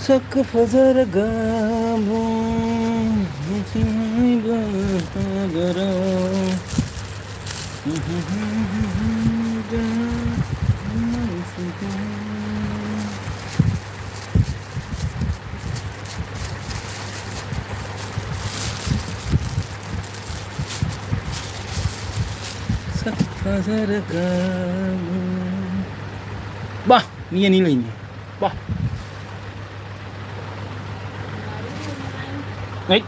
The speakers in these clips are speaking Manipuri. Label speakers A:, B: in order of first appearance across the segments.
A: sak fazarga bagara sak fazarga bah ni ni lain bah đấy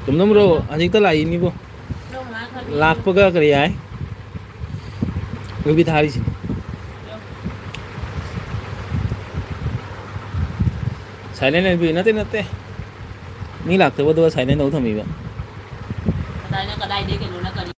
A: tumnam a직도 라인이 뭐 lakpaga kari ay ubi thari sin silent bi nate nate ni lakta ba do silent no thami ba
B: kadai de ke lona kari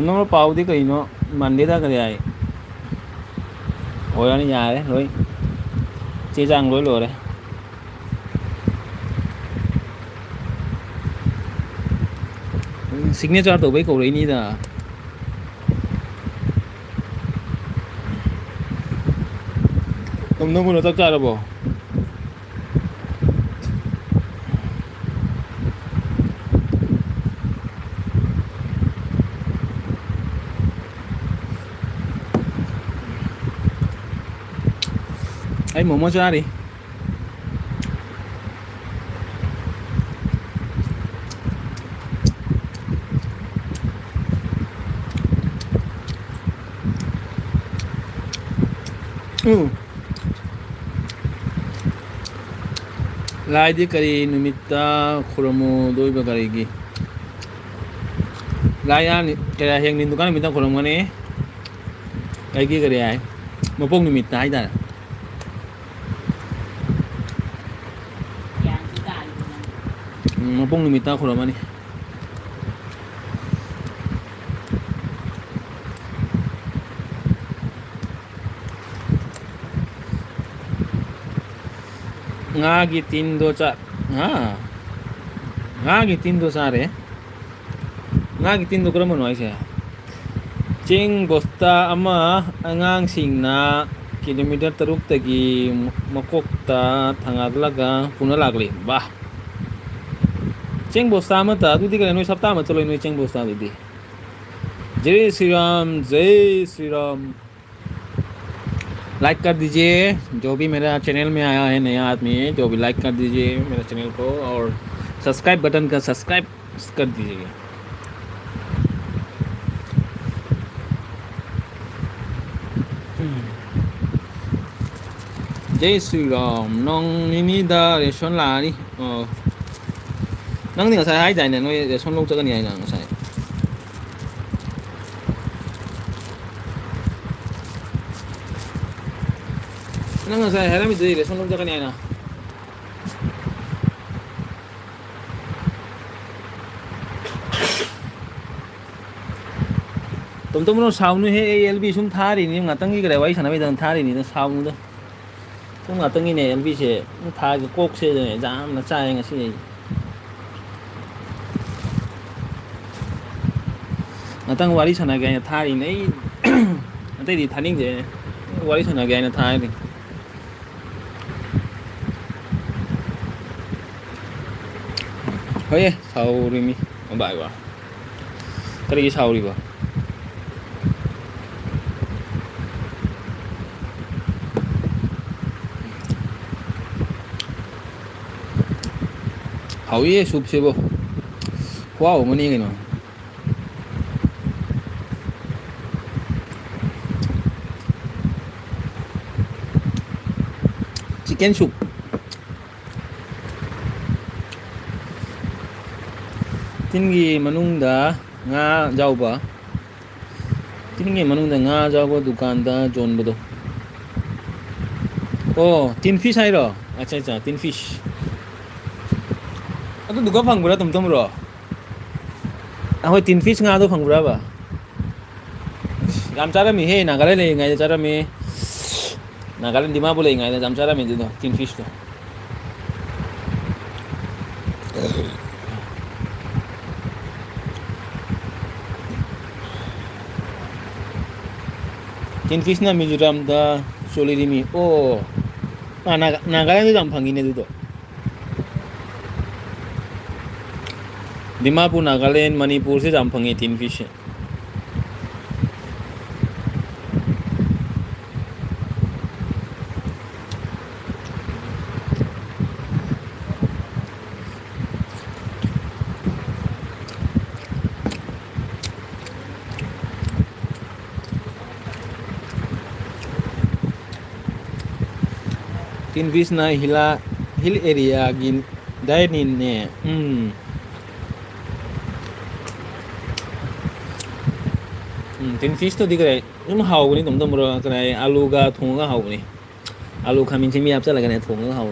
A: nó pau tí kỳ nó mình đi ta cái này ôi nó nhà đấy rồi chia răng lối lừa đấy signature tổ bấy cổ đấy như là nó muốn nó ra rồi bộ anh muốn mua cho đi ꯂꯥꯏꯗꯤ ꯀꯔꯤ ꯅꯨꯃꯤꯠꯇ ꯈꯨꯔꯨꯝꯃꯨꯗꯣꯏꯕ ꯀꯔꯤꯒꯤ ꯂꯥꯏ ꯀꯌꯥ ꯍꯌꯦꯡ ꯅꯤꯡꯊꯧꯀꯥ ꯅꯨꯃꯤꯠꯇ ꯈꯨꯔꯨꯝꯒꯅꯤ ꯀꯩꯒꯤ ꯀꯔꯤ ꯍꯥꯏ ꯃꯄꯣꯛ ꯅꯨꯃꯤꯠꯇ ꯍꯥꯏꯇꯥꯔꯦ
B: ꯒ꯭ꯌꯥꯟꯁꯨ ꯇꯥꯔꯤꯕ ꯅꯪ.
A: ꯃꯄꯣꯛ ꯅꯨꯃꯤꯠꯇ ꯈꯨꯔꯨꯝꯃꯅꯤ ngagi tindo ca ngagi tindo sare ngagi tindo karamano aise ching bosta ama angang singna kilometer taruk tagi makokta thangadlaga puna lagli bah ching bosta ama ta dudi kare noi sapta ma choloi noi ching bosta dudi जय श्री राम जय श्री राम लाइक कर दीजिए जो भी मेरा चैनल में आया है नया आदमी जो भी लाइक कर दीजिए मेरा चैनल को और सब्सक्राइब बटन का सब्सक्राइब कर दीजिए जय श्री राम नong निदा रेशन लानी नंग ni ngasai hai dai ne noi ration lok chakani hai na ngasai nang ngasai hai mi dai ration lok chakani hai na तुम लोग साउंड है एलबी सुम थारी नहीं ngatangi kare wai sana bedan thari ni sound da tum ngatangi ne एलबी से था कोक से jam na chai ngasi ngatang wari sana ga thari nei atai di thaning je wari sana ga na thari hoye sauri mi bai wa kari ki sauri ba hậu ye sụp xe bô quá ổn cái này nó chicken soup tingi manungda nga jauba tingi manungda nga jauba dukan da jon bodo oh tin fish hai ro acha acha tin fish itu duga pangbura tum ro ahoy tin fish nga do pangbura ba jam cara mi he nagale le ngai cara mi nagale dima bole ngai jam cara mi do tin fish to tin fish na mizoram da soliri mi oh nagale jam pangi ne do Dimapur Nagaland Manipur से जाम फंगे तीन फिश तीन फिश ना हिल एरिया गिन डाइनिन ने tin fish to di kare nhưng hàu ni tụm rồi cái này alu ga thùng ga hàu ni alu khamin chimi ap chala cái này thùng ga hàu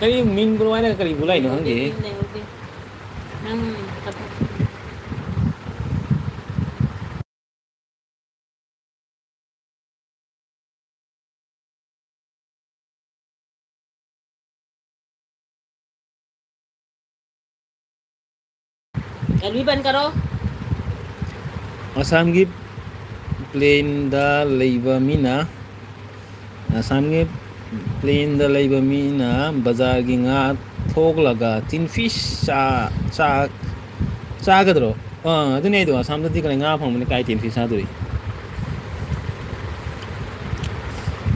A: cái min bro ai cái bulai no gì
B: एलबी बंद करो
A: असम की प्लेन दा लेबा मीना असम की प्लेन दा लेबा मीना बाजार की nga थोक लगा tin fish चा गदरो अदुने दो असम दी कने nga फंग ने काय tin fish सा दोई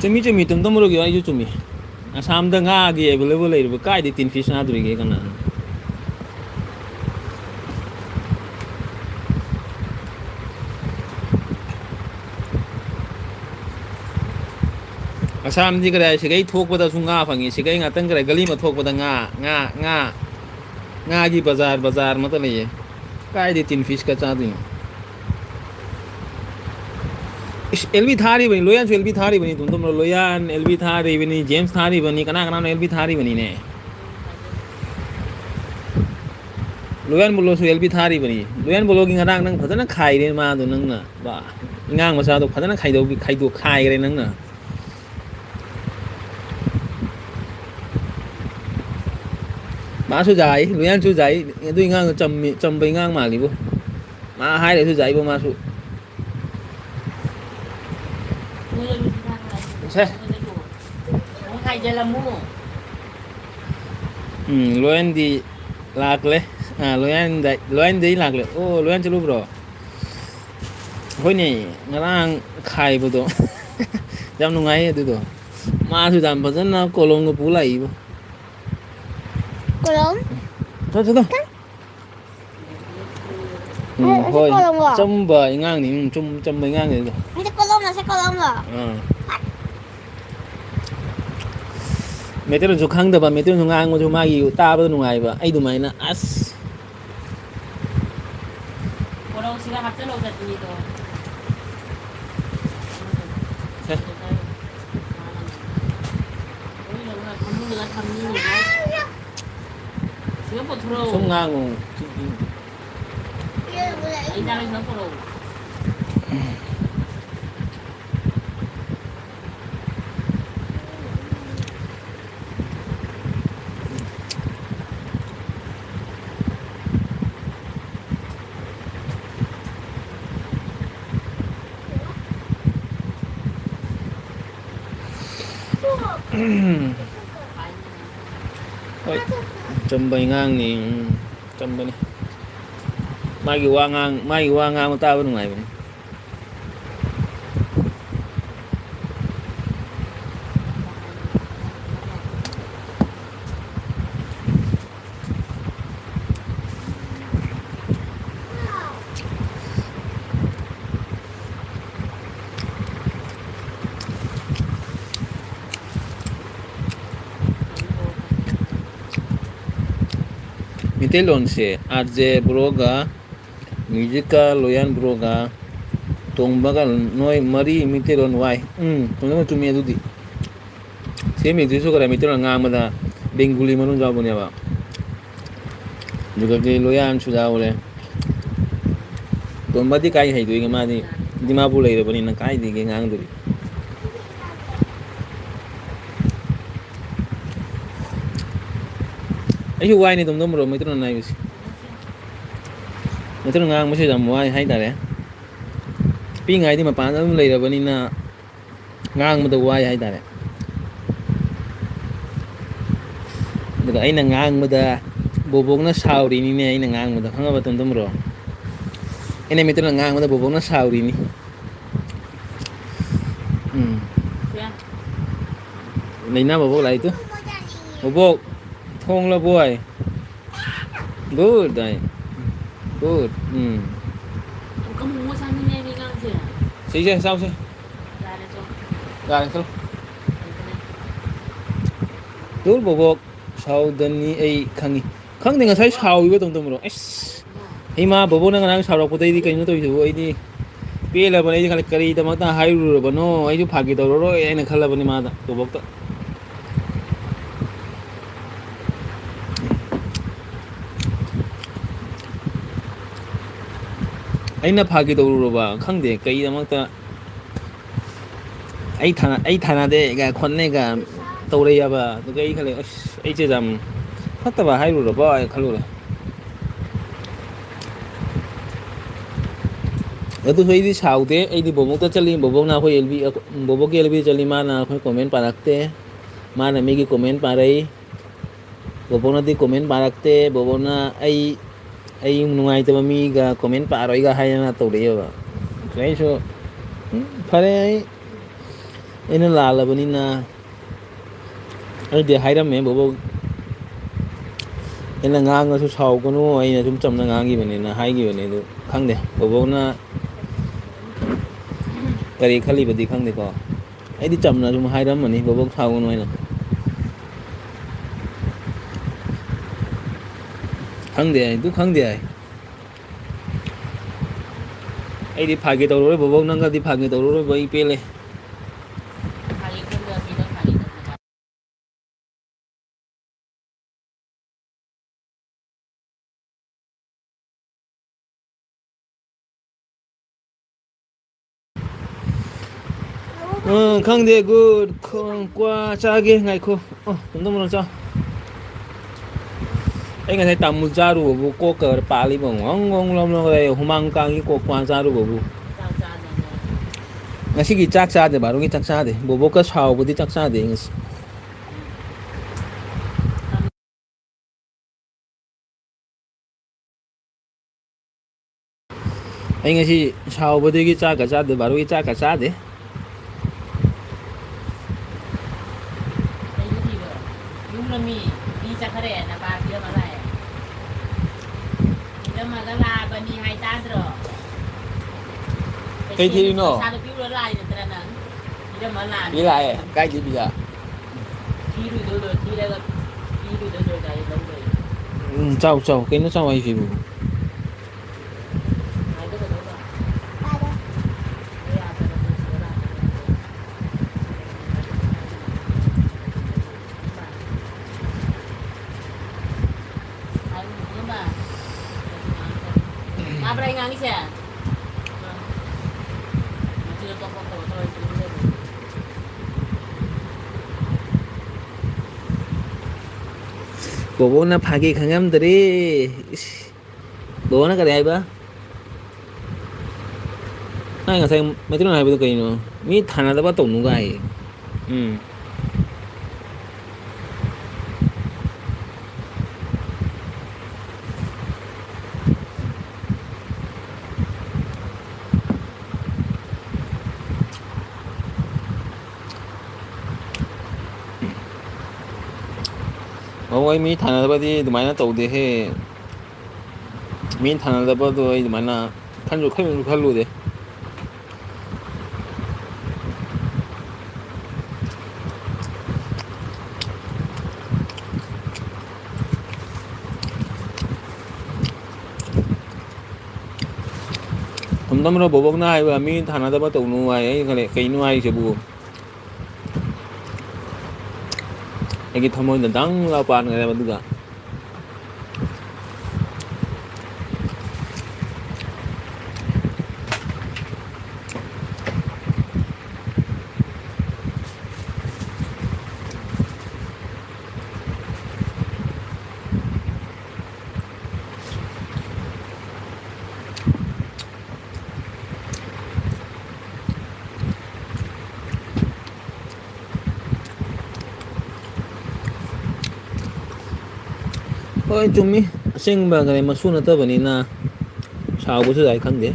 A: ꯆꯨꯝꯃꯤ ꯇꯨꯝ ꯇꯝꯃꯨꯔꯒꯦ ꯑꯩꯁꯨ ꯆꯨꯝꯃꯤ ꯑꯁꯥꯝꯗ ꯉꯥꯒꯤ ꯑꯦꯚꯦꯂꯦꯕꯜ ꯂꯩꯔꯤꯕ ꯀꯥꯏꯗꯩ ꯇꯤꯟ ꯐꯤꯁ ꯆꯥꯗꯣꯔꯤꯒꯦ ꯀꯅꯥꯅ ꯑꯁꯥꯝꯗꯤ ꯀꯗꯥꯏ ꯁꯤꯒꯩ ꯊꯣꯛꯄꯗꯁꯨ ꯉꯥ ꯐꯪꯉꯤ ꯁꯤꯒꯩ ꯉꯥꯛꯇꯪ ꯀꯗꯥꯏ ꯒꯂꯤ ꯑꯃ ꯊꯣꯛꯄꯗ ꯉꯥꯒꯤ ꯕꯖꯥꯔ ꯑꯃꯠꯇ ꯂꯩꯌꯦ ꯀꯥꯏꯗꯩ ꯇꯤꯟ ꯐꯤꯁꯀ ꯆꯥꯗꯣꯏꯅꯣ ꯏꯁ ꯑꯦꯜꯕꯤ ꯊꯥꯔꯤꯕꯅꯤ ꯂꯣꯌꯥꯟꯁꯨ ꯑꯦꯜꯕꯤ ꯊꯥꯔꯤꯕꯅꯤ ꯇꯣꯝ ꯂꯣꯌꯥꯟ ꯑꯦꯜꯕꯤ ꯊꯥꯔꯤꯕꯅꯤ ꯖꯦꯝꯁ ꯊꯥꯔꯤꯕꯅꯤ ꯀꯅꯥꯅꯣ ꯑꯦꯜꯕꯤ ꯊꯥꯔꯤꯕꯅꯤꯅꯦ ꯂꯣꯌꯥꯟ ꯕꯣꯂꯣꯁꯨ ꯑꯦꯜꯕꯤ ꯊꯥꯔꯤꯕꯅꯤ ꯂꯣꯌꯥꯟ ꯕꯣꯂꯣꯒꯤ ꯉꯔꯥꯡ ꯅꯪ ꯐꯖꯅ ꯈꯥꯏꯔꯦ ꯃꯥꯗꯣ ꯅꯪꯅ ꯕꯥꯏꯉꯥꯡ ꯃꯆꯥꯗꯣ ꯐꯖꯅ ꯈꯥꯏꯈ꯭ꯔꯦ ꯅꯪꯅ ꯃꯥꯁꯨ ꯌꯥꯏ ꯂꯣꯌꯥꯟꯁꯨ ꯌꯥꯏ ꯑꯗꯨꯏꯉꯥꯡꯗꯣ ꯆꯝꯕꯏꯉꯥꯡ ꯃꯥꯜꯂꯤꯕꯣ ꯃꯥ ꯍꯥꯏꯔꯁꯨ ꯌꯥꯏꯕꯣ ꯃꯥꯁꯨ
B: ꯃꯣꯏꯗ ꯂꯨꯁꯤ ꯊꯥꯡ ꯂꯥꯛꯏꯁꯤꯕꯣ
A: ꯁꯦ
B: ꯃꯣꯏꯗꯁꯨ ꯅꯪ ꯍꯥꯏꯖꯤꯜꯂꯝꯃꯨ
A: ꯂꯣꯌꯟꯗꯤ ꯂꯥꯛꯂꯦ ꯂꯣꯌꯟꯗꯩ ꯂꯥꯛꯂꯦ ꯑꯣ ꯂꯣꯌꯟ ꯆꯠꯂꯨꯕ꯭ꯔꯣ ꯍꯣꯏꯅꯦ ꯉꯔꯥꯡ ꯈꯥꯏꯕꯗꯣ ꯌꯥꯝ ꯅꯨꯡꯉꯥꯏ ꯑꯗꯨꯗꯣ ꯃꯥꯁꯨ ꯌꯥꯝ ꯐꯖꯅ ꯀꯣꯂꯣꯝꯒ ꯄꯨ ꯂꯥꯛꯏꯕꯣ ꯀꯣꯂꯣꯝ ꯆꯠꯂꯣ ꯍꯣꯏ ꯆꯝꯕ ꯏꯉꯥꯡꯅꯤ ꯆꯝꯕ ꯏꯉꯥꯡꯅꯤ ꯑꯗꯨꯗꯣ ꯀꯣꯂꯣꯝꯂꯣ ꯃꯩꯇꯩꯂꯣꯟꯁꯨ ꯈꯪꯗꯕ ꯃꯩꯇꯩꯂꯣꯟꯁꯨ ꯉꯥꯡꯕꯁꯨ ꯃꯥꯒꯤ ꯇꯥꯕꯗ ꯅꯨꯡꯉꯥꯏꯕ ꯑꯩ ꯑꯗꯨꯃꯥꯏꯅ ꯑꯁ
B: ꯄꯣꯔꯧꯁꯤꯒ ꯍꯥꯞꯆꯤꯜꯂꯣ ꯆꯠꯅꯤꯗꯣ
A: ꯁꯦ
B: ꯐꯃꯨꯡꯗꯒ ꯊꯝꯅꯤꯡꯉꯤꯕꯣ ꯁꯤꯒ ꯄꯨꯊꯣꯔꯛꯎ
A: ꯁꯨꯝ ꯉꯥꯡꯉꯨ
B: ꯑꯩ ꯆꯥꯅ ꯄꯨꯔꯛꯎ
A: ꯍꯣꯏ ꯆꯝꯕ ꯏꯉꯥꯡꯅꯤ ꯆꯝꯕꯅꯤ ꯃꯥꯒꯤ ꯋꯥ ꯉꯥꯡꯕ ꯇꯥꯕ ꯅꯨꯡꯉꯥꯏꯕꯅꯤ ꯃꯩꯇꯩꯂꯣꯟꯁꯦ ꯑꯥꯔꯖꯦ ꯕ꯭ꯔꯣꯒ ꯃ꯭ꯌꯨꯖꯤꯛꯀ ꯂꯣꯌꯥꯟ ꯕ꯭ꯔꯣꯒ ꯇꯣꯡꯕꯒ ꯅꯣꯏ ꯃꯔꯤ ꯃꯩꯇꯩꯂꯣꯟ ꯋꯥꯏ ꯄꯨꯝꯅꯃꯛ ꯆꯨꯝꯃꯤ ꯑꯗꯨꯗꯤ ꯁꯤ ꯃ꯭ꯌꯨꯖꯤꯛꯁꯨ ꯈꯔ ꯃꯩꯇꯩꯂꯣꯟ ꯉꯥꯡꯕꯗ ꯕꯦꯡꯒꯨꯂꯤ ꯃꯅꯨꯡ ꯌꯥꯎꯕꯅꯦꯕ ꯑꯗꯨꯒꯗꯤ ꯂꯣꯌꯥꯟꯁꯨ ꯌꯥꯎꯔꯦ ꯇꯣꯝꯕꯗꯤ ꯀꯥꯏ ꯍꯩꯗꯣꯏꯅꯣ ꯃꯥꯗꯤ ꯗꯤꯃꯥꯄꯨꯔ ꯂꯩꯔꯕꯅꯤꯅ ꯀꯥꯏꯗꯒꯤ ꯉꯥꯡꯗꯣꯔꯤ ꯑꯩꯁꯨ ꯋꯥꯏꯅꯦ ꯇꯣꯝꯗꯣꯝꯕ꯭ꯔꯣ ꯃꯩꯇꯩꯂꯣꯟ ꯍꯥꯏꯕꯁꯤ ꯃꯩꯇꯩꯂꯣꯟ ꯉꯥꯡꯕꯁꯤ ꯌꯥꯝ ꯋꯥꯏ ꯍꯥꯏꯇꯥꯔꯦ ꯄꯤꯛꯏꯉꯩꯗꯤ ꯃꯄꯥꯟꯗ ꯑꯗꯨꯝ ꯂꯩꯔꯕꯅꯤꯅ ꯉꯥꯡꯕꯗ ꯋꯥꯏ ꯍꯥꯏꯇꯥꯔꯦ ꯑꯗꯨꯒ ꯑꯩꯅ ꯉꯥꯡꯕꯗ ꯕꯣꯕꯣꯛꯅ ꯁꯥꯎꯔꯤꯅꯤꯅꯦ ꯑꯩꯅ ꯉꯥꯡꯕꯗ ꯈꯪꯉꯕ ꯇꯣꯝꯗꯣꯝꯕ꯭ꯔꯣ ꯑꯩꯅ ꯃꯩꯇꯩꯂꯣꯟ ꯉꯥꯡꯕꯗ ꯕꯣꯕꯣꯛꯅ ꯁꯥꯎꯔꯤꯅꯤ ꯂꯩꯅꯥ ꯕꯣꯕꯣꯛ ꯂꯥꯛꯏ ꯇꯨ ꯕꯣꯕꯣꯛ ꯊꯣꯡ ꯂꯣꯕꯣꯏ ꯒꯨꯗ ꯍꯥꯏ ꯒꯨꯗ
B: ꯑꯃꯨꯛ ꯆꯥꯅꯤꯡꯉꯦ ꯑꯉꯥꯡꯁꯦ
A: ꯁꯤꯁꯦ ꯆꯥꯎꯁꯦ
B: ꯌꯥꯔꯦ ꯆꯣ
A: ꯌꯥꯔꯦ ꯆꯠꯂꯣ ꯇꯨ ꯕꯣꯕꯣꯛ ꯁꯥꯎꯗꯅꯤ ꯑꯩ ꯈꯪꯗꯦ ꯉꯁꯥꯏ ꯁꯥꯎꯈꯤꯕ ꯇꯣꯝꯗꯣꯝꯕ꯭ꯔꯣ ꯑꯁ ꯏꯃꯥ ꯕꯣꯕꯣꯛꯅ ꯉꯔꯥꯡ ꯁꯥꯎꯔꯛꯄꯗꯩꯗꯤ ꯀꯩꯅꯣ ꯇꯧꯔꯤꯁꯤꯕꯨ ꯑꯩꯗꯤ ꯄꯦꯜꯂꯕꯅꯤ ꯑꯩꯗꯤ ꯈꯜꯂꯦ ꯀꯔꯤꯗꯃꯛꯇ ꯍꯥꯏꯔꯨꯔꯕꯅꯣ ꯑꯩꯁꯨ ꯐꯥꯒꯤ ꯇꯧꯔꯔꯣꯏ ꯍꯥꯏꯅ ꯈꯜꯂꯕꯅꯤ ꯃꯥꯗ ꯕꯣꯕꯣꯛꯇ ꯑꯩꯅ ꯐꯥꯒꯤ ꯇꯧꯔꯨꯔꯕ ꯈꯪꯗꯦ ꯀꯩꯗꯃꯛꯇ ꯑꯩ ꯊꯥꯅꯗꯦꯒ ꯈꯣꯠꯅꯩꯒ ꯇꯧꯔꯛꯑꯕ ꯑꯗꯨꯒ ꯑꯩ ꯈꯜꯂꯦ ꯑꯁ ꯑꯩꯁꯦ ꯌꯥꯝ ꯐꯠꯇꯕ ꯍꯥꯏꯔꯨꯔꯕ ꯈꯜꯂꯨꯔꯦ ꯑꯗꯨꯁꯨ ꯑꯩꯗꯤ ꯁꯥꯎꯗꯦ ꯑꯩꯗꯤ ꯕꯣꯕꯣꯛꯇ ꯆꯠꯂꯤ ꯕꯣꯕꯣꯛꯅ ꯑꯩꯈꯣꯏ ꯕꯣꯕꯣꯛꯀꯤ ꯑꯦꯜꯕꯤ ꯆꯠꯂꯤ ꯃꯥꯅ ꯑꯩꯈꯣꯏ ꯀꯣꯃꯦꯟ ꯄꯥꯔꯛꯇꯦ ꯃꯥꯅ ꯃꯤꯒꯤ ꯀꯣꯃꯦꯟ ꯄꯥꯔꯛꯏ ꯕꯣꯕꯣꯛꯅꯗꯤ ꯀꯣꯃꯦꯟ ꯄꯥꯔꯛꯇꯦ ꯕꯣꯕꯣꯛꯅ ꯑꯩ ꯅꯨꯡꯉꯥꯏꯇꯕ ꯃꯤꯒ ꯀꯣꯃꯦꯟ ꯄꯥꯔꯣꯏꯒ ꯍꯥꯏꯗꯅ ꯇꯧꯔꯛꯑꯦꯕ ꯑꯩꯁꯨ ꯐꯔꯦ ꯑꯩꯅ ꯂꯥꯜꯂꯕꯅꯤꯅ ꯑꯗꯨꯗꯤ ꯍꯥꯏꯔꯝꯃꯦ ꯕꯣꯕꯣꯛ ꯑꯩꯅ ꯉꯥꯡꯉꯁꯨ ꯁꯥꯎꯒꯅꯨ ꯑꯩꯅ ꯁꯨꯝ ꯆꯝꯅ ꯉꯥꯡꯈꯤꯕꯅꯤꯅ ꯍꯥꯏꯈꯤꯕꯅꯤ ꯑꯗꯨ ꯈꯪꯗꯦ ꯕꯣꯕꯣꯛꯅ ꯀꯔꯤ ꯈꯜꯂꯤꯕꯗꯤ ꯈꯪꯗꯦꯀꯣ ꯑꯩꯗꯤ ꯆꯝꯅ ꯁꯨꯝ ꯍꯥꯏꯔꯝꯃꯅꯤ ꯕꯣꯕꯣꯛ ꯁꯥꯎꯒꯅꯨ ꯍꯥꯏꯅ ꯈꯪꯗꯦ ꯍꯥꯏ ꯑꯗꯨ ꯈꯪꯗꯦ ꯍꯥꯏ ꯑꯩꯗꯤ ꯐꯥꯒꯦ ꯇꯧꯔꯔꯣꯏ ꯕꯣꯕꯣꯛ ꯅꯪꯒꯗꯤ ꯐꯥꯒꯦ ꯇꯧꯔꯔꯣꯏꯕ ꯑꯩ ꯄꯦꯜꯂꯦ
B: ꯐꯥꯒꯤ ꯈꯪꯗꯕ ꯃꯤꯗ ꯐꯥꯒꯤ ꯇꯧꯅꯕ
A: ꯈꯪꯗꯦ ꯒꯨꯗ ꯀ꯭ꯋꯥ ꯆꯥꯒꯦ ꯉꯥꯏꯈꯣ ꯇꯨꯝꯗꯧꯃꯅ ꯆꯥꯎ ꯑꯩ ꯉꯁꯥꯏ ꯇꯥꯃꯨꯜ ꯆꯥꯔꯨꯕꯕꯨ ꯀꯣꯛꯀ ꯄꯥꯜꯂꯤꯕ ꯍꯨꯃꯥꯡ ꯀꯥꯡꯉꯤ ꯀꯣꯛ ꯀ꯭ꯋꯥ ꯆꯥꯔꯨꯕꯕꯨ
B: ꯆꯥꯛ ꯆꯥꯗꯅ
A: ꯉꯁꯤꯒꯤ ꯆꯥꯛ ꯆꯥꯗꯦ ꯕꯥꯔꯣꯒꯤ ꯆꯥꯛ ꯆꯥꯗꯦ ꯕꯣꯕꯣꯛꯀ ꯁꯥꯎꯕꯗꯤ ꯆꯥꯛ ꯆꯥꯗꯦ ꯉꯁꯤ ꯑꯩ ꯉꯁꯤ ꯁꯥꯎꯕꯗꯒꯤ ꯆꯥꯛꯀ ꯆꯥꯗꯦ ꯕꯥꯔꯣꯒꯤ ꯆꯥꯛꯀ ꯆꯥꯗꯦ
B: ꯀꯩꯅꯣ ꯊꯤꯕ ꯌꯨꯝꯗ ꯃꯤ ꯆꯠꯈ꯭ꯔꯦꯅ ꯄꯥ ꯄꯤꯔꯝꯃ ꯂꯥꯛꯑꯦ ꯄꯤꯔꯝꯃꯒ ꯂꯥꯛꯑꯕꯅꯤ ꯍꯥꯏꯇꯥꯗ꯭ꯔꯣ
A: ꯀꯩ ꯊꯤꯔꯤꯅꯣ
B: ꯄꯩꯁꯥꯗꯣ ꯄꯤꯔꯨꯔ ꯂꯥꯛꯏ ꯅꯠꯇ꯭ꯔ ꯅꯪ ꯄꯤꯔꯝꯃ
A: ꯄꯤ
B: ꯂꯥꯛꯑꯃꯤ
A: ꯂꯥꯛꯑꯦ ꯀꯥꯏꯗꯩ ꯄꯤꯖꯥ
B: ꯊꯤꯔꯨꯗꯣꯏꯗꯣ ꯊꯤꯔꯒ ꯄꯤꯔꯨꯗꯣꯏꯗꯣ ꯑꯣꯏꯇꯥꯔꯗꯤ ꯂꯧꯗꯣꯏ
A: ꯆꯥꯎ ꯆꯥꯎ ꯀꯩꯅꯣ ꯆꯥꯎ ꯍꯥꯏꯁꯤꯕꯨ
B: ꯉꯥꯏꯗꯣ ꯀꯩꯗꯧꯕ ꯍꯣꯏ ꯑꯥꯗ ꯆꯠꯁꯤꯔ ꯂꯥꯛꯀꯅꯤ ꯍꯥꯏꯗꯣ ꯇꯥꯕ꯭ꯔꯥ ꯑꯩ ꯉꯥꯡꯉꯤꯁꯦ ꯃꯆꯤꯟꯗꯣ ꯇꯣꯛ ꯇꯣꯛ ꯇꯧꯔ ꯇꯧꯔ ꯇꯨꯃꯤꯟ ꯂꯩꯕꯅꯤ
A: ꯕꯣꯕꯣꯛꯅ ꯐꯥꯒꯤ ꯈꯪꯉꯝꯗ꯭ꯔꯦ ꯕꯣꯕꯣꯛꯅ ꯀꯔꯤ ꯍꯥꯏꯕ ꯅꯪ ꯉꯁꯥꯏ ꯃꯩꯇꯩꯂꯣꯟ ꯍꯥꯏꯕꯗꯨ ꯀꯩꯅꯣ ꯃꯤ ꯊꯥꯅꯗꯕ ꯇꯧꯅꯨꯒ ꯍꯥꯏꯌꯦ ꯕꯣꯕꯣꯛ ꯑꯩ ꯃꯤ ꯊꯥꯅꯗꯕꯗꯤ ꯑꯗꯨꯃꯥꯏꯅ ꯇꯧꯗꯦꯍꯦ ꯃꯤ ꯊꯥꯅꯗꯕꯗꯣ ꯑꯩ ꯑꯗꯨꯃꯥꯏꯅ ꯈꯟꯁꯨ ꯈꯜꯂꯨꯗꯦ ꯆꯨꯝꯗꯧꯅ ꯕꯣꯕꯣꯛꯅ ꯍꯥꯏꯕ ꯃꯤ ꯊꯥꯅꯗꯕ ꯇꯧꯅꯨ ꯍꯥꯏ ꯑꯩ ꯈꯜꯂꯦ ꯀꯩꯅꯣ ꯍꯥꯏꯁꯤꯕꯨ ꯑꯩꯒꯤ ꯊꯃꯣꯏꯗ ꯗꯪ ꯂꯥꯎ ꯄꯥꯟꯈ꯭ꯔꯦꯕ ꯑꯗꯨꯒ ꯍꯣꯏ ꯆꯨꯝꯃꯤ ꯑꯁꯦꯡꯕ ꯀꯔꯤ ꯃꯁꯨ ꯅꯠꯇꯕꯅꯤꯅ ꯁꯥꯎꯕꯁꯨ ꯌꯥꯏ ꯈꯪꯗꯦ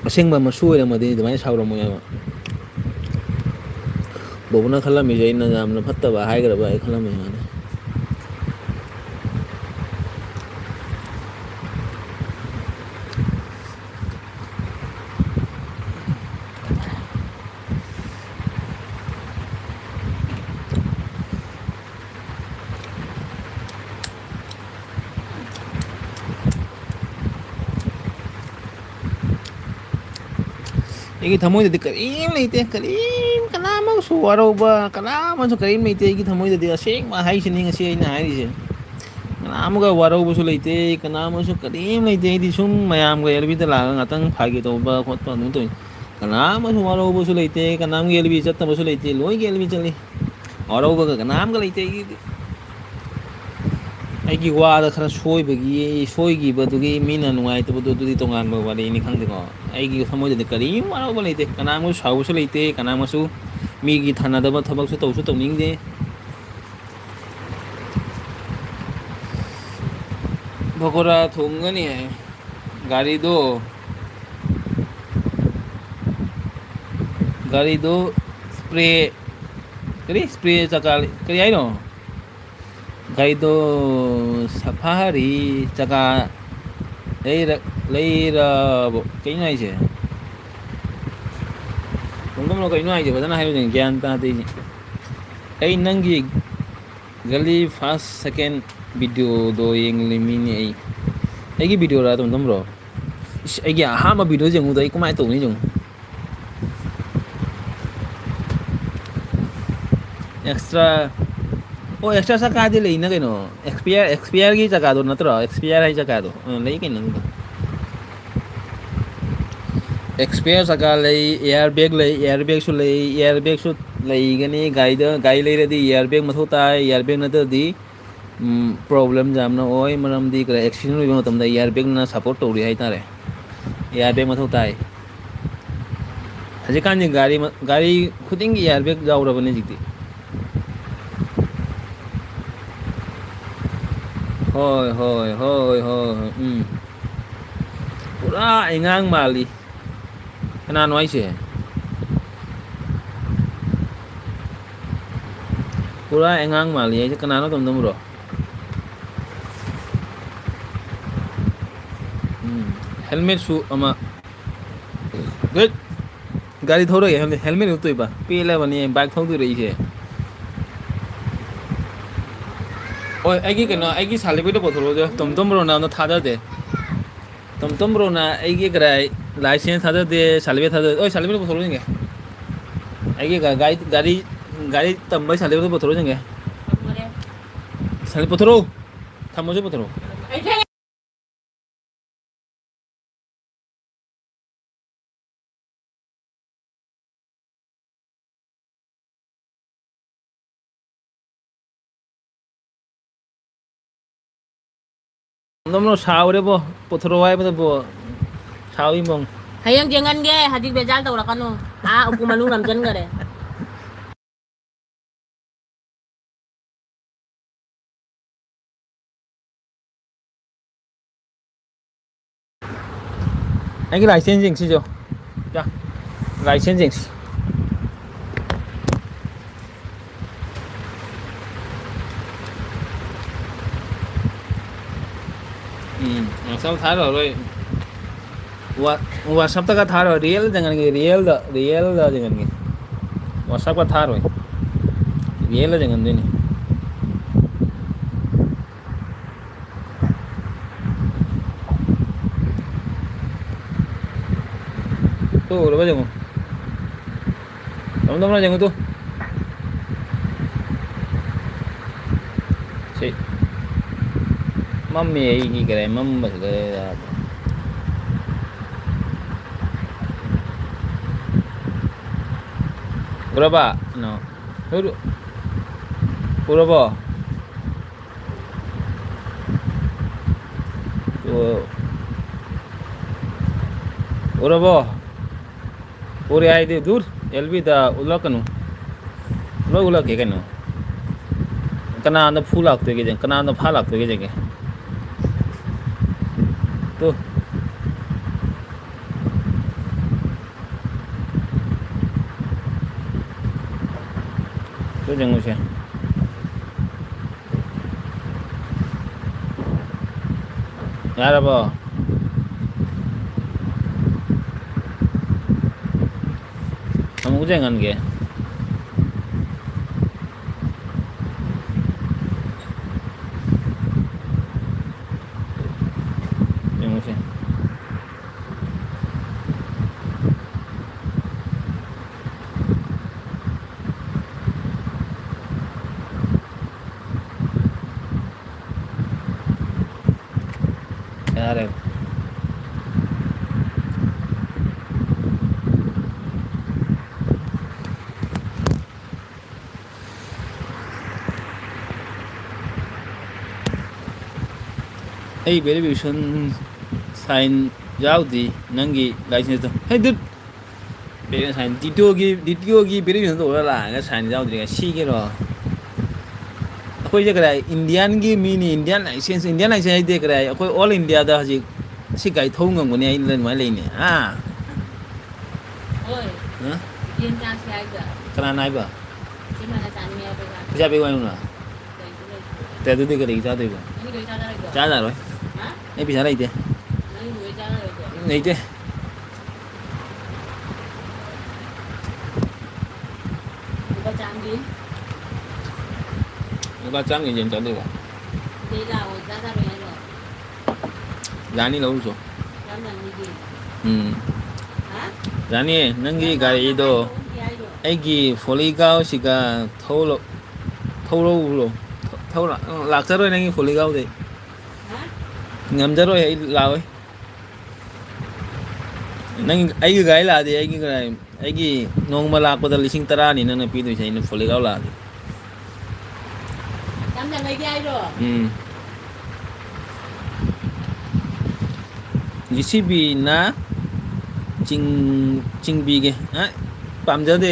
A: ꯑꯁꯦꯡꯕ ꯃꯁꯨ ꯑꯣꯏꯔꯝꯃꯗꯤ ꯑꯗꯨꯃꯥꯏꯅ ꯁꯥꯎꯔꯝꯃꯣꯏꯕ ꯕꯣꯕꯣꯛꯅ ꯈꯜꯂꯝꯃꯤꯁꯦ ꯑꯩꯅ ꯌꯥꯝꯅ ꯐꯠꯇꯕ ꯍꯥꯏꯒꯗꯕ ꯑꯩ ꯈꯜꯂꯝꯃꯤ ꯃꯥꯅꯤ ꯑꯩꯒꯤ ꯊꯃꯣꯏꯗꯗꯤ ꯀꯔꯤꯝ ꯂꯩꯇꯦ ꯀꯔꯤꯝ ꯀꯅꯥꯃꯁꯨ ꯋꯥꯔꯧꯕ ꯀꯅꯥꯃꯁꯨ ꯀꯔꯤꯝ ꯂꯩꯇꯦ ꯑꯩꯒꯤ ꯊꯃꯣꯏꯗꯗꯤ ꯑꯁꯦꯡꯕ ꯍꯥꯏꯁꯤꯅꯤ ꯉꯁꯤ ꯑꯩꯅ ꯍꯥꯏꯔꯤꯁꯦ ꯀꯅꯥꯝꯒ ꯋꯥꯔꯧꯕꯁꯨ ꯂꯩꯇꯦ ꯀꯅꯥꯃꯁꯨ ꯀꯔꯤꯝ ꯂꯩꯇꯦ ꯑꯩꯗꯤ ꯁꯨꯝ ꯃꯌꯥꯝꯒ ꯑꯦꯜꯕꯤꯗ ꯂꯥꯛꯑꯒ ꯉꯥꯛꯇꯪ ꯐꯥꯒꯤ ꯇꯧꯕ ꯈꯣꯠꯄ ꯑꯗꯨꯝ ꯇꯧꯏ ꯀꯅꯥꯃꯁꯨ ꯋꯥꯔꯧꯕꯁꯨ ꯂꯩꯇꯦ ꯀꯅꯥꯝꯒꯤ ꯑꯦꯜꯕꯤ ꯆꯠꯇꯕꯁꯨ ꯂꯩꯇꯦ ꯂꯣꯏꯒꯤ ꯑꯦꯜꯕꯤ ꯆꯠꯂꯤ ꯋꯥꯔꯧꯕꯒ ꯀꯅꯥꯝꯒ ꯂꯩꯇꯦ ꯑꯩꯒꯤ ꯋꯥꯗ ꯈꯔ ꯁꯣꯏꯈꯤꯕꯗꯨꯒꯤ ꯃꯤꯅ ꯅꯨꯡꯉꯥꯏꯇꯕꯗꯣ ꯑꯗꯨꯗꯤ ꯇꯣꯉꯥꯟꯕ ꯋꯥꯔꯤꯅꯤ ꯈꯪꯗꯦꯀꯣ ꯑꯩꯒꯤ ꯊꯃꯣꯏꯗꯗꯤ ꯀꯔꯤꯝ ꯋꯥꯔꯧꯕ ꯂꯩꯇꯦ ꯀꯅꯥꯃꯁꯨ ꯁꯥꯎꯕꯁꯨ ꯂꯩꯇꯦ ꯀꯅꯥꯃꯁꯨ ꯃꯤꯒꯤ ꯊꯥꯅꯗꯕ ꯊꯕꯛꯁꯨ ꯇꯧꯁꯨ ꯇꯧꯅꯤꯡꯗꯦ ꯄꯀꯣꯔꯥ ꯊꯣꯡꯒꯅꯤ ꯍꯥꯏ ꯒꯥꯔꯤꯗꯣ ꯒꯥꯔꯤꯗꯣ ꯁ꯭ꯄ꯭ꯔꯦ ꯀꯔꯤ ꯁ꯭ꯄ꯭ꯔꯦ ꯆꯀꯥ ꯀꯔꯤ ꯍꯥꯏꯅꯣ ꯒꯥꯔꯤꯗꯣ ꯁꯐꯥꯔꯤ ꯆꯀꯥ ꯂꯩꯔꯕꯣ ꯀꯩꯅꯣ ꯍꯥꯏꯁꯦ ꯇꯣꯝꯗꯣꯝꯔꯣ ꯀꯩꯅꯣ ꯍꯥꯏꯁꯦ ꯐꯖꯅ ꯍꯥꯏꯌꯨꯅꯦ ꯒ꯭ꯌꯥꯟ ꯇꯥꯗꯦ ꯑꯩ ꯅꯪꯒꯤ ꯒꯂꯤ ꯐꯥꯔꯁ ꯁꯦꯀꯦꯟ ꯚꯤꯗꯤꯑꯣꯗꯣ ꯌꯦꯡꯂꯤꯃꯤꯅꯦ ꯑꯩꯒꯤ ꯚꯤꯗꯤꯑꯣꯔꯥ ꯇꯣꯝꯗꯣꯝꯔꯣ ꯏꯁ ꯑꯩꯒꯤ ꯑꯍꯥꯟꯕ ꯚꯤꯗꯤꯑꯣ ꯌꯦꯡꯉꯨꯗꯣ ꯑꯩ ꯀꯃꯥꯏꯅ ꯇꯧꯅꯤ ꯌꯦꯡꯉꯨ ꯑꯦꯛꯁꯇ꯭ꯔꯥ ꯑꯣ ꯑꯦꯛꯁꯇ꯭ꯔꯥ ꯆꯀꯥꯗꯤ ꯂꯩꯅ ꯀꯩꯅꯣ ꯑꯦꯛꯁꯄꯤꯌꯔꯒꯤ ꯆꯀꯥꯗꯣ ꯅꯠꯇ꯭ꯔꯣ ꯑꯦꯛꯁꯄꯤꯌꯔ ꯍꯥꯏ ꯆꯀꯥꯗꯣ ꯂꯩ ꯀꯩꯅꯣ ꯑꯗꯨꯗꯣ ꯑꯦꯛꯁꯄꯤꯌꯔ ꯆꯀꯥ ꯂꯩ ꯏꯌꯥꯔ ꯕꯦꯒ ꯂꯩ ꯏꯌꯥꯔ ꯕꯦꯒꯁꯨ ꯂꯩ ꯏꯌꯥꯔ ꯕꯦꯒꯁꯨ ꯂꯩꯒꯅꯤ ꯒꯥꯔꯤꯗ ꯒꯥꯔꯤ ꯂꯩꯔꯗꯤ ꯏꯌꯥꯔ ꯕꯦꯒ ꯃꯊꯧ ꯇꯥꯏ ꯏꯌꯥꯔ ꯕꯦꯒ ꯅꯠꯇ꯭ꯔꯗꯤ ꯄ꯭ꯔꯣꯕ꯭ꯂꯦꯝ ꯌꯥꯝꯅ ꯑꯣꯏ ꯃꯔꯝꯗꯤ ꯀꯔꯤ ꯑꯦꯛꯁꯤꯗꯦꯟ ꯑꯣꯏꯕ ꯃꯇꯝꯗ ꯏꯌꯥꯔ ꯕꯦꯒꯅ ꯁꯞꯄꯣꯔꯠ ꯇꯧꯔꯤ ꯍꯥꯏꯇꯥꯔꯦ ꯏꯌꯥꯔ ꯕꯦꯒ ꯃꯊꯧ ꯇꯥꯏ ꯍꯧꯖꯤꯛꯀꯥꯟꯗꯤ ꯒꯥꯔꯤ ꯈꯨꯗꯤꯡꯒꯤ ꯏꯌꯥꯔ ꯕꯦꯒ ꯌꯥꯎꯔꯕꯅꯤ ꯍꯧꯖꯤꯛꯇꯤ ꯍꯣꯏ ꯍꯣꯏ ꯍꯣꯏ ꯍꯣꯏ ꯄꯨꯔꯥ ꯑꯉꯥꯡ ꯃꯥꯜꯂꯤ ꯀꯅꯥꯅꯣ ꯍꯥꯏꯁꯦ ꯄꯨꯔꯥ ꯑꯉꯥꯡ ꯃꯥꯜꯂꯤ ꯍꯥꯏꯁꯦ ꯀꯅꯥꯅꯣ ꯇꯣꯝꯗꯣꯝꯔꯣ ꯍꯦꯜꯃꯦꯠꯁꯨ ꯑꯃ ꯗꯠ ꯒꯥꯔꯤ ꯊꯧꯔꯛꯑꯦ ꯍꯦꯜꯃꯦꯠ ꯎꯞꯇꯣꯏꯕ ꯄꯦꯜꯂꯕꯅꯤ ꯕꯥꯏꯛ ꯊꯧꯗꯣꯔꯛꯏꯁꯦ ꯍꯣꯏ ꯑꯩꯒꯤ ꯀꯩꯅꯣ ꯑꯩꯒꯤ ꯁꯥꯔꯇꯤꯐꯤꯀꯦꯠꯇꯣ ꯄꯨꯊꯣꯔꯛꯑꯣꯁꯦ ꯇꯣꯝꯗꯣꯝꯕ꯭ꯔꯣꯅ ꯑꯝꯇ ꯊꯥꯖꯗꯦ ꯇꯣꯝꯇꯣꯝꯕ꯭ꯔꯣꯅ ꯑꯩꯒꯤ ꯀꯔꯥꯏ ꯂꯥꯏꯁꯦꯟꯁ ꯊꯥꯖꯗꯦ ꯁꯥꯔꯇꯤꯐꯤꯀꯦꯠ ꯊꯥꯖꯗꯦ ꯑꯣꯏ ꯁꯥꯔꯇꯤꯐꯤꯀꯦꯠ ꯄꯨꯊꯣꯔꯛꯑꯣ ꯌꯦꯡꯒꯦ ꯑꯩꯒꯤ ꯒꯥꯔꯤ ꯇꯝꯕꯩ ꯁꯥꯔꯇꯤꯐꯤꯀꯦꯠꯇꯣ ꯄꯨꯊꯣꯔꯛꯑꯣ ꯌꯦꯡꯒꯦ ꯄꯨꯊꯣꯔꯛꯎ ꯊꯝꯃꯣꯁꯦ ꯄꯨꯊꯣꯔꯛꯎ ꯇꯣꯝꯗꯣꯝꯕ꯭ꯔꯣ ꯁꯥꯎꯔꯦꯕꯣ ꯄꯨꯊꯣꯔꯛꯑꯣ ꯍꯥꯏꯕꯗꯕꯣ ꯁꯥꯎꯏ ꯃꯣꯡ
B: ꯍꯌꯦꯡ ꯌꯦꯡꯍꯟꯒꯦ ꯍꯧꯖꯤꯛ ꯕꯦꯖꯥꯔ ꯇꯧꯔꯛꯀꯅꯨ ꯎꯄꯨ ꯃꯅꯨꯡ ꯅꯝꯁꯤꯟꯈꯔꯦ
A: ꯑꯩꯒꯤ ꯂꯥꯏꯁꯦꯟꯁ ꯌꯦꯡꯁꯤꯁꯨ ꯂꯥꯏꯁꯦꯟꯁ ꯌꯦꯡꯁꯤ ꯋꯥꯆꯞ ꯊꯥꯔꯛꯑꯔꯣꯏ ꯋꯥꯆꯞꯇꯒ ꯊꯥꯔꯣꯏ ꯔꯤꯌꯦꯜꯗ ꯌꯦꯡꯍꯟꯒꯦ ꯔꯤꯌꯦꯜꯗ ꯌꯦꯡꯍꯟꯒꯦ ꯋꯥꯆꯞꯀ ꯊꯥꯔꯣꯏ ꯔꯤꯌꯦꯜꯗ ꯌꯦꯡꯍꯟꯗꯣꯏꯅꯤ ꯇꯨ ꯎꯔꯕ ꯌꯦꯡꯉꯨ ꯇꯣꯝꯗꯣꯝꯕ꯭ꯔꯣ ꯌꯦꯡꯉꯨ ꯇꯨ ꯁꯤ ꯃꯝꯃꯦ ꯑꯩꯒꯤ ꯀꯔꯤ ꯃꯝꯕꯁꯤꯗ ꯌꯥꯗ꯭ꯔꯦ ꯎꯔꯕ ꯀꯩꯅꯣ ꯎꯔꯕꯣ ꯎꯔꯕꯣ ꯎꯔꯦ ꯍꯥꯏꯗꯤ ꯗꯨꯔ ꯑꯦꯜꯕꯤꯗ ꯎꯠꯂꯛꯀꯅꯨ ꯂꯣꯏ ꯎꯠꯂꯛꯀꯦ ꯀꯩꯅꯣ ꯀꯅꯥꯗ ꯐꯨ ꯂꯥꯛꯇꯣꯏꯒꯦ ꯀꯅꯥꯗ ꯐꯥ ꯂꯥꯛꯇꯣꯏꯒꯦ ꯇꯨ ꯇꯨ ꯌꯦꯡꯉꯨꯁꯦ ꯌꯥꯔꯕꯣ ꯑꯃꯨꯛꯁꯨ ꯌꯦꯡꯍꯟꯒꯦ ꯌꯦꯡꯉꯨꯁꯦ ꯌꯥꯔꯦ ꯑꯩ ꯚꯦꯔꯤꯐꯤꯀꯦꯁꯟ ꯁꯥꯏꯟ ꯌꯥꯎꯗꯦ ꯅꯪꯒꯤ ꯂꯥꯏꯁꯦꯟꯁꯇꯣ ꯍꯩ ꯗꯨꯠ ꯁꯥꯏꯟ ꯗꯤꯇꯤꯑꯣꯒꯤ ꯚꯦꯔꯤꯐꯤꯀꯦꯁꯟ ꯇꯧꯔꯒ ꯂꯥꯛꯑꯒ ꯁꯥꯏꯟ ꯌꯥꯎꯗ꯭ꯔꯤꯒ ꯁꯤꯒꯦꯔꯣ ꯑꯩꯈꯣꯏꯁꯦ ꯀꯗꯥꯏ ꯏꯟꯗꯤꯌꯥꯟꯒꯤ ꯃꯤꯅꯤ ꯏꯟꯗꯤꯌꯥꯟ ꯂꯥꯏꯁꯦꯟꯁ ꯍꯥꯏꯗꯤ ꯀꯗꯥꯏ ꯑꯩꯈꯣꯏ ꯑꯣꯜ ꯏꯟꯗꯤꯌꯥꯗ ꯍꯧꯖꯤꯛ ꯁꯤ ꯒꯥꯔꯤ ꯊꯧ ꯉꯝꯒꯅꯤ ꯑꯩꯅ ꯑꯗꯨꯃꯥꯏꯅ ꯂꯩꯅꯤ
B: ꯍꯣꯏ
A: ꯍꯥ
B: ꯌꯦꯟ ꯆꯥꯁꯦ ꯍꯥꯏꯗ
A: Kana nai ba?
B: ꯁꯤ ꯃꯥꯅ ꯆꯥꯅꯤꯡꯉꯦ ꯄꯩꯁꯥ
A: Pisa pe wa nuna.
B: ꯂꯩꯁꯨ ꯂꯩꯇꯦ
A: Te du de kari cha de ba.
B: ꯅꯪꯒꯤ ꯂꯣꯏ ꯆꯥꯅꯔꯣꯏꯗ꯭ꯔꯣ
A: Cha da rồi.
B: ꯍꯥ
A: Ai pisa lai de.
B: ꯅꯪꯒꯤ ꯂꯣꯏ ꯆꯥꯅꯔꯣꯏꯗ꯭ꯔꯣ
A: Nei de.
B: ꯂꯨꯄꯥ ꯆꯥꯝꯃꯒꯤ
A: Ba cham ni jen cha de ba.
B: ꯁꯤꯗꯩ ꯂꯥꯛꯑꯣ ꯆꯥꯔꯣꯏ ꯍꯥꯏꯔꯣ
A: Yani lau so.
B: ꯆꯥꯝ ꯆꯅꯤꯒꯤ ꯍꯥ
A: Yani nangi
B: ꯅꯪ
A: gari
B: ꯉꯥꯡꯅ
A: do.
B: ꯍꯥꯏꯗꯣ ꯑꯍꯨꯝꯒꯤ ꯍꯥꯏꯔꯣ
A: Aigi foligao siga tholo tholo lo. Tholo lakcharoi nangi foligao de.
B: ꯍꯥ
A: Ngamjaroi ai lawai. Nang aigi gai la de aigi nongma lakpada lising tara ni nang pi du sai na foligao la de.
B: ꯆꯥꯝ ꯌꯥꯡꯈꯩꯒꯤ ꯍꯥꯏꯔꯣ
A: GCB na chingbi ge pamjade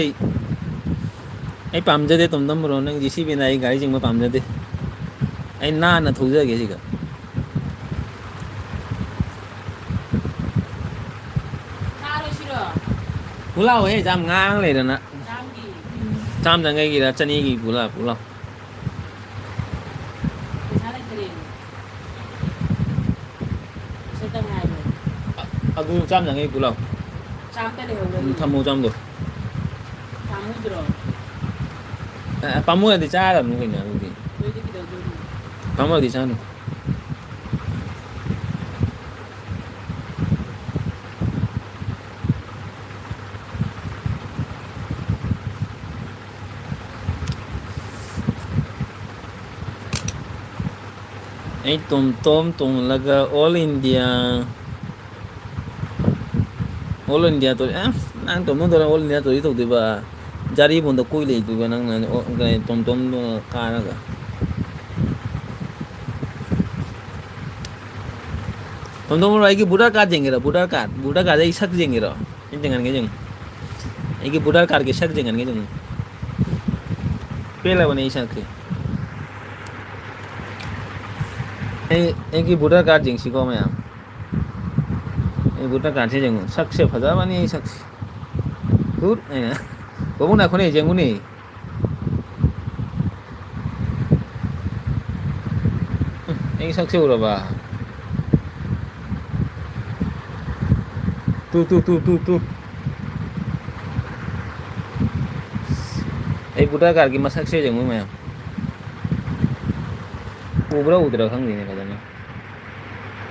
A: ai pamjade tom ro nang GCB na ai gari jingma pamjade ai na thujage siga
B: ꯆꯥꯔꯣ ꯁꯤꯔꯣ
A: pulau he jam ngang le na
B: ꯆꯥꯝꯒꯤ
A: cham jang gi ra chani gi pulau
B: ꯄꯩꯁꯥ ꯂꯩꯇ꯭ꯔꯦ ꯁꯤꯇꯪ ꯍꯥꯏꯔꯣ
A: adu cham jang gi pulau
B: ꯆꯥꯝꯇ ꯂꯩꯍꯧꯔꯅꯤ
A: thamu cham do
B: ꯄꯥꯝꯃꯨꯗ꯭ꯔꯣ
A: pamu di cha ra nu kina udi
B: ꯅꯣꯏꯗꯤ ꯀꯩꯗꯧꯗꯣꯏꯅꯣ
A: pamu di cha nu ai tom laga all India to nang tom no all India to itu de ba jari bon da koi le du ba nang tom do ka na ga tom ro ai ki budar card jenge ra budar card ai sak jenge ra in jangan ge jeng ai ki budar card ge sak jangan ge jeng pela bane sak ke ai ki budar card jeng si ko ma ai budar card se jeng sak se phada bani sak good ko bu na khone jeng ni ai sak se ura ba tu ai budar card ki masak se jeng ma ubra udra khang ni ne ka na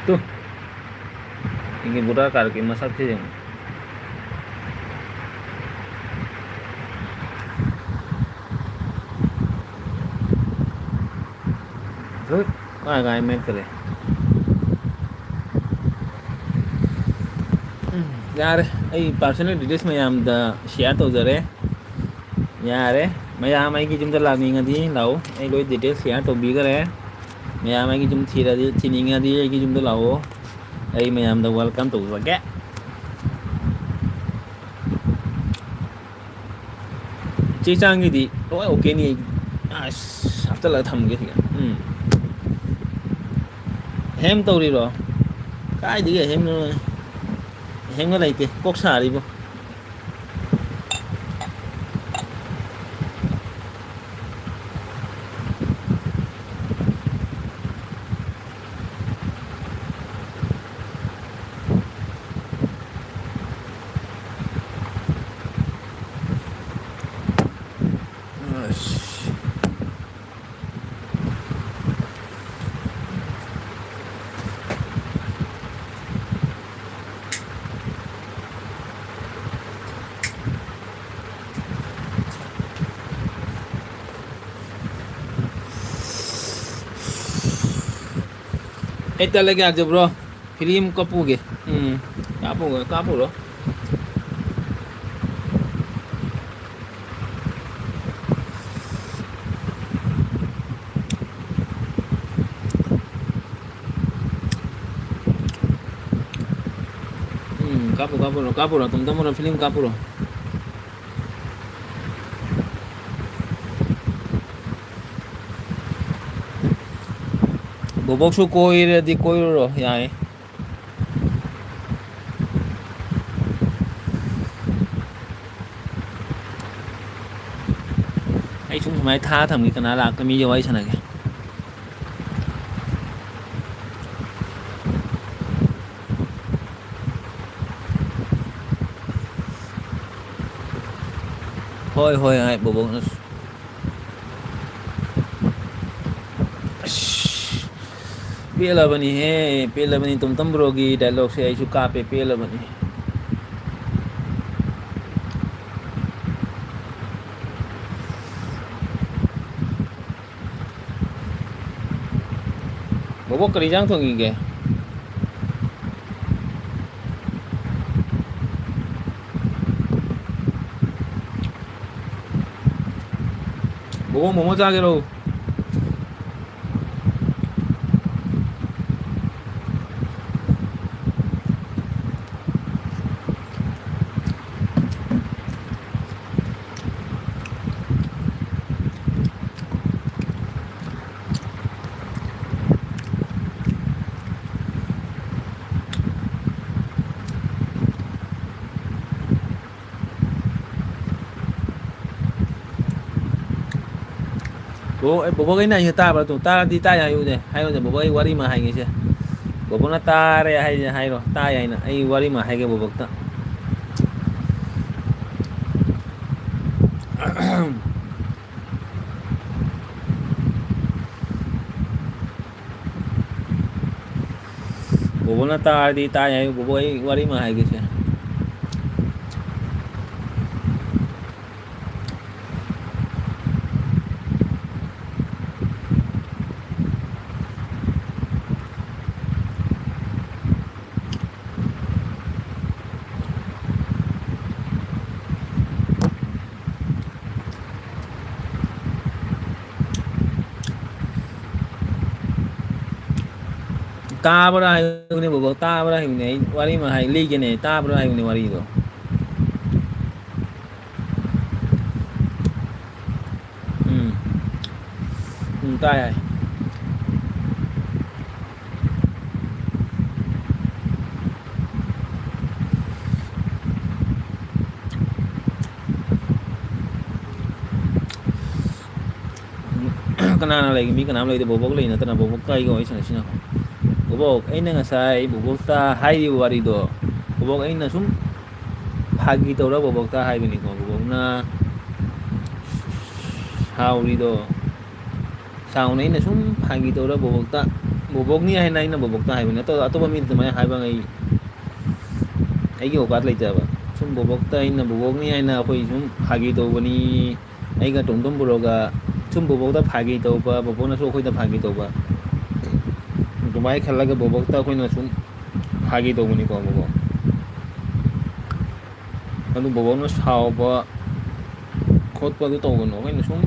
A: tu ini budar card ki masak se jeng good ai met kare यार आई पर्सनल डिटेल्स में हम द शेयर तो जरे यार मैं यहाँ मैं की जुमदा लानिंग दी लाओ आई लोई डिटेल्स शेयर तो भी करे मैं यहाँ मैं की जुम थीरा दी थीनिंग दी आई की जुमदा लाओ आई मैं हम द वेलकम तो सके चीचांगी दी तो ओके नहीं अब तो लग थम गए ठीक है हेम तो री रो काय दी हेम हेम को लेके कोक सारी बो Ito lagi aja bro, film kapu ge, kapu bro. Kapu bro, teman-teman film kapu bro. Bobok su koi di koi ro ya ꯑꯩ ꯁꯨꯝ ꯁꯨꯃꯥꯏꯅ ꯊꯥ ꯊꯝꯒꯦ ꯀꯅꯥ ꯂꯥꯛꯇ ꯃꯤꯒ ꯋꯥꯔꯤ ꯁꯥꯟꯅꯒꯦ ꯍꯣꯏ ꯍꯣꯏ ꯍꯥꯏ ꯕꯣꯕꯣꯛꯅꯁꯨ ꯑꯁ ꯄꯦꯜꯂꯕꯅꯤꯍꯦ ꯄꯦꯜꯂꯕꯅꯤ ꯇꯣꯝꯇꯝ ꯕ꯭ꯔꯣꯒꯤ ꯗꯥꯏꯂꯣꯛꯁꯦ ꯑꯩꯁꯨ ꯀꯥꯞꯄꯦ ꯄꯦꯜꯂꯕꯅꯤ ꯕꯣꯕꯣꯛ ꯀꯔꯤ ꯏꯟꯖꯥꯡ ꯊꯣꯡꯉꯤꯒꯦ ꯕꯣꯕꯣꯛ ꯃꯣꯃꯣ ꯆꯥꯒꯦꯔꯣ ꯕꯣꯕꯣꯛ ꯑꯩꯅ ꯍꯥꯏꯁꯦ ꯇꯥꯕ꯭ꯔꯥ ꯇꯨ ꯇꯥꯔꯗꯤ ꯇꯥꯏ ꯍꯥꯏꯌꯨꯅꯦ ꯍꯥꯏꯌꯨꯅꯦ ꯕꯣꯕꯣꯛ ꯑꯩ ꯋꯥꯔꯤ ꯑꯃ ꯍꯥꯏꯒꯦꯁꯦ ꯕꯣꯕꯣꯛꯅ ꯇꯥꯔꯦ ꯍꯥꯏꯁꯦ ꯍꯥꯏꯔꯣ ꯇꯥꯏ ꯍꯥꯏꯅ ꯑꯩ ꯋꯥꯔꯤ ꯑꯃ ꯍꯥꯏꯒꯦ ꯕꯣꯕꯣꯛꯇ ꯕꯣꯕꯣꯛꯅ ꯇꯥꯔꯗꯤ ꯇꯥꯏ ꯍꯥꯏꯌꯨ ꯕꯣꯕꯣꯛ ꯑꯩ ꯋꯥꯔꯤ ꯑꯃ ꯍꯥꯏꯒꯦꯁꯦ ꯇꯥꯕ꯭ꯔꯥ ꯍꯥꯏꯕꯅꯦ ꯕꯣꯕꯣꯛ ꯇꯥꯕ꯭ꯔꯥ ꯍꯥꯏꯕꯅꯦ ꯑꯩ ꯋꯥꯔꯤ ꯑꯃ ꯍꯥꯏ ꯂꯤꯒꯦꯅꯦ ꯇꯥꯕ꯭ꯔꯥ ꯍꯥꯏꯕꯅꯦ ꯋꯥꯔꯤꯗꯣ ꯎꯝ ꯇꯥꯏ ꯍꯥꯏ ꯀꯅꯥꯅ ꯂꯩꯒꯦ ꯃꯤ ꯀꯅꯥꯝ ꯂꯩꯇꯦ ꯕꯣꯕꯣꯛ ꯂꯩ ꯅꯠꯇꯅ ꯕꯣꯕꯣꯛꯀ ꯑꯩꯒ ꯋꯥꯔꯤ ꯁꯥꯟꯅꯩꯁꯤꯅ ꯕꯣꯕꯣꯛ ꯑꯩꯅ ꯉꯁꯥꯏ ꯕꯣꯕꯣꯛꯇ ꯍꯥꯏꯔꯤꯕ ꯋꯥꯔꯤꯗꯣ ꯕꯣꯕꯣꯛ ꯑꯩꯅ ꯁꯨꯝ ꯐꯥꯒꯤ ꯇꯧꯔ ꯕꯣꯕꯣꯛꯇ ꯍꯥꯏꯕꯅꯤꯀꯣ ꯕꯣꯕꯣꯛꯅ ꯁꯥꯎꯔꯤꯗꯣ ꯁꯥꯎꯅ ꯑꯩꯅ ꯁꯨꯝ ꯐꯥꯒꯤ ꯇꯧꯔ ꯕꯣꯕꯣꯛꯇ ꯕꯣꯕꯣꯛꯅꯤ ꯍꯥꯏꯅ ꯑꯩꯅ ꯕꯣꯕꯣꯛꯇ ꯍꯥꯏꯕꯅꯦ ꯅꯠꯇ꯭ꯔꯒ ꯑꯇꯣꯞꯄ ꯃꯤꯗ ꯑꯗꯨꯃꯥꯏꯅ ꯍꯥꯏꯕ ꯑꯩꯒꯤ ꯑꯣꯀꯥꯠ ꯂꯩꯇꯕ ꯁꯨꯝ ꯕꯣꯕꯣꯛꯇ ꯑꯩꯅ ꯕꯣꯕꯣꯛꯅꯤ ꯍꯥꯏꯅ ꯑꯩꯈꯣꯏ ꯁꯨꯝ ꯐꯥꯒꯤ ꯇꯧꯕꯅꯤ ꯑꯩꯒ ꯇꯣꯝꯇꯣꯝ ꯕ꯭ꯔꯣꯒ ꯁꯨꯝ ꯕꯣꯕꯣꯛꯇ ꯐꯥꯒꯤ ꯇꯧꯕ ꯕꯣꯕꯣꯛꯅꯁꯨ ꯑꯩꯈꯣꯏꯗ ꯐꯥꯒꯤ ꯇꯧꯕ ꯑꯗꯨꯃꯥꯏꯅ ꯈꯜꯂꯒ ꯕꯣꯕꯣꯛꯇ ꯑꯩꯈꯣꯏꯅ ꯁꯨꯝ ꯐꯥꯒꯤ ꯇꯧꯕꯅꯤꯀꯣ ꯕꯣꯕꯣꯛ ꯑꯗꯨ ꯕꯣꯕꯣꯛꯅ ꯁꯥꯎꯕ ꯈꯣꯠꯄꯗꯨ ꯇꯧꯒꯅꯨ ꯑꯩꯈꯣꯏꯅ ꯁꯨꯝ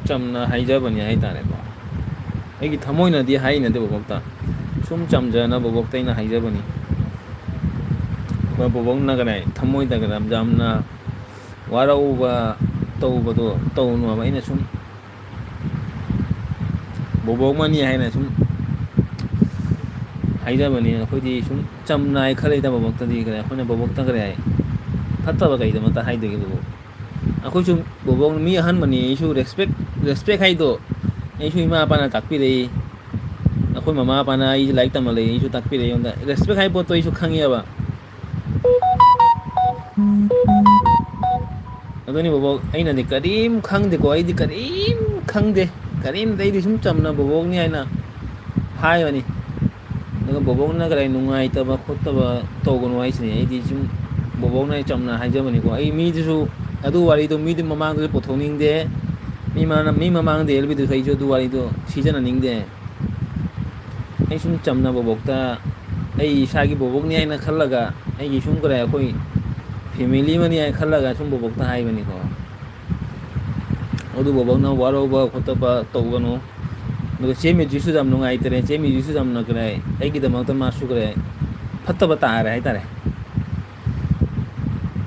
A: ꯆꯝꯅ ꯍꯥꯏꯖꯕꯅꯤ ꯍꯥꯏꯇꯥꯔꯦꯀꯣ ꯑꯩꯒꯤ ꯊꯃꯣꯏꯅꯗꯤ ꯍꯥꯏꯅꯗꯦ ꯕꯣꯕꯣꯛꯇ ꯁꯨꯝ ꯆꯝꯖꯅ ꯕꯣꯕꯣꯛꯇ ꯑꯩꯅ ꯍꯥꯏꯖꯕꯅꯤ ꯕꯣꯕꯣꯛꯅꯒꯅꯦ ꯊꯃꯣꯏꯗꯒ ꯌꯥꯝꯅ ꯋꯥꯔꯧꯕ ꯇꯧꯕꯗꯣ ꯇꯧꯅꯣꯕ ꯑꯩꯅ ꯁꯨꯝ ꯕꯣꯕꯣꯛꯃꯛꯅꯤ ꯍꯥꯏꯅ ꯁꯨꯝ ꯍꯥꯏꯖꯕꯅꯤ ꯑꯩꯈꯣꯏꯗꯤ ꯁꯨꯝ ꯆꯝꯅ ꯍꯥꯏ ꯈꯜꯂꯤꯗ ꯕꯣꯕꯣꯛꯇꯗꯤ ꯀꯔꯦ ꯑꯩꯈꯣꯏꯅ ꯕꯣꯕꯣꯛꯇ ꯀꯔꯤ ꯍꯥꯏ ꯐꯠꯇꯕ ꯀꯩꯗꯃꯛꯇ ꯍꯥꯏꯗꯣꯏꯒꯦ ꯕꯣꯕꯣꯛ ꯑꯩꯈꯣꯏꯁꯨ ꯕꯣꯕꯣꯛ ꯃꯤ ꯑꯍꯟꯕꯅꯤ ꯑꯩꯁꯨ ꯔꯦꯁꯄꯦꯛ ꯍꯥꯏꯗꯣ ꯑꯩꯁꯨ ꯏꯃꯥ ꯃꯄꯥꯅ ꯇꯥꯛꯄꯤꯔꯛꯏ ꯑꯩꯈꯣꯏ ꯃꯃꯥ ꯃꯄꯥꯅ ꯑꯩꯁꯦ ꯂꯥꯏꯔꯤꯛ ꯇꯝꯍꯜ ꯂꯩ ꯑꯩꯁꯨ ꯇꯥꯛꯄꯤꯔꯛꯏ ꯑꯩꯉꯣꯟꯗ ꯔꯦꯁꯄꯦꯛ ꯍꯥꯏꯕ ꯄꯣꯠꯇꯣ ꯑꯩꯁꯨ ꯈꯪꯉꯦꯕ ꯑꯗꯨꯅꯤ ꯕꯣꯕꯣꯛ ꯑꯩꯅꯗꯤ ꯀꯔꯤꯝ ꯈꯪꯗꯦꯀꯣ ꯑꯩꯗꯤ ꯀꯔꯤꯝ ꯈꯪꯗꯦ ꯀꯔꯤꯝꯇ ꯑꯩꯗꯤ ꯁꯨꯝ ꯆꯝꯅ ꯕꯣꯕꯣꯛꯅꯤ ꯍꯥꯏꯅ ꯍꯥꯏꯕꯅꯤ ꯑꯗꯨꯒ ꯕꯣꯕꯣꯛꯅ ꯀꯔꯤ ꯅꯨꯡꯉꯥꯏꯇꯕ ꯈꯣꯠꯇꯕ ꯇꯧꯒꯅꯨ ꯍꯥꯏꯁꯤꯅꯤ ꯑꯩꯗꯤ ꯁꯨꯝ ꯕꯣꯕꯣꯛꯅ ꯑꯩ ꯆꯝꯅ ꯍꯥꯏꯖꯕꯅꯤꯀꯣ ꯑꯩ ꯃꯤꯗꯨꯁꯨ ꯑꯗꯨ ꯋꯥꯔꯤꯗꯣ ꯃꯤꯗꯨ ꯃꯃꯥꯡꯗꯁꯨ ꯄꯨꯊꯣꯛꯅꯤꯡꯗꯦ ꯃꯤ ꯃꯃꯥꯡꯗ ꯑꯦꯜꯕꯤꯗꯨꯁꯨ ꯑꯩꯁꯨ ꯑꯗꯨ ꯋꯥꯔꯤꯗꯣ ꯁꯤꯖꯟꯅꯅꯤꯡꯗꯦ ꯑꯩ ꯁꯨꯝ ꯆꯝꯅ ꯕꯣꯕꯣꯛꯇ ꯑꯩ ꯏꯁꯥꯒꯤ ꯕꯣꯕꯣꯛꯅꯤ ꯍꯥꯏꯅ ꯈꯜꯂꯒ ꯑꯩꯒꯤ ꯁꯨꯝ ꯀꯔꯦ ꯑꯩꯈꯣꯏ ꯐꯦꯃꯤꯂꯤ ꯑꯃꯅꯤ ꯍꯥꯏꯅ ꯈꯜꯂꯒ ꯁꯨꯝ ꯕꯣꯕꯣꯛꯇ ꯍꯥꯏꯕꯅꯤꯀꯣ ꯑꯗꯨ ꯕꯣꯕꯣꯛꯅ ꯋꯥꯔꯧꯕ ꯈꯣꯠꯇꯕ ꯇꯧꯒꯅꯨ ꯑꯗꯨꯒ ꯆꯦ ꯃꯦꯖꯤꯛꯁꯨ ꯌꯥꯝ ꯅꯨꯡꯉꯥꯏꯇꯔꯦ ꯆꯦ ꯃꯦꯖꯤꯛꯁꯨ ꯌꯥꯝꯅ ꯀꯔꯦ ꯑꯩꯒꯤꯗꯃꯛꯇ ꯃꯥꯁꯨ ꯀꯔꯦ ꯐꯠꯇꯕ ꯇꯥꯔꯦ ꯍꯥꯏꯇꯥꯔꯦ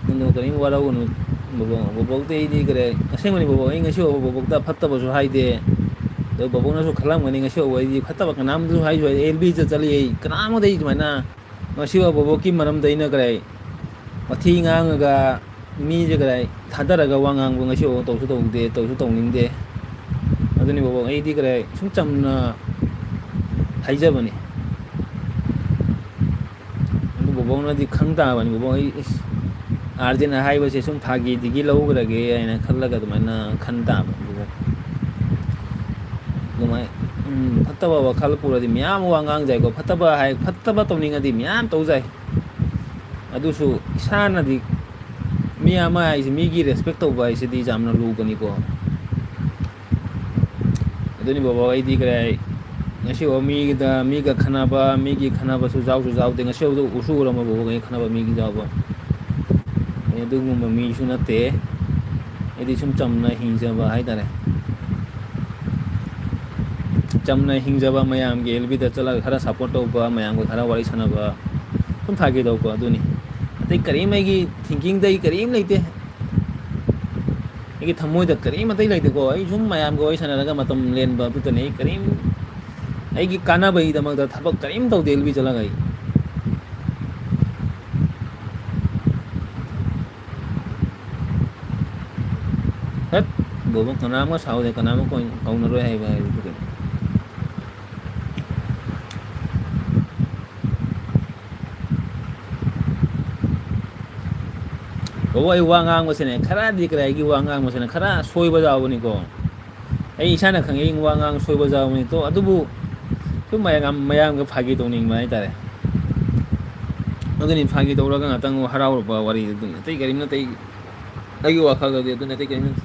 A: ꯑꯗꯨ ꯀꯔꯤꯝ ꯋꯥꯔꯧꯒꯅꯨ ꯕꯣꯕꯣꯛꯇꯤ ꯑꯩꯗꯤ ꯀꯔꯦ ꯑꯁꯦꯡꯕꯅꯤ ꯕꯣꯕꯣꯛ ꯑꯩ ꯉꯁꯤ ꯐꯥꯎꯕ ꯕꯣꯕꯣꯛꯇ ꯐꯠꯇꯕꯁꯨ ꯍꯥꯏꯗꯦ ꯑꯗꯣ ꯕꯣꯕꯣꯛꯅꯁꯨ ꯈꯜꯂꯝꯒꯅꯤ ꯉꯁꯤ ꯐꯥꯎꯕ ꯑꯩꯗꯤ ꯐꯠꯇꯕ ꯀꯅꯥꯝꯇꯁꯨ ꯍꯥꯏꯁꯨ ꯑꯦꯜꯕꯤꯗ ꯆꯠꯂꯤ ꯑꯩ ꯀꯅꯥꯝꯒꯗꯤ ꯑꯩ ꯁꯨꯃꯥꯏꯅ ꯉꯁꯤꯐꯥꯎ ꯕꯣꯕꯣꯛꯀꯤ ꯃꯔꯝꯗ ꯑꯩꯅ ꯀꯔꯦ ꯋꯥꯊꯤ ꯉꯥꯡꯉꯒ ꯃꯤꯁꯦ ꯀꯗꯥꯏ ꯊꯥꯗꯔꯒ ꯋꯥ ꯉꯥꯡꯕ ꯉꯁꯤ ꯇꯧꯁꯨ ꯇꯧꯗꯦ ꯇꯧꯁꯨ ꯇꯧꯅꯤꯡꯗꯦ ꯑꯗꯨꯅꯤ ꯕꯕꯥ ꯑꯩꯗꯤ ꯀꯗꯥꯏ ꯁꯨꯝ ꯆꯝꯅ ꯍꯥꯏꯖꯕꯅꯤ ꯑꯗꯨ ꯕꯕꯥꯅꯗꯤ ꯈꯪ ꯇꯥꯕꯅꯤ ꯕꯕꯥ ꯑꯩ ꯑꯥꯔꯖꯦꯟ ꯍꯥꯏꯕꯁꯦ ꯁꯨꯝ ꯐꯥꯒꯤꯗꯒꯤ ꯂꯧꯈ꯭ꯔꯒꯦ ꯍꯥꯏꯅ ꯈꯜꯂꯒ ꯑꯗꯨꯃꯥꯏꯅ ꯈꯟ ꯇꯥꯕ ꯕꯕꯥ ꯑꯗꯨꯃꯥꯏ ꯐꯠꯇꯕ ꯋꯥꯈꯜ ꯄꯨꯔꯗꯤ ꯃꯌꯥꯝ ꯋꯥ ꯉꯥꯡꯖꯩꯀꯣ ꯐꯠꯇꯕ ꯇꯧꯅꯤꯡꯉꯗꯤ ꯃꯌꯥꯝ ꯇꯧꯖꯩ ꯑꯗꯨꯁꯨ ꯏꯁꯥꯅꯗꯤ ꯃꯤ ꯑꯃ ꯍꯥꯏꯁꯦ ꯃꯤꯒꯤ ꯔꯦꯁꯄꯦꯛ ꯇꯧꯕ ꯍꯥꯏꯁꯤꯗꯤ ꯌꯥꯝꯅ ꯂꯨꯕꯅꯤꯀꯣ ꯑꯗꯨꯅꯤ ꯕꯕꯥ ꯑꯩꯗꯤ ꯀꯔꯥꯏ ꯉꯁꯤꯐꯥꯎ ꯃꯤꯒ ꯈꯟꯅꯕ ꯃꯤꯒꯤ ꯈꯟꯅꯕꯁꯨ ꯌꯥꯎꯁꯨ ꯌꯥꯎꯗꯦ ꯉꯁꯤ ꯍꯧꯖꯤꯛ ꯎꯁꯨ ꯎꯔꯝꯃꯕ ꯈꯟꯅꯕ ꯃꯤꯒꯤ ꯌꯥꯎꯕ ꯑꯗꯨꯒꯨꯝꯕ ꯃꯤꯁꯨ ꯅꯠꯇꯦ ꯑꯩꯗꯤ ꯁꯨꯝ ꯆꯝꯅ ꯍꯤꯡꯖꯕ ꯍꯥꯏꯇꯥꯔꯦ ꯆꯝꯅ ꯍꯤꯡꯖꯕ ꯃꯌꯥꯝꯒꯤ ꯑꯦꯜꯕꯤꯗ ꯆꯠꯂꯒ ꯈꯔ ꯁꯞꯄꯣꯔꯠ ꯇꯧꯕ ꯃꯌꯥꯝꯒ ꯈꯔ ꯋꯥꯔꯤ ꯁꯥꯟꯅꯕ ꯁꯨꯝ ꯐꯥꯒꯦꯗꯧꯕ ꯑꯗꯨꯅꯤ ꯑꯇꯩ ꯀꯔꯤꯝ ꯑꯩꯒꯤ ꯊꯤꯡꯀꯤꯡꯗ ꯑꯩ ꯀꯔꯤꯝ ꯂꯩꯇꯦ ꯑꯩꯒꯤ ꯊꯃꯣꯏꯗ ꯀꯔꯤꯝ ꯑꯇꯩ ꯂꯩꯇꯦꯀꯣ ꯑꯩ ꯁꯨꯝ ꯃꯌꯥꯝꯒ ꯋꯥꯔꯤ ꯁꯥꯟꯅꯔꯒ ꯃꯇꯝ ꯂꯦꯟꯕ ꯑꯗꯨꯇꯅꯤ ꯑꯩ ꯀꯔꯤꯝ ꯑꯩꯒꯤ ꯀꯥꯟꯅꯕꯒꯤꯗꯃꯛꯇ ꯊꯕꯛ ꯀꯔꯤꯝ ꯇꯧꯗꯦ ꯑꯦꯜꯕꯤ ꯆꯠꯂꯒ ꯑꯩ ꯍꯠ ꯕꯣꯕꯣ ꯀꯅꯥꯝꯒ ꯁꯥꯎꯗꯦ ꯀꯅꯥꯝꯃ ꯀꯧꯅꯔꯣꯏ ꯍꯥꯏꯕ ꯍꯥꯏꯕꯗꯨ ꯀꯩꯅꯣ ꯕꯕꯥ ꯑꯩ ꯋꯥ ꯉꯥꯡꯕꯁꯤꯅꯦ ꯈꯔꯗꯤ ꯀꯔꯤ ꯑꯩꯒꯤ ꯋꯥ ꯉꯥꯡꯕꯁꯤꯅ ꯈꯔ ꯁꯣꯏꯕ ꯌꯥꯎꯕꯅꯤꯀꯣ ꯑꯩ ꯏꯁꯥꯅ ꯈꯪꯉꯦ ꯑꯩ ꯋꯥ ꯉꯥꯡ ꯁꯣꯏꯕ ꯌꯥꯎꯕꯅꯤ ꯇꯣ ꯑꯗꯨꯕꯨ ꯁꯨꯝ ꯃꯌꯥꯝꯒ ꯐꯥꯒꯤ ꯇꯧꯅꯤꯡꯕ ꯍꯥꯏꯇꯥꯔꯦ ꯑꯗꯨꯅꯤ ꯐꯥꯒꯤ ꯇꯧꯔꯒ ꯉꯥꯛꯇꯪ ꯍꯔꯥꯎꯔꯛꯄ ꯋꯥꯔꯤ ꯑꯗꯨꯅꯤ ꯑꯇꯩ ꯀꯔꯤꯝ ꯅꯠꯇꯦ ꯑꯩꯒꯤ ꯋꯥꯈꯜꯗꯗꯤ ꯑꯗꯨꯅ ꯑꯇꯩ ꯀꯔꯤꯝ ꯅꯠꯇꯦ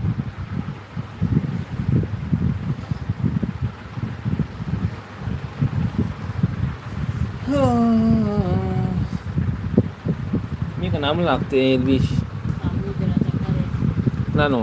A: ꯃꯤ ꯀꯅꯥꯝ ꯂꯥꯛꯇꯦ ꯑꯦꯜꯕꯤ
B: ꯑꯃꯨꯗꯨꯅ ꯆꯠꯈꯔꯦ
A: ꯀꯅꯥꯅꯣ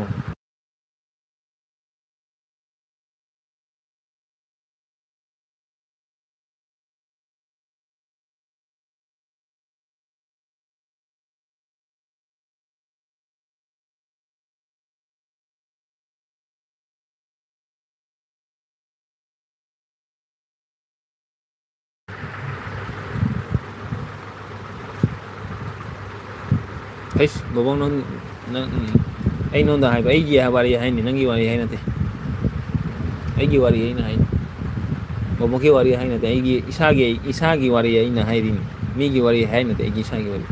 A: ꯍꯩꯁ ꯕꯣꯕꯣꯛ ꯅꯪ ꯑꯩ ꯅꯉꯣꯟꯗ ꯍꯥꯏꯕ ꯑꯩꯒꯤ ꯋꯥꯔꯤ ꯍꯥꯏꯅꯤ ꯅꯪꯒꯤ ꯋꯥꯔꯤ ꯍꯥꯏ ꯅꯠꯇꯦ ꯑꯩꯒꯤ ꯋꯥꯔꯤ ꯑꯩꯅ ꯍꯥꯏꯅꯤ ꯕꯣꯕꯣꯛꯀꯤ ꯋꯥꯔꯤ ꯍꯥꯏ ꯅꯠꯇꯦ ꯑꯩꯒꯤ ꯏꯁꯥꯒꯤ ꯋꯥꯔꯤ ꯑꯩꯅ ꯍꯥꯏꯔꯤꯅꯤ ꯃꯤꯒꯤ ꯋꯥꯔꯤ ꯍꯥꯏ ꯅꯠꯇꯦ ꯑꯩꯒꯤ ꯏꯁꯥꯒꯤ ꯋꯥꯔꯤ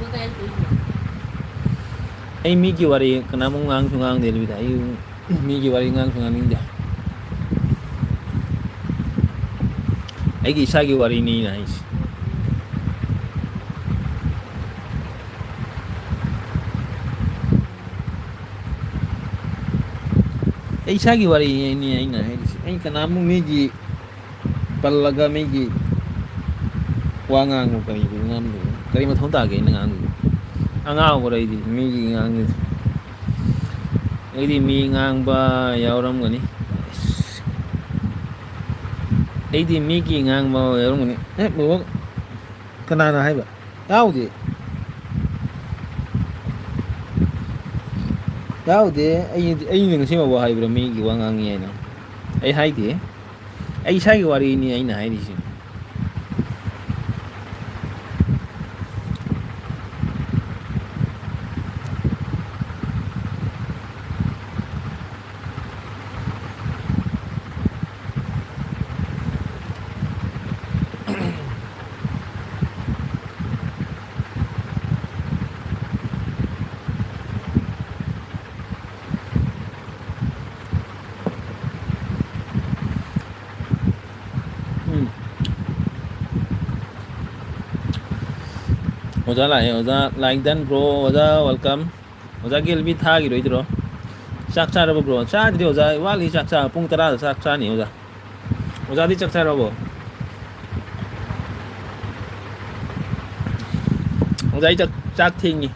B: ꯀꯗꯥꯏ ꯂꯩꯅꯣ
A: ꯑꯩ ꯃꯤꯒꯤ ꯋꯥꯔꯤ ꯀꯅꯥꯃꯨꯛ ꯉꯥꯡꯁꯨ ꯉꯥꯡꯗꯦ ꯑꯗꯨꯕꯤꯗ ꯑꯩ ꯃꯤꯒꯤ ꯋꯥꯔꯤ ꯉꯥꯡꯁꯨ ꯉꯥꯡꯅꯤꯡꯗꯦ ꯑꯩꯒꯤ ꯏꯁꯥꯒꯤ ꯋꯥꯔꯤꯅꯤ ꯑꯩꯅ ꯍꯥꯏꯁꯦ ꯑꯩ ꯏꯁꯥꯒꯤ ꯋꯥꯔꯤꯅꯤ ꯑꯩꯅ ꯍꯥꯏꯔꯤꯁꯦ ꯑꯩ ꯀꯅꯥꯃꯨꯛ ꯃꯤꯒꯤ ꯄꯜꯂꯒ ꯃꯤꯒꯤ ꯋꯥ ꯉꯥꯡꯕ ꯀꯔꯤ ꯃꯊꯧ ꯇꯥꯒꯦ ꯑꯩꯅ ꯉꯥꯡꯗꯣꯏꯗꯣ ꯑꯉꯥꯡ ꯑꯣꯏꯔꯤꯗ ꯑꯩꯗꯤ ꯃꯤꯒꯤ ꯉꯥꯡꯗꯦ ꯑꯩꯗꯤ ꯃꯤ ꯉꯥꯡꯕ ꯌꯥꯎꯔꯝꯒꯅꯤ ꯑꯩꯗꯤ ꯃꯤꯒꯤ ꯉꯥꯡꯕ ꯌꯥꯎꯔꯝꯒꯅꯤ ꯕꯣꯕꯣꯛ ꯀꯅꯥꯅ ꯍꯥꯏꯕ ꯌꯥꯎꯗꯦ ꯌꯥꯎꯗꯦ ꯑꯩꯅ ꯉꯁꯤꯐꯥꯎꯕ ꯍꯥꯏꯕ꯭ꯔꯥ ꯃꯤꯒꯤ ꯋꯥ ꯉꯥꯡꯉꯤ ꯍꯥꯏꯅ ꯑꯩ ꯍꯥꯏꯗꯦ ꯑꯩ ꯏꯁꯥꯒꯤ ꯋꯥꯔꯤꯅꯤ ꯑꯩꯅ ꯍꯥꯏꯔꯤꯁꯤ ꯎꯝ ꯑꯣꯖꯥ ꯂꯥꯛꯑꯦ ꯑꯣꯖꯥ ꯂꯥꯏꯛ ꯗꯟ ꯕ꯭ꯔꯣ ꯑꯣꯖꯥ ꯋꯦꯜꯀꯝ ꯑꯣꯖꯥ ꯒꯦꯜꯕꯤ ꯊꯥꯈꯤꯔꯣꯏꯗ꯭ꯔꯣ ꯆꯥꯛ ꯆꯥꯔꯕ ꯕ꯭ꯔꯣ ꯆꯥꯗ꯭ꯔꯤ ꯑꯣꯖꯥ ꯋꯥꯠꯂꯤ ꯆꯥꯛ ꯆꯥ ꯄꯨꯡ 10ꯗ ꯆꯥꯛ ꯆꯥꯅꯤ ꯑꯣꯖꯥ ꯑꯣꯖꯥꯗꯤ ꯆꯥꯛ ꯆꯥꯔꯕꯣ ꯑꯣꯖꯥ ꯑꯩ ꯆꯥꯛ ꯊꯦꯡꯉꯤ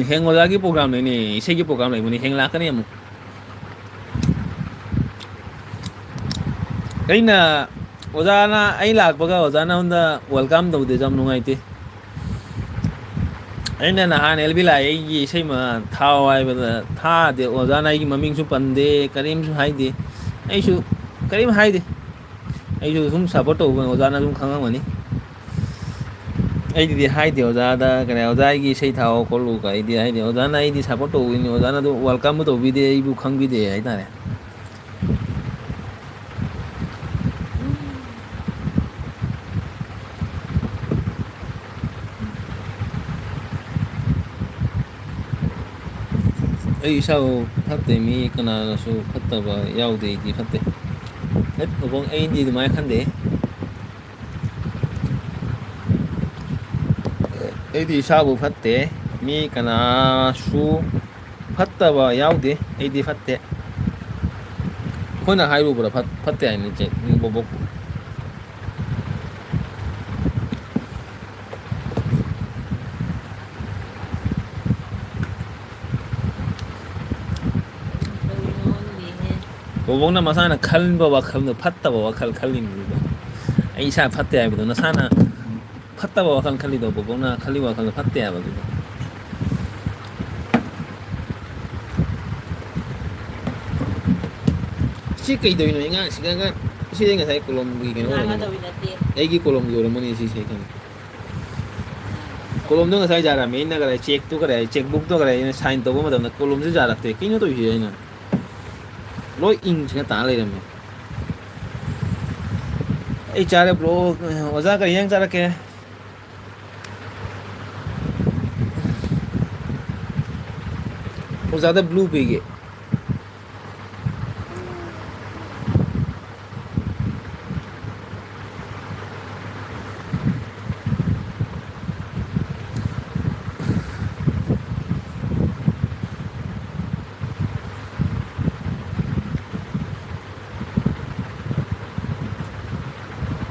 A: ꯍꯌꯦꯡ ꯑꯣꯖꯥꯒꯤ ꯄ꯭ꯔꯣꯒ꯭ꯔꯥꯝ ꯂꯩꯅꯦ ꯏꯁꯩꯒꯤ ꯄ꯭ꯔꯣꯒ꯭ꯔꯥꯝ ꯂꯩꯕꯅꯤ ꯍꯌꯦꯡ ꯂꯥꯛꯀꯅꯤ ꯑꯃꯨꯛ ꯑꯩꯅ ꯑꯣꯖꯥꯅ ꯑꯩ ꯂꯥꯛꯄꯒ ꯑꯣꯖꯥꯅ ꯑꯩꯉꯣꯟꯗ ꯋꯦꯜꯀꯥꯝ ꯇꯧꯗꯦꯁꯨ ꯌꯥꯝ ꯅꯨꯡꯉꯥꯏꯇꯦ ꯑꯩꯅ ꯅꯍꯥꯟ ꯑꯦꯜꯕꯤ ꯂꯥꯛꯑꯦ ꯑꯩꯒꯤ ꯏꯁꯩ ꯊꯥꯎ ꯍꯥꯏꯕꯗ ꯊꯥꯗꯦ ꯑꯣꯖꯥꯅ ꯑꯩꯒꯤ ꯃꯃꯤꯡꯁꯨ ꯄꯟꯗꯦ ꯀꯔꯤꯝꯁꯨ ꯍꯥꯏꯗꯦ ꯑꯩꯁꯨ ꯀꯔꯤꯝ ꯍꯥꯏꯗꯦ ꯑꯩꯁꯨ ꯁꯨꯝ ꯁꯞꯄꯣꯔꯠ ꯇꯧꯕ ꯑꯣꯖꯥꯅ ꯑꯗꯨꯝ ꯈꯪꯉꯝꯒꯅꯤ ꯑꯩꯗꯤ ꯍꯥꯏꯗꯦ ꯑꯣꯖꯥꯗ ꯀꯩꯅꯣ ꯑꯣꯖꯥꯒꯤ ꯏꯁꯩ ꯊꯥꯎ ꯈꯣꯠꯂꯨꯒ ꯑꯩꯗꯤ ꯍꯥꯏꯗꯦ ꯑꯣꯖꯥꯅ ꯑꯩꯗꯤ ꯁꯞꯄꯣꯔꯠ ꯇꯧꯕꯤꯅꯤ ꯑꯣꯖꯥꯅ ꯑꯗꯨ ꯋꯦꯜꯀꯝꯕꯨ ꯇꯧꯕꯤꯗꯦ ꯑꯩꯕꯨ ꯈꯪꯕꯤꯗꯦ ꯍꯥꯏꯇꯥꯔꯦ ꯑꯩ ꯏꯁꯥꯕꯨ ꯐꯠꯇꯦ ꯃꯤ ꯀꯅꯥꯅꯁꯨ ꯐꯠꯇꯕ ꯌꯥꯎꯗꯦ ꯑꯩꯗꯤ ꯐꯠꯇꯦ ꯍꯦꯠ ꯕꯕꯣꯡ ꯑꯩꯗꯤ ꯑꯗꯨꯃꯥꯏꯅ ꯈꯟꯗꯦ ꯑꯩꯗꯤ ꯏꯁꯥꯕꯨ ꯐꯠꯇꯦ ꯃꯤ ꯀꯅꯥꯁꯨ ꯐꯠꯇꯕ ꯌꯥꯎꯗꯦ ꯑꯩꯗꯤ ꯐꯠꯇꯦ ꯑꯩꯈꯣꯏꯅ ꯍꯥꯏꯔꯨꯕ꯭ꯔꯥ ꯐꯠꯇꯦ ꯍꯥꯏꯅ ꯏꯆꯦ ꯕꯣꯕꯣꯛꯄꯨ
B: ꯀꯔꯤꯅꯣꯅꯦꯍꯦ
A: ꯕꯣꯕꯣꯛꯅ ꯃꯁꯥꯅ ꯈꯟꯕ ꯋꯥꯈꯜꯗꯣ ꯐꯠꯇꯕ ꯋꯥꯈꯜ ꯈꯜꯂꯤꯅꯤꯗꯣ ꯑꯩ ꯏꯁꯥ ꯐꯠꯇꯦ ꯍꯥꯏꯕꯗꯣ ꯅꯁꯥꯅ ꯐꯠꯇꯕ ꯋꯥꯈꯜ ꯈꯜꯂꯤꯗꯣ ꯕꯣꯕꯣꯛꯅ ꯈꯜꯂꯤꯕ ꯋꯥꯈꯜꯗꯣ ꯐꯠꯇꯦ ꯍꯥꯏꯕ ꯑꯗꯨꯗꯣ ꯁꯤ ꯀꯩꯗꯧꯔꯤꯅꯣ ꯑꯉꯥꯡꯁꯤꯒ ꯁꯤꯗꯩ ꯉꯁꯥꯏ ꯀꯣꯂꯣꯝꯒꯤ ꯀꯩꯅꯣ ꯑꯣꯏꯔꯝꯒꯅꯤ
B: ꯉꯥꯡꯒꯗꯧꯕꯤ ꯅꯠꯇꯦ
A: ꯑꯩꯒꯤ ꯀꯣꯂꯣꯝꯒꯤ ꯑꯣꯏꯔꯝꯃꯅꯤ ꯁꯤꯁꯦ ꯑꯩ ꯈꯪꯉꯦ ꯀꯣꯂꯣꯝꯗꯣ ꯉꯁꯥꯏ ꯌꯥꯔꯝꯃꯦ ꯑꯩꯅ ꯀꯔꯥꯏ ꯆꯦꯛꯇꯨ ꯀꯔꯥꯏ ꯆꯦꯛꯕꯨꯛꯇꯣ ꯀꯔꯥꯏ ꯑꯩꯅ ꯁꯥꯏꯟ ꯇꯧꯕ ꯃꯇꯝꯗ ꯀꯣꯂꯣꯝꯁꯦ ꯌꯥꯔꯛꯇꯦ ꯀꯩꯅꯣ ꯇꯧꯔꯤꯁꯦ ꯑꯩꯅ ꯂꯣꯏ ꯏꯪꯁꯤꯒ ꯇꯥ ꯂꯩꯔꯝꯃꯦ ꯑꯩ ꯆꯥꯔꯦ ꯕ꯭ꯔꯣ ꯑꯣꯖꯥ ꯀꯔꯤ ꯏꯟꯁꯥꯡ ꯆꯥꯔꯛꯀꯦ ꯑꯣꯖꯥꯗ ꯕ꯭ꯂꯨ ꯄꯤꯒꯦ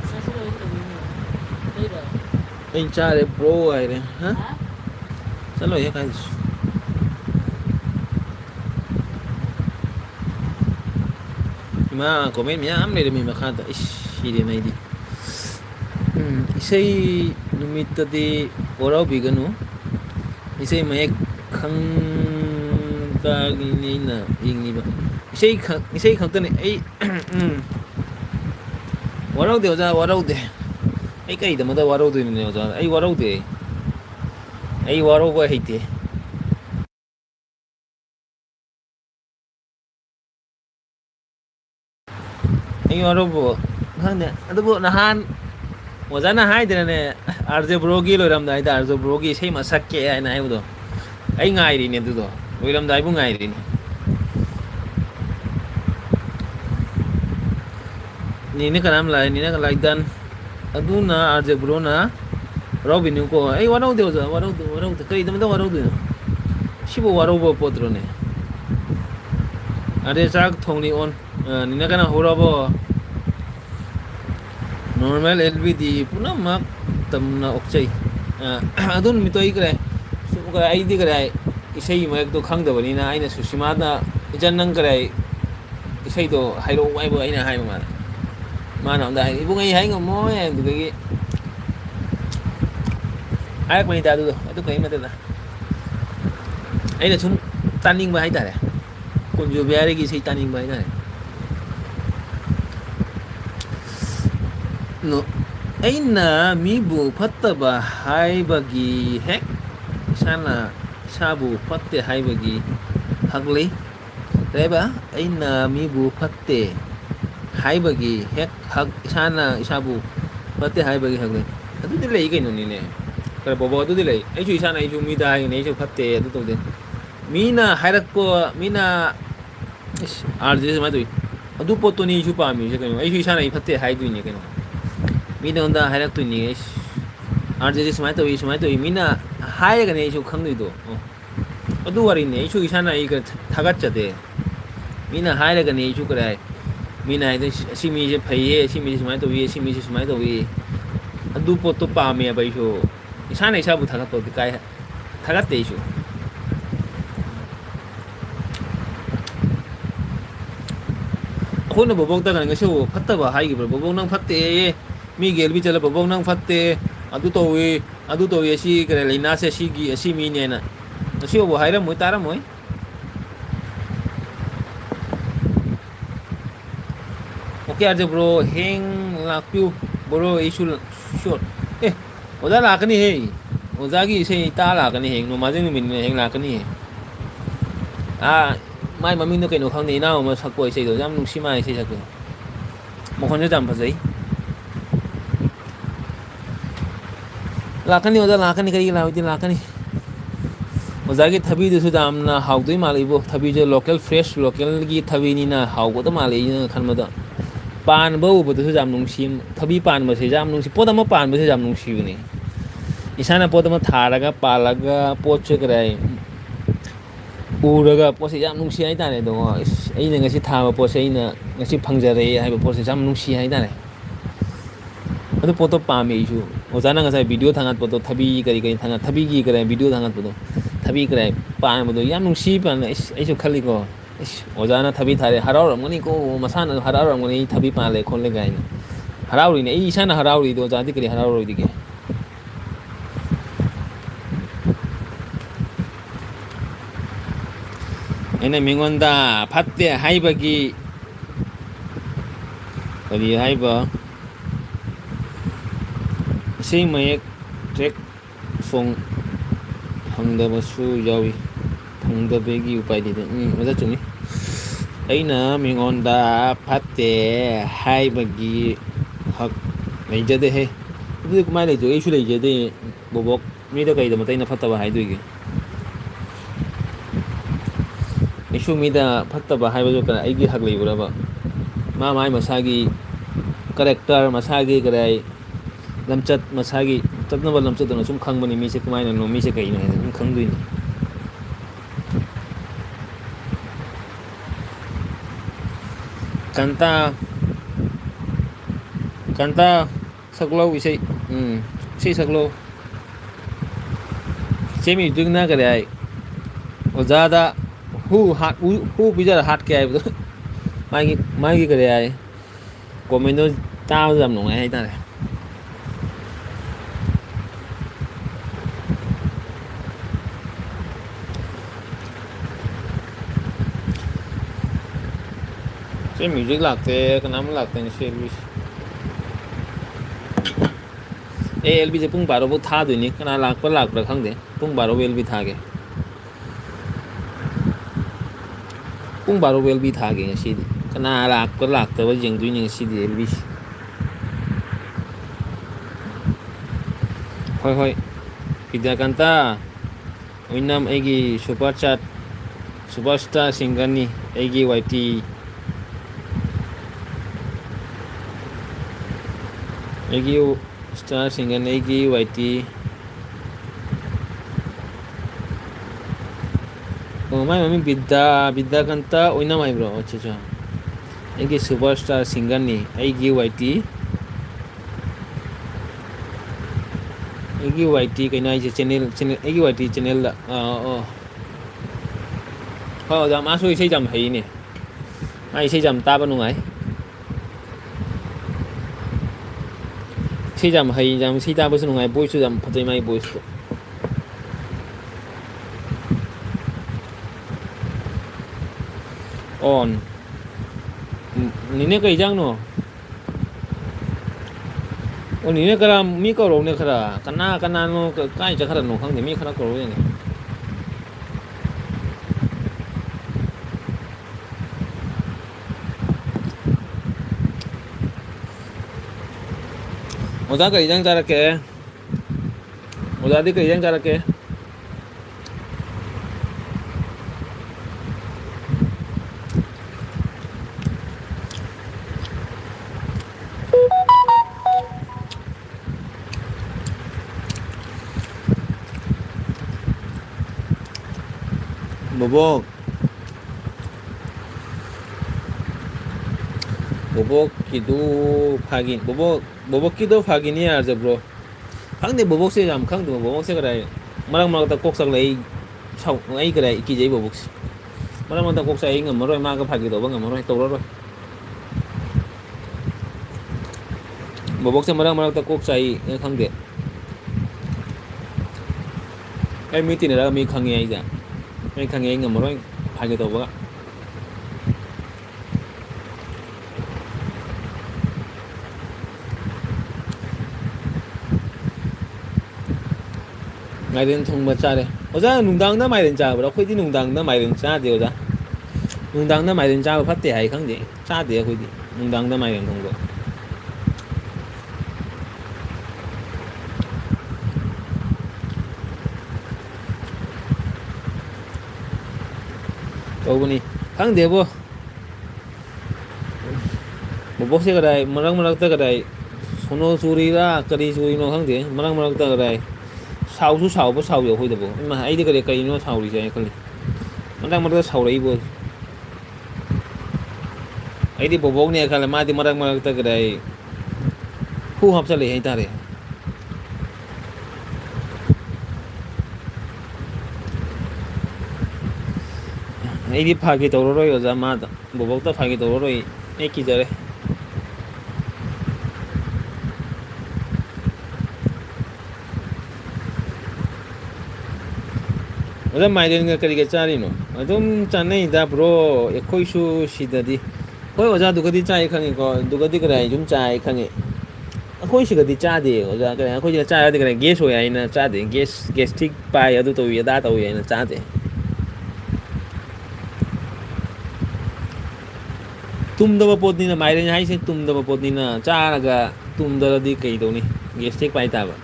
B: ꯉꯁꯤ ꯂꯣꯏ ꯀꯩꯗꯧꯗꯣꯏꯅꯣ ꯂꯩꯔꯣ
A: ꯑꯩ ꯆꯥꯔꯦ ꯕ꯭ꯔꯣ ꯍꯥꯏꯔꯦ ꯍꯥ
B: ꯍꯥ
A: ꯆꯠꯂꯣꯍꯦ ꯀꯥꯏꯗꯁꯨ ꯏꯃꯥ ꯀꯣꯃꯦꯟ ꯃꯌꯥꯝ ꯂꯩꯔꯝꯃꯤ ꯃꯈꯥꯗ ꯏꯁ ꯁꯤꯔꯦꯅ ꯑꯩꯗꯤ ꯏꯁꯩ ꯅꯨꯃꯤꯠꯇꯗꯤ ꯋꯥꯔꯧꯕꯤꯒꯅꯨ ꯏꯁꯩ ꯃꯌꯦꯛ ꯈꯪꯕꯒꯤꯅꯤ ꯑꯩꯅ ꯌꯦꯡꯂꯤꯕ ꯏꯁꯩ ꯈꯛꯇꯅꯤ ꯑꯩ ꯋꯥꯔꯧꯗꯦ ꯑꯣꯖꯥ ꯋꯥꯔꯧꯗꯦ ꯑꯩ ꯀꯔꯤꯗꯃꯛꯇ ꯋꯥꯔꯧꯗꯣꯏꯅꯣꯅꯦ ꯑꯣꯖꯥ ꯑꯩ ꯋꯥꯔꯧꯗꯦ ꯑꯩ ꯋꯥꯔꯧꯕ ꯍꯩꯇꯦ ꯑꯩ ꯋꯥꯔꯧꯕ ꯈꯪꯗꯦ ꯑꯗꯨꯕꯨ ꯅꯍꯥꯟ ꯑꯣꯖꯥꯅ ꯍꯥꯏꯗꯅꯅꯦ ꯑꯥꯔꯖꯦ ꯕ꯭ꯔꯣꯒꯤ ꯂꯣꯏꯔꯝꯗꯥꯏꯗ ꯑꯥꯔꯖꯦ ꯕ꯭ꯔꯣꯒꯤ ꯏꯁꯩ ꯑꯃ ꯁꯛꯀꯦ ꯍꯥꯏꯅ ꯍꯥꯏꯕꯗꯣ ꯑꯩ ꯉꯥꯏꯔꯤꯅꯦ ꯑꯗꯨꯗꯣ ꯂꯣꯏꯔꯝꯗꯥꯏꯕꯨ ꯉꯥꯏꯔꯤꯅꯦ ꯅꯦꯅꯦ ꯀꯅꯥꯝ ꯂꯥꯛꯑꯦ ꯅꯦꯅꯦ ꯂꯥꯏꯗꯟ ꯑꯗꯨꯅ ꯑꯥꯔꯖꯦ ꯕ꯭ꯔꯣꯅ ꯋꯥꯔꯧꯕꯤꯅꯨꯀꯣ ꯑꯩ ꯋꯥꯔꯧꯗꯦ ꯑꯣꯖꯥ ꯋꯥꯔꯧꯗꯦ ꯋꯥꯔꯧꯗꯦ ꯀꯔꯤꯗꯃꯛꯇ ꯋꯥꯔꯧꯗꯣꯏꯅꯣ ꯁꯤꯕꯨ ꯋꯥꯔꯧꯕ ꯄꯣꯠꯇ꯭ꯔꯣꯅꯦ ꯑꯗꯦ ꯆꯥꯛ ꯊꯣꯡꯅꯤ ꯑꯣꯟ ꯅꯤꯅꯦ ꯀꯅꯥ ꯍꯧꯔꯕꯣ ꯅꯣꯔꯃꯦꯜ ꯑꯦꯜ ꯕꯤ ꯗꯤ ꯄꯨꯝꯅꯃꯛ ꯇꯝꯅ ꯑꯣꯛꯆꯩ ꯑꯗꯨ ꯅꯨꯃꯤꯠꯇꯣ ꯑꯩ ꯀꯔꯦ ꯑꯩꯗꯤ ꯀꯔꯦ ꯏꯁꯩ ꯃꯌꯦꯛꯇꯣ ꯈꯪꯗꯕꯅꯤꯅ ꯑꯩꯅ ꯁꯨꯁꯤꯃꯥꯗ ꯏꯆꯟ ꯅꯪ ꯀꯔꯦ ꯏꯁꯩꯗꯣ ꯍꯥꯏꯔꯛꯎ ꯍꯥꯏꯕ ꯑꯩꯅ ꯍꯥꯏꯕ ꯃꯥꯗ ꯃꯥꯅ ꯑꯝꯗ ꯍꯥꯏ ꯏꯕꯨꯡ ꯑꯩ ꯍꯥꯏ ꯉꯝꯃꯣꯏ ꯑꯗꯨꯗꯒꯤ ꯍꯥꯏꯔꯛꯄꯅꯤꯗ ꯑꯗꯨ ꯀꯔꯤꯝ ꯅꯠꯇꯦꯗ ꯑꯩꯅ ꯁꯨꯝ ꯇꯥꯅꯤꯡꯕ ꯍꯥꯏꯇꯥꯔꯦ ꯀꯨꯟꯖꯨ ꯕꯤꯍꯥꯔꯤꯒꯤ ꯏꯁꯩ ꯇꯥꯅꯤꯡꯕ ꯍꯥꯏꯇꯥꯔꯦ ꯑꯩꯅ ꯃꯤꯕꯨ ꯐꯠꯇꯕ ꯍꯥꯏꯕꯒꯤ ꯍꯦꯛ ꯏꯁꯥꯅ ꯏꯁꯥꯕꯨ ꯐꯠꯇꯦ ꯍꯥꯏꯕꯒꯤ ꯍꯛ ꯂꯩ ꯀꯩꯕ ꯑꯩꯅ ꯃꯤꯕꯨ ꯐꯠꯇꯦ ꯍꯥꯏꯕꯒꯤ ꯍꯦꯛ ꯍꯛ ꯏꯁꯥꯅ ꯏꯁꯥꯕꯨ ꯐꯠꯇꯦ ꯍꯥꯏꯕꯒꯤ ꯍꯛ ꯂꯩ ꯑꯗꯨꯗꯤ ꯂꯩ ꯀꯩꯅꯣꯅꯤꯅꯦ ꯈꯔ ꯕꯣꯕꯣ ꯑꯗꯨꯗꯤ ꯂꯩ ꯑꯩꯁꯨ ꯏꯁꯥꯅ ꯑꯩꯁꯨ ꯃꯤꯗ ꯍꯥꯏꯒꯅꯤ ꯑꯩꯁꯨ ꯐꯠꯇꯦ ꯑꯗꯨ ꯇꯧꯗꯦ ꯃꯤꯅ ꯍꯥꯏꯔꯛꯄ ꯃꯤꯅ ꯏꯁ ꯑꯥꯔꯁꯦ ꯁꯨꯃꯥꯏꯅ ꯇꯧꯋꯤ ꯑꯗꯨ ꯄꯣꯠꯇꯨꯅꯤ ꯑꯩꯁꯨ ꯄꯥꯝꯃꯤꯁꯦ ꯀꯩꯅꯣ ꯑꯩꯁꯨ ꯏꯁꯥꯅ ꯑꯩ ꯐꯠꯇꯦ ꯍꯥꯏꯗꯣꯏꯅꯦ ꯀꯩꯅꯣ ꯃꯤꯅ ꯑꯩꯉꯣꯟꯗ ꯍꯥꯏꯔꯛꯇꯣꯏꯅꯤ ꯑꯩꯁ ꯑꯥꯔꯖꯦꯁꯦ ꯁꯨꯃꯥꯏꯅ ꯇꯧꯋꯤ ꯁꯨꯃꯥꯏꯅ ꯇꯧꯋꯤ ꯃꯤꯅ ꯍꯥꯏꯔꯒꯅꯤ ꯑꯩꯁꯨ ꯈꯪꯗꯣꯏꯗꯣ ꯑꯣ ꯑꯗꯨ ꯋꯥꯔꯤꯅꯤ ꯑꯩꯁꯨ ꯏꯁꯥꯅ ꯑꯩꯒ ꯊꯥꯒꯠꯆꯗꯦ ꯃꯤꯅ ꯍꯥꯏꯔꯒꯅꯤ ꯑꯩꯁꯨ ꯀꯔꯥꯏ ꯃꯤꯅ ꯍꯥꯏꯗꯤ ꯑꯁꯤ ꯃꯤꯁꯦ ꯐꯩꯌꯦ ꯁꯤ ꯃꯤꯁꯦ ꯁꯨꯃꯥꯏꯅ ꯇꯧꯋꯤ ꯁꯤ ꯃꯤꯁꯦ ꯁꯨꯃꯥꯏꯅ ꯇꯧꯋꯤ ꯑꯗꯨ ꯄꯣꯠꯇꯣ ꯄꯥꯝꯃꯦꯕ ꯑꯩꯁꯨ ꯏꯁꯥꯅ ꯏꯁꯥꯕꯨ ꯊꯥꯒꯠꯄꯗꯤ ꯀꯥꯏ ꯊꯥꯒꯠꯇꯦ ꯑꯩꯁꯨ ꯑꯩꯈꯣꯏꯅ ꯕꯣꯕꯣꯛꯇꯒ ꯉꯁꯤꯕꯨ ꯐꯠꯇꯕ ꯍꯥꯏꯈꯤꯕ꯭ꯔꯥ ꯕꯣꯕꯣꯛ ꯅꯪ ꯐꯠꯇꯦꯌꯦ ꯃꯤꯒꯤ ꯑꯦꯜꯕꯤ ꯆꯠꯂ ꯕꯣꯕꯣꯛ ꯅꯪ ꯐꯠꯇꯦ ꯑꯗꯨ ꯇꯧꯏ ꯑꯗꯨ ꯇꯧꯏ ꯑꯁꯤ ꯀꯔꯤ ꯂꯥꯏꯅꯥꯁꯦ ꯑꯁꯤꯒꯤ ꯑꯁꯤ ꯃꯤꯅꯦꯅ ꯉꯁꯤꯐꯥꯎꯕ ꯍꯥꯏꯔꯝꯃꯣꯏ ꯇꯥꯔꯝꯃꯣꯏ ꯑꯣꯀꯦ ꯑꯥꯔꯖꯦ ꯕ꯭ꯔꯣ ꯍꯦꯡ ꯂꯥꯛꯄꯤꯌꯨ ꯕ꯭ꯔꯣ ꯑꯩꯁꯨ sure A oza lakani he oza gi se ta lakani he no majing min he lakani he mai mami no kaino khang ni na ma sakko se do jam nungsi mai se sakko mo khon jam phajai lakani oza lakani kari lawti lakani oza gi thabi du su dam na haudui malai bo thabi je local fresh local gi thabi ni na haugo to malai ni khan ma da pan bo bu du su jam nungsi thabi pan ma se jam nungsi podam pan ma se jam nungsi ni isana podam tharaga palaga poche krai uraga pose jam nungsi ai tare do ai na ngasi thaba pose ai na ngasi phangjare hai ba pose jam nungsi hai tare adu poto pame isu ozana ngasa video thangat poto thabi kari kari thangat thabi gi kare video thangat poto thabi kare pan ma do yam nungsi pan ai su khali ko ozana thabi thare harau ram ngani ko masana harau ram ngani thabi pan le khon le gai na harau ri ne ai isana harau ri do jadi kari harau ri dige ene mingonda phatte haibagi kari haiba sei mayek trek song phangdaba su yawi phangdabegi upai di maja chumi aina mingonda phatte haibagi hak leijade he idu kumai leijo ei su leijade bobok mi da kai da matai na phattaba haiduigi isu mida phattaba haibajo kana aigi hak leiburaba ma mai masagi character masagi garai lamchat masagi tatnaba lamchat na sum khangbani mi se kumai na no mi se kai na sum khangdui ni kanta kanta saklo isai sei saklo chemi dugna garai ozada hu bijar hat ke ai mai gi kare ai comment no ta jam no ai ta cái music lạc thế cái nắm lạc thành service LB से पुंग बारो वो था दुनी कना लाख पर लाख रखंग दे पुंग बारो LB था के पुंग बारो LB था के सीधी कना लाख पर लाख तो वो जंग दुनी सीधी LB होय पिदा कंता विनम एगी सुपर चैट सुपरस्टार सिंगर नी एगी YT एगी स्टार सिंगर एगी YT ओ माय मम्मी बिद्दा कंता ओइना माय ब्रो अच्छा एगी सुपरस्टार सिंगर नी एगी YT एगी YT कइना इसे चैनल एगी YT चैनल हो जाम आसु इसे जाम है ने आ इसे जाम ताबा नुंगाय 시 잠 하이 잠 시다 무슨 놈의 보이스 잠 퍼져 마이 보이스 on 니네 거 이장노 니네 거랑 미거로 네 거라 까나노 그 까이 저 거라 노 강데 미 거라 거로 네 오다 그 이장 잘할게 오다디 그 이장 잘할게 bobo kidu phagin bobo kidu phagin ya je bro khang de bobo se jam khang de bobo se krai marang ta kok sak lai chau ai krai ki jei bobo marang ta kok sai ngam roi ma ka phagi do ba ngam roi to roi bobo se marang ta kok sai khang de ai mi tin ra mi khang ai ja ai khang ai ngam roi phagi do ba ꯃꯥꯏꯔꯦꯟ ꯊꯣꯡꯕ ꯆꯥꯔꯦ ꯑꯣꯖꯥ ꯅꯨꯡꯗꯥꯡꯗ ꯃꯥꯏꯔꯦꯟ ꯆꯥꯕ꯭ꯔꯥ ꯑꯩꯈꯣꯏꯗꯤ ꯅꯨꯡꯗꯥꯡꯗ ꯃꯥꯏꯔꯦꯟ ꯆꯥꯗꯦ ꯑꯣꯖꯥ ꯅꯨꯡꯗꯥꯡꯗ ꯃꯥꯏꯔꯦꯟ ꯆꯥꯕ ꯐꯠꯇꯦ ꯍꯥꯏ ꯈꯪꯗꯦ ꯆꯥꯗꯦ ꯑꯩꯈꯣꯏꯗꯤ ꯅꯨꯡꯗꯥꯡꯗ ꯃꯥꯏꯔꯦꯟ ꯊꯣꯡꯕ ꯇꯧꯕꯅꯤ ꯈꯪꯗꯦꯕꯣ ꯕꯣꯕꯣꯛꯁꯦ ꯀꯗꯥꯏ ꯃꯔꯛ ꯃꯔꯛꯇ ꯀꯗꯥꯏ ꯁꯣꯅꯣ ꯆꯨꯔꯤꯔꯥ ꯀꯔꯤ ꯆꯨꯔꯤꯅꯣ ꯈꯪꯗꯦ ꯃꯔꯛ ꯃꯔꯛꯇ ꯀꯗꯥꯏ ꯁꯥꯎꯁꯨ ꯁꯥꯎꯕ ꯁꯥꯎꯏ ꯑꯩꯈꯣꯏꯗꯕꯨ ꯏꯃꯥ ꯑꯩꯗꯤ ꯀꯔꯤꯅꯣ ꯁꯥꯎꯔꯤꯁꯦ ꯍꯥꯏꯅ ꯈꯜꯂꯤ ꯃꯔꯛ ꯃꯔꯛꯇ ꯁꯥꯎꯔꯛꯏꯕꯣ ꯑꯩꯗꯤ ꯕꯣꯕꯣꯛꯅꯦ ꯈꯜꯂꯦ ꯃꯥꯗꯤ ꯃꯔꯛ ꯃꯔꯛꯇ ꯀꯗꯥꯏ ꯍꯨ ꯍꯥꯞꯆꯤꯜꯂꯛꯏ ꯍꯥꯏꯇꯥꯔꯦ ꯑꯩꯗꯤ ꯐꯥꯒꯤ ꯇꯧꯔꯔꯣꯏ ꯑꯣꯖꯥ ꯃꯥꯗ ꯕꯣꯕꯣꯛꯇ ꯐꯥꯒꯤ ꯇꯧꯔꯔꯣꯏ ꯑꯩ ꯀꯤꯖꯔꯦ ꯑꯣꯖꯥ ꯃꯥꯏꯔꯦꯟꯒ ꯀꯔꯤꯒ ꯆꯥꯔꯤꯅꯣ ꯑꯗꯨꯝ ꯆꯥꯅꯩꯗ ꯕ꯭ꯔꯣ ꯑꯩꯈꯣꯏꯁꯨ ꯁꯤꯗꯗꯤ ꯍꯣꯏ ꯑꯣꯖꯥꯗꯨꯒꯗꯤ ꯆꯥꯏ ꯈꯪꯉꯤꯀꯣ ꯑꯗꯨꯒꯗꯤ ꯀꯗꯥꯏ ꯁꯨꯝ ꯆꯥꯏ ꯈꯪꯉꯤ ꯑꯩꯈꯣꯏ ꯁꯤꯒꯗꯤ ꯆꯥꯗꯦ ꯑꯣꯖꯥ ꯀꯔꯤ ꯑꯩꯈꯣꯏꯁꯤꯗ ꯆꯥꯔꯗꯤ ꯀꯔꯤ ꯒꯦꯁ ꯑꯣꯏ ꯍꯥꯏꯅ ꯆꯥꯗꯦ ꯒꯦꯁꯇ꯭ꯔꯤꯛ ꯄꯥꯏ ꯑꯗꯨ ꯇꯧꯏ ꯑꯗꯥ ꯇꯧꯏ ꯍꯥꯏꯅ ꯆꯥꯗꯦ ꯇꯨꯝꯗꯕ ꯄꯣꯠꯅꯤꯅ ꯃꯥꯏꯔꯦꯟ ꯍꯥꯏꯁꯦ ꯇꯨꯝꯗꯕ ꯄꯣꯠꯅꯤꯅ ꯆꯥꯔꯒ ꯇꯨꯝꯗ꯭ꯔꯗꯤ ꯀꯩꯗꯧꯅꯤ ꯒꯦꯁꯇ꯭ꯔꯤꯛ ꯄꯥꯏ ꯇꯥꯕ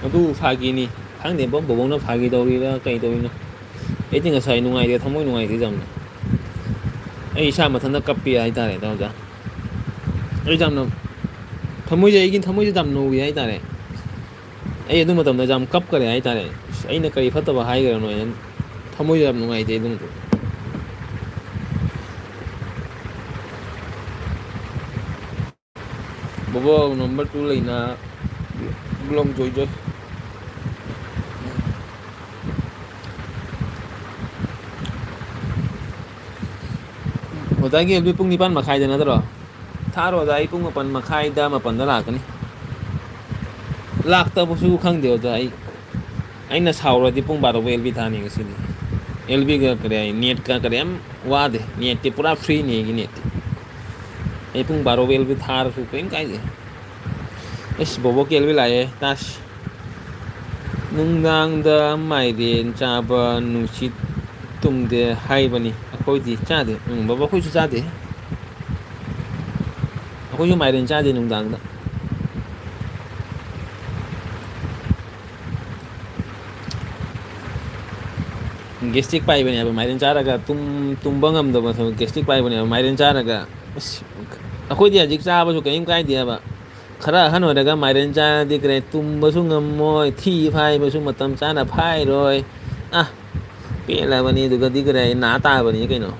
A: ꯑꯗꯨ ꯐꯥꯒꯤꯅꯤ ꯈꯪꯗꯦꯕꯣ ꯕꯣꯕꯣꯛꯅ ꯐꯥꯒꯤ ꯇꯧꯔꯤꯔꯥ ꯀꯩ ꯇꯧꯔꯤꯅꯣ ꯑꯩꯗꯤ ꯉꯁꯥꯏ ꯅꯨꯡꯉꯥꯏꯇꯦ ꯊꯃꯣꯏ ꯅꯨꯡꯉꯥꯏꯇꯦ ꯌꯥꯝꯅ ꯑꯩ ꯏꯁꯥ ꯃꯊꯟꯇ ꯀꯞꯄꯤ ꯍꯥꯏꯇꯥꯔꯦꯗ ꯑꯣꯖꯥ ꯑꯩ ꯌꯥꯝꯅ ꯊꯃꯣꯏꯁꯦ ꯑꯩꯒꯤ ꯊꯃꯣꯏꯁꯦ ꯌꯥꯝ ꯅꯧꯋꯤ ꯍꯥꯏꯇꯥꯔꯦ ꯑꯩ ꯑꯗꯨ ꯃꯇꯝꯗ ꯌꯥꯝ ꯀꯞꯈꯔꯦ ꯍꯥꯏꯇꯥꯔꯦ ꯑꯩꯅ ꯀꯔꯤ ꯐꯠꯇꯕ ꯍꯥꯏꯈ꯭ꯔꯅꯣ ꯍꯥꯏꯅ ꯊꯃꯣꯏꯗ ꯌꯥꯝ ꯅꯨꯡꯉꯥꯏꯇꯦ ꯑꯗꯨꯝ ꯕꯣꯕꯣꯛ ꯅꯝꯕꯔ 2 ꯂꯩꯅ ꯕ꯭ꯂꯣꯡ ꯖꯣꯏ ꯑꯣꯖꯥꯒꯤ ꯑꯦꯜꯕꯤ ꯄꯨꯡ 9 ꯃꯈꯥꯏꯗ ꯅꯠꯇ꯭ꯔꯣ ꯊꯥꯔꯣ ꯑꯣꯖꯥ ꯑꯩ ꯄꯨꯡ 9 ꯃꯈꯥꯏꯗ 9ꯗ ꯂꯥꯛꯀꯅꯤ ꯂꯥꯛꯇꯕꯁꯨ ꯈꯪꯗꯦ ꯑꯣꯖꯥ ꯑꯩꯅ ꯁꯥꯎꯔꯗꯤ ꯄꯨꯡ 12 ꯑꯦꯜꯕꯤ ꯊꯥꯅꯤ ꯉꯁꯤꯗꯤ ꯑꯦꯜꯕꯤꯒ ꯀꯔꯤ ꯍꯥꯏ ꯅꯦꯠꯀ ꯀꯔꯤꯝ ꯋꯥꯗꯦ ꯅꯦꯠꯇꯤ ꯄꯨꯔꯥ ꯐ꯭ꯔꯤꯅꯤ ꯑꯩꯒꯤ ꯅꯦꯠꯇꯤ ꯑꯩ ꯄꯨꯡ 12 ꯑꯦꯜꯕꯤ ꯊꯥꯔꯁꯨ ꯀꯔꯤꯝ ꯀꯥꯏꯗꯦ ꯑꯁ ꯕꯣꯕꯣꯛꯀꯤ ꯑꯦꯜꯕꯤ ꯂꯥꯛꯑꯦ ꯇꯥꯁ ꯅꯨꯡꯗꯥꯡꯗ ꯃꯥꯏꯔꯦꯟ ꯆꯥꯕ ꯅꯨꯡꯁꯤꯠ ꯇꯨꯝꯗꯦ ꯍꯥꯏꯕꯅꯤ ꯑꯩꯈꯣꯏꯗꯤ ꯆꯥꯗꯦ ꯕꯕꯥ ꯑꯩꯈꯣꯏꯁꯨ ꯆꯥꯗꯦ ꯑꯩꯈꯣꯏꯁꯨ ꯃꯥꯏꯔꯦꯟ ꯆꯥꯗꯦ ꯅꯨꯡꯗꯥꯡꯗ ꯒꯦꯁꯇ꯭ꯔꯤꯛ ꯄꯥꯏꯕꯅꯦꯕ ꯃꯥꯏꯔꯦꯟ ꯆꯥꯔꯒ ꯇꯨꯝꯕ ꯉꯝꯗꯕ ꯒꯦꯁꯇ꯭ꯔꯤꯛ ꯄꯥꯏꯕꯅꯦꯕ ꯃꯥꯏꯔꯦꯟ ꯆꯥꯔꯒ ꯑꯁ ꯑꯩꯈꯣꯏꯗꯤ ꯍꯧꯖꯤꯛ ꯆꯥꯕꯁꯨ ꯀꯔꯤꯝ ꯀꯥꯏꯗꯦꯕ ꯈꯔ ꯑꯍꯟ ꯑꯣꯏꯔꯒ ꯃꯥꯏꯔꯦꯟ ꯆꯥꯔꯗꯤ ꯀꯔꯤ ꯇꯨꯝꯕꯁꯨ ꯉꯝꯃꯣꯏ ꯊꯤ ꯐꯥꯏꯕꯁꯨ ꯃꯇꯝ ꯆꯥꯅ ꯐꯥꯏꯔꯣꯏ ꯑ ꯄꯦꯜꯂꯕꯅꯤ ꯑꯗꯨꯒꯗꯤ ꯀꯔꯤ ꯅꯥ ꯇꯥꯕꯅꯤ ꯀꯩꯅꯣ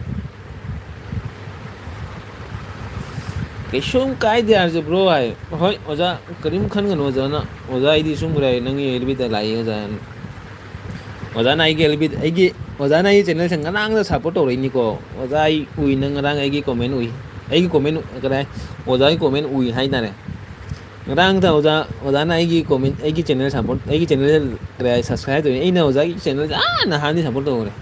A: ꯀꯩꯁꯨꯝ ꯀꯥꯏꯗꯦ ꯍꯥꯏꯔꯁꯦ ꯕ꯭ꯔꯣ ꯍꯥꯏ ꯍꯣꯏ ꯑꯣꯖꯥ ꯀꯔꯤꯝ ꯈꯟꯒꯅꯨ ꯑꯣꯖꯥꯅ ꯑꯣꯖꯥ ꯑꯩꯗꯤ ꯁꯨꯝ ꯅꯪꯒꯤ ꯑꯦꯜꯕꯤꯗ ꯂꯥꯛꯏ ꯑꯣꯖꯥ ꯑꯣꯖꯥꯅ ꯑꯩꯒꯤ ꯑꯦꯜꯕꯤꯗ ꯑꯩꯒꯤ ꯑꯣꯖꯥꯅ ꯑꯩꯒꯤ ꯆꯦꯅꯦꯜꯁꯦ ꯉꯔꯥꯡꯗ ꯁꯞꯄꯣꯔꯠ ꯇꯧꯔꯛꯏꯅꯤꯀꯣ ꯑꯣꯖꯥ ꯑꯩ ꯎꯏ ꯅꯪ ꯉꯔꯥꯡ ꯑꯩꯒꯤ ꯀꯣꯃꯦꯟ ꯎꯏ ꯑꯩꯒꯤ ꯀꯣꯃꯦꯟ ꯀꯗꯥꯏ ꯑꯣꯖꯥꯒꯤ ꯀꯣꯃꯦꯟ ꯎꯏ ꯍꯥꯏꯇꯥꯔꯦ ꯉꯔꯥꯡꯗ ꯑꯣꯖꯥꯅ ꯑꯩꯒꯤ ꯀꯣꯃꯦꯟ ꯑꯩꯒꯤ ꯆꯦꯅꯦꯜ ꯁꯞꯄꯣꯔꯠ ꯑꯩꯒꯤ ꯆꯦꯅꯦꯜꯗ ꯀꯔꯤ ꯁꯕꯁꯀ꯭ꯔꯥꯏꯕ ꯇꯧꯏ ꯑꯩꯅ ꯑꯣꯖꯥꯒꯤ ꯆꯦꯅꯦꯜꯁꯦ ꯅꯍꯥꯟꯗꯤ ꯁꯞꯄꯣꯔꯠ ꯇꯧꯈ꯭ꯔꯦ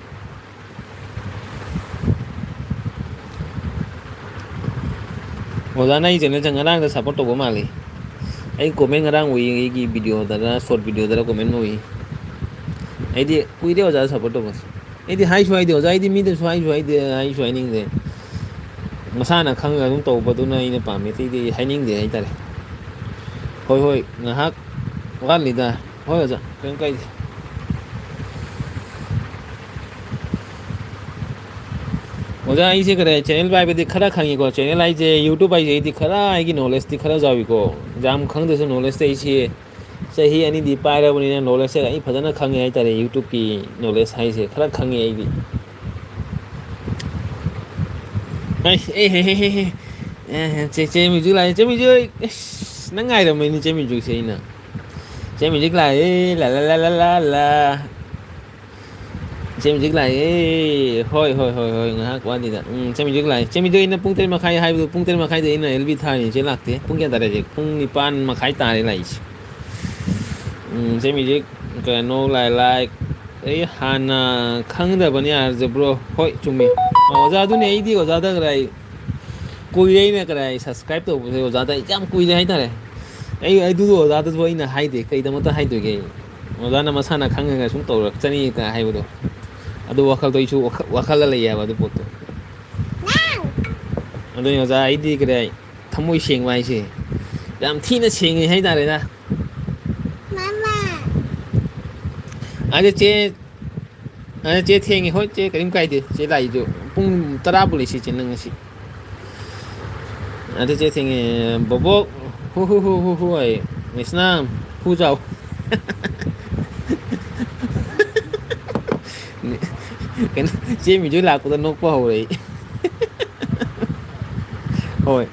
A: ꯑꯣꯖꯥꯅ ꯑꯩ ꯆꯦꯅꯦꯜꯁꯦ ꯉꯔꯥꯡꯗ ꯁꯞꯄꯣꯔꯠ ꯇꯧꯕ ꯃꯥꯜꯂꯤ ꯑꯩ ꯀꯣꯃꯦꯟ ꯉꯔꯥꯡ ꯎꯏ ꯑꯩꯒꯤ ꯚꯤꯗꯤꯑꯣꯗꯔ ꯁꯣꯔꯠ ꯚꯤꯗꯤꯑꯣꯗꯔ ꯀꯣꯃꯦꯟ ꯎꯏ ꯑꯩꯗꯤ ꯀꯨꯏꯔꯦ ꯑꯣꯖꯥꯗ ꯁꯞꯄꯣꯔꯠ ꯇꯧꯕꯁꯦ ꯑꯩꯗꯤ ꯍꯥꯏꯁꯨ ꯍꯥꯏꯗꯦ ꯑꯣꯖꯥ ꯑꯩꯗꯤ ꯃꯤꯗꯁꯨ ꯍꯥꯏꯁꯨ ꯍꯥꯏꯗꯦ ꯍꯥꯏꯁꯨ ꯍꯥꯏꯅꯤꯡꯗꯦ ꯃꯁꯥꯅ ꯈꯪꯉꯒ ꯑꯗꯨꯝ ꯇꯧꯕꯗꯨꯅ ꯑꯩꯅ ꯄꯥꯝꯃꯤ ꯑꯇꯩꯗꯤ ꯍꯥꯏꯅꯤꯡꯗꯦ ꯍꯥꯏꯇꯥꯔꯦ ꯍꯣꯏ ꯍꯣꯏ ꯉꯥꯏꯍꯥꯛ ꯋꯥꯠꯂꯤꯗ ꯍꯣꯏ ꯑꯣꯖꯥ ꯀꯔꯤꯝ ꯀꯥꯏꯗꯦ ꯑꯣꯖꯥ ꯑꯩꯁꯦ ꯀꯔꯤ ꯆꯦꯅꯦꯜ ꯄꯥꯏꯕꯗꯤ ꯈꯔ ꯈꯪꯉꯤꯀꯣ ꯆꯦꯅꯦꯜ ꯍꯥꯏꯁꯦ ꯌꯨꯇꯨꯕ ꯍꯥꯏꯁꯦ ꯑꯩꯗꯤ ꯈꯔ ꯑꯩꯒꯤ ꯅꯣꯂꯦꯖꯇꯤ ꯈꯔ ꯆꯥꯎꯏꯀꯣ ꯌꯥꯝ ꯈꯪꯗ꯭ꯔꯁꯨ ꯅꯣꯂꯦꯖꯇꯤ ꯑꯩꯁꯤ ꯆꯍꯤ 2ꯗꯤ ꯄꯥꯏꯔꯕꯅꯤꯅ ꯅꯣꯂꯦꯖꯁꯦ ꯑꯩ ꯐꯖꯅ ꯈꯪꯉꯦ ꯍꯥꯏꯇꯥꯔꯦ ꯌꯨꯇꯨꯕꯀꯤ ꯅꯣꯂꯦꯖ ꯍꯥꯏꯁꯦ ꯈꯔ ꯈꯪꯉꯦ ꯑꯩꯗꯤ ꯆꯦꯃꯤꯁꯨ ꯂꯥꯛꯑꯦ ꯆꯦꯃꯤꯁꯨ ꯑꯁ ꯅꯪ ꯉꯥꯏꯔꯝꯃꯅꯤ ꯆꯦꯃꯤꯁꯨꯁꯦ ꯑꯩꯅ ꯆꯦꯃꯤꯁꯤꯛ ꯂꯥꯛꯑꯦ ꯂꯥ ꯂꯥ ꯂꯥ ꯂꯥ ꯂꯥ ꯂꯥ ꯆꯦꯃꯤꯁꯤꯛ ꯂꯥꯛꯑꯦ ꯍꯣꯏ ꯍꯣꯏ ꯍꯣꯏ ꯍꯣꯏ ꯉꯥꯏꯍꯥꯛ ꯋꯥꯠꯂꯤꯗ ꯆꯦꯃꯤꯁꯤꯛ ꯂꯥꯛꯑꯦ ꯆꯦꯃꯤꯁꯤꯛ ꯑꯩꯅ ꯄꯨꯡ 3 ꯃꯈꯥꯏ ꯍꯥꯏꯕꯗꯣ ꯄꯨꯡ 3 ꯃꯈꯥꯏꯗ ꯑꯩꯅ ꯑꯦꯜꯕꯤ ꯊꯥꯔꯤꯅꯤ ꯆꯦ ꯂꯥꯛꯇꯦ ꯄꯨꯡ ꯀꯌꯥ ꯇꯥꯔꯦ ꯍꯧꯖꯤꯛ ꯄꯨꯡ 9 ꯃꯈꯥꯏ ꯇꯥꯔꯦ ꯂꯥꯛꯏꯁꯦ ꯆꯦꯃꯤꯁꯤꯛ ꯀꯩꯅꯣ ꯂꯥꯏꯛ ꯑꯩ ꯍꯥꯟꯅ ꯈꯪꯗꯕꯅꯤ ꯌꯥꯔꯁꯦ ꯕ꯭ꯔꯣ ꯍꯣꯏ ꯆꯨꯝꯃꯤ ꯑꯣꯖꯥ ꯑꯗꯨꯅꯤ ꯑꯩꯗꯤ ꯑꯣꯖꯥꯗ ꯀꯨꯏꯔꯦ ꯑꯩꯅ ꯀꯗꯥꯏ ꯁꯕꯁꯀ꯭ꯔꯥꯏꯕ ꯇꯧꯕꯁꯦ ꯑꯣꯖꯥꯗ ꯑꯩ ꯌꯥꯝ ꯀꯨꯏꯔꯦ ꯍꯥꯏꯇꯥꯔꯦ ꯑꯩ ꯑꯗꯨꯗꯣ ꯑꯣꯖꯥꯗꯁꯨ ꯑꯩꯅ ꯍꯥꯏꯗꯦ ꯀꯩꯗꯃꯛꯇ ꯍꯥꯏꯗꯣꯏꯒꯦ ꯑꯣꯖꯥꯅ ꯃꯁꯥꯅ ꯈꯪꯉꯒ ꯁꯨꯝ ꯇꯧꯔꯛꯆꯅꯤꯒ ꯍꯥꯏꯕꯗꯣ ꯑꯗꯨ ꯋꯥꯈꯜꯗꯣ ꯑꯩꯁꯨ ꯋꯥꯈꯜꯗ ꯂꯩꯌꯦꯕ ꯑꯗꯨ ꯄꯣꯠꯇꯣ ꯑꯗꯨꯅꯤ ꯑꯣꯖꯥ ꯑꯩꯗꯤ ꯀꯗꯥꯏ ꯊꯃꯣꯏ ꯁꯦꯡꯕ ꯍꯥꯏꯁꯦ ꯌꯥꯝ ꯊꯤꯅ ꯁꯦꯡꯉꯦ ꯍꯥꯏꯇꯥꯔꯦꯗ ꯑꯗ ꯆꯦ ꯆꯦ ꯊꯦꯡꯉꯦ ꯍꯣꯏ ꯆꯦ ꯀꯔꯤꯝ ꯀꯥꯏꯗꯦ ꯆꯦ ꯂꯥꯛꯏꯗꯣ ꯄꯨꯡ 10 ꯂꯩꯁꯤ ꯆꯦ ꯅꯪ ꯉꯁꯤ ꯑꯗ ꯆꯦ ꯊꯦꯡꯉꯦ ꯕꯣꯕꯣꯛ ꯍꯨ ꯍꯥꯏꯌꯦ ꯃꯤꯁꯅ ꯍꯨ ꯆꯥꯎ ꯀꯩꯅꯣ ꯆꯦ ꯃꯤꯖꯣꯏ ꯂꯥꯛꯄꯗ ꯅꯣꯛꯄ ꯍꯧꯔꯦ ꯑꯩ ꯍꯣꯏ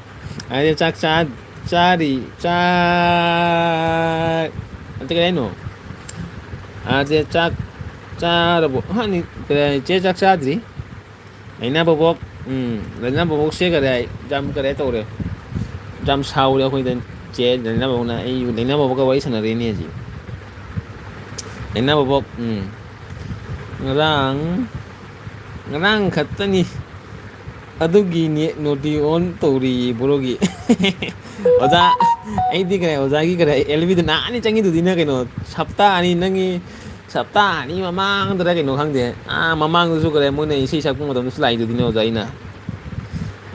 A: ꯑꯗ ꯆꯥꯛ ꯆꯥꯔꯤ ꯑꯇꯩ ꯀꯩ ꯍꯥꯏꯅꯣ ꯑꯗ ꯆꯥꯛ ꯆꯥꯔꯕꯣ ꯍꯅꯤ ꯆꯦ ꯆꯥꯛ ꯆꯥꯗ꯭ꯔꯤ ꯂꯩꯅꯥ ꯕꯣꯕꯣꯛ ꯂꯩꯅꯥ ꯕꯣꯕꯣꯛꯁꯦ ꯀꯗꯥꯏ ꯌꯥꯝ ꯀꯗꯥꯏ ꯇꯧꯔꯦ ꯌꯥꯝ ꯁꯥꯎꯔꯦ ꯑꯩꯈꯣꯏꯗ ꯆꯦ ꯂꯩꯅꯕꯧꯅ ꯑꯩ ꯂꯩꯅꯕꯧꯒ ꯋꯥꯔꯤ ꯁꯥꯟꯅꯔꯦꯅꯦ ꯍꯧꯖꯤꯛ ꯂꯩꯅꯥ ꯕꯣꯕꯣꯛ ꯉꯔꯥꯡ ꯈꯛꯇꯅꯤ ꯑꯗꯨꯒꯤ ꯅꯣꯇꯤ ꯑꯣꯟ ꯇꯧꯔꯤ ꯕꯣꯔꯣꯒꯤ ꯑꯣꯖꯥ ꯑꯩꯗꯤ ꯀꯩꯅꯣ ꯑꯣꯖꯥꯒꯤ ꯀꯩꯅꯣ ꯑꯦꯜꯕꯤꯗ ꯅꯍꯥꯟꯅꯤ ꯆꯪꯉꯤꯗꯨꯗꯤꯅ ꯀꯩꯅꯣ ꯍꯞꯇꯥ ꯑꯅꯤ ꯅꯪꯒꯤ ꯍꯞꯇꯥ ꯑꯅꯤ ꯃꯃꯥꯡꯗꯔ ꯀꯩꯅꯣ ꯈꯪꯗꯦ ꯃꯃꯥꯡꯗꯁꯨ ꯀꯔꯦ ꯃꯣꯏꯅ ꯏꯁꯩ ꯁꯛꯄ ꯃꯇꯝꯗꯁꯨ ꯂꯥꯛꯏꯗꯨꯗꯤꯅꯦ ꯑꯣꯖꯥ ꯑꯩꯅ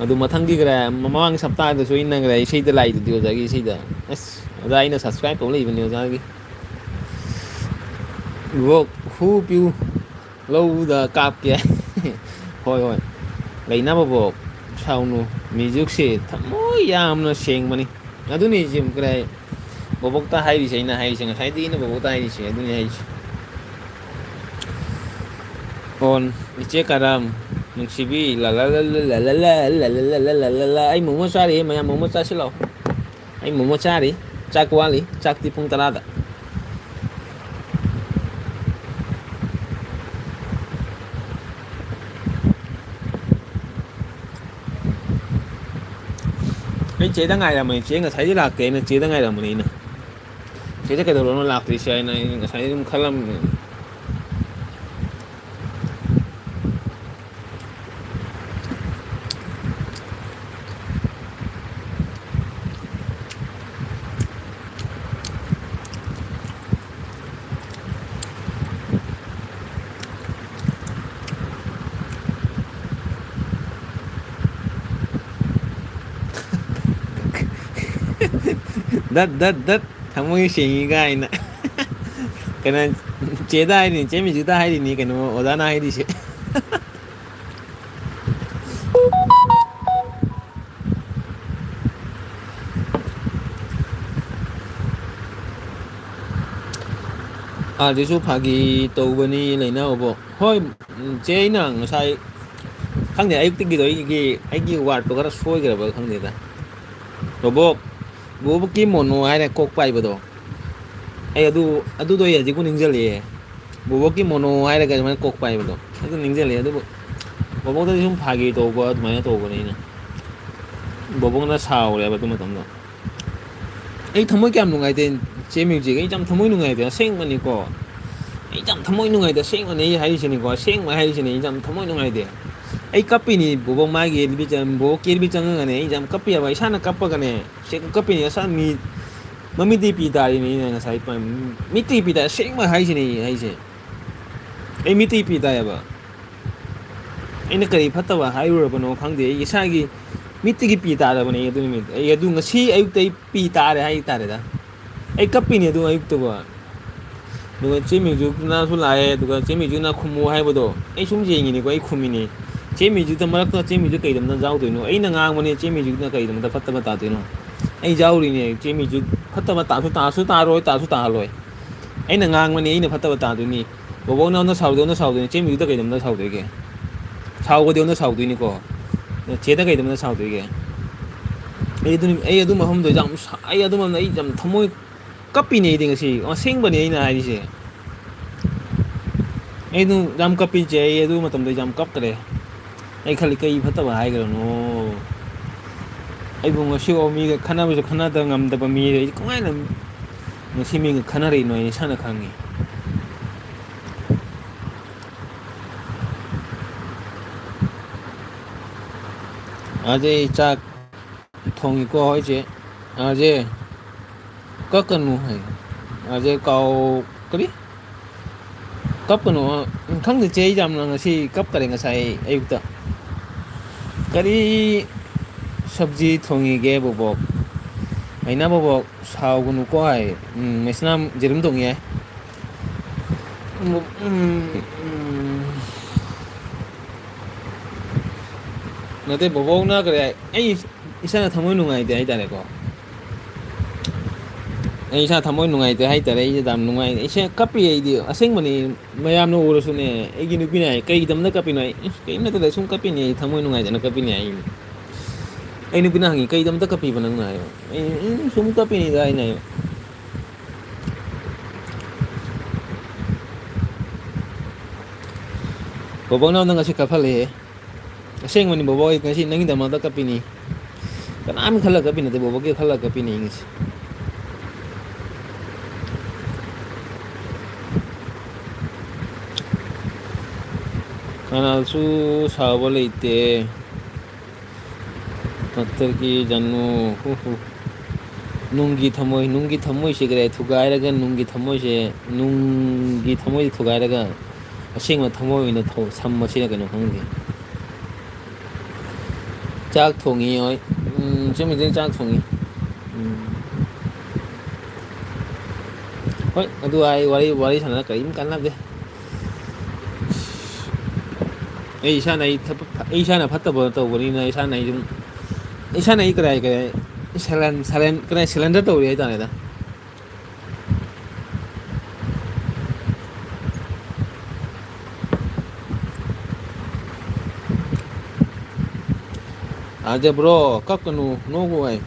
A: ꯑꯗꯨ ꯃꯊꯪꯒꯤ ꯈꯔ ꯃꯃꯥꯡ ꯁꯞꯇꯥꯗꯁꯨ ꯑꯩꯅ ꯈꯔ ꯏꯁꯩꯗ ꯂꯥꯛꯏꯗꯨꯗꯤ ꯑꯣꯖꯥꯒꯤ ꯏꯁꯩꯗ ꯑꯁ ꯑꯣꯖꯥ ꯑꯩꯅ ꯁꯕꯁꯀ꯭ꯔꯥꯏꯕ ꯇꯧ ꯂꯩꯕꯅꯦ ꯑꯣꯖꯥꯒꯤ ꯍꯨ ꯄꯤꯌꯨ ꯂꯧꯗ ꯀꯥꯞꯀꯦ ꯍꯣꯏ ꯍꯣꯏ ꯂꯩꯅꯕꯕꯣ ꯁꯥꯎꯅꯨ ꯃ꯭ꯌꯨꯖꯤꯛꯁꯦ ꯊꯃꯣꯏ ꯌꯥꯝꯅ ꯁꯦꯡꯕꯅꯤ ꯑꯗꯨꯅꯤ ꯁꯤ ꯀꯗꯥꯏ ꯕꯣꯕꯣꯛꯇ ꯍꯥꯏꯔꯤꯁꯦ ꯑꯩꯅ ꯍꯥꯏꯔꯤꯁꯦ ꯉꯁꯥꯏꯗꯒꯤ ꯑꯩꯅ ꯕꯣꯕꯣꯛꯇ ꯍꯥꯏꯔꯤꯁꯦ ꯑꯗꯨꯅꯤ ꯍꯥꯏꯔꯤꯁꯦ ꯑꯣꯟ ꯏꯆꯦ ꯀꯔꯝ ꯅꯨꯡꯁꯤꯕꯤ ꯑꯩ ꯃꯣꯃꯣ ꯆꯥꯔꯤ ꯃꯌꯥꯝ ꯃꯣꯃꯣ ꯆꯥꯁꯤꯜꯂꯛꯑꯣ ꯑꯩ ꯃꯣꯃꯣ ꯆꯥꯔꯤ ꯆꯥꯛ ꯋꯥꯠꯂꯤ ꯆꯥꯛꯇꯤ ꯄꯨꯡ 10ꯗ ꯑꯩ ꯆꯦꯗ ꯉꯥꯏꯔꯝꯃꯅꯤ ꯆꯦ ꯉꯁꯥꯏꯗꯤ ꯂꯥꯛꯇꯦ ꯑꯩꯅ ꯆꯦꯗ ꯉꯥꯏꯔꯝꯕꯅꯤ ꯑꯩꯅ ꯆꯦꯗ ꯀꯩꯗꯧꯔꯅꯣ ꯂꯥꯛꯇ꯭ꯔꯤꯁꯦ ꯍꯥꯏꯅ ꯑꯩ ꯉꯁꯥꯏꯗꯤ ꯑꯗꯨꯝ ꯈꯜꯂꯝꯃꯤ ꯗꯠ ꯊꯃꯣꯏ ꯁꯦꯡꯉꯤ ꯀꯥꯏꯅ ꯀꯩꯅꯣ ꯆꯦꯗ ꯍꯥꯏꯔꯤꯅꯤ ꯆꯦ ꯃꯤꯖꯨꯗ ꯍꯥꯏꯔꯤꯅꯤ ꯀꯩꯅꯣ ꯑꯣꯖꯥꯅ ꯍꯥꯏꯔꯤꯁꯦ ꯑꯥꯗꯩꯁꯨ ꯐꯥꯒꯤ ꯇꯧꯕꯅꯤ ꯂꯩꯅꯕꯣ ꯍꯣꯏ ꯆꯦ ꯑꯩꯅ ꯉꯁꯥꯏ ꯈꯪꯗꯦ ꯑꯌꯨꯛꯇꯒꯤꯗꯣ ꯑꯩꯒꯤ ꯋꯥꯔꯗꯠꯇꯣ ꯈꯔ ꯁꯣꯏꯈ꯭ꯔꯕ ꯈꯪꯗꯦꯗ ꯕꯣꯕꯣꯛꯀꯤ ꯃꯣꯅꯣ ꯍꯥꯏꯔ ꯀꯣꯛ ꯄꯥꯏꯕꯗꯣ ꯑꯩ ꯑꯗꯨꯗꯣ ꯑꯩ ꯍꯧꯖꯤꯛꯄꯨ ꯅꯤꯡꯁꯤꯡꯂꯛꯑꯦ ꯕꯣꯕꯣꯛꯀꯤ ꯃꯣꯅꯣ ꯍꯥꯏꯔꯒ ꯑꯗꯨꯃꯥꯏꯅ ꯀꯣꯛ ꯄꯥꯏꯕꯗꯣ ꯑꯗꯨ ꯅꯤꯡꯁꯤꯡꯂꯛꯑꯦ ꯑꯗꯨꯕꯨ ꯕꯣꯕꯣꯛꯇꯗꯤ ꯁꯨꯝ ꯐꯥꯒꯤ ꯇꯧꯕ ꯑꯗꯨꯃꯥꯏꯅ ꯇꯧꯕꯅꯦ ꯑꯩꯅ ꯕꯣꯕꯣꯛꯅ ꯁꯥꯎꯔꯦꯕ ꯑꯗꯨ ꯃꯇꯝꯗꯣ ꯑꯩ ꯊꯃꯣꯏ ꯀꯌꯥꯝ ꯅꯨꯡꯉꯥꯏꯇꯦ ꯆꯦ ꯃ꯭ꯌꯨꯖꯤꯛ ꯑꯩ ꯌꯥꯝ ꯊꯃꯣꯏ ꯅꯨꯡꯉꯥꯏꯇꯦ ꯑꯁꯦꯡꯕꯅꯤꯀꯣ ꯑꯩ ꯌꯥꯝ ꯊꯃꯣꯏ ꯅꯨꯡꯉꯥꯏꯇꯦ ꯑꯁꯦꯡꯕꯅꯤ ꯑꯩ ꯍꯥꯏꯔꯤꯁꯤꯅꯤꯀꯣ ꯑꯁꯦꯡꯕ ꯍꯥꯏꯔꯤꯁꯤꯅꯤ ꯑꯩ ꯌꯥꯝ ꯊꯃꯣꯏ ꯅꯨꯡꯉꯥꯏꯇꯦ ꯑꯩ ꯀꯞꯄꯤꯅꯤ ꯕꯣꯕꯣꯛ ꯃꯥꯒꯤ ꯕꯣꯕꯣꯛꯀꯤ ꯑꯦꯜꯕꯤ ꯆꯪꯉꯒꯅꯦ ꯑꯩ ꯌꯥꯝ ꯀꯞꯄꯤꯑꯕ ꯏꯁꯥꯅ ꯀꯞꯄꯒꯅꯦ ꯀꯞꯄꯤꯅꯤ ꯃꯃꯤꯠꯇꯩ ꯄꯤ ꯇꯥꯔꯤꯅꯤ ꯑꯩꯅ ꯉꯁꯥꯏ ꯃꯤꯠꯇꯩ ꯄꯤ ꯇꯥꯔꯤ ꯑꯁꯦꯡꯕ ꯍꯥꯏꯁꯤꯅꯤ ꯑꯩꯁꯦ ꯑꯩ ꯃꯤꯠꯇꯩ ꯄꯤ ꯇꯥꯏꯑꯕ ꯑꯩꯅ ꯀꯔꯤ ꯐꯠꯇꯕ ꯍꯥꯏꯔꯨꯔꯕꯅꯣ ꯈꯪꯗꯦ ꯑꯩ ꯏꯁꯥꯒꯤ ꯃꯤꯠꯇꯒꯤ ꯄꯤ ꯇꯥꯔꯕꯅꯦ ꯑꯩ ꯑꯗꯨ ꯅꯨꯃꯤꯠꯇ ꯑꯩ ꯑꯗꯨ ꯉꯁꯤ ꯑꯌꯨꯛꯇ ꯑꯩ ꯄꯤ ꯇꯥꯔꯦ ꯍꯥꯏꯇꯥꯔꯦꯗ ꯑꯩ ꯀꯞꯄꯤꯅꯤ ꯑꯗꯨ ꯑꯌꯨꯛꯇꯕꯨ ꯑꯗꯨꯒ ꯆꯦ ꯃ꯭ꯌꯨꯖꯤꯛꯅꯁꯨ ꯂꯥꯛꯑꯦ ꯑꯗꯨꯒ ꯆꯦ ꯃ꯭ꯌꯨꯖꯤꯛꯅ ꯈꯨꯝꯃꯨ ꯍꯥꯏꯕꯗꯣ ꯑꯩ ꯁꯨꯝ ꯌꯦꯡꯉꯤꯅꯤꯀꯣ ꯑꯩ ꯈꯨꯝꯃꯤꯅꯤ ꯆꯦ ꯃ꯭ꯌꯨꯖꯤꯛꯇ ꯃꯔꯛꯇ ꯆꯦ ꯃ꯭ꯌꯨꯖꯤꯛ ꯀꯩꯗꯝꯗ ꯌꯥꯎꯗꯣꯏꯅꯣ ꯑꯩꯅ ꯉꯥꯡꯕꯅꯦ ꯆꯦ ꯃ꯭ꯌꯨꯖꯤꯛꯅ ꯀꯩꯗꯝꯗ ꯐꯠꯇꯕ ꯇꯥꯗꯣꯏꯅꯣ ꯑꯩ ꯌꯥꯎꯔꯤꯅꯦ ꯆꯦ ꯃ꯭ꯌꯨꯖꯤꯛ ꯐꯠꯇꯕ ꯇꯥꯁꯨ ꯇꯥꯔꯣꯏ ꯇꯥꯁꯨ ꯇꯥꯍꯜꯂꯣꯏ ꯑꯩꯅ ꯉꯥꯡꯕꯅꯤ ꯑꯩꯅ ꯐꯠꯇꯕ ꯇꯥꯗꯣꯏꯅꯤ ꯕꯣꯕꯣꯛꯅ ꯑꯩꯉꯣꯟꯗ ꯁꯥꯎꯗꯣꯏꯅꯤ ꯆꯦ ꯃ꯭ꯌꯨꯖꯤꯛꯇ ꯀꯩꯗꯝꯗ ꯁꯥꯎꯗꯣꯏꯒꯦ ꯁꯥꯎꯕꯗꯤ ꯑꯩꯉꯣꯟꯗ ꯁꯥꯎꯗꯣꯏꯅꯤꯀꯣ ꯆꯦꯗ ꯀꯩꯗꯧꯅ ꯁꯥꯎꯗꯣꯏꯒꯦ ꯑꯩ ꯑꯗꯨ ꯃꯐꯝꯗꯣ ꯑꯩ ꯑꯗꯨ ꯃꯐꯝꯗ ꯑꯩ ꯌꯥꯝ ꯊꯃꯣꯏ ꯀꯞꯄꯤꯅꯦ ꯑꯩꯗꯤ ꯉꯁꯤ ꯑꯁꯦꯡꯕꯅꯦ ꯑꯩꯅ ꯍꯥꯏꯔꯤꯁꯦ ꯑꯩ ꯑꯗꯨꯝ ꯌꯥꯝ ꯀꯞꯄꯤꯆꯦ ꯑꯩ ꯑꯗꯨ ꯃꯇꯝꯗ ꯌꯥꯝ ꯀꯞꯈ꯭ꯔꯦ ꯑꯩ ꯈꯜꯂꯤ ꯀꯩ ꯐꯠꯇꯕ ꯍꯥꯏꯈ꯭ꯔꯅꯣ ꯑꯩꯕꯨ ꯉꯁꯤꯐꯥꯎ ꯃꯤꯒ ꯈꯟꯅꯕꯁꯨ ꯈꯠꯅꯗꯕ ꯉꯝꯗꯕ ꯃꯤꯔꯦ ꯑꯩ ꯀꯃꯥꯏꯅ ꯉꯁꯤ ꯃꯤꯒ ꯈꯟꯅꯔꯛꯏꯅꯣ ꯑꯩ ꯏꯁꯥꯅ ꯈꯪꯉꯤ ꯑꯗꯩ ꯆꯥꯛ ꯊꯣꯡꯉꯤꯀꯣ ꯑꯩꯁꯦ ꯑꯥꯔꯖꯦ ꯀꯛꯀꯅꯨ ꯍꯥꯏ ꯑꯥꯔꯖꯦ ꯀꯥꯎ ꯀꯔꯤ ꯀꯞꯀꯅꯨ ꯈꯪꯗꯦ ꯆꯦ ꯑꯦꯛꯖꯥꯝꯅ ꯉꯁꯤ ꯀꯞꯈꯔꯦ ꯉꯁꯥꯏ ꯑꯌꯨꯛꯇ ꯀꯔꯤ ꯁꯞꯖꯤ ꯊꯣꯡꯉꯤꯒꯦ ꯕꯣꯕꯣꯛ ꯑꯩꯅ ꯕꯣꯕꯣꯛ ꯁꯥꯎꯒꯅꯨꯀꯣ ꯍꯥꯏ ꯃꯦꯛꯁꯅꯥꯝ ꯖꯦꯔꯨꯝ ꯊꯣꯡꯉꯤ ꯍꯥꯏ ꯅꯠꯇꯦ ꯕꯣꯕꯣꯛꯅ ꯀꯔꯤ ꯍꯥꯏ ꯑꯩ ꯏꯁꯥꯅ ꯊꯃꯣꯏ ꯅꯨꯡꯉꯥꯏꯇꯦ ꯍꯥꯏꯇꯥꯔꯦꯀꯣ ꯑꯩ ꯏꯁꯥ ꯊꯝꯃꯣꯏ ꯅꯨꯡꯉꯥꯏꯇꯦ ꯍꯥꯏꯇꯥꯔꯦ ꯑꯩꯁꯦ ꯌꯥꯝ ꯅꯨꯡꯉꯥꯏ ꯏꯁꯦ ꯀꯞꯄꯤ ꯑꯩꯗꯤ ꯑꯁꯦꯡꯕꯅꯤ ꯃꯌꯥꯝꯅ ꯎꯔꯁꯨꯅꯦ ꯑꯩꯒꯤ ꯅꯨꯄꯤꯅ ꯍꯥꯏ ꯀꯩꯒꯤꯗꯃꯛꯇ ꯀꯞꯄꯤꯅꯣ ꯑꯩ ꯀꯔꯤꯝ ꯅꯠꯇꯦꯗ ꯁꯨꯝ ꯀꯞꯄꯤꯅꯤ ꯑꯩ ꯊꯃꯣꯏ ꯅꯨꯡꯉꯥꯏꯗꯅ ꯀꯞꯄꯤꯅꯤ ꯑꯩ ꯑꯩ ꯅꯨꯄꯤꯅ ꯍꯪꯉꯤ ꯀꯩꯒꯤꯗꯃꯛꯇ ꯀꯞꯄꯤꯕ ꯅꯪꯅ ꯍꯥꯏꯕ ꯑꯩ ꯁꯨꯝ ꯀꯞꯄꯤꯅꯤꯗ ꯑꯩꯅ ꯍꯥꯏꯕ ꯕꯣꯕꯣꯛ ꯅꯉꯣꯟꯗ ꯉꯁꯤ ꯀꯞꯐꯜꯂꯦꯍꯦ ꯑꯁꯦꯡꯕꯅꯤ ꯕꯣꯕꯣꯛ ꯑꯩ ꯉꯁꯤ ꯅꯪꯒꯤꯗꯃꯛꯇ ꯀꯞꯄꯤꯅꯤ ꯀꯅꯥꯝ ꯈꯜꯂꯒ ꯀꯞꯄꯤ ꯅꯠꯇꯦ ꯕꯣꯕꯣꯛꯀꯤ ꯈꯜꯂꯒ ꯀꯞꯄꯤꯅꯤ ꯑꯩ ꯉꯁꯤ ꯀꯅꯥꯁꯨ ꯁꯥꯎꯕ ꯂꯩꯇꯦ ꯄꯠꯇꯔ ꯖꯅꯨ ꯍꯨ ꯍꯨ ꯅꯨꯡꯒꯤ ꯊꯝꯃꯣꯏꯁꯦ ꯀꯔꯤ ꯊꯨꯒꯥꯏꯔꯒ ꯅꯨꯡꯒꯤ ꯊꯝꯃꯣꯏꯁꯦ ꯅꯨꯡꯒꯤ ꯊꯃꯣꯏꯁꯦ ꯊꯨꯒꯥꯏꯔꯒ ꯑꯁꯦꯡꯕ ꯊꯃꯣꯏ ꯑꯣꯏꯅ ꯁꯝꯕꯁꯤꯅ ꯀꯩꯅꯣ ꯈꯪꯗꯦ ꯆꯥꯛ ꯊꯣꯡꯉꯤ ꯍꯣꯏ ꯆꯨꯝꯃꯤꯗꯩ ꯆꯥꯛ ꯊꯣꯡꯉꯤ ꯍꯣꯏ ꯑꯗꯨ ꯋꯥꯔꯤ ꯁꯥꯟꯅꯅ ꯀꯔꯤꯝ ꯀꯥꯟꯅꯗꯦ ꯑꯩ ꯏꯁꯥꯅ ꯐꯠꯇꯕ ꯇꯧꯕꯅꯤꯅ ꯏꯁꯥꯅ ꯑꯩ ꯑꯗꯨꯝ ꯏꯁꯥꯅ ꯑꯩ ꯀꯗꯥꯏ ꯁꯤꯂꯦꯟꯗꯔ ꯇꯧꯔꯤ ꯍꯥꯏꯇꯥꯔꯦꯗ ꯑꯖꯕ꯭ꯔꯣ ꯀꯛꯀꯅꯨ ꯅꯣꯡꯕꯨ ꯍꯥꯏ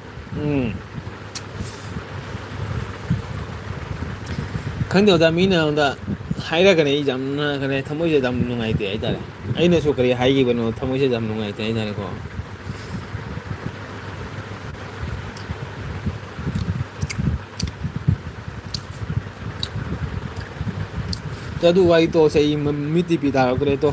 A: ꯈꯪꯗꯦ ꯑꯣꯖꯥ ꯃꯤꯅ ꯑꯩꯉꯣꯟꯗ ꯍꯥꯏꯔꯒꯅꯤ ꯑꯩ ꯌꯥꯝꯅ ꯀ ꯊꯃꯣꯏꯁꯦ ꯌꯥꯝ ꯅꯨꯡꯉꯥꯏꯇꯦ ꯍꯥꯏꯇꯥꯔꯦ ꯑꯩꯅꯁꯨ ꯀꯔꯤ ꯍꯥꯏꯈꯤꯕꯅꯣ ꯊꯃꯣꯏꯁꯦ ꯌꯥꯝ ꯅꯨꯡꯉꯥꯏꯇꯦ ꯍꯥꯏꯇꯥꯔꯦꯀꯣ ꯑꯗꯨ ꯋꯥꯔꯤ ꯇꯣꯛꯑꯁꯦ ꯑꯩ ꯃꯤꯠꯇꯤ ꯄꯤ ꯇꯥꯔꯛꯇ꯭ꯔꯦ ꯇꯣ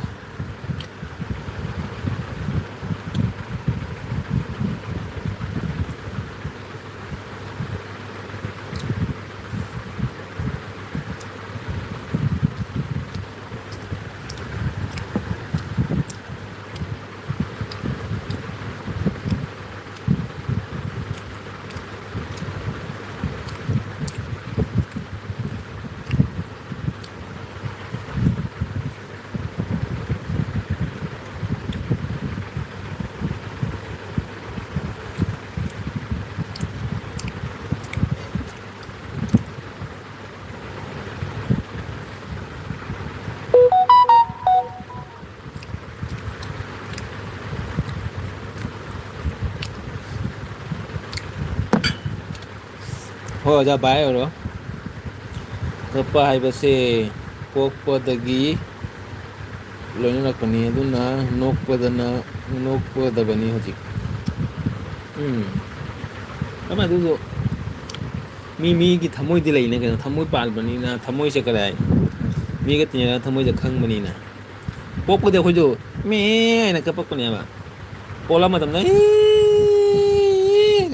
A: ꯍꯣꯏ ꯑꯣꯖꯥ ꯚꯥꯏ ꯑꯣꯏꯔꯣ ꯀꯞꯄ ꯍꯥꯏꯕꯁꯦ ꯄꯣꯛꯄꯗꯒꯤ ꯂꯣꯏꯅꯔꯛꯄꯅꯤ ꯑꯗꯨꯅ ꯅꯣꯛꯄꯗꯕꯅꯤ ꯍꯧꯖꯤꯛ ꯑꯃ ꯑꯗꯨꯁꯨ ꯃꯤꯒꯤ ꯊꯃꯣꯏꯗꯤ ꯂꯩꯅ ꯀꯩꯅꯣ ꯊꯃꯣꯏ ꯄꯥꯟꯕꯅꯤꯅ ꯊꯃꯣꯏꯁꯦ ꯀꯗꯥꯏ ꯃꯤꯒ ꯇꯤꯟꯅꯔꯒ ꯊꯃꯣꯏꯁꯦ ꯈꯪꯕꯅꯤꯅ ꯄꯣꯛꯄꯗꯤ ꯑꯩꯈꯣꯏꯁꯨ ꯃꯤ ꯍꯥꯏꯅ ꯀꯞꯄꯛꯄꯅꯦꯕ ꯄꯣꯛꯂꯛ ꯃꯇꯝꯗ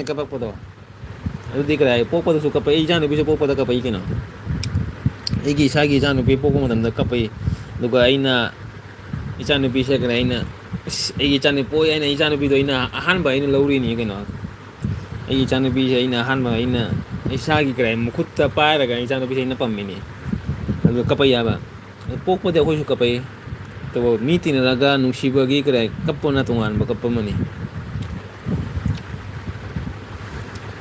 A: ꯀꯞꯄꯛꯄꯗꯣ ꯑꯗꯨꯗꯤ ꯀꯗꯥꯏ ꯄꯣꯛꯄꯗꯁꯨ ꯀꯞꯄꯛꯏ ꯏꯆꯥ ꯅꯨꯨꯄꯤꯁꯨ ꯄꯣꯛꯄꯗ ꯀꯞꯄꯛꯏ ꯀꯩꯅꯣ ꯑꯩꯒꯤ ꯏꯁꯥꯒꯤ ꯏꯆꯥꯅꯨꯄꯤ ꯄꯣꯛꯄ ꯃꯇꯝꯗ ꯀꯞꯄꯛꯏ ꯑꯗꯨꯒ ꯑꯩꯅ ꯏꯆꯥꯅꯨꯄꯤꯁꯦ ꯀꯩꯅꯣ ꯑꯩꯅ ꯑꯩꯒꯤ ꯏꯆꯥꯅꯨꯄꯤ ꯄꯣꯛꯏ ꯑꯩꯅ ꯏꯆꯥꯅꯨꯄꯤꯗꯣ ꯑꯩꯅ ꯑꯍꯥꯟꯕ ꯑꯩꯅ ꯂꯧꯔꯤꯅꯤ ꯀꯩꯅꯣ ꯑꯩꯒꯤ ꯏꯆꯥꯅꯨꯄꯤꯁꯦ ꯑꯩꯅ ꯑꯍꯥꯟꯕ ꯑꯩꯅ ꯏꯁꯥꯒꯤ ꯀꯔꯤ ꯃꯈꯨꯠꯇ ꯄꯥꯏꯔꯒ ꯏꯆꯥꯅꯨꯄꯤꯁꯦ ꯑꯩꯅ ꯄꯝꯃꯤꯅꯤ ꯑꯗꯨ ꯀꯞꯄꯛꯏ ꯍꯥꯏꯕ ꯄꯣꯛꯄꯗꯤ ꯑꯩꯈꯣꯏꯁꯨ ꯀꯞꯄꯛꯏ ꯑꯗꯨꯕꯨ ꯃꯤ ꯇꯤꯟꯅꯔꯒ ꯅꯨꯡꯁꯤꯕꯒꯤ ꯀꯗꯥꯏ ꯀꯞꯄꯅ ꯇꯣꯉꯥꯟꯕ ꯀꯞꯄ ꯑꯃꯅꯤ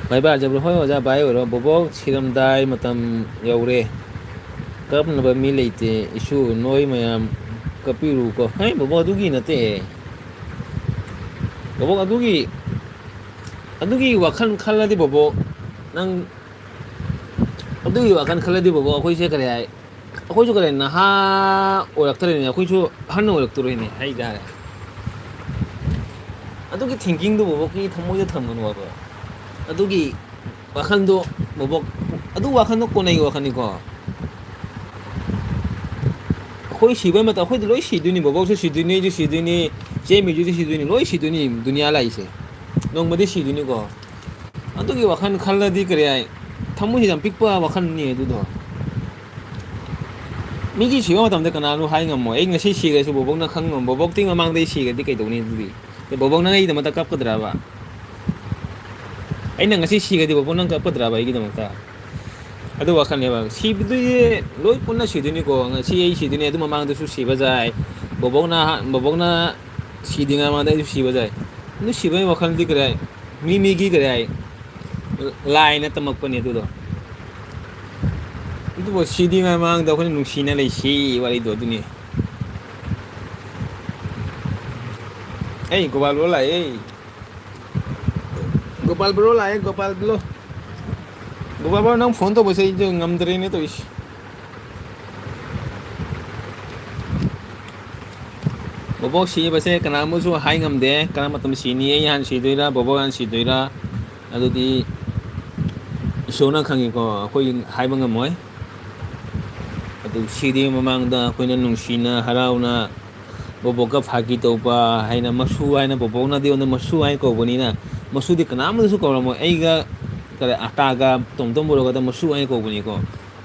A: ꯚꯥꯏ ꯕꯥ ꯍꯣꯏ ꯑꯣꯖꯥ ꯚꯥꯏ ꯑꯣꯏꯔꯣ ꯕꯣꯕꯣꯛ ꯁꯤꯔꯝꯗꯥꯏ ꯃꯇꯝ ꯌꯧꯔꯦ ꯀꯞꯅꯕ ꯃꯤ ꯂꯩꯇꯦ ꯏꯁꯨ ꯅꯣꯏ ꯃꯌꯥꯝ ꯀꯞꯄꯤꯔꯨꯀꯣ ꯍꯦ ꯕꯣꯕꯣꯛ ꯑꯗꯨꯒꯤ ꯅꯠꯇꯦ ꯕꯣꯕꯣꯛ ꯑꯗꯨꯒꯤ ꯋꯥꯈꯜ ꯈꯜꯂꯗꯤ ꯕꯣꯕꯣꯛ ꯅꯪ ꯑꯗꯨꯒꯤ ꯋꯥꯈꯜ ꯈꯜꯂꯗꯤ ꯕꯣꯕꯣꯛ ꯑꯩꯈꯣꯏꯁꯦ ꯀꯔꯤ ꯍꯥꯏ ꯑꯩꯈꯣꯏꯁꯨ ꯀꯔꯤ ꯅꯍꯥ ꯑꯣꯏꯔꯛꯇ꯭ꯔꯅꯦ ꯑꯩꯈꯣꯏꯁꯨ ꯑꯍꯟ ꯑꯣꯏꯔꯛꯇꯣꯔꯤꯅꯦ ꯍꯥꯏꯇꯥꯔꯦ ꯑꯗꯨꯒꯤ ꯊꯤꯡꯀꯤꯡꯗꯨ ꯕꯣꯕꯣꯛꯀꯤ ꯊꯃꯣꯏꯗ ꯊꯝꯒꯅꯣꯕ ꯑꯗꯨꯒꯤ ꯋꯥꯈꯜꯗꯣ ꯕꯣꯕꯣꯛ ꯑꯗꯨ ꯋꯥꯈꯜꯗꯣ ꯀꯣꯟꯅꯩ ꯋꯥꯈꯜꯅꯤꯀꯣ ꯑꯩꯈꯣꯏ ꯁꯤꯕꯩ ꯃꯇꯝ ꯑꯩꯈꯣꯏꯗꯤ ꯂꯣꯏ ꯁꯤꯗꯣꯏꯅꯤ ꯕꯣꯕꯣꯛꯁꯨ ꯁꯤꯗꯣꯏꯅꯤ ꯑꯩꯁꯨ ꯁꯤꯗꯣꯏꯅꯤ ꯏꯆꯦ ꯃꯤꯖꯨꯁꯨ ꯁꯤꯗꯣꯏꯅꯤ ꯂꯣꯏ ꯁꯤꯗꯣꯏꯅꯤ ꯗꯨꯅꯤꯌꯥ ꯂꯥꯛꯏꯁꯦ ꯅꯣꯡꯃꯗꯤ ꯁꯤꯗꯣꯏꯅꯤꯀꯣ ꯑꯗꯨꯒꯤ ꯋꯥꯈꯜ ꯈꯜꯂꯗꯤ ꯀꯔꯤ ꯍꯥꯏ ꯊꯃꯣꯏꯁꯤ ꯌꯥꯝ ꯄꯤꯛꯄ ꯋꯥꯈꯜꯅꯤ ꯑꯗꯨꯗꯣ ꯃꯤꯒꯤ ꯁꯤꯕ ꯃꯇꯝꯗ ꯀꯅꯥꯅꯣ ꯍꯥꯏ ꯉꯝꯃꯣꯏ ꯑꯩ ꯉꯁꯤ ꯁꯤꯔꯁꯨ ꯕꯣꯕꯣꯛꯅ ꯈꯪꯉꯝ ꯕꯣꯕꯣꯛꯇꯤ ꯃꯃꯥꯡꯗ ꯑꯩ ꯁꯤꯒꯗꯤ ꯀꯩꯗꯧꯅꯤ ꯑꯗꯨꯗꯤ ꯕꯣꯕꯣꯛꯅ ꯑꯩꯒꯤꯗꯃꯛꯇ ꯀꯞꯀꯗ꯭ꯔꯕ ꯑꯩꯅ ꯉꯁꯤ ꯁꯤꯒꯗꯤ ꯕꯣꯕꯣꯛ ꯅꯪ ꯀꯞꯀꯗ꯭ꯔꯕ ꯑꯩꯒꯤꯗꯃꯛꯇ ꯑꯗꯨ ꯋꯥꯈꯜꯅꯦꯕ ꯁꯤꯕꯗꯨꯗꯤ ꯂꯣꯏ ꯄꯨꯟꯅ ꯁꯤꯗꯣꯏꯅꯤꯀꯣ ꯉꯁꯤ ꯑꯩ ꯁꯤꯗꯣꯏꯅꯤ ꯑꯗꯨ ꯃꯃꯥꯡꯗꯁꯨ ꯁꯤꯕ ꯌꯥꯏ ꯕꯣꯕꯣꯛꯅ ꯁꯤꯗ꯭ꯔꯤꯉꯩ ꯃꯃꯥꯡꯗ ꯑꯩꯁꯨ ꯁꯤꯕ ꯌꯥꯏ ꯑꯗꯨ ꯁꯤꯕꯒꯤ ꯋꯥꯈꯜꯗꯤ ꯀꯔꯤ ꯍꯥꯏ ꯃꯤꯒꯤ ꯀꯔꯤ ꯍꯥꯏ ꯂꯥꯏꯅ ꯇꯝꯃꯛꯄꯅꯦ ꯑꯗꯨꯗꯣ ꯑꯗꯨꯕꯨ ꯁꯤꯗ꯭ꯔꯤꯉꯩ ꯃꯃꯥꯡꯗ ꯑꯩꯈꯣꯏꯅ ꯅꯨꯡꯁꯤꯅ ꯂꯩꯁꯤ ꯋꯥꯔꯤꯗꯣ ꯑꯗꯨꯅꯤ ꯑꯩ ꯒꯣꯄꯥꯜ ꯕ꯭ꯔꯣ ꯂꯥꯛꯑꯦ ꯒꯣꯄꯥꯜ ꯕ꯭ꯔꯣ ꯂꯥꯛꯑꯦ ꯒꯣꯄꯥꯜ ꯕ꯭ꯔꯣ ꯒꯣꯄꯥꯜ ꯕ꯭ꯔꯣ ꯅꯪ ꯐꯣꯟ ꯇꯧꯕꯁꯦ ꯑꯩꯁꯦ ꯉꯝꯗ꯭ꯔꯦꯅꯦ ꯇꯧꯔꯤꯁꯦ ꯕꯣꯕꯣꯛ ꯁꯤꯕꯁꯦ ꯀꯅꯥꯃꯁꯨ ꯍꯥꯏ ꯉꯝꯗꯦ ꯀꯔꯝꯕ ꯃꯇꯝ ꯁꯤꯅꯤ ꯑꯩ ꯍꯥꯟꯅ ꯁꯤꯗꯣꯏꯔꯥ ꯕꯣꯕꯣꯛ ꯍꯥꯟꯅ ꯁꯤꯗꯣꯏꯔꯥ ꯑꯗꯨꯗꯤ ꯏꯁꯣꯔꯅ ꯈꯪꯉꯤꯀꯣ ꯑꯩꯈꯣꯏ ꯍꯥꯏꯕ ꯉꯝꯃꯣꯏ ꯑꯗꯨ ꯁꯤꯗ꯭ꯔꯤꯉꯩ ꯃꯃꯥꯡꯗ ꯑꯩꯈꯣꯏꯅ ꯅꯨꯡꯁꯤꯅ ꯍꯔꯥꯎꯅ ꯕꯣꯕꯣꯛꯀ ꯐꯥꯒꯤ ꯇꯧꯕ ꯍꯥꯏꯅ ꯃꯁꯨ ꯍꯥꯏꯅ ꯕꯣꯕꯣꯛꯅꯗꯤ ꯑꯩꯉꯣꯟꯗ ꯃꯁꯨ ꯍꯥꯏꯅ ꯀꯧꯕꯅꯤꯅ ꯃꯁꯨꯗꯤ ꯀꯅꯥꯝꯇꯁꯨ ꯀꯧꯔꯝꯃꯣꯏ ꯑꯩꯒ ꯀꯔꯤ ꯑꯇꯥꯒ ꯇꯣꯝꯇꯣꯝ ꯕ꯭ꯔꯣꯒꯗ ꯃꯁꯨ ꯍꯥꯏꯅ ꯀꯧꯕꯅꯤꯀꯣ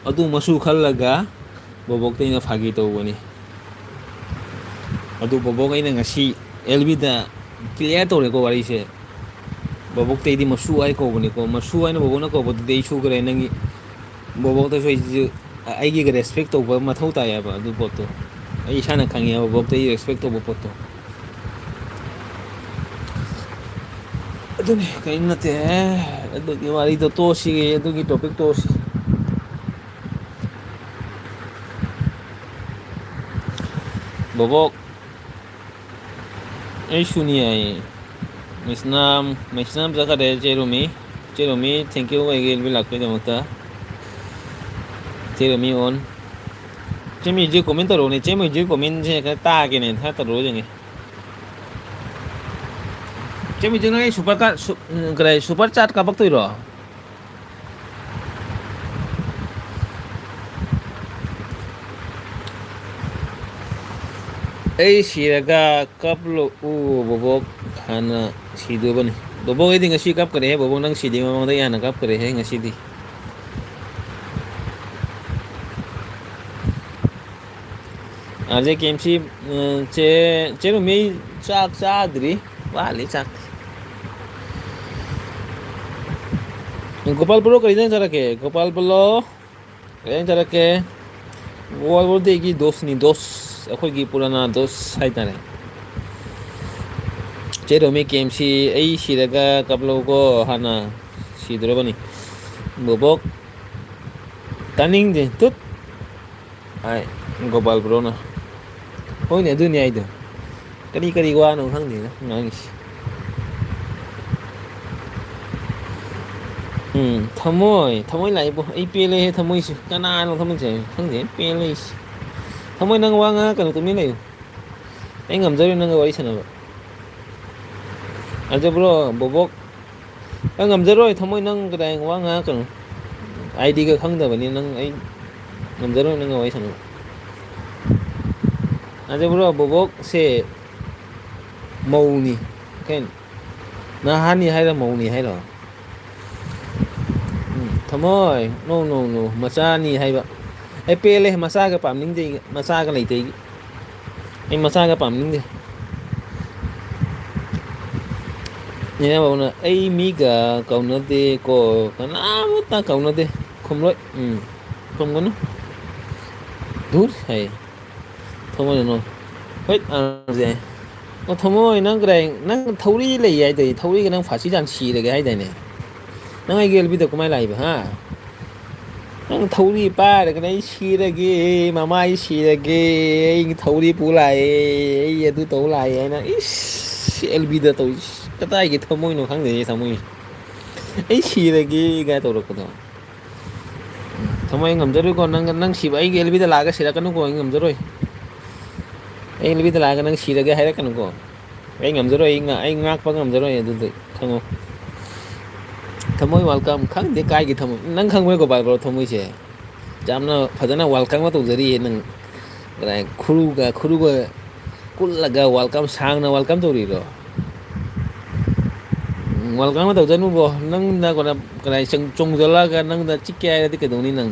A: ꯑꯗꯨ ꯃꯁꯨ ꯈꯜꯂꯒ ꯕꯣꯕꯣꯛꯇ ꯑꯩꯅ ꯐꯥꯒꯤ ꯇꯧꯕꯅꯤ ꯑꯗꯨ ꯕꯣꯕꯣꯛ ꯑꯩꯅ ꯉꯁꯤ ꯑꯦꯜꯕꯤꯗ ꯀ꯭ꯂꯤꯌꯥꯔ ꯇꯧꯔꯦꯀꯣ ꯋꯥꯔꯤꯁꯦ ꯕꯣꯕꯣꯛꯇꯩꯗꯤ ꯃꯁꯨ ꯍꯥꯏ ꯀꯧꯕꯅꯤꯀꯣ ꯃꯁꯨ ꯍꯥꯏꯅ ꯕꯣꯕꯣꯛꯅ ꯀꯧꯕꯗꯨꯗꯤ ꯑꯩ ꯁꯨꯈ꯭ꯔꯦ ꯅꯪꯒꯤ ꯕꯣꯕꯣꯛꯇꯁꯨ ꯑꯩꯁꯨ ꯑꯩꯒꯤ ꯔꯦꯁꯄꯦꯛ ꯇꯧꯕ ꯃꯊꯧ ꯇꯥꯏꯌꯦꯕ ꯑꯗꯨ ꯄꯣꯠꯇꯣ ꯑꯩ ꯏꯁꯥꯅ ꯈꯪꯉꯦꯕ ꯕꯣꯕꯣꯛꯇ ꯑꯩ ꯔꯦꯁꯄꯦꯛ ꯇꯧꯕ ꯄꯣꯠꯇꯣ ꯑꯗꯨꯅꯤ ꯀꯔꯤꯝ ꯅꯠꯇꯦ ꯑꯗꯨꯒꯤ ꯋꯥꯔꯤꯗꯣ ꯇꯣꯛꯁꯤ ꯑꯗꯨꯒꯤ ꯇꯣꯄꯤꯛ ꯇꯣꯛꯁꯤ ꯕꯣꯕꯣꯛ ꯑꯩꯁꯨꯅꯤ ꯍꯥꯏꯌꯦ ꯃꯩꯁꯅꯥꯝ ꯆꯠꯈ꯭ꯔꯦ ꯆꯦꯔꯣꯃꯤ ꯆꯦꯔꯣꯃꯤ ꯊꯦꯡꯀ꯭ꯌꯨ ꯑꯩꯒꯤ ꯑꯦꯜꯕꯤ ꯂꯥꯛꯄꯒꯤꯗꯃꯛꯇ ꯆꯦꯔꯣꯃꯤ ꯑꯣꯟ ꯆꯦꯃꯤꯁꯦ ꯀꯣꯃꯦꯟ ꯇꯧꯔꯛꯎꯅꯦ ꯆꯦꯃꯤꯁꯦ ꯀꯣꯃꯦꯟꯁꯦ ꯈꯔ ꯇꯥꯒꯦꯅꯦ ꯈꯔ ꯇꯧꯔꯛꯑꯣ ꯌꯦꯡꯒꯦ ꯆꯦꯃꯤꯁꯦ ꯅꯪ ꯑꯩ ꯁꯨꯄꯔ ꯆꯥꯠ ꯀꯥꯞꯄꯛꯇꯣꯏꯔꯣ ꯑꯩ ꯁꯤꯔꯒ ꯀꯞꯂꯛꯎ ꯕꯣꯕꯣꯛ ꯍꯥꯟꯅ ꯁꯤꯗꯣꯏꯕꯅꯤ ꯕꯣꯕꯣꯛ ꯑꯩꯗꯤ ꯉꯁꯤ ꯀꯞꯀꯔꯦꯍꯦ ꯕꯣꯕꯣꯛ ꯅꯪ ꯁꯤꯗ꯭ꯔꯤ ꯃꯃꯥꯡꯗ ꯑꯩ ꯍꯥꯟꯅ ꯀꯞꯀꯔꯦꯍꯦ ꯉꯁꯤꯗꯤ ꯑꯖꯦ ꯀꯦꯝꯁꯤ ꯆꯦꯔꯣꯃꯤ ꯆꯥꯛ ꯆꯥꯗ꯭ꯔꯤ ꯋꯥꯠꯂꯤ ꯆꯥꯛꯇꯤ ꯒꯣꯄꯥꯜ ꯕꯨꯂꯣ ꯀꯔꯤ ꯏꯟꯖꯥꯡ ꯆꯥꯔꯛꯀꯦ ꯒꯣꯄꯥꯜ ꯕꯨꯂꯣ ꯀꯔꯤ ꯏꯟꯖꯥꯡ ꯆꯥꯔꯛꯀꯦ ꯒꯣꯄꯥꯜ ꯕꯨꯂꯣꯗꯤ ꯑꯩꯒꯤ ꯗꯣꯁꯅꯤ ꯗꯣꯁ ꯑꯩꯈꯣꯏꯒꯤ ꯄꯨꯔꯥꯅꯥ ꯗꯣꯁ ꯍꯥꯏꯇꯥꯔꯦ ꯆꯦꯔꯣꯃꯤ ꯀꯦꯝꯁꯤ ꯑꯩ ꯁꯤꯔꯒ ꯀꯞꯂꯛꯎꯀꯣ ꯍꯥꯟꯅ ꯁꯤꯗꯣꯔꯕꯅꯤ ꯕꯣꯕꯣꯛ ꯇꯥꯅꯤꯡꯗꯦ ꯇꯨꯠ ꯍꯥꯏ ꯒꯣꯄꯥꯜ ꯕ꯭ꯔꯣꯅ ꯍꯣꯏꯅꯦ ꯑꯗꯨꯅꯤ ꯍꯥꯏꯗꯣ ꯀꯔꯤ ꯀꯔꯤ ꯋꯥꯅꯣ ꯈꯪꯗꯦꯗ ꯉꯥꯡꯉꯤꯁꯤ ꯊꯃꯣꯏ ꯂꯥꯛꯏꯕꯣ ꯑꯩ ꯄꯦꯜꯂꯦꯍꯦ ꯊꯃꯣꯏꯁꯦ ꯀꯅꯥꯅꯣ ꯊꯃꯣꯏꯁꯦ ꯈꯪꯗꯦ ꯄꯦꯜꯂꯦ ꯑꯩꯁꯦ ꯊꯃꯣꯏ ꯅꯪ ꯋꯥ ꯉꯥꯡꯉꯛꯀꯅꯨ ꯇꯨꯃꯤꯟ ꯂꯩꯌꯨ ꯑꯩ ꯉꯝꯖꯔꯣꯏ ꯅꯪꯒ ꯋꯥꯔꯤ ꯁꯥꯟꯅꯕ ꯌꯥꯖꯕ꯭ꯔꯣ ꯕꯣꯕꯣꯛ ꯅꯪ ꯉꯝꯖꯔꯣꯏ ꯊꯝꯃꯣꯏ ꯅꯪ ꯀꯗꯥꯏ ꯋꯥ ꯉꯥꯡꯉꯛꯀꯅꯨ ꯑꯥꯏꯗꯤꯒ ꯈꯪꯗꯕꯅꯤ ꯅꯪ ꯑꯩ ꯉꯝꯖꯔꯣꯏ ꯅꯪꯒ ꯋꯥꯔꯤ ꯁꯥꯟꯅꯕ ꯌꯥꯖꯕ꯭ꯔꯣ ꯕꯣꯕꯣꯛꯁꯦ ꯃꯧꯅꯤ ꯅꯍꯥꯟꯅꯤ ꯍꯥꯏꯔ ꯃꯧꯅꯤ ꯍꯥꯏꯔꯣ ꯊꯝꯃꯣꯏ ꯅꯣ ꯅꯣ ꯅꯣ ꯃꯆꯥꯅꯤ ꯍꯥꯏꯕ ꯑꯩ ꯄꯦꯜꯂꯦ ꯃꯆꯥꯒ ꯄꯥꯝꯅꯤꯡꯗꯦ ꯑꯩ ꯃꯆꯥꯒ ꯂꯩꯇꯦ ꯑꯩ ꯃꯆꯥꯒ ꯄꯥꯝꯅꯤꯡꯗꯦ ꯅꯦꯅꯦꯕꯥꯎꯅ ꯑꯩ ꯃꯤꯒ ꯀꯧꯅꯗꯦꯀꯣ ꯀꯅꯥꯃꯠꯇ ꯀꯧꯅꯗꯦ ꯈꯨꯝꯂꯣꯏ ꯈꯨꯝꯒꯅꯨ ꯙꯨꯔ ꯍꯥꯏꯌꯦ ꯊꯃꯣꯏꯅꯅꯣ ꯍꯣꯏ ꯑꯣ ꯊꯝꯃꯣꯏ ꯅꯪ ꯀꯗꯥꯏ ꯅꯪ ꯊꯧꯔꯤ ꯂꯩ ꯍꯥꯏꯗꯥꯏ ꯊꯧꯔꯤꯒ ꯅꯪ ꯐꯥꯁꯤꯖꯥꯟ ꯁꯤꯔꯒꯦ ꯍꯥꯏꯗꯥꯏꯅꯦ ꯅꯪ ꯑꯩꯒꯤ ꯑꯦꯜꯕꯤꯗ ꯀꯃꯥꯏꯅ ꯂꯥꯛꯏꯕ ꯍꯥ ꯅꯪ ꯊꯧꯔꯤ ꯄꯥꯏꯔꯒꯅ ꯑꯩ ꯁꯤꯔꯒꯦ ꯃꯃꯥꯏ ꯁꯤꯔꯒꯦ ꯑꯩꯒꯤ ꯊꯧꯔꯤ ꯄꯨ ꯂꯥꯛꯑꯦ ꯑꯩ ꯑꯗꯨ ꯇꯧ ꯂꯥꯛꯑꯦ ꯍꯥꯏꯅ ꯏꯁ ꯑꯦꯜꯕꯤꯗ ꯇꯧꯏꯁ ꯀꯗꯥꯏꯒꯤ ꯊꯃꯣꯏꯅꯣ ꯈꯪꯗꯦ ꯊꯃꯣꯏꯁꯦ ꯑꯩ ꯁꯤꯔꯒꯦ ꯀꯥꯏ ꯇꯧꯔꯛꯄꯗꯣ ꯊꯃꯣꯏ ꯑꯩ ꯉꯝꯖꯔꯣꯏꯀꯣ ꯅꯪ ꯁꯤꯕ ꯑꯩꯒꯤ ꯑꯦꯜꯕꯤꯗ ꯂꯥꯛꯑꯒ ꯁꯤꯔꯛꯀꯅꯨꯀꯣ ꯑꯩ ꯉꯝꯖꯔꯣꯏ ꯑꯩ ꯑꯦꯜꯕꯤꯗ ꯂꯥꯛꯑꯒ ꯅꯪ ꯁꯤꯔꯒꯦ ꯍꯥꯏꯔꯛꯀꯅꯨꯀꯣ ꯑꯩ ꯉꯝꯖꯔꯣꯏ ꯑꯩ ꯉꯥꯛꯄ ꯉꯝꯖꯔꯣꯏ ꯑꯗꯨꯗꯤ ꯈꯪꯉꯣ ꯊꯝꯃꯣꯏ ꯋꯦꯜꯀꯝ ꯈꯪꯗꯦ ꯀꯥꯏꯒꯤ ꯊꯝꯃꯣꯏ ꯅꯪ ꯈꯪꯕ꯭ꯔꯥ ꯒꯣꯄꯥꯜ ꯕ꯭ꯔꯣ ꯊꯝꯃꯣꯏꯁꯦ ꯌꯥꯝꯅ ꯐꯖꯅ ꯋꯦꯜꯀꯝꯒ ꯇꯧꯖꯔꯤꯌꯦ ꯅꯪ ꯀꯗꯥꯏ ꯈꯨꯔꯨꯒ ꯀꯨꯜꯂꯒ ꯋꯦꯜꯀꯝ ꯁꯥꯡꯅ ꯋꯦꯜꯀꯝ ꯇꯧꯔꯤꯔꯣ ꯋꯦꯜꯀꯝ ꯇꯧꯖꯅꯨꯕꯣ ꯅꯪꯅ ꯀꯅꯥ ꯆꯣꯡꯖꯜꯂꯛꯑꯒ ꯅꯪꯅ ꯆꯤꯛꯀꯦ ꯍꯥꯏꯔꯗꯤ ꯀꯩꯗꯧꯅꯤ ꯅꯪ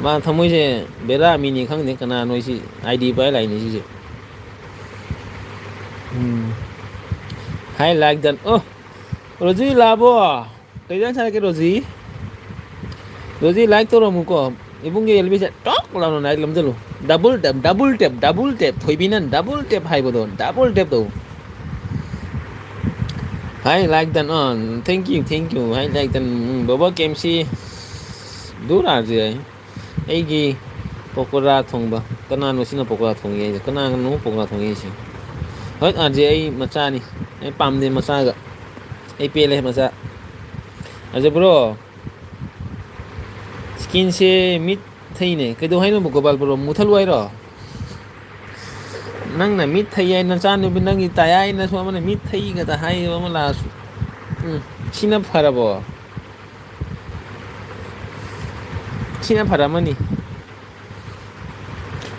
A: ꯃꯥ ꯊꯃꯣꯏꯁꯦ ꯕꯦꯔꯥ ꯃꯤꯅꯤ ꯈꯪꯗꯦ ꯀꯅꯥꯅꯣ ꯁꯤ ꯑꯥꯏ ꯗꯤ ꯄꯥꯏ ꯂꯥꯛꯏꯅꯦ ꯁꯤꯁꯦ ꯍꯥꯏ ꯂꯥꯏꯛ ꯗꯟ ꯑꯣ ꯔꯣꯖꯤ ꯂꯥꯛꯑꯕꯣ ꯀꯩ ꯏꯟꯖꯥꯡ ꯆꯥꯔꯒꯦ ꯔꯣꯖꯤ ꯔꯣꯖꯤ ꯂꯥꯏꯛ ꯇꯧꯔꯝꯃꯨꯀꯣ ꯏꯕꯨꯡꯒꯤ ꯑꯦꯜꯕꯤꯁꯦ ꯇꯣꯛ ꯂꯥꯎꯅ ꯂꯥꯏꯛ ꯅꯝꯁꯤꯜꯂꯨ ꯗꯕꯨꯜ ꯇꯦꯞ ꯊꯣꯏꯕꯤꯅ ꯗꯕꯨꯜ ꯇꯦꯞ ꯍꯥꯏꯕꯗꯣ ꯗꯕꯨꯜ ꯇꯦꯞ ꯇꯧ ꯍꯥꯏ ꯂꯥꯏꯛ ꯗꯟ ꯊꯦꯡꯀ꯭ꯌꯨ ꯍꯥꯏ ꯂꯥꯏꯛ ꯗꯟ ꯕꯕꯥ ꯀꯦꯝꯁꯤ ꯗꯨꯔꯥꯖꯦ ꯑꯩꯒꯤ ꯄꯀꯣꯔꯥ ꯊꯣꯡꯕ ꯀꯅꯥꯅꯣ ꯁꯤꯅ ꯄꯀꯣꯔꯥ ꯊꯣꯡꯉꯦ ꯍꯥꯏꯁꯦ ꯀꯅꯥꯅꯣ ꯄꯀꯣꯔꯥ ꯊꯣꯡꯉꯦ ꯍꯥꯏꯁꯦ ꯍꯣꯏ ꯑꯥꯔꯖꯦ ꯑꯩ ꯃꯆꯥꯅꯤ ꯑꯩ ꯄꯥꯝꯗꯦ ꯃꯆꯥꯒ ꯑꯩ ꯄꯦꯜꯂꯦ ꯃꯆꯥ ꯑꯔꯖꯦ ꯕ꯭ꯔꯣ ꯏꯁꯀꯤꯟꯁꯦ ꯃꯤꯠ ꯊꯩꯅꯦ ꯀꯩꯗꯧ ꯍꯥꯏꯅꯣ ꯒꯣꯄꯥꯜ ꯕ꯭ꯔꯣ ꯃꯨꯊꯠꯂꯨ ꯍꯥꯏꯔꯣ ꯅꯪꯅ ꯃꯤꯠ ꯊꯩ ꯍꯥꯏ ꯅꯆꯥꯅꯨꯄꯤ ꯅꯪꯒꯤ ꯇꯌꯥꯏꯅꯁꯨ ꯑꯃꯅ ꯃꯤꯠ ꯊꯩꯒꯗ ꯍꯥꯏꯕ ꯑꯃ ꯂꯥꯛꯑꯁꯨ ꯁꯤꯅ ꯐꯔꯕꯣ ꯁꯤꯅ ꯐꯔꯝꯃꯅꯤ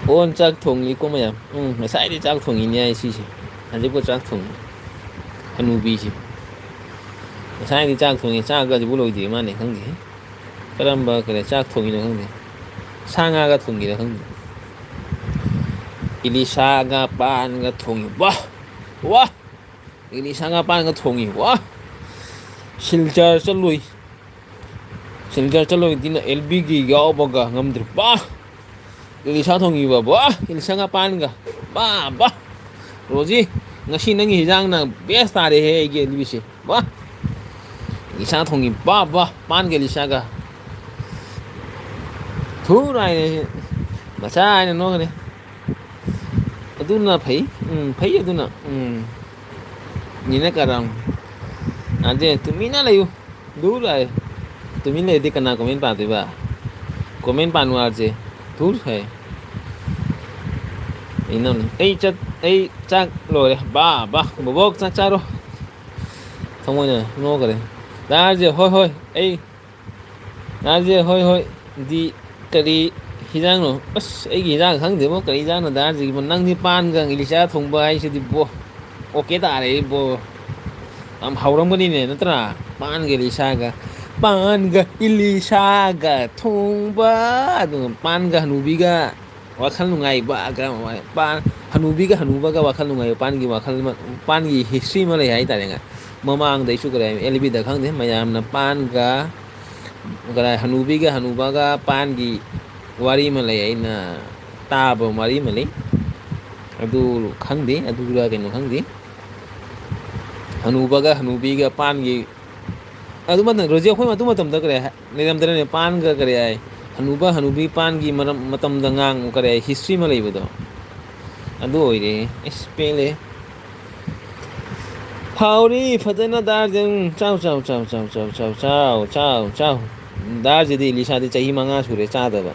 A: ꯑꯣꯟ ꯆꯥꯛ ꯊꯣꯡꯉꯤꯀꯣ ꯃꯌꯥꯝ ꯉꯁꯥꯏꯗꯩ ꯆꯥꯛ ꯊꯣꯡꯉꯤꯅꯦ ꯑꯩ ꯁꯤꯁꯦ ꯍꯧꯖꯤꯛꯄꯨ ꯆꯥꯛ ꯊꯣꯡꯉꯤ ꯍꯅꯨꯕꯤꯁꯤ ꯉꯁꯥꯏꯗꯩ ꯆꯥꯛ ꯊꯣꯡꯉꯤ ꯆꯥꯛꯀ ꯍꯧꯖꯤꯛꯄꯨ ꯂꯣꯏꯗ꯭ꯔꯤ ꯃꯥꯜꯂꯦ ꯈꯪꯗꯦꯍꯦ ꯀꯔꯝꯕ ꯀꯔꯤ ꯆꯥꯛ ꯊꯣꯡꯉꯤꯅꯣ ꯈꯪꯗꯦ ꯁꯥ ꯉꯥꯒ ꯊꯣꯡꯉꯤꯔ ꯈꯪꯗꯦ ꯏꯂꯤꯁꯥꯒ ꯄꯥꯟꯒ ꯊꯣꯡꯉꯤ ꯋꯥ ꯏꯂꯤꯁꯥꯒ ꯄꯥꯟꯒ ꯊꯣꯡꯉꯤ ꯋꯥ ꯁꯤꯜꯆꯔ ꯆꯠꯂꯨꯏ ꯁꯤꯜꯆꯔ ꯆꯠꯂꯨꯏꯗꯤꯅ ꯑꯦꯜꯕꯤꯒꯤ ꯌꯥꯎꯕꯒ ꯉꯝꯗ꯭ꯔꯦ ꯏꯂꯤꯁꯥ ꯊꯣꯡꯉꯤꯕ ꯏꯂꯤꯁꯥꯒ ꯄꯥꯟꯒ ꯔꯣꯖꯤ ꯉꯁꯤ ꯅꯪꯒꯤ ꯍꯤꯟꯖꯥꯡꯅ ꯕꯦꯁ ꯇꯥꯔꯦꯍꯦ ꯑꯩꯒꯤ ꯑꯦꯜꯕꯤꯁꯦ ꯏꯂꯤꯁꯥ ꯊꯣꯡꯉꯤ ꯄꯥꯟꯒ ꯏꯂꯤꯁꯥꯒ ꯊꯨꯅ ꯍꯥꯏꯅꯦ ꯃꯆꯥ ꯍꯥꯏꯅ ꯅꯣꯛꯀꯅꯤ ꯑꯗꯨꯅ ꯐꯩ ꯐꯩ ꯑꯗꯨꯅ ꯅꯤꯅ ꯀꯥꯔꯥꯝ ꯑꯗꯦ ꯇꯨꯃꯤꯟꯅ ꯂꯩꯌꯨ ꯗꯨꯔ ꯍꯥꯏ ꯇꯨꯃꯤꯟ ꯂꯩꯔꯗꯤ ꯀꯅꯥ ꯀꯣꯃꯦꯟ ꯄꯥꯗꯣꯏꯕ ꯀꯣꯃꯦꯟ ꯄꯥꯅꯨ ꯑꯥꯔꯖꯦ ꯊꯨꯔ ꯍꯥꯏ ꯑꯩ ꯆꯥꯛ ꯂꯣꯏꯔꯦ ꯕꯣꯕꯣꯛ ꯆꯥꯛ ꯆꯥꯔꯣ ꯊꯃꯣꯏꯅ ꯅꯣꯛꯈꯔꯦ ꯗꯥ ꯑꯥꯔꯖꯦ ꯍꯣꯏ ꯑꯩ ꯗꯥ ꯑꯥꯔꯖꯦ ꯍꯣꯏ ꯗꯤ ꯀꯔꯤ ꯍꯤꯟꯖꯥꯡꯅꯣ ꯑꯁ ꯑꯩꯒꯤ ꯍꯤꯟꯖꯥꯡ ꯈꯪꯗꯦꯕꯣ ꯀꯔꯤ ꯍꯤꯟꯖꯥꯡꯅꯣ ꯗꯥ ꯑꯥꯔꯖꯦꯒꯤꯕꯣ ꯅꯪꯗꯤ ꯄꯥꯟꯒ ꯏꯂꯤꯆꯥ ꯊꯣꯡꯕ ꯍꯥꯏꯁꯤꯗꯤꯕꯣ ꯑꯣꯀꯦ ꯇꯥꯔꯦ ꯏꯕꯣ ꯌꯥꯝ ꯍꯥꯎꯔꯝꯒꯅꯤꯅꯦ ꯅꯠꯇ꯭ꯔꯥ ꯄꯥꯟꯒ ꯏꯂꯤꯁꯥꯒ ꯄꯥꯟꯒ ꯏꯂꯤꯁꯥꯒ ꯊꯣꯡꯕ ꯑꯗꯨꯒ ꯄꯥꯟꯒ ꯍꯅꯨꯕꯤꯒ ꯋꯥꯈꯜ ꯅꯨꯡꯉꯥꯏꯕꯒ ꯍꯅꯨꯕꯤꯒ ꯍꯅꯨꯕꯒ ꯋꯥꯈꯜ ꯅꯨꯡꯉꯥꯏꯕ ꯄꯥꯟꯒꯤ ꯍꯤꯁꯇ꯭ꯔꯤ ꯑꯃ ꯂꯩ ꯍꯥꯏꯇꯥꯔꯦꯅꯦ ꯃꯃꯥꯡꯗꯩꯁꯨ ꯀꯔꯤ ꯑꯦꯜꯕꯤꯗ ꯈꯪꯗꯦ ꯃꯌꯥꯝꯅ ꯄꯥꯟꯒ ꯍꯅꯨꯕꯤꯒ ꯍꯅꯨꯕꯒ ꯄꯥꯟꯒꯤ ꯋꯥꯔꯤ ꯑꯃ ꯂꯩ ꯑꯩꯅ ꯇꯥꯕ ꯋꯥꯔꯤ ꯑꯃ ꯂꯩ ꯑꯗꯨ ꯈꯪꯗꯦ ꯑꯗꯨꯔ ꯀꯩꯅꯣ ꯈꯪꯗꯦ ꯍꯅꯨꯕꯒ ꯍꯅꯨꯕꯤꯒ ꯄꯥꯟꯒꯤ ꯔꯣꯖꯤ ꯑꯩꯈꯣꯏ ꯑꯗꯨ ꯃꯇꯝꯗ ꯀꯔꯤ ꯂꯩꯔꯝꯗ꯭ꯔꯅꯦ ꯄꯥꯟꯒ ꯀꯔꯤ ꯍꯥꯏ ꯍꯅꯨꯕ ꯍꯅꯨꯕꯤ ꯄꯥꯟꯒꯤ ꯃꯇꯝꯗ ꯀꯔꯤ ꯍꯤꯁꯇ꯭ꯔꯤ ꯑꯃ ꯂꯩꯕꯗꯣ ꯑꯗꯨ ꯑꯣꯏꯔꯦ ꯑꯩꯁ ꯄꯦꯜꯂꯦ ꯍꯥꯎꯔꯤ ꯐꯖꯅ ꯗꯥ ꯑꯥꯔꯖꯦ ꯆꯥꯎ ꯗꯥ ꯑꯥꯔꯖꯦꯗꯤ ꯏꯂꯤꯁꯥꯗꯤ ꯆꯍꯤ 5 ꯁꯨꯔꯦ ꯆꯥꯗꯕ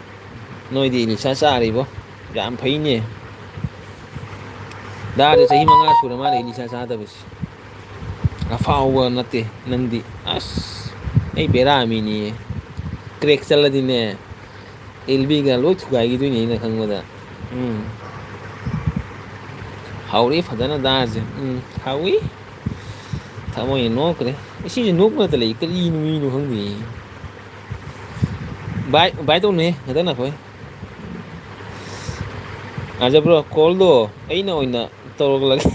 A: ꯅꯣꯏꯗꯤ ꯏꯂꯤꯁꯥ ꯆꯥꯔꯤꯕꯣ ꯌꯥꯝ ꯐꯩꯅꯦ ꯗꯥ ꯑꯥꯔꯖꯦ ꯆꯍꯤ 5 ꯁꯨꯔ ꯃꯥꯜꯂꯦ ꯏꯂꯤꯁꯥ ꯆꯥꯗꯕꯁꯦ ꯑꯐꯥꯎꯕ ꯅꯠꯇꯦ ꯅꯪꯗꯤ ꯑꯁ ꯑꯩ ꯕꯦꯔꯥꯃꯤꯅꯤꯌꯦ ꯀ꯭ꯔꯦꯛ ꯆꯠꯂꯗꯤꯅꯦ ꯑꯦꯜꯕꯤꯒ ꯂꯣꯏ ꯊꯨꯒꯥꯏꯈꯤꯗꯣꯏꯅꯦ ꯑꯩꯅ ꯈꯪꯕꯗ ꯍꯥꯎꯔꯤ ꯐꯖꯅ ꯗꯥ ꯑꯥꯔꯖꯦ ꯍꯥꯎꯋꯤ ꯊꯃꯣꯏꯅ ꯅꯣꯛꯈ꯭ꯔꯦ ꯁꯤꯁꯦ ꯅꯣꯛꯄ ꯅꯠꯇ ꯂꯩ ꯀꯔꯤ ꯅꯨꯃꯤꯅꯣ ꯈꯪꯗꯦ ꯚꯥꯏ ꯇꯧꯅꯨꯍꯦ ꯉꯥꯛꯇꯪ ꯉꯥꯏꯈꯣꯍꯦ ꯑꯥꯔꯖꯦ ꯕ꯭ꯔꯣ ꯀꯣꯜꯗꯣ ꯑꯩꯅ ꯑꯣꯏꯅ ꯇꯧꯔꯛꯂꯒꯦ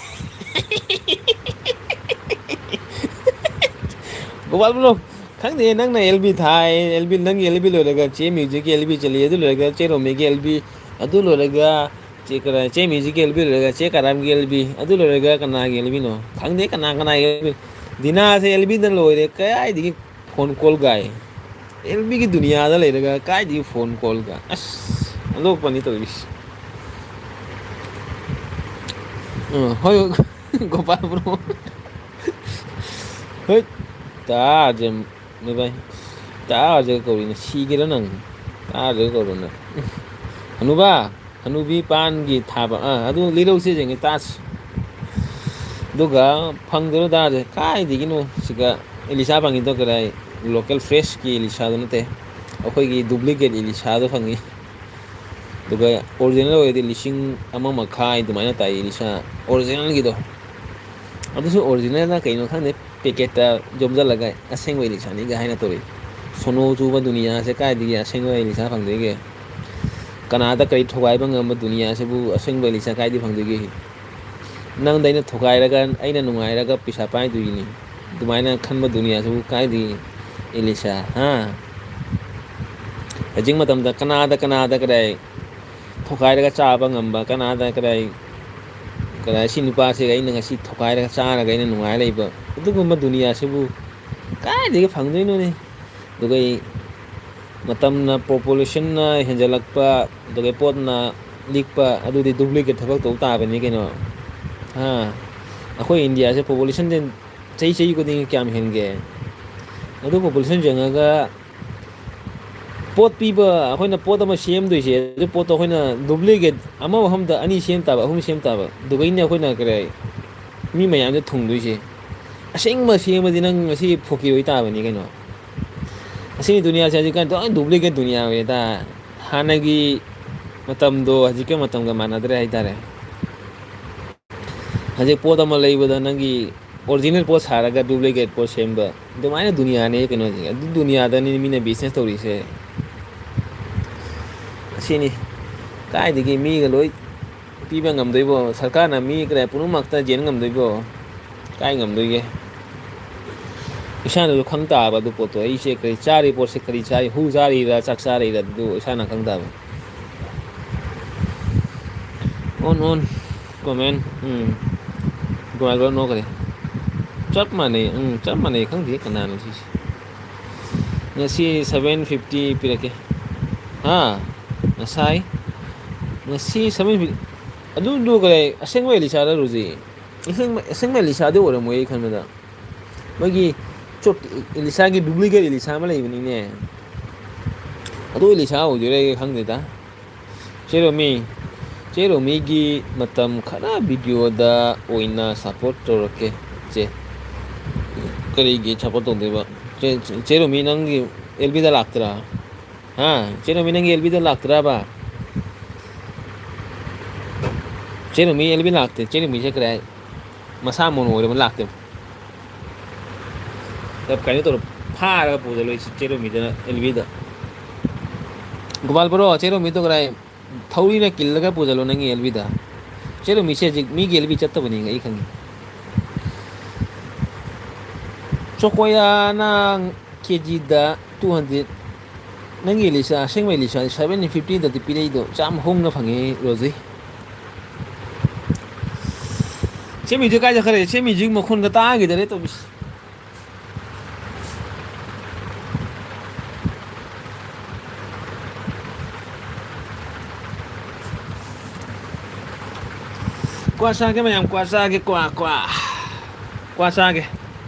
A: ꯒꯣꯄꯥꯜ ꯕ꯭ꯔꯣ ꯈꯪꯗꯦ ꯅꯪꯅ ꯑꯦꯜꯕꯤ ꯊꯥꯏ ꯅꯪꯒꯤ ꯑꯦꯜꯕꯤ ꯂꯣꯏꯔꯒ ꯆꯦ ꯃ꯭ꯌꯨꯖꯤꯛꯀꯤ ꯑꯦꯜꯕꯤ ꯆꯠꯂꯤ ꯑꯗꯨ ꯂꯣꯏꯔꯒ ꯆꯦ ꯔꯣꯃꯤꯒꯤ ꯑꯦꯜꯕꯤ ꯑꯗꯨ ꯂꯣꯏꯔꯒ ꯆꯦ ꯃ꯭ꯌꯨꯖꯤꯛꯀꯤ ꯑꯦꯜꯕꯤ ꯂꯣꯏꯔꯒ ꯆꯦ ꯀꯔꯥꯝꯒꯤ ꯑꯦꯜꯕꯤ ꯑꯗꯨ ꯂꯣꯏꯔꯒ ꯀꯅꯥꯒꯤ ꯑꯦꯜꯕꯤꯅꯣ ꯈꯪꯗꯦ ꯀꯅꯥꯒꯤ ꯑꯦꯜꯕꯤ ꯗꯤꯅꯥꯁꯦ ꯑꯦꯜꯕꯤꯗ ꯂꯣꯏꯔꯦ ꯀꯗꯥꯏꯗꯒꯤ ꯐꯣꯟ ꯀꯣꯜ ꯒꯥꯏ ꯑꯦꯜꯕꯤꯒꯤ ꯗꯨꯅꯤꯌꯥꯗ ꯂꯩꯔꯒ ꯀꯥꯏꯗꯒꯤ ꯐꯣꯟ ꯀꯣꯜꯒ ꯑꯁ ꯑꯣꯟꯊꯣꯛꯄꯅꯤ ꯇꯧꯔꯤꯁꯦ ꯍꯣꯏ ꯒꯣꯄꯥꯜ ꯕ꯭ꯔꯣ ꯍꯩꯠ ꯗꯥ ꯑꯥꯔꯖꯦ ꯅꯣꯏꯕꯥꯏ ꯗꯥ ꯑꯥꯔꯖꯦ ꯀꯧꯔꯤꯅꯦ ꯁꯤꯒꯦꯔꯥ ꯅꯪ ꯗꯥ ꯑꯥꯔꯖꯦ ꯀꯧꯗꯅ ꯍꯅꯨꯕ ꯍꯅꯨꯕꯤ ꯄꯥꯟꯒꯤ ꯊꯥꯕ ꯑꯗꯨ ꯂꯤꯔꯛꯎꯁꯦ ꯌꯦꯡꯒꯦ ꯇꯥꯁꯤ ꯑꯗꯨꯒ ꯐꯪꯗꯣꯏꯔꯣ ꯗꯥ ꯑꯥꯔꯖꯦ ꯀꯥꯏꯗꯒꯤꯅꯣ ꯁꯤꯒ ꯏꯂꯤꯁꯥ ꯐꯪꯉꯤꯗꯣ ꯀꯗꯥꯏ ꯂꯣꯀꯦꯜ ꯐ꯭ꯔꯦꯁꯀꯤ ꯏꯂꯤꯁꯥꯗꯨ ꯅꯠꯇꯦ ꯑꯩꯈꯣꯏꯒꯤ ꯗꯨꯄ꯭ꯂꯤꯀꯦꯠ ꯏꯂꯤꯁꯥꯗꯣ ꯐꯪꯉꯤ ꯑꯗꯨꯒ ꯑꯣꯔꯤꯖꯤꯅꯦꯜ ꯑꯣꯏꯔꯗꯤ 1.5 ꯑꯗꯨꯃꯥꯏꯅ ꯇꯥꯏ ꯏꯂꯤꯁꯥ ꯑꯣꯔꯤꯖꯤꯅꯦꯜꯒꯤꯗꯣ ꯑꯗꯨꯁꯨ ꯑꯣꯔꯤꯖꯤꯅꯦꯜꯅ ꯀꯩꯅꯣ ꯈꯪꯗꯦ ꯄꯦꯀꯦꯠꯇ ꯌꯣꯝꯁꯤꯜꯂꯒ ꯑꯁꯦꯡꯕ ꯏꯂꯤꯁꯥꯅꯤꯒ ꯍꯥꯏꯅ ꯇꯧꯔꯤ ꯁꯣꯅꯣ ꯆꯨꯕ ꯗꯨꯅꯤꯌꯥꯁꯦ ꯀꯥꯏꯗꯒꯤ ꯑꯁꯦꯡꯕ ꯏꯂꯤꯁꯥ ꯐꯪꯗꯣꯏꯒꯦ ꯀꯅꯥꯗ ꯀꯔꯤ ꯊꯨꯒꯥꯏꯕ ꯉꯝꯕ ꯗꯨꯅꯤꯌꯥꯁꯤꯕꯨ ꯑꯁꯦꯡꯕ ꯏꯂꯤꯁꯥ ꯀꯥꯏꯗꯒꯤ ꯐꯪꯗꯣꯏꯒꯦ ꯅꯪꯗ ꯑꯩꯅ ꯊꯨꯒꯥꯏꯔꯒ ꯑꯩꯅ ꯅꯨꯡꯉꯥꯏꯔꯒ ꯄꯩꯁꯥ ꯄꯥꯏꯗꯣꯏꯅꯤ ꯑꯗꯨꯃꯥꯏꯅ ꯈꯟꯕ ꯗꯨꯅꯤꯌꯥꯁꯤꯕꯨ ꯀꯥꯏꯗꯒꯤ ꯏꯂꯤꯁꯥ ꯍꯧꯖꯤꯛ ꯃꯇꯝꯗ ꯀꯅꯥꯗ ꯀꯗꯥꯏ ꯊꯨꯒꯥꯏꯔꯒ ꯆꯥꯕ ꯉꯝꯕ ꯀꯅꯥꯗ ꯀꯗꯥꯏ ꯁꯤ ꯅꯨꯄꯥꯁꯤꯒ ꯑꯩꯅ ꯉꯁꯤ ꯊꯨꯒꯥꯏꯔꯒ ꯆꯥꯔꯒ ꯑꯩꯅ ꯅꯨꯡꯉꯥꯏ ꯂꯩꯕ ꯑꯗꯨꯒꯨꯝꯕ ꯗꯨꯅꯤꯌꯥꯁꯤꯕꯨ ꯀꯥꯏꯗꯒꯤ ꯐꯪꯗꯣꯏꯅꯣꯅꯦ ꯑꯗꯨꯒ ꯃꯇꯝꯅ ꯄꯣꯄꯨꯂꯦꯁꯟꯅ ꯍꯦꯟꯖꯜꯂꯛꯄ ꯑꯗꯨꯒ ꯄꯣꯠꯅ ꯂꯤꯛꯄ ꯑꯗꯨꯗꯤ ꯗꯨꯄ꯭ꯂꯤꯀꯦꯠ ꯊꯕꯛ ꯇꯧꯕ ꯇꯥꯕꯅꯤ ꯀꯩꯅꯣ ꯑꯩꯈꯣꯏ ꯏꯟꯗꯤꯌꯥꯁꯦ ꯄꯣꯄꯨꯂꯦꯁꯟꯁꯦ ꯆꯍꯤ ꯈꯨꯗꯤꯡꯒꯤ ꯀꯌꯥꯝ ꯍꯦꯟꯒꯦ ꯑꯗꯨ ꯄꯣꯄꯨꯂꯦꯁꯟ ꯌꯦꯡꯉꯒ ꯄꯣꯠ ꯄꯤꯕ ꯑꯩꯈꯣꯏꯅ ꯄꯣꯠ ꯑꯃ ꯁꯦꯝꯗꯣꯏꯁꯦ ꯑꯗꯨ ꯄꯣꯠꯇꯣ ꯑꯩꯈꯣꯏꯅ ꯗꯨꯄ꯭ꯂꯤꯀꯦꯠ ꯑꯃ ꯃꯐꯝꯗ ꯑꯅꯤ ꯁꯦꯝ ꯇꯥꯕ ꯑꯍꯨꯝ ꯁꯦꯝ ꯇꯥꯕ ꯑꯗꯨꯒꯩꯅꯦ ꯑꯩꯈꯣꯏꯅ ꯃꯤ ꯃꯌꯥꯝꯁꯦ ꯊꯨꯡꯗꯣꯏꯁꯦ ꯑꯁꯦꯡꯕ ꯁꯦꯝꯕꯗꯤ ꯅꯪ ꯉꯁꯤ ꯐꯣꯀꯤ ꯑꯣꯏ ꯇꯥꯕꯅꯤ ꯀꯩꯅꯣ ꯑꯁꯤꯒꯤ ꯗꯨꯅꯤꯌꯥꯁꯦ ꯍꯧꯖꯤꯛꯀꯥꯟ ꯂꯣꯏ ꯗꯨꯄ꯭ꯂꯤꯀꯦꯠ ꯗꯨꯅꯤꯌꯥ ꯑꯣꯏꯔꯦꯗ ꯍꯥꯟꯅꯒꯤ ꯃꯇꯝꯗꯣ ꯍꯧꯖꯤꯛꯀꯤ ꯃꯇꯝꯒ ꯃꯥꯟꯅꯗ꯭ꯔꯦ ꯍꯥꯏꯇꯥꯔꯦ ꯍꯧꯖꯤꯛ ꯄꯣꯠ ꯑꯃ ꯂꯩꯕꯗ ꯅꯪꯒꯤ ꯑꯣꯔꯤꯖꯤꯅꯦꯜ ꯄꯣꯠ ꯁꯥꯔꯒ ꯗꯨꯄ꯭ꯂꯤꯀꯦꯠ ꯄꯣꯠ ꯁꯦꯝꯕ ꯑꯗꯨꯃꯥꯏꯅ ꯗꯨꯅꯤꯌꯥꯅꯦ ꯀꯩꯅꯣꯁꯦ ꯑꯗꯨ ꯗꯨꯅꯤꯌꯥꯗꯅꯤ ꯃꯤꯅ ꯕꯤꯖꯤꯅꯦꯁ ꯇꯧꯔꯤꯁꯦ ꯑꯁꯤꯅꯤ ꯀꯥꯏꯗꯒꯤ ꯃꯤꯒ ꯂꯣꯏ ꯄꯤꯕ ꯉꯝꯗꯣꯏꯕꯣ ꯁꯔꯀꯥꯔꯅ ꯃꯤ ꯄꯨꯝꯅꯃꯛꯇ ꯌꯦꯟ ꯉꯝꯗꯣꯏꯕꯣ ꯀꯥꯏ ꯉꯝꯗꯣꯏꯒꯦ ꯏꯁꯥꯅꯁꯨ ꯈꯪ ꯇꯥꯕ ꯑꯗꯨ ꯄꯣꯠꯇꯣ ꯑꯩꯁꯦ ꯀꯔꯤ ꯆꯥꯔꯤ ꯄꯣꯠꯁꯦ ꯀꯔꯤ ꯆꯥꯔꯤ ꯍꯨ ꯆꯥꯔꯤꯔꯥ ꯆꯥꯛ ꯆꯥꯔꯤꯔꯥ ꯑꯗꯨ ꯏꯁꯥꯅ ꯈꯪ ꯇꯥꯕ ꯑꯣꯟ ꯀꯣꯃꯦꯟ ꯒꯣꯄꯥꯜ ꯅꯣꯛꯈ꯭ꯔꯦ ꯆꯞ ꯃꯥꯟꯅꯩ ꯆꯞ ꯃꯥꯟꯅꯩ ꯈꯪꯗꯦ ꯀꯅꯥꯅꯣ ꯁꯤꯁꯦ ꯉꯁꯤ 750 ꯄꯤꯔꯛꯀꯦ ꯉꯁꯥꯏ ꯉꯁꯤ 750 ꯑꯗꯨꯗꯨ ꯀꯔꯤ ꯑꯁꯦꯡꯕ ꯑꯦꯂꯤꯁꯥꯔ ꯔꯣꯖꯤ ꯑꯁꯦꯡꯕ ꯑꯦꯂꯤꯁꯥꯗꯤ ꯑꯣꯏꯔꯝꯃꯣꯏ ꯑꯩ ꯈꯟꯕꯗ ꯃꯣꯏꯒꯤ ꯏꯂꯤꯁꯥꯒꯤ ꯗꯨꯄ꯭ꯂꯤꯀꯦꯠ ꯏꯂꯤꯁꯥ ꯑꯃ ꯂꯩꯕꯅꯤꯅꯦ ꯑꯗꯨ ꯏꯂꯤꯁꯥ ꯑꯣꯏꯗꯣꯏꯔꯥ ꯑꯩ ꯈꯪꯗꯦꯗ ꯆꯦꯔꯣꯃꯤꯒꯤ ꯃꯇꯝ ꯈꯔ ꯚꯤꯗꯤꯑꯣꯗ ꯑꯣꯏꯅ ꯁꯞꯄꯣꯔꯠ ꯇꯧꯔꯛꯀꯦ ꯆꯦ ꯀꯔꯤꯒꯤ ꯁꯞꯄꯣꯔꯠ ꯇꯧꯗꯣꯏꯕ ꯆꯦꯔꯣꯃꯤ ꯅꯪꯒꯤ ꯑꯦꯜꯕꯤꯗ ꯂꯥꯛꯇ꯭ꯔꯥ ꯆꯦꯔꯣꯃꯤ ꯅꯪꯒꯤ ꯑꯦꯜꯕꯤꯗ ꯂꯥꯛꯇ꯭ꯔꯕ ꯆꯦꯔꯣꯃꯤ ꯑꯦꯜꯕꯤ ꯂꯥꯛꯇꯦ ꯆꯦꯔꯣꯃꯤꯁꯦ ꯀꯔꯤ ꯃꯁꯥ ꯃꯧꯅ ꯑꯣꯏꯔꯕ ꯂꯥꯛꯇꯦ ꯀꯩꯅꯣ ꯇꯧꯔ ꯐꯥꯔꯒ ꯄꯨꯁꯤꯜꯂꯨ ꯆꯦꯔꯣꯃꯤꯗꯅ ꯑꯦꯜꯕꯤꯗ ꯒꯣꯄꯥꯜ ꯕ꯭ꯔꯣ ꯆꯦꯔꯣꯃꯤꯗꯣ ꯀꯗꯥꯏ ꯊꯧꯔꯤꯅ ꯀꯤꯜꯂꯒ ꯄꯨꯁꯤꯜꯂꯣ ꯅꯪꯒꯤ ꯑꯦꯜꯕꯤꯗ ꯆꯦꯔꯣꯃꯤꯁꯦ ꯍꯧꯖꯤꯛ ꯃꯤꯒꯤ ꯑꯦꯜꯕꯤ ꯆꯠꯇꯕꯅꯤ ꯑꯩ ꯈꯪꯉꯤ ꯆꯣꯀꯣꯌꯥꯅ ꯀꯦꯖꯤꯗ 200 ꯅꯪꯒꯤ ꯑꯦꯂꯤꯁꯥ ꯑꯁꯦꯡꯕ ꯑꯦꯂꯤꯁꯥ 750ꯗꯗꯤ ꯄꯤꯔꯛꯏꯗꯣ ꯌꯥꯝ ꯍꯣꯡꯅ ꯐꯪꯉꯤ ꯔꯣꯖꯤ ꯃ꯭ꯌꯨꯖꯤꯛ ꯀꯥꯏ ꯆꯠꯈ꯭ꯔꯦ ꯃ꯭ꯌꯨꯖꯤꯛ ꯃꯈꯣꯟꯒ ꯇꯥꯈꯤꯗꯔꯦ ꯇꯧꯔꯤꯁꯦ ꯀ꯭ꯋꯥ ꯆꯥꯒꯦ ꯃꯌꯥꯝ ꯀ꯭ꯋꯥ ꯆꯥꯒꯦ ꯀ꯭ꯋꯥ ꯆꯥꯒꯦ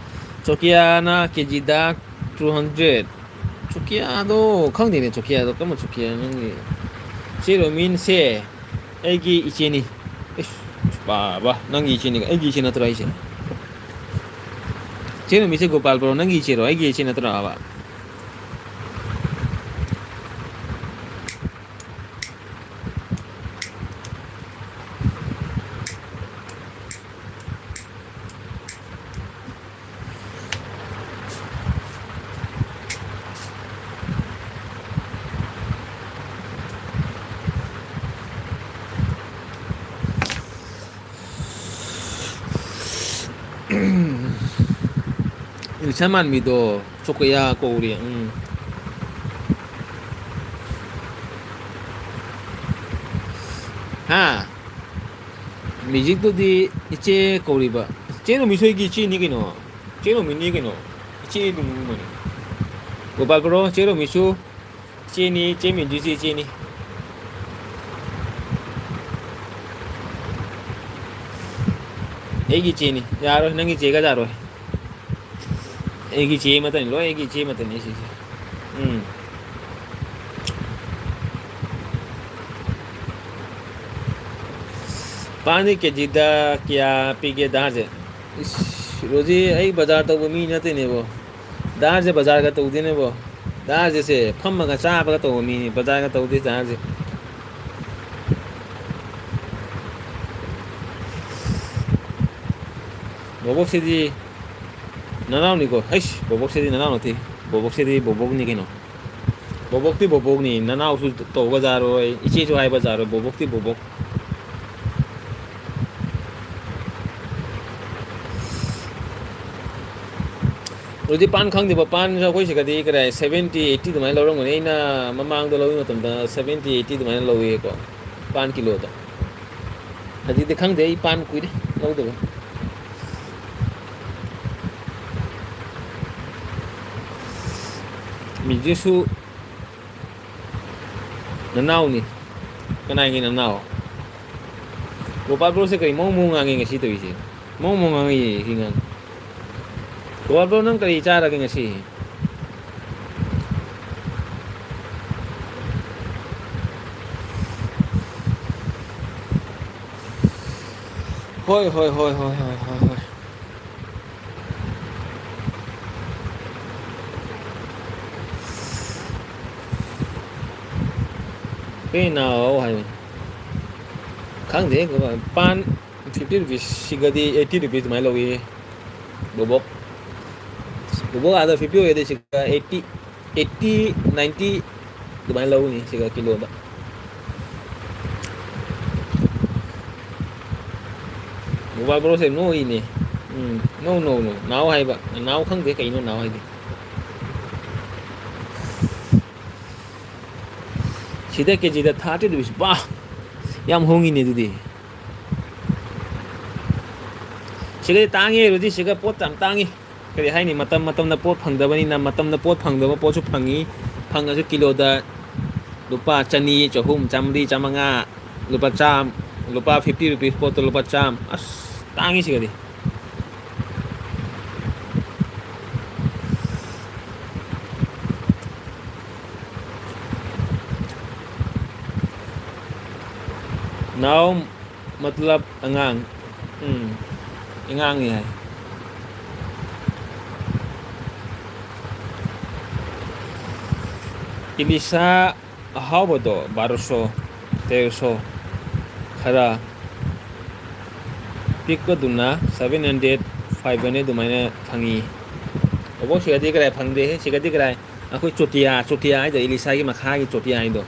A: ꯆꯣꯀꯤꯌꯥꯅ ꯀꯦꯖꯤꯗ 200 ꯆꯨꯀꯤꯌꯥꯗꯣ ꯈꯪꯗꯦꯅꯦ ꯆꯨꯀꯤꯌꯥꯗꯣ ꯀꯔꯝꯕ ꯆꯨꯀꯤꯌꯥ ꯅꯪꯒꯤ ꯆꯦꯔꯣꯃꯤꯟꯁꯦ ꯑꯩꯒꯤ ꯏꯆꯦꯅꯤ ꯕꯥꯕꯥ ꯅꯪꯒꯤ ꯏꯆꯦꯅꯤ ꯑꯩꯒꯤ ꯏꯆꯦ ꯅꯠꯇ꯭ꯔꯣ ꯑꯩꯁꯦ ꯆꯦꯔꯣꯃꯤꯁꯦ ꯒꯣꯄꯥꯜ ꯕ꯭ꯔꯣ ꯅꯪꯒꯤ ꯏꯆꯦꯔꯣ ꯑꯩꯒꯤ ꯏꯆꯦ ꯅꯠꯇ꯭ꯔꯣꯕ ꯏꯂꯤꯁꯥ ꯃꯥꯟꯕꯤꯗꯣ ꯆꯣꯀꯣꯌꯥ ꯀꯧꯔꯤ ꯃ꯭ꯌꯨꯖꯤꯛꯇꯨꯗꯤ ꯏꯆꯦ ꯀꯧꯔꯤꯕ ꯆꯦꯔꯣꯃꯤꯁꯨ ꯑꯩꯒꯤ ꯏꯆꯦꯅꯤ ꯀꯩꯅꯣ ꯆꯦꯔꯣꯃꯤꯅꯤ ꯀꯩꯅꯣ ꯏꯆꯦ ꯑꯗꯨꯝꯕꯅꯤ ꯒꯣꯄꯥꯜ ꯕ꯭ꯔꯣ ꯆꯦꯔꯣꯃꯤꯁꯨ ꯏꯆꯦꯅꯤ ꯆꯦ ꯃꯤꯟꯖꯨꯁꯨ ꯏꯆꯦꯅꯤ ꯑꯩꯒꯤ ꯏꯆꯦꯅꯤ ꯌꯥꯔꯣꯏ ꯅꯪꯒꯤ ꯏꯆꯦꯒ ꯌꯥꯔꯣꯏ ꯑꯩꯒꯤ ꯏꯆꯦ ꯑꯃꯇꯅꯤ ꯂꯣꯏ ꯑꯩꯒꯤ ꯏꯆꯦ ꯑꯃꯇꯅꯤ ꯁꯤꯁꯦ ꯄꯥꯟꯗꯤ ꯀꯦꯖꯤꯗ ꯀꯌꯥ ꯄꯤꯒꯦ ꯗꯥꯔꯁꯦ ꯔꯣꯖꯤ ꯑꯩ ꯕꯖꯥꯔ ꯇꯧꯕ ꯃꯤ ꯅꯠꯇꯦꯅꯦꯕꯣ ꯗꯥꯔꯁꯦ ꯕꯖꯥꯔꯒ ꯇꯧꯗꯦꯅꯦꯕꯣ ꯗꯥꯔꯁꯦ ꯐꯝꯃꯒ ꯆꯥꯕꯒ ꯇꯧꯕ ꯃꯤꯅꯤ ꯕꯖꯥꯔꯒ ꯇꯧꯗꯦ ꯗꯥꯔꯁꯦ ꯕꯣꯕꯣꯛꯁꯤꯗꯤ ꯅꯅꯥꯎꯅꯤꯀꯣ ꯍꯩꯁ ꯕꯣꯕꯣꯛꯁꯤꯗꯤ ꯅꯅꯥꯎ ꯅꯠꯇꯦ ꯕꯣꯕꯣꯛꯁꯤꯗꯤ ꯕꯣꯕꯣꯛꯅꯤ ꯀꯩꯅꯣ ꯕꯣꯕꯣꯛꯇꯤ ꯕꯣꯕꯣꯛꯅꯤ ꯅꯅꯥꯎꯁꯨ ꯇꯧꯒꯖꯥꯔꯣꯏ ꯏꯆꯦꯁꯨ ꯍꯥꯏꯕꯖꯥꯔꯣꯏ ꯕꯣꯕꯣꯛꯇꯤ ꯕꯣꯕꯣꯛ ꯍꯧꯖꯤꯛ ꯄꯥꯟ ꯈꯪꯗꯦꯕ ꯄꯥꯟꯁꯨ ꯑꯩꯈꯣꯏ ꯁꯤꯗꯗꯤ ꯀꯗꯥꯏ 70-80 ꯑꯗꯨꯃꯥꯏꯅ ꯂꯧꯔꯝꯒꯅꯤ ꯑꯩꯅ ꯃꯃꯥꯡꯗ ꯂꯧꯕ ꯃꯇꯝꯗ 70-80 ꯑꯗꯨꯃꯥꯏꯅ ꯂꯧꯋꯦꯀꯣ ꯄꯥꯟ ꯀꯤꯂꯣꯗ ꯍꯧꯖꯤꯛꯇꯤ ꯈꯪꯗꯦ ꯑꯩ ꯄꯥꯟ ꯀꯨꯏꯔꯦ ꯂꯧꯗꯕ ꯃꯤꯖꯤꯁꯨ ꯅꯅꯥꯎꯅꯤ ꯀꯅꯥꯒꯤ ꯅꯅꯥꯎ ꯒꯣꯄꯥꯜ ꯕ꯭ꯔꯣꯁꯦ ꯀꯔꯤ ꯃꯑꯣꯡ ꯃꯑꯣꯡ ꯉꯥꯡꯉꯤ ꯉꯁꯤ ꯇꯧꯔꯤꯁꯦ ꯃꯑꯣꯡ ꯃꯑꯣꯡ ꯉꯥꯡꯉꯤ ꯁꯤ ꯉꯥꯡ ꯒꯣꯄꯥꯜ ꯕ꯭ꯔꯣ ꯅꯪ ꯀꯔꯤ ꯆꯥꯔꯒꯦ ꯉꯁꯤ ꯍꯣꯏ ꯍꯣꯏ ꯍꯣꯏ ꯍꯣꯏ ꯍꯣꯏ ꯍꯣꯏ ꯍꯣꯏ ꯀꯩꯅꯥꯎ ꯍꯥꯏꯕꯅꯤ ꯈꯪꯗꯦ ꯄꯥꯟ 50 ꯔꯨꯄꯤꯁ ꯁꯤꯒꯗꯤ 80 ꯔꯨꯄꯤꯁ ꯑꯗꯨꯃꯥꯏꯅ ꯂꯧꯏ ꯕꯣꯕꯣꯛ ꯕꯣꯕꯣꯛ ꯑꯥꯗ 50 ꯑꯣꯏꯔꯗꯤ ꯁꯤꯗ 80-90 ꯑꯗꯨꯃꯥꯏꯅ ꯂꯧꯅꯤ ꯁꯤꯒ ꯀꯤꯂꯣꯗ ꯒꯣꯄꯥꯜ ꯕ꯭ꯔꯣꯁꯦ ꯅꯣꯛꯏꯅꯦ ꯅꯣ ꯅꯣ ꯅꯣ ꯅꯥꯎ ꯍꯥꯏꯕ ꯅꯅꯥꯎ ꯈꯪꯗꯦ ꯀꯩꯅꯣ ꯅꯥꯎ ꯍꯥꯏꯗꯤ ꯁꯤꯗ ꯀꯦꯖꯤꯗ 30 ꯔꯨꯄꯤꯁ ꯕꯥ ꯌꯥꯝ ꯍꯣꯡꯉꯤꯅꯦ ꯑꯗꯨꯗꯤ ꯁꯤꯗꯗꯤ ꯇꯥꯡꯉꯦ ꯍꯧꯖꯤꯛ ꯁꯤꯒ ꯄꯣꯠ ꯌꯥꯝ ꯇꯥꯡꯉꯤ ꯀꯔꯤ ꯍꯥꯏꯅꯤ ꯃꯇꯝ ꯃꯇꯝꯗ ꯄꯣꯠ ꯐꯪꯗꯕꯅꯤꯅ ꯃꯇꯝꯗ ꯄꯣꯠ ꯐꯪꯗꯕ ꯄꯣꯠꯁꯨ ꯐꯪꯉꯤ ꯐꯪꯉꯁꯨ ꯀꯤꯂꯣꯗ ꯂꯨꯄꯥ 100 100 150 150 ꯂꯨꯄꯥ 100 ꯂꯨꯄꯥ 50 ꯔꯨꯄꯤꯁ ꯄꯣꯠꯇꯣ ꯂꯨꯄꯥ 100 ꯑꯁ ꯇꯥꯡꯉꯤ ꯁꯤꯒꯗꯤ नाव मतलब अगांग अगांग है इलिसा अहावदो 1200 खरा पिकपदुना 700 500 दुमाइना फंगी अबो सिगदी कराय फंगदे हे सिगदी कराय अखोय चोटिया हाइदो इलिसा की मखा की चोटिया हाइदो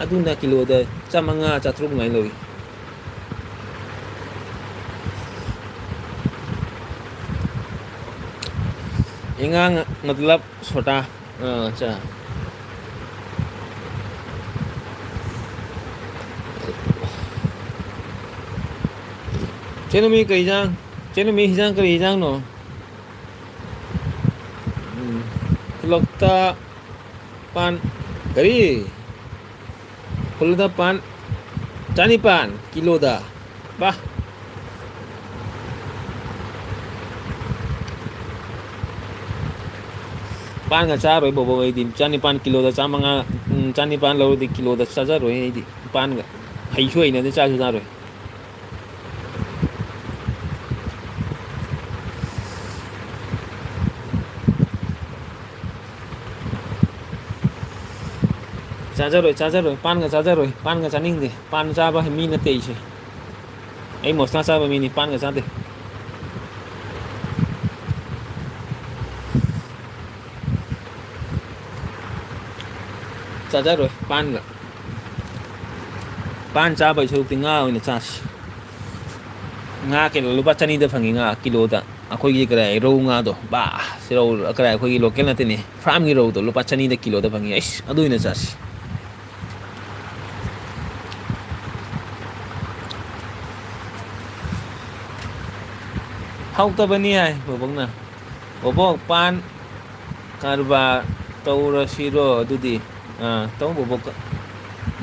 A: अदुना किलोदा 500 400 दुमाइ लौई इंगांग मतलब छोटा अच्छा चेनुमी कईजांग चेनुमी हिजांग करी हिजांग नो खुलकता पान करी खुलदा पान चानी पान किलोदा बा पान का चार रोई बोबो वही दिन चानी पान किलोदा 500 चानी पान लो दी किलोदा चाचा रोई दी पान का हई छुई ने चाचा चाचा रोई चाचा रोई पान का चाचा रोई पान का चानिंग दे पान चाबा है मी न तेईसे ऐ मसला चाबा मी नि पान का चादे चाचा रोई पान चाबा इसे उतिंगा ओइने Chas nga kilo lupa chani da fangi nga kilo da akoi gi krai ro nga do ba siro krai akoi gi local na tini farm gi ro do lupa chani da kilo da fangi ais adu ina chas hau ta bani hai bobok na bobok pan karba taura siro dudi tau bobok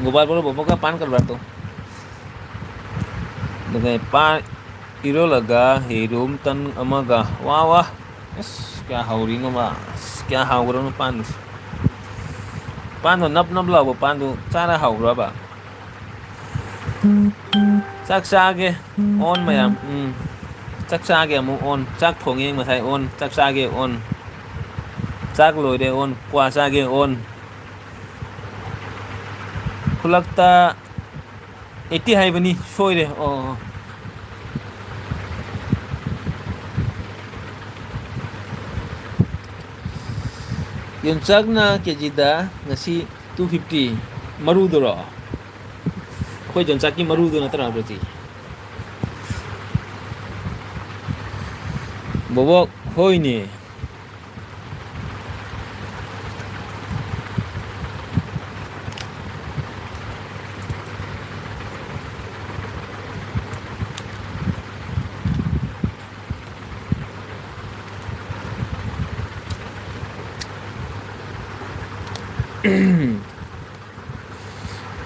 A: gobal bobok ka pan karba to dengan pan iro laga hirum tan amaga wah wah es kya hauri ngama kya hauro no pan pan no nap nap lawo pan do chara hauro ba chak ge on mayam chak ge amu on chak thongi masai on chak ge on chak loide on kwa ge on khulakta 80 haibani soire oh ꯌꯣꯡꯆꯥꯛꯅ ꯀꯦꯖꯤꯗ ꯉꯁꯤ 250 ꯃꯔꯨꯗꯨꯔꯣ ꯑꯩꯈꯣꯏ ꯌꯣꯡꯆꯥꯛꯀꯤ ꯃꯔꯨꯗꯨ ꯅꯠꯇ꯭ꯔꯥ ꯑꯗꯨꯗꯤ ꯕꯣꯕꯣꯛ ꯍꯣꯏꯅꯦ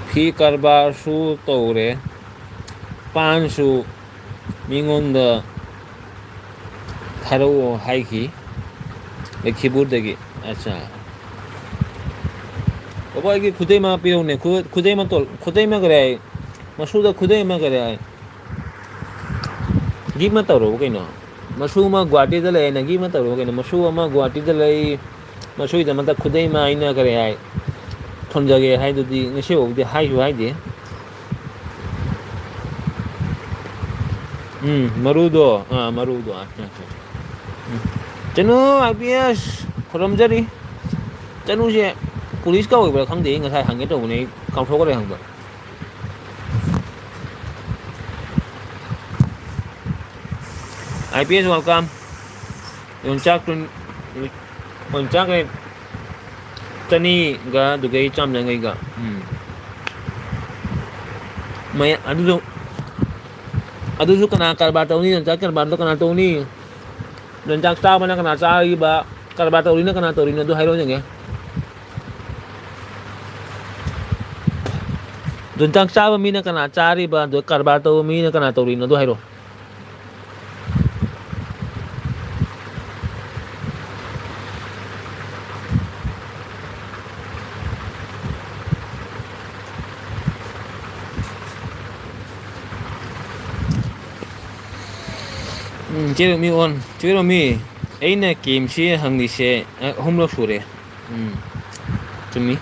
A: ꯐꯤ ꯀꯔꯕꯥꯔꯁꯨ ꯇꯧꯔꯦ ꯄꯥꯟꯁꯨ ꯃꯤꯉꯣꯟꯗ ꯊꯥꯔꯛꯑꯣ ꯍꯥꯏꯈꯤ ꯂꯩꯈꯤꯕꯨꯔꯗꯒꯤ ꯑꯠꯆꯥ ꯕꯕꯥ ꯑꯩꯒꯤ ꯈꯨꯗꯩꯃ ꯄꯤꯔꯧꯅꯦ ꯈꯨꯗꯩꯃ ꯀꯔꯤ ꯍꯥꯏ ꯃꯁꯨꯗ ꯈꯨꯗꯩꯃ ꯀꯔꯤ ꯍꯥꯏ ꯒꯤꯞ ꯑꯃ ꯇꯧꯔꯛꯎ ꯀꯩꯅꯣ ꯃꯁꯨ ꯑꯃ ꯒꯨꯍꯥꯇꯤꯗ ꯂꯩ ꯍꯥꯏꯅ ꯒꯤꯞ ꯑꯃ ꯇꯧꯔꯛꯎ ꯀꯩꯅꯣ ꯃꯁꯨ ꯑꯃ ꯒꯨꯍꯥꯇꯤꯗ ꯂꯩ ꯃꯁꯨꯒꯤꯗꯃꯛꯇ ꯈꯨꯗꯩꯃ ꯑꯩꯅ ꯀꯔꯤ ꯍꯥꯏ ꯊꯣꯟꯖꯒꯦ ꯍꯥꯏꯗꯨꯗꯤ ꯉꯁꯤꯐꯥꯎꯗꯤ ꯍꯥꯏꯁꯨ ꯍꯥꯏꯗꯦ ꯃꯔꯨꯗꯣ ꯃꯔꯨꯗꯣ ꯆꯅꯨ ꯑꯥꯏ ꯄꯤ ꯑꯦꯁ ꯈꯨꯔꯨꯝꯖꯔꯤ ꯆꯅꯨꯁꯦ ꯄꯨꯂꯤꯁꯀ ꯑꯣꯏꯕ꯭ꯔꯥ ꯈꯪꯗꯦ ꯑꯩ ꯉꯁꯥꯏ ꯍꯪꯒꯦ ꯇꯧꯕꯅꯦ ꯑꯩ ꯀꯥꯎꯊꯣꯛꯈ꯭ꯔꯦ ꯍꯪꯕ IPS welcome yonchak yonchak ꯆꯅꯤꯒ ꯑꯗꯨꯒ ꯆꯥꯝꯌꯥꯡꯈꯩꯒ ꯑꯗꯨꯁꯨ ꯀꯅꯥ ꯀꯔꯕꯥꯔ ꯇꯧꯅꯤ ꯌꯣꯡꯆꯥꯛ ꯀꯔꯕꯥꯔꯗꯣ ꯀꯅꯥ ꯇꯧꯅꯤ ꯌꯣꯡꯆꯥꯛ ꯆꯥꯕꯅ ꯀꯅꯥ ꯆꯥꯔꯤꯕ ꯀꯔꯕꯥꯔ ꯇꯧꯔꯤꯅ ꯀꯅꯥ ꯇꯧꯔꯤꯅꯣ ꯑꯗꯨ ꯍꯥꯏꯔꯛꯑꯣ ꯌꯦꯡꯒꯦ ꯌꯣꯡꯆꯥꯛ ꯆꯥꯕ ꯃꯤꯅ ꯀꯅꯥ ꯆꯥꯔꯤꯕ ꯑꯗꯨ ꯀꯔꯕꯥꯔ ꯇꯧꯕ ꯃꯤꯅ ꯀꯅꯥ ꯇꯧꯔꯤꯅꯣ ꯑꯗꯨ ꯍꯥꯏꯔꯛꯑꯣ ꯆꯦꯔꯣꯃꯤ ꯑꯣꯟ ꯆꯦꯔꯣꯃꯤ ꯑꯩꯅ ꯀꯦꯝꯁꯤ ꯍꯪꯂꯤꯁꯦ ꯑꯍꯨꯝꯂꯛ ꯁꯨꯔꯦ ꯆꯨꯝꯃꯤ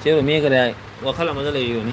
A: ꯆꯦꯔꯣꯃꯤ ꯀꯔꯤ ꯋꯥꯈꯜ ꯑꯃꯗ ꯂꯩꯔꯤꯕꯅꯤ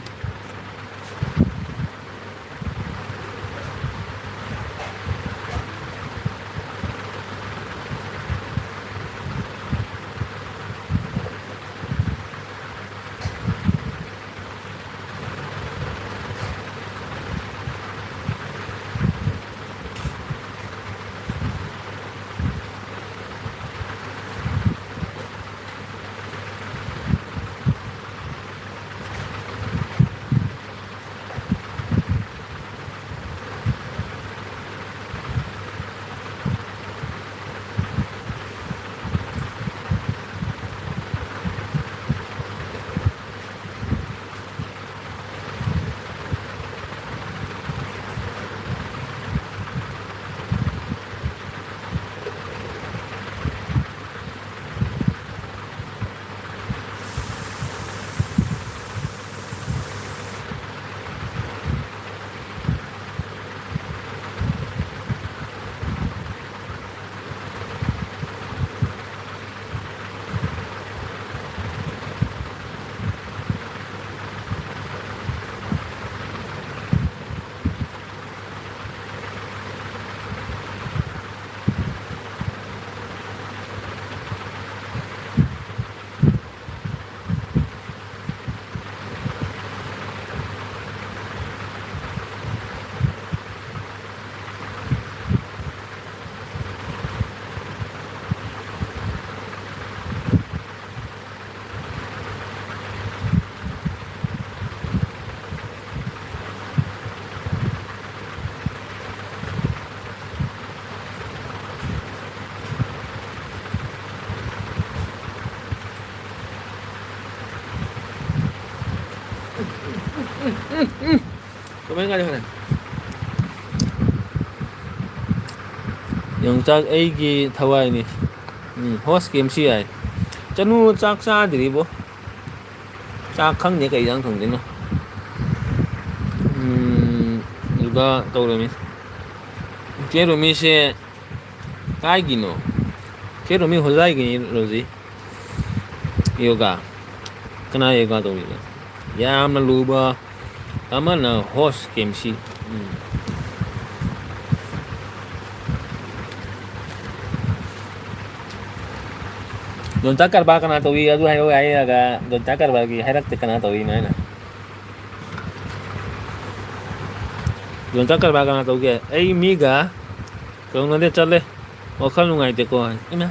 A: ꯀꯃꯥꯏꯅ ꯀꯥꯏꯗ ꯐꯔꯦ ꯌꯣꯡꯆꯥꯛ ꯑꯩꯒꯤ ꯊꯋꯥꯏꯅꯤ ꯍꯣꯁ ꯀꯦꯝꯁꯤ ꯌꯥꯏ ꯆꯅꯨ ꯆꯥꯛ ꯆꯥꯗ꯭ꯔꯤꯕꯣ ꯆꯥꯛ ꯈꯪꯗꯦ ꯀꯩ ꯏꯟꯖꯥꯡ ꯊꯣꯡꯗꯣꯏꯅꯣ ꯑꯗꯨꯒ ꯇꯧꯔꯃꯤ ꯆꯦꯔꯣꯃꯤꯁꯦ ꯀꯥꯏꯒꯤꯅꯣ ꯆꯦꯔꯣꯃꯤ ꯍꯣꯖꯥꯏꯒꯤꯅꯤ ꯔꯣꯖꯤ ꯌꯣꯒꯥ ꯀꯅꯥ ꯌꯣꯒꯥ ꯇꯧꯔꯤꯕ ꯌꯥꯝꯅ ꯂꯨꯕ ꯑꯃꯅ ꯍꯣꯁ ꯀꯦꯝꯁꯤ ꯌꯣꯟꯆꯥꯛ ꯀꯔꯕꯥꯔ ꯀꯅꯥ ꯇꯧꯏ ꯑꯗꯨ ꯍꯥꯏꯔꯛꯑꯣ ꯍꯥꯏꯔꯒ ꯌꯣꯟꯆꯥꯛ ꯀꯔꯕꯥꯔꯒꯤ ꯍꯥꯏꯔꯛꯇꯦ ꯀꯅꯥ ꯇꯧꯏꯅ ꯍꯥꯏꯅ ꯌꯣꯟꯆꯥꯛ ꯀꯔꯕꯥꯔ ꯀꯅꯥ ꯇꯧꯒꯦ ꯑꯩ ꯃꯤꯒ ꯀꯧꯅꯗꯦ ꯆꯠꯂꯦ ꯋꯥꯈꯜ ꯅꯨꯡꯉꯥꯏꯇꯦꯀꯣ ꯏꯃꯥ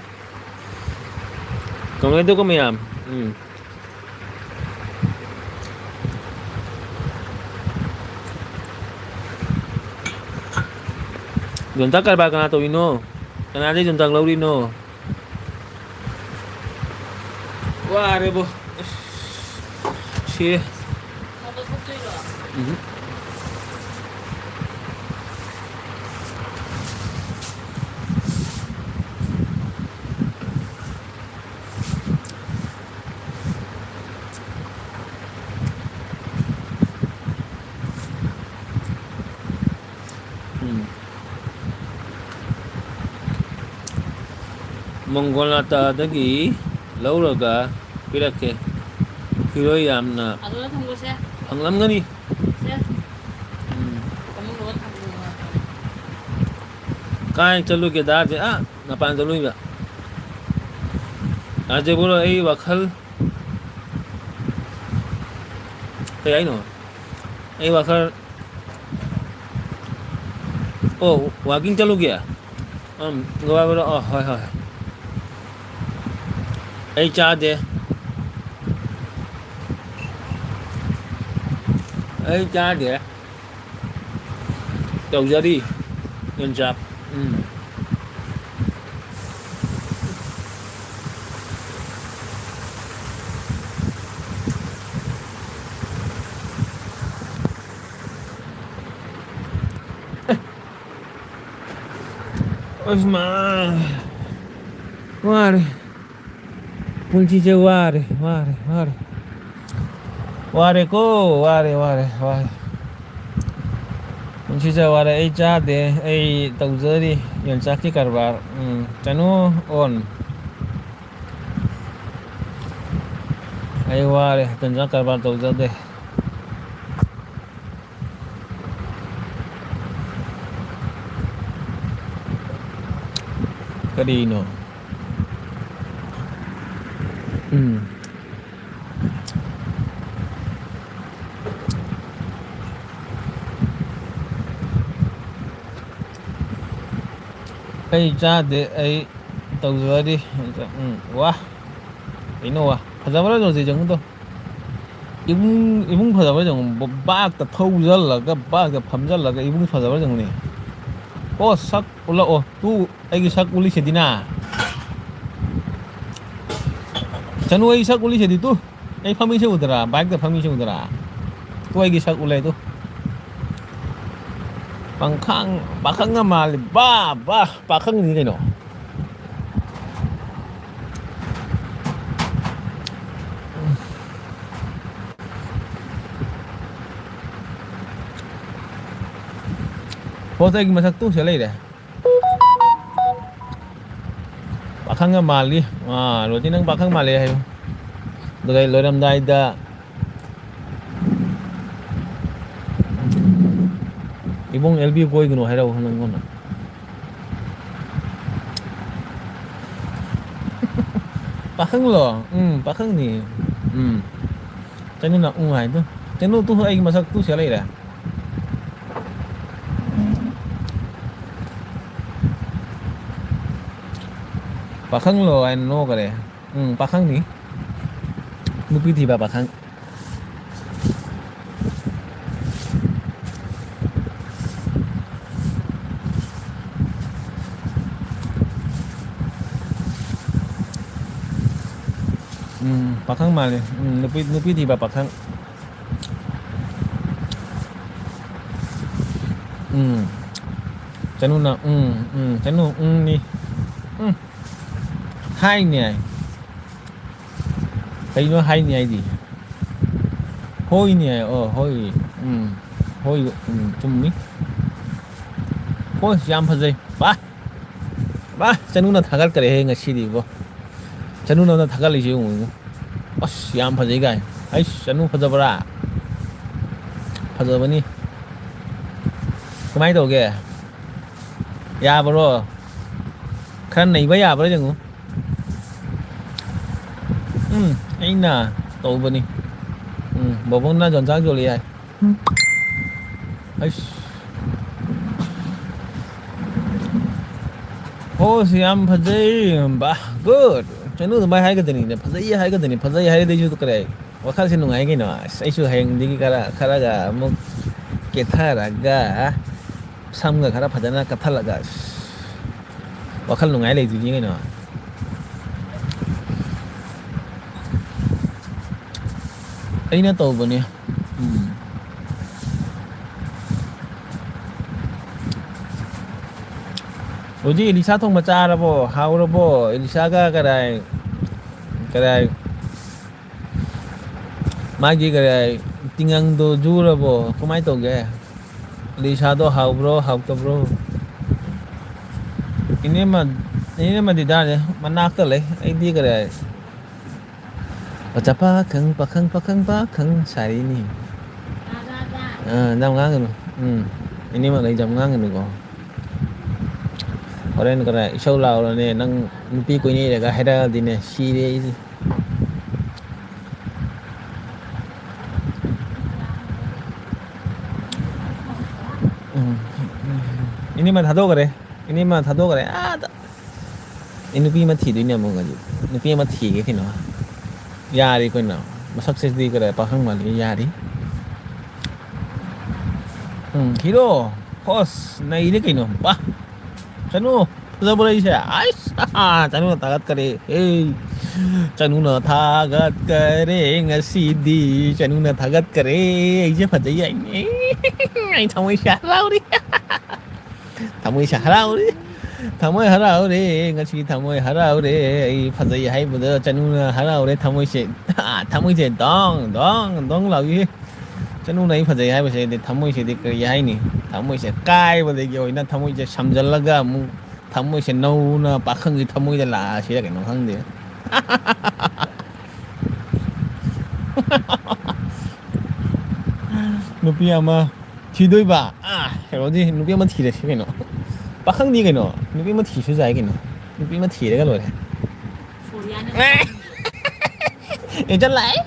A: ꯀꯧꯅꯗꯦꯀꯣ ꯃꯌꯥꯝ ꯌꯣꯟꯆꯥꯛ ꯀꯔꯕꯥꯔ ꯀꯅꯥ ꯇꯧꯔꯤꯅꯣ ꯀꯅꯥꯗꯩ ꯌꯣꯟꯆꯥꯛ ꯂꯧꯔꯤꯅꯣ ꯋꯥꯔꯦꯕꯣ ꯑꯁ ꯁꯤꯔꯦ
B: ꯊꯕꯛ ꯊꯣꯛꯇꯣꯏꯔꯣ
A: ꯃꯪꯒꯣꯂꯥꯇꯥꯗꯒꯤ ꯂꯧꯔꯒ ꯄꯤꯔꯛꯀꯦ ꯐꯤꯔꯣꯏ ꯌꯥꯝꯅ
B: ꯑꯗꯨꯅ ꯊꯝꯒꯣꯁꯦ
A: ꯐꯪꯂꯝꯒꯅꯤ
B: ꯁꯦ ꯑꯃꯨꯛ ꯊꯝꯒꯣ
A: ꯀꯥꯏ ꯆꯠꯂꯨꯒꯦ ꯗꯥꯁꯦ ꯃꯄꯥꯟ ꯆꯠꯂꯨꯏꯕ ꯔꯥꯖꯦꯕꯨꯔꯣ ꯑꯩ ꯋꯥꯈꯜ ꯀꯩ ꯍꯥꯏꯅꯣ ꯑꯩ ꯋꯥꯈꯜ ꯑꯣ ꯋꯥꯛꯀꯤꯡ ꯆꯠꯂꯨꯒꯦ ꯍꯣꯏ ꯍꯣꯏ ꯑꯩ ꯆꯥꯗꯦ ꯑꯩ ꯆꯥꯗꯦ ꯇꯧꯖꯔꯤ ꯌꯣꯡꯆꯥꯛ ꯑꯁꯃꯥ ꯋꯥꯔꯦ ꯄꯨꯟꯁꯤꯁꯦ ꯋꯥꯔꯦ ꯋꯥꯔꯦꯀꯣ ꯋꯥꯔꯦ ꯄꯨꯟꯁꯤꯁꯦ ꯋꯥꯔꯦ ꯑꯩ ꯆꯥꯗꯦ ꯑꯩ ꯇꯧꯖꯔꯤ ꯌꯣꯡꯆꯥꯛꯀꯤ ꯀꯔꯕꯥꯔ ꯆꯅꯨ ꯑꯣꯟ ꯑꯩ ꯋꯥꯔꯦ ꯌꯣꯡꯆꯥꯛ ꯀꯔꯕꯥꯔ ꯇꯧꯖꯗꯦ ꯀꯔꯤꯅꯣ ꯑꯩ ꯆꯥꯗꯦ ꯑꯩ ꯇꯧꯖꯔꯤ ꯋꯥ ꯀꯩꯅꯣ ꯋꯥ ꯐꯖꯕ꯭ꯔꯥ ꯌꯦꯡꯉꯨꯁꯦ ꯆꯪꯉꯨꯗꯣ ꯏꯃꯨꯡ ꯐꯖꯕ꯭ꯔꯥ ꯌꯦꯡꯉꯨ ꯕꯥꯛꯇ ꯊꯧꯖꯜꯂꯒ ꯕꯥꯛꯇ ꯐꯝꯖꯜꯂꯒ ꯏꯃꯨꯡ ꯐꯖꯕ꯭ꯔꯥ ꯌꯦꯡꯉꯨꯅꯦ ꯑꯣ ꯁꯛ ꯎꯠꯂꯛꯑꯣ ꯇꯨ ꯑꯩꯒꯤ ꯁꯛ ꯎꯠꯂꯤꯁꯤꯗꯤꯅ ꯆꯅꯨ ꯑꯩ ꯁꯛ ꯎꯠꯂꯤꯁꯤꯗꯤ ꯇꯨ ꯑꯩ ꯐꯝꯃꯤꯁꯦ ꯎꯗ꯭ꯔꯥ ꯕꯥꯏꯛꯇ ꯐꯝꯃꯤꯁꯦ ꯎꯗ꯭ꯔꯥ ꯇꯨ ꯑꯩꯒꯤ ꯁꯛ ꯎꯠꯂꯦ ꯇꯨ ꯄꯥꯈꯪꯒ ꯃꯥꯜꯂꯤ ꯄꯥꯈꯪꯅꯤ ꯀꯩꯅꯣ ꯄꯣꯠ ꯑꯩꯒꯤ ꯃꯁꯛꯇꯨ ꯁꯤꯗ ꯂꯩꯔꯦ ꯄꯥꯈꯪꯒ ꯃꯥꯜꯂꯤ ꯔꯣꯇꯤ ꯅꯪ ꯄꯥꯈꯪ ꯃꯥꯜꯂꯦ ꯍꯥꯏꯌꯨ ꯑꯗꯨꯒ ꯑꯩ ꯂꯣꯏꯔꯝꯗꯥꯏꯗ ꯏꯕꯨꯡ ꯑꯦꯜꯕꯤ ꯀꯣꯏꯒꯅꯨ ꯍꯥꯏꯔꯛꯎ ꯅꯪꯉꯣꯟꯗ ꯄꯥꯈꯪꯂꯣ ꯄꯥꯈꯪꯅꯤ ꯆꯩꯅꯨꯅ ꯍꯥꯏꯗꯣ ꯆꯩꯅꯨ ꯇꯨ ꯑꯩꯒꯤ ꯃꯁꯛ ꯇꯨ ꯁꯤꯗ ꯂꯩꯔꯦ ꯄꯥꯈꯪꯂꯣ ꯍꯥꯏꯅ ꯅꯣꯛꯈꯔꯦ ꯄꯥꯈꯪꯅꯤ ꯅꯨꯄꯤ ꯊꯤꯕ ꯄꯥꯈꯪ ꯄꯥꯈꯪ ꯃꯥꯜꯂꯤ ꯅꯨꯄꯤ ꯊꯤꯕ ꯄꯥꯈꯪ ꯆꯅꯨꯅ ꯆꯅꯨ ꯅꯤ ꯍꯥꯏꯅꯦ ꯀꯩꯅꯣ ꯍꯥꯏꯅꯤ ꯍꯥꯏꯗꯤ ꯍꯣꯏꯅꯦ ꯍꯣꯏ ꯍꯣꯏ ꯆꯨꯝꯃꯤ ꯍꯣꯏ ꯌꯥꯝ ꯐꯖꯩ ꯆꯅꯨꯅ ꯊꯥꯒꯠꯈꯔꯦꯍꯦ ꯉꯁꯤꯗꯤꯕꯣ ꯆꯅꯨꯅ ꯑꯃꯅ ꯊꯥꯒꯠꯂꯤꯁꯦ ꯌꯦꯡꯉꯨ ꯑꯁ ꯌꯥꯝ ꯐꯖꯩ ꯀꯥꯏ ꯑꯩꯁ ꯆꯅꯨ ꯐꯖꯕ꯭ꯔꯥ ꯐꯖꯕꯅꯤ ꯀꯃꯥꯏꯅ ꯇꯧꯒꯦ ꯌꯥꯕꯔꯣ ꯈꯔ ꯅꯩꯕ ꯌꯥꯕ꯭ꯔꯥ ꯌꯦꯡꯉꯨ ꯑꯩꯅ ꯇꯧꯕꯅꯤ ꯕꯕꯣꯟꯅ ꯖꯣꯟꯆꯥꯛ ꯌꯣꯜꯂꯤ ꯍꯥꯏ ꯑꯩꯁ ꯍꯣꯁ ꯌꯥꯝ ꯐꯖꯩ ꯕꯥ ꯒꯨꯗ ꯆꯅꯨ ꯑꯗꯨꯃꯥꯏ ꯍꯥꯏꯒꯗꯅꯤꯅꯦ ꯐꯖꯩ ꯍꯥꯏꯒꯗꯅꯤ ꯐꯖꯩ ꯍꯥꯏꯔꯗꯩꯁꯨ ꯀꯔꯤ ꯋꯥꯈꯜꯁꯦ ꯅꯨꯡꯉꯥꯏ ꯀꯩꯅꯣ ꯑꯁ ꯑꯩꯁꯨ ꯍꯌꯦꯡꯗꯒꯤ ꯈꯔꯒ ꯑꯃꯨꯛ ꯀꯦꯊꯔꯒ ꯁꯝꯒ ꯈꯔ ꯐꯖꯅ ꯀꯠꯊꯜꯂꯒ ꯋꯥꯈꯜ ꯅꯨꯡꯉꯥꯏ ꯂꯩꯗꯣꯏꯅꯤ ꯀꯩꯅꯣ ꯑꯩꯅ ꯇꯧꯕꯅꯤ ꯍꯧꯖꯤꯛ ꯑꯦꯂꯤꯁꯥ ꯊꯣꯡꯕ ꯆꯥꯔꯕꯣ ꯍꯥꯎꯔꯕꯣ ꯑꯦꯂꯤꯁꯥꯒ ꯀꯔꯥꯏ ꯃꯥꯒꯤ ꯀꯔꯤ ꯇꯤꯡꯒꯪꯗꯣ ꯖꯨꯔꯕꯣ ꯀꯃꯥꯏꯅ ꯇꯧꯒꯦ ꯑꯦꯂꯤꯁꯥꯗꯣ ꯍꯥꯎꯕ꯭ꯔꯣ ꯍꯥꯎꯇꯕ꯭ꯔꯣ ꯏꯅꯦꯝꯃꯗꯤ ꯗꯥꯔꯦ ꯃꯅꯥꯛꯇ ꯂꯩ ꯑꯩꯗꯤ ꯀꯔꯤ ꯑꯣꯆꯥ ꯄꯥꯈꯪ ꯄꯥꯈꯪ ꯄꯥꯈꯪ ꯄꯥꯈꯪ ꯁꯥꯔꯤꯅꯤ ꯌꯥꯝ ꯉꯥꯡꯒꯅꯨ ꯏꯅꯦꯝꯃ ꯂꯩ ꯌꯥꯝ ꯉꯥꯡꯒꯅꯨꯀꯣ ꯍꯣꯔꯦꯟ ꯀꯔ ꯏꯁꯧ ꯂꯥꯎꯔꯅꯦ ꯅꯪ ꯅꯨꯄꯤ ꯀꯣꯏꯅꯩꯔꯒ ꯍꯥꯏꯔꯛꯑꯗꯤꯅꯦ ꯁꯤꯔꯦ ꯑꯩꯁꯦ ꯏꯅꯦꯃ ꯊꯥꯗꯣꯛꯈ꯭ꯔꯦ ꯏꯅꯦꯃ ꯊꯥꯗꯣꯛꯈ꯭ꯔꯦ ꯑꯥꯗ ꯑꯩ ꯅꯨꯄꯤ ꯑꯃ ꯊꯤꯗꯣꯏꯅꯦ ꯑꯃꯨꯛ ꯍꯧꯖꯤꯛ ꯅꯨꯄꯤ ꯑꯃ ꯊꯤꯒꯦ ꯀꯩꯅꯣ ꯌꯥꯔꯤ ꯑꯩꯈꯣꯏꯅ ꯃꯁꯛꯁꯤꯗꯤ ꯀꯔ ꯄꯥꯈꯪ ꯃꯥꯜꯂꯤ ꯌꯥꯔꯤ ꯍꯤꯔꯣ ꯍꯣꯁ ꯅꯩꯔꯦ ꯀꯩꯅꯣ ꯄꯥ ꯆꯅꯨ ꯐꯖꯕ꯭ꯔꯣ ꯑꯩꯁꯦ ꯑꯩꯁ ꯆꯅꯨꯅ ꯊꯥꯒꯠꯀꯔꯦ ꯆꯅꯨꯅ ꯊꯥꯒꯠꯀꯔꯦ ꯉꯁꯤꯗꯤ ꯆꯅꯨꯅ ꯊꯥꯒꯠꯀꯔꯦ ꯑꯩꯁꯦ ꯐꯖꯩ ꯍꯥꯏꯅꯦ ꯑꯩ ꯊꯃꯣꯏꯁꯦ ꯍꯔꯥꯎꯔꯦ ꯊꯃꯣꯏꯁꯦ ꯍꯔꯥꯎꯔꯦ ꯊꯃꯣꯏ ꯍꯔꯥꯎꯔꯦ ꯉꯁꯤ ꯊꯃꯣꯏ ꯍꯔꯥꯎꯔꯦ ꯑꯩ ꯐꯖꯩ ꯍꯥꯏꯕꯗ ꯆꯅꯨꯅ ꯍꯔꯥꯎꯔꯦ ꯊꯃꯣꯏꯁꯦ ꯊꯃꯣꯏꯁꯦ ꯗꯣꯡ ꯗꯣꯡ ꯗꯣꯡ ꯂꯥꯎꯏ ꯆꯅꯨꯅ ꯑꯩ ꯐꯖꯩ ꯍꯥꯏꯕꯁꯤꯗꯤ ꯊꯃꯣꯏꯁꯤꯗꯤ ꯀꯔꯤ ꯍꯥꯏꯅꯤ ꯊꯃꯣꯏꯁꯦ ꯀꯥꯏꯕꯗꯒꯤ ꯑꯣꯏꯅ ꯊꯃꯣꯏꯁꯦ ꯁꯝꯖꯜꯂꯒ ꯑꯃꯨꯛ ꯊꯃꯣꯏꯁꯦ ꯅꯧꯅ ꯄꯥꯈꯪꯒꯤ ꯊꯃꯣꯏꯗ ꯂꯥꯛꯑꯁꯤꯔ ꯀꯩꯅꯣ ꯈꯪꯗꯦ ꯅꯨꯄꯤ ꯑꯃ ꯊꯤꯗꯣꯏꯕ ꯀꯩꯅꯣꯗꯤ ꯅꯨꯄꯤ ꯑꯃ ꯊꯤꯔꯁꯤ ꯀꯩꯅꯣ ꯄꯥꯈꯪꯗꯤ ꯀꯩꯅꯣ ꯅꯨꯄꯤ ꯑꯃ ꯊꯤꯁꯨ ꯌꯥꯏ ꯀꯩꯅꯣ ꯅꯨꯄꯤ ꯑꯃ ꯊꯤꯔꯒ ꯂꯣꯏꯔꯦ ꯑꯦꯖꯟ ꯂꯥꯛꯑꯦ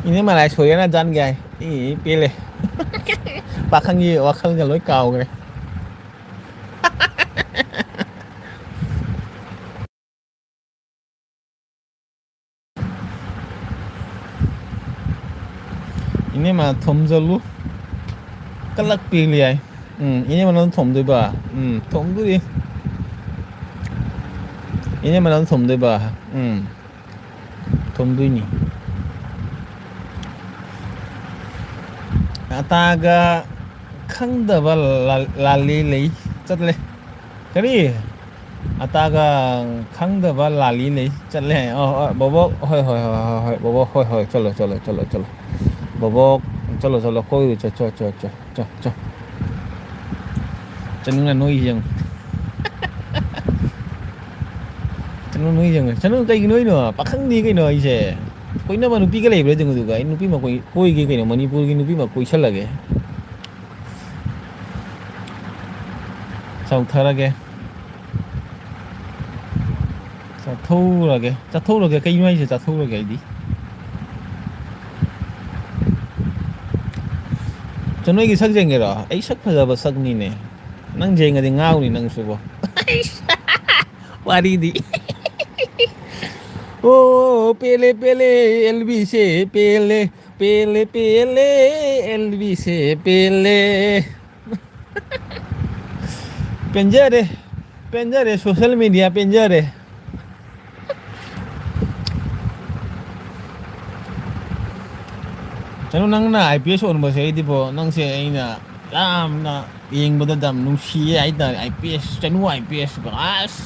A: ꯏꯅꯦꯝꯃ ꯂꯥꯏ ꯁꯣꯏꯔꯅ ꯖꯥꯟꯒꯦ ꯍꯥꯏ ꯄꯦꯜꯂꯦ ꯄꯥꯈꯪꯒꯤ ꯋꯥꯈꯜꯒ ꯂꯣꯏ ꯀꯥꯎꯈ꯭ꯔꯦ ꯏꯅꯦꯝꯃ ꯊꯣꯝꯖꯜꯂꯨ ꯀꯜꯂꯛꯄꯤꯔꯤ ꯌꯥꯏ ꯏꯅꯦꯝꯃ ꯅꯪ ꯊꯣꯝꯗꯣꯏꯕ ꯊꯣꯝꯗꯣꯏꯔꯤ ꯏꯅꯦꯝꯃ ꯅꯪ ꯊꯣꯝꯗꯣꯏꯕ ꯊꯣꯝꯗꯣꯏꯅꯤ ꯑꯇꯥꯒ ꯈꯪꯗꯕ ꯂꯥꯜꯂꯤ ꯂꯩ ꯆꯠꯂꯦ ꯀꯔꯤ ꯑꯇꯥꯒ ꯈꯪꯗꯕ ꯂꯥꯜꯂꯤ ꯂꯩ ꯆꯠꯂꯦ ꯕꯣꯕꯣꯛ ꯍꯣꯏ ꯍꯣꯏ ꯍꯣꯏ ꯍꯣꯏ ꯍꯣꯏ ꯕꯣꯕꯣꯛ ꯍꯣꯏ ꯍꯣꯏ ꯆꯠꯂꯣ ꯆꯠꯂꯣ ꯆꯠꯂꯣ ꯆꯠꯂꯣ ꯕꯣꯕꯣꯛ ꯆꯠꯂꯣ ꯆꯠꯂꯣ ꯀꯣꯏꯔꯨ ꯆꯣ ꯆꯣ ꯆꯣ ꯆꯣ ꯆꯣ ꯆꯣ ꯆꯅꯨꯅ ꯅꯣꯏꯁꯦ ꯌꯦꯡꯉꯨ ꯆꯅꯨ ꯅꯣꯏ ꯌꯦꯡꯉꯨ ꯆꯅꯨ ꯀꯩꯒꯤ ꯅꯣꯏꯅꯣ ꯄꯥꯈꯪꯗꯤ ꯀꯩꯅꯣ ꯑꯩꯁꯦ ꯀꯣꯏꯅꯕ ꯅꯨꯄꯤꯒ ꯂꯩꯕ꯭ꯔꯥ ꯌꯦꯡꯉꯨꯗꯨꯒ ꯑꯩ ꯅꯨꯄꯤ ꯀꯣꯏꯒꯦ ꯀꯩꯅꯣ ꯃꯅꯤꯄꯨꯔꯒꯤ ꯅꯨꯄꯤ ꯑꯃ ꯀꯣꯏꯁꯜꯂꯒꯦ ꯆꯧꯊꯔꯒꯦ ꯆꯠꯊꯣꯛꯎꯔꯒꯦ ꯀꯩꯅꯣ ꯍꯥꯏꯁꯦ ꯆꯠꯊꯣꯛꯎꯔꯒꯦ ꯑꯩꯗꯤ ꯆꯅꯣꯏꯒꯤ ꯁꯛ ꯌꯦꯡꯒꯦꯔꯣ ꯑꯩ ꯁꯛ ꯐꯖꯕ ꯁꯛꯅꯤꯅꯦ ꯅꯪ ꯌꯦꯡꯉꯗꯤ ꯉꯥꯎꯅꯤ ꯅꯪꯁꯨꯕꯣ ꯋꯥꯔꯤꯗꯤ ꯑꯣ ꯄꯦꯂꯦ ꯄꯦꯂꯦ ꯑꯦꯜꯕꯤꯁꯦ ꯄꯦꯂꯦ ꯄꯦꯂꯦ ꯄꯦꯂꯦ ꯑꯦꯜꯕꯤꯁꯦ ꯄꯦꯂꯦ ꯄꯦꯟꯖꯔꯦ ꯄꯦꯟꯖꯔꯦ ꯁꯣꯁꯦꯜ ꯃꯦꯗꯤꯌꯥ ꯄꯦꯟꯖꯔꯦ ꯀꯩꯅꯣ ꯅꯪꯅ ꯑꯥꯏ ꯄꯤ ꯑꯦꯁ ꯑꯣꯟꯕꯁꯦ ꯑꯩꯗꯤꯕꯣ ꯅꯪꯁꯦ ꯑꯩꯅ ꯌꯥꯝꯅ ꯌꯦꯡꯕꯗ ꯌꯥꯝ ꯅꯨꯡꯁꯤꯌꯦ ꯍꯥꯏꯇꯥꯔꯦ I P S Chanu I P S ꯑꯁ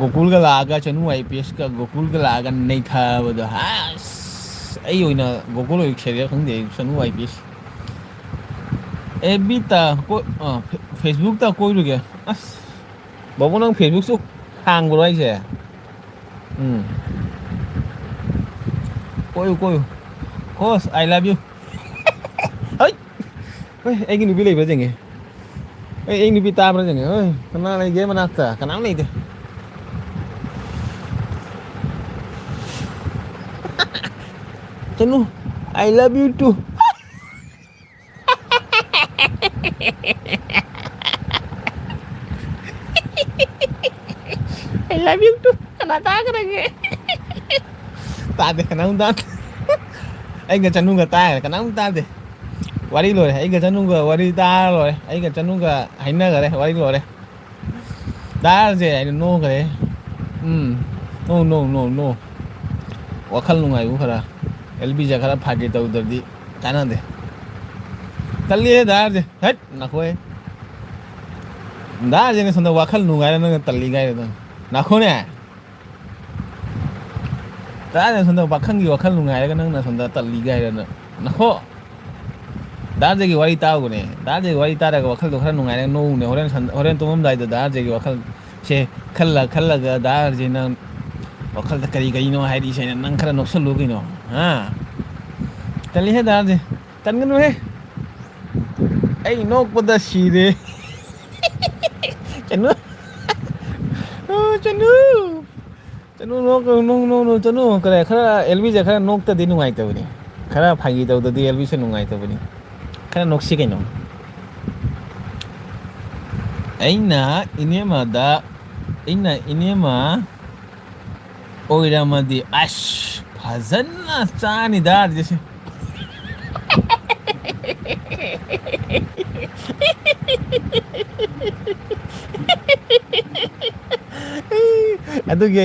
A: ꯒꯣꯀꯨꯜꯒ ꯂꯥꯛꯑꯒ ꯆꯅꯨ ꯑꯥꯏ ꯄꯤ ꯑꯦꯁꯀ ꯒꯣꯀꯨꯜꯒ ꯂꯥꯛꯑꯒ ꯅꯩꯊꯕꯗꯣ ꯑꯁ ꯑꯩ ꯑꯣꯏꯅ ꯒꯣꯀꯨꯜ ꯑꯣꯏꯁꯦꯔꯤꯌꯥ ꯈꯪꯗꯦ ꯆꯅꯨ ꯑꯥꯏ ꯄꯤ ꯑꯦꯁ ꯑꯦꯐꯕꯤꯇ ꯐꯦꯁꯕꯨꯛꯇ ꯀꯣꯏꯔꯨꯒꯦ ꯑꯁ ꯕꯥꯕꯨ ꯅꯪ ꯐꯦꯁꯕꯨꯛꯁꯨ ꯍꯥꯡꯕ꯭ꯔꯣ ꯑꯩꯁꯦ ꯀꯣꯏꯌꯨ ꯀꯣꯏꯌꯨ ꯍꯣꯁ ꯑꯥꯏ ꯂꯚ ꯌꯨ ꯍꯩ ꯑꯩꯒꯤ ꯅꯨꯄꯤ ꯂꯩꯕ꯭ꯔꯥ ꯌꯦꯡꯒꯦ ꯑꯩ ꯅꯨꯄꯤ ꯇꯥꯕ꯭ꯔꯥ ꯌꯦꯡꯒꯦ ꯀꯅꯥ ꯂꯩꯒꯦ ꯃꯅꯥꯛꯇ ꯀꯅꯥꯝ ꯂꯩꯇꯦ ꯆꯅꯨ I love you too I love you too kena tagrage tade kanam tade aiga chanuga tae kanam tade wari lore aiga chanuga wari ta lore aiga chanuga haina gare wari lore dar je ai no gare no wakal nungai u khara lb ja khara phage tau dardi kana de talli dar je hat nakhoi dar je ne sonda wakal nungai na talli gai da nakhone dar je sonda bakhangi wakal nungai ga nang na sonda talli gai da nakho dar je gi wari ta gu ne dar je wari ta da ga wakal do khara nungai no ne horen tumam dai da dar je gi wakal se khalla ga dar je na wakal da kari no hai di sai nang khara noksal lu gi no ha talli he dar je tan gnu he ai nok pada si de chanu chanu chanu no chanu kare khara lb ja khara nok ta di nungai ta bani khara phagi ta di lb se nungai ta bani khara noksi kai no aina inema oiramadi ash fazanna chani dar jese adugi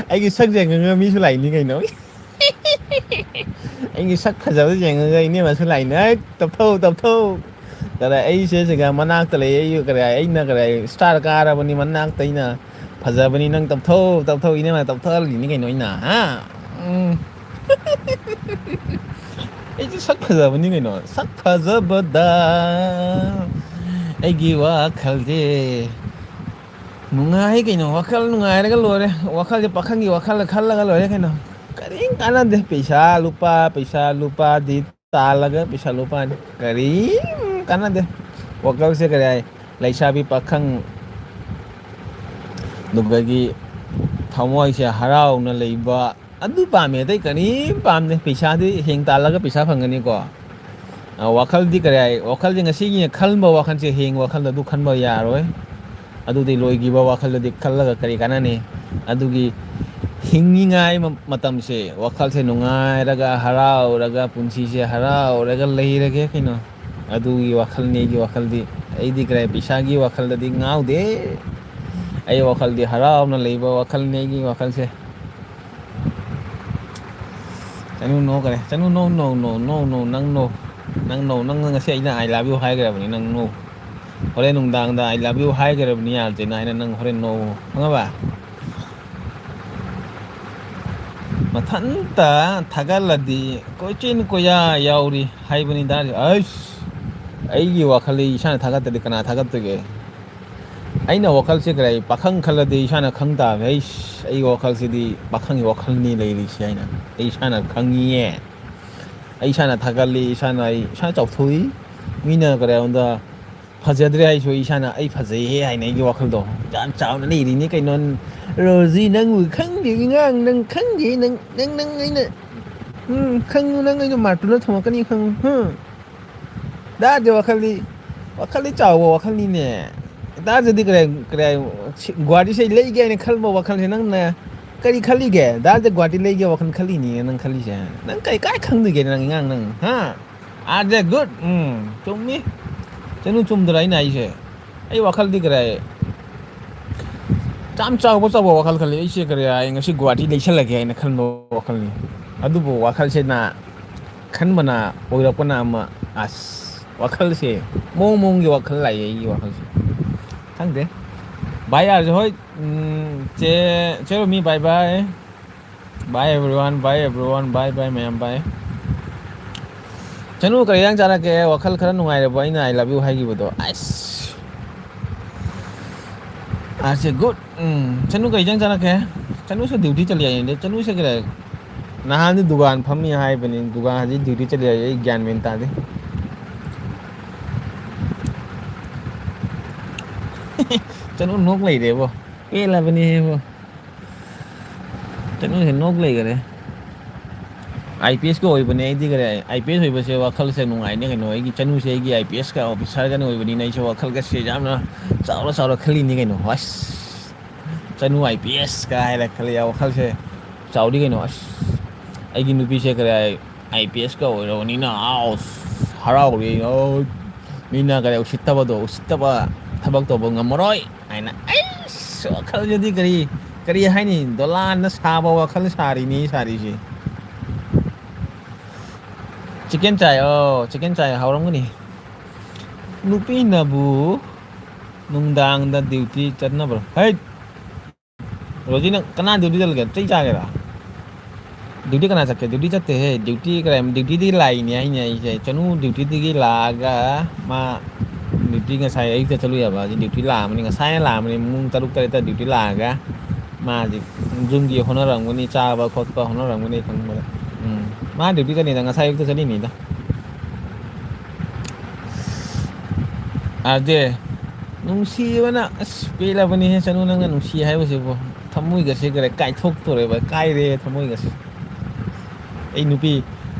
A: aigi sak jeng mi su lai ni kai no aigi sak phajau jeng ga ini ma su lai na tập thâu kara ai se ga manak ta le ai kara ai na kara star kara bani manak ta ina phajabani nang tập thâu ini ma tập thâu ni kai no ina ha ai sak phajabani kai no sak phajabada aigi wa khalje nungai kai no wakal nungai ra ga lore wakal je pakhangi wakal khalla ga lore kai no karing kana de paisa lupa di talaga paisa lupa ni karing kana de wakal se kare laisabi pakhang dugagi thamoi se harau na leiba adu pame dai kani pamne paisa di heng talaga paisa phangani ko wakal di kare wakal je ngasi gi khalba wakal je heng wakal da du khanba yaroi adudi loigi ba wakal di khallaga kari kana ni adugi hingingai matam se wakal se nungai raga harau raga punsi se harau raga lei rage kino adugi wakal ne gi wakal di ai di krai pisagi wakal di ngau de ai wakal di harau na leiba wakal ne gi wakal se chanu no kare chanu no nang ngasi ina I love you hai kare bani nang no horen nungdang da I love you hai kare bani yar je na ina nang horen no ngaba mathanta thagaladi kochin koya yauri haibani dar aigi wakhali isana thagatadi kana thagatge aina wakhal se krai pakhang khaladi isana khangta ai wakhal se di pakhangi wakhal ni leiri se aina isana khangi ye isana thagali isana chauthui mina kare onda phajadre ai so isana ai phajai he aina gi wakhal do jan chauna ni ri ni kai non rozi nang u khang di ngang nang khang di nang aina khang nang ai ma tu na thoma kani khang da de wakhali chawo wakhali ne da je di kare gwadi se lei ge ne khalmo wakhal nang na kari khali ge da je gwadi lei ge wakhal khali ni nang khali se nang kai khang di ge nang ngang nang ha are they good chumi chanu chum drai nai se ai wakhal di kare cham chaw bo wakal khali ai se kare ai ngasi gwadi lei sala ge na khalmo wakal ni adu bo wakal se na khan bana oira pana ma as wakal se mong gi wakal lai ai wakal se thang de bye ar hoi che mi bye everyone bye ma'am bye chanu kare yang jara ke wakal khara nungai re bai na I love you hai gi bodo as are good chanu kai jang jara ke chanu se duty chali ai de chanu se kare nahan di dukan phami hai bani dukan haji duty chali ai gyan men ta de Chanu nok lei de bo pe la bani he bo chanu se nok lei gare IPS ko oi bane ai di gare IPS oi base wakhal se nungai ne keno ai gi chanu se gi IPS ka officer ga oi bani nai se wakhal ga se jamna chaura khali ni keno was chanu IPS ka hai la khali ya wakhal se chaudi keno as ai gi nupi se kare IPS ka oi ro ni na aus harau ri o mina kare usittaba do usittaba thabak to bo ngamoroi aina ai wakhal jadi kari hai ni dolan na saba wakhal sari ni sari ji chicken chai hauramgani nupi na bu nungdang da duty chatna bro hey roji na kana duty dal ga chai cha ga duty kana chakke duty chatte he duty kram duty di lai ni ai ni chanu duty di la ga ma duty nga sai ai ta chalu ya ba duty la ma ni nga sai la ma ni mung taruk ta duty la ga ma ji jung gi honarang ni cha ba khot pa honarang ni khang ba ma duty ka ni da nga sai ta chali ni da ade nungsi bana pela bani he chanu nang nungsi hai bose bo thamui ga se gare kai thok to re ba kai re thamui ga se ei nupi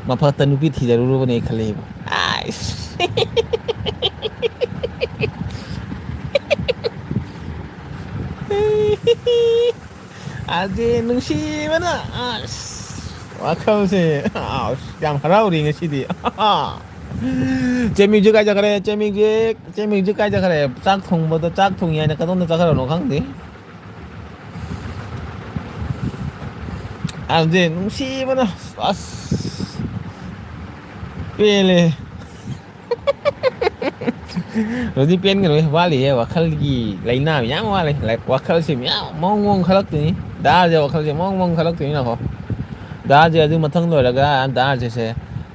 A: mapata nupi thi jaru ro bani khale bo ai ade nungsi bana wakhal se yam harau ri ngasi di 재미지 가자 그래 재미지 가자 그래 짝퉁보다 짝퉁이 아니라 그동네 짝하러 노강데 안돼 농시보나 아스 빼래 rồi đi pen rồi qua lì và khal gì lấy nào nhá qua lì lại qua khal xìm nhá mong khal tí đã giờ khal xìm mong khal tí nào hả đã giờ đi mà thân rồi là cái đã giờ sẽ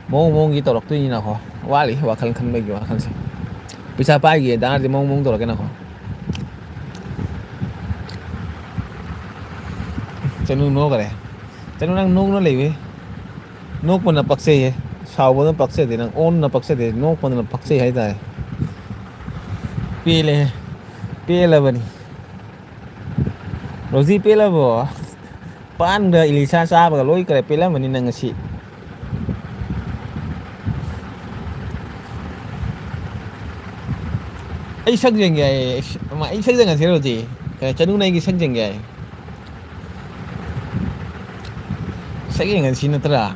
A: mong gì tao đọc tí nào hả qua lì và khal khăn bây giờ khal xìm bây giờ bài gì đã giờ mong tao đọc cái nào hả cho nó cái này cho nó đang nó lấy về nó còn là bác sĩ sau đó bác sĩ thì đang ôn là bác sĩ thì nó còn là bác sĩ hay tại pele bani rozi pele bo pan da ilisa sa ba loi kare pele mani nang si ai sak jeng gai ma ai sak jeng se rozi ka chanu nai gi sak jeng gai sak jeng si na tra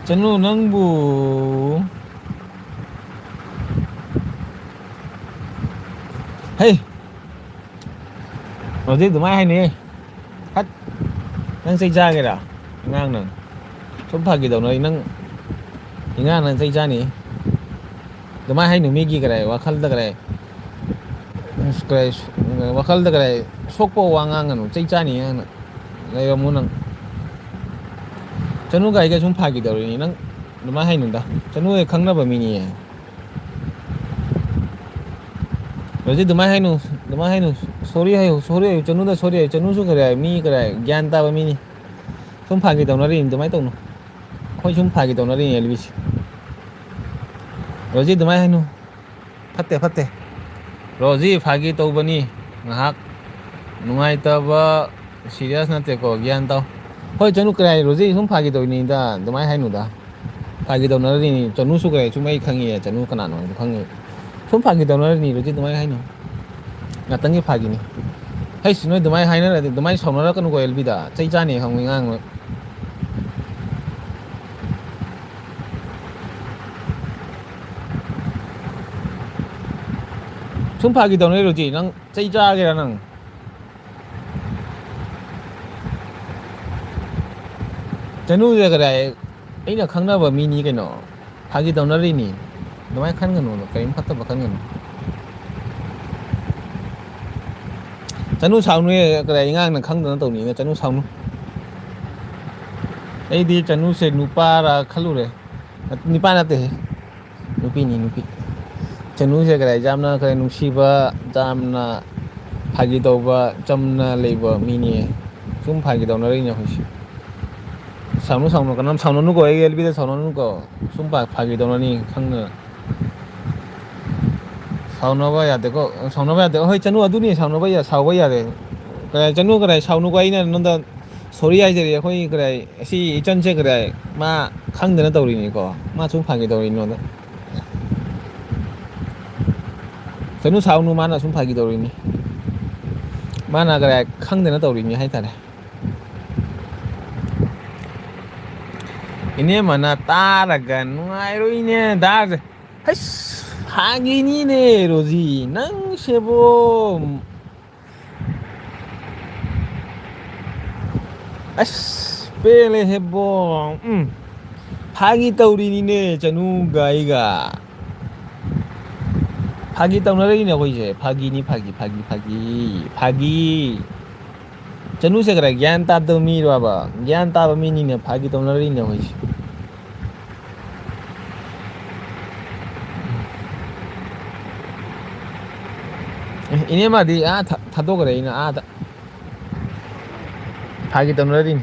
A: chanu nang bu hey rồi đi tụi mai hay nè khách nang xây ra kìa đã ngang nè chúng ta kỳ đầu này nang ngang nang xây ra nè tụi mai hay nè mi gì cái này và khăn cái này và khăn cái này sốt po wang ngang nè xây ra nè này muốn nang chanu cái chúng ta kỳ đầu này nang tụi mai hay nè đó chanu khăn nó bờ mini rồi tụi mai hay nu sorry chanu da sorry chanu su cái mi cái gyan ta ba mi ni chúng phagi tàu nó đi tụi mai tàu nu khoi chúng phagi tàu nó đi elvi rồi tụi mai hay nu phát rồi phagi tàu bani ngahak nungai ta ba serious na te ko gyan tàu khoi chanu cái rồi chúng phagi tàu ni da tụi mai hay nu da phagi tàu nó đi chanu su cái chúng mai khangi chanu kana no khangi chúng phagi tàu nó đi rồi tụi mai hay nu ngatangi phagi ni hey noi tụi mai hay nó là tụi mai sống nó cái nuôi elvi da chai cha ni không ngang rồi chúng phagi tàu nó rồi chỉ năng chai cha cái năng chanu cái này ấy là khăng na bờ mini cái nó phagi tàu nó đi nè tụi mai khăn cái nó cái phát tập khăn cái nó chanu sau nuôi cái này ngang là khăng nó tàu nè chanu sau nu ấy đi chanu se nupa ra khalu re nipa na te nupi chanu se cái này jam na cái nusi ba jam na phagi tàu ba cham na labor mini chúng phagi tàu nó đi nhau 사우누 그럼 사우누고 ALB대 사우누고 숨바 파기도나니 칸나 사우누바 야데고 사우누바 야데 허이 쟈누 아두니 사우누바 야 사우바 야데 그래 쟈누 그래 사우누고 아이나 넌다 소리 아이들이 허이 그래 시 이전체 그래 마 칸드나 떠리니고 마숨 파기도니 너다 쟈누 사우누 마나 숨 파기도니 마나 그래 칸드나 떠리니 하이타래 ini mana taragan ngai ro ini dar has hagi ni ne rozi nang sebo as pele hebo hagi tauri ni ne chanu gai ga hagi tau na ri ne koi je hagi ni hagi chanu se kara gyan ta to mi ro ba gyan ta ba mi ni ne hagi tau na ri ne koi ini mah di thado kare ina phagi tamnarin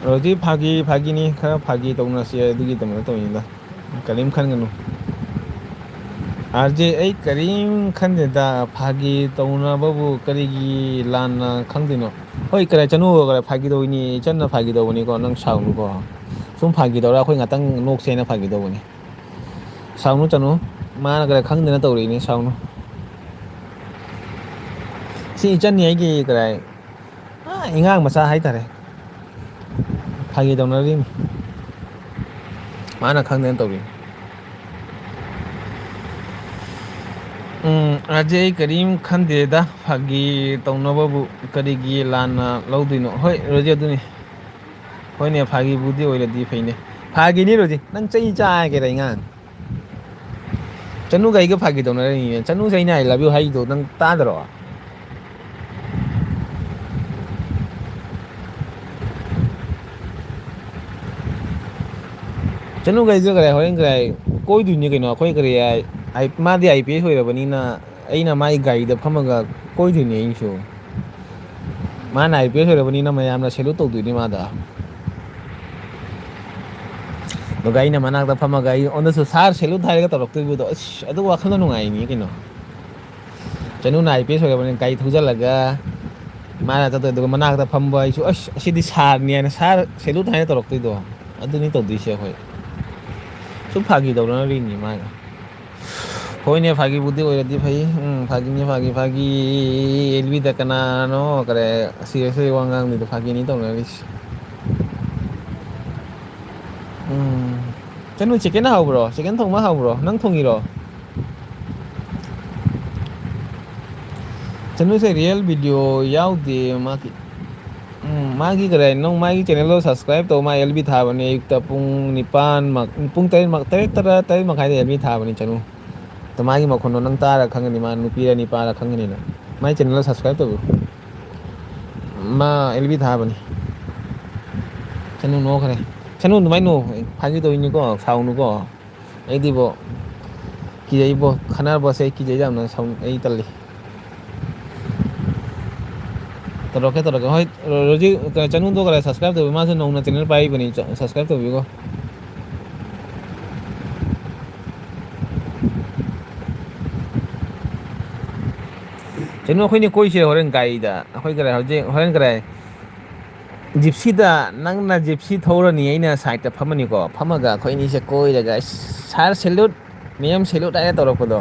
A: rodi phagi ni kha phagi tawna sia dugi tamna tawinda karim khan ganu arje ai karim khan da phagi tawna babu karigi lana khangdino hoi kare chanu kare phagi dawini channa phagi dawni ko nang saunu ko sum phagi dawra khoi ngatang nok sena phagi dawni saunu chanu mana kare khangdena tawri ni saunu si channi ai gi kare ingang masa hai tare phagi dawna ri mana khangdena tawri ajay karim khande da phagi tawna babu karigi lana laudino hoi roje duni hoi ne phagi budi oila di feine phagi ni roje nang chai cha ke rai ngang chanu gai ga phagi tawna ri chanu sai nai love you hai do nang ta daro chanu gai jo kare hoi kare koi du ni kai no khoi kare ai ma di IPS hoi rabani na aina mai gai da phamaga koi du ni insu ma na IPS hoi rabani na mayam na selu to du ni ma da do gai na manak da phamaga ai on da so sar selu thai ga torok tu bu do adu wa khana nu ngai ni kai no chanu na IPS hoi rabani gai thuja laga ma na ta do manak da phamba ai su si di sar ni na sar selu thai torok tu do adu ni to du se hoi su phagi do na ri ni ma hoi ne phagi budi oi di phai phagi ni phagi elbi da kana no kare seriously wangang ni to phagi ni to na ri chanu chicken hau bro chicken thong ma hau bro nang thongi ro chanu se real video yau de ma ki magi kare nong magi channel lo subscribe to ma elbi tha bani ekta pung nipan mak pung tai mak tai mak hai elbi tha bani chanu to magi ma khono nang ta ra khangani ma nupi ra ni pa ra khangani na mai channel lo subscribe to ma elbi tha bani chanu no kare chanu mai no phagi to ni ko sau nu ko ai di bo ki jai bo khana bo se ki jai jam na sau ai tali to roke hoi roji chanu to kare subscribe to ma se no na channel pai bani subscribe to bi ko chanu khoi ni koi se horen gai da khoi kare hoje horen kare gypsy da nang na gypsy thora ni aina side ta phamani ko phamaga khoi ni se koi daga sar salute miyam salute ai torok ko do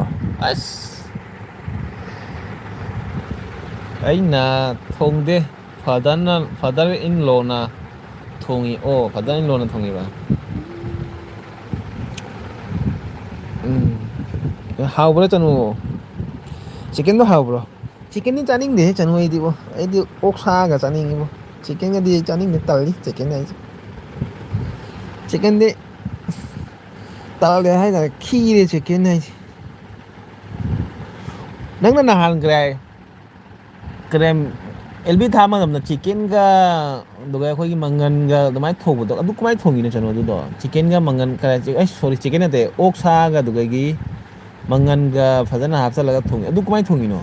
A: as aina thongde father in law na thongi father in law na thongi ba how bro chanu chicken do how bro chicken ni chaning de chanu ai di oksa ga chaning bo chicken ga di chaning de tali chicken ai chicken de tal de hai là khi de chicken ai nang na han grai krem elbi tha ma ngam na chicken ga do ga khoi mangan ga do mai thong do adu mai thong ni chanu do chicken ga mangan ka ai sorry chicken de oksa ga do ga gi mangan ga phajana hapsa laga thong adu mai thong no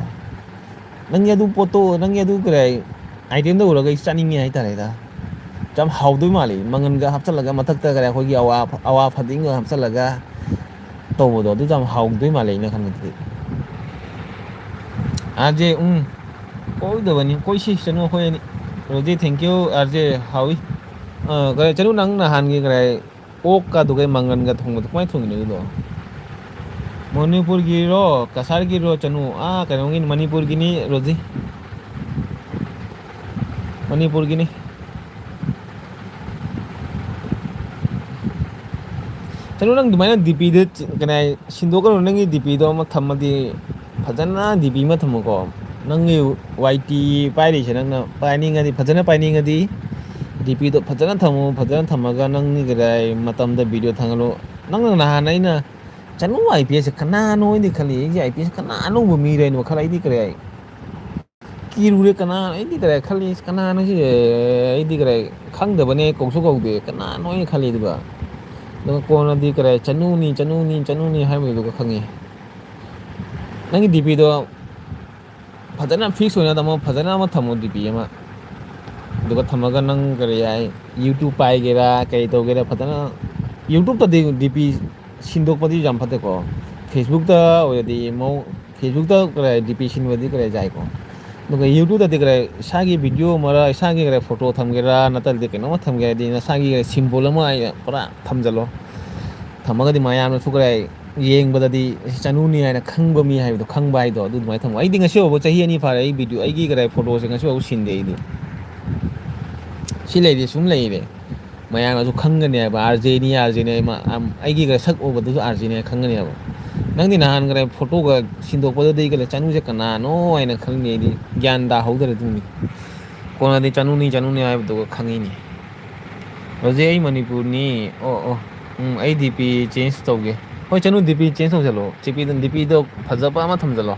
A: ꯅꯪꯒꯤ ꯑꯗꯨ ꯄꯣꯠꯇꯣ ꯅꯪꯒꯤ ꯑꯗꯨ ꯀꯔꯤ ꯑꯥꯏꯇꯦꯝꯗꯣ ꯎꯔꯒ ꯑꯩ ꯆꯥꯅꯤꯡꯉꯦ ꯍꯥꯏꯇꯥꯔꯦꯗ ꯌꯥꯝ ꯍꯥꯎꯗꯣꯏ ꯃꯥꯜꯂꯤ ꯃꯪꯒꯟꯒ ꯍꯥꯞꯆꯤꯜꯂꯒ ꯃꯊꯛꯇ ꯀꯔꯤ ꯑꯩꯈꯣꯏꯒꯤ ꯑꯋꯥ ꯐꯗꯤꯡꯒ ꯍꯥꯞꯆꯤꯜꯂꯒ ꯇꯧꯕꯗꯣ ꯑꯗꯨꯁꯨ ꯌꯥꯝ ꯍꯥꯎꯗꯣꯏ ꯃꯥꯜꯂꯦ ꯑꯩꯅ ꯈꯟꯕꯗꯗꯤ ꯑꯥꯔꯖꯦ ꯀꯣꯏꯗꯕꯅꯤ ꯀꯣꯏꯁꯤ ꯆꯅꯨ ꯑꯩꯈꯣꯏ ꯑꯅꯤ ꯔꯣꯖꯤ ꯊꯦꯡꯀ꯭ꯌꯨ ꯑꯥꯔꯖꯦ ꯍꯥꯎꯏ ꯀꯔꯤ ꯆꯅꯨ ꯅꯪ ꯅꯍꯥꯟꯒꯤ ꯀꯔꯤ ꯑꯣꯛꯀꯗꯨꯒ ꯃꯪꯒꯟꯒ ꯊꯣꯡꯕꯗꯣ ꯀꯃꯥꯏꯅ ꯊꯣꯡꯉꯤꯅꯣ ꯑꯗꯨꯗꯣ ꯃꯅꯤꯄꯨꯔꯒꯤꯔꯣ ꯀꯁꯥꯔꯒꯤꯔꯣ ꯆꯅꯨ ꯀꯩꯅꯣꯒꯤ ꯃꯅꯤꯄꯨꯔꯒꯤꯅꯤ ꯔꯣꯖꯤ ꯃꯅꯤꯄꯨꯔꯒꯤꯅꯤ ꯆꯅꯨ ꯅꯪ ꯑꯗꯨꯃꯥꯏꯅ ꯗꯤꯄꯤꯗ ꯀꯩꯅꯣ ꯁꯤꯟꯗꯣꯛꯀꯅꯨ ꯅꯪꯒꯤ ꯗꯤꯄꯤꯗꯣ ꯑꯃ ꯊꯝꯃꯗꯤ ꯐꯖꯅ ꯗꯤꯄꯤ ꯑꯃ ꯊꯝꯃꯨꯀꯣ ꯅꯪꯒꯤ ꯋꯥꯏ ꯇꯤ ꯄꯥꯏꯔꯤꯁꯦ ꯅꯪꯅ ꯄꯥꯏꯅꯤꯡꯉꯗꯤ ꯐꯖꯅ ꯄꯥꯏꯅꯤꯡꯉꯗꯤ ꯗꯤꯄꯤꯗꯣ ꯐꯖꯅ ꯊꯝꯃꯨ ꯐꯖꯅ ꯊꯝꯃꯒ ꯅꯪꯒꯤ ꯀꯗꯥꯏ ꯃꯇꯝꯗ ꯚꯤꯗꯤꯑꯣ ꯊꯥꯒꯠꯂꯨ ꯅꯪꯅ ꯅꯍꯥꯟ ꯑꯩꯅ ꯆꯅꯨ ꯑꯥꯏ ꯄꯤ ꯑꯦꯁꯁꯦ ꯀꯅꯥꯅꯣ ꯑꯣꯏꯗꯤ ꯈꯜꯂꯤ ꯑꯩꯁꯦ ꯑꯥꯏ ꯄꯤ ꯑꯦꯁ ꯀꯅꯥ ꯑꯅꯧꯕ ꯃꯤꯔꯦꯅꯣ ꯈꯜꯂ ꯑꯩꯗꯤ ꯀꯔꯤ ꯍꯥꯏ ꯀꯤꯔꯨꯔꯦ ꯀꯅꯥ ꯑꯩꯗꯤ ꯀꯔꯤ ꯈꯜꯂꯤ ꯀꯅꯥꯅꯣ ꯁꯤ ꯑꯩꯗꯤ ꯀꯔꯤ ꯈꯪꯗꯕꯅꯦ ꯀꯧꯁꯨ ꯀꯧꯗꯦ ꯀꯅꯥꯅꯣ ꯈꯜꯂꯤ ꯑꯗꯨꯒ ꯀꯣꯟꯅꯗꯤ ꯀꯔꯤ ꯆꯅꯨꯅꯤ ꯆꯅꯨꯅꯤ ꯆꯅꯨꯅꯤ ꯍꯥꯏꯕꯗꯨꯒ ꯈꯪꯉꯤ ꯅꯪꯒꯤ ꯗꯤꯄꯤꯗꯣ ꯐꯖꯅ ꯐꯤꯛꯁ ꯑꯣꯏꯅ ꯊꯝꯃꯣ ꯐꯖꯅ ꯑꯃ ꯊꯝꯃꯣ ꯗꯤꯄꯤ ꯑꯃ ꯑꯗꯨꯒ ꯊꯝꯃꯒ ꯅꯪ ꯀꯔꯤ ꯍꯥꯏ ꯌꯨꯇꯨꯕ ꯄꯥꯏꯒꯦꯔꯥ ꯀꯩ ꯇꯧꯒꯦꯔꯥ ꯐꯖꯅ ꯌꯨꯇꯨꯕꯇꯗꯤ ꯗꯤꯄꯤ ꯁꯤꯟꯗꯣꯛꯄꯗꯤ ꯌꯥꯝ ꯐꯠꯇꯦꯀꯣ ꯐꯦꯁꯕꯨꯛꯇ ꯑꯣꯏꯔꯗꯤ ꯑꯃꯨꯛ ꯐꯦꯁꯕꯨꯛꯇ ꯀꯔꯤ ꯗꯤ ꯄꯤ ꯁꯤꯟꯕꯗꯤ ꯀꯔꯤ ꯌꯥꯏꯀꯣ ꯑꯗꯨꯒ ꯌꯨꯇꯨꯕꯇꯗꯤ ꯀꯔꯤ ꯏꯁꯥꯒꯤ ꯚꯤꯗꯤꯑꯣ ꯑꯃꯔ ꯏꯁꯥꯒꯤ ꯀꯔꯤ ꯐꯣꯇꯣ ꯊꯝꯒꯦꯔꯥ ꯅꯠꯇ꯭ꯔꯗꯤ ꯀꯩꯅꯣꯝꯃ ꯊꯝꯒꯦ ꯍꯥꯏꯔꯗꯤ ꯅꯁꯥꯒꯤ ꯁꯤꯝꯕꯣꯜ ꯑꯃ ꯄꯨꯔꯥ ꯊꯝꯖꯤꯜꯂꯣ ꯊꯝꯃꯒꯗꯤ ꯃꯌꯥꯝꯅꯁꯨ ꯀꯔꯤ ꯌꯦꯡꯕꯗꯗꯤ ꯆꯅꯨꯅꯤ ꯍꯥꯏꯅ ꯈꯪꯕ ꯃꯤ ꯍꯥꯏꯕꯗꯣ ꯈꯪꯕ ꯍꯥꯏꯗꯣ ꯑꯗꯨ ꯑꯗꯨꯃꯥꯏꯅ ꯊꯝꯃꯣ ꯑꯩꯗꯤ ꯉꯁꯤ ꯐꯥꯎꯕ ꯆꯍꯤ 2 ꯐꯥꯔꯦ ꯑꯩ ꯚꯤꯗꯤꯑꯣ ꯑꯩꯒꯤ ꯀꯔꯤ ꯐꯣꯇꯣꯁꯦ ꯉꯁꯤ ꯐꯥꯎꯕ ꯁꯤꯟꯗꯦ ꯑꯩꯗꯤ ꯁꯤ ꯂꯩꯔꯤ ꯁꯨꯝ ꯂꯩꯔꯦ ꯃꯌꯥꯝꯅꯁꯨ ꯈꯪꯒꯅꯦꯕ ꯑꯥꯔꯖꯦꯅꯤ ꯑꯥꯔꯖꯦꯅꯤ ꯑꯩꯒꯤꯒ ꯁꯛ ꯎꯕꯗꯨꯁꯨ ꯑꯥꯔꯖꯦꯅꯤ ꯈꯪꯒꯅꯦꯕ ꯅꯪꯗꯤ ꯅꯍꯥꯟ ꯈꯔꯦ ꯐꯣꯇꯣꯒ ꯁꯤꯟꯗꯣꯛꯄꯗꯗꯤ ꯀ ꯆꯅꯨꯁꯦ ꯀꯅꯥꯅꯣ ꯍꯥꯏꯅ ꯈꯜꯅꯤ ꯑꯩꯗꯤ ꯒ꯭ꯌꯥꯟ ꯇꯥꯍꯧꯗ꯭ꯔꯦ ꯑꯗꯨꯅꯤ ꯀꯣꯟꯅꯗꯤ ꯆꯅꯨꯅꯤ ꯆꯅꯨꯅꯤ ꯍꯥꯏꯕꯗꯨꯒ ꯈꯪꯉꯤꯅꯤ ꯍꯧꯖꯤꯛ ꯑꯩ ꯃꯅꯤꯄꯨꯔꯅꯤ ꯑꯣ ꯑꯩ ꯗꯤ ꯄꯤ ꯆꯦꯟꯖ ꯇꯧꯒꯦ ꯍꯣꯏ ꯆꯅꯨ ꯗꯤꯄꯤ ꯆꯦꯟꯖ ꯇꯧꯁꯤꯜꯂꯣ ꯗꯤꯄꯤꯗꯣ ꯐꯖꯕ ꯑꯃ ꯊꯝꯖꯤꯜꯂꯣ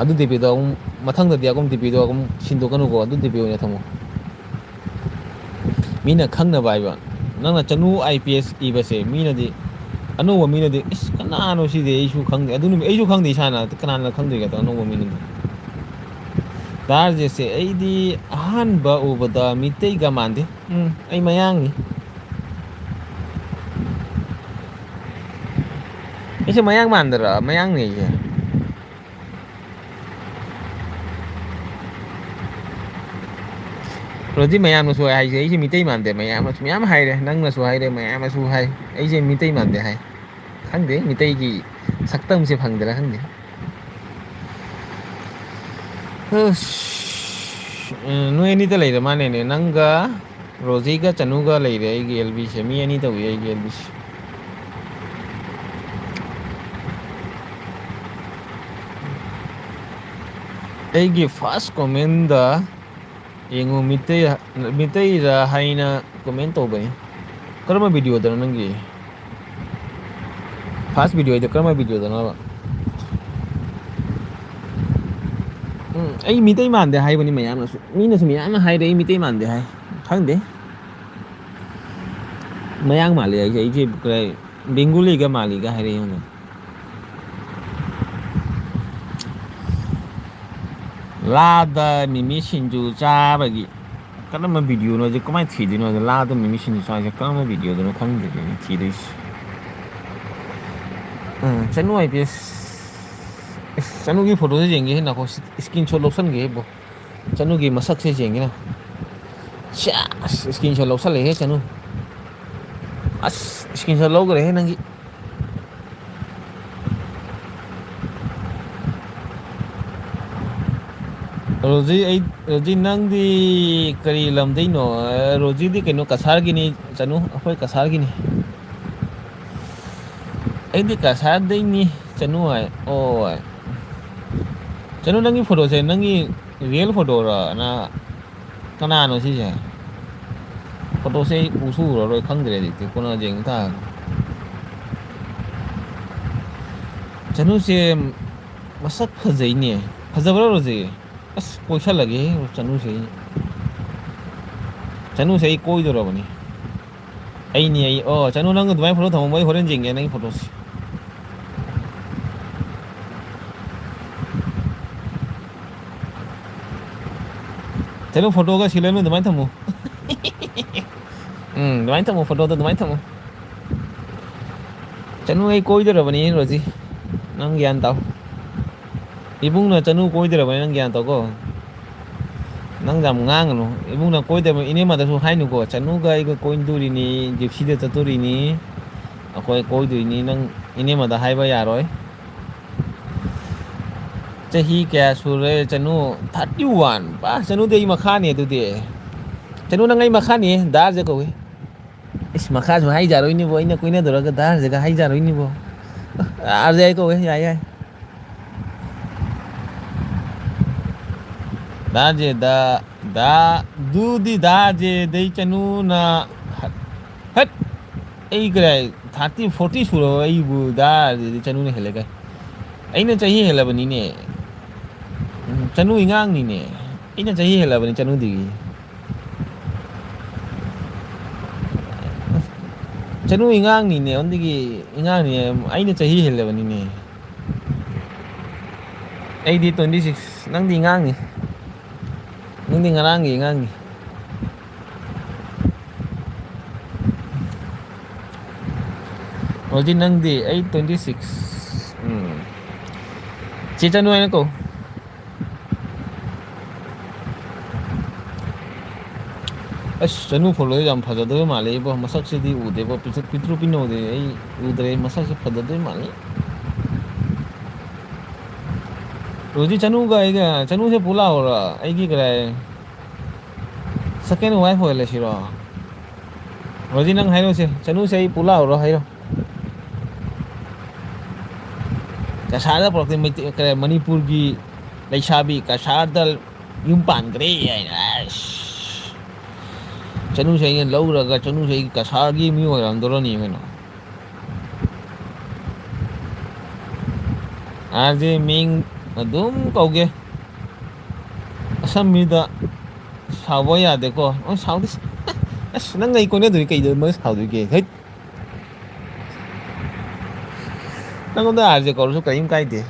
A: ꯑꯗꯨ ꯗꯤꯄꯤꯗꯣ ꯑꯃꯨꯛ ꯃꯊꯪꯗꯗꯤ ꯑꯗꯨꯝ ꯗꯤꯄꯤꯗꯣ ꯑꯗꯨꯝ ꯁꯤꯟꯗꯣꯛꯀꯅꯨꯀꯣ ꯑꯗꯨ ꯗꯤꯄꯤ ꯑꯣꯏꯅ ꯊꯝꯃꯣ ꯃꯤꯅ ꯈꯪꯅꯕ ꯍꯥꯏꯕ ꯅꯪꯅ ꯆꯅꯨ ꯑꯥꯏ ꯄꯤ ꯑꯦꯁ ꯏꯕꯁꯦ ꯃꯤꯅꯗꯤ ꯑꯅꯧꯕ ꯃꯤꯅꯗꯤ ꯏꯁ ꯀꯅꯥꯅꯣ ꯁꯤꯗꯤ ꯑꯩꯁꯨ ꯈꯪꯗꯦ ꯑꯗꯨ ꯅꯨꯃꯤꯠ ꯑꯩꯁꯨ ꯈꯪꯗꯦ ꯏꯁꯥꯅ ꯀꯅꯥꯅ ꯈꯪꯗꯣꯏꯒꯗꯣ ꯑꯅꯧꯕ ꯃꯤꯅꯗꯤ ꯗꯥꯔꯖꯦꯁꯦ ꯑꯩꯗꯤ ꯑꯍꯥꯟꯕ ꯎꯕꯗ ꯃꯤꯇꯩꯒ ꯃꯥꯟꯗꯦ ꯑꯩ ꯃꯌꯥꯡꯅꯤ ꯑꯩꯁꯦ ꯃꯌꯥꯡ ꯃꯥꯟꯗꯔ ꯃꯌꯥꯡꯅꯤ ꯑꯩꯁꯦ ꯔꯣꯖꯤ ꯃꯌꯥꯝꯅꯁꯨ ꯍꯥꯏꯁꯦ ꯑꯩꯁꯦ ꯃꯤꯇꯩ ꯃꯥꯟꯗꯦ ꯃꯌꯥꯝꯅꯁꯨ ꯃꯌꯥꯝ ꯍꯥꯏꯔꯦ ꯅꯪꯅꯁꯨ ꯍꯥꯏꯔꯦ ꯃꯌꯥꯝꯅꯁꯨ ꯍꯥꯏ ꯑꯩꯁꯦ ꯃꯤꯇꯩ ꯃꯥꯟꯗꯦ ꯍꯥꯏ ꯈꯪꯗꯦ ꯃꯤꯇꯩꯒꯤ ꯁꯛꯇꯝꯁꯦ ꯐꯪꯗ꯭ꯔꯥ ꯈꯪꯗꯦ ꯅꯣꯏ ꯑꯅꯤꯇ ꯂꯩꯔ ꯃꯥꯅꯦꯅꯦ ꯅꯪꯒ ꯔꯣꯖꯤꯒ ꯆꯅꯨꯒ ꯂꯩꯔꯦ ꯑꯩꯒꯤ ꯑꯦꯜꯕꯤꯁꯦ ꯃꯤ ꯑꯅꯤ ꯇꯧꯏ ꯑꯩꯒꯤ ꯑꯦꯜꯕꯤꯁꯦ ꯑꯩꯒꯤ ꯐꯥꯔꯁ ꯀꯣꯃꯦꯟꯗ ꯌꯦꯡꯉꯨ ꯃꯤꯇꯩꯔ ꯍꯥꯏꯅ ꯀꯣꯃꯦꯟ ꯇꯧꯕꯅꯤ ꯀꯔꯝꯕ ꯚꯤꯗꯤꯑꯣꯗꯅꯣ ꯅꯪꯒꯤ ꯐꯥꯔꯁ ꯚꯤꯗꯤꯑꯣꯗ ꯀꯔꯝꯕ ꯚꯤꯗꯤꯑꯣꯗꯅꯣꯕ ꯑꯩ ꯃꯤꯇꯩ ꯃꯥꯟꯗꯦ ꯍꯥꯏꯕꯅꯤ ꯃꯌꯥꯝꯅꯁꯨ ꯃꯤꯅꯁꯨ ꯃꯌꯥꯝꯅ ꯍꯥꯏꯔꯦ ꯑꯩ ꯃꯤꯇꯩ ꯃꯥꯟꯗꯦ ꯍꯥꯏ ꯈꯪꯗꯦ ꯃꯌꯥꯡ ꯃꯥꯜꯂꯤ ꯍꯥꯏꯁꯦ ꯑꯩꯁꯦ ꯕꯦꯡꯒꯨꯂꯤꯒ ꯃꯥꯜꯂꯤꯒ ꯍꯥꯏꯔꯛꯏ ꯑꯩꯉꯣꯟꯗ ꯂꯥꯗ ꯃꯤꯃꯤ ꯁꯤꯡꯖꯨ ꯆꯥꯕꯒꯤ ꯀꯔꯝꯕ ꯚꯤꯗꯤꯑꯣꯅꯣꯁꯦ ꯀꯃꯥꯏꯅ ꯊꯤꯗꯣꯏꯅꯣ ꯂꯥꯗ ꯃꯤꯃꯤ ꯁꯤꯡꯖꯨ ꯆꯥꯏꯁꯦ ꯀꯔꯝꯕ ꯚꯤꯗꯤꯑꯣꯗꯅꯣ ꯈꯪꯗ꯭ꯔꯤꯅꯦ ꯊꯤꯗꯣꯏꯁꯦ ꯆꯅꯨ ꯑꯥꯏ ꯄꯤ ꯑꯦꯁ ꯆꯅꯨꯒꯤ ꯐꯣꯇꯣꯁꯦ ꯌꯦꯡꯒꯦ ꯅꯀꯣ ꯏꯁꯀ꯭ꯔꯤꯟ ꯁꯣꯠ ꯂꯧꯁꯟꯒꯦꯕꯣ ꯆꯅꯨꯒꯤ ꯃꯁꯛꯁꯦ ꯌꯦꯡꯒꯦꯅ ꯏꯁꯀ꯭ꯔꯤꯟ ꯁꯣꯠ ꯂꯧꯁꯜꯂꯦꯍꯦ ꯆꯅꯨ ꯑꯁ ꯏꯁꯀ꯭ꯔꯤꯟ ꯁꯣꯠ ꯂꯧꯈ꯭ꯔꯦꯍꯦ ꯅꯪꯒꯤ ꯔꯣꯖꯤ ꯅꯪꯗꯤ ꯀꯔꯤ ꯂꯝꯗꯩꯅꯣ ꯔꯣꯖꯤꯗꯤ ꯀꯩꯅꯣ ꯀꯁꯥꯔꯒꯤꯅꯤ ꯆꯅꯨ ꯑꯩꯈꯣꯏ ꯀꯁꯥꯔꯒꯤꯅꯤ ꯑꯩꯗꯤ ꯀꯁꯥꯔꯗꯩꯅꯤ ꯆꯅꯨ ꯍꯥꯏ ꯑꯣ ꯆꯅꯨ ꯅꯪꯒꯤ ꯐꯣꯇꯣꯁꯦ ꯅꯪꯒꯤ ꯔꯤꯌꯦꯜ ꯐꯣꯇꯣꯔ ꯀꯅꯥꯅꯣ ꯁꯤꯁꯦ ꯐꯣꯇꯣꯁꯦ ꯑꯩ ꯎꯁꯨ ꯎꯔꯔꯣꯏ ꯈꯪꯗ꯭ꯔꯦ ꯍꯧꯖꯤꯛꯇꯤ ꯀꯣꯟꯅ ꯌꯦꯡ ꯇꯥꯔꯦ ꯆꯅꯨꯁꯦ ꯃꯁꯛ ꯐꯖꯩꯅꯦ ꯐꯖꯕ꯭ꯔꯥ ꯔꯣꯖꯤ ꯑꯁ ꯀꯣꯏꯁꯜꯂꯒꯦ ꯆꯅꯨꯁꯦ ꯆꯅꯨꯁꯦ ꯑꯩ ꯀꯣꯏꯗꯣꯔꯕꯅꯤ ꯑꯩꯅꯤ ꯑꯩ ꯑꯣ ꯆꯅꯨ ꯅꯪ ꯑꯗꯨꯃꯥꯏꯅ ꯐꯣꯇꯣ ꯊꯝꯃꯣ ꯑꯩ ꯍꯣꯔꯦꯟ ꯌꯦꯡꯒꯦ ꯅꯪꯒꯤ ꯐꯣꯇꯣꯁꯦ ꯆꯠꯅꯨ ꯐꯣꯇꯣꯒ ꯁꯤꯜꯂꯅꯨ ꯑꯗꯨꯃꯥꯏꯅ ꯊꯝꯃꯨ ꯑꯗꯨꯃꯥꯏꯅ ꯊꯝꯃꯨ ꯐꯣꯇꯣꯗꯣ ꯑꯗꯨꯃꯥꯏꯅ ꯊꯝꯃꯨ ꯆꯠꯅꯨ ꯑꯩ ꯀꯣꯏꯗꯧꯔꯕꯅꯤ ꯔꯣꯖꯤ ꯅꯪ ꯒ꯭ꯌꯥꯟ ꯇꯥꯎ ꯏꯕꯨꯡꯅ ꯆꯅꯨ ꯀꯣꯏꯗꯧꯔꯕꯅꯤ ꯅꯪ ꯒ꯭ꯌꯥꯟ ꯇꯧꯀꯣ ꯅꯪ ꯌꯥꯝ ꯉꯥꯡꯒꯅꯨ ꯏꯕꯨꯡꯅ ꯀꯣꯏꯗꯕ ꯏꯅꯦꯝꯃꯗꯁꯨ ꯍꯥꯏꯅꯨꯀꯣ ꯆꯅꯨꯒ ꯑꯩꯒ ꯀꯣꯏꯗꯣꯔꯤꯅꯤ ꯖꯤꯞꯁꯤꯗ ꯆꯠꯇꯣꯔꯤꯅꯤ ꯑꯩꯈꯣꯏ ꯀꯣꯏꯗꯣꯏꯅꯤ ꯅꯪ ꯏꯅꯦꯝꯃꯗ ꯍꯥꯏꯕ ꯌꯥꯔꯣꯏ ꯆꯍꯤ ꯀꯌꯥ ꯁꯨꯔꯦ ꯆꯅꯨ 31 ꯄꯥ ꯆꯅꯨꯗꯤ ꯑꯩ ꯃꯈꯥꯅꯤ ꯑꯗꯨꯗꯤ ꯆꯅꯨ ꯅꯪ ꯑꯩ ꯃꯈꯥꯅꯤ ꯗꯥꯁꯦ ꯀꯧꯏ ꯏꯁ ꯃꯈꯥꯁꯨ ꯍꯥꯏꯖꯥꯔꯣꯏꯅꯦꯕꯣ ꯑꯩꯅ ꯀꯣꯏꯅꯗꯧꯔꯒ ꯗꯥꯔꯁꯦꯒ ꯍꯥꯏꯖꯥꯔꯣꯏꯅꯦꯕꯣ ꯗꯥꯔꯁꯦ ꯀꯧꯋꯦ ꯌꯥꯏ ꯌꯥꯏ ꯗꯥꯔꯖꯦꯗ ꯗꯨꯗꯤ ꯗꯥꯔꯖꯦꯗꯩ ꯆꯅꯨꯅ ꯍꯠ ꯑꯩ ꯀꯔꯥꯏ 30 40 ꯁꯨꯔꯕ ꯑꯩꯕꯨ ꯗꯥꯔꯗꯤ ꯆꯅꯨꯅ ꯍꯦꯜꯂꯦ ꯀꯥꯏ ꯑꯩꯅ ꯆꯍꯤ ꯍꯦꯜꯂꯕꯅꯤꯅꯦ ꯆꯅꯨꯏꯉꯥꯡꯅꯤꯅꯦ ꯑꯩꯅ ꯆꯍꯤ ꯍꯦꯜꯂꯕꯅꯤ ꯆꯅꯨꯗꯒꯤ ꯆꯅꯨꯏꯉꯥꯡꯅꯤꯅꯦ ꯑꯩꯉꯣꯟꯗꯒꯤ ꯏꯉꯥꯡꯅꯤ ꯑꯩꯅ ꯆꯍꯤ ꯍꯦꯜꯂꯕꯅꯤꯅꯦ ꯑꯩꯗꯤ 26 ꯅꯪꯗꯤ ꯑꯉꯥꯡꯅꯤ ꯅꯪꯗꯤ ꯉꯔꯥꯡꯒꯤ ꯑꯉꯥꯡꯅꯤ ꯍꯧꯖꯤꯛ ꯅꯪꯗꯤ ꯑꯩ 26 ꯆꯦ ꯆꯅꯨ ꯍꯥꯏꯅ ꯀꯧ ꯑꯁ ꯆꯅꯨ ꯐꯣꯂꯣ ꯌꯥꯝ ꯐꯖꯗꯣꯏ ꯃꯥꯜꯂꯦ ꯏꯕꯣ ꯃꯁꯛꯁꯤꯗꯤ ꯎꯗꯦꯕꯣ ꯄꯤꯛꯇ꯭ꯔꯨ ꯄꯤꯛꯅ ꯎꯗꯦ ꯑꯩ ꯎꯗ꯭ꯔꯦ ꯃꯁꯛꯁꯦ ꯐꯖꯗꯣꯏ ꯃꯥꯜꯂꯤ ꯔꯣꯖꯤ ꯆꯅꯨꯒ ꯑꯩꯒ ꯆꯅꯨꯁꯦ ꯄꯨ ꯂꯥꯛꯑꯣꯔ ꯑꯩꯒꯤ ꯀꯔꯥꯏ ꯁꯦꯀꯦꯟ ꯋꯥꯏꯐ ꯑꯣꯏꯍꯜꯂꯁꯤꯔꯣ ꯔꯣꯖꯤ ꯅꯪ ꯍꯥꯏꯔꯣꯁꯦ ꯆꯅꯨꯁꯦ ꯑꯩ ꯄꯨ ꯂꯥꯛꯑꯣꯔꯣ ꯍꯥꯏꯔꯣ ꯀꯁꯥꯔꯗ ꯄꯨꯔꯛꯇꯣꯏ ꯃꯅꯤꯄꯨꯔꯒꯤ ꯂꯩꯁꯥꯕꯤ ꯀꯁꯥꯔꯗ ꯌꯨꯝ ꯄꯥꯟꯈ꯭ꯔꯦ ꯍꯥꯏꯅ ꯑꯁ ꯆꯅꯨꯁꯦ ꯑꯩꯅ ꯂꯧꯔꯒ ꯆꯅꯨꯁꯦ ꯑꯩꯒꯤ ꯀꯁꯥꯔꯒꯤ ꯃꯤ ꯑꯣꯏꯔꯝꯗꯧꯔꯅꯤ ꯀꯩꯅꯣ ꯑꯥꯔꯖꯦ ꯃꯤꯡ ꯑꯗꯨꯝ ꯀꯧꯒꯦ ꯑꯁꯝꯕꯤꯗ ꯁꯥꯎꯕ ꯌꯥꯗꯦꯀꯣ ꯁꯥꯎꯗꯤ ꯑꯁ ꯅꯪ ꯑꯩ ꯀꯣꯏꯅꯗꯣꯏ ꯀꯩꯗꯧ ꯁꯥꯎꯗꯣꯏꯒꯦ ꯍꯩꯠ ꯅꯪꯉꯣꯟꯗ ꯑꯥꯔꯖꯦ ꯀꯧꯔꯁꯨ ꯀꯔꯤꯝ ꯀꯥꯏꯗꯦ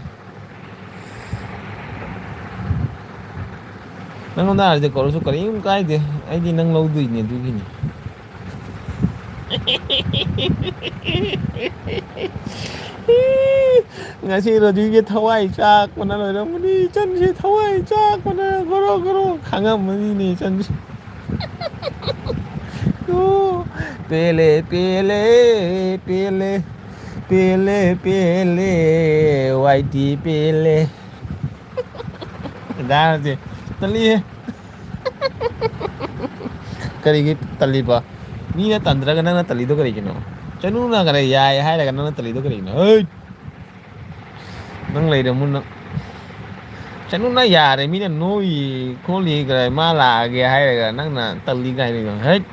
A: ꯅꯪꯉꯣꯟꯗ ꯑꯥꯔꯖꯦ ꯀꯧꯔꯁꯨ ꯀꯔꯤꯝ ꯀꯥꯏꯗꯦ ꯑꯩꯗꯤ ꯅꯪ ꯂꯧꯗꯣꯏꯅꯦ ꯑꯗꯨꯒꯤꯅꯤ ꯉꯁꯤ ꯔꯣꯖꯤꯒꯤ ꯊꯋꯥꯏ ꯆꯥꯛꯄꯅ ꯂꯣꯏꯔꯝꯃꯅꯤ ꯏꯆꯟꯁꯤ ꯊꯋꯥꯏ ꯆꯥꯛꯄꯅ ꯒꯣꯔꯣ ꯒꯣꯔꯣ ꯈꯥꯡꯉꯝꯃꯅꯤꯅꯦ ꯏꯆꯟꯁꯤ ꯑꯣ ꯄꯦꯂꯦ ꯄꯦꯂꯦ ꯄꯦꯂꯦ ꯄꯦꯂꯦ ꯄꯦꯂꯦ ꯋꯥꯏꯇꯤ ꯄꯦꯂꯦ ꯗꯥꯔꯁꯦ ꯇꯜꯂꯤꯍꯦ ꯀꯔꯤꯒꯤ ꯇꯜꯂꯤꯕ ꯃꯤꯅ ꯇꯟꯗ꯭ꯔꯒ ꯅꯪꯅ ꯇꯜꯂꯤꯗꯣ ꯀꯔꯤꯒꯤꯅꯣ ꯆꯅꯨꯅ ꯈꯔ ꯌꯥꯏ ꯍꯥꯏꯔꯒ ꯅꯪꯅ ꯇꯜꯂꯤꯗꯣ ꯀꯔꯤꯒꯤꯅꯣ ꯍꯩꯠ ꯅꯪ ꯂꯩꯔꯝꯃꯨ ꯅꯪ ꯆꯅꯨꯅ ꯌꯥꯔꯦ ꯃꯤꯅ ꯅꯣꯏ ꯈꯣꯠꯂꯤ ꯃꯥ ꯂꯥꯛꯑꯒꯦ ꯍꯥꯏꯔꯒ ꯅꯪꯅ ꯇꯜꯂꯤ ꯀꯥꯏꯅ ꯍꯩꯠ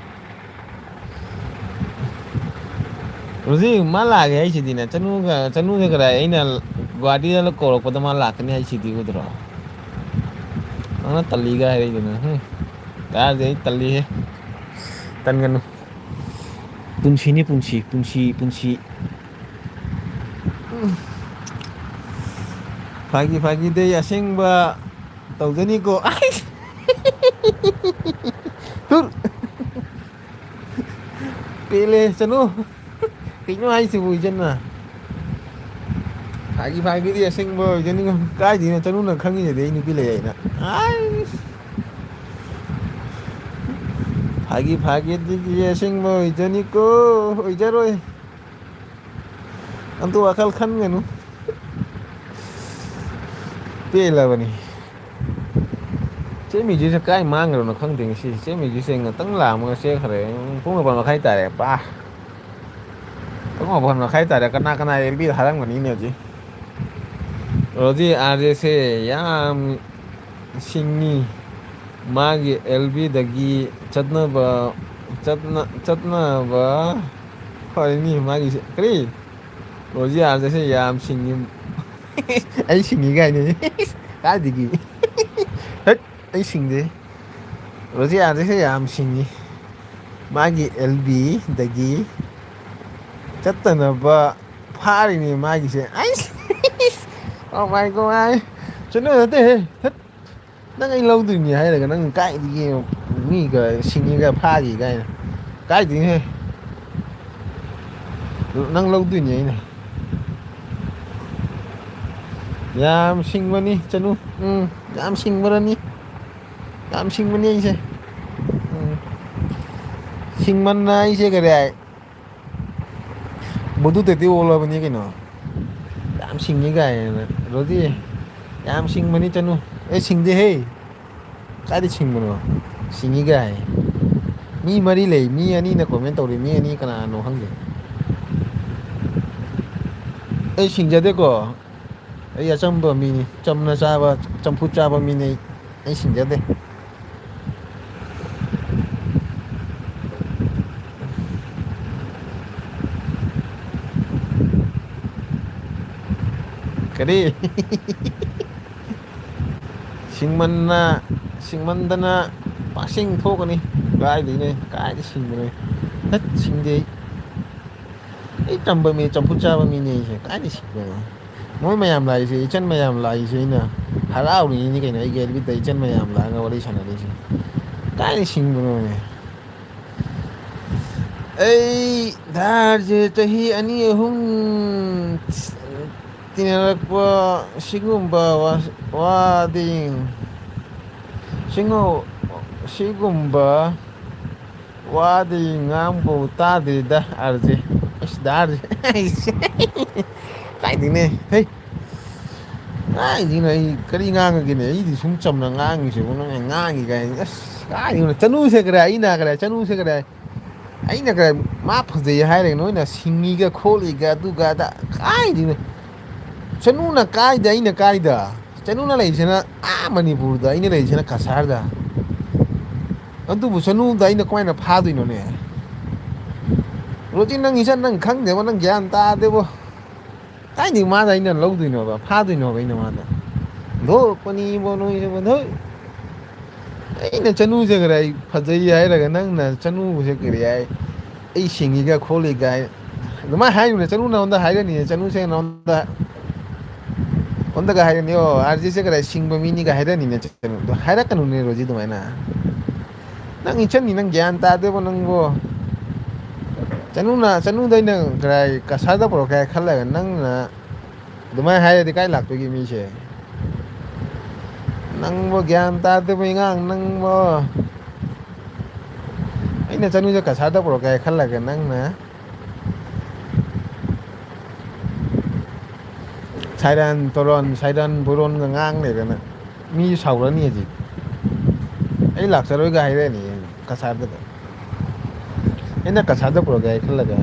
A: ꯍꯧꯖꯤꯛ ꯃꯥ ꯂꯥꯛꯑꯒꯦ ꯍꯥꯏꯁꯤꯗꯤꯅꯦ ꯆꯅꯨꯒ ꯀꯔꯥꯏ ꯑꯩꯅ ꯒꯨꯍꯥꯇꯤꯗ ꯀꯧꯔꯛꯄꯗ ꯃꯥ ꯂꯥꯛꯀꯅꯤ ꯍꯥꯏꯁꯤꯗꯤ ꯎꯗ꯭ꯔꯣ ꯅꯪꯅ ꯇꯜꯂꯤꯒ ꯍꯥꯏꯔꯛꯏꯗꯨꯅ ꯗꯥꯔꯗꯤ ꯑꯩ ꯇꯜꯂꯤꯍꯦ ꯇꯟꯒꯅꯨ ꯄꯨꯟꯁꯤꯅꯤ ꯄꯨꯟꯁꯤ ꯄꯨꯟꯁꯤ ꯄꯨꯟꯁꯤ ꯐꯥꯒꯤ ꯐꯥꯒꯤꯗꯩ ꯑꯁꯦꯡꯕ ꯇꯧꯖꯅꯤꯀꯣ ꯇꯨꯠ ꯄꯦꯂꯦ ꯆꯅꯨ ꯀꯩꯅꯣ ꯍꯥꯏꯁꯤꯕꯨ ꯏꯆꯟꯅ ꯐꯥꯒꯤ ꯐꯥꯒꯤꯗꯤ ꯑꯁꯦꯡꯕ ꯑꯣꯏꯖꯅꯤꯡꯉꯣ ꯀꯥꯏꯗꯩꯅꯣ ꯆꯅꯨꯅ ꯈꯪꯉꯤꯁꯤꯗꯤ ꯑꯩ ꯅꯨꯄꯤ ꯂꯩ ꯍꯥꯏꯅ ꯑꯥꯏꯁ ꯐꯥꯒꯤ ꯐꯥꯒꯤꯗꯒꯤ ꯑꯁꯦꯡꯕ ꯑꯣꯏꯖꯅꯤꯀꯣ ꯑꯣꯏꯖꯔꯣꯏ ꯑꯗꯨ ꯋꯥꯈꯜ ꯈꯟꯒꯅꯨ ꯄꯦꯜꯂꯕꯅꯤ ꯆꯦ ꯃꯦꯖꯤꯁꯦ ꯀꯥꯏ ꯃꯥꯡꯈ꯭ꯔꯕꯅꯣ ꯈꯪꯗꯦ ꯉꯁꯤ ꯆꯦ ꯃꯦꯖꯤꯁꯦ ꯉꯥꯛꯇꯪ ꯂꯥꯛꯑꯝꯃꯒ ꯆꯦꯟꯈ꯭ꯔꯦ ꯄꯨꯡ 4 ꯃꯈꯥꯏ ꯇꯥꯔꯦ ꯄꯨꯡ 4 ꯃꯈꯥꯏ ꯇꯥꯔꯦ ꯀꯅꯥ ꯀꯅꯥ ꯑꯦꯜꯕꯤꯗ ꯊꯥꯔꯝꯒꯅꯤꯅꯦ ꯍꯧꯖꯤꯛ ꯔꯣꯖꯤ ꯑꯥꯔꯖꯦꯁꯦ ꯌꯥꯝ ꯁꯤꯡꯉꯤ ꯃꯥꯒꯤ ꯑꯦꯜꯕꯤꯗꯒꯤ ꯆꯠꯅꯕ ꯐꯔꯅꯤ ꯃꯥꯒꯤꯁꯦ ꯀꯔꯤ ꯔꯣꯖꯤ ꯑꯥꯔꯖꯦꯁꯦ ꯌꯥꯝ ꯁꯤꯡꯉꯤ ꯑꯩ ꯁꯤꯡꯉꯤ ꯀꯥꯏꯅ ꯀꯥꯏꯗꯒꯤ ꯍꯠ ꯑꯩ ꯁꯤꯡꯗꯦ ꯔꯣꯖꯤ ꯑꯥꯔꯖꯦꯁꯦ ꯌꯥꯝ ꯁꯤꯡꯉꯤ ꯃꯥꯒꯤ ꯑꯦꯜꯕꯤꯗꯒꯤ ꯆꯠꯇꯅꯕ ꯐꯥꯔꯤꯅꯤ ꯃꯥꯒꯤꯁꯦ ꯑꯩꯁ ꯑꯣ ꯃꯥꯏ ꯒꯣꯗ ꯆꯅꯨ ꯅꯠꯇꯦꯍꯦ ꯊꯠ ꯅꯪ ꯑꯩ ꯂꯧꯗꯣꯏꯅꯤ ꯍꯥꯏꯔꯒ ꯅꯪ ꯀꯥꯏꯗꯒꯤ ꯃꯤꯒ ꯁꯤꯡꯉꯤꯒ ꯐꯥꯈꯤ ꯀꯥꯏꯅ ꯀꯥꯏꯗꯒꯤꯍꯦ ꯅꯪ ꯂꯧꯗꯣꯏꯅꯤ ꯑꯩꯅ ꯌꯥꯝ ꯁꯤꯡꯕꯅꯤ ꯆꯅꯨ ꯌꯥꯝ ꯁꯤꯡꯕꯔꯅꯤ ꯌꯥꯝ ꯁꯤꯡꯕꯅꯤ ꯑꯩꯁꯦ ꯎꯝ ꯁꯤꯡꯃꯟꯅ ꯑꯩꯁꯦ ꯀꯔꯤ ꯍꯥꯏ ꯃꯗꯨ ꯇꯩꯗꯤ ꯑꯣꯜꯂꯕꯅꯤ ꯀꯩꯅꯣ ꯌꯥꯝ ꯁꯤꯡꯉꯤ ꯀꯥꯏꯅ ꯔꯣꯗꯤ ꯌꯥꯝ ꯁꯤꯡꯕꯅꯤ ꯆꯅꯨ ꯑꯩ ꯁꯤꯡꯗꯦꯍꯦ ꯀꯥꯏꯗꯤ ꯁꯤꯡꯕꯅꯣ ꯁꯤꯡꯉꯤꯒꯥꯏ ꯃꯤ ꯃꯔꯤ ꯂꯩ ꯃꯤ ꯑꯅꯤꯅ ꯀꯣꯃꯦꯟ ꯇꯧꯔꯤ ꯃꯤ ꯑꯅꯤ ꯀꯅꯥꯅꯣ ꯈꯪꯗꯦ ꯑꯩ ꯁꯤꯡꯖꯗꯦꯀꯣ ꯑꯩ ꯑꯆꯝꯕ ꯃꯤꯅꯤ ꯆꯝꯅ ꯆꯥꯕ ꯆꯝꯐꯨꯠ ꯆꯥꯕ ꯃꯤꯅꯤ ꯑꯩ ꯁꯤꯡꯖꯗꯦ ꯀꯔꯤ ꯁꯤꯡꯃꯟꯅ ꯁꯤꯡꯃꯟꯗꯅ ꯄꯁꯤꯡ ꯊꯣꯛꯀꯅꯤ ꯀꯥꯏꯗꯒꯤꯅꯦ ꯀꯥꯏꯗ ꯁꯤꯡꯕꯅꯣ ꯍꯠ ꯁꯤꯡꯗꯦ ꯑꯩ ꯇꯝꯕ ꯃꯤ ꯆꯝꯐꯨꯠ ꯆꯥꯕ ꯃꯤꯅꯦ ꯑꯩꯁꯦ ꯀꯥꯏꯗ ꯁꯤꯡꯗꯅꯣ ꯃꯣꯏ ꯃꯌꯥꯝ ꯂꯥꯛꯏꯁꯦ ꯏꯆꯟ ꯃꯌꯥꯝ ꯂꯥꯛꯏꯁꯦ ꯑꯩꯅ ꯍꯔꯥꯎꯔꯤꯅꯤꯅꯤ ꯀꯩꯅꯣ ꯑꯩꯒꯤ ꯑꯦꯜꯕꯤꯗ ꯏꯆꯟ ꯃꯌꯥꯝ ꯂꯥꯛꯑꯒ ꯋꯥꯔꯤ ꯁꯥꯟꯅꯔꯤꯁꯦ ꯀꯥꯏꯗ ꯁꯤꯡꯕꯅꯣꯅꯦ ꯑꯩ ꯙꯥꯔꯁꯦ ꯆꯍꯤ ꯑꯅꯤ ꯑꯍꯨꯝ ꯇꯤꯟꯅꯔꯛꯄ ꯁꯤꯒꯨꯝꯕ ꯋꯥꯗꯤ ꯁꯤꯒꯨꯝꯕ ꯋꯥꯗꯤ ꯉꯥꯡꯕꯧ ꯇꯥꯗ꯭ꯔꯤꯗ ꯑꯥꯔꯖꯦ ꯑꯩꯁ ꯀꯥꯏꯗꯩꯅꯦ ꯍꯩ ꯉꯥꯡꯉꯤꯁꯤꯅ ꯑꯩ ꯀꯔꯤ ꯉꯥꯡꯉꯒꯦꯅꯦ ꯑꯩꯗꯤ ꯁꯨꯝ ꯆꯝꯅ ꯉꯥꯡꯉꯤꯁꯤꯕꯨ ꯅꯪ ꯉꯥꯡꯉꯤ ꯀꯥꯏ ꯑꯁ ꯀꯥꯏꯗꯩꯅꯣ ꯆꯅꯨꯁꯦ ꯀꯔꯥꯏ ꯑꯩꯅ ꯀꯔꯥꯏ ꯆꯅꯨꯁꯦ ꯀꯔꯥꯏ ꯑꯩꯅ ꯀꯔꯥꯏ ꯃꯥ ꯐꯖꯩ ꯍꯥꯏꯔꯒ ꯅꯣꯏꯅ ꯁꯤꯡꯉꯤꯒ ꯈꯣꯠꯂꯤꯒ ꯑꯗꯨꯒ ꯑꯗꯥ ꯀꯥꯏꯗꯩꯅꯣ ꯆꯅꯨꯅ ꯀꯥꯏꯗ ꯑꯩꯅ ꯀꯥꯏꯗ ꯆꯅꯨꯅ ꯂꯩꯔꯤꯁꯤꯅ ꯃꯅꯤꯄꯨꯔꯗ ꯑꯩꯅ ꯂꯩꯔꯤꯁꯤꯅ ꯀꯁꯥꯔꯗ ꯑꯗꯨꯕꯨ ꯆꯅꯨꯗ ꯑꯩꯅ ꯀꯃꯥꯏꯅ ꯐꯥꯗꯣꯏꯅꯣꯅꯦ ꯔꯣꯇꯤ ꯅꯪ ꯏꯆꯟ ꯅꯪ ꯈꯪꯗꯦꯕꯣ ꯅꯪ ꯒ꯭ꯌꯥꯟ ꯇꯥꯗꯦꯕꯣ ꯀꯥꯏꯗꯩ ꯃꯥꯅ ꯑꯩꯅ ꯂꯧꯗꯣꯏꯅꯣꯕ ꯐꯥꯗꯣꯏꯅꯣꯕ ꯑꯩꯅ ꯃꯥꯅ ꯑꯣꯟꯊꯣꯛꯄꯅꯤꯕꯣ ꯅꯣꯏꯁꯤꯕꯣ ꯙꯨꯠ ꯑꯩꯅ ꯆꯅꯨꯁꯦ ꯀꯔꯥꯏ ꯐꯖꯩ ꯍꯥꯏꯔꯒ ꯅꯪꯅ ꯆꯅꯨꯁꯦ ꯀꯔꯤ ꯍꯥꯏ ꯑꯩ ꯁꯤꯡꯉꯤꯒ ꯈꯣꯠꯂꯤꯒ ꯑꯗꯨꯃꯥꯏꯅ ꯍꯥꯏꯅꯨꯅꯦ ꯆꯅꯨ ꯅꯉꯣꯟꯗ ꯍꯥꯏꯔꯅꯤꯅꯦ ꯆꯅꯨꯁꯦ ꯅꯉꯣꯟꯗ ꯑꯣꯟꯗꯒ ꯍꯥꯏꯔꯅꯤ ꯑꯣ ꯑꯥꯔꯖꯤꯁꯦ ꯀꯗꯥꯏ ꯁꯤꯡꯕ ꯃꯤꯅꯤꯒ ꯍꯥꯏꯔꯅꯤꯅꯦ ꯍꯥꯏꯔꯛꯀꯅꯨꯅꯦ ꯔꯣꯖꯤ ꯑꯗꯨꯃꯥꯏꯅ ꯅꯪ ꯏꯆꯟꯅꯤ ꯅꯪ ꯒ꯭ꯌꯥꯟ ꯇꯥꯗꯦꯕꯣ ꯅꯪꯕꯣ ꯆꯅꯨꯗ ꯑꯩꯅ ꯀꯔꯥꯏ ꯀꯁꯥꯔꯗ ꯄꯨꯔꯛꯀꯦ ꯈꯜꯂꯒ ꯅꯪꯅ ꯑꯗꯨꯃꯥꯏꯅ ꯍꯥꯏꯔꯗꯤ ꯀꯥꯏ ꯂꯥꯛꯇꯣꯏꯒꯦ ꯃꯤꯁꯦ ꯅꯪꯕꯣ ꯒ꯭ꯌꯥꯟ ꯇꯥꯗꯦꯕ ꯏꯉꯥꯡ ꯅꯪꯕꯣ ꯑꯩꯅ ꯆꯅꯨꯁꯦ ꯀꯁꯥꯔꯗ ꯄꯨꯔꯛꯀꯦ ꯈꯜꯂꯒ ꯅꯪꯅ ꯁꯥꯏꯔꯥꯟ ꯇꯨꯔꯣꯟ ꯁꯥꯏꯔꯟ ꯕꯣꯔꯣꯟꯒ ꯉꯥꯡ ꯂꯩꯗꯅ ꯃꯤꯁꯨ ꯁꯥꯎꯔꯅꯤ ꯍꯧꯖꯤꯛ ꯑꯩ ꯂꯥꯛꯆꯔꯣꯏꯒ ꯍꯥꯏꯔꯛꯑꯅꯤ ꯀꯁꯥꯔꯗꯒ ꯑꯩꯅ ꯀꯁꯥꯔꯗ ꯄꯨꯔꯛꯀꯦ ꯈꯜꯂꯒ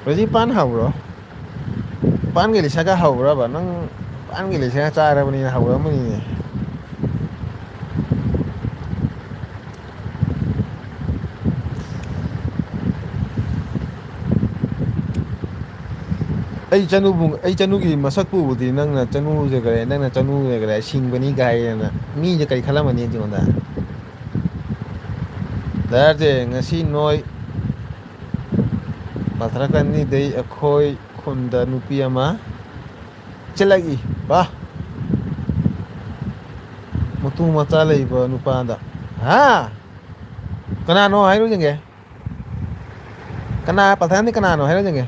A: ꯔꯣꯖꯤ ꯄꯥꯟ ꯍꯧꯕ꯭ꯔꯣ ꯄꯥꯟꯒ ꯏꯂꯤꯁꯥꯒ ꯍꯧꯕ꯭ꯔꯕ ꯅꯪ ꯄꯥꯟꯒ ꯏꯂꯤꯁꯥꯒ ꯆꯥꯔꯕꯅꯤꯅ ꯍꯧꯔꯝꯃꯅꯤꯅꯦ ꯑꯩ ꯆꯅꯨꯒꯤ ꯃꯁꯛꯄꯨ ꯎꯕꯗꯤ ꯅꯪꯅ ꯆꯅꯨꯁꯦꯈꯔꯦ ꯅꯪꯅ ꯆꯅꯨꯁꯈꯔꯦ ꯁꯤꯡꯕꯅꯤ ꯀꯥꯏꯗꯅ ꯃꯤꯁꯦ ꯀꯔꯤ ꯈꯜꯂꯝꯃꯅꯤ ꯑꯩꯉꯣꯟꯗ ꯗꯥꯌꯥꯔꯁꯦ ꯉꯁꯤ ꯅꯣꯏ ꯄꯥꯊꯔꯛꯀꯅꯤꯗꯩ ꯑꯩꯈꯣꯏ ꯈꯨꯟꯗ ꯅꯨꯄꯤ ꯑꯃ ꯆꯦꯜꯂꯛꯏ ꯃꯇꯨ ꯃꯆꯥ ꯂꯩꯕ ꯅꯨꯄꯥꯗ ꯀꯅꯥꯅꯣ ꯍꯥꯏꯔꯨꯁꯤꯒꯦ ꯀꯅꯥ ꯄꯥꯊꯛꯅꯤ ꯀꯅꯥꯅꯣ ꯍꯥꯏꯔꯣꯏꯁꯤꯒꯦ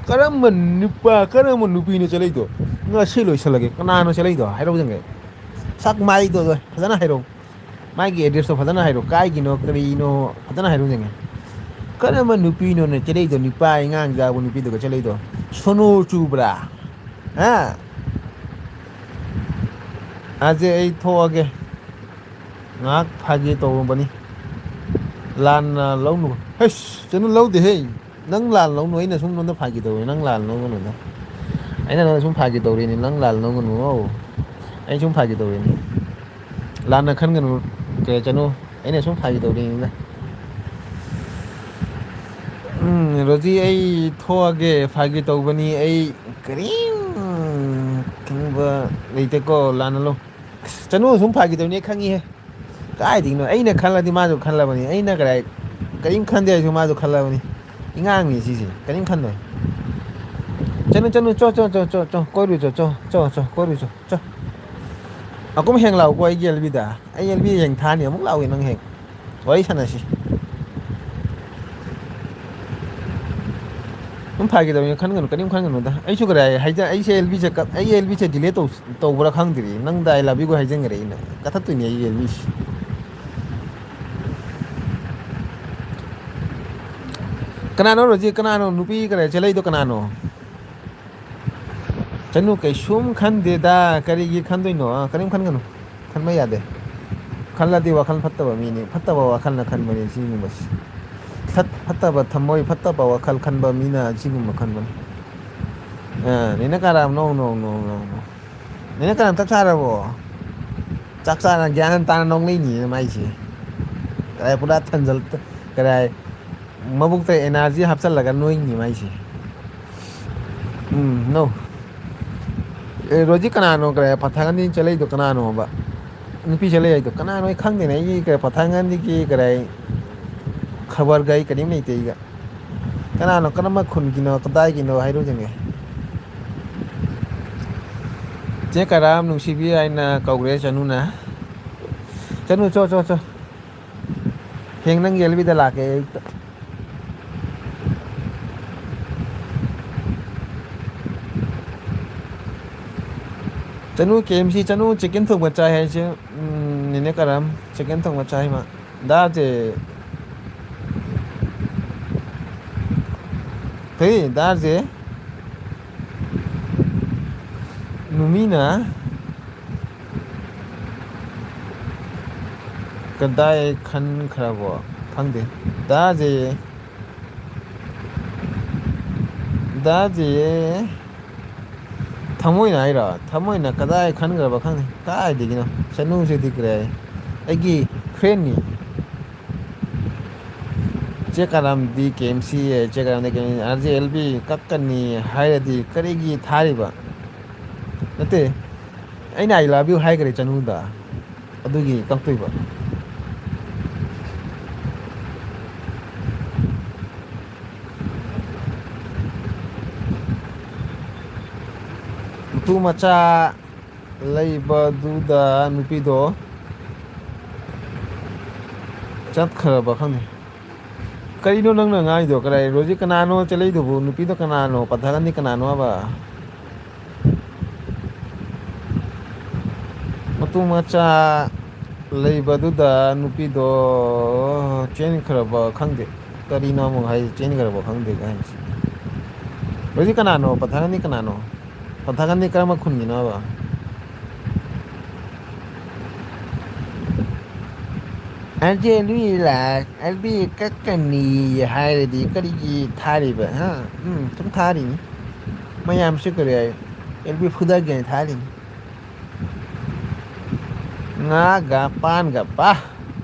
A: ꯀꯔꯝꯕ ꯅꯨꯄꯥ ꯀꯔꯝꯕ ꯅꯨꯄꯤꯅꯣ ꯆꯦꯜꯂꯛꯏꯗꯣ ꯉꯁꯤ ꯂꯣꯏꯁꯤꯜꯂꯒꯦ ꯀꯅꯥꯅꯣ ꯆꯦꯜꯂꯛꯏꯗꯣ ꯍꯥꯏꯔꯧꯁꯤꯒꯦ ꯁꯛ ꯃꯥꯏꯗꯣ ꯐꯖꯅ ꯍꯥꯏꯔꯛꯎ ꯃꯥꯒꯤ ꯑꯦꯗ꯭ꯔꯦꯁꯇꯣ ꯐꯖꯅ ꯍꯥꯏꯔꯛꯎ ꯀꯥꯏꯒꯤꯅꯣ ꯀꯔꯤꯅꯣ ꯐꯖꯅ ꯍꯥꯏꯔꯧꯁꯤꯉꯦ ꯀꯔꯝꯕ ꯅꯨꯄꯤꯅꯣꯅꯦ ꯆꯦꯜꯂꯛꯏꯗꯣ ꯅꯤꯄꯥ ꯏꯉꯥꯡ ꯆꯥꯕ ꯅꯨꯄꯤꯗꯨꯒ ꯆꯦꯜꯂꯛꯏꯗꯣ ꯁꯣꯅꯣ ꯆꯨꯕ꯭ꯔꯥ ꯑꯖꯦ ꯑꯩ ꯊꯣꯛꯑꯒꯦ ꯉꯥꯏꯍꯥꯛ ꯐꯥꯒꯤ ꯇꯧꯔꯨꯕꯅꯤ ꯂꯥꯟꯅ ꯂꯧꯅꯨ ꯍꯁ ꯆꯩꯅꯣ ꯂꯧꯗꯦꯍꯦ ꯅꯪ ꯂꯥꯟ ꯂꯧꯅꯨ ꯑꯩꯅ ꯁꯨꯝ ꯅꯉꯣꯟꯗ ꯐꯥꯈꯤꯗꯧꯏ ꯅꯪ ꯂꯥꯟ ꯂꯧꯒꯅꯨꯗ ꯑꯩꯅ ꯅꯪꯅ ꯁꯨꯝ ꯐꯥꯒꯤ ꯇꯧꯔꯤꯅꯤ ꯅꯪ ꯂꯥꯜ ꯂꯧꯒꯅꯨ ꯑꯩ ꯁꯨꯝ ꯐꯥꯒꯤ ꯇꯧꯔꯤꯅꯤ ꯂꯥꯟꯅ ꯈꯟꯒꯅꯨ ꯀꯩ ꯑꯩꯅ ꯁꯨꯝ ꯐꯥꯒꯤ ꯇꯧꯔꯤꯅꯤꯅ ꯔꯣꯖꯤ ꯑꯩ ꯊꯣꯛꯑꯒꯦ ꯐꯥꯒꯤ ꯇꯧꯕꯅꯤ ꯑꯩ ꯀꯔꯤꯝ ꯈꯪꯕ ꯂꯩꯇꯦꯀꯣ ꯂꯥꯟꯅ ꯂꯧ ꯆꯅꯨ ꯁꯨꯝ ꯐꯥꯈꯤꯗꯧꯅꯦ ꯈꯪꯉꯤꯍꯦ ꯀꯥꯏꯗꯒꯤꯅꯣ ꯑꯩꯅ ꯈꯜꯂꯗꯤ ꯃꯥꯁꯨ ꯈꯜꯂꯕꯅꯤ ꯑꯩꯅ ꯀꯗꯥꯏ ꯀꯔꯤꯝ ꯈꯟꯗꯦ ꯑꯩꯁꯨ ꯃꯥꯁꯨ ꯈꯜꯂꯕꯅꯤ ꯏꯉꯥꯡꯅꯤ ꯁꯤꯁꯦ ꯀꯔꯤꯝ ꯈꯟꯗꯣꯏ ꯆꯠꯅꯨ ꯆꯠꯅꯨ ꯆꯣ ꯀꯣꯏꯔꯨ ꯆꯣ ꯀꯣꯏꯔꯨ ꯆꯣ ꯑꯀꯨꯝ ꯍꯦꯡ ꯂꯥꯛꯎꯀꯣ ꯑꯩꯒꯤ ꯑꯦꯜꯕꯤꯗ ꯑꯩ ꯑꯦꯜꯕꯤ ꯍꯌꯦꯡ ꯊꯥꯅꯤ ꯑꯃꯨꯛ ꯂꯥꯛꯎꯏ ꯅꯪ ꯍꯦꯛ ꯋꯥꯔꯤ ꯁꯥꯟꯅꯁꯤ ꯑꯗꯨꯝ ꯐꯥꯒꯦꯗꯧꯅꯤ ꯈꯟꯒꯅꯨ ꯀꯔꯤꯝ ꯈꯟꯒꯅꯨꯗ ꯑꯩꯁꯨ ꯀꯔꯤ ꯑꯩꯁꯦ ꯑꯦꯜꯕꯤꯁꯦ ꯑꯩ ꯑꯦꯜꯕꯤꯁꯦ ꯗꯤꯂꯦ ꯇꯧꯕ꯭ꯔꯥ ꯈꯪꯗ꯭ꯔꯤ ꯅꯪꯗ ꯑꯥꯏ ꯂꯚ ꯌꯨꯒ ꯍꯥꯏꯖꯟꯈ꯭ꯔꯦ ꯑꯩꯅ ꯀꯊꯠꯇꯣꯏꯅꯤ ꯑꯩꯒꯤ ꯑꯦꯜꯕꯤꯁꯤ ꯀꯅꯥꯅꯣ ꯔꯣꯖꯤ ꯀꯅꯥꯅꯣ ꯅꯨꯄꯤ ꯀꯔꯤ ꯆꯦꯜꯂꯩꯗꯣ ꯀꯅꯥꯅꯣ ꯆꯅꯨ ꯀꯩꯁꯨꯝ ꯈꯟꯗꯦꯗ ꯀꯔꯤꯒꯤ ꯈꯟꯗꯣꯏꯅꯣ ꯀꯔꯤꯝ ꯈꯟꯒꯅꯨ ꯈꯟꯕ ꯌꯥꯗꯦ ꯈꯜꯂꯗꯤ ꯋꯥꯈꯜ ꯐꯠꯇꯕ ꯃꯤꯅꯤ ꯐꯠꯇꯕ ꯋꯥꯈꯜꯅ ꯈꯟꯕꯅꯤ ꯁꯤꯒꯨꯝꯕꯁꯤ ꯐꯠꯇꯕ ꯊꯝꯃꯣꯏ ꯐꯠꯇꯕ ꯋꯥꯈꯜ ꯈꯟꯕ ꯃꯤꯅ ꯑꯁꯤꯒꯨꯝꯕ ꯈꯟꯕꯅꯤ ꯅꯤꯅ ꯀꯥꯔꯥꯝ ꯅꯣ ꯅꯤꯅ ꯀꯔꯥꯝ ꯆꯥꯛ ꯆꯥꯔꯕꯣ ꯆꯥꯛ ꯆꯥꯔ ꯒ꯭ꯌꯥꯟ ꯇꯥꯅ ꯅꯣꯡꯂꯩꯅꯤ ꯃꯥꯏꯁꯦ ꯀꯗꯥꯏ ꯄꯨꯔꯥ ꯀꯗꯥꯏ ꯃꯕꯨꯛꯇ ꯑꯦꯅꯔꯖꯤ ꯍꯥꯞꯆꯤꯜꯂꯒ ꯅꯣꯏꯅꯤ ꯃꯥꯏꯁꯦ ꯅꯣ ꯑꯦ ꯔꯣꯖꯤ ꯀꯅꯥꯅꯣ ꯀꯔ ꯄꯊꯥꯒꯅꯤ ꯆꯦꯂꯩꯗꯣ ꯀꯅꯥꯅꯣꯕ ꯅꯨꯄꯤ ꯆꯦꯜꯂꯦ ꯍꯥꯏꯗꯣ ꯀꯅꯥꯅꯣ ꯑꯩ ꯈꯪꯗꯦꯅꯦ ꯑꯩꯒꯤ ꯀ ꯄꯊꯥꯡꯒꯥꯟꯗꯤꯒꯤ ꯀꯔꯥꯏ ꯈꯕꯔꯒ ꯑꯩ ꯀꯔꯤꯝ ꯂꯩꯇꯦ ꯑꯩꯒ ꯀꯅꯥꯅꯣ ꯀꯔꯝꯕ ꯈꯨꯟꯒꯤꯅꯣ ꯀꯗꯥꯏꯒꯤꯅꯣ ꯍꯥꯏꯔꯨꯗꯉꯦ ꯆꯦ ꯀꯔꯝ ꯅꯨꯡꯁꯤꯕꯤ ꯍꯥꯏꯅ ꯀꯧꯈ꯭ꯔꯦ ꯆꯅꯨꯅ ꯆꯅꯨ ꯆꯣ ꯍꯌꯦꯡ ꯅꯪ ꯑꯦꯜꯕꯤꯗ ꯂꯥꯛꯀꯦ ꯑꯌꯨꯛꯇ ꯆꯅꯨ ꯀꯦꯝꯁꯤ ꯆꯅꯨ ꯆꯤꯛꯀꯦꯟ ꯊꯣꯡꯕ ꯆꯥꯏ ꯍꯥꯏꯁꯦ ꯅꯦꯅꯦ ꯀꯔꯝ ꯆꯤꯛꯀꯦꯟ ꯊꯣꯡꯕ ꯆꯥꯏ ꯃꯥ ꯗꯥꯁꯦ ꯀꯔꯤ ꯗꯥꯁꯦ ꯅꯨꯃꯤꯅ ꯀꯗꯥꯏ ꯈꯟꯈ꯭ꯔꯕꯣ ꯈꯪꯗꯦ ꯗꯥꯁꯦ ꯗꯥꯁꯦ ꯊꯃꯣꯏꯅ ꯍꯥꯏꯔꯣ ꯊꯃꯣꯏꯅ ꯀꯗꯥꯏ ꯈꯟꯈ꯭ꯔꯕ ꯈꯪꯗꯦ ꯀꯗꯥꯏꯗꯒꯤꯅꯣ ꯆꯅꯨꯁꯤꯗꯤ ꯀꯔꯦ ꯑꯩꯒꯤ ꯐ꯭ꯔꯦꯟꯅꯤ ꯆꯦ ꯀꯔꯝꯗꯤ ꯀꯦ ꯑꯦꯝ ꯁꯤ ꯆꯦ ꯀꯔꯝꯗ ꯑꯥꯔ ꯖꯦ ꯑꯦꯜ ꯕꯤ ꯀꯛꯀꯅꯤ ꯍꯥꯏꯔꯗꯤ ꯀꯔꯤꯒꯤ ꯊꯥꯔꯤꯕ ꯅꯠꯇꯦ ꯑꯩꯅ ꯑꯥꯏ ꯂꯥꯞ ꯌꯨ ꯍꯥꯏꯈ꯭ꯔꯦ ꯆꯅꯨꯗ ꯑꯗꯨꯒꯤ ꯀꯛꯇꯣꯏꯕ ꯃꯇꯨ ꯃꯆꯥ ꯂꯩꯕꯗꯨꯗ ꯅꯨꯄꯤꯗꯣ ꯆꯠꯈ꯭ꯔꯕ ꯈꯪꯗꯦ ꯀꯔꯤꯅꯣ ꯅꯪꯅ ꯉꯥꯡꯉꯤꯗꯣ ꯀꯗꯥꯏ ꯔꯣꯖꯤꯛ ꯀꯅꯥꯅꯣ ꯆꯦꯜꯂꯩꯗꯨꯕꯨ ꯅꯨꯄꯤꯗꯣ ꯀꯅꯥꯅꯣ ꯄꯊꯥꯀꯥꯟꯗꯤ ꯀꯅꯥꯅꯣ ꯍꯥꯏꯕ ꯃꯇꯨ ꯃꯆꯥ ꯂꯩꯕꯗꯨꯗ ꯅꯨꯄꯤꯗꯣ ꯆꯦꯟꯈ꯭ꯔꯕ ꯈꯪꯗꯦ ꯀꯔꯤꯅꯣ ꯑꯃꯨꯛ ꯍꯥꯏ ꯆꯦꯟꯈ꯭ꯔꯕ ꯈꯪꯗꯦ ꯀꯥꯏꯁꯤ ꯔꯣꯖꯤ ꯀꯅꯥꯅꯣ ꯄꯊꯥꯀꯥꯟꯗꯤ ꯀꯅꯥꯅꯣ ꯄꯊꯥꯀꯥꯟꯗꯤ ꯀꯔꯝꯕ ꯈꯨꯟꯒꯤꯅꯣꯕ ꯑꯦꯜꯕꯤ ꯀꯛꯀꯅꯤ ꯍꯥꯏꯔꯗꯤ ꯀꯔꯤꯒꯤ ꯊꯥꯔꯤꯕ ꯁꯨꯝ ꯊꯥꯔꯤꯅꯤ ꯃꯌꯥꯝꯁꯨ ꯀꯔꯤ ꯍꯥꯏ ꯑꯦꯜꯕꯤ ꯐꯨꯗꯒꯦꯅ ꯊꯥꯔꯤꯅꯤ ꯉꯥꯒ ꯄꯥꯟꯒ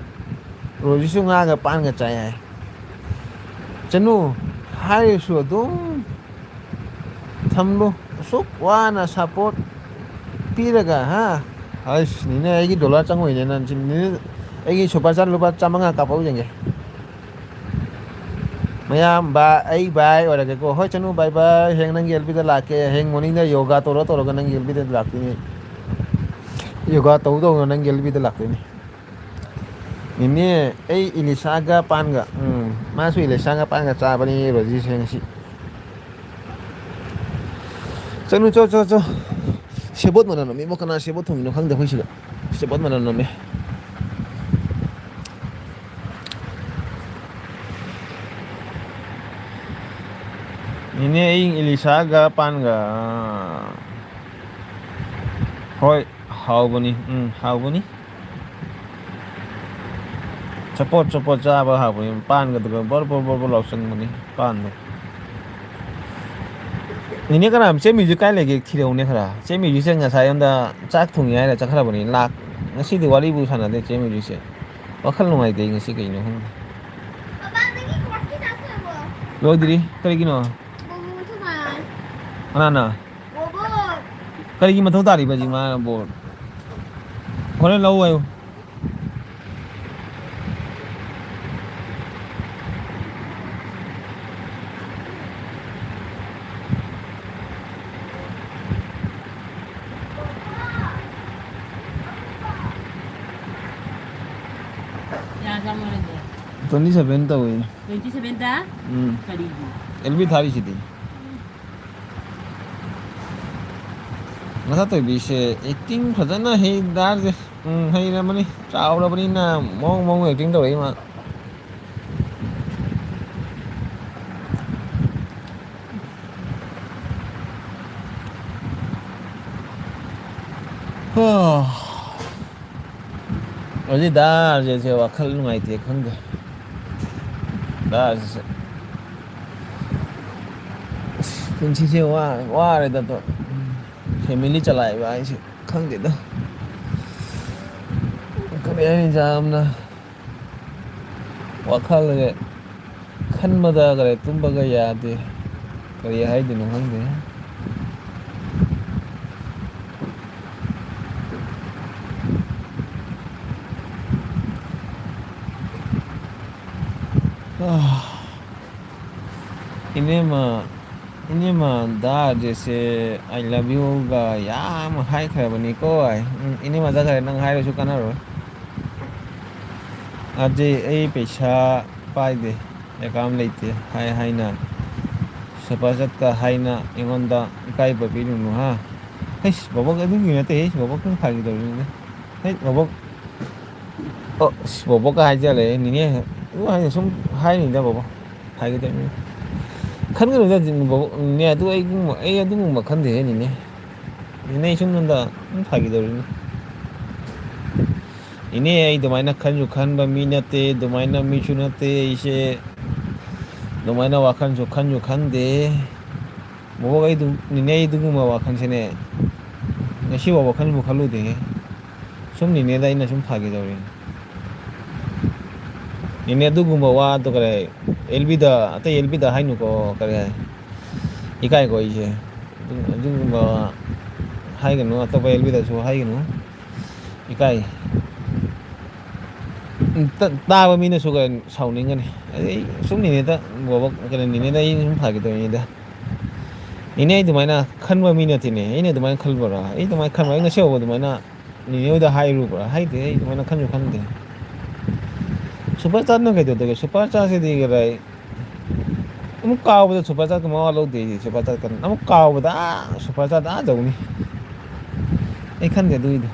A: ꯔꯣꯖꯤꯁꯨ ꯉꯥꯒ ꯄꯥꯟꯒ ꯆꯥꯏ ꯍꯥꯏ ꯆꯅꯨ ꯍꯥꯏꯔꯁꯨ ꯑꯗꯨꯝ ꯊꯝꯂꯨ ꯑꯁꯨꯛ ꯋꯥꯅ ꯁꯞꯄꯣꯔꯠ ꯄꯤꯔꯒ ꯑꯁ ꯅꯦꯅꯦ ꯑꯩꯒꯤ ꯗꯣꯂꯔ ꯆꯪꯉꯣꯏꯅꯦ ꯅ ꯑꯩꯒꯤ ꯁꯨꯄꯔ ꯆꯥꯠ ꯂꯨꯄꯥ 500 ꯀꯥꯞꯄꯛꯎ ꯌꯦꯡꯒꯦ ꯃꯌꯥꯝ ꯑꯩ ꯕꯥꯏ ꯑꯣꯏꯔꯒꯦꯀꯣ ꯍꯣꯏ ꯆꯅꯨ ꯕꯥꯏ ꯍꯌꯦꯡ ꯅꯪꯒꯤ ꯑꯦꯜꯕꯤꯗ ꯂꯥꯛꯀꯦ ꯍꯌꯦꯡ ꯃꯣꯔꯅꯤꯡꯗ ꯌꯣꯒꯥ ꯇꯧꯔꯒ ꯅꯪꯒꯤ ꯑꯦꯜꯕꯤꯗ ꯂꯥꯛꯇꯣꯏꯅꯤ ꯌꯣꯒꯥ ꯇꯧꯗꯧꯅ ꯅꯪꯒꯤ ꯑꯦꯜꯕꯤꯗ ꯂꯥꯛꯇꯣꯏꯅꯤ ꯅꯦꯅꯦ ꯑꯩ ꯏꯂꯤꯁꯥꯒ ꯄꯥꯟꯒ ꯃꯥꯁꯨ ꯏꯂꯤꯁꯥꯒ ꯄꯥꯟꯒ ꯆꯥꯕꯅꯤ ꯔꯣꯖꯤꯁꯦ ꯉꯁꯤ ꯆꯠꯅꯨ ꯆꯣ ꯁꯦꯕꯣꯠ ꯃꯅꯝ ꯅꯝꯃꯤ ꯏꯕꯣ ꯀꯅꯥ ꯁꯦꯕꯣꯠ ꯊꯣꯡꯉꯤꯅꯣ ꯈꯪꯗꯦ ꯑꯩꯈꯣꯏ ꯁꯤꯗ ꯁꯦꯕꯣꯠ ꯃꯅꯝ ꯅꯝꯃꯦ ꯅꯦꯅꯦ ꯑꯩ ꯏꯂꯤꯁꯥꯒ ꯄꯥꯟꯒ ꯍꯣꯏ ꯍꯥꯎꯕꯅꯤ ꯍꯥꯎꯕꯅꯤ ꯆꯄꯣꯠ ꯆꯥꯕ ꯍꯥꯎꯕꯅꯤ ꯄꯥꯟꯒꯗꯨꯒ ꯕꯣꯔ ꯂꯥꯎꯁꯟꯕꯅꯤ ꯄꯥꯟꯗꯣ ꯅꯦꯅꯦ ꯀꯅꯥꯝ ꯆꯦ ꯃ꯭ꯌꯨꯖꯤꯛ ꯀꯥꯏ ꯂꯩꯒꯦ ꯊꯤꯔꯛꯎꯅꯦ ꯈꯔ ꯆꯦ ꯃ꯭ꯌꯨꯖꯤꯛꯁꯦ ꯉꯁꯥꯏ ꯑꯝꯗ ꯆꯥꯛ ꯊꯣꯡꯉꯤ ꯍꯥꯏꯔ ꯆꯠꯈ꯭ꯔꯕꯅꯤ ꯉꯁꯤꯗꯤ ꯋꯥꯔꯤꯕꯨ ꯁꯥꯟꯅꯗꯦ ꯆꯦ ꯃ꯭ꯌꯨꯖꯤꯛꯁꯦ ꯋꯥꯈꯜ ꯅꯨꯡꯉꯥꯏꯇꯦ ꯉꯁꯤ ꯀꯩꯅꯣ ꯈꯪꯗꯦ ꯂꯣꯏꯗ꯭ꯔꯤ ꯀꯔꯤꯒꯤꯅꯣ ꯀꯅꯥꯅ ꯀꯔꯤꯒꯤ ꯃꯊꯧ ꯇꯥꯔꯤꯕ ꯍꯧꯖꯤꯛ ꯃꯥꯅ ꯕꯣꯜ ꯍꯣꯔꯦꯟ ꯂꯧ ꯍꯥꯏꯌꯨ 27 ꯇꯧꯏ
B: 27ꯗ ꯀꯔꯤꯒꯤ
A: LB ꯊꯥꯔꯤꯁꯤꯗꯤ ꯃꯁꯥ ꯇꯣꯏꯕꯤꯁꯦ ꯑꯦꯛꯇꯤꯡ ꯐꯖꯅ ꯍꯩꯗꯥꯔꯁꯦ ꯍꯩꯔꯕꯅꯤ ꯆꯥꯎꯔꯕꯅꯤꯅ ꯃꯑꯣꯡ ꯑꯦꯛꯇꯤꯡ ꯇꯧꯔꯛꯏ ꯃꯥ ꯍꯧꯖꯤꯛ ꯗꯥꯔꯁꯦ ꯋꯥꯈꯜ ꯅꯨꯡꯉꯥꯏꯇꯦ ꯈꯪꯗꯦ ꯗꯥꯔꯁꯦ ꯄꯨꯟꯁꯤꯁꯦ ꯋꯥꯔꯦꯗ ꯐꯦꯃꯤꯂꯤ ꯆꯂꯥꯏꯕ ꯍꯥꯏꯁꯦ ꯈꯪꯗꯦꯗ ꯀꯔꯤ ꯍꯥꯏꯅꯤ ꯌꯥꯝꯅ ꯋꯥꯈꯜꯁꯦ ꯈꯟꯕꯗ ꯀꯔꯤ ꯇꯨꯝꯕꯒ ꯌꯥꯗꯦ ꯀꯔꯤ ꯍꯥꯏꯗꯣꯏꯅꯣ ꯈꯪꯗꯦ ꯏꯅꯦꯃ ꯗꯥꯔꯁꯦ ꯑꯥꯏ ꯂꯚ ꯌꯨꯒ ꯌꯥꯝ ꯍꯥꯏꯈ꯭ꯔꯕꯅꯤꯀꯣ ꯏꯅꯦꯃ ꯆꯠꯈ꯭ꯔꯦ ꯅꯪ ꯍꯥꯏꯔꯁꯨ ꯀꯥꯟꯅꯔꯣꯏ ꯑꯩ ꯄꯩꯁꯥ ꯄꯥꯏꯗꯦ ꯑꯦꯀꯥꯎꯟ ꯂꯩꯇꯦ ꯍꯥꯏꯅ ꯁꯨꯄꯔ ꯆꯠꯀ ꯍꯥꯏꯅ ꯑꯩꯉꯣꯟꯗ ꯏꯀꯥꯏꯕ ꯄꯤꯔꯨꯅꯨ ꯍꯩꯁ ꯕꯣꯕꯣꯛ ꯑꯗꯨꯒꯤ ꯅꯠꯇꯦ ꯕꯣꯕꯣꯛ ꯁꯨꯝ ꯐꯥꯈꯤꯗꯧꯔꯤꯅꯤꯗ ꯍꯩ ꯕꯣꯕꯣꯛ ꯕꯣꯕꯣꯛꯀ ꯍꯥꯏꯖꯜꯂꯦ ꯅꯤꯅꯦ ꯑꯗꯨ ꯍꯥꯏꯅ ꯁꯨꯝ ꯍꯥꯏꯅꯤꯗ ꯕꯣꯕꯣꯛ ꯐꯥꯒꯤꯇꯧꯕꯅꯤ ꯈꯟꯒꯅꯨꯗ ꯅꯦ ꯑꯗꯨ ꯑꯩ ꯑꯗꯨꯒꯨꯝꯕ ꯈꯟꯗꯦꯍꯦ ꯅꯦꯅꯦ ꯁꯨꯝꯗ ꯐꯥꯈꯤꯗꯧꯔꯤꯅꯤ ꯏꯅꯦ ꯑꯩ ꯑꯗꯨꯃꯥꯏꯅ ꯈꯟꯁꯨ ꯈꯟꯕ ꯃꯤ ꯅꯠꯇꯦ ꯑꯗꯨꯃꯥꯏꯅ ꯃꯤꯁꯨ ꯅꯠꯇꯦ ꯑꯩꯁꯦ ꯑꯗꯨꯃꯥꯏꯅ ꯋꯥꯈꯜꯁꯨ ꯈꯟꯁꯨ ꯈꯟꯗꯦ ꯕꯣꯕꯣꯛ ꯅꯤꯅꯦ ꯑꯩ ꯑꯗꯨꯒꯨꯝꯕ ꯋꯥꯈꯜꯁꯤꯅꯦ ꯉꯁꯤꯐꯥꯎꯕ ꯈꯟꯕꯨ ꯈꯜꯂꯨꯗꯦꯍꯦ ꯁꯨꯝ ꯅꯤꯅꯦꯗ ꯑꯩꯅ ꯁꯨꯝ ꯐꯥꯈꯤꯗꯧꯔꯤꯅꯤ ꯅꯦꯅꯦ ꯑꯗꯨꯒꯨꯝꯕ ꯋꯥꯗꯣ ꯀꯔꯤ ꯑꯇꯩ ꯑꯦꯜꯕꯤꯗ ꯍꯥꯏꯅꯨꯀꯣ ꯀꯔꯤ ꯍꯥꯏ ꯏꯀꯥꯏꯀꯣ ꯑꯩꯁꯦ ꯑꯗꯨꯒꯨꯝꯕ ꯍꯥꯏꯒꯅꯨ ꯑꯇꯣꯞꯄ ꯑꯦꯜꯕꯤꯗꯁꯨ ꯍꯥꯏꯒꯅꯨ ꯏꯀꯥꯏ ꯇꯥꯕ ꯃꯤꯅꯁꯨ ꯁꯥꯎꯅꯤꯡꯒꯅꯤ ꯑꯩ ꯁꯨꯝ ꯅꯦꯅꯦꯗ ꯕꯣꯕꯣꯛ ꯅꯦꯅꯦꯗ ꯑꯩꯅ ꯁꯨꯝ ꯐꯥꯈꯤꯗꯧꯔꯤꯅꯤꯗ ꯅꯦꯅꯦ ꯑꯩ ꯑꯗꯨꯃꯥꯏꯅ ꯈꯟꯕ ꯃꯤ ꯅꯠꯇꯦꯅꯦ ꯑꯩꯅ ꯑꯗꯨꯃꯥꯏꯅ ꯈꯟꯕꯔꯣ ꯑꯩ ꯑꯗꯨꯃꯥꯏꯅ ꯈꯟꯕ ꯑꯩ ꯉꯁꯤ ꯐꯥꯎꯕ ꯑꯗꯨꯃꯥꯏꯅ ꯅꯦꯅꯦ ꯍꯣꯏꯗ ꯍꯥꯏꯔꯨꯕ꯭ꯔꯥ ꯍꯥꯏꯗꯦ ꯑꯩ ꯑꯗꯨꯃꯥꯏꯅ ꯈꯟꯁꯨ ꯈꯟꯗꯦ ꯁꯨꯄꯔ ꯆꯥꯠꯅ ꯀꯩꯗꯧꯗꯣꯏꯅꯣ ꯁꯨꯄꯔ ꯆꯥꯠꯁꯤꯗꯤ ꯑꯃꯨꯛ ꯀꯥꯎꯕꯗ ꯁꯨꯄꯔ ꯆꯥꯠꯀ ꯃꯋꯥ ꯂꯧꯗꯦ ꯁꯨꯄꯔ ꯆꯥꯠ ꯑꯃꯨꯛ ꯀꯥꯎꯕꯗ ꯁꯨꯄꯔ ꯆꯥꯠ ꯌꯧꯅꯤ ꯑꯩ ꯈꯟꯗꯦ ꯑꯗꯨꯒꯤꯗꯣ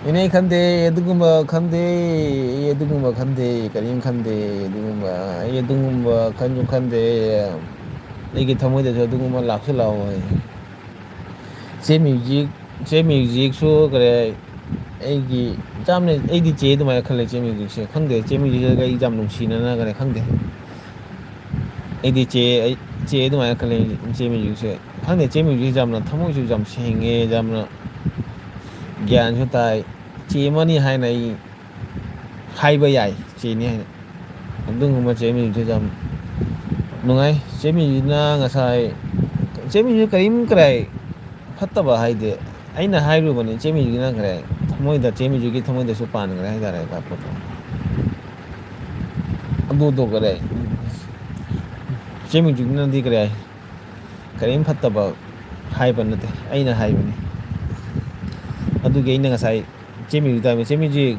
A: ꯅꯦꯅꯦ ꯑꯩ ꯈꯟꯗꯦ ꯑꯗꯨꯒꯨꯝꯕ ꯈꯟꯗꯦ ꯑꯩ ꯑꯗꯨꯒꯨꯝꯕ ꯈꯟꯗꯦ ꯀꯔꯤꯝ ꯈꯟꯗꯦ ꯑꯗꯨꯒꯨꯝꯕ ꯑꯩ ꯑꯗꯨꯒꯨꯝꯕ ꯈꯟꯁꯨ ꯈꯟꯗꯦ ꯑꯩꯒꯤ ꯊꯃꯣꯏꯗꯁꯨ ꯑꯗꯨꯒꯨꯝꯕ ꯂꯥꯛꯁꯨ ꯂꯥꯛꯑꯣꯏ ꯆꯦ ꯃ꯭ꯌꯨꯖꯤꯛꯁꯨ ꯀꯔꯤ ꯑꯩꯒꯤ ꯌꯥꯝꯅ ꯑꯩꯗꯤ ꯆꯦ ꯑꯗꯨꯃꯥꯏꯅ ꯈꯜꯂꯦ ꯆꯦ ꯃ꯭ꯌꯨꯖꯤꯛꯁꯦ ꯈꯪꯗꯦ ꯆꯦ ꯃ꯭ꯌꯨꯖꯤꯛꯁꯤꯒ ꯑꯩ ꯌꯥꯝ ꯅꯨꯡꯁꯤꯅꯅꯒꯔꯦ ꯈꯪꯗꯦ ꯑꯩꯗꯤ ꯆꯦ ꯑꯗꯨꯃꯥꯏꯅ ꯈꯜꯂꯦ ꯆꯦ ꯃ꯭ꯌꯨꯖꯤꯛꯁꯦ ꯈꯪꯗꯦ ꯆꯦ ꯃ꯭ꯌꯨꯖꯤꯛꯁꯦ ꯌꯥꯝꯅ ꯊꯃꯣꯏꯁꯨ ꯌꯥꯝ ꯁꯦꯡꯉꯦ ꯌꯥꯝꯅ ꯒ꯭ꯌꯥꯟꯁꯨ ꯇꯥꯏ ꯆꯦ ꯑꯃꯅꯤ ꯍꯥꯏꯅ ꯑꯩ ꯍꯥꯏꯕ ꯌꯥꯏ ꯆꯦꯅꯤ ꯍꯥꯏꯅ ꯑꯗꯨꯒꯨꯝꯕ ꯆꯦ ꯃ꯭ꯌꯨꯖꯤꯛꯁꯦ ꯌꯥꯝ ꯅꯨꯡꯉꯥꯏ ꯆꯦ ꯃ꯭ꯌꯨꯖꯤꯛꯅ ꯉꯁꯥꯏ ꯆꯦ ꯃ꯭ꯌꯨꯖꯤꯛ ꯀꯔꯤꯝ ꯐꯠꯇꯕ ꯍꯥꯏꯗꯤ ꯑꯩꯅ ꯍꯥꯏꯔꯨꯕꯅꯤ ꯆꯦ ꯃ꯭ꯌꯨꯖꯤꯛꯅ ꯊꯃꯣꯏꯗ ꯆꯦ ꯃ꯭ꯌꯨꯖꯤꯛꯀꯤ ꯊꯃꯣꯏꯗꯁꯨ ꯄꯥꯟꯈ꯭ꯔꯦ ꯍꯥꯏꯇꯥꯔꯦ ꯄꯣꯠꯇꯣ ꯑꯗꯨꯗꯣ ꯆꯦ ꯃ꯭ꯌꯨꯖꯤꯛꯅꯗꯤ ꯀꯔꯤꯝ ꯐꯠꯇꯕ ꯍꯥꯏꯕ ꯅꯠꯇꯦ ꯑꯩꯅ ꯍꯥꯏꯕꯅꯤ ꯑꯗꯨꯒꯤ ꯑꯩꯅ ꯉꯁꯥꯏ ꯆꯦ ꯃ꯭ꯌꯨꯖꯤꯛ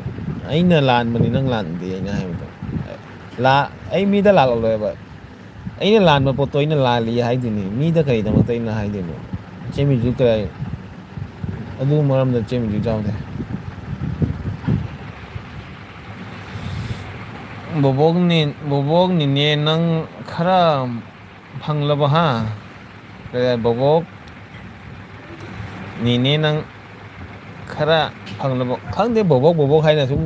A: ꯑꯩꯅ ꯂꯥꯟꯕꯅꯤ ꯅꯪ ꯂꯥꯟꯗꯦ ꯑꯩꯅ ꯍꯥꯏꯕꯗꯣ ꯑꯩ ꯃꯤꯗ ꯂꯥꯜꯂꯛꯂꯣꯏꯕ ꯑꯩꯅ ꯂꯥꯟꯕ ꯄꯣꯠꯇꯣ ꯑꯩꯅ ꯂꯥꯜꯂꯤ ꯍꯥꯏꯗꯣꯏꯅꯤ ꯃꯤꯗ ꯀꯔꯤꯗꯃꯛꯇ ꯑꯩꯅ ꯍꯥꯏꯗꯣꯏꯅꯣ ꯆꯦ ꯃ꯭ꯌꯨꯖꯤꯛ ꯑꯗꯨ ꯃꯔꯝꯗ ꯆꯦ ꯃ꯭ꯌꯨꯖꯤꯛ ꯌꯥꯎꯗꯦ ꯕꯣꯕꯣꯛ ꯅꯤꯅꯦ ꯅꯪ ꯈꯔ ꯐꯪꯂꯕ ꯕꯣꯕꯣꯛ ꯅꯤꯅꯦ ꯅꯪ ꯈꯔ ꯐꯪꯂꯕ ꯈꯪꯗꯦ ꯕꯣꯕꯣꯛ ꯍꯥꯏꯅ ꯁꯨꯝ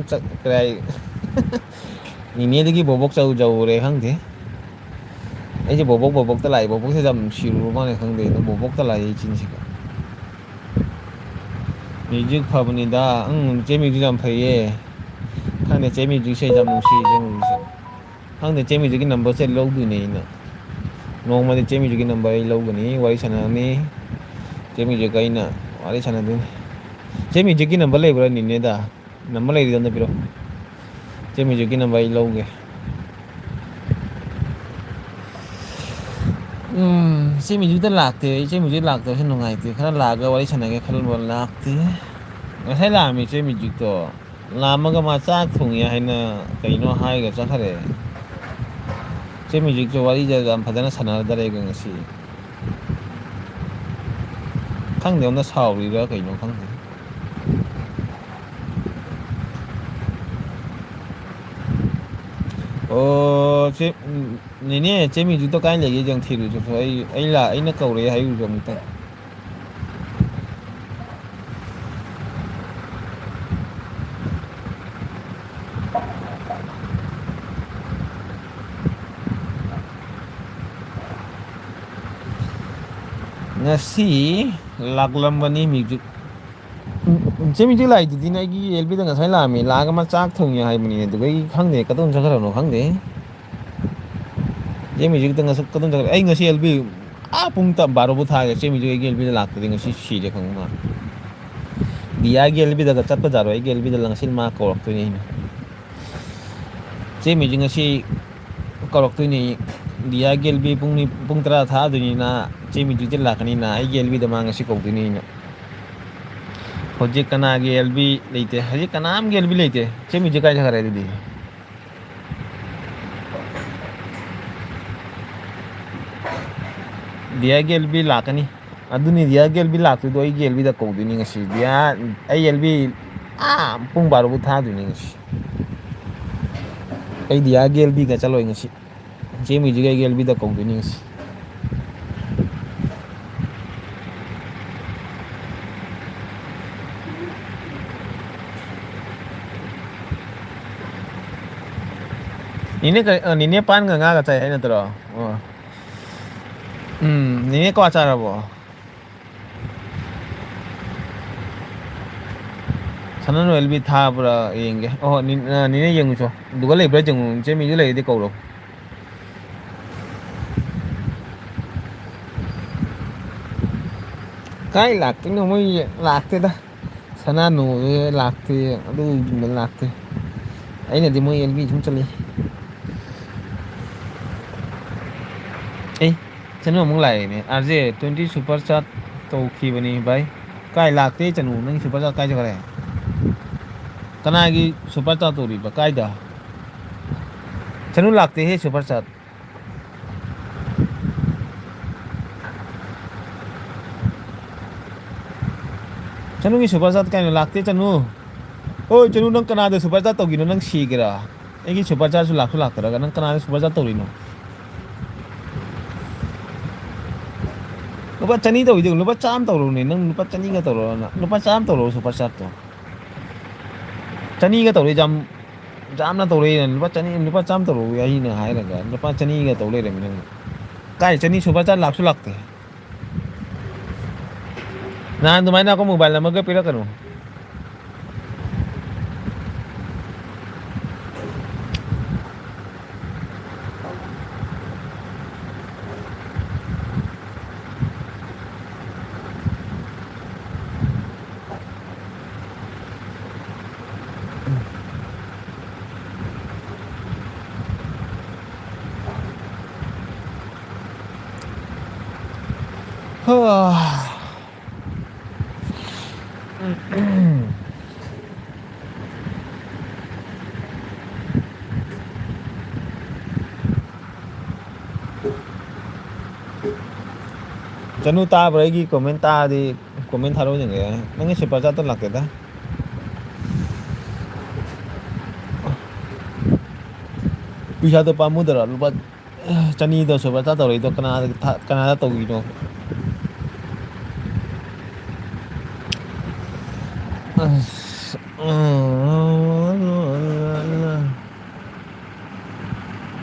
A: ꯅꯤꯅꯦꯗꯒꯤ ꯕꯣꯕꯣꯛ ꯆꯧꯔꯦ ꯈꯪꯗꯦ ꯑꯩꯁꯦ ꯕꯣꯕꯣꯛꯇ ꯂꯥꯛꯑꯦ ꯕꯣꯕꯣꯛꯁꯦ ꯌꯥꯝ ꯅꯨꯡꯁꯤꯔꯨꯔ ꯃꯥꯜꯂꯦ ꯈꯪꯗꯦ ꯑꯗꯣ ꯕꯣꯕꯣꯛꯇ ꯂꯥꯛꯑꯦ ꯏꯆꯤꯟꯁꯤꯒ ꯃ꯭ꯌꯨꯖꯤꯛ ꯐꯕꯅꯤꯗ ꯆꯦ ꯃ꯭ꯌꯨꯖꯤꯛ ꯌꯥꯝ ꯐꯩꯌꯦ ꯈꯪꯗꯦ ꯆꯦ ꯃ꯭ꯌꯨꯖꯤꯛꯁꯦ ꯌꯥꯝ ꯅꯨꯡꯁꯤꯌꯦ ꯆꯦ ꯃ꯭ꯌꯨꯖꯤꯛꯁꯦ ꯈꯪꯗꯦ ꯆꯦ ꯃ꯭ꯌꯨꯖꯤꯛꯀꯤ ꯅꯝꯕꯔꯁꯦ ꯂꯧꯗꯣꯏꯅꯦ ꯑꯩꯅ ꯅꯣꯡꯃꯗꯤ ꯆꯦ ꯃ꯭ꯌꯨꯖꯤꯛꯀꯤ ꯅꯝꯕꯔ ꯑꯩ ꯂꯧꯒꯅꯤ ꯋꯥꯔꯤ ꯁꯥꯟꯅꯒꯅꯤ ꯆꯦ ꯃ꯭ꯌꯨꯖꯤꯛꯀ ꯑꯩꯅ ꯋꯥꯔꯤ ꯁꯥꯟꯅꯗꯣꯏꯅꯤ ꯆꯦ ꯃ꯭ꯌꯨꯖꯤꯛꯀꯤ ꯅꯝꯕꯔ ꯂꯩꯕ꯭ꯔꯥ ꯅꯤꯅꯦꯗ ꯅꯝꯕꯔ ꯂꯩꯔꯤꯗꯣ ꯑꯝꯇ ꯄꯤꯔꯛꯑꯣ ꯆꯦ ꯃ꯭ꯌꯨꯖꯤꯛꯀꯤ ꯅꯝꯕꯔ ꯑꯩ ꯂꯧꯒꯦ ꯆꯦ ꯃ꯭ꯌꯨꯖꯤꯛꯇ ꯂꯥꯛꯇꯦ ꯏꯆꯦ ꯃ꯭ꯌꯨꯖꯤꯛ ꯂꯥꯛꯇꯕꯁꯦ ꯅꯨꯡꯉꯥꯏꯇꯦ ꯈꯔ ꯂꯥꯛꯑꯒ ꯋꯥꯔꯤ ꯁꯥꯟꯅꯒꯦ ꯈꯜꯂꯝꯕ ꯂꯥꯛꯇꯦ ꯉꯁꯥꯏ ꯂꯥꯛꯑꯝꯃꯤ ꯆꯦ ꯃ꯭ꯌꯨꯖꯤꯛꯇꯣ ꯂꯥꯝꯃꯒ ꯃꯥ ꯆꯥꯛ ꯊꯣꯡꯉꯦ ꯍꯥꯏꯅ ꯀꯩꯅꯣ ꯍꯥꯏꯔꯒ ꯆꯠꯈ꯭ꯔꯦ ꯆꯦ ꯃ꯭ꯌꯨꯖꯤꯛꯁꯨ ꯋꯥꯔꯤꯁꯦ ꯌꯥꯝ ꯐꯖꯅ ꯁꯥꯟꯅꯔꯗꯔꯦꯒ ꯉꯁꯤ ꯈꯪꯗꯦ ꯑꯝꯇ ꯁꯥꯎꯔꯤꯔꯥ ꯀꯩꯅꯣ ꯈꯪꯗꯦ ꯑꯣ ꯆꯦ ꯅꯦꯅꯦ ꯆꯦ ꯃ꯭ꯌꯨꯖꯤꯛꯇꯣ ꯀꯥꯏ ꯂꯩꯒꯦ ꯌꯦꯡ ꯊꯤꯔꯨꯆꯣꯆꯣ ꯑꯩꯅ ꯀꯧꯔꯛꯑꯦ ꯍꯥꯏꯔꯨꯆꯣ ꯑꯃꯨꯛꯇ ꯉꯁꯤ ꯂꯥꯛꯂꯝꯕꯅꯤ ꯃ꯭ꯌꯨꯖꯤꯛ ꯆꯦ ꯃ꯭ꯌꯨꯖꯤꯛ ꯂꯥꯛꯏꯗꯨꯗꯤꯅꯦ ꯑꯩꯒꯤ ꯑꯦꯜꯕꯤꯗ ꯉꯁꯥꯏ ꯂꯥꯛꯑꯝꯃꯤ ꯂꯥꯛꯑꯒ ꯃꯥ ꯆꯥꯛ ꯊꯣꯡꯉꯦ ꯍꯥꯏꯕꯅꯤ ꯑꯗꯨꯒ ꯑꯩ ꯈꯪꯗꯦ ꯀꯗꯣꯝ ꯆꯠꯈ꯭ꯔꯕꯅꯣ ꯈꯪꯗꯦ ꯆꯦ ꯃ꯭ꯌꯨꯖꯤꯛꯇ ꯀꯗꯣꯝ ꯆꯠꯈ꯭ꯔꯦ ꯑꯩ ꯉꯁꯤ ꯑꯦꯜꯕꯤ ꯄꯨꯡ ꯕꯥꯔꯣꯕꯨ ꯊꯥꯒꯦ ꯆꯦ ꯃ꯭ꯌꯨꯖꯤꯛ ꯑꯩꯒꯤ ꯑꯦꯜꯕꯤꯗ ꯂꯥꯛꯇ꯭ꯔꯗꯤ ꯉꯁꯤ ꯁꯤꯔꯦ ꯈꯪꯕ ꯃꯥ ꯗꯤꯌꯥꯒꯤ ꯑꯦꯜꯕꯤꯗꯒ ꯆꯠꯄꯖꯥꯔꯣ ꯑꯩꯒꯤ ꯑꯦꯜꯕꯤꯗ ꯉꯁꯤ ꯃꯥ ꯀꯧꯔꯛꯇꯣꯏꯅꯤ ꯑꯩꯅ ꯆꯦ ꯃ꯭ꯌꯨꯖꯤꯛ ꯉꯁꯤ ꯀꯧꯔꯛꯇꯣꯏꯅꯤ ꯗꯤꯌꯥꯒꯤ ꯑꯦꯜꯕꯤ ꯄꯨꯡ 10 ꯊꯥꯗꯣꯏꯅꯤꯅ ꯆꯦ ꯃ꯭ꯌꯨꯖꯤꯛꯇ ꯂꯥꯛꯀꯅꯤꯅ ꯑꯩꯒꯤ ꯑꯦꯜꯕꯤꯗ ꯃꯥ ꯉꯁꯤ ꯀꯧꯗꯣꯏꯅꯤ ꯑꯩꯅ ꯍꯧꯖꯤꯛ ꯀꯅꯥꯒꯤ ꯑꯦꯜꯕꯤ ꯂꯩꯇꯦ ꯍꯧꯖꯤꯛ ꯀꯅꯥꯝꯒꯤ ꯑꯦꯜꯕꯤ ꯂꯩꯇꯦ ꯆꯦ ꯃ꯭ꯌꯨꯖꯤꯛ ꯀꯥꯏ ꯆꯠꯈ꯭ꯔꯦ ꯑꯗꯨꯗꯤ ꯗꯤꯌꯥꯒꯤ ꯑꯦꯜꯕꯤ ꯂꯥꯛꯀꯅꯤ ꯑꯗꯨꯅꯤ ꯗꯤꯌꯥꯒꯤ ꯑꯦꯜꯕꯤ ꯂꯥꯛꯇꯣꯏꯗꯣ ꯑꯩꯒꯤ ꯑꯦꯜꯕꯤꯗ ꯀꯧꯗꯣꯏꯅꯤ ꯉꯁꯤ ꯗꯤꯌꯥ ꯑꯩ ꯑꯦꯜꯕꯤ ꯄꯨꯡ ꯕꯥꯔꯣꯕꯨ ꯊꯥꯗꯣꯏꯅꯤ ꯉꯁꯤ ꯑꯩ ꯗꯤꯌꯥꯒꯤ ꯑꯦꯜꯕꯤꯒ ꯆꯠꯂꯣꯏ ꯉꯁꯤ ꯆꯦ ꯃ꯭ꯌꯨꯖꯤꯛ ꯑꯩꯒꯤ ꯑꯦꯜꯕꯤꯗ ꯀꯧꯗꯣꯏꯅꯤ ꯉꯁꯤ ꯅꯤꯅꯦ ꯄꯥꯟꯒ ꯉꯥꯒ ꯆꯥꯏ ꯍꯥꯏ ꯅꯠꯇ꯭ꯔꯣ ꯑꯣ ꯅꯦꯅꯦ ꯀ꯭ꯋꯥ ꯆꯥꯔꯕꯣ ꯁꯅꯥꯅꯨ ꯑꯦꯜꯕꯤ ꯊꯥꯕ꯭ꯔꯥ ꯌꯦꯡꯒꯦ ꯑꯣꯍꯣ ꯅꯦꯅꯦ ꯌꯦꯡꯉꯨꯆꯣ ꯑꯗꯨꯒ ꯂꯩꯕ꯭ꯔꯥ ꯌꯦꯡꯉꯨ ꯆꯦ ꯃ꯭ꯌꯨꯖꯤꯛ ꯂꯩꯔꯗꯤ ꯀꯧꯔꯣ ꯀꯥꯏ ꯂꯥꯛꯇꯣꯏꯅꯣ ꯃꯣꯏ ꯂꯥꯛꯇꯦꯗ ꯁꯅꯥꯅꯨ ꯂꯥꯛꯇꯦ ꯑꯗꯨꯒꯨꯝꯕ ꯂꯥꯛꯇꯦ ꯑꯩꯅꯗꯤ ꯃꯣꯏ ꯑꯦꯜꯕꯤ ꯁꯨꯝ ꯆꯠꯂꯤ ꯑꯦ ꯆꯅꯨ ꯑꯃꯨꯛ ꯂꯥꯛꯑꯦꯅꯦ ꯑꯥꯔꯖꯦ 20 ꯁꯨꯄꯔ ꯆꯥꯠ ꯇꯧꯈꯤꯕꯅꯤ ꯚꯥꯏ ꯀꯥꯏ ꯂꯥꯛꯇꯦ ꯆꯅꯨ ꯅꯪ ꯁꯨꯄꯔ ꯆꯥꯠ ꯀꯥꯏ ꯆꯠꯈ꯭ꯔꯦ ꯀꯅꯥꯒꯤ ꯁꯨꯄꯔ ꯆꯥꯠ ꯇꯧꯔꯤꯕ ꯀꯥꯏꯗ ꯆꯅꯨ ꯂꯥꯛꯇꯦꯍꯦ ꯁꯨꯄꯔ ꯆꯥꯠ ꯆꯅꯨꯒꯤ ꯁꯨꯄꯔ ꯆꯥꯠ ꯀꯥꯏꯅꯣ ꯂꯥꯛꯇꯦ ꯆꯅꯨ ꯍꯣꯏ ꯆꯅꯨ ꯅꯪ ꯀꯅꯥꯗ ꯁꯨꯄꯔ ꯆꯥꯠ ꯇꯧꯒꯤꯅꯣ ꯅꯪ ꯁꯤꯒꯦꯔꯥ ꯑꯩꯒꯤ ꯁꯨꯄꯔ ꯆꯥꯔꯖꯁꯨ ꯂꯥꯛꯁꯨ ꯂꯥꯛꯇꯔꯒ ꯅꯪ ꯀꯅꯥꯗ ꯁꯨꯄꯔ ꯆꯥꯔꯖ ꯇꯧꯔꯤꯅꯣ ꯂꯨꯄꯥ 200 ꯇꯧꯔꯤꯗꯣ ꯂꯨꯄꯥ 100 ꯇꯧꯔꯣꯅꯦ ꯅꯪ ꯂꯨꯄꯥ 200ꯒ ꯇꯧꯔꯣꯅ ꯂꯨꯄꯥ 100 ꯇꯧꯔꯣ ꯁꯨꯄꯔ ꯆꯥꯔꯖꯇꯣ 200ꯒ ꯇꯧꯔꯦ ꯌꯥꯝꯅ ꯇꯧꯔꯛꯏ ꯂꯨꯄꯥ 200 ꯂꯨꯄꯥ 100 ꯇꯧꯔꯛꯎ ꯑꯩꯅ ꯍꯥꯏꯔꯒ ꯂꯨꯄꯥ 200ꯒ ꯇꯧ ꯂꯩꯔꯝꯃꯤ ꯅꯪ ꯀꯥꯏ 200 ꯁꯨꯄꯔ ꯆꯥꯔꯖ ꯂꯥꯛꯁꯨ ꯂꯥꯛꯇꯦ ꯅꯍꯥꯟ ꯑꯗꯨꯃꯥꯏꯅ ꯑꯩꯈꯣꯏ ꯃꯣꯕꯥꯏꯜ ꯑꯃꯒ ꯄꯤꯔꯛꯀꯅꯨ ꯆꯅꯨ ꯇꯥꯕ꯭ꯔꯥ ꯑꯩꯒꯤ ꯀꯣꯃꯦꯟ ꯇꯥꯔꯗꯤ ꯀꯣꯃꯦꯟ ꯊꯥꯔꯛꯑꯣ ꯌꯦꯡꯒꯦ ꯅꯪꯒꯤ ꯁꯨꯄꯔ ꯆꯥꯠꯇꯣ ꯂꯥꯛꯇꯦꯗ ꯄꯩꯁꯥꯗꯣ ꯄꯥꯝꯃꯨꯗꯔꯣ ꯂꯨꯄꯥ 200ꯗꯣ ꯁꯨꯄꯔ ꯆꯥꯠ ꯇꯧꯔꯛꯏꯗꯣ ꯀꯅꯥꯗ ꯇꯧꯈꯤꯅꯣ ꯑꯁ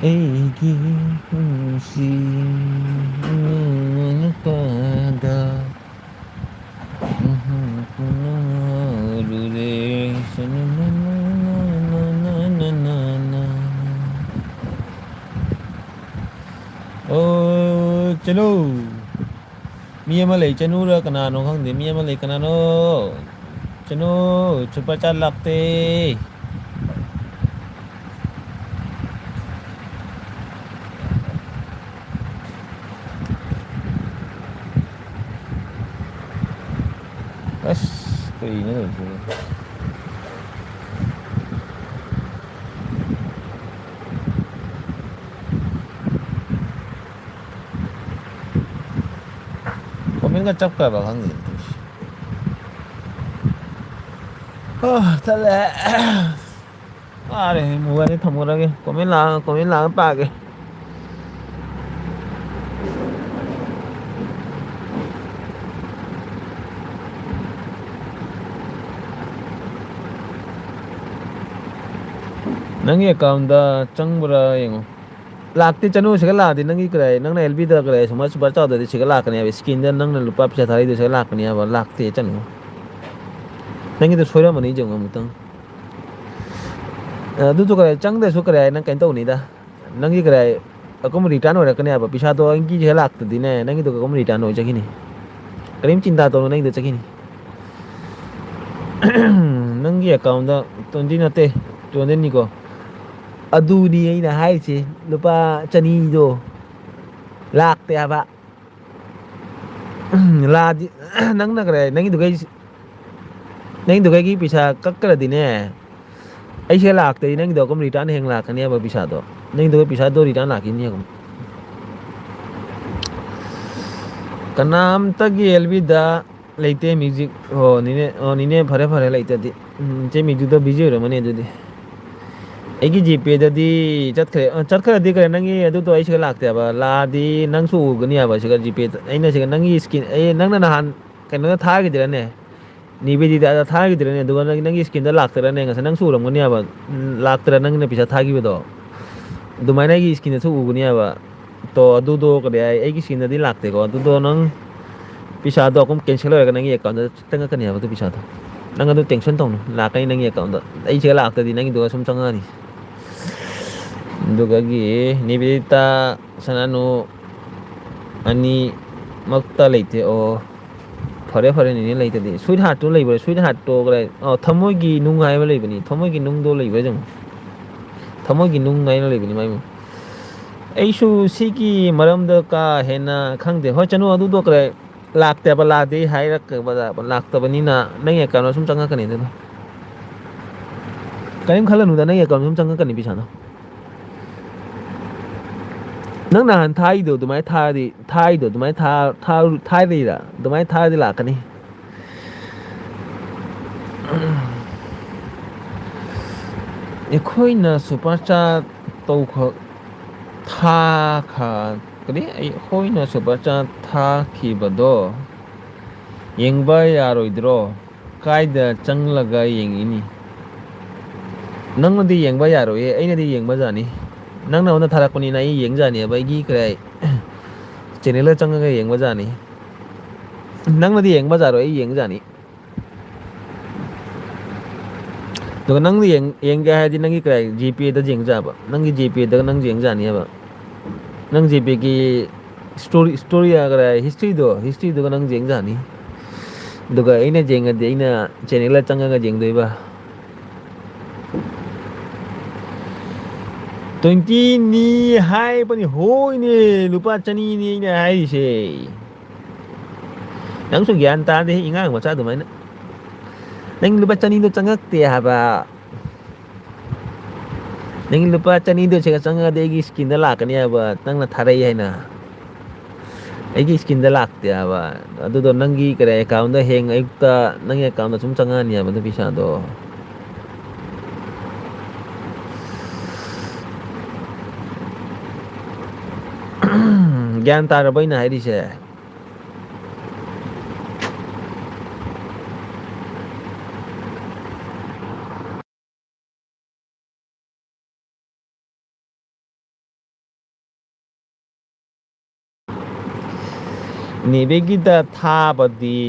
A: ꯑꯩꯒꯤ ꯅꯨꯡꯁꯤ ꯅꯨꯄꯥꯗ ꯑꯣ ꯆꯅꯨ ꯃꯤ ꯑꯃ ꯂꯩ ꯆꯅꯨꯔ ꯀꯅꯥꯅꯣ ꯈꯪꯗꯦ ꯃꯤ ꯑꯃ ꯂꯩ ꯀꯅꯥꯅꯣ ꯆꯅꯨ ꯁꯨꯄꯔ ꯆꯥꯠ ꯂꯥꯛꯇꯦ ꯑꯁ ꯀꯔꯤꯅꯣ ꯇꯧꯔꯤꯁꯤꯕꯣ ꯀꯣꯃꯦꯟꯒ ꯆꯞꯈ꯭ꯔꯕ ꯈꯪꯗꯦ ꯊꯜꯂꯦ ꯋꯥꯔꯦ ꯃꯣꯕꯥꯏꯜꯁꯦ ꯊꯝꯃꯨꯔꯒꯦ ꯀꯣꯃꯦꯟ ꯂꯥꯛꯑꯒ ꯄꯥꯒꯦ ꯅꯪꯒꯤ ꯑꯦꯀꯥꯎꯟꯗ ꯆꯪꯕ꯭ꯔꯥ ꯌꯦꯡꯉꯣ ꯂꯥꯛꯇꯦ ꯆꯅꯨ ꯁꯤꯒ ꯂꯥꯛꯑꯗꯤ ꯅꯪꯒꯤ ꯀꯔꯥꯏ ꯅꯪꯅ ꯑꯦꯜꯕꯤꯗ ꯀꯔꯥꯏ ꯁꯨꯃꯥꯏ ꯁꯨꯄꯔ ꯆꯥꯎꯗꯗꯤ ꯁꯤꯒ ꯂꯥꯛꯀꯅꯦꯕ ꯏꯁꯀꯤꯟꯗ ꯅꯪꯅ ꯂꯨꯄꯥ ꯄꯩꯁꯥ ꯊꯥꯔꯤꯗꯨ ꯁꯤꯒ ꯂꯥꯛꯀꯅꯦꯕ ꯂꯥꯛꯇꯦ ꯆꯅꯨ ꯅꯪꯒꯤꯗꯣ ꯁꯣꯏꯔꯝꯃꯅꯤ ꯌꯦꯡꯉꯣ ꯑꯃꯨꯛꯇꯪ ꯑꯗꯨꯁꯨ ꯀꯔꯥꯏ ꯆꯪꯗ꯭ꯔꯁꯨ ꯀꯔꯥꯏ ꯅꯪ ꯀꯩꯅꯣ ꯇꯧꯅꯤꯗ ꯅꯪꯒꯤ ꯀꯔꯥꯏ ꯑꯀꯨꯝ ꯔꯤꯇꯔꯟ ꯑꯣꯏꯔꯛꯀꯅꯦꯕ ꯄꯩꯁꯥꯗꯣ ꯑꯩꯒꯤꯁꯤꯒ ꯂꯥꯛꯇꯗꯤꯅꯦ ꯅꯪꯒꯤꯗꯣ ꯀꯀꯨꯝ ꯔꯤꯇꯔꯟ ꯑꯣꯏꯖꯈꯤꯅꯤ ꯀꯔꯤꯝ ꯆꯤꯟꯇꯥ ꯇꯧꯅꯣ ꯅꯪꯒꯤꯗꯣ ꯆꯠꯈꯤꯅꯤ ꯅꯪꯒꯤ ꯑꯦꯀꯥꯎꯟꯗ 20 ꯅꯠꯇꯦ 200ꯅꯤꯀꯣ ꯑꯗꯨꯅꯤ ꯑꯩꯅ ꯍꯥꯏꯔꯤꯁꯦ ꯂꯨꯄꯥ ꯆꯅꯤꯗꯣ ꯂꯥꯛꯇꯦ ꯍꯥꯏꯕ ꯂꯥꯛꯑꯗꯤ ꯅꯪꯅ ꯀꯔꯥꯏ ꯅꯪꯒꯤꯗꯨꯒꯩꯒꯤ ꯄꯩꯁꯥ ꯀꯛꯈ꯭ꯔꯗꯤꯅꯦ ꯑꯩꯁꯤꯒ ꯂꯥꯛꯇꯗꯤ ꯅꯪꯒꯤꯗꯣ ꯑꯀꯨꯝ ꯔꯤꯇꯔꯟ ꯍꯌꯦꯡ ꯂꯥꯛꯀꯅꯦꯕ ꯄꯩꯁꯥꯗꯣ ꯅꯪꯒꯤꯗꯨꯒ ꯄꯩꯁꯥꯗꯣ ꯔꯤꯇꯔꯟ ꯂꯥꯛꯈꯤꯅꯤ ꯌꯦꯡꯉꯣ ꯀꯅꯥꯝꯇꯒꯤ ꯑꯦꯜꯕꯤꯗ ꯂꯩꯇꯦ ꯃ꯭ꯌꯨꯖꯤꯛ ꯑꯣ ꯅꯤꯅꯦ ꯐꯔꯦ ꯂꯩꯇꯗꯤ ꯏꯆꯦ ꯃ꯭ꯌꯨꯖꯤꯛꯇꯣ ꯕꯤꯖꯤ ꯑꯣꯏꯔꯝꯃꯅꯤ ꯑꯗꯨꯗꯤ ꯑꯩꯒꯤ ꯖꯤꯄꯦꯗꯗꯤ ꯆꯠꯈ꯭ꯔꯗꯤ ꯀꯔꯤ ꯅꯪꯒꯤ ꯑꯗꯨꯗꯣ ꯑꯩ ꯁꯤꯒ ꯂꯥꯛꯇꯦꯕ ꯂꯥꯛꯑꯗꯤ ꯅꯪꯁꯨ ꯎꯒꯅꯤꯕ ꯁꯤꯒ ꯖꯤꯄꯦꯗ ꯑꯩꯅ ꯁꯤꯒ ꯅꯪꯒꯤ ꯏꯁꯀꯤꯟ ꯅꯪꯅ ꯅꯍꯥꯟ ꯀꯩꯅꯣꯗ ꯊꯥꯈꯤꯗꯔꯅꯦ ꯅꯤꯕꯦꯗꯤꯗ ꯊꯥꯈꯤꯗ꯭ꯔꯅꯦ ꯑꯗꯨꯒ ꯅꯪꯒꯤ ꯏꯁꯀꯤꯟꯗ ꯂꯥꯛꯇꯔꯅꯦ ꯉꯁꯥꯏ ꯅꯪꯁꯨ ꯎꯔꯝꯒꯅꯦꯕ ꯂꯥꯛꯇꯔ ꯅꯪꯅ ꯄꯩꯁꯥ ꯊꯥꯈꯤꯕꯗꯣ ꯑꯗꯨꯃꯥꯏꯅ ꯑꯩꯒꯤ ꯏꯁꯀꯤꯟꯗꯁꯨ ꯎꯒꯅꯦꯕ ꯇꯣ ꯑꯗꯨꯗꯣ ꯀꯔꯤ ꯍꯥꯏ ꯑꯩꯒꯤ ꯏꯁꯀꯤꯟꯗꯗꯤ ꯂꯥꯛꯇꯦꯀꯣ ꯑꯗꯨꯗꯣ ꯅꯪ ꯄꯩꯁꯥꯗꯣ ꯑꯃꯨꯛ ꯀꯦꯟꯁꯦꯜ ꯑꯣꯏꯔꯒ ꯅꯪꯒꯤ ꯑꯦꯀꯥꯎꯟꯗ ꯆꯪꯉꯛꯀꯅꯦꯕ ꯑꯗꯨ ꯄꯩꯁꯥꯗꯣ ꯅꯪ ꯑꯗꯨ ꯇꯦꯟꯁꯟ ꯇꯧꯅꯨ ꯂꯥꯛꯀꯅꯤ ꯅꯪꯒꯤ ꯑꯦꯀꯥꯎꯟꯗ ꯑꯩ ꯁꯤꯒ ꯂꯥꯛꯇꯗꯤ ꯅꯪꯒꯤꯗꯨꯒ ꯁꯨꯝ ꯆꯪꯉꯛꯑꯅꯤ ꯑꯗꯨꯒꯒꯤ ꯅꯤꯕꯦꯗꯤꯇꯥ ꯁꯅꯥꯅꯨ ꯑꯅꯤꯃꯛꯇ ꯂꯩꯇꯦ ꯑꯣ ꯐꯔꯦ ꯅꯤꯅꯦ ꯂꯩꯇꯗꯤ ꯁ꯭ꯋꯤꯠ ꯍꯥꯔꯠꯇꯨ ꯂꯩꯕ꯭ꯔꯥ ꯁ꯭ꯋꯤꯠ ꯍꯥꯔꯠꯇꯣ ꯀꯗꯥꯏ ꯊꯃꯣꯏꯒꯤ ꯅꯨꯡ ꯍꯥꯏꯕ ꯂꯩꯕꯅꯤ ꯊꯃꯣꯏꯒꯤ ꯅꯨꯡꯗꯣ ꯂꯩꯕ꯭ꯔꯥ ꯌꯦꯡꯉꯨ ꯊꯃꯣꯏꯒꯤ ꯅꯨꯡ ꯍꯥꯏꯅ ꯂꯩꯕꯅꯤ ꯃꯥꯏ ꯑꯩꯁꯨ ꯁꯤꯒꯤ ꯃꯔꯝꯗ ꯀꯥ ꯍꯦꯟꯅ ꯈꯪꯗꯦ ꯍꯣꯏ ꯆꯅꯨ ꯑꯗꯨꯗꯣ ꯀꯔꯦ ꯂꯥꯛꯇꯦꯕ ꯂꯥꯛꯇꯦ ꯍꯥꯏꯔꯛꯕ ꯂꯥꯛꯇꯕꯅꯤꯅ ꯅꯪ ꯑꯦꯀꯥꯎꯟꯗ ꯁꯨꯝ ꯆꯪꯉꯛꯀꯅꯤ ꯑꯗꯨꯅ ꯀꯔꯤꯝ ꯈꯜꯂꯅꯨꯗ ꯅꯪ ꯑꯦꯀꯥꯎꯟ ꯁꯨꯝ ꯆꯪꯉꯛꯀꯅꯤ ꯄꯩꯁꯥꯗꯣ ꯅꯪ ꯅꯍꯥꯟ ꯊꯥꯏꯗꯣ ꯑꯗꯨꯃꯥꯏꯅ ꯊꯥꯏꯗꯣ ꯑꯗꯨꯃꯥꯏꯅ ꯊꯥꯏꯔꯤꯔꯥ ꯑꯗꯨꯃꯥꯏꯅ ꯊꯥꯔꯗꯤ ꯂꯥꯛꯀꯅꯤ ꯑꯩꯈꯣꯏꯅ ꯁꯨꯄꯔꯆꯥꯔ ꯇꯧꯈ ꯀꯔꯤ ꯑꯩꯈꯣꯏꯅ ꯁꯨꯄꯔꯆꯥꯔ ꯊꯥꯈꯤꯕꯗꯣ ꯌꯦꯡꯕ ꯌꯥꯔꯣꯏꯗ꯭ꯔꯣ ꯀꯥꯏꯗ ꯆꯪꯂꯒ ꯌꯦꯡꯉꯤꯅꯤ ꯅꯪꯅꯗꯤ ꯌꯦꯡꯕ ꯌꯥꯔꯣꯏꯌꯦ ꯑꯩꯅꯗꯤ ꯌꯦꯡꯕ ꯌꯥꯅꯤ ꯅꯪꯅ ꯑꯩꯉꯣꯟꯗ ꯊꯥꯔꯛꯄꯅꯤꯅ ꯑꯩ ꯌꯦꯡꯖꯥꯅꯦꯕ ꯑꯩꯒꯤ ꯀꯔꯤ ꯆꯦꯅꯦꯜꯗ ꯆꯪꯉꯒ ꯌꯦꯡꯕꯖꯥꯠꯅꯤ ꯅꯪꯅꯗꯤ ꯌꯦꯡꯕꯖꯥꯔꯣꯏ ꯑꯩ ꯌꯦꯡꯖꯥꯅꯤ ꯑꯗꯨꯒ ꯅꯪꯅ ꯌꯦꯡꯒꯦ ꯍꯥꯏꯔꯗꯤ ꯅꯪꯒꯤ ꯀꯔꯤ ꯖꯤꯄꯦꯗ ꯌꯦꯡꯖꯕ ꯅꯪꯒꯤ ꯖꯤꯄꯦꯗꯒ ꯅꯪ ꯌꯦꯡꯖꯥꯅꯤꯕ ꯅꯪ ꯖꯤꯄꯦꯒꯤ ꯏꯁꯇꯣꯔꯤ ꯍꯤꯁꯇ꯭ꯔꯤꯗꯨꯒ ꯅꯪ ꯌꯦꯡꯖꯅꯤ ꯑꯗꯨꯒ ꯑꯩꯅ ꯌꯦꯡꯉꯗꯤ ꯑꯩꯅ ꯆꯦꯅꯦꯜꯗ ꯆꯪꯉꯒ ꯌꯦꯡꯗꯣꯏꯕ 20ꯅꯤ ꯍꯥꯏꯕꯅꯤ ꯍꯣꯏꯅꯦ ꯂꯨꯄꯥ 200ꯅꯤ ꯑꯩꯅ ꯍꯥꯏꯔꯤꯁꯦ ꯅꯪꯁꯨ ꯒ꯭ꯌꯥꯟ ꯇꯥꯗꯦ ꯑꯉꯥꯡ ꯃꯆꯥ ꯑꯗꯨꯃꯥꯏꯅ ꯅꯪ ꯂꯨꯄꯥ 200ꯗꯣ ꯆꯪꯉꯛꯇꯦ ꯍꯥꯏꯕ ꯅꯪꯒꯤ ꯂꯨꯄꯥ 200ꯗꯣ ꯁꯤꯒ ꯆꯪꯉꯛꯑꯗꯤ ꯑꯩꯒꯤ ꯏꯁꯀꯤꯟꯗ ꯂꯥꯛꯀꯅꯤ ꯍꯥꯏꯕ ꯅꯪꯅ ꯊꯥꯔꯛꯏ ꯍꯥꯏꯅ ꯑꯩꯒꯤ ꯏꯁꯀꯤꯟꯗ ꯂꯥꯛꯇꯦ ꯍꯥꯏꯕ ꯑꯗꯨꯗꯣ ꯅꯪꯒꯤ ꯀꯔꯤ ꯑꯦꯀꯥꯎꯟꯗ ꯍꯌꯦꯡ ꯑꯌꯨꯛꯇ ꯅꯪꯒꯤ ꯑꯦꯀꯥꯎꯟꯗ ꯁꯨꯝ ꯆꯪꯉꯛꯑꯅꯤꯕ ꯑꯗꯨ ꯄꯩꯁꯥꯗꯣ ꯒ꯭ꯌꯥꯟ ꯇꯥꯔꯕ ꯑꯩꯅ ꯍꯥꯏꯔꯤꯁꯦ ꯅꯦꯕꯦꯒꯤꯗ ꯊꯥꯕꯗꯤ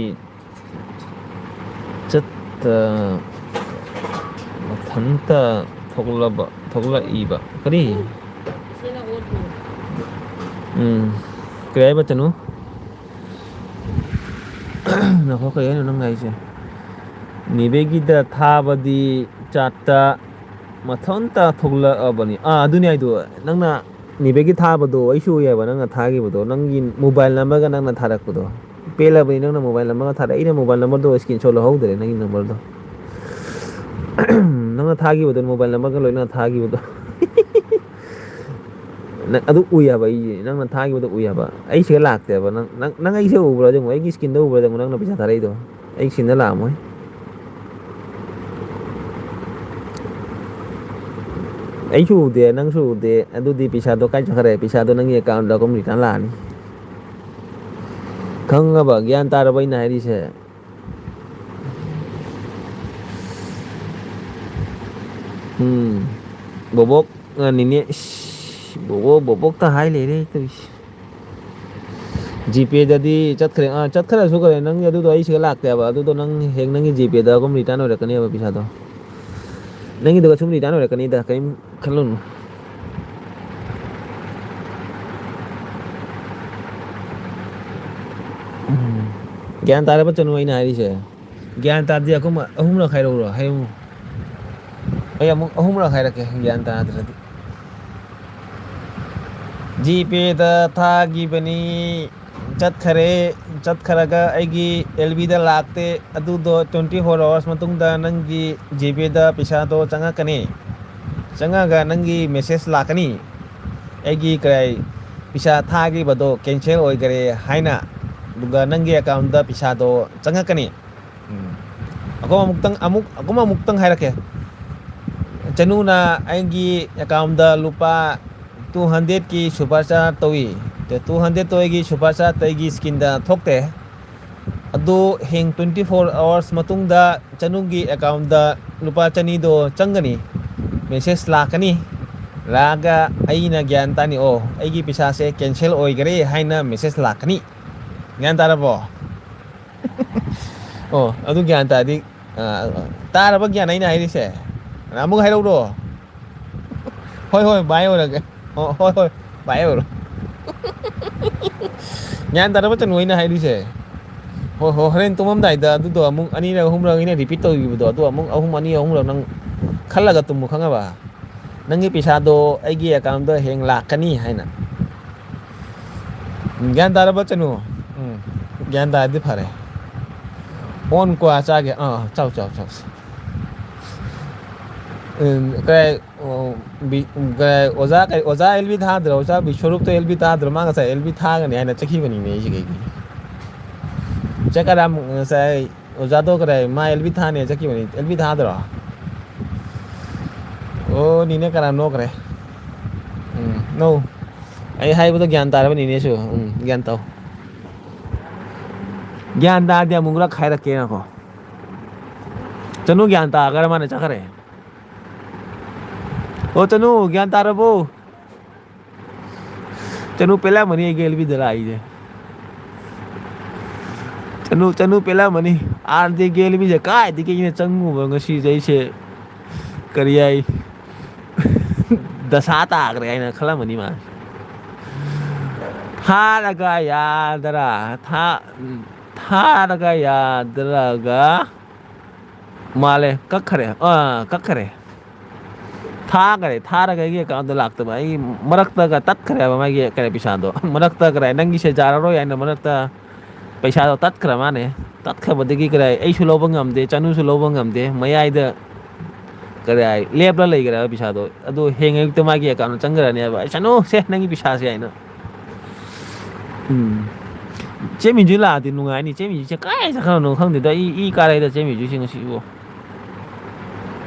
A: ꯃꯊꯟꯇ ꯊꯣꯛꯂꯛꯏꯕ ꯀꯔꯤ
B: ꯏꯆꯦꯅ ꯑꯣꯠꯂꯤ
A: ꯀꯔꯤ ꯍꯥꯏꯕ ꯆꯅꯨ ꯅꯈꯣ ꯀꯩ ꯍꯥꯏꯅꯣ ꯅꯪ ꯍꯥꯏꯁꯦ ꯅꯤꯕꯦꯒꯤꯗ ꯊꯥꯕꯗꯤ ꯆꯥꯠꯇ ꯃꯊꯟꯇ ꯊꯣꯛꯂꯛꯑꯕꯅꯤ ꯑꯗꯨꯅꯤ ꯍꯥꯏꯗꯣ ꯅꯪꯅ ꯅꯤꯕꯦꯒꯤ ꯊꯥꯕꯗꯣ ꯑꯩꯁꯨ ꯎꯏꯌꯦꯕ ꯅꯪꯅ ꯊꯥꯈꯤꯕꯗꯣ ꯅꯪꯒꯤ ꯃꯣꯕꯥꯏꯜ ꯅꯝꯕꯔꯒ ꯅꯪꯅ ꯊꯥꯔꯛꯄꯗꯣ ꯄꯦꯜꯂꯕꯅꯤ ꯅꯪꯅ ꯃꯣꯕꯥꯏꯜ ꯅꯝꯕꯔꯒ ꯊꯥꯔꯛꯑꯦ ꯑꯩꯅ ꯃꯣꯕꯥꯏꯜ ꯅꯝꯕꯔꯗꯣ ꯏꯁꯀ꯭ꯔꯤꯟ ꯁꯣꯠ ꯂꯧꯍꯧꯗ꯭ꯔꯦ ꯅꯪꯒꯤ ꯅꯝꯕꯔꯗꯣ ꯅꯪꯅ ꯊꯥꯈꯤꯕꯗꯣ ꯃꯣꯕꯥꯏꯜ ꯅꯝꯕꯔꯒ ꯂꯣꯏꯅꯅ ꯊꯥꯈꯤꯕꯗꯣ ꯅꯪ ꯑꯗꯨ ꯎꯏ ꯍꯥꯏꯕ ꯑꯩꯁꯦ ꯅꯪꯅ ꯊꯥꯈꯤꯕꯗꯣ ꯎꯏ ꯍꯥꯏꯕ ꯑꯩ ꯁꯤꯗ ꯂꯥꯛꯇꯦꯕ ꯅꯪ ꯑꯩꯁꯦ ꯎꯕ꯭ꯔꯥ ꯌꯦꯡꯉꯣ ꯑꯩꯒꯤ ꯏꯁꯀꯤꯟꯗ ꯎꯕ꯭ꯔꯥ ꯌꯦꯡꯉꯣ ꯅꯪꯅ ꯄꯩꯁꯥ ꯊꯥꯔꯛꯏꯗꯣ ꯑꯩ ꯁꯤꯗ ꯂꯥꯛꯑꯝꯃꯣꯏ ꯑꯩꯁꯨ ꯎꯗꯦ ꯅꯪꯁꯨ ꯎꯗꯦ ꯑꯗꯨꯗꯤ ꯄꯩꯁꯥꯗꯣ ꯀꯥꯏ ꯆꯠꯈ꯭ꯔꯦ ꯄꯩꯁꯥꯗꯣ ꯅꯪꯒꯤ ꯑꯦꯀꯥꯎꯟꯗ ꯑꯗꯨꯝ ꯔꯤꯇꯔꯟ ꯂꯥꯛꯑꯅꯤ ꯈꯪꯉꯕ ꯒ꯭ꯌꯥꯟ ꯇꯥꯔꯕ ꯑꯩꯅ ꯍꯥꯏꯔꯤꯁꯦ ꯕꯣꯕꯣꯛ ꯅꯤꯅꯦ ꯕꯣꯕꯣꯛꯇ ꯍꯥꯏ ꯂꯩꯔꯦ ꯇꯧꯔꯤꯁꯦ ꯖꯤꯄꯦꯗꯗꯤ ꯆꯠꯈ꯭ꯔꯦ ꯆꯠꯈ꯭ꯔꯁꯨ ꯈꯔꯦ ꯅꯪꯒꯤ ꯑꯗꯨꯗꯣ ꯑꯩ ꯁꯤꯒ ꯂꯥꯛꯇꯦꯕ ꯑꯗꯨꯗꯣ ꯅꯪ ꯍꯦꯛ ꯅꯪꯒꯤ ꯖꯤꯄꯦꯗ ꯑꯗꯨꯝ ꯔꯤꯇꯔꯟ ꯑꯣꯏꯔꯛꯀꯅꯦꯕ ꯄꯩꯁꯥꯗꯣ ꯅꯪꯒꯤꯗꯨꯒ ꯁꯨꯝ ꯔꯤꯇꯔꯟ ꯑꯣꯏꯔꯛꯀꯅꯤꯗ ꯀꯔꯤꯝ ꯈꯜꯂꯨꯅꯨ ꯒ꯭ꯌꯥꯟ ꯇꯥꯔꯕ ꯆꯅꯨ ꯑꯩꯅ ꯍꯥꯏꯔꯤꯁꯦ ꯒ꯭ꯌꯥꯟ ꯇꯥꯗꯦ ꯑꯍꯨꯝꯂꯛ ꯍꯥꯏꯔꯛꯎꯔꯣ ꯍꯥꯏꯔꯛꯎ ꯑꯩ ꯑꯃꯨꯛ ꯑꯍꯨꯝꯔꯛ ꯍꯥꯏꯔꯛꯀꯦ ꯒ꯭ꯌꯥꯟ ꯇꯥꯗ꯭ꯔꯗꯤ ꯖꯤꯄꯦꯗ ꯊꯥꯈꯤꯕꯅꯤ ꯆꯠꯈꯔꯦ ꯆꯠꯈꯔꯒ ꯑꯩꯒꯤ ꯑꯦꯜꯕꯤꯗ ꯂꯥꯛꯇꯦ ꯑꯗꯨꯗꯣ 24 ꯑꯋꯥꯔꯁ ꯃꯇꯨꯡꯗ ꯅꯪꯒꯤ ꯖꯤꯄꯦꯗ ꯄꯩꯁꯥꯗꯣ ꯆꯪꯉꯛꯀꯅꯤ ꯆꯪꯉꯒ ꯅꯪꯒꯤ ꯃꯦꯁꯦꯖ ꯂꯥꯛꯀꯅꯤ ꯑꯩꯒꯤ ꯀꯔꯤ ꯄꯩꯁꯥ ꯊꯥꯈꯤꯕꯗꯣ ꯀꯦꯟꯁꯦꯜ ꯑꯣꯏꯈꯔꯦ ꯍꯥꯏꯅ ꯑꯗꯨꯒ ꯅꯪꯒꯤ ꯑꯦꯀꯥꯎꯟꯗ ꯄꯩꯁꯥꯗꯣ ꯆꯪꯉꯛꯀꯅꯤ ꯑꯃꯨꯛꯇꯪ ꯍꯥꯏꯔꯛꯀꯦ ꯆꯅꯨꯅ ꯑꯩꯒꯤ ꯑꯦꯀꯥꯎꯟꯗ ꯂꯨꯄꯥ 200ꯀꯤ ꯁꯨꯄꯔ ꯆꯥꯔꯖ ꯇꯧꯏ 200ꯇꯣ ꯑꯩꯒꯤ ꯁꯨꯄꯔ ꯆꯥꯔꯖ ꯑꯩꯒꯤ ꯏꯁꯀꯤꯟꯗ ꯊꯣꯛꯇꯦ ꯑꯗꯨ ꯍꯌꯦꯡ 24 ꯑꯋꯥꯔꯁ ꯃꯇꯨꯡꯗ ꯆꯅꯨꯒꯤ ꯑꯦꯀꯥꯎꯟꯗ ꯂꯨꯄꯥ 200ꯗꯣ ꯆꯪꯒꯅꯤ ꯃꯦꯁꯦꯖ ꯂꯥꯛꯀꯅꯤ ꯂꯥꯛꯑꯒ ꯑꯩꯅ ꯒ꯭ꯌꯥꯟ ꯇꯥꯅꯤꯑꯣ ꯑꯩꯒꯤ ꯄꯩꯁꯥꯁꯦ ꯀꯦꯟꯁꯦꯜ ꯑꯣꯏꯈꯔꯦ ꯍꯥꯏꯅ ꯃꯦꯁꯦꯖ ꯂꯥꯛꯀꯅꯤ ꯒ꯭ꯌꯥꯟ ꯇꯥꯔꯕꯣ ꯑꯣ ꯑꯗꯨ ꯒ꯭ꯌꯥꯟ ꯇꯥꯔꯗꯤ ꯇꯥꯔꯕ ꯒ꯭ꯌꯥꯟ ꯑꯩꯅ ꯍꯥꯏꯔꯤꯁꯦ ꯑꯃꯨꯛ ꯍꯥꯏꯔꯧꯔꯣ ꯍꯣꯏ ꯍꯣꯏ ꯚꯥꯏ ꯑꯣꯏꯔꯒꯦ ꯑꯣ ꯍꯣꯏ ꯍꯣꯏ ꯚꯥꯏ ꯑꯣꯏꯔꯣ ꯒ꯭ꯌꯥꯟ ꯇꯥꯔꯕ ꯆꯅꯨ ꯑꯩꯅ ꯍꯥꯏꯔꯤꯁꯦ ꯍꯣꯏ ꯍꯣꯏ ꯍꯣꯔꯦꯟ ꯇꯨꯝꯃꯝꯗꯥꯏꯗ ꯑꯗꯨꯗꯣ ꯑꯃꯨꯛ ꯑꯅꯤꯔꯛ ꯑꯍꯨꯝꯔꯛ ꯑꯩꯅ ꯔꯤꯄꯤꯠ ꯇꯧꯈꯤꯕꯗꯣ ꯑꯗꯨ ꯑꯃꯨꯛ ꯑꯅꯤ ꯑꯍꯨꯝꯔꯛ ꯅꯪ ꯈꯜꯂꯒ ꯇꯨꯝꯃꯨ ꯈꯪꯉꯕ ꯅꯪꯒꯤ ꯄꯩꯁꯥꯗꯣ ꯑꯩꯒꯤ ꯑꯦꯀꯥꯎꯟꯗ ꯍꯌꯦꯡ ꯂꯥꯛꯀꯅꯤ ꯍꯥꯏꯅ ꯒ꯭ꯌꯥꯟ ꯇꯥꯔꯕ ꯆꯅꯨ ꯒ꯭ꯌꯥꯟ ꯇꯥꯔꯗꯤ ꯐꯔꯦ ꯑꯣꯟ ꯀ꯭ꯋꯥ ꯆꯥꯒꯦ ꯆꯥꯎ ꯆꯥꯎ ꯆꯥꯎ ꯑꯣꯖꯥ ꯑꯦꯜꯕꯤ ꯊꯥꯗ꯭ꯔꯣ ꯑꯣꯖꯥ ꯕꯤꯁ꯭ꯋꯔꯨꯞꯇ ꯑꯦꯜꯕꯤ ꯊꯥꯗ꯭ꯔꯣ ꯃꯥ ꯉꯁꯥꯏ ꯑꯦꯜꯕꯤ ꯊꯥꯒꯅꯤ ꯍꯥꯏꯅ ꯆꯠꯈꯤꯕꯅꯤꯅꯦ ꯑꯩꯁꯦ ꯀꯩꯒꯤ ꯆꯠꯀꯔꯥ ꯉꯁꯥꯏ ꯑꯣꯖꯥꯗꯣ ꯀꯗꯥꯏ ꯃꯥ ꯑꯦꯜꯕꯤ ꯊꯥꯅꯤ ꯆꯠꯈꯤꯕꯅꯤ ꯑꯦꯜꯕꯤ ꯊꯥꯗ꯭ꯔꯣ ꯑꯣ ꯅꯤꯅꯦ ꯀꯅꯥ ꯅꯣꯛꯈ꯭ꯔꯦ ꯅꯧ ꯑꯩ ꯍꯥꯏꯕꯗꯣ ꯒ꯭ꯌꯥꯟ ꯇꯥꯔꯕꯅꯤꯅꯦꯁꯨ ꯒ꯭ꯌꯥꯟ ꯇꯥꯎ ꯒ꯭ꯌꯥꯟ ꯇꯥꯔꯗꯤ ꯑꯃꯨꯛꯂꯛ ꯍꯥꯏꯔꯛꯀꯦꯅꯀꯣ ꯆꯅꯨ ꯒ꯭ꯌꯥꯟ ꯇꯥꯈ꯭ꯔ ꯃꯥꯅꯦ ꯆꯠꯈ꯭ꯔꯦ ꯑꯣ ꯆꯅꯨ ꯒ꯭ꯌꯥꯟ ꯇꯥꯔꯕꯣ ꯆꯅꯨ ꯄꯦꯜꯂꯝꯃꯅꯤ ꯑꯩꯒꯤ ꯑꯦꯜꯕꯤꯗ ꯂꯥꯛꯏꯁꯦ ꯆꯅꯨ ꯄꯦꯜꯂꯝꯃꯅꯤ ꯑꯥꯔꯗꯤ ꯑꯦꯜꯕꯤꯁꯦ ꯀꯥꯏꯗꯒꯤ ꯑꯩꯅ ꯆꯪꯉꯨꯕ ꯉꯁꯤꯁꯦ ꯑꯩꯁꯦ ꯀꯔꯤ ꯍꯥꯏ ꯗꯁꯥ ꯇꯥꯈ꯭ꯔꯦ ꯍꯥꯏꯅ ꯈꯜꯂꯝꯃꯅꯤ ꯃꯥ ꯊꯥꯔꯒ ꯌꯥꯗꯔꯥ ꯊꯥꯔꯒ ꯌꯥꯗ꯭ꯔꯒ ꯃꯥꯜꯂꯦ ꯀꯛꯈꯔꯦ ꯊꯥꯔꯒ ꯑꯩꯒꯤ ꯑꯦꯀꯥꯎꯟꯗ ꯂꯥꯛꯇꯕ ꯑꯩꯒꯤ ꯃꯔꯛꯇꯒ ꯇꯠꯈ꯭ꯔꯦꯕ ꯃꯥꯒꯤ ꯀꯔꯤ ꯄꯩꯁꯥꯗꯣ ꯃꯔꯛꯇ ꯀꯔꯥꯏ ꯅꯪꯒꯤꯁꯦ ꯌꯥꯔꯔꯣꯏ ꯍꯥꯏꯅ ꯃꯔꯛꯇ ꯄꯩꯁꯥꯗꯣ ꯇꯠꯈ꯭ꯔ ꯃꯥꯅꯦ ꯇꯠꯈ꯭ꯔꯕꯗꯒꯤ ꯀꯗꯥꯏ ꯑꯩꯁꯨ ꯂꯧꯕ ꯉꯝꯗꯦ ꯆꯅꯨꯁꯨ ꯂꯧꯕ ꯉꯝꯗꯦ ꯃꯌꯥꯏꯗ ꯀꯔꯤ ꯍꯥꯏ ꯂꯦꯞꯂ ꯂꯩꯈ꯭ꯔꯦꯕ ꯄꯩꯁꯥꯗꯣ ꯑꯗꯨ ꯍꯌꯦꯡ ꯑꯌꯨꯛꯇ ꯃꯥꯒꯤ ꯑꯦꯀꯥꯎꯟꯗ ꯆꯪꯈ꯭ꯔꯅꯦꯕ ꯑꯩ ꯆꯅꯨ ꯁꯦ ꯅꯪꯒꯤ ꯄꯩꯁꯥꯁꯦ ꯍꯥꯏꯅ ꯆꯦꯃꯤꯁꯨ ꯂꯥꯛꯑꯗꯤ ꯅꯨꯡꯉꯥꯏꯅꯤ ꯆꯦꯃꯤꯁꯤꯁꯦ ꯀꯥꯏ ꯆꯠꯈ꯭ꯔꯕꯅꯣ ꯈꯪꯗꯦꯗ ꯏ ꯀꯥꯔꯛꯏꯗ ꯆꯦꯃꯤꯁꯤꯁꯦ ꯉꯁꯤꯕꯣ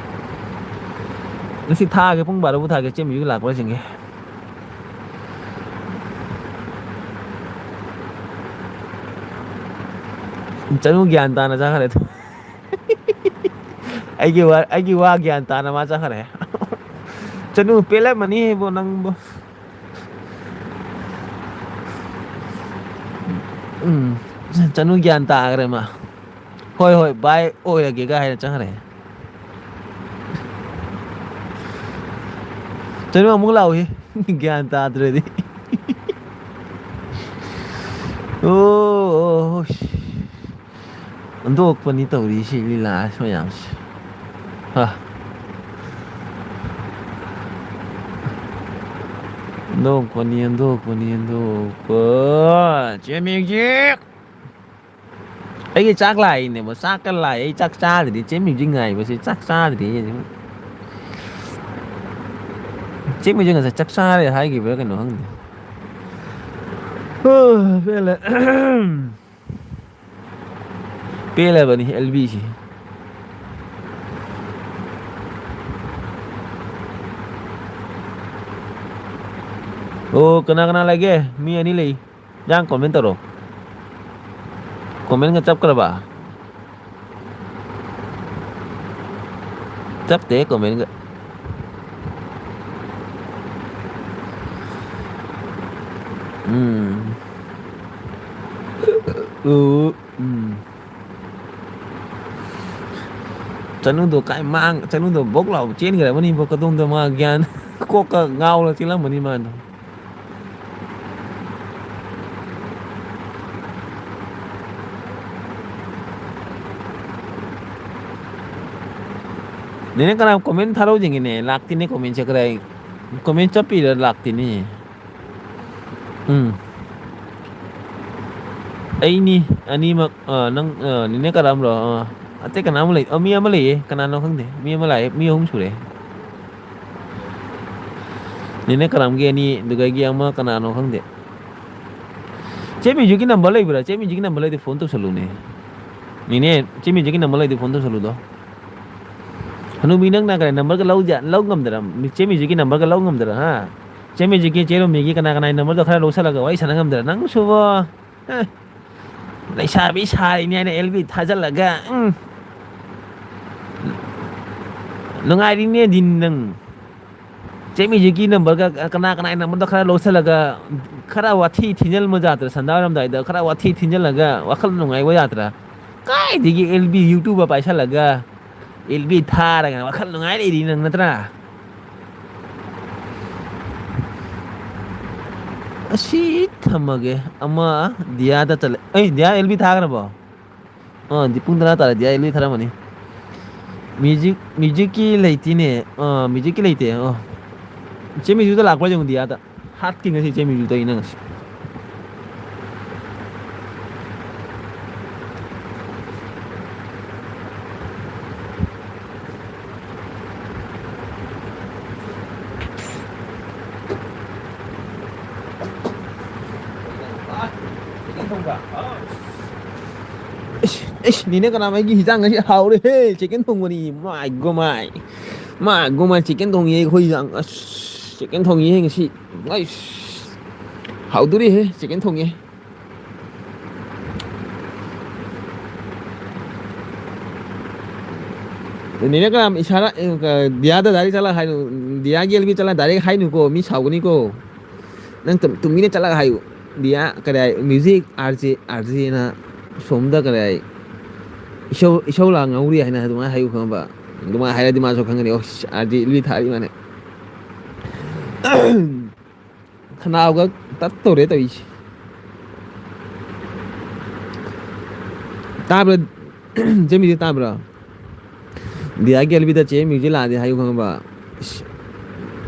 A: ꯉꯁꯤ ꯊꯥꯒꯦ ꯄꯨꯡ 12ꯕꯨ ꯊꯥꯒꯦ ꯆꯦꯃꯤꯁꯨ ꯂꯥꯛꯄ꯭ꯔꯥ ꯆꯤꯡꯒꯦ ꯆꯅꯨ ꯒ꯭ꯌꯥꯟ ꯇꯥꯅ ꯆꯠꯈ꯭ꯔꯦ ꯑꯩꯒꯤ ꯋꯥ ꯒ꯭ꯌꯥꯟ ꯇꯥꯅ ꯃꯥ ꯆꯠꯈ꯭ꯔꯦ ꯆꯅꯨ ꯄꯦꯜꯂꯝꯃꯅꯤꯕꯣ ꯅꯪꯕꯨ ꯆꯅꯨ ꯒ꯭ꯌꯥꯟ ꯇꯥꯈ꯭ꯔꯦ ꯃꯥ ꯍꯣꯏ ꯍꯣꯏ ꯚꯥꯏ ꯑꯣꯏꯔꯒꯦꯒ ꯍꯥꯏꯅ ꯆꯠꯈ꯭ꯔꯦ ꯆꯅꯨ ꯑꯃꯨꯛ ꯂꯥꯛꯎꯏ ꯒ꯭ꯌꯥꯟ ꯇꯥꯗ꯭ꯔꯗꯤ ꯑꯣ ꯑꯣꯟꯊꯣꯛꯄꯅꯤ ꯇꯧꯔꯤꯁꯤ ꯂꯤꯂꯥ ꯃꯌꯥꯝꯁꯦ ꯑꯣꯟꯊꯣꯛꯄ ꯆꯦ ꯃꯦꯖꯤꯛ ꯑꯩꯒꯤ ꯆꯥꯛ ꯂꯥꯛꯏꯅꯦꯕ ꯆꯥꯛꯀ ꯂꯥꯛꯑꯦ ꯑꯩ ꯆꯥꯛ ꯆꯥꯗ꯭ꯔꯤ ꯆꯦ ꯃ꯭ꯌꯨꯖꯤꯛ ꯉꯥꯏꯕꯁꯦ ꯆꯥꯛ ꯆꯥꯗ꯭ꯔꯤ ꯆꯦꯛꯃꯤꯁꯦ ꯉꯁꯥꯏ ꯆꯥꯛ ꯆꯥꯔꯦ ꯍꯥꯏꯈꯤꯕ꯭ꯔꯥ ꯀꯩꯅꯣ ꯈꯪꯗꯦ. ꯄꯦꯜꯂꯦ. ꯄꯦꯜꯂꯕꯅꯤ ꯑꯦꯜꯕꯤꯁꯤ. ꯑꯣ ꯀꯅꯥ ꯂꯩꯒꯦ? ꯃꯤ ꯑꯅꯤ ꯂꯩ. ꯌꯥꯡ ꯀꯣꯃꯦꯟ ꯇꯧꯔꯣ. ꯀꯣꯃꯦꯟꯒ ꯆꯞꯈ꯭ꯔꯕ? ꯆꯞꯇꯦ ꯀꯣꯃꯦꯟꯒ. ꯆꯅꯨꯗꯣ ꯀꯥꯏ ꯆꯅꯨꯗꯣ ꯕꯣꯛ ꯂꯥꯎ ꯆꯦꯟꯈ꯭ꯔꯕꯅꯤꯕꯣ ꯀꯗꯣꯝꯗ ꯃꯥ ꯒ꯭ꯌꯥꯟ ꯀꯣꯛꯀ ꯉꯥꯎꯔ ꯆꯦꯜꯂꯝꯃꯅꯤ ꯃꯥꯗꯣ. ꯅꯦꯅꯦ ꯀꯅꯥ ꯀꯣꯃꯦꯟ ꯊꯥꯔꯛꯎ ꯌꯦꯡꯒꯦꯅꯦ. ꯂꯥꯛꯇꯦꯅꯦ ꯀꯣꯃꯦꯟꯁꯦ ꯀꯗꯥꯏ ꯀꯣꯃꯦꯟ ꯆꯞꯄꯤꯔ ꯂꯥꯛꯇꯦꯅꯦ. ꯑꯩꯅꯤ ꯑꯅꯤꯃꯛ ꯅꯪ ꯅꯦꯅꯦ ꯀꯔꯝꯕ꯭ꯔꯣ ꯑꯇꯩ ꯀꯅꯥ ꯑꯃ ꯂꯩ ꯃꯤ ꯑꯃ ꯂꯩꯌꯦ ꯀꯅꯥꯅꯣ ꯈꯪꯗꯦ ꯃꯤ ꯑꯃ ꯂꯥꯛꯑꯦ ꯃꯤ ꯑꯍꯨꯝ ꯁꯨꯔꯦ. ꯅꯦꯅꯦ ꯀꯔꯝꯒꯤ ꯑꯅꯤ ꯑꯗꯨꯒ ꯑꯩꯒꯤ ꯑꯃ ꯀꯅꯥꯅꯣ ꯈꯪꯗꯦ. ꯆꯦ ꯃ꯭ꯌꯨꯖꯤꯛꯀꯤ ꯅꯝꯕꯔ ꯂꯩꯕ꯭ꯔꯥ? ꯆꯦ ꯃ꯭ꯌꯨꯖꯤꯛꯀꯤ ꯅꯝꯕꯔ ꯂꯩꯗꯤ ꯐꯣꯟ ꯇꯧꯁꯜꯂꯨꯅꯦ. ꯅꯦꯅꯦ ꯆꯦ ꯃ꯭ꯌꯨꯖꯤꯛꯀꯤ ꯅꯝꯕꯔ ꯂꯩꯗꯤ ꯐꯣꯟ ꯇꯧꯁꯜꯂꯨꯗꯣ. ꯍꯅꯨꯕꯤ ꯅꯪꯅ ꯀꯔꯤ ꯅꯝꯕꯔꯒ ꯂꯧ ꯉꯝꯗꯔ ꯆꯦ ꯃ꯭ꯌꯨꯖꯤꯛꯀꯤ ꯅꯝꯕꯔꯒ ꯂꯧ ꯉꯝꯗꯔ ꯍꯥ? ꯆꯦ ꯃ꯭ꯌꯨꯖꯤꯛꯀꯤ ꯆꯦ ꯔꯣꯃꯤꯒꯤ ꯀꯅꯥ ꯅꯝꯕꯔꯗꯣ ꯈꯔ ꯂꯧꯁꯤꯜꯂꯒ ꯋꯥꯔꯤ ꯁꯥꯟꯅ ꯉꯝꯗꯔ ꯅꯪꯁꯨꯕꯣ. ꯂꯩꯁꯥꯕꯤ ꯁꯥꯔꯤꯅꯤ ꯍꯥꯏꯅ ꯑꯦꯜꯕꯤ ꯊꯥꯖꯤꯜꯂꯒ ꯅꯨꯡꯉꯥꯏꯔꯤꯅꯦꯗꯤ ꯅꯪ. ꯆꯦ ꯃ꯭ꯌꯨꯖꯤꯛꯀꯤ ꯅꯝꯕꯔꯒ ꯀꯅꯥ ꯅꯝꯕꯔꯗꯣ ꯈꯔ ꯂꯧꯁꯤꯜꯂꯒ ꯈꯔ ꯋꯥꯊꯤ ꯊꯤꯟꯖꯤꯟꯕ ꯌꯥꯗ꯭ꯔꯥ ꯁꯟꯗꯥ ꯑꯣꯏꯔꯝꯗꯥꯏꯗ ꯈꯔ ꯋꯥꯊꯤ ꯊꯤꯟꯖꯤꯜꯂꯒ ꯋꯥꯈꯜ ꯅꯨꯡꯉꯥꯏꯕ ꯌꯥꯗ꯭ꯔꯥ? ꯀꯥꯏꯗꯒꯤ ꯑꯦꯜꯕꯤ ꯌꯨꯇꯨꯕꯔ ꯄꯥꯏꯁꯜꯂꯒ ꯑꯦꯜꯕꯤ ꯊꯥꯔꯒ ꯋꯥꯈꯜ ꯅꯨꯡꯉꯥꯏ ꯂꯩꯔꯤ ꯅꯪ ꯅꯠꯇ꯭ꯔꯥ? ꯑꯁꯤ ꯊꯝꯃꯒꯦ ꯑꯃ ꯗꯤꯌꯥꯗ ꯆꯠꯂꯦ. ꯗꯤꯌꯥ ꯑꯦꯜꯕꯤ ꯊꯥꯈ꯭ꯔꯕꯣ? ꯄꯨꯡ 10 ꯇꯥꯔꯦ ꯗꯤꯌꯥ ꯑꯦꯜꯕꯤ ꯊꯥꯔꯝꯃꯅꯤ. ꯃ꯭ꯌꯨꯖꯤꯛꯀꯤ ꯂꯩꯇꯦꯅꯦ. ꯃ꯭ꯌꯨꯖꯤꯛꯀꯤ ꯂꯩꯇꯦ. ꯆꯦ ꯃ꯭ꯌꯨꯖꯤꯛꯇ ꯂꯥꯛꯄ꯭ꯔꯥ ꯌꯦꯡꯉꯨ ꯗꯤꯌꯥꯗ. ꯍꯥꯠꯀꯦ ꯉꯁꯤ ꯆꯦ ꯃ꯭ꯌꯨꯖꯤꯛꯇ ꯑꯩꯅ ꯉꯁꯤ. ꯅꯦꯅꯦ ꯀꯅꯥ ꯑꯩꯒꯤ ꯍꯤꯟꯖꯥꯡ ꯉꯁꯤ ꯍꯥꯎꯔꯦꯍꯦ. ꯆꯤꯀꯟ ꯊꯣꯡꯕꯅꯤ. ꯃꯥꯏ ꯆꯤꯀꯟ ꯊꯣꯡꯉꯤꯍꯦ ꯑꯩꯈꯣꯏ ꯆꯤꯀꯟ ꯊꯣꯡꯉꯤꯍꯦ ꯉꯁꯤ. ꯍꯥꯎꯗꯣꯔꯤꯍꯦ ꯆꯤꯀꯟ ꯊꯣꯡꯉꯦ. ꯅꯦꯅꯦ ꯀꯅꯥ ꯏꯁꯥꯔ ꯗꯤꯌꯥꯗ ꯗꯥꯏꯔꯦꯛ ꯆꯠꯂꯒ ꯍꯥꯏꯅꯨ. ꯗꯤꯌꯥꯒꯤ ꯑꯦꯜꯕꯤ ꯆꯠꯂꯒ ꯗꯥꯏꯔꯦꯛ ꯍꯥꯏꯅꯨꯀꯣ ꯃꯤ ꯁꯥꯎꯒꯅꯤꯀꯣ. ꯅꯪ ꯇꯨꯃꯤꯟꯅ ꯆꯠꯂꯒ ꯍꯥꯏꯌꯨ. ꯗꯤꯌꯥ ꯃ꯭ꯌꯨꯖꯤꯛ ꯑꯥꯔꯖꯦꯅ ꯁꯣꯝꯗ ꯏꯁꯧ ꯂꯥꯡ ꯉꯧꯔꯤ ꯍꯥꯏꯅ ꯑꯗꯨꯃꯥꯏꯅ ꯍꯥꯏꯌꯨ ꯈꯪꯉꯕ. ꯑꯗꯨꯃꯥꯏꯅ ꯍꯥꯏꯔꯗꯤ ꯃꯥꯁꯨ ꯈꯪꯒꯅꯤ ꯑꯣ ꯑꯥꯔꯖꯦ ꯑꯦꯜꯕꯤ ꯊꯥꯔꯤ ꯃꯥꯅꯦ. ꯈꯅꯥꯎꯒ ꯇꯠꯇꯧꯔꯦ ꯇꯧꯔꯤꯁꯦ. ꯇꯥꯕ꯭ꯔꯥ ꯆꯦ ꯃ꯭ꯌꯨꯖꯤꯛ ꯇꯥꯕ꯭ꯔꯥ? ꯗꯤꯌꯥꯒꯤ ꯑꯦꯜꯕꯤꯗ ꯆꯦ ꯃ꯭ꯌꯨꯖꯤꯛ ꯂꯥꯛꯑꯗꯤ ꯍꯥꯏꯌꯨ ꯈꯪꯉꯕ.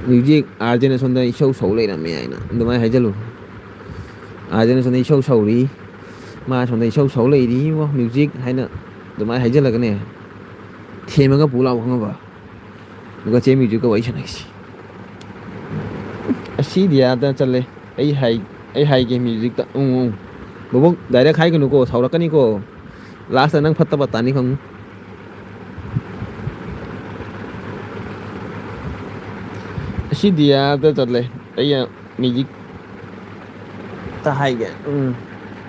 A: ꯃ꯭ꯌꯨꯖꯤꯛ ꯑꯥꯔꯖꯦꯅ ꯁꯣꯝꯗ ꯏꯁꯧ ꯂꯩꯔꯝꯃꯦ ꯍꯥꯏꯅ ꯑꯗꯨꯃꯥꯏꯅ ꯍꯥꯏꯖꯜꯂꯨ. ꯑꯥꯔꯖꯦꯅ ꯁꯣꯝꯗ ꯏꯁꯧ ꯁꯧꯔꯤ. ꯃꯥ ꯁꯣꯝꯗ ꯏꯁꯧ ꯂꯩꯔꯤꯕꯣ ꯃ꯭ꯌꯨꯖꯤꯛ ꯍꯥꯏꯅ ꯑꯗꯨꯃꯥꯏꯅ ꯍꯥꯏꯖꯜꯂꯒꯅꯦ ꯊꯦꯝꯃꯒ ꯄꯨ ꯂꯥꯛꯑꯣ ꯈꯪꯉꯕ. ꯑꯗꯨꯒ ꯆꯦ ꯃ꯭ꯌꯨꯖꯤꯛꯀ ꯋꯥꯔꯤ ꯁꯥꯟꯅꯁꯤ. ꯑꯁꯤ ꯗꯤꯌꯥꯗ ꯆꯠꯂꯦ. ꯑꯩ ꯍꯥꯏꯒꯦ ꯃ꯭ꯌꯨꯖꯤꯛꯇ ꯕꯣꯕꯣꯛ ꯗꯥꯏꯔꯦꯛ ꯍꯥꯏꯒꯅꯨꯀꯣ ꯁꯥꯎꯔꯛꯀꯅꯤꯀꯣ. ꯂꯥꯁꯇ ꯅꯪ ꯐꯠꯇꯕ ꯇꯥꯅꯤ ꯈꯪꯉꯨ. ꯑꯁꯤ ꯗꯤꯌꯥꯗ ꯆꯠꯂꯦ. ꯑꯩꯅ ꯃ꯭ꯌꯨꯖꯤꯛꯇ ꯍꯥꯏꯒꯦ.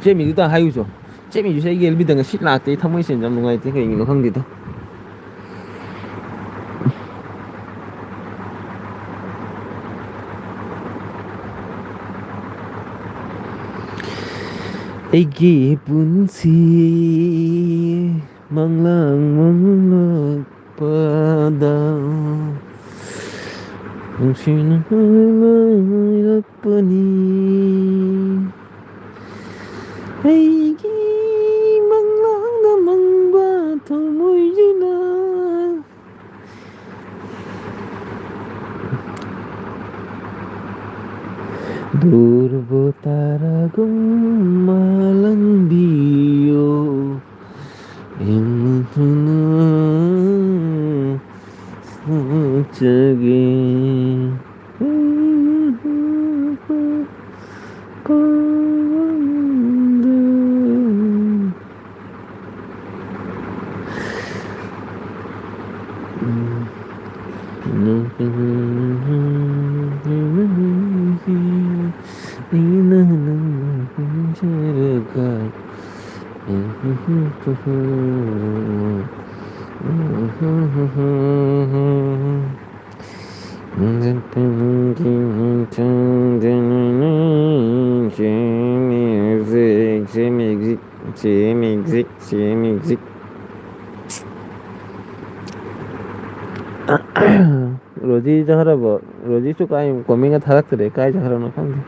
A: ꯆꯦ ꯃ꯭ꯌꯨꯖꯤꯛꯇ ꯍꯥꯏꯌꯨꯆꯣ. ꯆꯦ ꯃ꯭ꯌꯨꯖꯤꯛꯁꯦ ꯑꯩꯒꯤ ꯑꯦꯜꯕꯤꯗ ꯉꯁꯤ ꯂꯥꯛꯇꯦ ꯊꯃꯣꯏꯁꯦ ꯌꯥꯝ ꯅꯨꯡꯉꯥꯏꯇꯦ ꯀꯩꯒꯤꯅꯣ ꯈꯪꯗꯦꯗ. ꯑꯩꯒꯤ ꯄꯨꯟꯁꯤ ꯃꯪꯂꯥꯛꯄꯗ ꯅꯨꯡꯁꯤꯅ ꯂꯩꯔꯛꯄꯅꯤ. ꯑꯩꯒꯤ ꯃꯪꯂꯥꯟꯗ ꯃꯪꯕ ꯊꯃꯣꯏꯁꯤꯅ ꯗꯨꯔꯕ ꯇꯥꯔꯒꯨꯝ ꯃꯥꯂꯪꯕꯤꯌꯣ. ꯌꯥꯝꯅ ꯊꯨꯅ ꯂꯥꯛꯆꯒꯦ. ꯑꯩꯅ ꯅꯪꯕꯨ ꯄꯦꯟꯖꯔꯒ ꯃ꯭ꯌꯨꯖꯤꯛ 로지 ꯆꯠꯈ꯭ꯔꯕꯣ 로지ꯁꯨ ꯀꯥꯏ ꯀꯣꯃꯦꯟꯒ ꯊꯥꯔꯛꯇ꯭ꯔꯦ ꯀꯥꯏ ꯆꯠꯈ꯭ꯔꯕꯅꯣ ꯈꯪꯗꯦ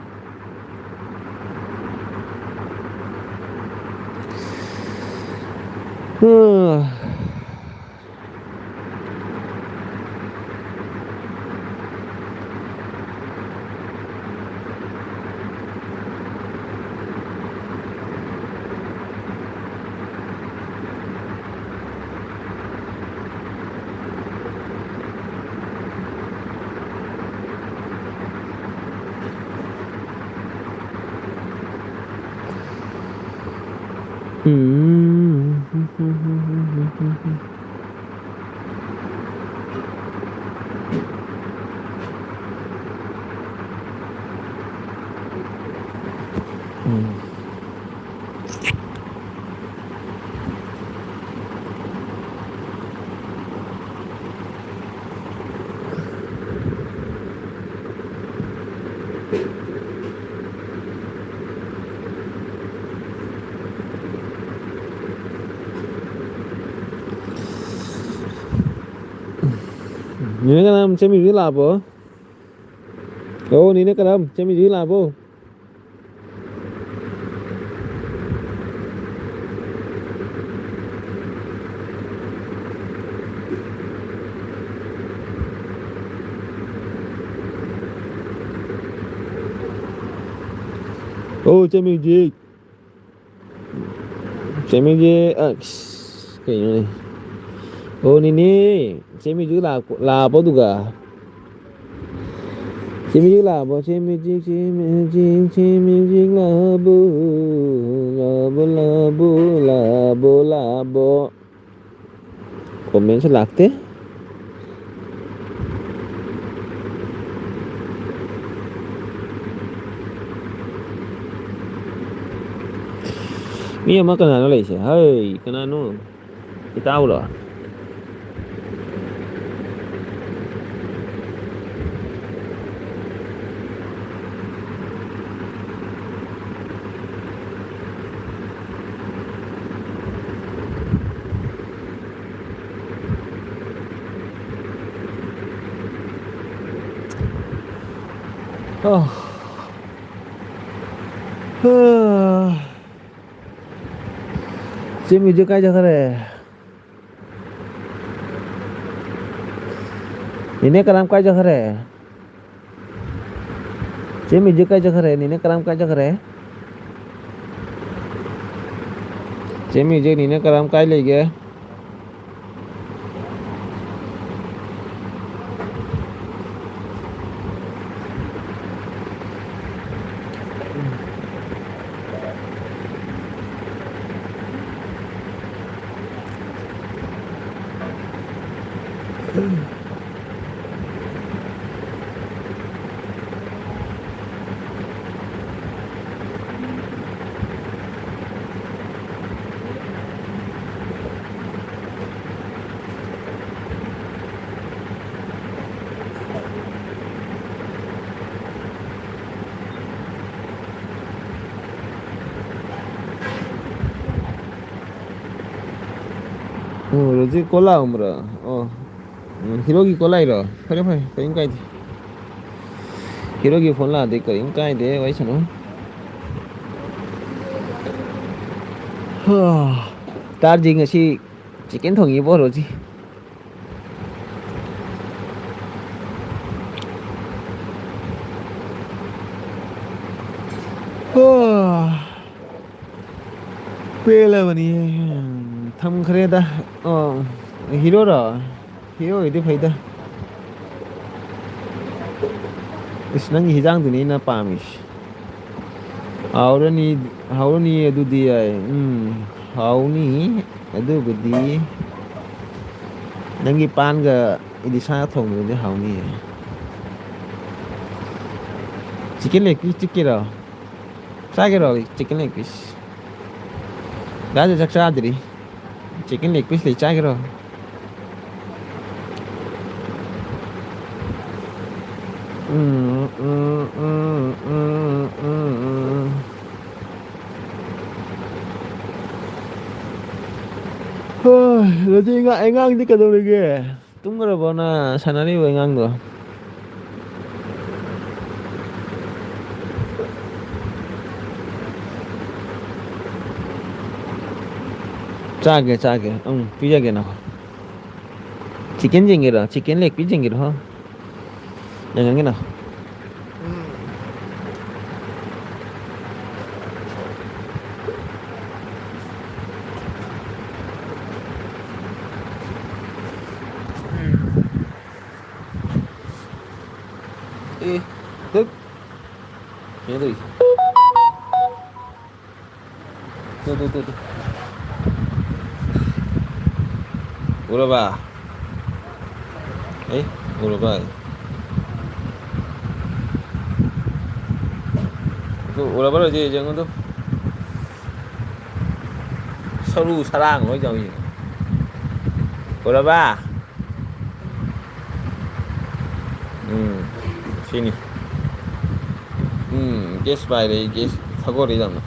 A: 니네 그럼 재미지 라보 니네 그럼 재미지 라보 재미지 cái này nini 재미지 라보 누가 재미지 라보 재미지 라보 라보 comment sẽ lạc thế Mía más canal le dice, hey, canal no, ¿qué tal ahora? 재미 이제 까지 그래. 니네 그럼 까지 그래. 재미 이제 까지 그래. 니네 그럼 까지 그래. 재미 이제 니네 그럼 까지 लेगे. 로지 꼴라 umra. 히로기 꼴라이로. 그래 그래. 그러니까 히로기 폰라 돼 그러니까 돼 와이잖아. 다르징 시 치킨 통이 뭐로지? 빼라 버니. thăm khare da hero rồi hero itu phải isnang hijang tu ni na pamis haurani adu dia hauni adu budi nangi pan ga idisa thong ni hauni chicken leg chicken ra Sagero chicken leg piece. That's a extra chicken leg piece. Sagero. Nanti engang di kadang lagi. Tunggu apa na sana ni engang tu. Cage. Pizza ke na. Chicken jengger, chicken leg piece jengger ha. Jangan ke na. Thức. Nhớ gì? Tuh. Udah ba? Udah ba? Tuh, udah ba gì jangan tuh. Saru sarang nói chồng gì? Udah ba? Sini. Guess by the guess 타고 되잖아.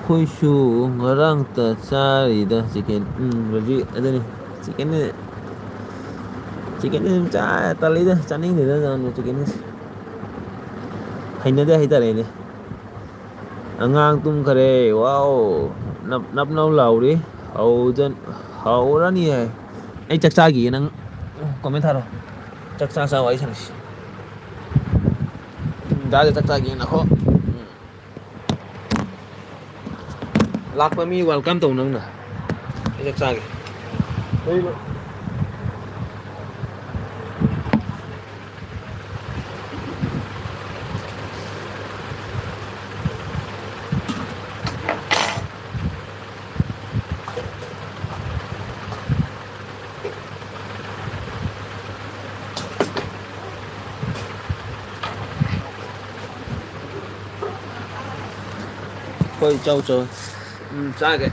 A: Khusyuk ngarang tercari dah chicken. Berarti ada nih chicken ni cha tali dah chaning ni dah chicken ni. Haina dah hita ni. Angang tum kare wow nap nau lau đi hậu ra ni ai chắc cha gì nang comment tharo chắc cha sao ấy chẳng đã chắc cha gì nào khó lạc mà mi welcome tàu nâng nè chắc cha gì quay trâu cha cái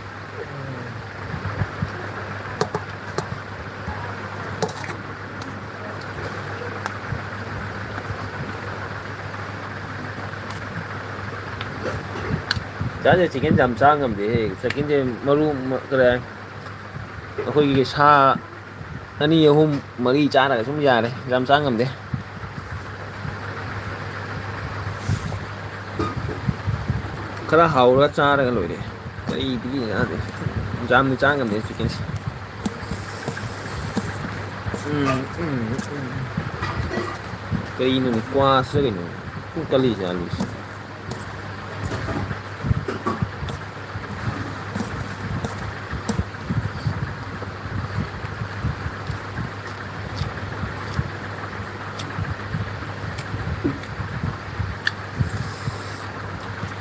A: cha chicken jam cha ngam de chicken je maru kare akhoi cái sa ani hum mari cha ra sum ya de jam cha ngam de khá hậu ra cha ra cái lối đấy cái gì nữa đấy jam cha ngam de chicken cái ini nih kuasa cái này cũng kali ya lu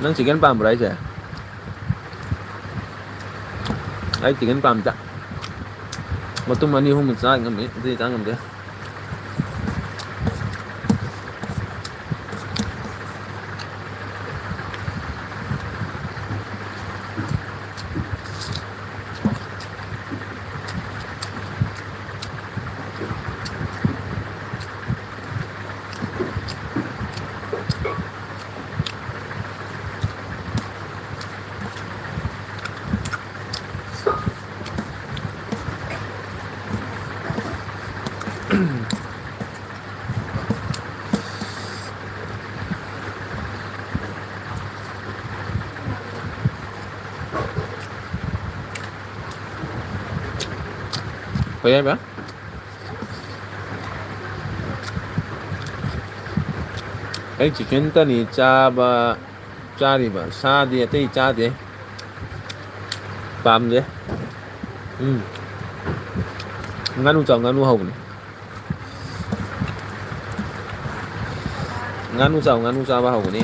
A: nang chicken palm rice ya ai chicken palm tak matum mani hum sa ngam ni ti ta ngam de Vậy em hả? Cái chicken ta ni cha đi mà sa đi tới cha đi pam đi nganu chồng nganu hồng này nganu chồng nganu cha ba hồng này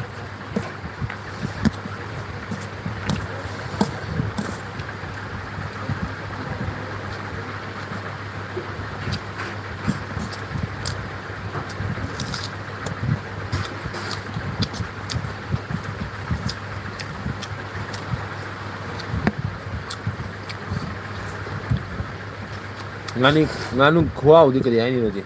A: nganu khwaudi kari ai ni rodi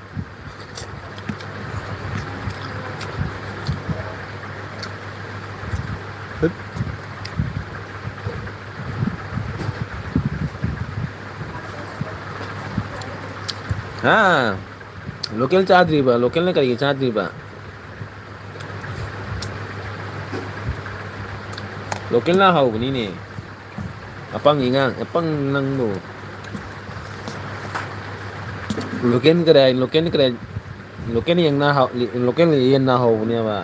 A: ha local chadri ba local ne kari chadri ba local na hau ni ne apang ingang apang nang do local kare local yang na hau local yang na hau ni ba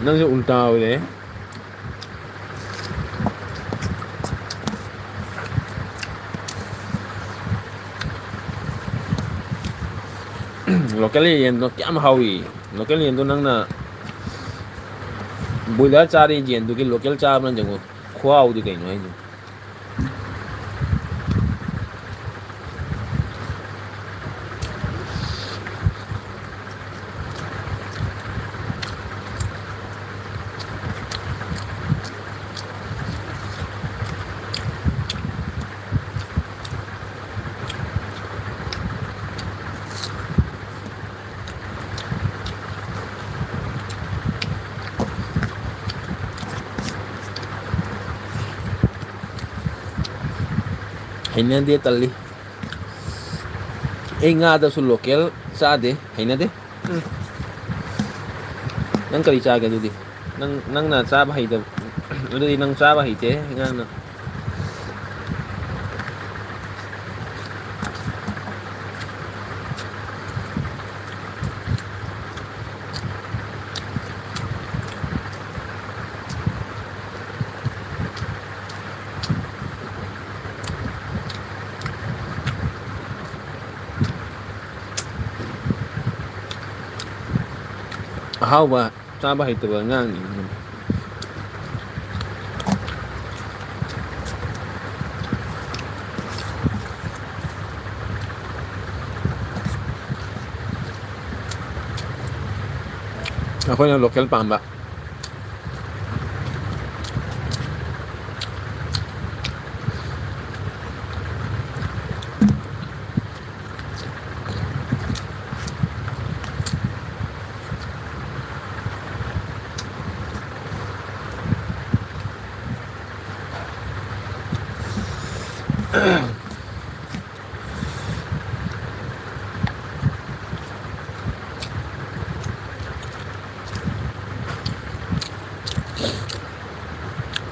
A: nang se ulta le local yang no kyam hawi local yang do nang na boiler chari jen du ki local cha man jango khwau di kai no ai ni haina de talli e nga da su local cha de haina de nang kari cha ga du di nang na cha ba hai da du di nang cha ba hai te nga na hau ba cha ba hai te ba ngang ni ako na local pamba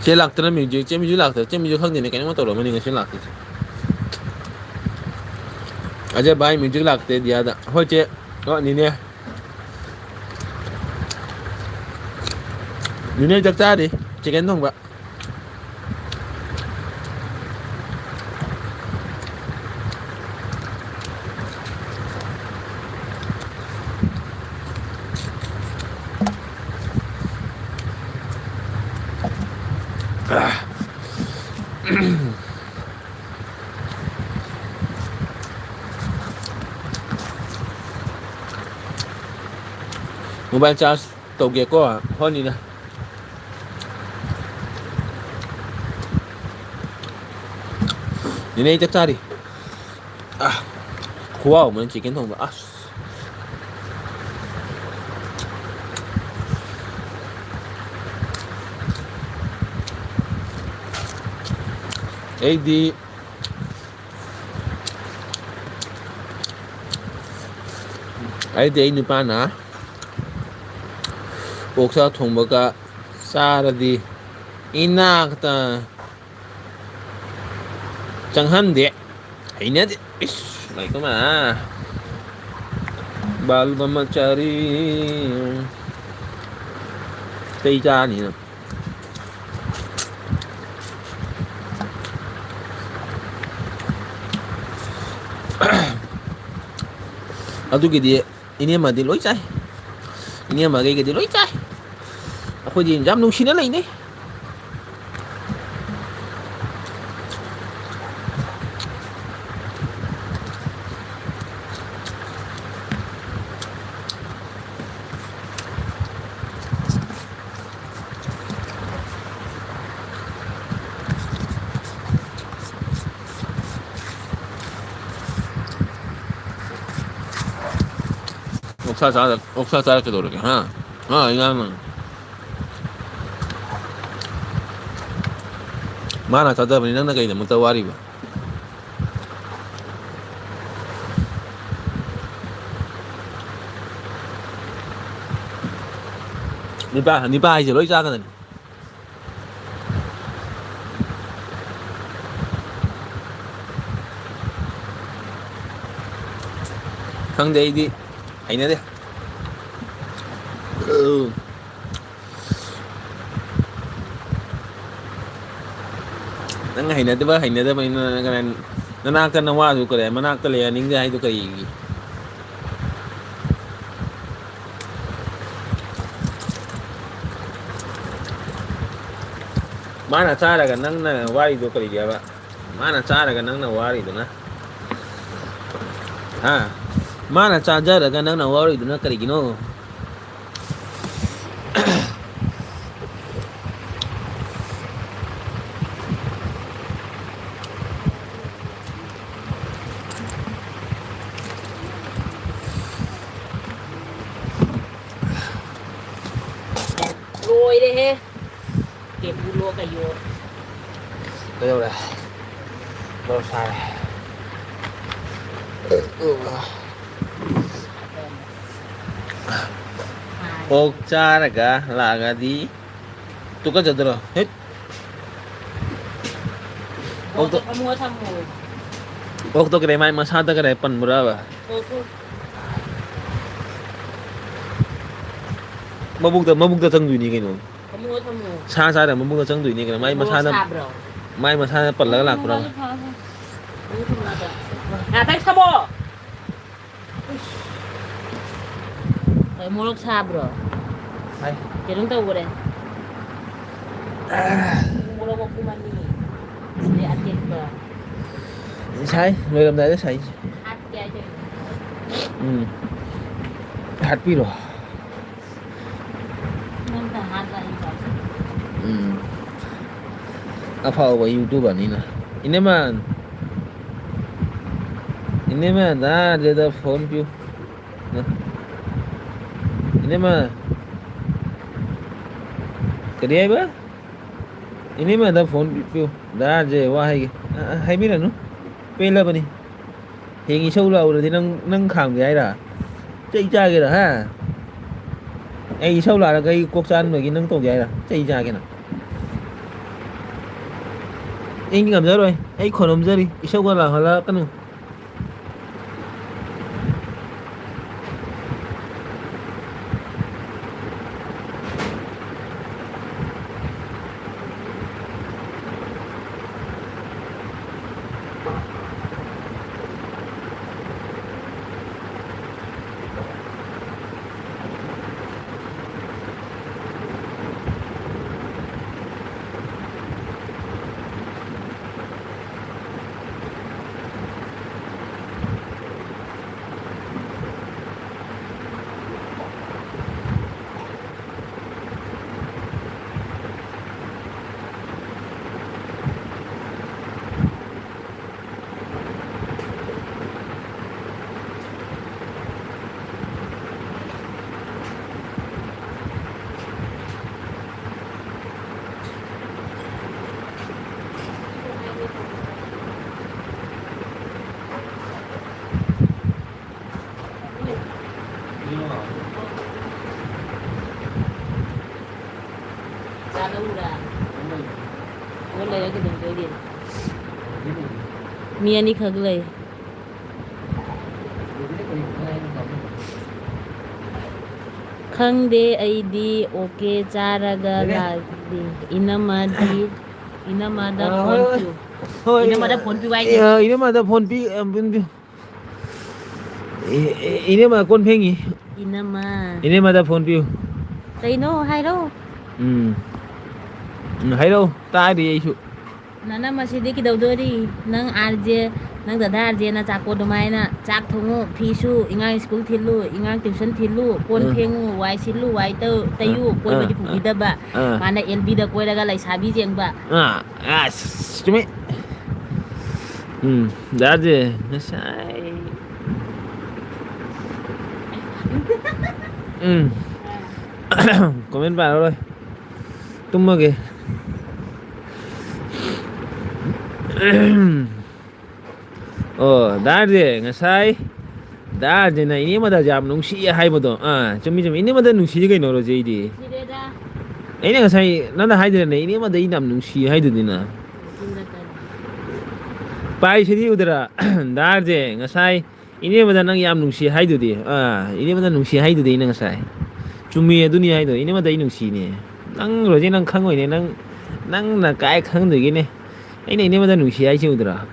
A: chế lạc từ chế music lạc từ chế music không thì này cái nó tàu rồi mình chế lạc thì aja bài music lạc từ dia ada thôi chế đó ni nè ni nè chắc cha đi chế cái nông vậy mobile charge tàu ghé có hơn đi nè đi đây chắc cha đi wow mình chỉ kiến thông và ấy đi nu pa na oksa thongbaga saradi inakta changhan de haina de like ma bal brahmachari tei cha ni na adugi di ini mà đi lối trái ini mà cái đi lối trái aku di jam nung sini lah ini 옥사 잘게 도르게 이거는 mana sada bani nan kai da mutawari ba ni ba ai lối ra cái này khang đây đi hay nữa đi nang hay na diba hay na diba nanakan na wa ko re manakta le ning hay to kai mana cara ga nang na wari do kai ga ba mana cara ga nang na wari do na mana cara ga nang na wari do na kai gino
B: Rồi đây he. Kẹp bù lô cả vô.
A: Đâu rồi? Đâu sai này? Pokcha raga laga di. Tu kan jadro. Hết.
B: Okto kamu tham mồi.
A: Okto cái mai masada cái pan berapa? Mabuk ta chang dui ni cái nó.
B: Kamu tham mồi.
A: Sa da mabuk ta chang dui ni cái mai masada pan laga lak berapa?
B: Thấy tham mồi. Phải mua lốc xa bro.
A: Hay.
B: Chị đúng tàu đây. Mua lốc của mình đi. Để ăn chết bro.
A: Sai, người làm đấy sai.
B: Hát kia chứ.
A: Hát pi rồi.
B: Nên ta hát là gì?
A: Apa wa YouTube ni na. Ini mah dah ada phone piu. Ini mah cái ba? Ini mah ada phone piu. Dah je wah hay biết là nó. Pe la bani. Hiện sâu lâu rồi thì nâng khám cái ai đã. Chạy cha cái đó ha. Ai sâu là cái quốc sản mà cái nâng tổ cái đó. Chạy cha cái nào. Anh ngầm ra rồi. Ai còn ôm ra đi. Sâu qua là cái nào.
B: Mia ni khag lay. Khang de ay di okay charaga la di inamada phone piu. Inamada phone piu ai.
A: Inamada phone piu Inamada con pheng gì? Inamada phone piu.
B: Tay no hay đâu.
A: Hay đâu, ta đi ai chịu.
B: Nana masih ki daw di nang RJ nang dada RJ na chako dumay na chak thungu phisu ingang school thilu ingang tuition thilu kon phengu wai silu wai tayu koi badi pugida ba mana LB da koi daga lai sabi jeng ba
A: cumi da je na sai comment vào rồi tung mà kìa 다르제 ngasai 다르제 나 이니마다 잡 농시 하이보도 좀 이니마다 농시가 노로제 이디
B: 시레다
A: 이니 ngasai 나나 하이드네 이니마다 이남 농시 하이드디나 빠이시디 우드라 다르제 ngasai 이니마다 낭 얌 농시 하이드디 이니마다 농시 하이드디 이나 ngasai 주미에 두니 하이도 이니마다 이 농시니 낭 로제 낭 칸고이네 낭나 까이 칸드기네 이니마다 농시 하이시 우드라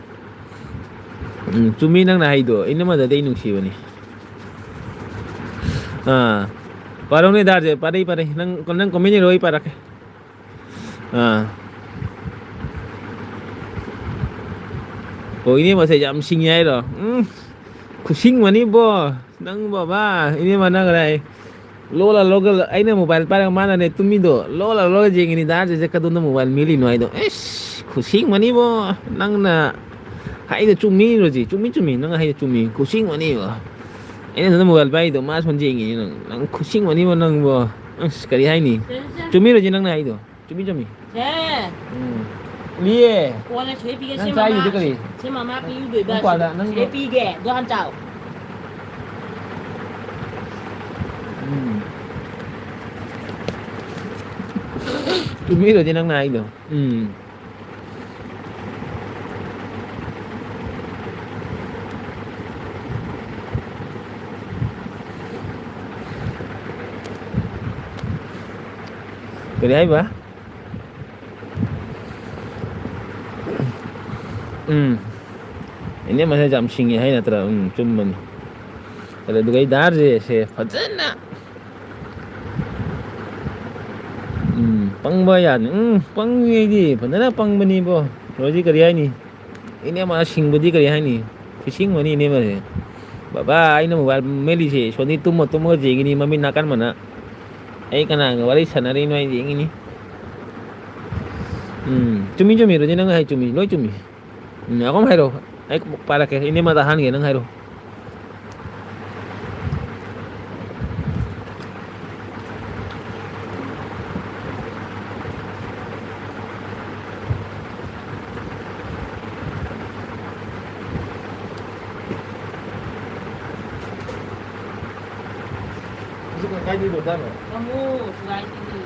A: Cumi nang nahay do, ini mah dati nung siwa ni. Parang ni darje, pare nang komeni roi para ke. Ini mah saya jam singyay do. Kusing mani bo, nang baba, ini mana nang lola logal, ay na mobile parang mana ne tumi do. Lola jeng ini darje sa kadun na mobile mili no ay do. Kusing mani bo, nang na hay là chumi rồi gì chumi nó hay là chumi cố sinh mà đi mà ấy là nó mua bay đồ má son gì nhỉ nó cố sinh mà đi mà nó mua cái gì hay nhỉ chumi rồi gì nó này đồ chumi
B: 네
A: lie
B: 원래 제비게
A: nang sai gì thế cái gì
B: 제 마마 비유
A: Không quả là nang
B: 제 비게 너 한 ጫው
A: chumi rồi gì nó này đồ cái đấy ba ini masih jam singi hay na tra cuman kalau dugai darje se fadzana pang bayan pang di fadzana pang bani bo roji kari ni ini mah sing budi kari ni fishing mani ini mah baba ini mobile meli se soni tumo jegi ni mami nakan mana ay kana wali sanari no ay ini cumi rồi chứ nang hay cumi nói cumi ako hay rồi ay para ke ini matahan ke nang hay rồi cái gì được đâu
B: kamu sugai tinggi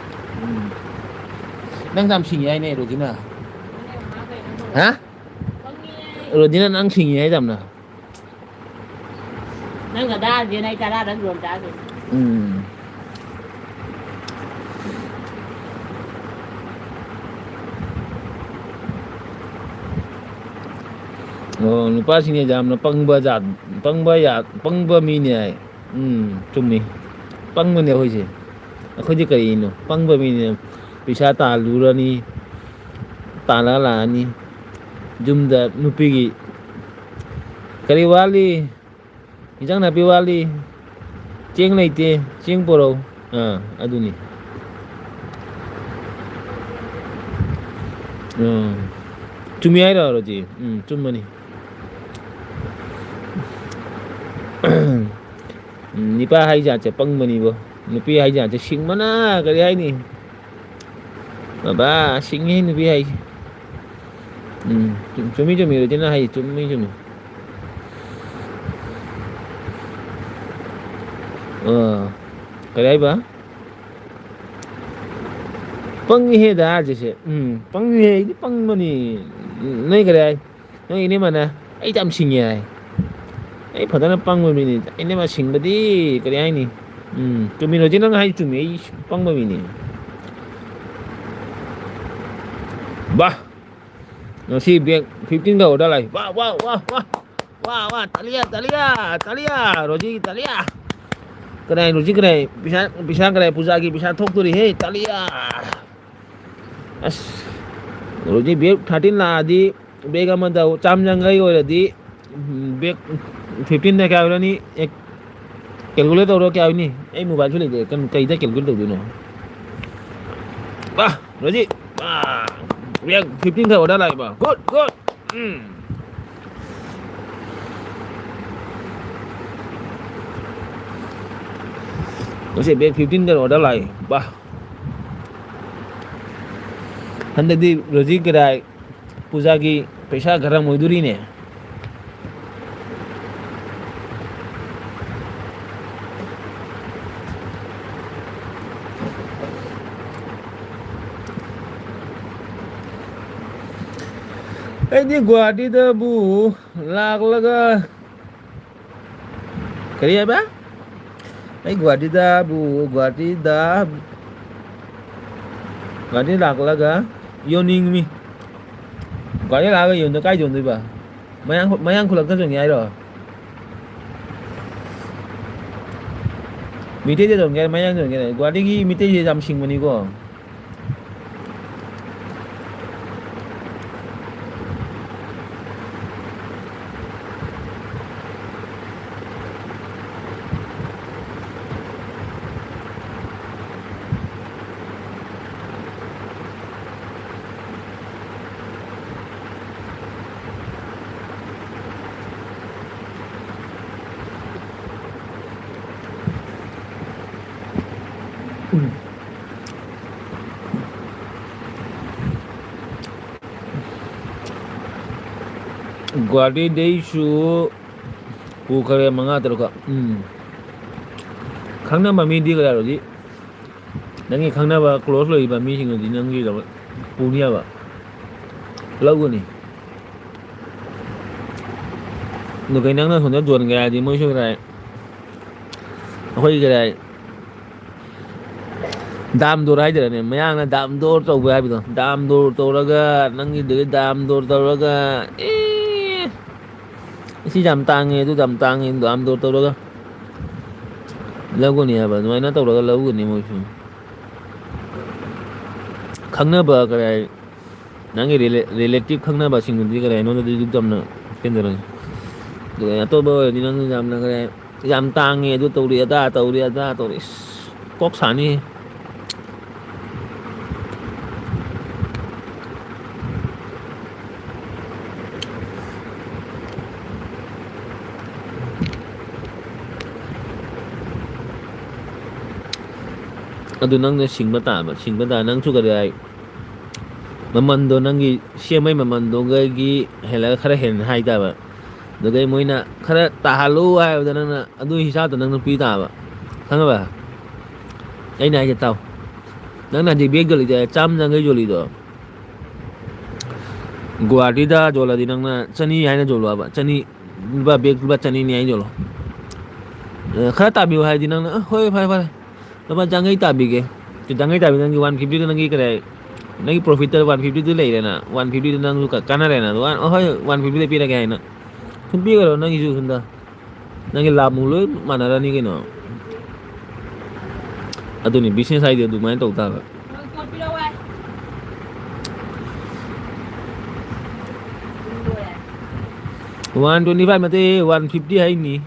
A: đang làm xình ai này rồi chứ nào hả rồi chứ đang xình ai làm nào
B: nang ga da je nai ta da dan ron ta je
A: lupa sini jam na pang ba mi này chung mi pang ba ne hoi je akhoi je kai no pang ba mi ne pisha ta lurani ta la ni jumda nupigi kari wali ijang na piwali cheng leite cheng poro aduni chumi ai rồi gì chum mani nipa hay giả che pang mani bo nupi hay giả che sing mana kari hay ni ba sing hay nupi hay chumi rồi chứ nó hay chumi cái đấy ba pang he da je pang he ni pang mani nei cái đấy nei ini mana ai cham sing ai ai phadana pang mani ni ini ma sing badi cái đấy ni chumi rồi chứ nó hay chumi pang mani ni ba nó si biếc 15 đầu đó lại wow Talia rồi chứ Talia cái này rồi chứ cái này bisa cái này puja lagi bisa thok tu hey Talia rồi chứ biếc 13 là đi biếc mà đâu trăm jangai rồi là đi biếc 15 này cái rồi ni calculator rồi cái ni ai mobile chơi để cần cây ta calculator được nó ba rồi chứ biếc 15 đầu đó lại ba good ꯉꯁꯤ ꯕꯦꯛ 15ꯗ ꯑꯣꯔꯗꯔ ꯂꯥꯛꯏ ꯕꯥ ꯍꯟꯗꯛꯇꯤ ꯔꯣꯖꯤ ꯀꯗꯥꯏ ꯄꯨꯖꯥꯒꯤ ꯄꯩꯁꯥ ꯈꯔ ꯑꯣꯏꯗꯣꯔꯤꯅꯦ ꯑꯩꯗꯤ ꯒꯨꯍꯥꯇꯤꯗꯕꯨ ꯂꯥꯛꯂꯒ ꯀꯔꯤ ꯍꯥꯏꯕ ꯑꯩ ꯒꯨꯍꯥꯇꯤꯗ ꯂꯥꯛꯂꯒ ꯌꯣꯟꯅꯤꯡꯃꯤ ꯒꯥꯔꯤ ꯂꯥꯛꯑꯒ ꯌꯣꯟꯗ ꯀꯥꯏ ꯌꯣꯟꯗꯣꯏꯕ ꯃꯌꯥꯡ ꯈꯨꯂꯛꯇ ꯌꯣꯟꯒꯦ ꯍꯥꯏꯔꯣ ꯃꯤꯇꯩꯗ ꯌꯣꯟꯒꯦ ꯃꯌꯥꯡꯗ ꯌꯣꯟꯒꯦ ꯒꯨꯍꯥꯇꯤꯒꯤ ꯃꯤꯇꯩꯁꯦ ꯌꯥꯝ ꯁꯤꯡꯕꯅꯤꯀꯣ ꯒꯨꯍꯥꯇꯤꯗꯩꯁꯨ ꯄꯨꯈ꯭ꯔꯦ 5-6ꯀ ꯈꯪꯅꯕ ꯃꯤꯗꯤ ꯀꯌꯥꯔꯣꯗꯤ ꯅꯪꯒꯤ ꯈꯪꯅꯕ ꯀ꯭ꯂꯣꯖ ꯂꯩꯕ ꯃꯤꯁꯤꯡꯗꯨꯗꯤ ꯅꯪꯒꯤꯗꯃꯛ ꯄꯨꯅꯤ ꯌꯥꯕ ꯂꯧꯒꯅꯤ ꯑꯗꯨ ꯀꯩ ꯅꯪꯅ ꯁꯣꯝꯗ ꯌꯣꯟꯒꯦ ꯍꯥꯏꯔꯗꯤ ꯃꯣꯏꯁꯨ ꯀꯗꯥꯏ ꯑꯩꯈꯣꯏ ꯀꯗꯥꯏ ꯗꯥꯝ ꯗꯣꯔ ꯍꯥꯏꯗꯔꯅꯦ ꯃꯌꯥꯡꯅ ꯗꯥꯝ ꯗꯣꯔ ꯇꯧꯕ ꯍꯥꯏꯕꯗꯣ ꯗꯥꯝ ꯗꯣꯔ ꯇꯧꯔꯒ ꯅꯪꯒꯤꯗꯨꯗꯤ ꯗꯥꯝ ꯗꯣꯔ ꯇꯧꯔꯒ ꯁꯤ ꯌꯥꯝ ꯇꯥꯡꯉꯦ ꯑꯗꯨ ꯌꯥꯝ ꯇꯥꯡꯉꯦ ꯗꯥꯝ ꯗꯣꯔ ꯇꯧꯔꯒ ꯂꯧꯒꯅꯤ ꯍꯥꯏꯕ ꯑꯗꯨꯃꯥꯏꯅ ꯇꯧꯔꯒ ꯂꯧꯒꯅꯤ ꯃꯣꯏꯁꯨ ꯈꯪꯅꯕ ꯀꯔꯥꯏ ꯅꯪꯒꯤ ꯔꯤꯂꯦꯇꯤꯚ ꯈꯪꯅꯕꯁꯤꯡꯗꯨꯗꯤ ꯀꯔꯥꯏ ꯑꯩꯉꯣꯟꯗꯗꯤ ꯇꯝꯅ ꯀꯦꯟꯗꯔꯅꯤ ꯑꯗꯨꯒ ꯑꯇꯣꯞꯄ ꯑꯣꯏꯔꯗꯤ ꯅꯪ ꯌꯥꯝꯅ ꯀꯔꯥꯏ ꯌꯥꯝ ꯇꯥꯡꯉꯦ ꯑꯗꯨ ꯇꯧꯔꯤ ꯑꯗꯥ ꯇꯧꯔꯤ ꯑꯗꯥ ꯇꯧꯔꯤ ꯀꯣꯛ ꯁꯥꯅꯤ ꯑꯗꯨ ꯅꯪꯅ ꯁꯤꯡꯕ ꯇꯥꯕ ꯅꯪꯁꯨ ꯀꯗꯥꯏ ꯃꯃꯟꯗꯣ ꯅꯪꯒꯤ ꯁꯦꯝꯕꯩ ꯃꯃꯟꯗꯨꯒꯒꯤ ꯍꯦꯜꯂꯒ ꯈꯔ ꯍꯦꯟꯅ ꯍꯥꯏꯇꯥꯕ ꯑꯗꯨꯗꯩ ꯃꯣꯏꯅ ꯈꯔ ꯇꯥꯍꯜꯂꯨ ꯍꯥꯏꯕꯗ ꯅꯪꯅ ꯑꯗꯨꯒꯤ ꯍꯤसाꯕꯇ ꯅꯪꯅ ꯄꯤ ꯇꯥꯕ ꯈꯪꯉꯕ ꯑꯩꯅ ꯍꯥꯏꯁꯦ ꯇꯥꯎ ꯅꯪꯅ ꯍꯧꯖꯤꯛ ꯕꯦꯒ ꯌꯣꯜꯂꯤꯗꯣ ꯆꯥꯝꯃ ꯌꯥꯡꯈꯩ ꯌꯣꯜꯂꯤꯗꯣ ꯒꯨꯍꯥꯇꯤꯗ ꯌꯣꯜꯂꯗꯤ ꯅꯪꯅ 200 ꯍꯥꯏꯅ ꯌꯣꯜꯂꯣꯕ 200 ꯂꯨꯄꯥ ꯕꯦꯒ ꯂꯨꯄꯥ 200ꯅꯤ ꯍꯥꯏꯅ ꯌꯣꯜꯂꯣ ꯈꯔ ꯇꯥꯕꯤꯌꯨ ꯍꯥꯏꯗꯤ ꯅꯪꯅ ꯍꯣꯏ ꯐꯔꯦ ꯂꯨꯄꯥ 100 ꯇꯥꯕꯤꯒꯦ 100 ꯇꯥꯕꯤ ꯅꯪꯒꯤ 150ꯗ ꯅꯪꯒꯤ ꯀꯔꯤ ꯅꯪꯒꯤ ꯄ꯭ꯔꯣꯐꯤꯠꯇ 150ꯗꯨ ꯂꯩꯔꯦꯅ 150ꯗ ꯅꯪꯁꯨ ꯀꯥꯟꯅꯔꯦꯅ ꯑꯗꯨ ꯍꯣꯏ 150ꯗ ꯄꯤꯔꯒꯦ ꯍꯥꯏꯅ ꯁꯨꯝ ꯄꯤꯈ꯭ꯔꯣ ꯅꯪꯒꯤꯁꯨ ꯁꯨꯝꯗ ꯅꯪꯒꯤ ꯂꯥꯕꯃꯨꯛ ꯂꯣꯏ ꯃꯥꯟꯅꯔꯅꯤ ꯀꯩꯅꯣ ꯑꯗꯨꯅꯤ ꯕꯤꯖꯤꯅꯦꯁ ꯍꯥꯏꯗꯤ ꯑꯗꯨꯃꯥꯏꯅ ꯇꯧ ꯇꯥꯕ
B: ꯄꯣꯠ ꯄꯤꯔꯛꯑꯣ ꯍꯥꯏ
A: 125 ꯅꯠꯇꯦ 150 ꯍꯥꯏꯅꯤ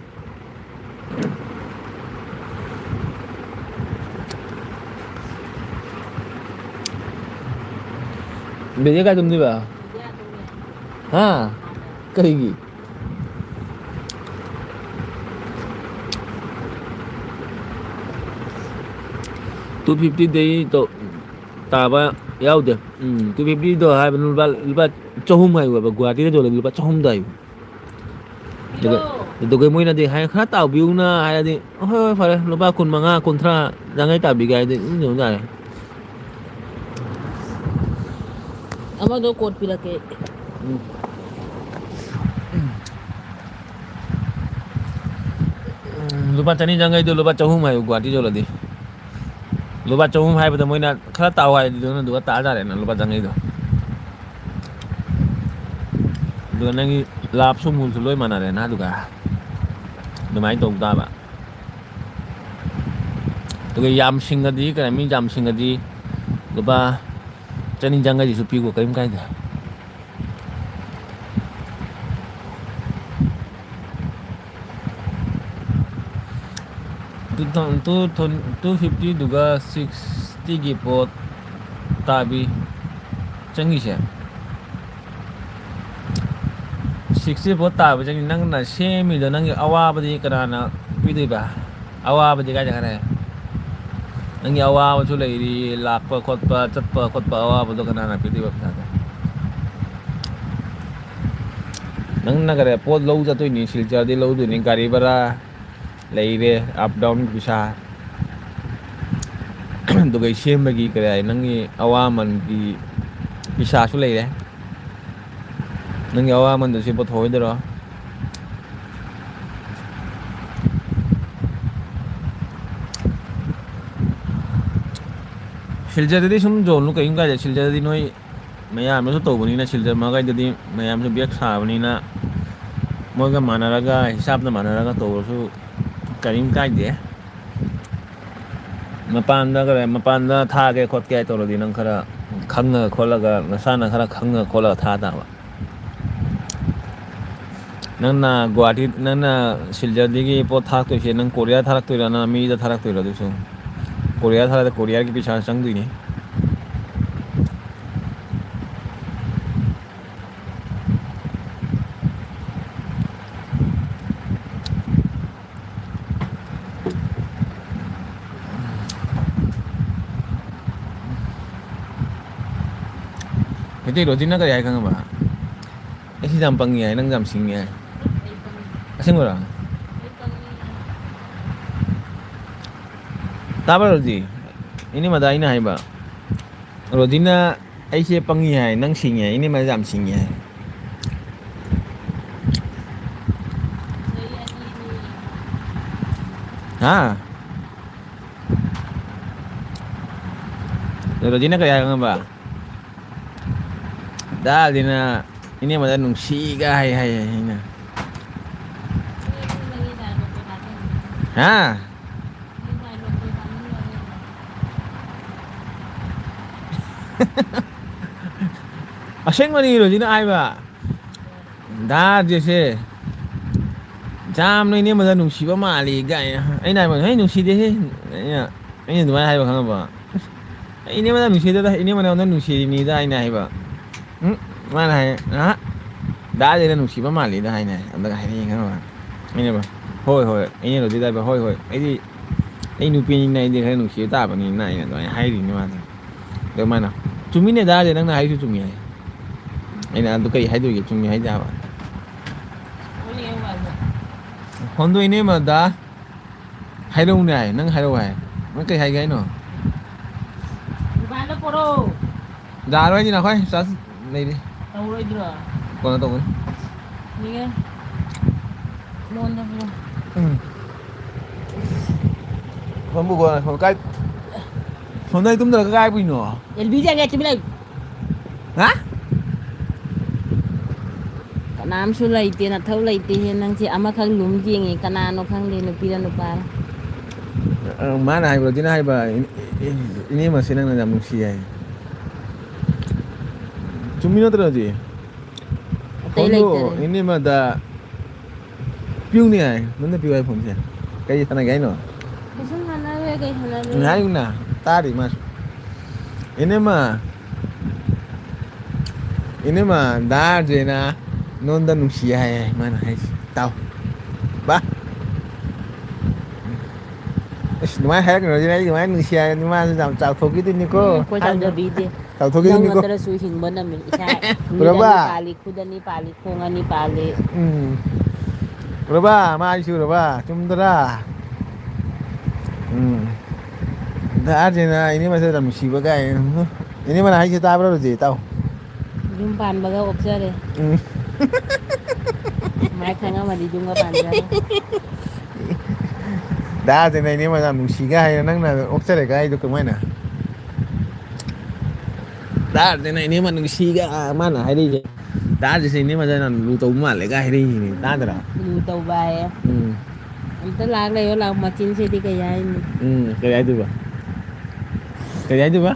A: ꯕꯦꯖꯦ ꯀꯥꯏ ꯇꯨꯝꯗꯣꯏꯕ ꯍꯥ ꯀꯔꯤꯒꯤ 250 ꯇꯥꯕ ꯌꯥꯎꯗꯦ 250ꯗꯣ ꯍꯥꯏꯕꯅꯤ ꯂꯨꯄꯥ 100 ꯍꯥꯏꯌꯨꯕ ꯒꯨꯍꯥꯇꯤꯗ ꯌꯣꯜꯂꯗꯤ ꯂꯨꯄꯥ 100 ꯍꯥꯏꯌꯨ ꯑꯗꯨꯒ ꯃꯣꯏꯅꯗꯤ ꯈꯔ ꯇꯥꯕꯤꯌꯨꯅ ꯍꯥꯏꯔꯗꯤ ꯍꯣꯏ ꯐꯔꯦ ꯂꯨꯄꯥ 25 30 100 ꯇꯥꯕꯤꯒꯦ ꯍꯥꯏꯔꯗꯤ ꯌꯣꯟ ꯌꯥꯔꯦ
B: ꯑꯃꯗꯣ ꯀꯣꯠ ꯄꯤꯔꯛꯀꯦ
A: ꯂꯨꯄꯥ 100 ꯆꯪꯈꯩꯗꯣ ꯂꯨꯄꯥ 100 ꯍꯥꯏꯌꯨ ꯒꯨꯍꯥꯇꯤ ꯌꯣꯜꯂꯗꯤ ꯂꯨꯄꯥ 100 ꯍꯥꯏꯕꯗ ꯃꯣꯏꯅ ꯈꯔ ꯇꯥꯎ ꯍꯥꯏꯗꯤ ꯑꯗꯨꯒ ꯇꯥꯖꯥꯔꯦꯅ ꯂꯨꯄꯥ 100ꯗꯣ ꯑꯗꯨꯒ ꯅꯪꯒꯤ ꯂꯥꯞꯁꯨ ꯃꯨꯜꯁꯨ ꯂꯣꯏ ꯃꯥꯟꯅꯔꯦꯅ ꯑꯗꯨꯒ ꯑꯗꯨꯃꯥꯏꯅ ꯇꯧ ꯇꯥꯕ ꯑꯗꯨꯒ ꯌꯥꯝ ꯁꯤꯡꯉꯗꯤ ꯀꯔꯤ ꯃꯤ ꯌꯥꯝ ꯁꯤꯡꯉꯗꯤ ꯂꯨꯄꯥ 100 ꯆꯪꯒꯩꯁꯨ ꯄꯤꯒꯣ ꯀꯔꯤꯝ ꯀꯥꯏꯗꯦ ꯇꯨ 250 ꯗꯨꯒ 60ꯒꯤ ꯄꯣꯠ ꯇꯥꯕꯤ ꯆꯪꯉꯤꯁꯦ 60 ꯄꯣꯠ ꯇꯥꯕ ꯆꯪꯉꯤ ꯅꯪꯅ ꯁꯦꯝꯃꯤꯗꯣ ꯅꯪꯒꯤ ꯑꯋꯥꯕꯗꯤ ꯀꯅꯥꯅ ꯄꯤꯗꯣꯏꯕ ꯑꯋꯥꯕꯗꯤ ꯀꯥꯏ ꯆꯠꯈ꯭ꯔꯦ ꯅꯪꯒꯤ ꯑꯋꯥꯕꯁꯨ ꯂꯩꯔꯤ ꯂꯥꯛꯄ ꯈꯣꯠꯄ ꯆꯠꯄ ꯈꯣꯠꯄ ꯑꯋꯥꯕꯗꯣ ꯀꯅꯥꯅ ꯄꯤꯗꯣꯏꯕ ꯄꯩꯁꯥꯗꯣ ꯅꯪꯅ ꯀꯔꯤ ꯄꯣꯠ ꯂꯧ ꯆꯠꯇꯣꯏꯅꯤ ꯁꯤꯜꯆꯔꯗꯤ ꯂꯧꯗꯣꯏꯅꯤ ꯒꯥꯔꯤ ꯚꯔꯥ ꯂꯩꯔꯦ ꯑꯞ ꯗꯥꯎꯟ ꯄꯩꯁꯥ ꯑꯗꯨꯒ ꯁꯦꯝꯕꯒꯤ ꯀꯔꯤ ꯍꯥꯏ ꯅꯪꯒꯤ ꯑꯋꯥꯃꯟꯒꯤ ꯄꯩꯁꯥꯁꯨ ꯂꯩꯔꯦ ꯅꯪꯒꯤ ꯑꯋꯥꯃꯟꯗꯨ ꯁꯤ ꯄꯨꯊꯣꯛꯑꯣꯏꯗꯔꯣ ꯁꯤꯜꯆꯔꯗꯗꯤ ꯁꯨꯝ ꯌꯣꯜꯂꯨ ꯀꯔꯤꯝ ꯀꯥꯏꯗꯦ ꯁꯤꯜꯆꯔꯗꯗꯤ ꯅꯣꯏ ꯃꯌꯥꯝꯅꯁꯨ ꯇꯧꯕꯅꯤꯅ ꯁꯤꯜꯆꯔ ꯃꯈꯩꯗꯗꯤ ꯃꯌꯥꯝꯁꯨ ꯕꯦꯛ ꯁꯥꯕꯅꯤꯅ ꯃꯣꯏꯒ ꯃꯥꯟꯅꯔꯒ ꯍꯤꯁꯥꯞꯇ ꯃꯥꯟꯅꯔꯒ ꯇꯧꯔꯁꯨ ꯀꯔꯤꯝ ꯀꯥꯏꯗꯦ ꯃꯄꯥꯟꯗ ꯀꯔꯤ ꯃꯄꯥꯟꯗ ꯊꯥꯒꯦ ꯈꯣꯠꯀꯦ ꯇꯧꯔꯗꯤ ꯅꯪ ꯈꯔ ꯈꯪꯉꯒ ꯈꯣꯠꯂꯒ ꯅꯁꯥꯅ ꯈꯔ ꯈꯪꯉ ꯈꯣꯠꯂꯒ ꯊꯥ ꯇꯥꯕ ꯅꯪꯅ ꯒꯨꯍꯥꯇꯤ ꯅꯪꯅ ꯁꯤꯜꯆꯔꯗꯒꯤ ꯄꯣꯠ ꯊꯥꯔꯛꯇꯣꯏꯁꯦ ꯅꯪ ꯀꯣꯔꯤꯌꯥ ꯊꯥꯔꯛꯇꯣꯏꯔꯥ ꯅꯪ ꯃꯤꯗ ꯊꯥꯔꯛꯇꯣꯏꯔꯥ ꯑꯗꯨꯁꯨ ꯀꯣꯔꯤꯌꯥ ꯊꯥꯔꯛꯇ ꯀꯣꯔꯤꯌꯥꯒꯤ ꯄꯩꯁꯥ ꯆꯪꯗꯣꯏꯅꯤ ꯃꯩꯇꯩ ꯔꯣꯖꯤꯅ ꯀꯔꯤ ꯍꯥꯏ ꯈꯪꯉꯕ ꯑꯩ ꯁꯤ ꯌꯥꯝ ꯄꯪꯉꯤ ꯍꯥꯏ ꯅꯪ ꯌꯥꯝ ꯁꯤꯡꯉꯦ ꯍꯥꯏ
B: ꯑꯩ ꯄꯪꯉꯤ
A: ꯑꯁꯦꯡꯕꯔꯣ
B: ꯑꯩ ꯄꯪꯉꯤ
A: ꯇꯥꯕ꯭ꯔꯥ ꯔꯣꯖꯤ ꯏꯅꯦꯃꯗ ꯑꯩꯅ ꯍꯥꯏꯕ ꯔꯣꯖꯤꯅ ꯑꯩꯁꯦ ꯄꯪꯉꯤ ꯍꯥꯏ ꯅꯪ ꯁꯤꯡꯉꯦ ꯍꯥꯏ ꯏꯅꯦꯃꯗ ꯌꯥꯝ ꯁꯤꯡꯉꯦ ꯍꯥꯏ
B: ꯆꯍꯤ ꯑꯅꯤꯅꯤ
A: ꯍꯥ ꯔꯣꯖꯤꯅ ꯀꯔꯤ ꯍꯥꯏ ꯈꯪꯉꯕ ꯗꯥꯗꯤꯅ ꯏꯅꯦꯃꯗ ꯅꯨꯡꯁꯤꯒ ꯍꯥꯏ ꯍꯥꯏꯌꯦ ꯑꯩꯅ
B: ꯅꯪꯒꯤ ꯗꯥꯏꯂꯣꯛꯇꯣ ꯇꯥꯅꯤꯡꯉꯤ
A: ꯍꯥ
B: ꯅꯪꯒꯤ ꯗꯥꯏꯂꯣꯛꯇꯣ ꯇꯥꯅꯤꯡꯉꯦ
A: ꯑꯁꯦꯡꯕꯅꯤ ꯔꯣꯖꯤꯅ ꯍꯥꯏꯕ ꯗꯥ ꯖꯦꯁꯦ ꯌꯥꯝꯅ ꯏꯅꯦꯝꯕꯗ ꯅꯨꯡꯁꯤꯕ ꯃꯥꯜꯂꯤ ꯀꯥꯏꯅ ꯑꯩꯅ ꯍꯥꯏꯕ ꯍꯩ ꯅꯨꯡꯁꯤꯗꯦꯍꯦ ꯑꯩꯅ ꯑꯗꯨꯃꯥꯏꯅ ꯍꯥꯏꯕ ꯈꯪꯉꯕ ꯑꯩ ꯏꯅꯦꯃꯗ ꯅꯨꯡꯁꯤꯗꯦꯗ ꯏꯅꯦꯃꯅ ꯑꯩꯉꯣꯟꯗ ꯅꯨꯡꯁꯤꯔꯤꯅꯤꯗ ꯑꯩꯅ ꯍꯥꯏꯕ ꯃꯥꯅ ꯍꯥꯏ ꯗꯥ ꯖꯦꯅ ꯅꯨꯡꯁꯤꯕ ꯃꯥꯜꯂꯤꯗ ꯍꯥꯏꯅ ꯑꯗꯨꯒ ꯍꯥꯏꯔꯛꯑꯦ ꯈꯪꯉꯕ ꯑꯩꯅ ꯍꯣꯏ ꯍꯣꯏ ꯑꯩꯅ ꯔꯣꯖꯤꯗ ꯍꯥꯏꯕ ꯍꯣꯏ ꯍꯣꯏ ꯑꯩ ꯅꯨꯄꯤꯅꯤꯅ ꯑꯩꯗꯤ ꯈꯔ ꯅꯨꯡꯁꯤꯕ ꯇꯥꯕꯅꯤꯅ ꯑꯩꯅ ꯑꯗꯨꯃꯥꯏꯅ ꯍꯥꯏꯔꯤꯅꯤ ꯃꯥꯗꯣ ꯑꯗꯨ ꯃꯥꯅ ꯆꯨꯝꯃꯤꯅꯦ ꯗꯥ ꯖꯦ ꯅꯪꯅ ꯍꯥꯏꯔꯤꯁꯨ ꯆꯨꯝꯃꯤ ꯍꯥꯏ ꯑꯩꯅ ꯑꯗꯨ ꯀꯩ ꯍꯥꯏꯗꯣꯏꯒꯦ ꯆꯨꯝꯃꯤ ꯍꯥꯏꯖꯦ ꯍꯥꯏꯕ
B: ꯍꯣꯏꯅꯦ ꯋꯥꯁꯦ
A: ꯍꯣꯟꯗꯣ ꯏꯅꯦꯝꯃꯗ ꯍꯥꯏꯔꯧꯅꯦ ꯍꯥꯏ ꯅꯪ ꯍꯥꯏꯔꯧ ꯍꯥꯏ ꯅꯪ ꯀꯩ ꯍꯥꯏꯒꯦ ꯍꯥꯏꯅꯣ
B: ꯗꯨꯀꯥꯟꯗ ꯄꯣꯔꯛꯑꯣ
A: ꯌꯥꯔꯣꯏꯗꯤ ꯅꯈꯣꯏ ꯆꯥꯔꯖ ꯂꯩꯔꯤ
B: ꯇꯧꯔꯣꯏꯗ꯭ꯔꯣ
A: ꯀꯣꯟꯅ ꯇꯧꯒꯅꯤ
B: ꯅꯤꯡꯉꯦ ꯃꯉꯣꯟꯗ ꯄꯤꯔꯣ
A: ꯁꯣꯝꯕꯨ ꯀꯥꯏ ꯁꯣꯝꯗ ꯇꯨꯝꯗꯔꯒ ꯀꯥꯏ ꯄꯨꯏꯅꯣ
B: ꯑꯦꯜꯕꯤ ꯆꯪꯉꯦ ꯇꯨꯃꯤꯟ ꯂꯩꯌꯨ
A: ꯍꯥ
B: ꯀꯅꯥꯝꯁꯨ ꯂꯩꯇꯦ ꯅꯊꯧ ꯂꯩꯇꯦꯍꯦ ꯅꯪꯁꯦ ꯑꯃꯈꯛ ꯂꯨꯝ ꯌꯦꯡꯉꯤ ꯀꯅꯥꯅꯣ ꯈꯪꯗꯦ ꯅꯨꯄꯤꯔ ꯅꯨꯄꯥꯔ
A: ꯃꯥꯅ ꯍꯥꯏꯕ ꯔꯣꯖꯤꯅ ꯍꯥꯏꯕ ꯏꯅꯦꯝꯃꯁꯦ ꯅꯪꯅ ꯌꯥꯝ ꯅꯨꯡꯁꯤ ꯍꯥꯏ ꯆꯨꯝꯃꯤ ꯅꯠꯇ꯭ꯔꯣ ꯔꯣꯖꯤ
B: ꯑꯇꯩ
A: ꯐꯣꯟꯗꯣ
B: ꯂꯩꯇꯔꯦ
A: ꯏꯅꯦꯝꯃꯗ ꯄꯤꯌꯨꯅꯦ ꯍꯥꯏ ꯅꯉꯣꯟꯗ ꯄꯤꯌꯨ ꯍꯥꯏ ꯐꯣꯟꯁꯦ ꯀꯩ ꯁꯥꯟꯅꯒꯦ ꯍꯥꯏꯅꯣ
B: ꯀꯩꯁꯨꯝ ꯁꯥꯟꯅꯔꯣꯏ ꯀꯩ ꯁꯥꯟꯅꯗꯣꯏꯅꯣ
A: ꯍꯥꯏꯌꯨꯅ ꯇꯥꯔꯤ ꯃꯥꯁꯨ ꯏꯅꯦꯝꯃ ꯗꯥ ꯖꯦꯅ ꯅꯉꯣꯟꯗ ꯅꯨꯡꯁꯤ ꯍꯥꯏ ꯃꯥꯅ ꯍꯥꯏꯁꯤ ꯇꯥꯎ ꯕꯥ ꯑꯁ ꯑꯗꯨꯃꯥꯏꯅ ꯍꯥꯏꯔꯛꯀꯅꯣ ꯔꯣꯖꯤꯅ ꯑꯩ ꯑꯗꯨꯃꯥꯏꯅ ꯅꯨꯡꯁꯤ ꯍꯥꯏꯔꯗꯤ ꯃꯥꯁꯨ ꯌꯥꯝ ꯆꯥꯎꯊꯣꯛꯈꯤꯗꯣꯏꯅꯤꯀꯣ
B: ꯑꯩꯈꯣꯏ
A: ꯍꯥꯏꯅꯣ
B: ꯆꯥꯎꯊꯕꯤꯗꯦ ꯅꯪ
A: ꯆꯥꯎꯊꯣꯛꯈꯤꯗꯣꯏꯅꯤꯀꯣ
B: ꯅꯠꯇ꯭ꯔꯁꯨ ꯍꯤꯡꯕ ꯉꯝꯃꯤ ꯏꯁꯥ ꯃꯤꯠ
A: ꯎꯔꯕ
B: ꯑꯅꯤ ꯄꯥꯜꯂꯤ ꯈꯨꯠ ꯑꯅꯤ ꯄꯥꯜꯂꯤ ꯈꯣꯡ ꯑꯅꯤ ꯄꯥꯜꯂꯤ
A: ꯎꯔꯕ ꯃꯥ ꯍꯥꯏꯁꯤ ꯎꯔꯕ ꯆꯨꯝꯗꯔꯥ ꯗꯥ ꯖꯦꯅ ꯏꯅꯦꯝꯃꯁꯦ ꯌꯥꯝ ꯅꯨꯡꯁꯤꯕ ꯀꯥꯏ ꯏꯅꯦꯝꯃꯅ ꯍꯥꯏꯁꯦ ꯇꯥꯕ꯭ꯔꯥ ꯔꯣꯖꯤ ꯇꯥꯎ
B: ꯌꯨꯝ ꯄꯥꯟꯕꯒ ꯑꯣꯛꯆꯔꯦ
A: ꯎꯝ
B: ꯁꯨꯃꯥꯏ ꯈꯪꯉꯝꯃꯗꯤ ꯌꯨꯝꯒ ꯄꯥꯟꯖꯔꯣꯏ
A: ꯗꯥ ꯖꯦꯅ ꯏꯅꯦꯝꯃ ꯌꯥꯝ ꯅꯨꯡꯁꯤꯒ ꯍꯥꯏꯔ ꯅꯪꯅ ꯑꯣꯛꯆꯔꯦꯒ ꯍꯥꯏꯗꯣ ꯀꯃꯥꯏꯅ ꯗꯥ ꯖꯦꯅ ꯏꯅꯦꯝꯃ ꯅꯨꯡꯁꯤꯒ ꯃꯥꯅ ꯍꯥꯏꯔꯛꯏꯁꯦ ꯗꯥ ꯖꯦꯁꯦ ꯏꯅꯦꯝꯃꯗ ꯌꯥꯝ ꯂꯨ ꯇꯧꯕ ꯃꯥꯜꯂꯦꯒ ꯍꯥꯏꯔꯛꯏꯅꯦ ꯇꯥꯗ꯭ꯔꯥ
B: ꯂꯨ ꯇꯧꯕ ꯍꯥꯏꯌꯦ
A: ꯎꯝ
B: ꯑꯝꯇ ꯂꯥꯛ ꯂꯩꯌꯣ ꯂꯥꯛꯑꯣ ꯃꯆꯤꯟꯁꯤꯗꯤ ꯀꯩ ꯍꯥꯏꯅꯤ
A: ꯀꯔꯤ ꯍꯥꯏꯗꯣꯏꯕ ꯀꯔꯤ ꯍꯥꯏꯗꯣꯏꯕ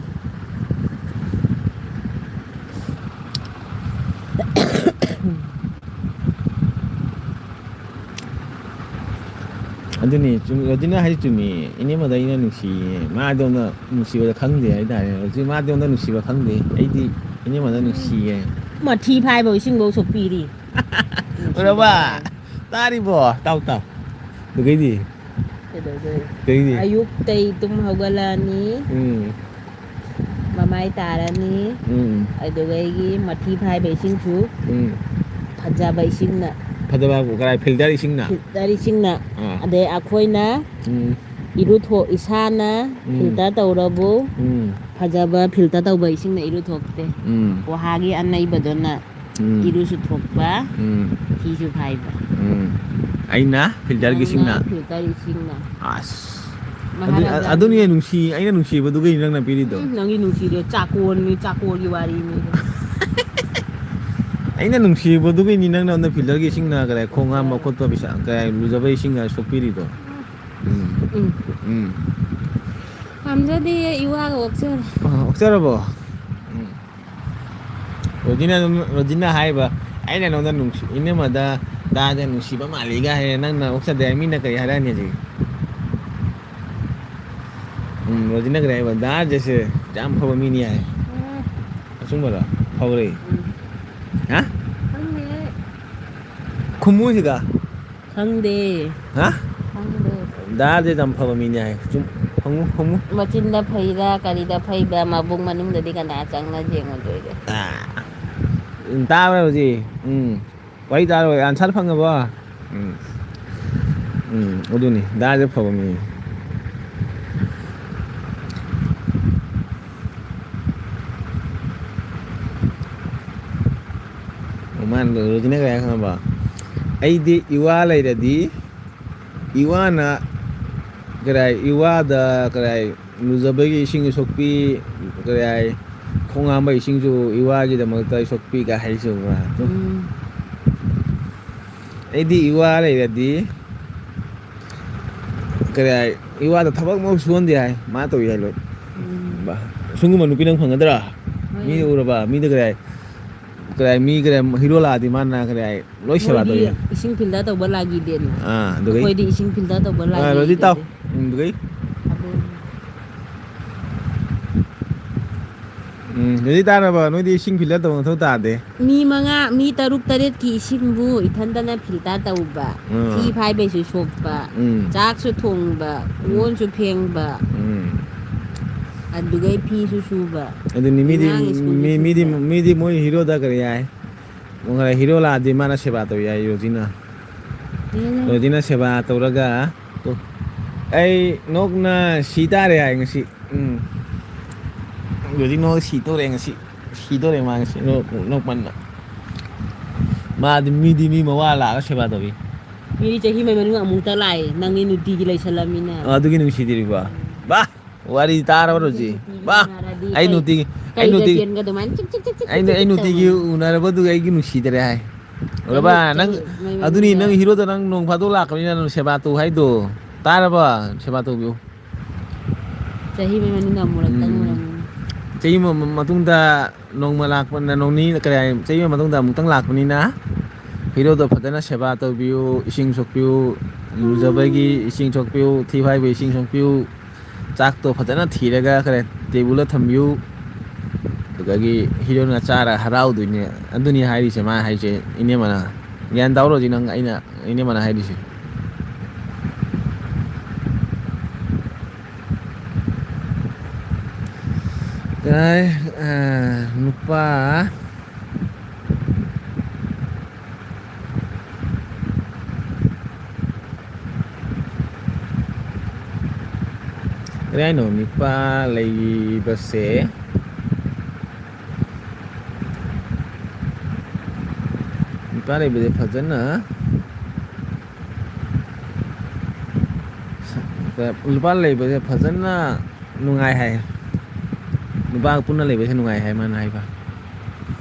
A: ꯑꯗꯨꯅꯤ ꯔꯣꯖꯤꯅ ꯍꯥꯏꯗꯤ ꯆꯨꯝꯃꯤ ꯏꯅꯦꯝꯃꯗ ꯑꯩꯅ ꯅꯨꯡꯁꯤꯌꯦ ꯃꯥꯗꯧꯅ ꯅꯨꯡꯁꯤꯕꯗ ꯈꯪꯗꯦ ꯍꯥꯏꯇꯥꯔꯦ ꯍꯧꯖꯤꯛ ꯃꯥꯗꯤ ꯑꯩꯉꯣꯟꯗ ꯅꯨꯡꯁꯤꯕ ꯈꯪꯗꯦ ꯑꯩꯗꯤ ꯏꯅꯦꯝꯃꯗ ꯅꯨꯡꯁꯤꯌꯦ
B: ꯃꯊꯤ ꯐꯥꯏꯕꯧ ꯏꯁꯤꯡꯐꯧ ꯁꯣꯛꯄꯤꯔꯤ ꯅꯨꯡꯁꯤꯕ
A: ꯎꯔꯕ
B: ꯍꯥꯏ ꯀꯥꯏꯅ
A: ꯇꯥꯔꯤꯕꯣ ꯇꯥꯎ ꯑꯗꯨꯒꯩꯗꯤ ꯀꯩꯅꯤ
B: ꯑꯌꯨꯛꯇꯩ ꯇꯨꯝ ꯍꯧꯒꯠꯂꯛꯑꯅꯤ
A: ꯎꯝ
B: ꯃꯃꯥꯏ ꯇꯥꯔꯅꯤ ꯑꯗꯨꯗꯒꯤ ꯃꯊꯤ ꯐꯥꯏꯕ ꯏꯁꯤꯡꯁꯨ ꯐꯖꯕ ꯏꯁꯤꯡꯅ
A: ꯐꯖꯕ ꯀꯔꯥꯏ ꯐꯤꯜꯇꯔ ꯏꯁꯤꯡꯅ
B: ꯐꯤꯜꯇꯔ ꯏꯁꯤꯡꯅ
A: ꯑꯥ
B: ꯑꯗꯩ ꯑꯩꯈꯣꯏꯅ ꯏꯁꯥꯅ ꯐꯤꯜꯇꯔ ꯇꯧꯔꯕꯨ ꯐꯖꯕ ꯐꯤꯜꯇꯔ ꯇꯧꯕ ꯏꯁꯤꯡꯅ ꯏꯔꯨꯊꯣꯛꯇꯦ ꯋꯥꯍꯥꯒꯤ ꯑꯅꯩꯕꯗꯨꯅ 이루수 ꯊꯣꯛꯄ ꯐꯤꯁꯨ ꯐꯥꯏꯕ
A: ꯑꯩꯅ ꯐꯤꯜꯇꯔꯒꯤ ꯏꯁꯤꯡꯅ
B: ꯐꯤꯜꯇꯔ ꯏꯁꯤꯡꯅ
A: ꯑꯁ ꯑꯗꯨꯅꯤ ꯅꯨꯡꯁꯤ ꯑꯩꯅ ꯅꯨꯡꯁꯤꯕꯗꯨꯒꯤ ꯅꯪꯅ ꯄꯤꯔꯤꯗꯣ
B: ꯅꯪꯒꯤ ꯅꯨꯡꯁꯤꯔꯦ ꯆꯥꯀꯣꯜꯒꯤ ꯋꯥꯔꯤꯅꯤ
A: ꯑꯩꯅ ꯅꯨꯡꯁꯤꯕꯗꯨꯒꯤꯅꯤ ꯅꯪꯅ ꯑꯩꯉꯣꯟꯗ ꯐꯤꯜꯇꯔꯒꯤ ꯏꯁꯤꯡꯅ ꯀꯔꯥꯏ ꯈꯣꯡ ꯍꯥꯝꯕ ꯈꯣꯠꯄ ꯄꯩꯁꯥ ꯀꯔꯥꯏ ꯂꯨꯖꯕ ꯏꯁꯤꯡꯅ ꯁꯣꯛꯄꯤꯔꯤꯗꯣ
B: ꯄꯥꯝꯖꯗꯦ ꯏꯋꯥꯒ ꯑꯣꯛꯆꯔꯦ
A: ꯑꯣꯛꯆꯔꯕꯣ ꯔꯣꯖꯤꯅ ꯍꯥꯏꯕ ꯑꯩꯅ ꯅꯉꯣꯟꯗ ꯏꯅꯝꯃꯗ ꯗꯥꯗ ꯅꯨꯡꯁꯤꯕ ꯃꯥꯜꯂꯤꯒ ꯍꯥꯏꯔꯦ ꯅꯪꯅ ꯑꯣꯛꯆꯗꯦ ꯃꯤꯅ ꯀꯔꯤ ꯍꯥꯏꯔꯛꯑꯅꯤ ꯍꯧꯖꯤꯛ ꯔꯣꯖꯤꯅ ꯀꯔꯤ ꯍꯥꯏꯕ ꯗꯥꯁꯦ ꯌꯥꯝ ꯐꯕ ꯃꯤꯅꯤ ꯍꯥꯏ ꯑꯆꯨꯝꯕꯔꯣ ꯐꯕꯔꯦ ꯍꯥ ꯈꯨꯝꯃꯨꯁꯤꯒ
B: ꯈꯪꯗꯦ
A: ꯍꯥ ꯗꯥꯗꯤ ꯌꯥꯝ ꯐꯕ ꯃꯤꯅꯤ ꯍꯥꯏ ꯁꯨꯝ ꯍꯪꯉꯨ
B: ꯃꯆꯤꯟꯗ ꯐꯩꯔꯥ ꯀꯔꯤꯗ ꯐꯩꯕ ꯃꯕꯨꯡ ꯃꯅꯨꯡꯗꯗꯤ ꯀꯅꯥ ꯆꯪꯅ ꯌꯦꯡꯉꯨꯗꯣꯏꯒꯦ
A: ꯇꯥꯕ꯭ꯔꯥ ꯍꯧꯖꯤꯛ ꯋꯥꯔꯤ ꯇꯥꯔꯣ ꯑꯟꯁꯥꯔ ꯐꯪꯉꯕꯣ ꯑꯗꯨꯅꯤ ꯗꯥꯁꯦ ꯐꯕ ꯃꯤꯅꯤ ꯃꯥꯅ ꯔꯣꯖꯤꯅ ꯀꯔꯤ ꯍꯥꯏ ꯈꯪꯉꯕ ꯑꯩꯗꯤ ꯏꯋꯥ ꯂꯩꯔꯗꯤ ꯏꯋꯥꯅ ꯏꯋꯥꯗ ꯂꯨꯖꯕꯒꯤ ꯏꯁꯤꯡ ꯁꯣꯛꯄꯤ ꯈꯣꯡ ꯍꯥꯝꯕ ꯏꯁꯤꯡꯁꯨ ꯏꯋꯥꯒꯤꯗꯃꯛꯇ ꯁꯣꯛꯄꯤꯒ ꯍꯥꯏꯔꯤꯁꯨꯕ ꯑꯩꯗꯤ ꯏꯋꯥ ꯂꯩꯔꯗꯤ ꯏꯋꯥꯗ ꯊꯕꯛ ꯃꯧ ꯁꯨꯍꯟꯗꯦ ꯍꯥꯏ ꯃꯥ ꯇꯧꯏ ꯍꯥꯏ ꯂꯣꯏ ꯁꯨꯡꯒꯨꯝꯕ ꯅꯨꯄꯤ ꯅꯪ ꯐꯪꯒꯗ꯭ꯔꯥ ꯃꯤꯅ ꯎꯔꯕ ꯃꯤꯗ ꯍꯤꯔꯣ ꯂꯥꯛꯑꯗꯤ ꯃꯥꯅ ꯂꯣꯏ ꯁꯦꯕꯥ
B: ꯃꯣꯏꯗꯤ
A: ꯇꯧꯏ
B: ꯏꯁꯤꯡ ꯐꯤꯜꯇꯔ ꯇꯧꯕ ꯂꯥꯛꯏꯗꯦꯅ
A: ꯑꯗꯨꯒꯩ
B: ꯑꯩꯈꯣꯏꯗꯤ ꯏꯁꯤꯡ ꯐꯤꯜꯇꯔ ꯇꯧꯕ
A: ꯔꯣꯖꯤ ꯇꯥꯎ
B: ꯂꯥꯛꯏꯗꯦ
A: ꯑꯗꯨꯒꯩ ꯔꯣꯖꯤ ꯇꯥꯔꯕ ꯅꯣꯏꯗꯤ ꯏꯁꯤꯡ ꯐꯤꯜꯇꯔ ꯇꯧꯕ ꯃꯊꯧ ꯇꯥꯗꯦ
B: ꯃꯤ 5-6-7ꯀꯤ ꯏꯁꯤꯡꯕꯨ ꯏꯊꯟꯇꯅ ꯐꯤꯜꯇꯔ ꯇꯧꯕ ꯊꯤ ꯐꯥꯏꯕꯩꯁꯨ ꯁꯣꯛꯄ ꯆꯥꯛꯁꯨ ꯊꯣꯡꯕ ꯀꯣꯟꯁꯨ ꯐꯦꯡꯕ ꯑꯗꯨꯒꯩ ꯐꯤꯁꯨ ꯁꯨꯕ
A: ꯑꯗꯨꯅꯤ
B: ꯑꯉꯥꯡ ꯁ꯭ꯀꯨꯜꯁꯨ ꯊꯤꯟꯕ
A: ꯃꯤꯗꯤ ꯃꯣꯏ ꯍꯤꯔꯣꯗ ꯀꯔꯤ ꯍꯥꯏ ꯍꯤꯔꯣ ꯂꯥꯛꯑꯗꯤ ꯃꯥꯅ ꯁꯦꯕꯥ ꯇꯧꯏ ꯍꯥꯏ ꯔꯣꯖꯤꯅ ꯁꯦꯕꯥ ꯇꯧꯔꯒ ꯑꯩ ꯅꯣꯛꯅ ꯁꯤ ꯇꯥꯔꯦ ꯍꯥꯏ ꯉꯁꯤ ꯔꯣꯖꯤ ꯅꯣꯛ ꯁꯤꯗꯣꯔꯦ ꯉꯁꯤ ꯁꯤꯗꯣꯔꯦ ꯃꯥ ꯉꯁꯤ ꯅꯣꯛꯃꯟꯅ ꯃꯤꯗꯤ ꯃꯤ ꯃꯋꯥ ꯂꯥꯛꯑꯒ ꯁꯦꯕꯥ ꯇꯧꯏ
B: ꯃꯤꯗꯤ ꯆꯍꯤ ꯑꯃꯒꯤ ꯃꯅꯨꯡꯗ ꯑꯃꯨꯛꯇ ꯂꯥꯛꯑꯦ ꯅꯪꯗꯤ ꯅꯨꯡꯇꯤꯒꯤ ꯂꯩꯁꯜꯂꯝꯃꯤꯅ
A: ꯑꯗꯨꯒꯤ ꯅꯨꯡꯁꯤꯗ꯭ꯔꯤꯕ ꯋꯥꯔꯤ ꯇꯥꯔꯕ ꯔꯣꯖꯤ ꯑꯩ
B: ꯀꯩꯗ ꯆꯦꯟꯒ ꯑꯗꯨꯃꯥꯏꯅ ꯆꯤꯛ ꯆꯤꯛ ꯆꯤꯛ ꯆꯤꯛ ꯆꯤꯛ
A: ꯑꯩ
B: ꯆꯤꯛ
A: ꯅꯨꯡꯇꯤꯒꯤ
B: ꯇꯧꯕꯅꯤ
A: ꯎꯅꯔꯕꯗꯨꯒ ꯑꯩꯒꯤ ꯅꯨꯡꯁꯤꯗꯔꯦ ꯍꯥꯏ
B: ꯆꯍꯤ
A: ꯎꯔꯕ ꯅꯪ
B: ꯆꯍꯤ ꯃꯩ
A: ꯑꯗꯨꯅꯤ
B: ꯃꯅꯨꯡꯗ
A: ꯅꯪ ꯍꯤꯔꯣꯗ ꯅꯪ ꯅꯣꯡ ꯐꯥꯗꯣꯛ ꯂꯥꯛꯄꯅꯤꯅ ꯅꯪ ꯁꯦꯕꯥ ꯇꯧ ꯍꯥꯏꯗꯣ ꯇꯥꯔꯕ ꯁꯦꯕꯥ ꯇꯧꯕꯤꯌꯨ
B: ꯆꯍꯤ ꯑꯃꯒꯤ ꯃꯅꯨꯡꯗ ꯑꯃꯨꯔꯛꯇꯪ ꯎꯔꯝꯅꯤ
A: ꯆꯍꯤ ꯑꯃ ꯃꯇꯨꯡꯗ ꯅꯣꯡꯃ ꯂꯥꯛꯄ ꯆꯍꯤ ꯑꯃ ꯃꯇꯨꯡꯗ ꯑꯃꯨꯛꯇꯪ ꯂꯥꯛꯄꯅꯤꯅ ꯍꯤꯔꯣꯗꯣ ꯐꯖꯅ ꯁꯦꯕꯥ ꯇꯧꯕꯤꯌꯨ ꯏꯁꯤꯡ ꯁꯣꯛꯄꯤꯌꯨ ꯂꯨꯖꯕꯒꯤ ꯏꯁꯤꯡ ꯁꯣꯛꯄꯤꯌꯨ ꯊꯤ ꯐꯥꯏꯕꯒꯤ ꯏꯁꯤꯡ ꯁꯣꯛꯄꯤꯌꯨ ꯆꯥꯛꯇꯣ ꯐꯖꯅ ꯊꯤꯔꯒ ꯇꯦꯕꯜꯗ ꯊꯝꯕꯤꯌꯨ ꯑꯗꯨꯗꯒꯤ ꯍꯤꯔꯣꯅ ꯆꯥꯔ ꯍꯔꯥꯎꯗꯣꯏꯅꯦ ꯑꯗꯨꯅꯤ ꯍꯥꯏꯔꯤꯁꯦ ꯃꯥꯅ ꯍꯥꯏꯁꯦ ꯏꯅꯦꯃꯅ ꯒ꯭ꯌꯥꯟ ꯇꯥꯎ ꯔꯣꯖꯤ ꯅꯪ ꯑꯩꯅ ꯏꯅꯦꯃꯅ ꯍꯥꯏꯔꯤꯁꯦ ꯅꯨꯄꯥ ꯀꯔꯤ ꯍꯥꯏꯅꯣ ꯅꯨꯄꯥ ꯂꯩꯕꯁꯦ ꯅꯨꯄꯥ ꯂꯩꯕꯁꯦ ꯐꯖꯅ ꯅꯨꯄꯥ ꯂꯩꯕꯁꯦ ꯐꯖꯅ ꯅꯨꯡꯉꯥꯏ ꯍꯥꯏ ꯅꯨꯄꯥꯒ ꯄꯨꯟꯅ ꯂꯩꯕꯁꯦ ꯅꯨꯡꯉꯥꯏ ꯍꯥꯏ ꯃꯥꯅ ꯍꯥꯏꯕ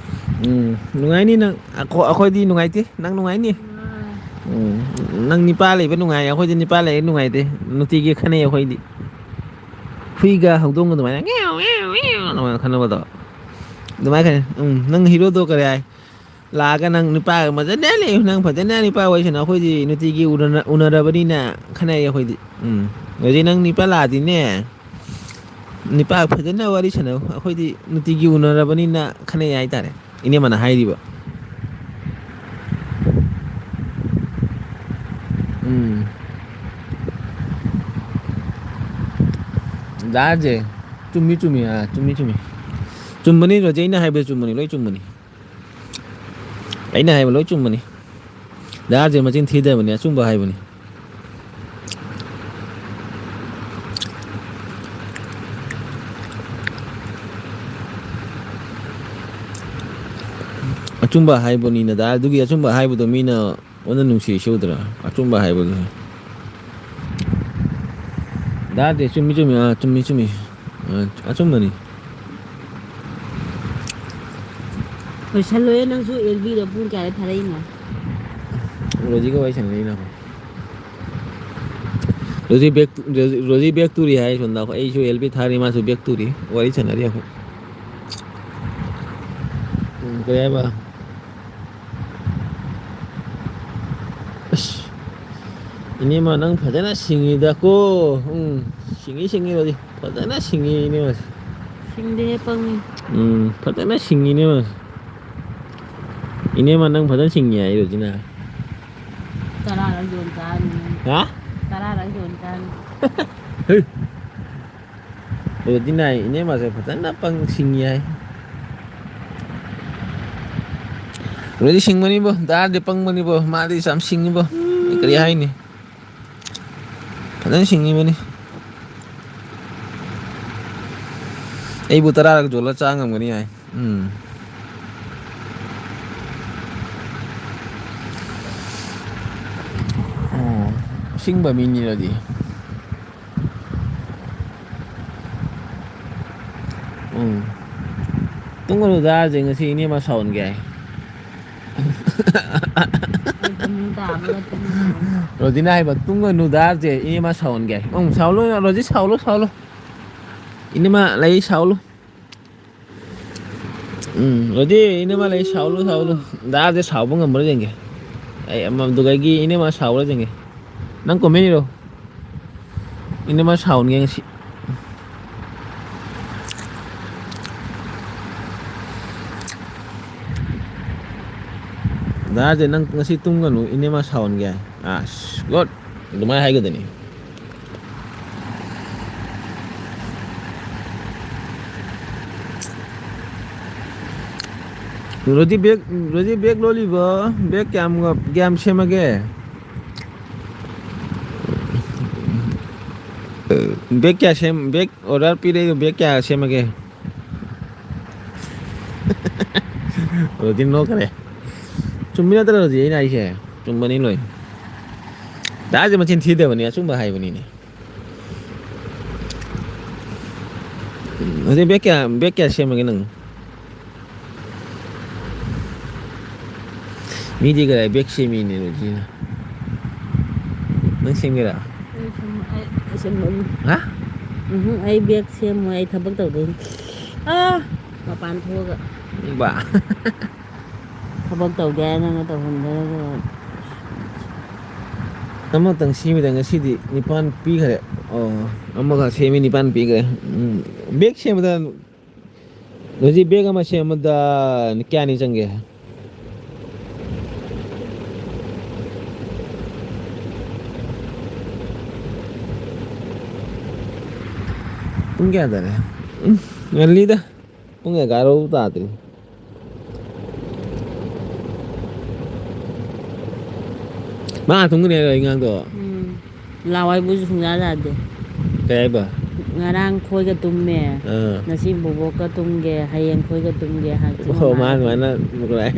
A: ꯅꯨꯡꯉꯥꯏꯅꯤ ꯅꯪ ꯑꯩꯈꯣꯏꯗꯤ ꯅꯨꯡꯉꯥꯏꯇꯦ ꯅꯪ ꯅꯨꯡꯉꯥꯏꯅꯤ ꯅꯪ ꯅꯤꯄꯥ ꯂꯩꯕ ꯅꯨꯡꯉꯥꯏ ꯑꯩꯈꯣꯏꯗꯤ ꯅꯤꯄꯥ ꯂꯩꯕ ꯅꯨꯡꯉꯥꯏꯇꯦ ꯅꯨꯡꯇꯤꯒꯤ ꯈꯟꯅꯩ ꯑꯩꯈꯣꯏꯗꯤ ꯍꯨꯏꯒ ꯍꯧꯗꯣꯡꯒ ꯑꯗꯨꯃꯥꯏꯅ ꯈꯟꯅꯕꯗꯣ ꯑꯗꯨꯃꯥꯏꯅ ꯅꯪ ꯍꯤꯔꯣꯗꯣ ꯀꯔꯤ ꯍꯥꯏ ꯂꯥꯛꯑꯒ ꯅꯪ ꯅꯨꯄꯥꯒ ꯐꯖꯅ ꯂꯩꯌꯨ ꯅꯪ ꯐꯖꯅ ꯅꯨꯄꯥ ꯋꯥꯔꯤ ꯁꯥꯟꯅꯧ ꯑꯩꯈꯣꯏꯗꯤ ꯅꯨꯡꯇꯤꯒꯤ ꯎꯅꯔꯕꯅꯤꯅ ꯈꯟꯅꯩ ꯑꯩꯈꯣꯏꯗꯤ ꯍꯧꯖꯤꯛ ꯅꯪ ꯅꯤꯄꯥ ꯂꯥꯛꯑꯗꯤꯅꯦ ꯅꯤꯄꯥ ꯐꯖꯅ ꯋꯥꯔꯤ ꯁꯥꯟꯅꯧ ꯑꯩꯈꯣꯏꯗꯤ ꯅꯨꯡꯇꯤꯒꯤ ꯎꯅꯔꯕꯅꯤꯅ ꯈꯟꯅꯩ ꯍꯥꯏꯇꯥꯔꯦ ꯏꯅꯦꯃꯅ ꯍꯥꯏꯔꯤꯕ ꯗꯥꯁꯦ ꯆꯨꯝꯃꯤ ꯆꯨꯝꯃꯤ ꯆꯨꯝꯃꯤ ꯆꯨꯝꯃꯤ ꯆꯨꯝꯕꯅꯤ ꯔꯣꯖꯤ ꯑꯩꯅ ꯍꯥꯏꯕ ꯆꯨꯝꯕꯅꯤ ꯂꯣꯏ ꯆꯨꯝꯕꯅꯤ ꯑꯩꯅ ꯍꯥꯏꯕ ꯂꯣꯏ ꯆꯨꯝꯕꯅꯤ ꯗꯥꯁꯦ ꯃꯆꯤꯟ ꯊꯤꯗꯕꯅꯤ ꯑꯆꯨꯝꯕ ꯍꯥꯏꯕꯅꯤ ꯑꯆꯨꯝꯕ ꯍꯥꯏꯕꯅꯤꯅ ꯗꯥ ꯑꯗꯨꯒꯤ ꯑꯆꯨꯝꯕ ꯍꯥꯏꯕꯗꯣ ꯃꯤꯅ ꯑꯣꯟꯅ ꯅꯨꯡꯁꯤ ꯁꯨꯗ꯭ꯔꯥ ꯑꯆꯨꯝꯕ ꯍꯥꯏꯕꯗꯨ ꯗꯥꯗꯤ ꯆꯨꯝꯃꯤ ꯆꯨꯝꯃꯤ ꯆꯨꯝꯃꯤ ꯆꯨꯝꯃꯤ ꯑꯆꯨꯝꯕꯅꯤ
B: ꯂꯣꯏꯁꯜꯂꯣꯏꯌꯦ ꯅꯪꯁꯨ ꯑꯦꯜꯕꯤꯗꯣ ꯄꯨꯡ ꯀꯌꯥꯗ ꯊꯥꯔꯛꯏꯅꯣ
A: ꯔꯣꯖꯤꯒ ꯋꯥꯔꯤ ꯁꯥꯟꯅꯔꯤꯅ ꯔꯣꯖꯤ ꯕꯦꯛ ꯇꯨꯔꯤ ꯍꯥꯏ ꯁꯣꯝꯗ ꯑꯩꯁꯨ ꯑꯦꯜ ꯕꯤ ꯊꯥꯔꯤ ꯃꯥꯁꯨ ꯕꯦꯛ ꯇꯨꯔꯤ ꯋꯥꯔꯤ ꯁꯥꯟꯅꯔꯤ ꯑꯩꯈꯣꯏ ꯀꯔꯤ ꯍꯥꯏꯕ ꯑꯁ ꯏꯅꯦꯃ ꯅꯪ ꯐꯖꯅ ꯁꯤꯡꯉꯤꯗꯀꯣ ꯁꯤꯡꯉꯤ ꯔꯣꯖꯤ ꯐꯖꯅ ꯁꯤꯡꯉꯤ ꯏꯅꯦꯃꯁꯦ
B: ꯁꯤꯡꯗꯦꯍꯦ ꯄꯪꯉꯤ
A: ꯐꯖꯅ ꯁꯤꯡꯉꯤ ꯏꯅꯦꯃꯁꯦ ꯏꯅꯦꯃ ꯅꯪ ꯐꯖꯅ ꯁꯤꯡꯉꯤ ꯍꯥꯏ ꯔꯣꯖꯤꯅ
B: ꯇꯔꯥꯔꯛ ꯌꯣꯟ ꯆꯥꯔꯅꯤ ꯅꯪ
A: ꯍꯥ
B: 10ꯔꯛ ꯌꯣꯟ ꯆꯥꯅꯤ
A: ꯔꯣꯖꯤꯅ ꯏꯅꯦꯃꯁꯦ ꯐꯖꯅ ꯁꯤꯡꯉꯤ ꯍꯥꯏ ꯔꯣꯖꯤ ꯁꯤꯡꯕꯅꯤꯕꯣ ꯗꯥꯗꯤ ꯄꯪꯕꯅꯤꯕꯣ ꯃꯥꯗꯤ ꯌꯥꯝ ꯁꯤꯡꯉꯤꯕꯣ ꯑꯩ ꯀꯔꯤ ꯍꯥꯏꯅꯤ ꯐꯖꯅ ꯁꯤꯡꯉꯤꯕꯅꯤ ꯑꯩꯕꯨ 10ꯔꯛ ꯌꯣꯜꯂ ꯆꯥ ꯉꯝꯒꯅꯤ ꯍꯥꯏ ꯑꯁꯤꯡꯕ ꯃꯤꯅꯤ ꯔꯣꯖꯤ ꯇꯨꯝꯒꯅꯨ ꯗꯥꯁꯦ ꯉꯁꯤ ꯏꯅꯦꯃ ꯁꯥꯎꯍꯟꯒꯦ ꯍꯥꯏ
B: ꯑꯩ ꯐꯃꯨꯡ ꯇꯥꯕꯒ ꯇꯨꯝꯃꯗꯕꯅꯤ
A: ꯔꯣꯖꯤꯅ ꯍꯥꯏꯕ ꯇꯨꯝꯒꯅꯨ ꯗꯥꯁꯦ ꯏꯅꯦꯃ ꯁꯥꯎꯍꯟꯒꯦ ꯍꯥꯏ ꯁꯥꯎꯂꯨ Rosie ꯁꯥꯎꯂꯨ इनमा lagi saulu jadi inema lagi saulu dah ada saulu nggak boleh jengke emang tuh lagi ini mah saulu jengke nang komen itu ini mah saulu yang si dah aja nang ngasih tunggu nu ini mah saulu ya good lumayan hai gitu nih Roti bag loli ba bag kam semage bag kya sem bag order pire bag kya semage Roti no kare chumina tara roti ina aise chumbani loi da je machin thi de bani chumba hai bani ne Roti bag kya semage nang 미디 그래 백시민이 로지나 너 생겨라 하?
B: ꯑꯩ ꯕꯦꯛ ꯁꯦꯝꯃꯣꯏ ꯑꯩ ꯊꯕꯛ ꯇꯧꯗꯣꯏꯅꯤ ꯃꯄꯥꯟ ꯊꯣꯛꯑꯒ
A: 봐
B: ꯊꯕꯛ ꯇꯧꯒꯦ ꯍꯥꯏꯅ ꯇꯧꯍꯟꯗꯔꯒ
A: 아무튼 심이다 ngasi디 nipan pigare amaga semi nipan pigare bek semada roji beg ama semada kya ni change pung kya dare ngalli da pung garo ta atri 마 동근이가 인간 거
B: laway buso sungja dade
A: kaya ba
B: ngarang khoi ka tumme nasi bobo ka tumge hayeng khoi ka tumge hakchi
A: man mana mukulai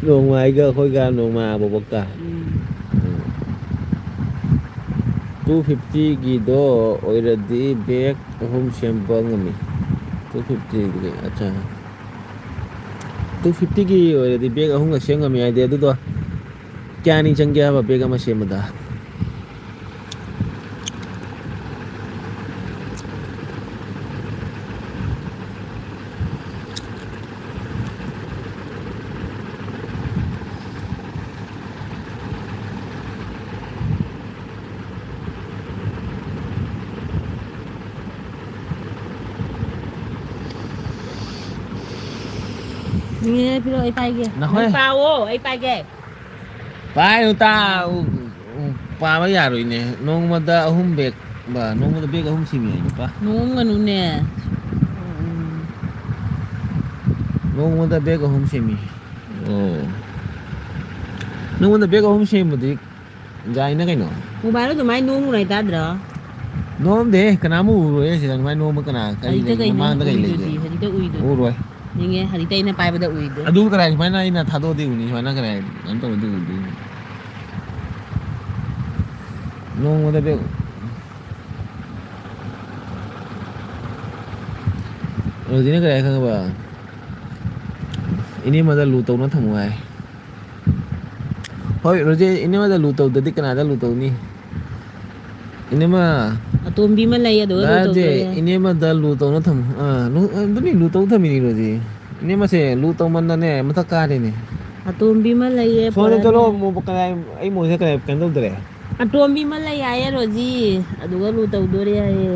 A: nong mai ga khoi ga nong ma bobok ka 250 gido already bag home sample ngami 250 gi acha 250 gi already bag home ga ngami ai de du do kya ni changya ba bag ma semada
B: Nghe phi ai tay kìa.
A: Nó hơi
B: Pao ô, ai tay kìa.
A: Pai ta pa ba ya rồi nè nong ma da hum bek ꯕꯥ ꯅꯣꯡꯃꯗ ꯕꯦꯒ 3 ꯁꯦꯝꯃꯤ ꯍꯥꯏ ꯅꯨꯄꯥ
B: ꯅꯣꯡꯒꯅꯨꯅꯦ
A: ꯅꯣꯡꯃꯗ ꯕꯦꯒ 3 ꯁꯦꯝꯃꯤ ꯑꯣ ꯅꯉꯣꯟꯗ ꯕꯦꯒ 3 ꯁꯦꯝꯕꯗꯤ ꯌꯥꯏꯅ ꯀꯩꯅꯣ
B: ꯃꯣꯕꯥꯏꯜꯗꯣ ꯑꯗꯨꯃꯥꯏꯅ ꯅꯣꯡꯕ ꯂꯩꯇꯥꯗ꯭ꯔꯣ
A: ꯅꯣꯝꯗꯦ ꯀꯅꯥꯃꯨꯛ ꯎꯔꯣꯏ ꯁꯤꯗ ꯑꯗꯨꯃꯥꯏꯅ ꯅꯣꯝꯕ ꯀꯅꯥ ꯀꯔꯤ
B: ꯍꯧꯖꯤꯛꯇ
A: ꯂꯩꯒꯦ
B: ꯀꯩꯅꯣ
A: ꯃꯃꯥꯡꯗ ꯀꯔꯤ ꯂꯩꯒꯦ
B: ꯎꯏꯗꯨꯗꯤ ꯍꯧꯖꯤꯛꯇ ꯎꯏꯗꯨꯗꯤ
A: ꯎꯔꯣꯏ
B: ꯌꯦꯡꯉꯦ ꯍꯧꯖꯤꯛꯇ ꯑꯩꯅ ꯄꯥꯏꯕꯗ ꯎꯏꯗꯣ
A: ꯑꯗꯨ ꯀꯔꯥꯏ ꯁꯨꯃꯥꯏꯅ ꯑꯩꯅ ꯊꯥꯗꯣꯛꯑꯗꯤ ꯎꯅꯤ ꯁꯨꯃꯥꯏꯅ ꯀꯔꯥꯏ ꯀꯩꯅꯣ ꯇꯧꯔꯗꯤ ꯎꯗꯣꯏꯅꯤ ꯅꯣꯡꯃꯗ ꯕꯦꯒ ꯔꯣꯖꯤꯅ ꯀꯔꯤ ꯍꯥꯏ ꯈꯪꯉꯕ ꯏꯅꯦꯃꯗ ꯂꯨ ꯇꯧꯅ ꯊꯝꯃꯨ ꯍꯥꯏ ꯍꯣꯏ ꯔꯣꯖꯦ ꯏꯅꯦꯃꯗ ꯂꯨ ꯇꯧꯗ꯭ꯔꯗꯤ ꯀꯅꯥꯗ ꯂꯨ ꯇꯧꯅꯤ ꯏꯅꯦꯃ
B: ꯑꯇꯣꯝꯕꯤ ꯑꯃ ꯂꯩ ꯑꯗꯨꯒ ꯂꯨ
A: ꯗꯥ
B: ꯇꯧꯗꯣꯔꯦ
A: ꯖꯦ ꯏꯅꯦꯃꯗ ꯂꯨ ꯇꯧꯅ ꯊꯝꯃꯨ ꯑꯗꯨꯅꯤ ꯂꯨ ꯇꯧ ꯊꯝꯃꯤꯅꯤ ꯔꯣꯖꯤ ꯏꯅꯦꯃꯁꯦ ꯂꯨ ꯇꯧꯃꯟꯅꯅꯦ ꯃꯊꯛ ꯀꯥꯔꯦꯅꯦ
B: ꯑꯇꯣꯝꯕꯤ ꯑꯃ ꯂꯩꯌꯦ
A: ꯁꯣꯝꯗ ꯆꯠꯂꯣ
B: ꯄꯣꯔꯛꯑꯅꯨ
A: ꯀꯅꯥꯏ ꯑꯩ ꯃꯣꯏꯁꯦ ꯀꯅꯥꯏ ꯀꯩꯅꯣ ꯇꯧꯗ꯭ꯔꯦ
B: ꯑꯇꯣꯝꯕꯤ ꯑꯃ ꯂꯩ ꯍꯥꯏꯌꯦ ꯔꯣꯖꯤ ꯑꯗꯨꯒ ꯂꯨ ꯇꯧꯗꯣꯔꯦ ꯍꯥꯏꯌꯦ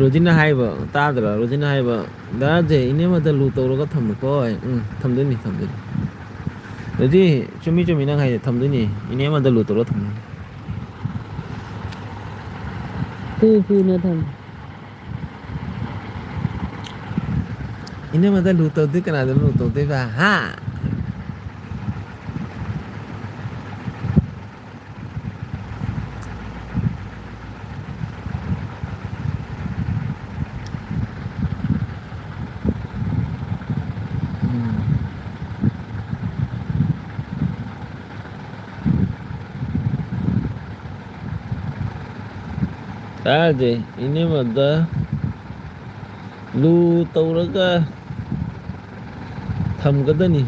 A: ꯔꯣꯖꯤꯅ ꯍꯥꯏꯕ ꯇꯥꯗ꯭ꯔꯣ ꯔꯣꯖꯤꯅ ꯍꯥꯏꯕ ꯗꯥ ꯖꯦ ꯏꯅꯦꯃꯗ ꯂꯨ ꯇꯧꯔꯒ ꯊꯝꯃꯨꯀꯣ ꯊꯝꯗꯣꯏꯅꯤ ꯊꯝꯗꯣꯏꯅꯤ ꯑꯗꯨꯗꯤ ꯆꯨꯝꯃꯤ ꯆꯨꯝꯃꯤ ꯅꯪ ꯍꯥꯏꯁꯦ ꯊꯝꯗꯣꯏꯅꯤ ꯏꯅꯦꯃꯗ ꯂꯨ ꯇꯧꯔꯒ ꯊꯝꯗꯣꯏꯅꯤ
B: ꯐꯨ ꯐꯨꯅ ꯊꯝꯃꯨ
A: ꯏꯅꯦꯃꯗ ꯂꯨ ꯇꯧꯗ꯭ꯔꯗꯤ ꯀꯅꯥꯗ ꯂꯨ ꯇꯧꯗꯣꯏꯕ ꯍꯥ ꯗꯥ ꯖꯦ ꯏꯅꯦꯃꯗ ꯂꯨ ꯇꯧꯔꯒ ꯊꯝꯒꯗꯅꯤ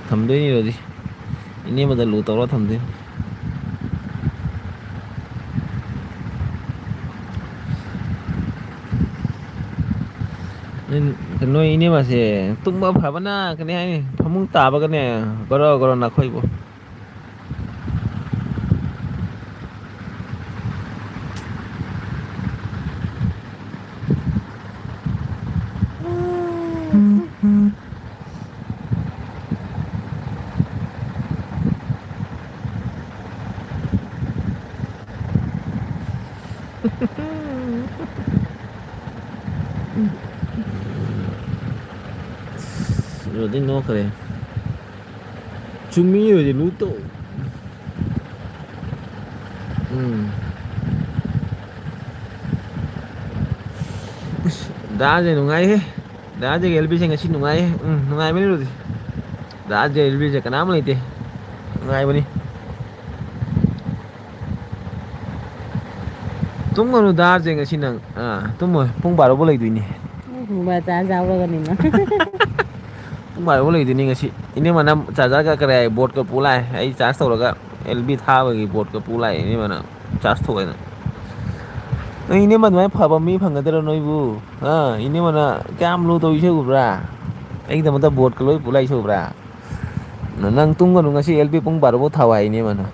A: ꯊꯝꯗꯣꯏꯅꯤ ꯔꯣꯖꯤ ꯏꯅꯦꯃꯗ ꯂꯨ ꯇꯧꯔꯒ ꯊꯝꯗꯣꯏꯅꯤ ꯅꯣꯏ ꯏꯅꯦꯃꯁꯦ ꯇꯨꯝꯕ ꯐꯕꯅ ꯀꯅꯤ ꯍꯥꯏꯅꯤ ꯐꯃꯨꯡ ꯇꯥꯕꯒꯅꯦ ꯒꯣꯔꯣ ꯒꯣꯔꯣ ꯅꯥꯈꯣꯏꯕꯣ ꯔꯣꯖꯤ ꯅꯣꯛꯈ꯭ꯔꯦ ꯆꯨꯝꯃꯤ ꯔꯣꯖꯤ ꯂꯨ ꯇꯧ ꯗꯥ ꯖꯦ ꯅꯨꯡꯉꯥꯏꯍꯦ ꯗꯥ ꯖꯦꯒ ꯑꯦꯜꯕꯤꯁꯦ ꯉꯁꯤ ꯅꯨꯡꯉꯥꯏꯍꯦ ꯅꯨꯡꯉꯥꯏꯕꯅꯤ ꯔꯣꯖꯤ ꯗꯥ ꯖꯦ ꯑꯦꯜꯕꯤꯁꯦ ꯀꯅꯥꯝ ꯂꯩꯇꯦ ꯅꯨꯡꯉꯥꯏꯕꯅꯤ ꯇꯨꯝꯒꯅꯨ ꯗꯥ ꯖꯦ ꯉꯁꯤ ꯅꯪ ꯇꯨꯝꯃꯣꯏ ꯄꯨꯡ 12 ꯐꯥꯎ ꯂꯩꯗꯣꯏꯅꯤ
B: ꯃꯣꯕꯥꯏꯜ ꯆꯥꯔꯖ ꯌꯥꯎꯔꯒꯅꯤꯅ
A: ꯄꯨꯡ 12 ꯐꯥꯎ ꯂꯩꯗꯣꯏꯅꯤ ꯉꯁꯤ ꯏꯅꯦꯃꯅ ꯆꯥꯔꯖꯔꯒ ꯀꯔꯤ ꯕꯣꯔꯠꯀ ꯄꯨ ꯂꯥꯛꯑꯦ ꯑꯩ ꯆꯥꯔꯖ ꯇꯧꯔꯒ ꯑꯦꯜ ꯕꯤ ꯊꯥꯕꯒꯤ ꯕꯣꯔꯠꯀ ꯄꯨ ꯂꯥꯛꯑꯦ ꯏꯅꯦꯃꯅ ꯆꯥꯔꯖ ꯇꯧꯒꯦꯅ ꯅꯣꯏ ꯏꯅꯦꯃ ꯑꯗꯨꯃꯥꯏꯅ ꯐꯕ ꯃꯤ ꯐꯪꯒꯗꯔꯣ ꯅꯣꯏꯕꯨ ꯏꯅꯦꯃꯅ ꯀꯌꯥꯝ ꯂꯨ ꯇꯧ ꯏꯁꯩ ꯎꯕ꯭ꯔꯥ ꯑꯩꯒꯤꯗꯃꯛꯇ ꯕꯣꯔꯠꯀ ꯂꯣꯏ ꯄꯨ ꯂꯥꯛꯏꯁꯦ ꯎꯕ꯭ꯔꯥ ꯅꯪ ꯇꯨꯝꯒꯅꯨ ꯉꯁꯤ ꯑꯦꯜ ꯕꯤ ꯄꯨꯡ 12 ꯐꯥꯎ ꯊꯥꯎ ꯍꯥꯏ ꯏꯅꯦꯃꯅ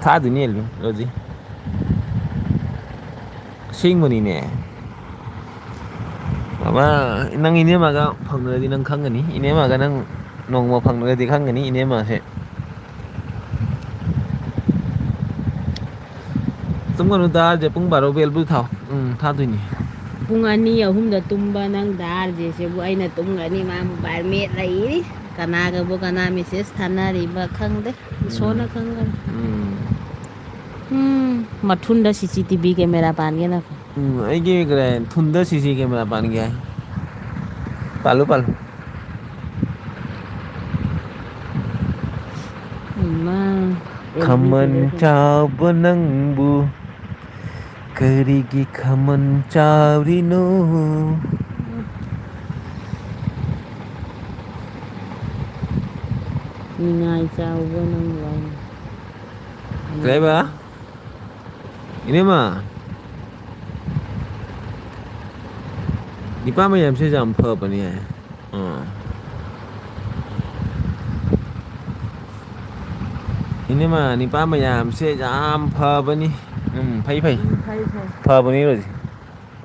A: ꯊꯥꯗꯣꯏꯅꯤ ꯑꯦꯜ ꯕꯤ ꯔꯣꯖꯤ ꯑꯁꯦꯡꯕꯅꯤꯅꯦ ꯃꯃꯥ ꯅꯪ ꯏꯅꯦꯝꯃꯒ ꯐꯪꯅꯔꯗꯤ ꯅꯪ ꯈꯪꯒꯅꯤ ꯏꯅꯦꯝꯃꯒ ꯅꯪ ꯅꯣꯡꯃ ꯐꯪꯂꯒꯗꯤ ꯈꯪꯒꯅꯤ ꯏꯅꯦꯝꯃꯁꯦ ꯇꯨꯝꯒꯅꯨ ꯗꯥ ꯖꯦ ꯄꯨꯡ 12 ꯐꯥꯎ ꯑꯦꯜ ꯕꯤ ꯊꯥꯎ ꯊꯥꯗꯣꯏꯅꯤ
B: ꯄꯨꯡ 2 ꯑꯍꯨꯝꯗ ꯇꯨꯝꯕ ꯅꯪ ꯗꯥꯔꯖꯦꯁꯤꯕꯨ ꯑꯩꯅ ꯇꯨꯝꯒꯅꯤ ꯃꯥ ꯃꯣꯕꯥꯏꯜ ꯃꯦꯠ ꯂꯩꯔꯤ ꯀꯅꯥꯒꯕꯨ ꯀꯅꯥ ꯃꯦꯁꯦꯖ ꯊꯥꯅꯔꯤꯕ ꯈꯪꯗꯦ ꯏꯁꯣꯔꯅ ꯈꯪꯒꯅꯤ ꯃꯊꯨꯟꯗ CCTV ꯀꯦꯃꯦꯔꯥ ꯄꯥꯟꯒꯦꯅ
A: ꯑꯩꯒꯤ ꯊꯨꯟꯗ CC ꯀꯦꯃꯦꯔꯥ ꯄꯥꯟꯒꯦ ꯍꯥꯏ ꯄꯥꯜꯂꯨ ꯄꯥꯜꯂꯨ
B: ꯏꯃꯥ
A: ꯈꯃꯟ ꯆꯥꯎꯕ ꯅꯪꯕꯨ ꯀꯔꯤꯒꯤ ꯈꯃꯟ ꯆꯥꯎꯔꯤꯅꯣ
B: ꯅꯤꯡꯉꯥꯏ ꯆꯥꯎꯕ ꯅꯪꯕꯨ ꯍꯥꯏꯅꯤ
A: ꯀꯩꯕ ꯏꯅꯦꯝꯃ ꯅꯤꯄꯥ ꯃꯌꯥꯝꯁꯦ ꯌꯥꯝ ꯐꯕꯅꯦ ꯏꯅꯦꯝꯃ ꯅꯤꯄꯥ ꯃꯌꯥꯝꯁꯦ ꯌꯥꯝ ꯐꯕꯅꯤ ꯐꯩ ꯐꯩ
B: ꯐꯩ ꯐꯩ
A: ꯐꯕꯅꯤ ꯔꯣꯖꯤ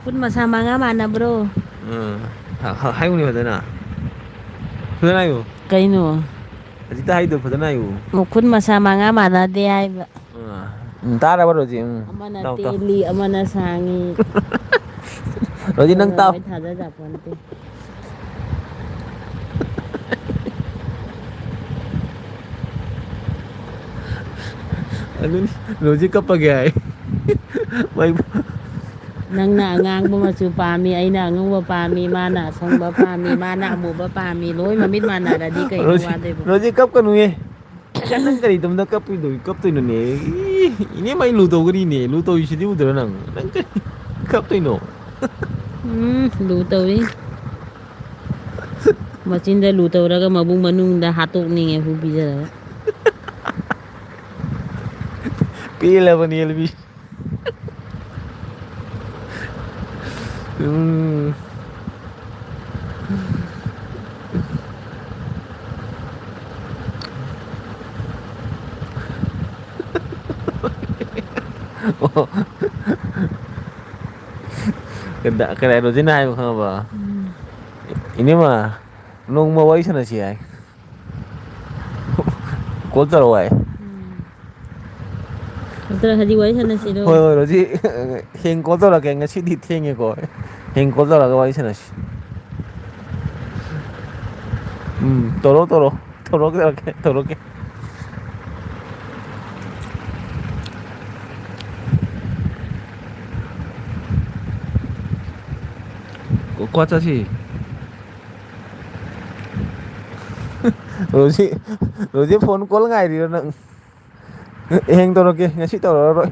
B: ꯈꯨꯠ ꯃꯁꯥ ꯃꯉꯥ ꯃꯥꯟꯅꯕ꯭ꯔꯣ
A: ꯍꯥꯏꯌꯨꯅꯦ ꯐꯖꯅ ꯐꯖꯅ ꯍꯥꯏꯌꯨ
B: ꯀꯩꯅꯣ
A: ꯍꯧꯖꯤꯛꯇ ꯍꯥꯏꯗꯣ ꯐꯖꯅ ꯍꯥꯏꯌꯨ
B: ꯃꯈꯨꯟ ꯃꯁꯥ ꯃꯉꯥ ꯃꯥꯟꯅꯗꯦ ꯍꯥꯏꯕ
A: ꯇꯥꯔꯕ ꯔꯣꯖꯤ
B: ꯑꯃꯅ
A: ꯇꯥꯎ ꯇꯥꯎ
B: ꯇꯦꯜꯂꯤ ꯑꯃꯅ ꯁꯥꯡꯉꯤ
A: ꯔꯣꯖꯤ ꯅꯪ ꯇꯥꯎ
B: ꯑꯩ ꯊꯥꯖꯖꯥꯄꯣꯟꯇꯦ
A: ꯑꯗꯨꯅꯤ ꯔꯣꯖꯤ ꯀꯞꯄꯒꯦ ꯍꯥꯏ
B: ꯅꯪꯅ ꯑꯉꯥꯡꯕ ꯃꯆꯨ ꯄꯥꯝꯃꯤ ꯑꯩꯅ ꯑꯉꯧꯕ ꯄꯥꯝꯃꯤ ꯃꯥꯅ ꯑꯁꯪꯕ ꯄꯥꯝꯃꯤ ꯃꯥꯅ ꯑꯃꯨꯕ ꯄꯥꯝꯃꯤ ꯂꯣꯏ ꯃꯃꯤꯠ ꯃꯥꯟꯅꯔꯗꯤ ꯀꯩꯅꯣ ꯋꯥꯗꯣꯏꯕ
A: ꯔꯣꯖꯤ ꯀꯞꯀꯅꯨꯍꯦ ꯅꯪ ꯀꯔꯤꯗꯣꯝꯗ ꯀꯞꯇꯣꯏꯅꯣꯅꯦ ꯏꯅꯦ ꯃꯥꯏ ꯂꯨ ꯇꯧꯒꯅꯤꯅꯦ ꯂꯨ ꯇꯧꯔꯤꯁꯤꯗꯤ ꯎꯗ꯭ꯔꯣ ꯅꯪ ꯀꯔꯤ ꯀꯞꯇꯣꯏꯅꯣ
B: ꯂꯨ ꯇꯧꯏ ꯃꯆꯤꯟꯗ ꯂꯨ ꯇꯧꯔꯒ ꯃꯕꯨꯡ ꯃꯅꯨꯡꯗ ꯍꯥꯠꯇꯣꯛꯅꯤꯡꯉꯦ ꯍꯨ ꯄꯤꯖꯔꯒ
A: ꯄꯦꯜꯂꯕꯅꯤ ꯍꯦꯜꯃꯤ ꯎꯝ ꯑꯣ ꯀꯗꯥ ꯔꯣꯖꯤꯅ ꯍꯥꯏꯕ ꯈꯪꯉꯕ ꯏꯅꯦꯃ ꯅꯣꯡꯃ ꯋꯥꯔꯤ ꯁꯥꯟꯅꯁꯤ ꯍꯥꯏ ꯀꯣꯜ ꯇꯧꯔꯛꯑꯣ ꯍꯥꯏ
B: ꯅꯠꯇ꯭ꯔ ꯍꯧꯖꯤꯛ ꯋꯥꯔꯤ ꯁꯥꯟꯅꯁꯤꯔꯣ
A: ꯍꯣꯏ ꯍꯣꯏ ꯔꯣꯖꯤ ꯍꯌꯦꯡ ꯀꯣꯜ ꯇꯧꯔꯛꯀꯦ ꯉꯁꯤꯗꯤ ꯊꯦꯡꯉꯦꯀꯣ ꯍꯌꯦꯡ ꯀꯣꯜ ꯇꯧꯔꯛꯑꯒ ꯋꯥꯔꯤ ꯁꯥꯟꯅꯁꯤ ꯇꯧꯔꯛꯀꯦ ꯀ꯭ꯋꯥ ꯆꯥꯁꯤ ꯔꯣꯖꯤ ꯐꯣꯟ ꯀꯣꯜ ꯉꯥꯏꯔꯤꯔꯣ ꯅꯪ ꯍꯌꯦꯡ ꯇꯧꯔꯛꯀꯦ ꯉꯁꯤ ꯇꯧꯔꯛꯑꯔꯣꯏ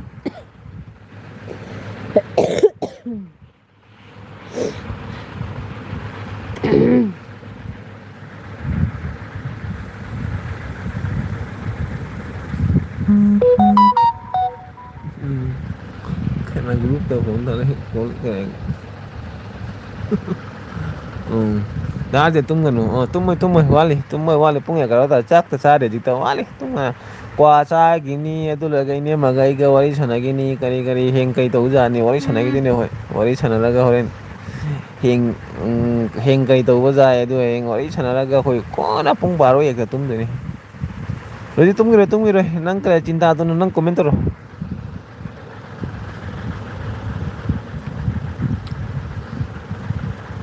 A: ꯒ꯭ꯔꯨꯞꯇ ꯐꯣꯟ ꯀꯣꯜ ꯗꯥꯗꯤ ꯇꯨꯝꯒꯅꯨ ꯇꯨꯝꯃꯣꯏ ꯋꯥꯠꯂꯤ ꯄꯨꯡ 11 ꯇꯥꯔꯦ ꯆꯥꯛꯇ ꯆꯥꯗ꯭ꯔꯤ ꯍꯧꯖꯤꯛꯇ ꯋꯥꯠꯂꯤ ꯀ꯭ꯋꯥ ꯆꯥꯈꯤꯅꯤ ꯑꯗꯨ ꯂꯣꯏꯔꯒ ꯏꯅꯦꯝꯃꯒ ꯑꯩꯒ ꯋꯥꯔꯤ ꯁꯥꯟꯅꯈꯤꯅꯤ ꯀꯔꯤ ꯍꯌꯦꯡ ꯀꯩ ꯇꯧꯖꯥꯠꯅꯤ ꯋꯥꯔꯤ ꯁꯥꯟꯅꯈꯤꯗꯣꯏꯅꯦ ꯍꯣꯏ ꯋꯥꯔꯤ ꯁꯥꯟꯅꯔꯒ ꯍꯣꯔꯦꯟ ꯍꯌꯦꯡ ꯀꯩ ꯇꯧꯕ ꯌꯥꯏ ꯑꯗꯨ ꯍꯌꯦꯡ ꯋꯥꯔꯤ ꯁꯥꯟꯅꯔꯒ ꯑꯩꯈꯣꯏ ꯀꯣꯟꯅ ꯄꯨꯡ 12 ꯍꯦꯛꯇ ꯇꯨꯝꯗꯣꯏꯅꯤ ꯔꯣꯖꯤ ꯇꯨꯝꯈꯤꯔꯣꯏ ꯅꯪ ꯀꯔꯤ ꯆꯤꯟꯇꯥꯗꯨꯅꯣ ꯅꯪ ꯀꯣꯃꯦꯟ ꯇꯧꯔꯣ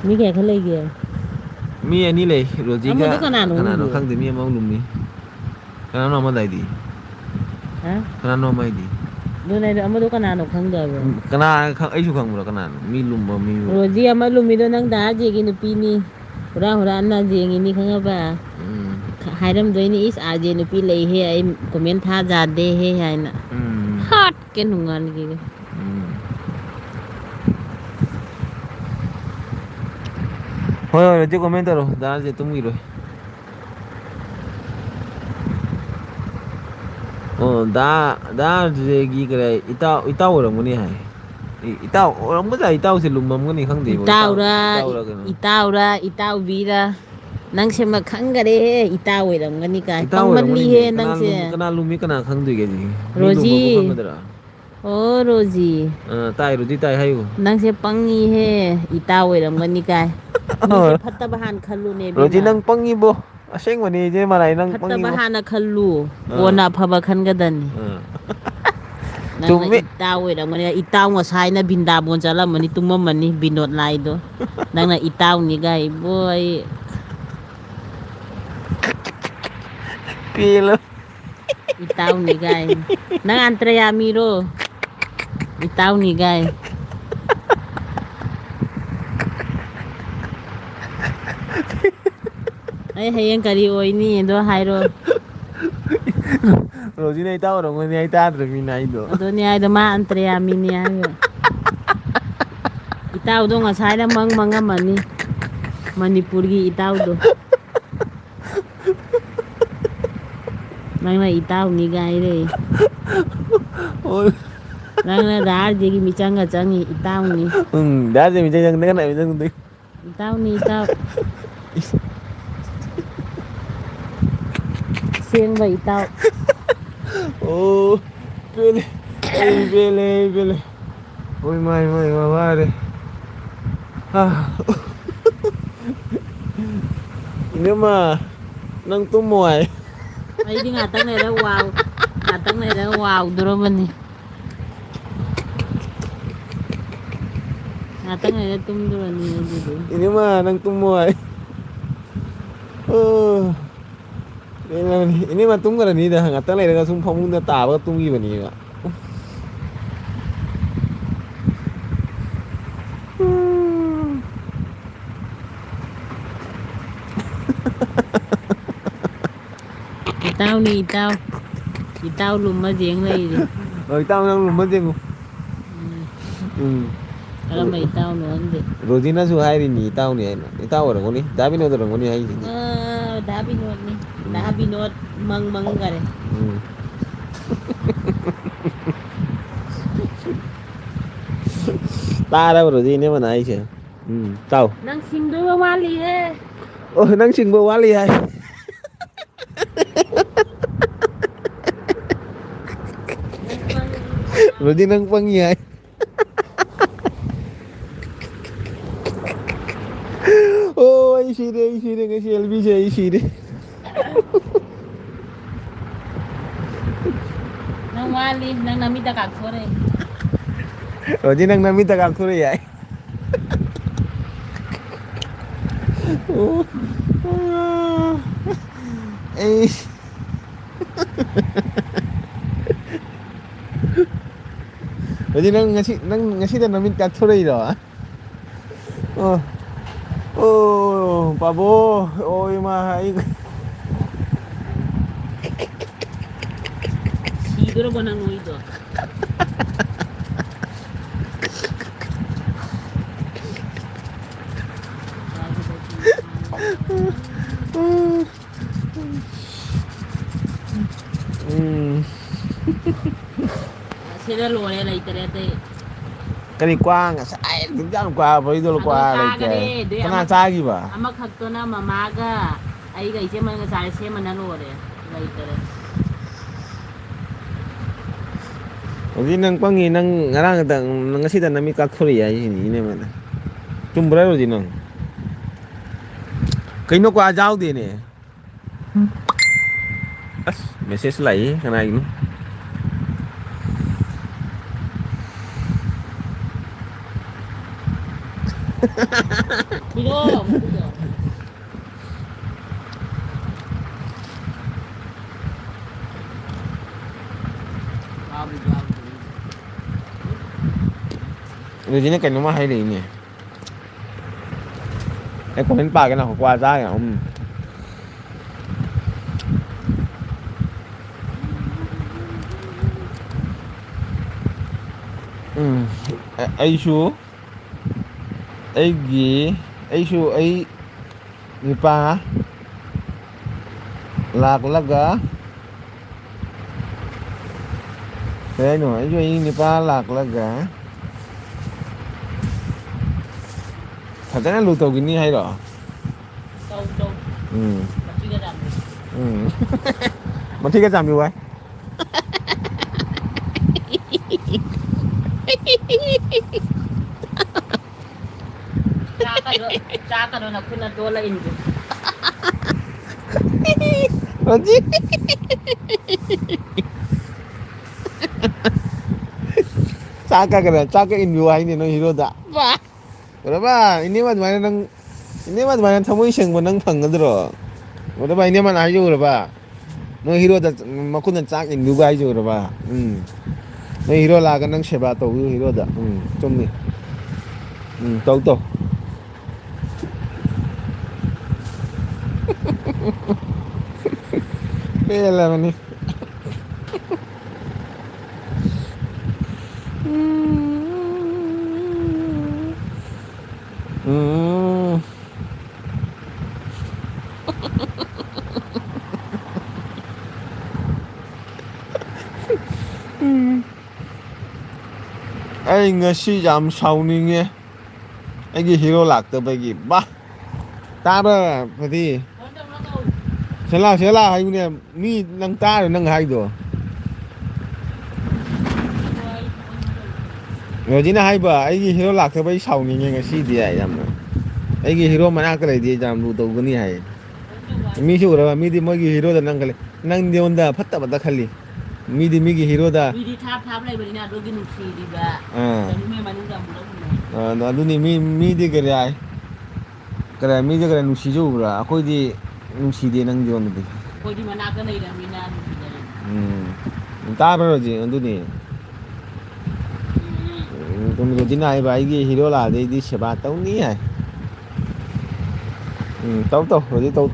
B: ꯃꯤ ꯀꯌꯥ ꯈꯛ ꯂꯩꯒꯦ
A: ꯃꯤ ꯑꯅꯤ ꯂꯩ ꯔꯣꯖꯤꯒ
B: ꯑꯃꯗꯣ
A: ꯀꯅꯥꯅꯣ
B: ꯈꯪꯗꯤꯌꯦ
A: ꯈꯪꯗꯦ ꯃꯤ ꯑꯃ ꯂꯨꯝꯃꯤ ꯀꯅꯥꯅꯣ ꯑꯃꯗꯣ ꯍꯥꯏꯗꯤ
B: ꯍꯥ
A: ꯀꯅꯥꯅꯣ ꯑꯃ ꯍꯥꯏꯗꯤ
B: ꯑꯗꯨꯅꯦ ꯑꯃꯗꯣ ꯀꯅꯥꯅꯣ ꯈꯪꯗꯕ
A: ꯀꯅꯥ ꯑꯩꯁꯨ ꯈꯪꯕ꯭ꯔꯣ ꯀꯅꯥꯅꯣ ꯃꯤ ꯂꯨꯝꯕ ꯃꯤ
B: ꯔꯣꯖꯤ ꯑꯃ ꯂꯨꯝꯃꯤꯗꯣ ꯅꯪ ꯗꯥ ꯖꯦꯒꯤ ꯅꯨꯄꯤꯅꯤ ꯍꯨꯔꯥꯟ ꯌꯦꯡꯉꯤꯅꯤ ꯈꯪꯉꯕ
A: ꯎꯝ
B: ꯍꯥꯏꯔꯝꯗꯣꯏꯅꯤ ꯏꯁ ꯑꯥꯔ ꯖꯦ ꯅꯨꯄꯤ ꯂꯩꯍꯦ ꯑꯩ ꯀꯣꯃꯦꯟ ꯊꯥꯖꯥꯗꯦꯍꯦ ꯍꯥꯏꯅ
A: ꯎꯝ
B: ꯍꯥꯠꯀꯦ ꯅꯨꯡꯉꯥꯟꯈꯤꯒꯦ
A: ꯎꯝ ꯍꯣꯏ ꯔꯣꯖꯤ ꯀꯣꯃꯦꯟ ꯇꯧꯔꯣ ꯗꯥ ꯖꯦ ꯇꯨꯝꯈꯤꯔꯣꯏ ꯑꯣ ꯗꯥ ꯖꯦꯒꯤ ꯀꯔꯤ ꯏꯇꯥꯎ ꯑꯣꯏꯔꯝꯒꯅꯤ ꯍꯥꯏ ꯏꯇꯥꯎ ꯑꯣꯏꯔꯝꯕꯁꯨ ꯏꯇꯥꯎꯁꯦ ꯂꯨꯝꯃꯝꯒꯅꯤ ꯈꯪꯗꯦꯕ ꯏꯇꯥꯎꯔ ꯀꯩꯅꯣ
B: ꯏꯇꯥꯎꯔꯥ ꯏꯇꯥꯎꯕꯤꯔꯥ ꯅꯪꯁꯤꯃ ꯈꯪꯒꯔꯦꯍꯦ ꯏꯇꯥ ꯑꯣꯏꯔꯝꯒꯅꯤ ꯀꯥꯏ
A: ꯏꯇꯥꯎ
B: ꯄꯪꯃꯜꯂꯤꯍꯦ
A: ꯑꯣꯏꯔꯝꯒꯅꯤꯅꯦ
B: ꯅꯪꯁꯦ
A: ꯀꯅꯥ ꯂꯨꯝꯃꯤ ꯀꯅꯥ ꯈꯪꯗꯣꯏꯒꯦ ꯃꯤ
B: ꯔꯣꯖꯤ
A: ꯂꯨꯝꯃꯕꯨ ꯈꯪꯒꯗ꯭ꯔꯥ
B: ꯑꯣ ꯔꯣꯖꯤ
A: ꯇꯥꯏ ꯔꯣꯖꯤ ꯇꯥꯏ ꯍꯥꯏꯌꯨ
B: ꯅꯪꯁꯦ ꯄꯪꯉꯤꯍꯦ ꯏꯇꯥ ꯑꯣꯏꯔꯝꯒꯅꯤ ꯀꯥꯏ ꯃꯤꯁꯦ ꯐꯠꯇꯕ ꯍꯥꯟꯅ ꯈꯜꯂꯨꯅꯦ
A: ꯔꯣꯖꯤ
B: ꯏꯕꯦꯝꯃ
A: ꯅꯪ ꯄꯪꯉꯤꯕꯣ ꯑꯁꯦꯡꯕꯅꯤ ꯏꯆꯦ ꯃꯔꯥꯏ ꯅꯪ
B: ꯐꯠꯇꯕ
A: ꯄꯪꯉꯤꯕꯣ
B: ꯍꯥꯟꯅ ꯈꯜꯂꯨ
A: ꯑꯥ
B: ꯀꯣꯟꯅ ꯑꯐꯕ ꯈꯟꯒꯗꯅꯤ
A: ꯑꯥ
B: ꯅꯪꯅ
A: ꯆꯨꯝꯃꯤ
B: ꯏꯇꯥꯎ ꯑꯣꯏꯔꯝꯒꯅꯤ ꯏꯇꯥꯎ ꯉꯁꯥꯏꯅ ꯕꯤꯟꯗꯥꯕꯣꯟ ꯆꯠꯂꯝꯃꯅꯤ ꯇꯨꯝꯃꯝꯃꯅꯤ ꯕꯤꯅꯣꯠ ꯅꯥꯏꯗꯣ ꯅꯪꯅ ꯏꯇꯥꯎꯅꯤꯒꯥꯏ ꯏꯕꯣ ꯑꯩ
A: ꯄꯦꯜꯂꯕꯅꯤ
B: ꯏꯇꯥꯎꯅꯤꯒꯥꯏ ꯅꯪ ꯑꯟꯇ꯭ꯔꯌꯥꯃꯤꯔꯣ ꯏꯇꯥꯎꯅꯤꯒꯥꯏ ꯑꯩ ꯍꯌꯦꯡ ꯀꯔꯤ ꯑꯣꯏꯅꯤꯗꯣ ꯍꯥꯏꯔꯣ
A: ꯔꯣꯖꯤꯅ ꯏꯇꯥꯎ ꯑꯣꯏꯔꯝꯒꯅꯤ ꯑꯩ ꯇꯥꯗ꯭ꯔꯕꯅꯤꯅ ꯑꯩꯗꯣ
B: ꯑꯗꯨꯅꯦ ꯍꯥꯏꯗꯣ ꯃꯥ ꯑꯟꯇ꯭ꯔꯌꯥꯃꯤꯅꯤ ꯍꯥꯏꯕ ꯏꯇꯥꯎꯗꯣ ꯉꯁꯥꯏꯅ ꯃꯪꯉꯝꯃꯅꯤ ꯃꯅꯤꯄꯨꯔꯒꯤ ꯏꯇꯥꯎꯗꯣ ꯅꯪꯅ ꯏꯇꯥꯎꯅꯤ ꯒꯥꯏꯔꯦ
A: ꯍꯣꯏ
B: ꯅꯪꯅ ꯗꯥ ꯖꯦꯒꯤ ꯃꯤꯆꯪꯒ ꯆꯪꯉꯤ ꯏꯇꯥꯎꯅꯤ
A: ꯗꯥ ꯖꯦ ꯃꯤꯆꯪ ꯆꯪꯗꯅ ꯀꯅꯥ ꯃꯤꯆꯪ ꯆꯪꯗꯣꯏꯕ
B: ꯏꯇꯥꯎꯅꯤ ꯏꯇꯥꯎ ꯑꯁꯦꯡꯕ ꯏꯇꯥꯎ
A: ꯑꯣ ꯄꯦꯜꯂꯦ ꯑꯩ ꯄꯦꯜꯂꯦ ꯍꯣꯏ ꯃꯥꯏ ꯋꯥꯔꯦ ꯏꯅꯝꯃ ꯅꯪ ꯇꯨꯝꯃꯣ ꯍꯥꯏ
B: ꯑꯩꯗꯤ ꯉꯥꯛꯇꯪ ꯂꯩꯔꯒ ꯋꯥꯎꯗꯣꯔꯕꯅꯤ ngata ngayon tumdura niya dito.
A: Ini mah nang tumoy. Oh. Ini mah tumgara ni dah ngata lai daga sum phamun da ta ba tumgi bani ga.
B: Itaw ni itaw. Itaw luma jeng lay di.
A: Itaw nang lumba jeng.
B: Kalau may itaw no ande.
A: Rodina su hai ni itaw ni ai. Itaw ra ngoni. Dabi no ra ngoni hai.
B: Dabi no ni. Dabi no mang kare.
A: Ta ra Rodina man ai che. Tao.
B: Nang singdo wali he.
A: Oh nang singbo wali hai. Rodina nang pangi hai. Oh, ai shi de cái xe LB ai shi de.
B: Nang wali nang namita kak sore.
A: Rodina nang namita kak sore ai. Oh. Eh. Rodina nang ngasi dan namit kak sore ro. Oh. Oh, pabo, ôi mà ai
B: Siguro ba nang ito? Sila luar ya iterate.
A: Cái quang sai đúng ra qua với đôi qua này cái nào sai gì bà
B: ama khakto na mamaga ai ga ise man ga sare se man lo re laitere
A: Jadi nang pangi nang ngarang tang ngasi tan nami kak khori ai ni ne mana tumbra ro ji nang kai no qua giao đi nè as message lại cái này nữa
B: Bigo.
A: Rồi chính là cảnh nó mà hay đi nhỉ em comment ba cái nào qua ra không ai số ai gì ai số ai người pa lạc laga thế nữa ai số ai người pa lạc laga thật ra lùi tàu cái hay rồi
B: Tàu
A: mà thích cái giảm nhiều vậy
B: Chaka do nakuna dola injo.
A: Lagi. Caka in view ini no hero da. Ba. Berapa? Ini mah mana tamu iseng menang pangadro. Berapa ini mana ayo berapa? No hero da makuna caka in view ayo berapa? No hero lah kan nang seba tau hero da. Trong ni. Tau. Bela mani. Anh ngasi jam sauning anh cái hero lạc từ bây giờ ba ta đó phải đi sẽ là hay nè mi nâng ta rồi nâng hay rồi chỉ là hay bà anh cái hero lạc từ bây sau này nghe si đi ai làm anh cái hero mà nãy cái này đi làm đủ tàu cái này hay mi chú rồi mi đi mấy cái hero là nâng cái ꯅꯪꯗꯤ ꯑꯩꯉꯣꯟꯗ ꯐꯠꯇꯕꯇ ꯈꯜꯂꯤ ꯃꯤꯗꯤ ꯃꯤꯒꯤ ꯍꯤꯔꯣꯗ
B: ꯃꯤꯗꯤ ꯊꯥꯞ ꯂꯩꯕꯅꯤꯅ ꯑꯗꯨꯒꯤ ꯅꯨꯡꯁꯤꯔꯤꯕ
A: ꯑꯥ
B: ꯀꯩꯅꯣꯃꯦ ꯃꯅꯨꯡꯗ ꯑꯃꯨꯛ ꯂꯧꯅꯨ
A: ꯑꯗꯨꯅꯤ ꯃꯤꯗꯤ ꯀꯔꯤ ꯍꯥꯏ ꯀꯔꯤ ꯃꯤꯗꯤ ꯀꯔꯤ ꯅꯨꯡꯁꯤꯖꯎꯕ꯭ꯔꯥ ꯑꯩꯈꯣꯏꯗꯤ ꯅꯨꯡꯁꯤꯗꯦ ꯅꯪꯗꯤ ꯑꯩꯉꯣꯟꯗꯗꯤ
B: ꯑꯩꯈꯣꯏꯗꯤ ꯃꯅꯥꯛꯇ ꯂꯩꯔꯕꯅꯤꯅ ꯅꯨꯡꯁꯤꯗꯅ
A: ꯇꯥꯕ꯭ꯔꯥ ꯔꯣꯖꯤ ꯑꯗꯨꯅꯤ ꯔꯣꯖꯤꯅ ꯍꯥꯏꯕ ꯑꯩꯒꯤ ꯍꯤꯔꯣ ꯂꯥꯛꯑꯗꯤ ꯑꯩꯗꯤ ꯁꯦꯕꯥ ꯇꯧꯅꯤ ꯍꯥꯏ ꯇꯧ ꯔꯣꯖꯤ ꯇꯧ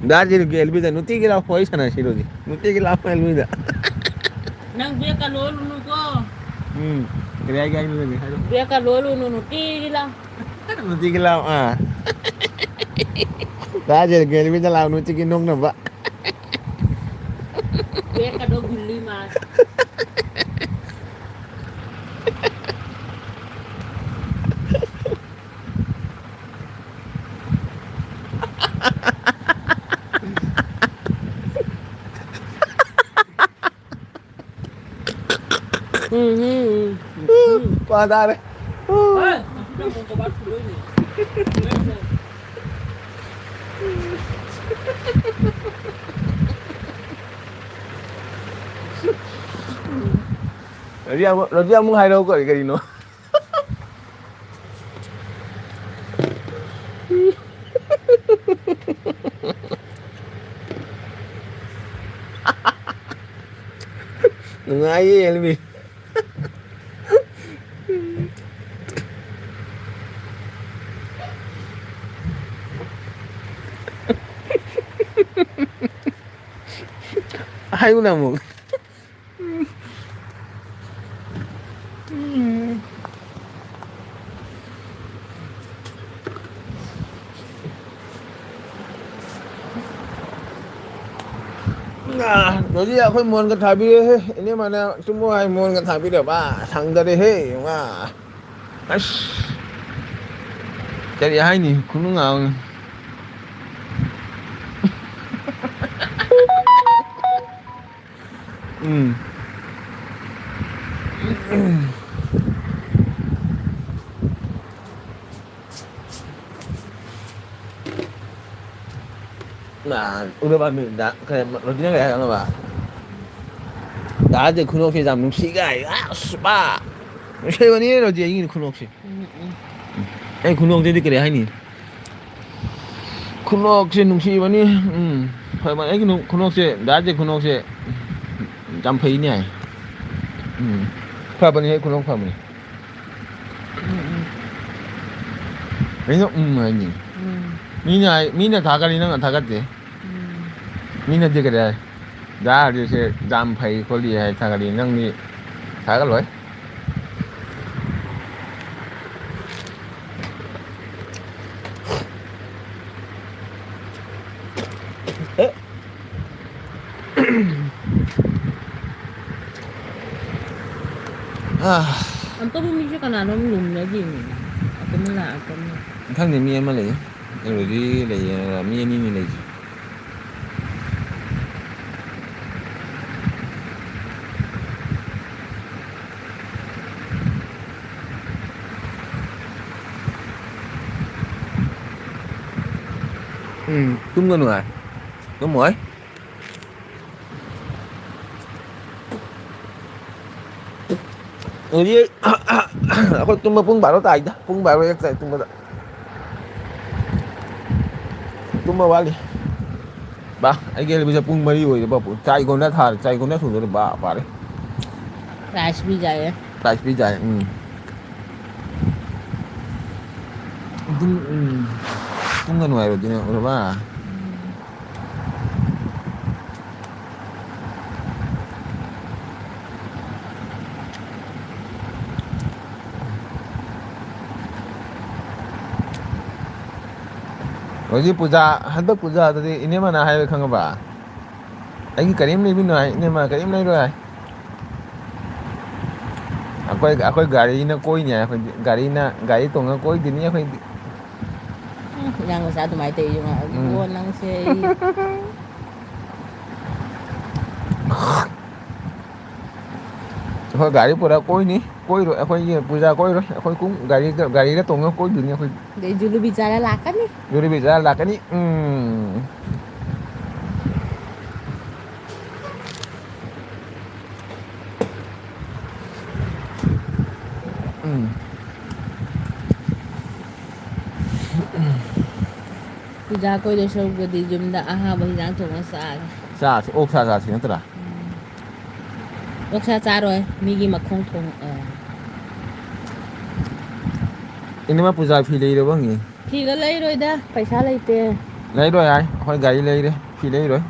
A: ꯗꯥꯔꯖꯤꯂꯤꯡꯒꯤ ꯑꯦꯜꯕꯤꯗ ꯅꯨꯡꯇꯤꯒꯤ ꯂꯥꯛꯑꯣ ꯋꯥꯔꯤ ꯁꯥꯟꯅꯁꯤ ꯔꯣꯖꯤ ꯅꯨꯡꯇꯤꯒꯤ ꯂꯥꯛꯑꯣ ꯑꯦꯜꯕꯤꯗ
B: ꯅꯪ ꯕꯦꯛꯀ ꯂꯣꯜꯂꯨꯅꯨꯀꯣ
A: ꯀꯔꯤ ꯍꯥꯏꯒꯦ ꯍꯥꯏꯔꯣ
B: ꯕꯦꯛꯀ ꯂꯣꯜꯂꯨꯅꯨ ꯅꯨꯡꯇꯤꯒꯤ ꯂꯥꯎ
A: ꯅꯨꯡꯇꯤꯒꯤ ꯂꯥꯛꯑꯣ ꯗꯥꯔꯖꯤꯂꯤꯡꯒꯤ ꯑꯦꯜꯕꯤꯗ ꯂꯥꯛꯑꯣ ꯅꯨꯡꯇꯤꯒꯤ ꯅꯣꯛꯅꯕ
B: ꯕꯦꯛꯀꯗꯣ ꯒꯨꯂꯤ ꯃꯥꯜꯂꯦ
A: ꯇꯥꯔꯦ
B: ꯉꯁꯤꯅ ꯑꯃꯨꯛ ꯀꯣꯕꯥ ꯊꯨꯗꯣꯏꯅꯦ ꯊꯨꯗꯣꯏꯅꯦ
A: ꯔꯣꯖꯤ ꯑꯃꯨꯛ ꯍꯥꯏꯔꯛꯎ ꯀꯔꯤꯅꯣ ꯅꯨꯡꯉꯥꯏꯌꯦ ꯑꯦꯜꯕꯤ ꯍꯥꯏꯌꯨꯅ ꯑꯃꯨꯛ ꯔꯣꯖꯤ ꯑꯩꯈꯣꯏ ꯃꯣꯟꯒ ꯊꯥꯕꯤꯔꯦꯍꯦ ꯏꯅꯦ ꯃꯥꯅ ꯇꯨꯝꯃꯣ ꯍꯥꯏ ꯃꯣꯟꯒ ꯊꯥꯕꯤꯔꯕ ꯁꯪꯗꯔꯦꯍꯦ ꯑꯁ ꯀꯔꯤ ꯍꯥꯏꯅꯤ ꯈꯨꯅꯨꯡꯉꯥꯏ ꯎꯔꯕ ꯔꯣꯖꯤꯅ ꯀꯔꯤ ꯍꯥꯏ ꯈꯪꯉꯕ ꯗꯥꯁꯦ ꯈꯨꯅꯣꯛꯁꯦ ꯌꯥꯝ ꯅꯨꯡꯁꯤꯒ ꯑꯁ ꯄꯥ ꯅꯨꯡꯁꯤꯕꯅꯤ ꯔꯣꯖꯤ ꯑꯩꯒꯤ ꯈꯨꯅꯣꯛꯁꯦ ꯑꯩ ꯈꯨꯅꯣꯛꯁꯤꯗꯤ ꯀꯔꯤ ꯍꯥꯏꯅꯤ ꯈꯨꯅꯣꯛꯁꯦ ꯅꯨꯡꯁꯤꯕꯅꯤ ꯍꯣꯏ ꯑꯩꯒꯤ ꯈꯨꯅꯣꯛꯁꯦ ꯗꯥꯁꯦ ꯈꯨꯅꯣꯛꯁꯦ ꯌꯥꯝ ꯐꯩꯅꯦ ꯐꯕꯅꯤ ꯍꯦ ꯈꯨꯅꯣꯛ ꯐꯕꯅꯤ ꯀꯩꯅꯣ ꯍꯥꯏꯅꯤ ꯃꯤꯅ ꯊꯥꯒꯠꯂꯤ ꯅꯪꯅ ꯊꯥꯒꯠꯇꯦ ꯃꯤꯅꯗꯤ ꯀꯔꯤ ꯍꯥꯏ ꯗꯥ ꯍꯥꯔꯗꯤꯁꯦ ꯌꯥꯝ ꯐꯩ ꯈꯣꯠꯂꯤ ꯍꯥꯏ ꯊꯥꯒꯠꯂꯤ ꯅꯪꯗꯤ ꯊꯥꯒꯠꯂꯣꯏ
B: ꯑꯝꯇꯕꯨ ꯃꯤꯁꯦ ꯀꯅꯥꯅꯣꯝ ꯂꯨꯝꯅꯗꯦꯅꯦ ꯑꯃ ꯂꯥꯛꯑꯀꯅꯤ
A: ꯈꯪꯗꯦ ꯃꯤ ꯑꯃ ꯂꯩ ꯔꯣꯖꯤ ꯂꯩꯌꯦ ꯃꯤ ꯑꯅꯤꯅꯤ ꯂꯩꯁꯦ ꯇꯨꯝꯒꯅꯨ ꯍꯥꯏ ꯇꯨꯝꯃꯣꯏ ꯍꯧꯖꯤꯛ ꯑꯩꯈꯣꯏ ꯇꯨꯝꯕ ꯄꯨꯡ ꯕꯥꯔꯣ ꯇꯥꯏꯗ ꯄꯨꯡ ꯕꯥꯔꯣ ꯍꯦꯛ ꯇꯥꯏ ꯇꯨꯝꯕꯗ ꯇꯨꯝꯕ ꯋꯥꯠꯂꯤ ꯕꯥ ꯑꯩꯒꯤ ꯑꯦꯜꯕꯤꯁꯦ ꯄꯨꯡ 4 ꯑꯣꯏꯔꯦ ꯆꯥꯏꯒꯣꯟꯅ ꯊꯥꯔꯦ ꯆꯥꯏꯒꯣꯟꯅ ꯊꯨꯗꯣꯔꯦ ꯕꯥ ꯄꯥꯔꯦ
B: ꯔꯥꯏꯁ ꯕꯤ ꯖꯥꯏꯌꯦ
A: ꯄ꯭ꯔꯥꯏꯁ ꯄꯤꯖꯥꯏ ꯇꯨꯝꯒꯅꯨ ꯍꯥꯏꯕꯗꯨꯅꯦ ꯎꯔꯕ ꯍꯧꯖꯤꯛ ꯄꯨꯖꯥ ꯍꯟꯗꯛ ꯄꯨꯖꯥꯗꯗꯤ ꯏꯅꯦꯃꯅ ꯍꯥꯏꯔ ꯈꯪꯉꯕ ꯑꯩꯒꯤ ꯀꯔꯤꯝ ꯂꯩꯕꯤꯅꯣ ꯍꯥꯏ ꯏꯅꯦꯃꯥ ꯀꯔꯤꯝ ꯂꯩꯔꯣꯏ ꯍꯥꯏ ꯑꯩꯈꯣꯏ ꯒꯥꯔꯤꯅ ꯀꯣꯏꯅꯤ ꯍꯥꯏ ꯑꯩꯈꯣꯏꯗꯤ ꯒꯥꯔꯤ ꯇꯣꯡꯉꯒ ꯀꯣꯏꯗꯣꯏꯅꯤ ꯑꯩꯈꯣꯏꯗꯤ
B: ꯏꯅꯥꯡ ꯃꯆꯥ ꯑꯗꯨꯃꯥꯏꯅ ꯇꯧꯔꯤꯁꯨ ꯉꯥꯏꯕꯣ ꯅꯪꯁꯦ ꯑꯩ
A: ꯑꯩꯈꯣꯏ ꯒꯥꯔꯤ ꯄꯨꯔ ꯀꯣꯏꯅꯤ ꯀꯣꯏꯔꯣꯏ ꯑꯩꯈꯣꯏꯒꯤ ꯄꯨꯖꯥ ꯀꯣꯏꯔꯣꯏ ꯑꯩꯈꯣꯏ ꯀꯨꯝ ꯒꯥꯔꯤꯗ ꯇꯣꯡꯉꯒ ꯀꯣꯏꯗꯣꯏꯅꯤ ꯑꯩꯈꯣꯏ
B: ꯖꯨꯂꯨꯕꯤ ꯆꯥꯔ ꯂꯥꯛꯀꯅꯤ
A: ꯌꯨꯔꯤꯕꯤ ꯆꯥꯔ ꯂꯥꯛꯀꯅꯤ
B: ꯄꯨꯖꯥ ꯀꯣꯏꯗꯣꯏ ꯁꯔꯨꯛꯄꯨꯗꯤ ꯌꯨꯝꯗ ꯑꯍꯥꯕ ꯍꯤꯟꯖꯥꯡ ꯊꯣꯡꯉ ꯆꯥꯒꯦ
A: ꯆꯥꯁꯤ ꯑꯣꯛ ꯁꯥ ꯆꯥꯁꯤ ꯅꯠꯇ꯭ꯔꯥ
B: ꯑꯣꯛꯁꯥ ꯆꯥꯔꯣꯏ ꯃꯤꯒꯤ ꯃꯈꯣꯡ ꯊꯣꯡ
A: ꯏꯅꯃ ꯄꯨꯖꯥ ꯐꯤ ꯂꯩꯔꯕ ꯍꯪꯉꯤ
B: ꯐꯤꯒ ꯂꯩꯔꯣꯏꯗ ꯄꯩꯁꯥ ꯂꯩꯇꯦ
A: ꯂꯩꯔꯣꯏ ꯌꯥꯏ ꯑꯩꯈꯣꯏ ꯒꯥꯔꯤ ꯂꯩꯔꯦ ꯐꯤ ꯂꯩꯔꯣꯏ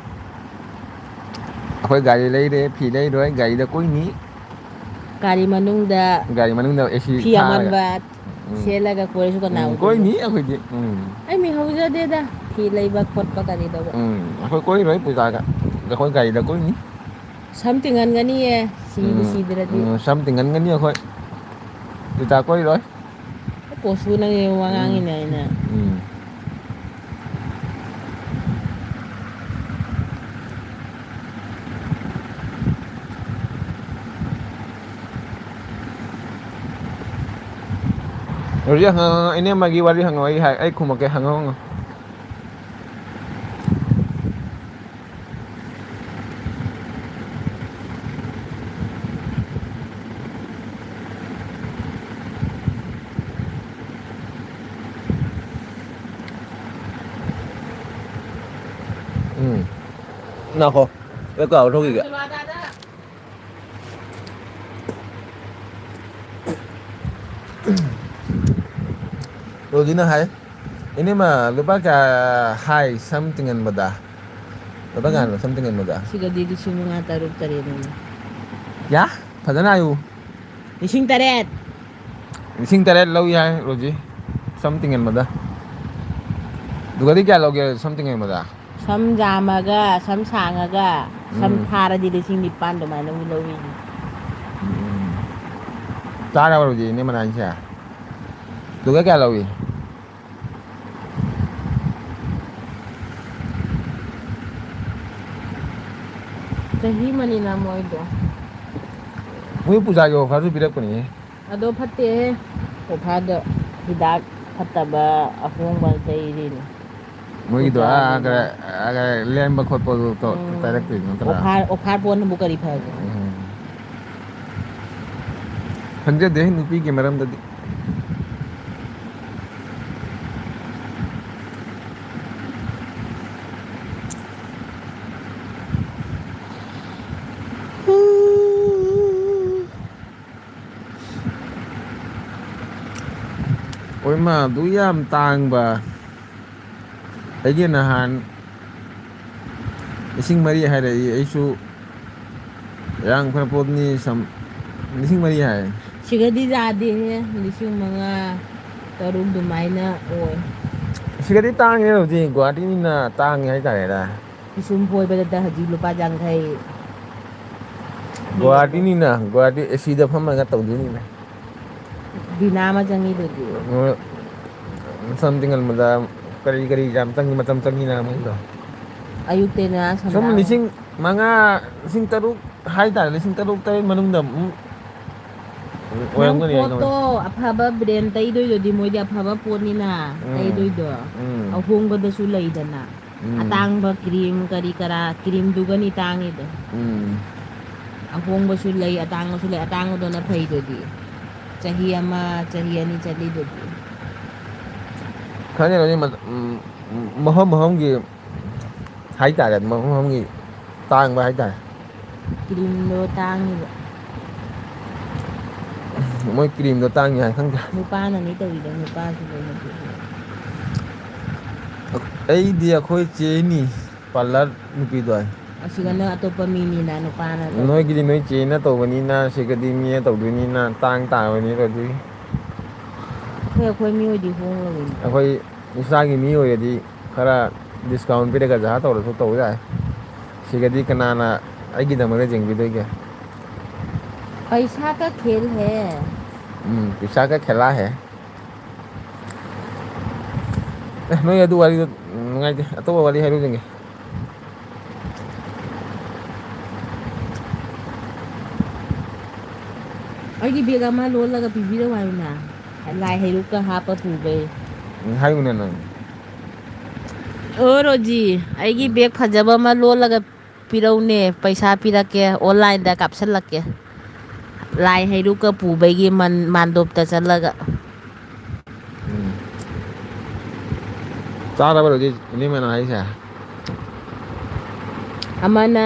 A: ꯑꯩꯈꯣꯏ ꯒꯥꯔꯤ ꯂꯩꯔꯦ ꯐꯤ ꯂꯩꯔꯣꯏ ꯒꯥꯔꯤꯗ ꯀꯣꯏꯅꯤ
B: ꯒꯥꯔꯤ ꯃꯅꯨꯡꯗ
A: ꯒꯥꯔꯤ ꯃꯅꯨꯡꯗ ꯑꯦꯁꯤ
B: ꯐꯤ
A: ꯊꯥꯔꯒ
B: ꯑꯃꯟꯕ ꯁꯦꯠꯂꯒ ꯀꯣꯏꯔꯁꯨ ꯀꯅꯥ ꯎꯗꯣꯏꯅꯣ
A: ꯀꯣꯏꯅꯤ ꯑꯩꯈꯣꯏꯗꯤ
B: ꯑꯩ ꯃꯤ ꯍꯧꯖꯗꯦꯗ ꯐꯤ ꯂꯩꯕ ꯈꯣꯠꯄ ꯀꯔꯤꯗꯧꯕ
A: ꯑꯩꯈꯣꯏ ꯀꯣꯏꯔꯣꯏ ꯄꯨꯖꯥꯒ ꯑꯩꯈꯣꯏ ꯒꯥꯔꯤꯗ ꯀꯣꯏꯅꯤ
B: ꯁꯝ ꯇꯤꯡꯍꯟꯒꯅꯤꯌꯦ ꯁꯤꯕꯨ ꯁꯤꯗ꯭ꯔꯗꯤ
A: ꯁꯝ ꯇꯤꯡꯍꯟꯒꯅꯤ ꯑꯩꯈꯣꯏ ꯄꯨꯖꯥ ꯀꯣꯏꯔꯣꯏ
B: ꯄꯣꯁꯨ ꯅꯪ ꯋꯥ ꯉꯥꯡꯉꯤꯅꯦ ꯑꯩꯅ
A: ꯍꯧꯖꯤꯛ ꯏꯅꯦꯝꯃꯒꯤ ꯋꯥꯔꯤ ꯍꯪꯉꯛꯑꯣ ꯑꯩ ꯈꯨꯝꯃꯛꯀꯦ ꯍꯪꯉꯣ ꯉꯥꯏꯈꯣ ꯑꯩ ꯀꯥꯎ ꯊꯣꯛꯈꯤꯒꯦ ꯔꯣꯖꯤꯅ ꯍꯥꯏ ꯏꯅꯦꯝꯃ ꯂꯨꯄꯥ ꯀꯌꯥ ꯍꯥꯏ ꯁꯝ ꯇꯤꯡꯍꯟꯕꯗ ꯂꯨꯄꯥ ꯀꯌꯥꯅꯣ ꯁꯝ ꯇꯤꯡꯍꯟꯕꯗ
B: ꯁꯤꯗꯗꯤ 5,000
A: ꯀꯌꯥ ꯐꯖꯅ ꯍꯥꯏꯌꯨ
B: 8,000
A: 8,000 ꯂꯧ ꯌꯥꯏ ꯔꯣꯖꯤ ꯁꯝ ꯇꯤꯡꯍꯟꯕꯗ ꯑꯗꯨꯒꯗꯤ ꯀꯌꯥ ꯂꯧꯒꯦ ꯁꯝ ꯇꯤꯡꯍꯟꯕꯗ
B: ꯁꯝ ꯌꯥꯝꯃꯒ ꯁꯝ ꯁꯥꯡꯉꯒ ꯁꯝ
A: ꯎꯝ
B: ꯊꯥꯔꯗꯤ 9,000 ꯑꯗꯨꯃꯥꯏꯅ ꯂꯧꯏ
A: ꯇꯥꯔꯕ ꯔꯣꯖꯤ ꯏꯅꯦꯝꯃꯅ ꯍꯥꯏꯁꯦ ꯑꯗꯨꯒ ꯀꯌꯥ ꯂꯧꯏ
B: ꯆꯍꯤ ꯑꯃꯅꯤꯅ ꯃꯣꯏꯗꯣ
A: ꯃꯣꯏ ꯄꯨꯖꯥꯒꯤ ꯑꯣꯐꯔꯁꯨ ꯄꯤꯔꯛꯄꯅꯤꯍꯦ
B: ꯑꯗꯣ ꯐꯠꯇꯦꯍꯦ ꯑꯣꯐꯔꯗꯣ ꯍꯤꯗꯥꯛ ꯐꯠꯇꯕ ꯑꯍꯣꯡꯕ ꯇꯩꯔꯤꯅꯦ
A: ꯃꯣꯏꯒꯤꯗꯣ
B: ꯄꯨꯖꯥꯒꯤꯅ
A: ꯂꯦꯝꯕ ꯈꯣꯠꯄꯗꯨ ꯇꯩꯔꯛꯇꯣꯏ ꯅꯠꯇ꯭ꯔꯥ
B: ꯑꯣꯐꯔ ꯄꯣꯠꯅꯕꯨ ꯀꯔꯤ ꯐꯒꯦ
A: ꯈꯪꯖꯗꯦ ꯅꯨꯄꯤꯒꯤ ꯃꯔꯝꯗꯗꯤ ꯑꯣꯏꯃꯥ ꯑꯗꯨ ꯌꯥꯝ ꯇꯥꯡꯕ ꯑꯩꯒꯤ ꯅꯍꯥꯟ 4,000 ꯍꯥꯏꯔꯛꯏ ꯑꯩꯁꯨ ꯏꯔꯥꯡ ꯐꯔ ꯄꯣꯠꯅꯤ ꯁꯝ 4,000 ꯍꯥꯏ
B: ꯁꯤꯗꯗꯤ ꯌꯥꯗꯦꯍꯦ 5,000 6,000 ꯑꯗꯨꯃꯥꯏꯅ ꯑꯣꯏ
A: ꯁꯤꯗꯗꯤ ꯇꯥꯡꯉꯦ ꯍꯧꯖꯤꯛ ꯒꯨꯍꯥꯇꯤꯅꯤꯅ ꯇꯥꯡꯉꯦ ꯍꯥꯏꯇꯥꯔꯦꯗ
B: ꯄꯤꯁꯨꯝ ꯐꯣꯏꯕꯗꯇ ꯍꯧꯖꯤꯛ ꯂꯨꯄꯥ 50 ꯍꯦꯜꯂꯦ
A: ꯒꯨꯍꯥꯇꯤꯅꯤꯅ ꯒꯨꯍꯥꯇꯤ ꯑꯦꯁꯤꯗ ꯐꯝꯃꯒ ꯇꯧꯗꯣꯏꯅꯤꯅ
B: ꯗꯤꯅꯥ ꯑꯃ ꯆꯪꯉꯤꯗꯨꯗꯤ
A: ꯁꯝ ꯇꯤꯡꯍꯟꯕꯗ ꯀꯔꯤ ꯌꯥꯝ ꯆꯪꯉꯤ ꯃꯇꯝ ꯆꯪꯉꯤꯅ ꯃꯣꯏꯗꯣ
B: ꯑꯌꯨꯛꯇꯩꯅ
A: ꯁꯨꯝ
B: ꯁꯟꯗꯥꯡ
A: 5,000 5,000 5,000 ꯍꯥꯏꯇꯥꯔꯦ 6,000 ꯃꯅꯨꯡꯗ
B: ꯅꯪ
A: ꯑꯣꯏꯔꯝꯒꯅꯤ ꯑꯩꯅ
B: ꯄꯣꯠꯇꯣ ꯑꯐꯕ ꯕ꯭ꯔꯦꯟ ꯇꯩꯗꯣꯏꯗꯨꯗꯤ ꯃꯣꯏꯗꯤ ꯑꯐꯕ ꯄꯣꯠꯅꯤꯅ ꯇꯩꯗꯣꯏꯗꯣ ꯑꯍꯣꯡꯕꯗꯁꯨ ꯂꯩꯗꯅ ꯑꯇꯥꯡꯕ ꯀ꯭ꯔꯤꯝ ꯀꯔꯤ ꯀꯔꯥ ꯀ꯭ꯔꯤꯝꯗꯨꯒꯅꯤ ꯇꯥꯡꯉꯤꯗꯣ ꯑꯍꯣꯡꯕꯁꯨ ꯂꯩ ꯑꯇꯥꯡꯕꯁꯨ ꯂꯩ ꯑꯇꯥꯡꯕꯗꯨꯅ ꯐꯩꯗꯨꯗꯤ ꯆꯍꯤ 1 ꯆꯍꯤ 2 ꯆꯠꯂꯤꯗꯨꯗꯤ
A: ꯈꯪꯗꯦ ꯃꯐꯝꯒꯤ ꯍꯥꯏꯇꯥꯔꯦ ꯃꯐꯝꯒꯤ ꯇꯥꯡꯕ ꯍꯥꯏꯇꯥꯔꯦ
B: ꯀ꯭ꯔꯤꯝꯗꯣ ꯇꯥꯡꯉꯤꯕ
A: ꯃꯣꯏ ꯀ꯭ꯔꯤꯝꯗꯣ ꯇꯥꯡꯉꯤ ꯍꯥꯏ ꯈꯪꯗꯦ
B: ꯅꯨꯄꯥꯅꯅꯤ ꯇꯧꯔꯤꯗꯣ ꯅꯨꯄꯥꯁꯨ ꯂꯣꯏꯅ
A: ꯑꯩꯗꯤ ꯑꯩꯈꯣꯏ ꯆꯦꯅꯤ ꯄꯥꯔꯂꯔ ꯅꯨꯄꯤꯗꯣ
B: ꯑꯁꯤꯒꯅ ꯑꯇꯣꯞꯄ ꯃꯤꯅꯤꯅ ꯅꯨꯄꯥꯅ
A: ꯅꯣꯏꯒꯤꯗꯤ
B: ꯇꯧꯕꯅꯤꯅ
A: ꯅꯣꯏ ꯆꯦꯅ ꯇꯧꯕꯅꯤꯅ ꯁꯤꯒꯗꯤ ꯃꯤꯅ ꯇꯧꯗꯣꯏꯅꯤꯅ ꯇꯥꯡꯕꯅꯤꯅ ꯑꯗꯨꯏ
B: ꯑꯩꯈꯣꯏ ꯃꯤ ꯑꯣꯏꯗꯤ ꯍꯣꯡꯂꯣꯏꯅꯤ
A: ꯑꯩꯈꯣꯏ ꯏꯁꯥꯒꯤ ꯃꯤ ꯑꯣꯏꯔꯗꯤ ꯈꯔ ꯗꯤꯁꯀꯥꯎꯟ ꯄꯤꯔꯒ ꯖꯍꯥ ꯇꯧꯔꯁꯨ ꯇꯧꯕ ꯌꯥꯏ ꯁꯤꯗꯗꯤ ꯀꯅꯥꯅ ꯑꯩꯒꯤꯗꯃꯛꯇ ꯌꯦꯡꯕꯤꯗꯣꯏꯒꯦ
B: ꯄꯩꯁꯥ ꯀꯥ ꯈꯦꯜ ꯍꯦ
A: ꯄꯩꯁꯥ ꯀꯥ ꯈꯦꯂꯥ ꯍꯦ ꯅꯣꯏ ꯑꯗꯨ ꯋꯥꯔꯤꯗꯣ ꯅꯨꯡꯉꯥꯏꯇꯦ ꯑꯇꯣꯞꯄ ꯋꯥꯔꯤ ꯍꯥꯏꯔꯨꯁꯤꯡꯒꯦ
B: ꯑꯩꯒꯤ ꯕꯦꯒ ꯑꯃ ꯂꯣꯜꯂꯒ ꯄꯤꯕꯤꯔꯧ ꯍꯥꯏꯕꯅ ꯂꯥꯏ ꯍꯩꯔꯨꯛꯀ ꯍꯥꯞꯄ ꯄꯨꯕꯩ
A: ꯍꯥꯏꯌꯨꯅꯦ ꯅꯪ
B: ꯑꯣ ꯔꯣꯖꯤ ꯑꯩꯒꯤ ꯕꯦꯒ ꯐꯖꯕ ꯑꯃ ꯂꯣꯜꯂꯒ ꯄꯤꯔꯧꯅꯦ ꯄꯩꯁꯥ ꯄꯤꯔꯛꯀꯦ ꯑꯣꯟꯂꯥꯏꯟꯗ ꯀꯥꯞꯁꯤꯜꯂꯛꯀꯦ ꯂꯥꯏ ꯍꯩꯔꯨꯛꯀ ꯄꯨꯕꯒꯤ ꯃꯥꯟꯗꯣꯞꯇ ꯆꯠꯂꯒ
A: ꯆꯥꯔꯕꯔ ꯍꯧꯖꯤꯛ ꯏꯅꯦꯃꯅ ꯍꯥꯏꯁꯦ
B: ꯑꯃꯅ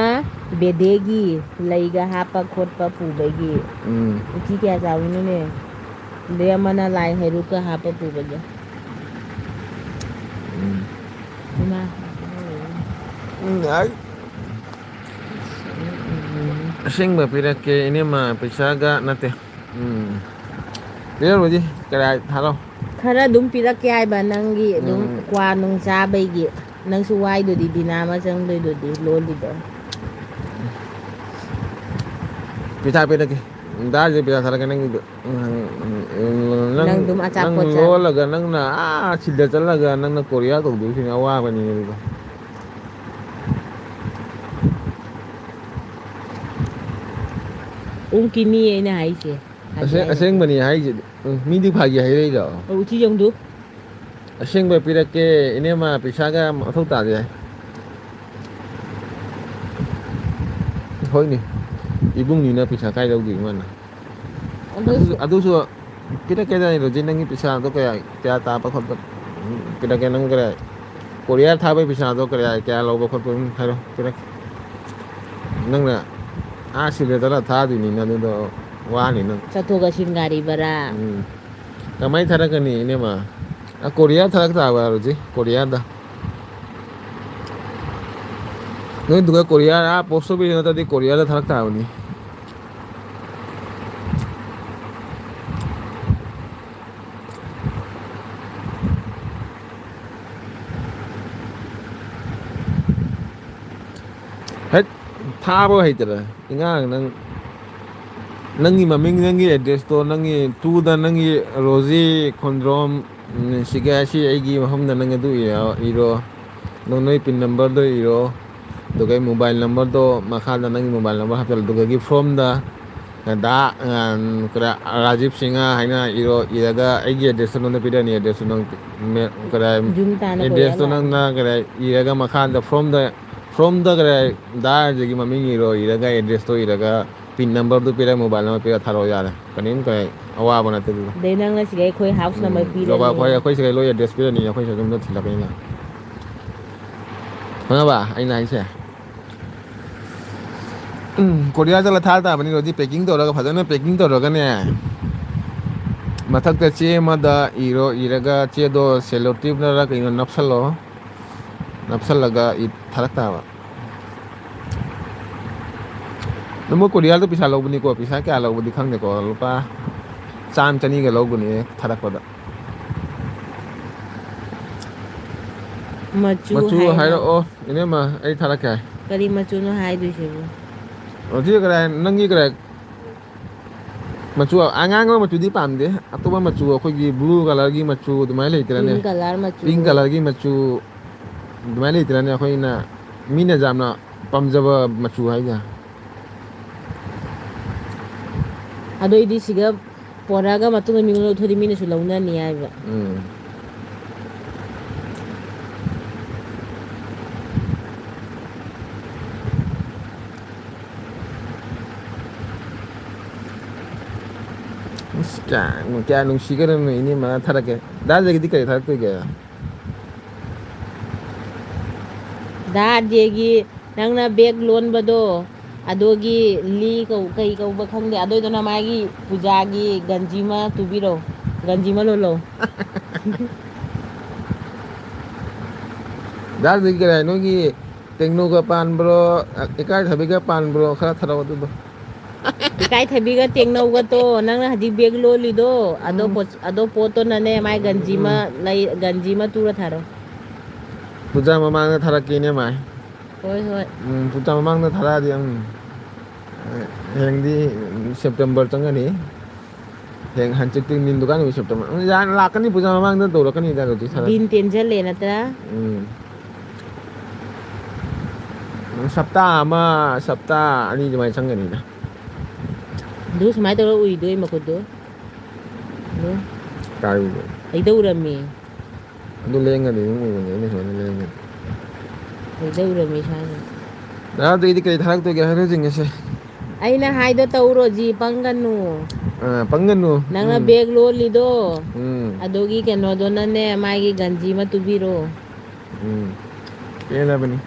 B: ꯕꯦꯗꯦꯒꯤ ꯂꯩꯒ ꯍꯥꯞꯄ ꯈꯣꯠꯄ ꯄꯨꯕꯒꯤ
A: ꯎꯝ
B: ꯎꯆꯤ ꯀꯌꯥ ꯆꯥꯎꯏꯅꯣꯅꯦ ꯑꯗꯩ ꯑꯃꯅ ꯂꯥꯏ ꯍꯩꯔꯨꯛꯀ ꯍꯥꯞꯄ ꯄꯨꯕꯒꯤ ꯏꯃꯥ
A: ꯌꯥꯏ ꯑꯁꯦꯡꯕ ꯄꯤꯔꯛꯀꯦ ꯏꯅꯦꯝꯃ ꯄꯩꯁꯥꯒ ꯅꯠꯇꯦ ꯄꯤꯔꯛꯔꯣꯏꯖꯤ ꯀꯔꯥꯏ ꯊꯥꯔꯣ
B: ꯈꯔ ꯑꯗꯨꯝ ꯄꯤꯔꯛꯀꯦ ꯍꯥꯏꯕ ꯅꯪꯒꯤ ꯑꯗꯨꯝ
A: ꯎꯝ
B: ꯀ꯭ꯋꯥ ꯅꯨꯡ ꯆꯥꯕꯩꯒꯤ ꯅꯪꯁꯨ ꯋꯥꯏꯗꯨꯗꯤ ꯗꯤꯅꯥ ꯑꯃ ꯆꯪꯗꯣꯏꯗꯨꯗꯤ ꯂꯣꯜꯂꯤꯗꯣ
A: ꯄꯩꯁꯥ ꯄꯤꯔꯛꯀꯦ ꯗꯥꯗꯤ ꯄꯩꯁꯥ ꯊꯥꯔꯛꯀꯦ ꯅꯪꯒꯤꯗꯣ
B: ꯑꯗꯨꯝ
A: ꯅꯪ
B: ꯑꯆꯥꯄꯣꯠ ꯆꯥꯕ
A: ꯂꯣꯜꯂꯒ ꯅꯪꯅ ꯁꯤꯗ ꯆꯠꯂꯒ ꯅꯪꯅ ꯀꯣꯔꯤꯌꯥ ꯇꯧꯗꯣꯏꯁꯤꯅꯦ ꯑꯋꯥꯕꯅꯤꯅꯦ ꯑꯗꯨꯗꯣ
B: ꯑꯣꯡꯀꯤꯅꯤ ꯑꯩꯅ ꯍꯥꯏꯁꯦ ꯐꯥꯒꯤ ꯍꯥꯏ ꯅꯠꯇꯦ
A: ꯑꯁꯦꯡꯕꯅꯤ ꯍꯥꯏꯁꯤꯗꯤ ꯃꯤꯗꯤ ꯐꯥꯒꯤ ꯍꯥꯏꯔꯛꯏꯔꯣ
B: ꯎꯆꯤ ꯆꯣꯡꯗꯨ
A: ꯑꯁꯦꯡꯕ ꯄꯤꯔꯛꯀꯦ ꯏꯅꯦꯝꯃ ꯄꯩꯁꯥꯒ ꯃꯊꯧ ꯇꯥꯗꯦ ꯍꯣꯏꯅꯦ ꯏꯕꯨꯡꯅꯤꯅ ꯄꯩꯁꯥ ꯀꯥꯏ ꯂꯧꯗꯣꯏꯕ ꯃꯥꯅ ꯑꯗꯨꯁꯨ ꯄꯤꯔꯛꯀꯦꯗ ꯔꯣꯖꯤ ꯅꯪꯒꯤ ꯄꯩꯁꯥꯗꯣ ꯀꯌꯥ ꯇꯥꯕ ꯈꯣꯠꯄ ꯄꯤꯔꯛꯀꯦ ꯅꯪ ꯀꯣꯔꯤꯌꯥ ꯊꯥꯕꯒꯤ ꯄꯩꯁꯥꯗꯣ ꯀꯌꯥ ꯂꯧꯕ ꯈꯣꯠꯄ ꯍꯥꯏꯔꯣ ꯄꯤꯔꯛꯀꯦ ꯅꯪꯅ ꯁꯤꯗ ꯆꯠꯂ ꯊꯥꯗꯣꯏꯅꯤꯅ ꯑꯗꯨꯗꯣ ꯋꯥꯅꯤ ꯅꯪ
B: ꯆꯠꯊꯣꯛ ꯆꯠꯁꯤꯟ ꯒꯥꯔꯤ ꯕꯔꯥ
A: ꯀꯃꯥꯏ ꯊꯥꯔꯛꯀꯅꯤ ꯏꯅꯦꯝꯃ ꯀꯣꯔꯤꯌꯥ ꯊꯥꯔꯛ ꯇꯥꯕ ꯔꯣꯖꯤ ꯀꯣꯔꯤꯌꯥꯗ ꯅꯣꯏꯗꯨꯒ ꯀꯣꯔꯤꯌꯥ ꯄꯣꯁ ꯑꯣꯐꯤꯁ ꯅꯠꯇ꯭ꯔꯗꯤ ꯀꯣꯔꯤꯌꯥꯗ ꯊꯥꯔꯛ ꯇꯥꯕꯅꯤ ꯍꯦꯠ ꯊꯥꯕ ꯍꯩꯇꯔꯦ ꯏꯉꯥꯡ ꯅꯪ ꯅꯪꯒꯤ ꯃꯃꯤꯡ ꯅꯪꯒꯤ ꯑꯦꯗ꯭ꯔꯦꯁꯇꯣ ꯅꯪꯒꯤ ꯇꯨꯗ ꯅꯪꯒꯤ ꯔꯣꯖꯤ ꯈꯣꯟꯗ꯭ꯔꯣꯝ ꯁꯤꯒꯥꯏꯁꯤ ꯑꯩꯒꯤ ꯃꯐꯝꯗ ꯅꯪ ꯑꯗꯨ ꯏꯔꯣ ꯅꯪ ꯅꯣꯏ ꯄꯤꯟ ꯅꯝꯕꯔꯗꯣ ꯏꯔꯣ ꯑꯗꯨꯒ ꯑꯩ ꯃꯣꯕꯥꯏꯜ ꯅꯝꯕꯔꯗꯣ ꯃꯈꯥꯗ ꯅꯪꯒꯤ ꯃꯣꯕꯥꯏꯜ ꯅꯝꯕꯔ ꯍꯥꯞꯆꯤꯜꯂꯣ ꯑꯗꯨꯒ ꯐꯣꯝꯗ ꯔꯥꯖꯤꯞ ꯁꯤꯡꯍ ꯍꯥꯏꯅ ꯏꯔꯒ ꯑꯩꯒꯤ ꯑꯦꯗ꯭ꯔꯦꯁꯇꯨ ꯅꯉꯣꯟꯗ ꯄꯤꯔꯛꯑꯅꯤ ꯑꯦꯗ꯭ꯔꯦꯁꯇꯨ ꯅꯪ
B: ꯖꯨꯝ ꯇꯥꯅ ꯀꯣꯔꯤꯌꯥ
A: ꯑꯦꯗ꯭ꯔꯦꯁꯇꯣ
B: ꯂꯥꯛꯑꯅꯤ
A: ꯅꯪꯅ ꯏꯔꯒ ꯃꯈꯥꯗ ꯐ꯭ꯔꯣꯝꯗ ꯗꯥꯔꯁꯤꯒꯤ ꯃꯃꯤꯡ ꯏꯔꯒ ꯑꯦꯗ꯭ꯔꯦꯁꯇꯣ ꯏꯔꯒ ꯄꯤꯟ ꯅꯝꯕꯔꯗꯨ ꯄꯤꯔꯒ ꯃꯣꯕꯥꯏꯜ ꯅꯝꯕꯔ ꯄꯤꯔꯒ ꯊꯥꯔꯛꯑꯣ ꯌꯥꯔꯦ ꯀꯔꯤꯝ ꯑꯋꯥꯕ ꯅꯠꯇꯦ ꯑꯗꯨꯗꯣ
B: ꯑꯗꯩ ꯅꯪꯅ ꯁꯤꯗꯩ ꯑꯩꯈꯣꯏ ꯍꯥꯎꯁ ꯅꯝꯕꯔ ꯄꯤꯔꯅꯤ
A: ꯑꯩꯈꯣꯏ ꯁꯤꯗ ꯂꯣꯏ ꯑꯦꯗ꯭ꯔꯦꯁ ꯄꯤꯔꯅꯤ ꯑꯩꯈꯣꯏꯁꯨ ꯑꯗꯨꯝ ꯊꯤꯜꯂꯛꯀꯅꯤꯅ ꯈꯪꯉꯕ ꯑꯩꯅ ꯍꯥꯏꯁꯦ ꯀꯣꯔꯤꯌꯥ ꯆꯠꯂ ꯊꯥ ꯇꯥꯕꯅꯤ ꯔꯣꯖꯤ ꯄꯦꯛꯀꯤꯡ ꯇꯧꯔꯒ ꯐꯖꯅ ꯄꯦꯛꯀꯤꯡ ꯇꯧꯔꯒꯅꯦ ꯃꯊꯛꯇ ꯆꯦ ꯑꯃꯗ ꯏꯔꯒ ꯆꯦꯗꯣ ꯁꯦꯂꯣ ꯇꯦꯞꯅꯔ ꯀꯩꯅꯣ ꯅꯞꯁꯜꯂꯣ ꯅꯞꯁꯜꯂꯒ ꯊꯥꯔꯛ ꯇꯥꯕ ꯑꯗꯨ ꯃꯣꯏ ꯀꯣꯔꯤꯌꯥꯗ ꯄꯩꯁꯥ ꯂꯧꯕꯅꯤꯀꯣ ꯄꯩꯁꯥ ꯀꯌꯥ ꯂꯧꯕꯗꯤ ꯈꯪꯗꯦꯀꯣ ꯂꯨꯄꯥ 100-200ꯒ ꯂꯧꯕꯅꯤ ꯊꯥꯔꯛꯄꯗ ꯃꯆꯨ ꯍꯥꯏꯔꯛꯑꯣ ꯏꯅꯦꯝꯃ ꯑꯩ ꯊꯥꯔꯛꯀꯦ
B: ꯀꯔꯤ ꯃꯆꯨꯅꯣ ꯍꯥꯏꯗꯣꯏꯁꯤꯕꯨ
A: ꯔꯣꯖꯤ ꯅꯪꯒꯤ ꯃꯆꯨ ꯑꯉꯥꯡꯕ ꯃꯆꯨꯗꯤ ꯄꯥꯝꯗꯦ ꯑꯇꯣꯞꯄ ꯃꯆꯨ ꯑꯩꯈꯣꯏꯒꯤ ꯕ꯭ꯂꯨ ꯀꯂꯔꯒꯤ ꯃꯆꯨ ꯑꯗꯨꯃꯥꯏꯅ ꯂꯩꯇ꯭ꯔꯅꯦ
B: ꯄꯤꯡ ꯀꯂꯔ
A: ꯄꯤꯡ
B: ꯃꯆꯨ
A: ꯀꯂꯔꯒꯤ ꯃꯆꯨ ꯑꯗꯨꯃꯥꯏꯅ ꯂꯩꯇ꯭ꯔꯅꯦ ꯑꯩꯈꯣꯏꯅ ꯃꯤꯅ ꯌꯥꯝꯅ ꯄꯥꯝꯖꯕ ꯃꯆꯨ ꯍꯥꯏꯁꯦ
B: ꯑꯗꯨꯑꯣꯏꯗꯤ ꯁꯤꯒ ꯄꯣꯔꯛꯑꯒ ꯃꯇꯨꯡꯗ ꯃꯤꯉꯣꯟ ꯂꯧꯊꯣꯛꯑꯗꯤ ꯃꯤꯅꯁꯨ ꯂꯧꯅꯅꯤ ꯍꯥꯏꯕ
A: ꯀꯌꯥ ꯅꯨꯡꯁꯤꯈ꯭ꯔꯕꯅꯣ ꯏꯅꯦꯝꯃ ꯊꯥꯔꯛꯀꯦ ꯗꯥꯗꯒꯤꯗꯤ ꯀꯔꯤ ꯊꯥꯔꯛꯇꯣꯏꯒꯦ
B: ꯗꯥꯗꯦꯒꯤ ꯅꯪꯅ ꯕꯦꯒ ꯂꯣꯟꯕꯗꯣ ꯑꯗꯨꯒꯤ ꯀꯩ ꯀꯧꯕ ꯈꯪꯗꯦ ꯑꯗꯨꯏꯗꯨꯅ ꯃꯥꯒꯤ ꯄꯨꯖꯥꯒꯤ ꯒꯟꯖꯤꯃ ꯇꯨꯕꯤꯔꯛꯑꯣ ꯒꯟꯖꯤꯃ ꯂꯣꯜꯂꯣ
A: ꯗꯥꯗꯤ ꯅꯣꯏꯒꯤ ꯇꯦꯡꯅꯧꯒ ꯄꯥꯟꯕ꯭ꯔꯣ ꯏꯀꯥꯏꯊꯕꯤꯒ ꯄꯥꯟꯕ꯭ꯔꯣ ꯈꯔ ꯊꯥꯔꯛꯑꯣ ꯑꯗꯨꯗꯣ
B: ꯏꯀꯥꯏꯊꯕꯤꯒ ꯇꯦꯡꯅꯧꯒꯇꯣ ꯅꯪꯅ ꯍꯧꯖꯤꯛ ꯕꯦꯒ ꯂꯣꯜꯂꯤꯗꯣ ꯑꯗꯣ ꯄꯣꯠꯇꯨꯅꯅꯦ ꯃꯥꯏ ꯒꯟꯖꯤ ꯑꯃ ꯇꯨꯔ ꯊꯥꯔꯣ
A: ꯄꯨꯖꯥ ꯃꯃꯥꯡꯗ ꯊꯥꯔꯛꯀꯦ ꯏꯅꯦꯝꯃ
B: ꯍꯣꯏ ꯍꯣꯏ
A: ꯄꯨꯖꯥ ꯃꯃꯥꯡꯗ ꯊꯥꯔꯛꯑꯗꯤ ꯍꯌꯦꯡꯗꯤ ꯁꯦꯞꯇꯦꯝꯕꯔ ꯆꯪꯉꯅꯤ heng hanchik min dukan wi september yan lakani puja mamang da dorakani da roti sara
B: din tenjale natra
A: sapta ani jumai changani na
B: du smai to ui doi makudo du
A: kai
B: ai daurami
A: adu lengani mu ne so ne lengani
B: ai daurami sana
A: da do idi kai tharak to ge haro jingese
B: aina haido tauro ji panganu
A: panganu
B: nangna bag lo lido adogi keno dona ne magi ganji ma tubiro
A: kela bani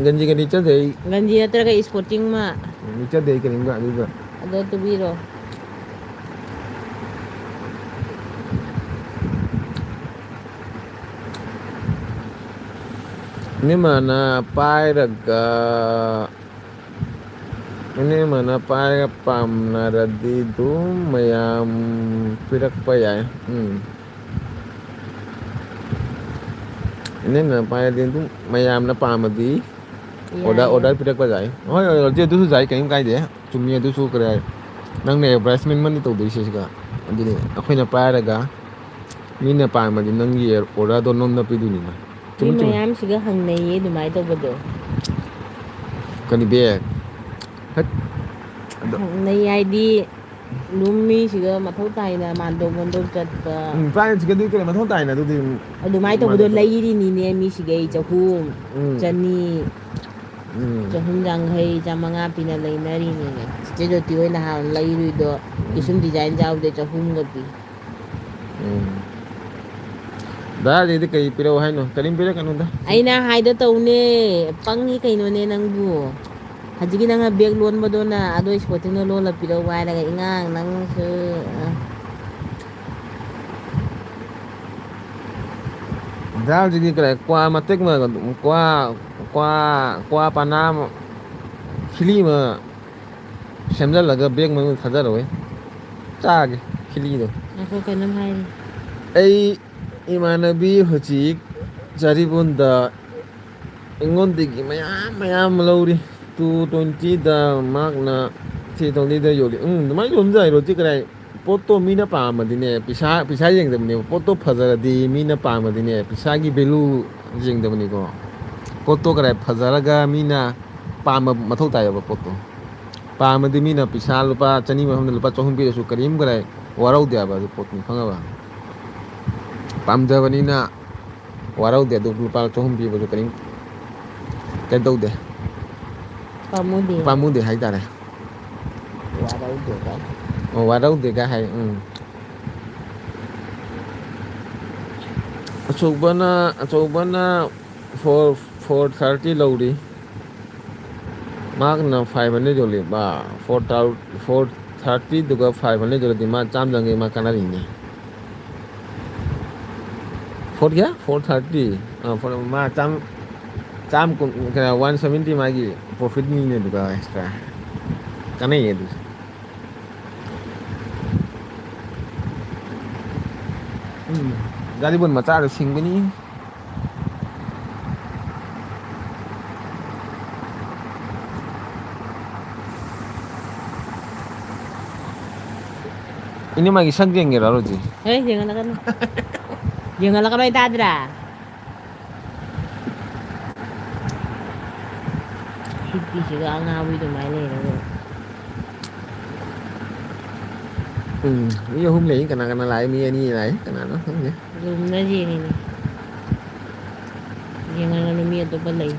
A: ganji ga nicha dei
B: ganji natra ka sporting ma
A: nicha dei kan ga adu
B: ado tubiro
A: ini mana pairaga ini mana pairaga pam naradi tu mayam pirak pa ya ini na pairaga tu mayam na pamadi order pirak pa jai oi je tu jai kaim kai de chumni tu su kare nang ne embarrassment man to du se ga adini akhoi na pairaga mina pamadi nang ye order do non na piduni na
B: mayam siga hangnei dumai to bodo
A: kani be hat
B: hangnei ai di lumi siga mathau tai na mando mondo chat ka
A: pa siga du kare mathau tai na du di
B: dumai to bodo lai ri ni ne mi siga i chahum chani chahum jang hai jamanga pina lai na ri ni ne che do ti na ha lai ri do isum design jaw de chahum ga pi
A: da de kai piro hai no karim piro kanu da
B: aina haida taune pangi kaino ne nangbu hajigi nanga bag loan bodo na ado sporting no lola piro wai daga ingang nang su
A: da jigi kare kwa matek ma kwa panam khili ma semjal laga bag ma khajar hoy cha ge khili do
B: ako kanam hai
A: ai imanabi hojik jaribunda ingondigi mayam lawri 220 da magna 320 da yoli mai lomja roti krai poto mina pa madine pisa yeng damni poto phajara di mina pa madine pisa gi value jeng damni ko poto krai phajaraga mina pa mathau tai ba poto pa madi mina pisa lupa chani ma hamna lupa chohum pi su karim krai warau dia ba poto khanga ba pamjabani warau de du lupa chohum pi ba karim cái đâu de pamude hai ta này warau de ga hai achobana 430 lowri mark na 500 joli ba 430 duga 500 joli ma cham jange ma kanari ni 430 for ma cham kun 170 magi profit ni ne duga extra kanai ye du gari bun macha da singbini ini magi sanggeng ya roji
B: jangan lah kalau tadra hiti siga ngawi do mai le
A: bây giờ hôm nay cái nào lại mi ni này cái nào nó không nhỉ
B: dùng na gì ni jangan lah mi to balai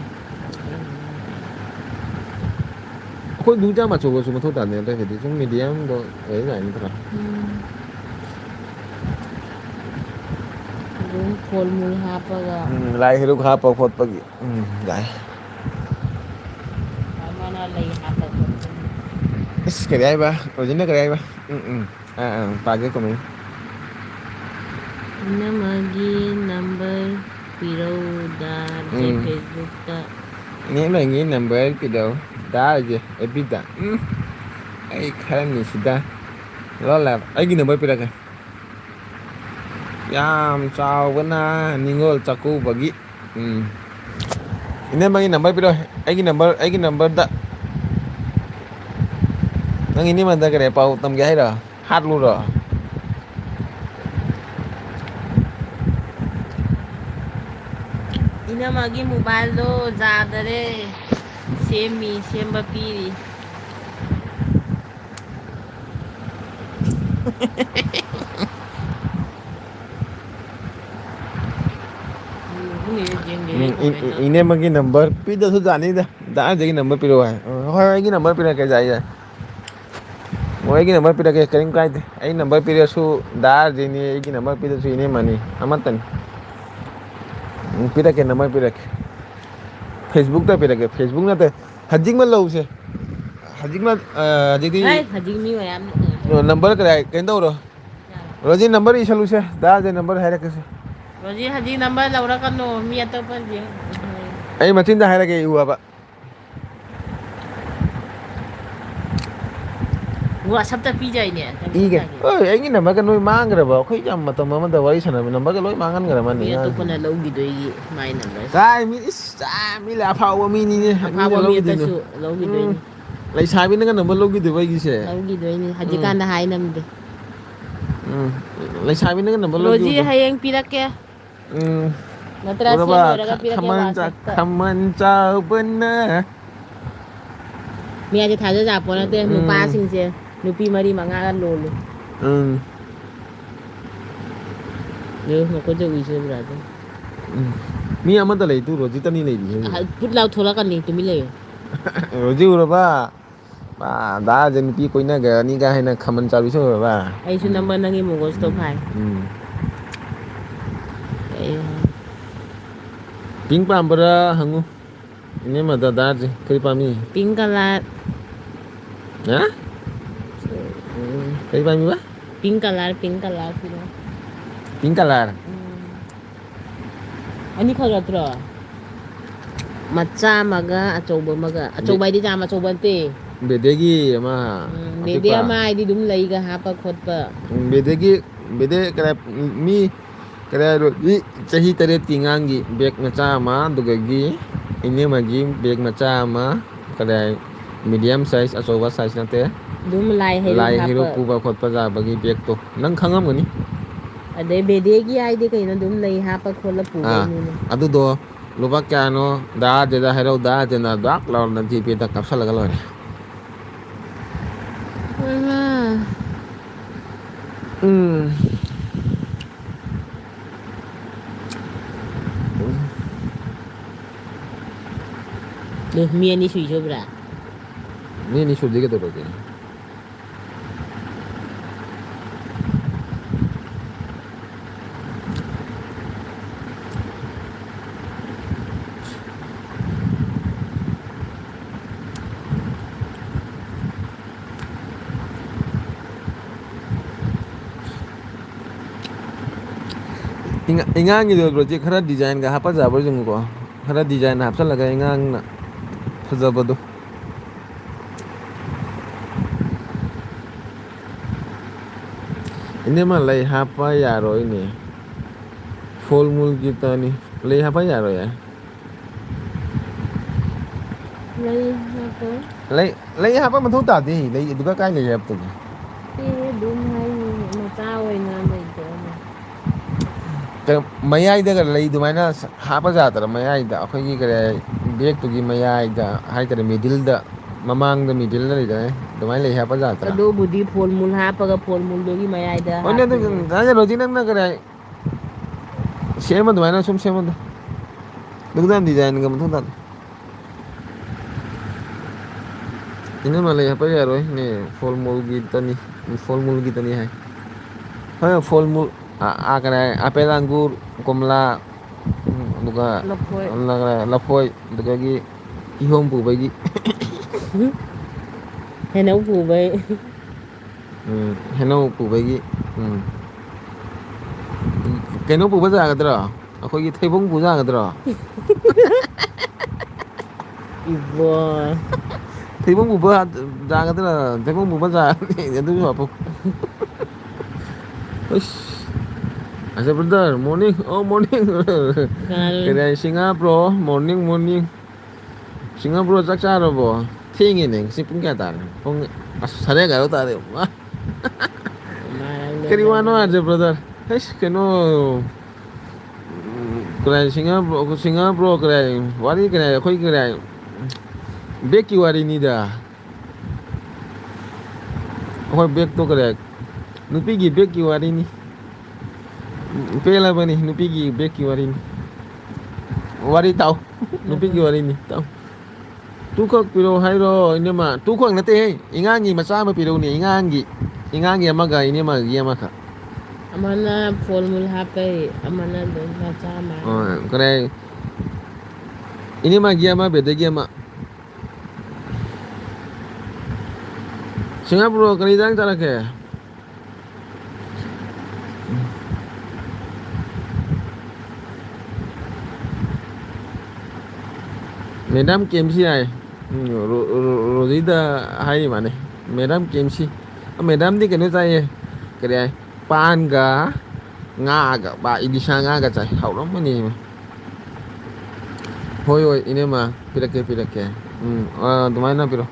A: khối đúng ra mà chủ của chúng tôi tận này đây thì chúng medium đó ấy này như thế nào
B: đúng khol mul hapa ga
A: lại hello hapa phot pagi gái
B: mana lai hapa
A: is cái đấy ba original cái đấy ba pagi kami
B: magi number piro da Facebook ta
A: ini lagi number pidau dah aja ebida ai keren nih sudah lo lah ai gini number pidau kan yam chào bana ningol chaku bagi ini bagi number pidau ai number dah nang ini mana kare pau tam gaya dah ꯍꯥꯠꯂꯨꯔꯣ
B: ꯏꯅꯝꯃꯒꯤ ꯃꯣꯕꯥꯏꯜꯗꯣ ꯌꯥꯗꯔꯦ ꯁꯦꯝꯃꯤ ꯁꯦꯝꯕ ꯄꯤꯔꯤ
A: ꯏꯅꯦꯝꯃꯒꯤ ꯅꯝꯕꯔ ꯄꯤꯗꯁꯨ ꯌꯥꯅꯤꯗ ꯗꯥꯁꯤꯒꯤ ꯅꯝꯕꯔ ꯄꯤꯔꯛꯑꯣ ꯍꯥꯏ ꯍꯣꯏ ꯑꯩꯒꯤ ꯅꯝꯕꯔ ꯄꯤꯔꯛꯀꯦ ꯌꯥꯏ ꯍꯣꯏ ꯑꯩꯒꯤ ꯅꯝꯕꯔ ꯄꯤꯔꯛꯀꯦ ꯀꯔꯤꯝ ꯀꯥꯏꯗꯦ ꯑꯩ ꯅꯝꯕꯔ ꯄꯤꯔꯛꯑꯁꯨ ꯗꯥꯔꯗꯤꯅꯤ ꯑꯩꯒꯤ ꯅꯝꯕꯔ ꯄꯤꯔꯁꯨ ꯏꯅꯦꯝꯃꯅꯤ ꯑꯃꯠꯇꯅꯤ ꯄꯤꯔꯛꯀꯦ ꯅꯝꯕꯔ ꯄꯤꯔꯛꯀꯦ ꯐꯦꯁꯕꯨꯛꯇ ꯄꯤꯔꯛꯀꯦ ꯐꯦꯁꯕꯨꯛ ꯅꯠꯇꯦ ꯍꯧꯖꯤꯛꯃꯛ ꯂꯧꯁꯦ ꯍꯧꯖꯤꯛꯃꯛ
B: ꯍꯥꯏ
A: ꯍꯧꯖꯤꯛꯇꯤ
B: ꯍꯧꯖꯤꯛ ꯃꯤ ꯃꯌꯥꯝ
A: ꯅꯝꯕꯔ ꯀꯩꯅꯣ ꯇꯧꯔꯣ ꯔꯣꯖꯤ ꯅꯝꯕꯔ ꯏꯁꯜꯂꯨꯁꯦ ꯗꯥꯁꯦ ꯅꯝꯕꯔ ꯍꯥꯏꯔꯛꯀꯦꯁꯦ
B: ꯔꯣꯖꯤ ꯍꯧꯖꯤꯛ ꯅꯝꯕꯔ ꯂꯧꯔꯛꯀꯅꯣ ꯃꯤ ꯑꯇꯣꯞꯄꯁꯦ
A: ꯑꯩ ꯃꯆꯤꯟꯗ ꯍꯥꯏꯔꯒꯦ ꯏꯌꯨꯕ
B: ꯋꯥꯆꯞꯇ ꯄꯤꯖꯩꯅꯦ
A: ꯏꯒꯦ ꯍꯣꯏ ꯑꯩꯒꯤ ꯅꯝꯕꯔꯒ ꯅꯣꯏ ꯃꯥꯡꯈ꯭ꯔꯕ ꯑꯩꯈꯣꯏ ꯌꯥꯝ ꯃꯇꯝ ꯑꯃꯗ ꯋꯥꯔꯤ ꯁꯥꯟꯅꯕ ꯅꯝꯕꯔꯒ ꯂꯣꯏ ꯃꯥꯡꯍꯟꯈ꯭ꯔꯃꯅꯤ
B: ꯃꯤ ꯑꯇꯣꯞꯄꯅ
A: ꯑꯉꯥꯡꯁꯤꯡ
B: ꯂꯧꯈꯤꯗꯣꯏꯒꯤ ꯃꯥꯏ ꯅꯝꯕꯔꯁꯦ
A: ꯀꯥꯏ ꯃꯤ ꯏꯁ ꯃꯤ ꯑꯐꯥꯎꯕ ꯃꯤꯅꯤꯅꯦ ꯃꯤꯅ
B: ꯑꯐꯥꯎꯕ ꯃꯤ
A: ꯂꯧꯈꯤꯗꯣꯏꯅꯣ
B: ꯑꯇꯁꯨ ꯂꯧꯈꯤꯗꯣꯏꯅꯤ
A: ꯂꯩꯁꯥꯕꯤꯅꯒ ꯅꯝꯕꯔ ꯂꯧꯈꯤꯗꯣꯏꯕ ꯑꯩꯒꯤꯁꯦ
B: ꯂꯧꯈꯤꯗꯣꯏꯅꯤ ꯍꯧꯖꯤꯛꯀꯥꯟꯗ ꯍꯥꯏ ꯅꯝꯗꯦ
A: ꯎꯝ ꯂꯩꯁꯥꯕꯤꯅꯒ ꯅꯝꯕꯔ
B: ꯔꯣꯖꯤ
A: ꯂꯧꯈꯤꯕꯗꯣ
B: ꯍꯌꯦꯡ ꯄꯤꯔꯛꯀꯦ ꯅꯠꯇ꯭ꯔ ꯁꯤ
A: ꯎꯔꯕ
B: ꯂꯣꯏꯔꯒ ꯄꯤꯔꯛꯀꯦ
A: ꯈꯃꯟ
B: ꯋꯥꯆꯞꯇ
A: ꯈꯃꯟ ꯆꯥꯎꯕꯅ
B: ꯃꯤ ꯍꯥꯏꯁꯦ ꯊꯥꯖꯖꯥꯠꯄꯣ ꯅꯠꯇꯦ ꯅꯨꯄꯥꯁꯤꯡꯁꯦ ꯅꯨꯄꯤ 4-5ꯒ ꯂꯣꯜꯂꯤ
A: ꯎꯝ
B: ꯃꯈꯨꯠꯁꯦ ꯎꯏꯁꯟꯕ꯭ꯔꯥ
A: ꯃꯤ ꯑꯃꯗ ꯂꯩꯇꯨ ꯔꯣꯖꯤꯇꯅꯤ ꯂꯩꯔꯤꯁꯦ ꯍꯧꯖꯤꯛ
B: ꯐꯨꯠ ꯂꯥꯎ ꯊꯣꯛꯂꯛꯀꯅꯤ ꯇꯨꯃꯤꯟ ꯂꯩꯌꯨ
A: ꯔꯣꯖꯤ ꯎꯔꯕ ꯗꯥꯁꯦ ꯅꯨꯄꯤ ꯀꯣꯏꯅꯒ꯭ꯔꯅꯤꯒ ꯍꯥꯏꯅ ꯈꯝꯕꯟ ꯆꯥꯕꯤꯁꯦ ꯎꯔꯕ
B: ꯑꯩꯁꯨ ꯅꯝꯕꯔ ꯅꯪꯒꯤ ꯃꯣꯒꯣꯁꯇꯣ ꯐꯥꯏ
A: ꯎꯝ
B: ꯀꯩ
A: ꯄꯤꯡ ꯄꯥꯝꯕꯔꯥ ꯍꯪꯉꯨ ꯏꯅꯦꯝꯃꯗ ꯗꯥꯁꯦ ꯀꯔꯤ ꯄꯥꯝꯃꯤ
B: ꯄꯤꯡ ꯀꯂꯔ
A: ꯍꯥ ꯀꯔꯤ ꯄꯥꯝꯃꯤꯕ
B: ꯄꯤꯡ ꯀꯂꯔ ꯄꯤꯔꯛꯑꯣ
A: ꯄꯤꯡ ꯀꯂꯔ
B: ꯑꯅꯤꯈꯛ ꯅꯠꯇ꯭ꯔꯣ ꯃꯆꯥ ꯑꯃꯒ ꯑꯆꯧꯕ ꯑꯃꯒ ꯑꯆꯧꯕ ꯍꯥꯏꯗꯤ ꯌꯥꯝ ꯑꯆꯧꯕ ꯅꯠꯇꯦ
A: ꯕꯦꯗꯦꯒꯤ ꯑꯃ
B: ꯕꯦꯗꯤ
A: ꯑꯄꯤꯛꯄ
B: ꯑꯃ ꯍꯥꯏꯗꯤ ꯑꯗꯨꯝ ꯂꯩꯒ ꯍꯥꯞꯄ ꯈꯣꯠꯄ
A: ꯕꯦꯗꯦ ꯃꯤ ꯀꯗꯥꯏ ꯆꯍꯤ 8ꯀꯤ ꯑꯉꯥꯡꯒꯤ ꯕꯦꯛ ꯃꯆꯥ ꯑꯃ ꯑꯗꯨꯗꯒꯤ ꯏꯅꯦꯝꯃꯒꯤ ꯕꯦꯛ ꯃꯆꯥ ꯑꯃ ꯀꯗꯥꯏ ꯃꯤꯗꯤꯌꯝ ꯁꯥꯏꯖ ꯑꯆꯧꯕ ꯁꯥꯏꯖ ꯅꯠꯇꯦ
B: ꯑꯗꯨꯝ
A: ꯂꯥꯏ ꯍꯩꯔꯨꯛ
B: ꯍꯥꯞꯄ
A: ꯄꯨꯕ ꯈꯣꯠꯄ ꯌꯥꯕꯒꯤ ꯕꯦꯛꯇꯣ ꯅꯪ ꯈꯪꯉꯝꯒꯅꯤ
B: ꯑꯗꯩ ꯕꯦꯗꯦꯒꯤ ꯍꯥꯏꯗꯤ ꯀꯩꯅꯣ ꯑꯗꯨꯝ ꯂꯩ ꯍꯥꯞꯄ ꯈꯣꯠꯂ ꯄꯨꯕꯩꯅꯤꯅꯦ
A: ꯑꯗꯨꯗꯣ ꯂꯨꯄꯥ ꯀꯌꯥꯅꯣ ꯗꯥꯗꯦꯗ ꯍꯥꯏꯔꯛꯎ ꯗꯥꯗꯦꯅ ꯗꯥꯛ ꯂꯥꯎꯅ ꯖꯤꯄꯦꯗ ꯀꯥꯞꯁꯤꯜꯂꯒ ꯂꯣꯏꯔꯦ ꯎꯝ
B: ꯃꯤ ꯑꯅꯤ ꯁꯨꯏꯁꯄ꯭ꯔꯥ
A: ꯃꯤ ꯑꯅꯤ ꯁꯨꯗꯤ ꯀꯩꯗꯧꯔꯒꯦ ꯏꯉꯥꯡꯒꯤꯗꯣ ꯄ꯭ꯔꯣꯖꯦꯛ ꯈꯔ ꯗꯤꯖꯥꯏꯟꯒ ꯍꯥꯞꯄꯖꯕ꯭ꯔꯥ ꯌꯦꯡꯉꯨꯀꯣ ꯈꯔ ꯗꯤꯖꯥꯏꯟ ꯍꯥꯞꯆꯤꯜꯂꯒ ꯏꯉꯥꯡꯅ ꯐꯖꯕꯗꯣ ꯏꯅꯦꯝꯃ ꯂꯩ ꯍꯥꯞꯄ ꯌꯥꯔꯣꯏꯅꯦ ꯐꯨꯜ ꯃꯨꯜꯒꯤꯇꯅꯤ ꯂꯩ ꯍꯥꯞꯄ ꯌꯥꯔꯣꯏꯌꯦ
B: ꯂꯩ ꯍꯥꯞꯄ
A: ꯂꯩ ꯍꯥꯞꯄ ꯃꯊꯧ ꯇꯥꯗꯦ ꯂꯩ ꯑꯗꯨꯒ ꯀꯥꯏ ꯂꯩ ꯍꯥꯏꯕꯗꯨꯒꯤ
B: ꯑꯗꯨꯝ ꯍꯥꯏꯅꯤ ꯃꯆꯥ ꯑꯣꯏꯅ ꯂꯩꯗꯅ
A: ꯃꯌꯥꯏꯗꯒ ꯂꯩ ꯑꯗꯨꯃꯥꯏꯅ ꯍꯥꯞꯄ ꯌꯥꯗ꯭ꯔꯥ ꯃꯌꯥꯏꯗ ꯑꯩꯈꯣꯏꯒꯤ ꯀꯔꯤ ꯕꯦꯛꯇꯨꯒꯤ ꯃꯌꯥꯏꯗ ꯍꯥꯏꯇꯥꯔꯦ ꯃꯤꯗꯤꯜꯗ ꯃꯃꯥꯡꯗ ꯃꯤꯗꯤꯜꯗ ꯂꯩꯗꯥꯏ ꯑꯗꯨꯃꯥꯏꯅ ꯂꯩ ꯍꯥꯞꯄ ꯌꯥꯗ꯭ꯔꯥ
B: ꯑꯗꯨꯕꯨꯗꯤ ꯐꯣꯜ ꯃꯨꯜ ꯍꯥꯞꯄꯒ ꯐꯣꯜ ꯃꯨꯜꯗꯨꯒꯤ ꯃꯌꯥꯏꯗ
A: ꯍꯣꯏꯅꯦ ꯑꯗꯨ
B: ꯍꯥꯞꯇꯣꯏꯅꯦ
A: ꯔꯣꯖꯤ ꯅꯪꯅ ꯀꯔꯤ ꯁꯦꯝꯕ ꯑꯗꯨꯃꯥꯏꯅ ꯁꯨꯝ ꯁꯦꯝꯃꯣꯗ ꯑꯗꯨꯛꯌꯥꯝ ꯗꯤꯖꯥꯏꯟꯒ ꯃꯊꯧ ꯇꯥꯗꯦ ꯏꯅꯝꯃ ꯂꯩ ꯍꯥꯞꯄ ꯌꯥꯔꯣꯏꯅꯦ ꯐꯣꯜ ꯃꯨꯜꯒꯤꯇꯅꯤ ꯍꯥꯏ ꯍꯣꯏ ꯐꯣꯜ ꯃꯨꯜ ꯀꯔꯤ ꯑꯄꯦꯜ ꯑꯪꯒꯨꯔ ꯀꯣꯝꯂꯥ ꯑꯗꯨꯒ
B: ꯂꯐꯣꯏ
A: ꯂꯐꯣꯏ ꯑꯗꯨꯗꯒꯤ ꯀꯤꯍꯣꯝ ꯄꯨꯕꯒꯤ
B: ꯍꯩꯅꯧ ꯄꯨꯕꯩ
A: ꯍꯩꯅꯧ ꯄꯨꯕꯒꯤ ꯀꯩꯅꯣ ꯄꯨꯕ ꯌꯥꯒꯗ꯭ꯔꯣ ꯑꯩꯈꯣꯏꯒꯤ ꯊꯩꯕꯣꯡ ꯄꯨꯕ ꯌꯥꯒꯗ꯭ꯔꯣ
B: ꯏꯕꯣ
A: ꯊꯩꯕꯣꯡ ꯄꯨꯕ ꯌꯥꯒꯗ꯭ꯔꯥ ꯊꯩꯕꯣꯡ ꯄꯨꯕ ꯌꯥꯔꯗꯤ ꯑꯗꯨꯁꯨ ꯍꯥꯞꯄꯨ ꯑꯁ ꯕ꯭ꯔꯗꯔ ꯃꯣꯔꯅꯤꯡ ꯃꯣꯔꯅꯤꯡ ꯀꯔꯤ ꯍꯥꯏ ꯁꯤꯡꯉꯥꯕ꯭ꯔꯣ ꯃꯣꯔꯅꯤꯡ ꯁꯤꯡꯉꯥꯕ꯭ꯔꯣ ꯆꯥꯛ ꯆꯥꯔꯕꯣ ꯊꯦꯡꯉꯦꯅꯦ ꯉꯁꯤ ꯄꯨꯡ ꯀꯌꯥ ꯇꯥꯔꯦ ꯄꯨꯡ 11:30 ꯇꯥꯔꯦ Kari wano aja brother. Heis keno kray singa bro kray wari kray khoi kray beki wari ni da. Khoi bek to kray nupi gi beki wari ni. Pela bani nupi gi beki wari ni. Wari tau nupi gi wari ni tau. Tu khok piro hairo inema tu khok nate he ingangi macha ma piro ni ingangi amaga inema gi amaka.
B: Amana formula hape amana don baca ma.
A: Oh, kare ini mah gia mah beda gia mah. Singa bro kali jang cara ke. Madam KMC ai. Rosida hai mana? Madam KMC. Madam di kena saya kare pan ga nga ga ba idisa nga ga chai. Hau lắm ni mà. Hoi ini mah pirake. Tumai na piro.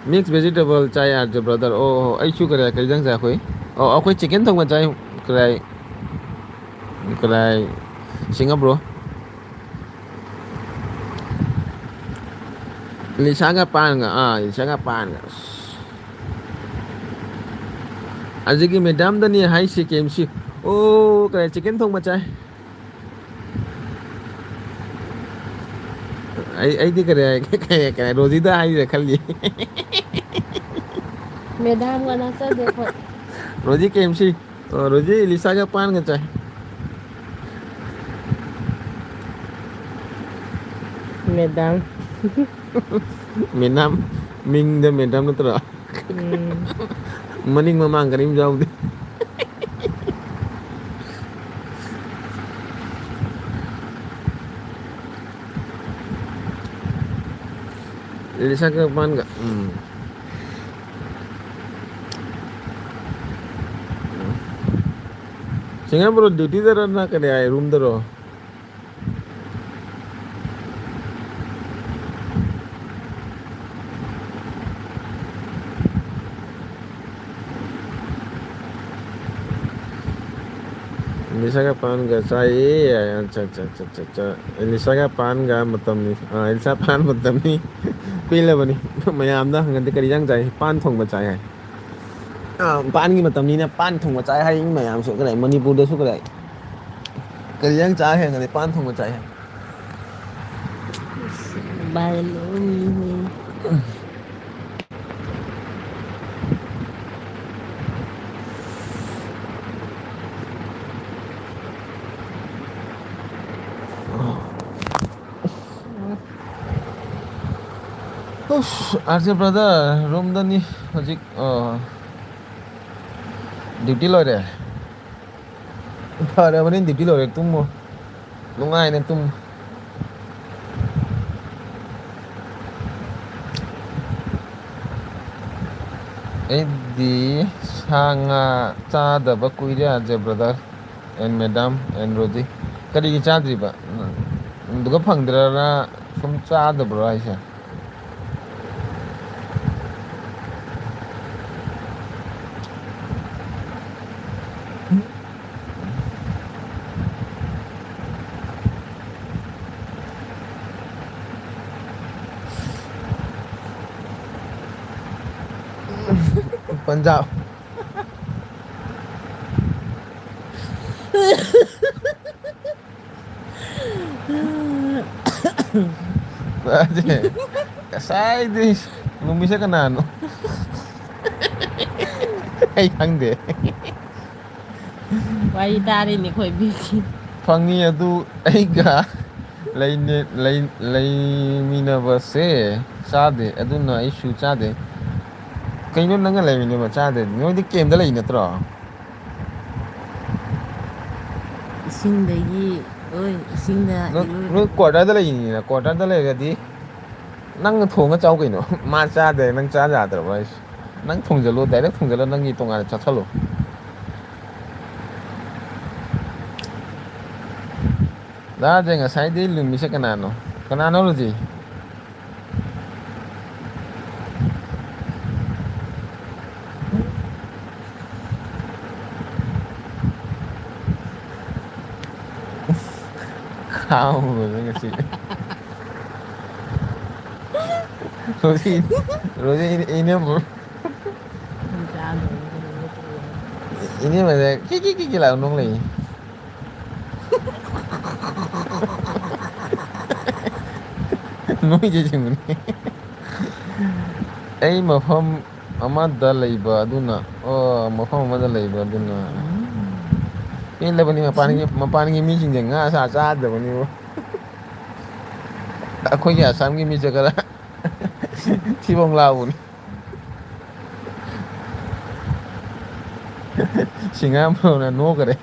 A: Mixed vegetable chai aja brother. Oh, ai chu kare kali jang sa khoi. Oh, akhoi chicken thong ma chai kare singa bro. Lisaga pan ga lisaga pan ga. Aji ki madam da ni hai si KMC. Oh, kare chicken thong ma chai. Ai di kare Rosida hai ra khali.
B: Madam ka nasa dekho.
A: Roji KMC. Roji lisaga pan ga chai.
B: Madam.
A: Menam Ming da medam na tara. Maning mamang karim jauh deh. Lisa ke pan enggak? Singa bro duty daro na kare ay room daro. Elisa ka pan ga sai cha Elisa ka pan ga matam ni Elisa pan matam ni pila bani mayam da ngante kari jang chai pan thong ba chai hai pan gi matam ni na pan thong ba chai hai mayam su kare Manipur da su kare kari jang chai hai ngante pan thong ba chai hai
B: Balum.
A: Arje brother room da ni hojik duty lore thare bani duty lore tum mo lungai ne tum di sanga cha da ba kuire arje brother and madam and Roji kadi gi cha dri ba duga phangdra na sum cha da bro aisa Punjab aje sai dis belum bisa kena no ai thang de
B: Wai tari ni khoi biki.
A: phangi adu ai ga lay mina base cha de aduna issue cha de kaino nanga lay mina ba cha de no di game da lay natro
B: Isingdagi oi isingda
A: no quarter da lay ni na quarter da lay ga di nang thong ga chau kaino ma cha de nang cha ja da ba nang thong jalo direct thong jalo nang gi tonga cha chalo da je nga sai di lumi sa kanano lo ji ꯍꯥꯎꯕꯅꯦ ꯉꯁꯤ ꯔꯣꯖꯤ ꯔꯣꯖꯤ ꯏꯅꯦꯝꯕꯣ 이님은 키키키키라고 농래 노이제 지문이 ꯑꯩ ꯃꯐꯝ ꯑꯃꯗ ꯂꯩꯕ ꯑꯗꯨꯅ ꯃꯐꯝ ꯑꯃꯗ ꯂꯩꯕ ꯑꯗꯨꯅ ꯄꯦꯜꯂꯕꯅꯤ ꯃꯄꯥꯟꯒꯤ ꯃꯤꯁꯤꯡꯁꯦ ꯉꯥ ꯁꯥ ꯆꯥꯗꯕꯅꯤꯕ ꯑꯩꯈꯣꯏꯒꯤ ꯑꯁꯥꯝꯒꯤ ꯃꯤꯁꯦ ꯈꯔ ꯊꯤꯕꯣꯡ ꯂꯥꯎꯕꯅꯤ ꯁꯤꯡꯉꯥꯝꯕ꯭ꯔꯣꯅ ꯅꯣꯛꯈꯔꯦ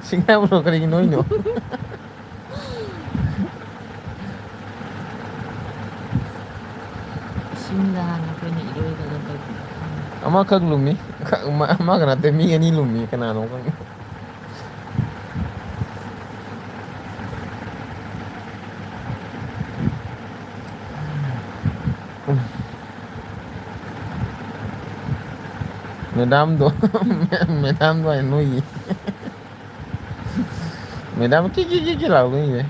A: ꯁꯤꯡꯉꯥꯝꯕ꯭ꯔꯣ ꯀꯔꯤꯒꯤ ꯅꯣꯛꯏꯅꯣ
B: ꯏꯁꯤꯡꯗ ꯍꯥꯟꯅ ꯑꯩꯈꯣꯏꯅ ꯏꯔꯣꯏꯒꯗꯕꯒꯤ
A: ꯑꯃꯈꯛ ꯂꯨꯝꯃꯤ ꯑꯃꯒ ꯅꯠꯇꯦ ꯃꯤ ꯑꯅꯤ ꯂꯨꯝꯃꯤ ꯀꯅꯥꯅꯣ ꯈꯪꯗꯦ ꯃꯦꯗꯥꯝꯗꯣ ꯃꯦꯗꯥꯝꯗꯣ ꯍꯥꯏꯅ ꯅꯣꯏꯒꯤ ꯃꯦꯗꯥꯝ ꯀꯤ ꯂꯥꯎꯒꯅꯤꯁꯦ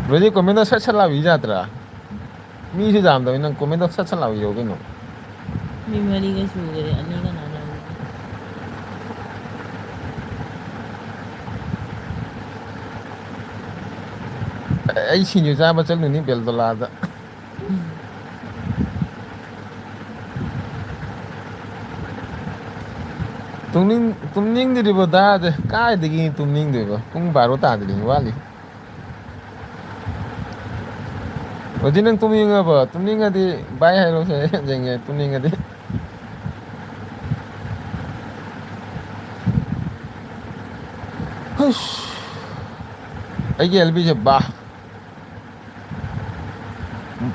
A: ꯔꯣꯖꯤ ꯀꯣꯃꯦꯟꯗꯣ ꯁꯠ ꯁꯠ ꯂꯥꯎ ꯏ ꯌꯥꯗ꯭ꯔꯥ ꯃꯤꯁꯨ ꯌꯥꯝꯗꯕꯅꯤ ꯅꯪ ꯀꯣꯃꯦꯟꯗꯣ ꯁꯠ ꯁꯠ ꯂꯥꯎ ꯏꯔꯣ ꯀꯩꯅꯣ
B: ꯃꯤ ꯃꯔꯤꯒ ꯁꯨꯈ꯭ꯔꯦ ꯑꯅꯤꯒ ꯅꯥꯟꯅ
A: ꯑꯩ ꯁꯤꯡꯖꯨ ꯆꯥꯕ ꯆꯠꯂꯨꯅꯤ ꯕꯦꯜꯗꯣꯂꯥꯗ ꯇꯨꯝꯅꯤꯡꯗ꯭ꯔꯤꯕ ꯗꯥꯁꯦ ꯀꯥꯏꯗꯒꯤ ꯇꯨꯝꯅꯤꯡꯗꯣꯏꯕ ꯄꯨꯡ ꯕꯥꯔꯣ ꯇꯥꯗ꯭ꯔꯤ ꯋꯥꯠꯂꯤ ꯍꯧꯖꯤꯛ ꯅꯪ ꯇꯨꯝꯅꯤꯡꯉꯕ ꯇꯨꯝꯅꯤꯡꯉꯗꯤ ꯕꯥꯏ ꯍꯥꯏꯔꯣꯁꯦ ꯌꯦꯡꯉꯦ ꯇꯨꯝꯅꯤꯡꯉꯗꯤ ꯍꯨꯁ ꯑꯩꯒꯤ ꯑꯦꯜꯕꯤꯁꯦ ꯕꯥ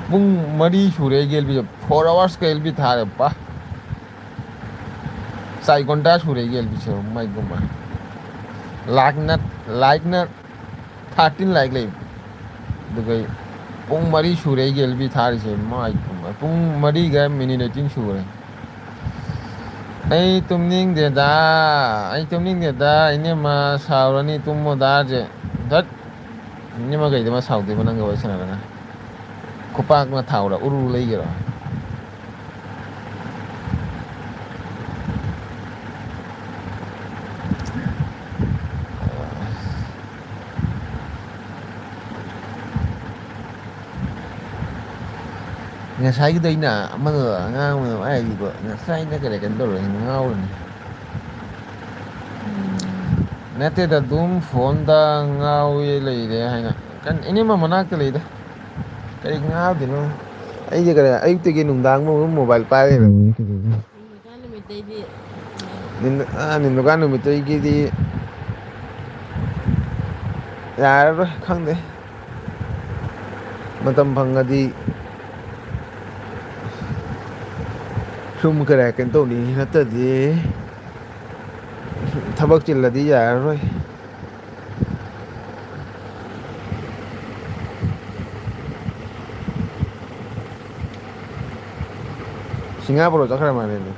A: ꯄꯨꯡ ꯃꯔꯤ ꯁꯨꯔꯦ ꯑꯩꯒꯤ ꯑꯦꯜꯕꯤꯁꯦ 4 ꯑꯋꯥꯔꯁꯀ ꯑꯦꯜꯕꯤ ꯊꯥꯔꯦ ꯕꯥ ꯆꯥꯏ ꯒꯣꯟꯗꯥ ꯁꯨꯔꯦ ꯑꯩꯒꯤ ꯑꯦꯜꯕꯤꯁꯦ ꯃꯥꯏꯒꯨꯝꯕ ꯂꯥꯏꯛꯅ 13 ꯂꯥꯏꯛ ꯂꯩ ꯑꯗꯨꯒ ꯄꯨꯡ ꯃꯔꯤ ꯁꯨꯔꯦ ꯑꯩꯒꯤ ꯑꯦꯜꯕꯤ ꯊꯥꯔꯤꯁꯦ ꯃꯥꯏꯒꯨꯝꯕ ꯄꯨꯡ ꯃꯔꯤꯒ ꯃꯤꯅꯤꯠ 18 ꯁꯨꯔꯦ ꯑꯩ ꯇꯨꯝꯅꯤꯡꯗꯦꯗ ꯏꯅꯦꯝꯃ ꯁꯥꯎꯔꯅꯤ ꯇꯨꯝꯃꯣꯗꯥꯁꯦ ꯙꯠ ꯏꯅꯦꯝꯃ ꯀꯩꯗꯧꯕꯩ ꯁꯥꯎꯗꯣꯏꯕ ꯅꯪꯒ ꯋꯥꯔꯤ ꯁꯥꯟꯅꯔꯒ ꯈꯨꯄꯥꯛꯅ ꯊꯥꯎꯔ ꯎꯔꯨ ꯂꯩꯒꯦꯔꯣ ꯉꯁꯥꯏꯒꯤꯗꯣ ꯑꯩꯅ ꯑꯃꯗꯣ ꯑꯉꯥꯡ ꯑꯣꯏꯅ ꯍꯥꯏꯈꯤꯕ ꯉꯁꯥꯏꯅ ꯀꯩꯅꯣ ꯇꯧꯔꯅꯤ ꯉꯥꯎꯔꯅꯤ ꯅꯠꯇꯦꯗ ꯑꯗꯨꯝ ꯐꯣꯟꯗ ꯉꯥꯎꯋꯦ ꯂꯩꯔꯦ ꯍꯥꯏꯅ ꯏꯅꯦꯝꯃ ꯃꯅꯥꯛꯇ ꯂꯩꯗ ꯀꯔꯤ ꯉꯥꯎꯗꯣꯏꯅꯣ ꯑꯩꯁꯦ ꯀꯔꯤ ꯑꯌꯨꯛꯇꯒꯤ ꯅꯨꯡꯗꯥꯡꯐꯥꯎ ꯃꯣꯕꯥꯏꯜ ꯄꯥꯏꯔ ꯂꯩꯔꯕꯅꯤ
B: ꯅꯨꯃꯤꯠꯇꯩꯗꯤ
A: ꯅꯤꯟꯗꯨꯀꯥꯟ ꯅꯨꯃꯤꯠꯇꯒꯤꯗꯤ ꯌꯥꯔꯔꯣꯏ ꯈꯪꯗꯦ ꯃꯇꯝ ꯐꯪꯉꯗꯤ ꯁꯨꯝ ꯀꯩꯅꯣ ꯇꯧꯅꯤ ꯅꯠꯇꯗꯤ ꯊꯕꯛ ꯆꯤꯜꯂꯗꯤ ꯌꯥꯔꯔꯣꯏ ꯁꯤꯡꯉꯥꯄꯨꯔꯗ ꯆꯠꯈ꯭ꯔ ꯃꯥꯜꯂꯦꯅꯦ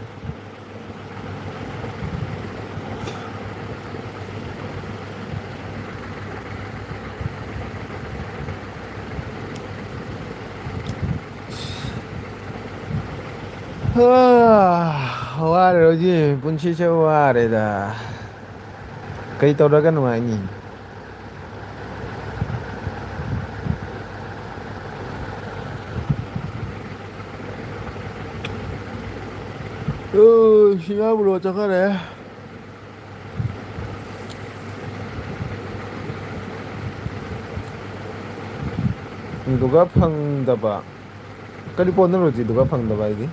A: ꯋꯥꯔꯦ ꯍꯧꯖꯤꯛ ꯄꯨꯟꯁꯤꯁꯦ ꯋꯥꯔꯦꯗ ꯀꯩ ꯇꯧꯔꯒ ꯅꯨꯡꯉꯥꯏꯅꯤ ꯁꯤꯡꯉꯥꯄꯨꯔꯗ ꯆꯠꯈ꯭ꯔꯦ ꯗꯨꯒꯥ ꯐꯪꯗꯕ ꯀꯔꯤ ꯄꯣꯠꯅꯣ ꯔꯣꯖꯤ ꯗꯨꯒꯥ ꯐꯪꯗꯕ ꯍꯥꯏꯗꯤ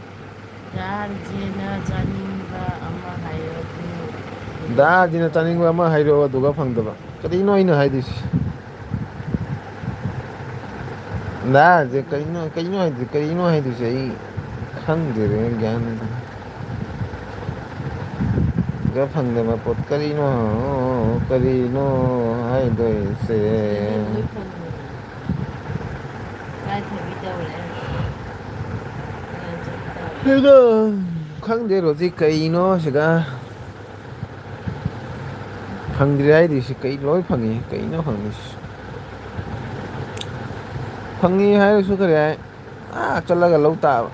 B: ꯗꯥꯔꯖꯦꯅ ꯆꯥꯅꯤꯡꯕ ꯑꯃ ꯍꯥꯏꯔꯛꯎ
A: ꯗꯥꯖꯤꯅ ꯆꯥꯅꯤꯡꯕ ꯑꯃ ꯍꯥꯏꯔꯛꯑꯣ ꯑꯗꯨꯒ ꯐꯪꯗꯕ ꯀꯔꯤꯅꯣ ꯑꯩꯅ ꯍꯥꯏꯗꯣꯏꯁꯤ ꯗꯥꯁꯦ ꯀꯔꯤꯅꯣ ꯍꯥꯏꯗꯣꯏꯁꯦ ꯑꯩ ꯈꯪꯗꯦꯗ ꯒ꯭ꯌꯥꯟ ꯗꯨꯒ ꯐꯪꯗꯕ ꯄꯣꯠ ꯀꯔꯤꯅꯣ ꯍꯥꯏꯗꯣꯏꯁꯦ
B: ꯁꯤꯗꯗꯤ ꯂꯣꯏ ꯐꯪꯕꯅꯦ ꯏꯀꯥꯏꯊꯕꯤ ꯇꯧꯔꯦ
A: 이거 ꯈꯪꯗꯦ ꯔꯣꯖꯤ ꯀꯩꯅꯣ ꯁꯤꯗ ꯐꯪꯗ꯭ꯔꯤ ꯍꯥꯏꯔꯤꯁꯤ ꯀꯩ ꯂꯣꯏ ꯐꯪꯉꯤ ꯀꯩꯅꯣ ꯐꯪꯉꯤꯁꯤ ꯐꯪꯉꯤ ꯍꯥꯏꯔꯁꯨ ꯀꯔꯤ ꯍꯥꯏ ꯆꯠꯂꯒ ꯂꯧ ꯇꯥꯕ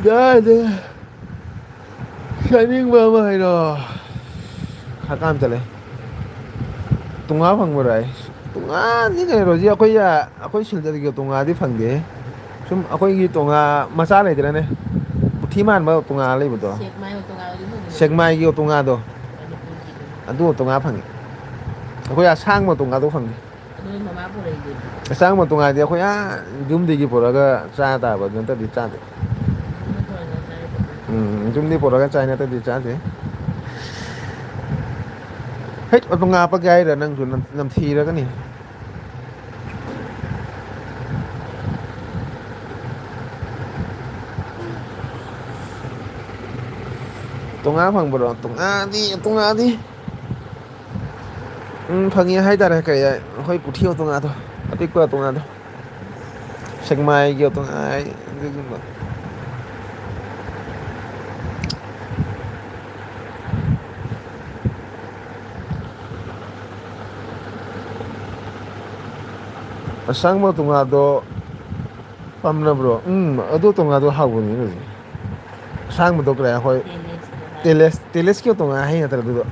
A: ꯌꯥꯗꯦ ꯆꯥꯅꯤꯡꯕ ꯑꯃ ꯍꯥꯏꯔꯣ ꯍꯀꯥꯝ ꯆꯜꯂꯦ ꯇꯨꯡꯉꯥ ꯐꯪꯕꯔꯥ ꯇꯣꯉꯥꯗꯤ ꯀꯩꯅꯣꯁꯤ ꯑꯩꯈꯣꯏ ꯁꯤꯜꯗꯔꯒꯤ ꯇꯣꯉꯥꯗꯤ ꯐꯪꯗꯦ ꯁꯨꯝ ꯑꯩꯈꯣꯏꯒꯤ ꯇꯣꯉꯥ ꯃꯆꯥ ꯂꯩꯗ꯭ꯔꯅꯦ ꯄꯨꯊꯤ ꯃꯥꯟꯕ ꯇꯣꯉꯥ ꯂꯩꯕꯗꯣ
B: ꯁꯦꯛꯃꯥꯏ ꯇꯣꯉꯥꯟꯕꯗꯤ ꯐꯪꯉꯤꯗꯅ
A: ꯁꯦꯛꯃꯥꯏꯒꯤ ꯇꯣꯉꯥꯗꯣ
B: ꯃꯅꯤꯄꯨꯔꯒꯤꯗꯨꯅ
A: ꯑꯗꯨ ꯇꯣꯉꯥ ꯐꯪꯉꯤ ꯑꯩꯈꯣꯏ ꯑꯁꯥꯡꯕ ꯇꯣꯉꯥꯗꯣ ꯐꯪꯉꯤ
B: ꯑꯗꯨ ꯃꯃꯥ ꯄꯨꯔꯛꯏꯗꯨꯗꯤ
A: ꯑꯁꯥꯡꯕ ꯇꯣꯉꯥꯗꯤ ꯑꯩꯈꯣꯏ ꯌꯨꯝꯗꯒꯤ ꯄꯨꯔꯛꯒ ꯆꯥ ꯇꯥꯕ ꯑꯗꯨ ꯅꯠꯇꯗꯤ ꯆꯥꯗꯦ
B: ꯌꯨꯝꯗ ꯄꯨꯔꯛꯑꯒ ꯆꯥꯔꯤꯕ
A: ꯌꯨꯝꯗꯤ ꯄꯨꯔꯛꯒ ꯆꯥꯏ ꯅꯠꯇ꯭ꯔꯗꯤ ꯆꯥꯗꯦ ꯍꯦꯛ ꯑꯗꯨ ꯉꯥꯞꯄꯒꯦ ꯍꯥꯏꯔ ꯅꯪꯁꯨ ꯅꯝꯊꯤꯔꯒꯅꯤ ꯇꯣꯉꯥ ꯐꯪꯕ꯭ꯔꯣ ꯇꯣꯉꯥꯗꯤ ꯐꯪꯉꯤ ꯍꯥꯏꯇꯥꯔꯦ ꯀꯩ ꯑꯩꯈꯣꯏ ꯄꯨꯊꯤ ꯇꯣꯉꯥꯗꯣ ꯑꯄꯤꯛꯄ ꯇꯣꯉꯥꯗꯣ ꯁꯦꯛꯃꯥꯏꯒꯤ ꯑꯗꯨꯒꯨꯝꯕ ꯑꯁꯥꯡꯕ ꯇꯣꯉꯥꯗꯣ ꯄꯥꯝꯅꯕ꯭ꯔꯣ ꯑꯗꯨ ꯇꯣꯉꯥꯗꯣ ꯍꯥꯎꯕꯅꯤ ꯍꯧꯖꯤꯛ ꯑꯁꯥꯡꯕꯗꯣ ꯀꯔꯦ ꯑꯩꯈꯣꯏ
B: ꯇꯦꯂꯦꯁꯇꯣ ꯍꯥꯏ
A: ꯇꯦꯂꯦꯁꯀꯤ ꯇꯣꯉꯥ ꯍꯩ ꯅꯠꯇ꯭ꯔꯦ ꯑꯗꯨꯗꯣ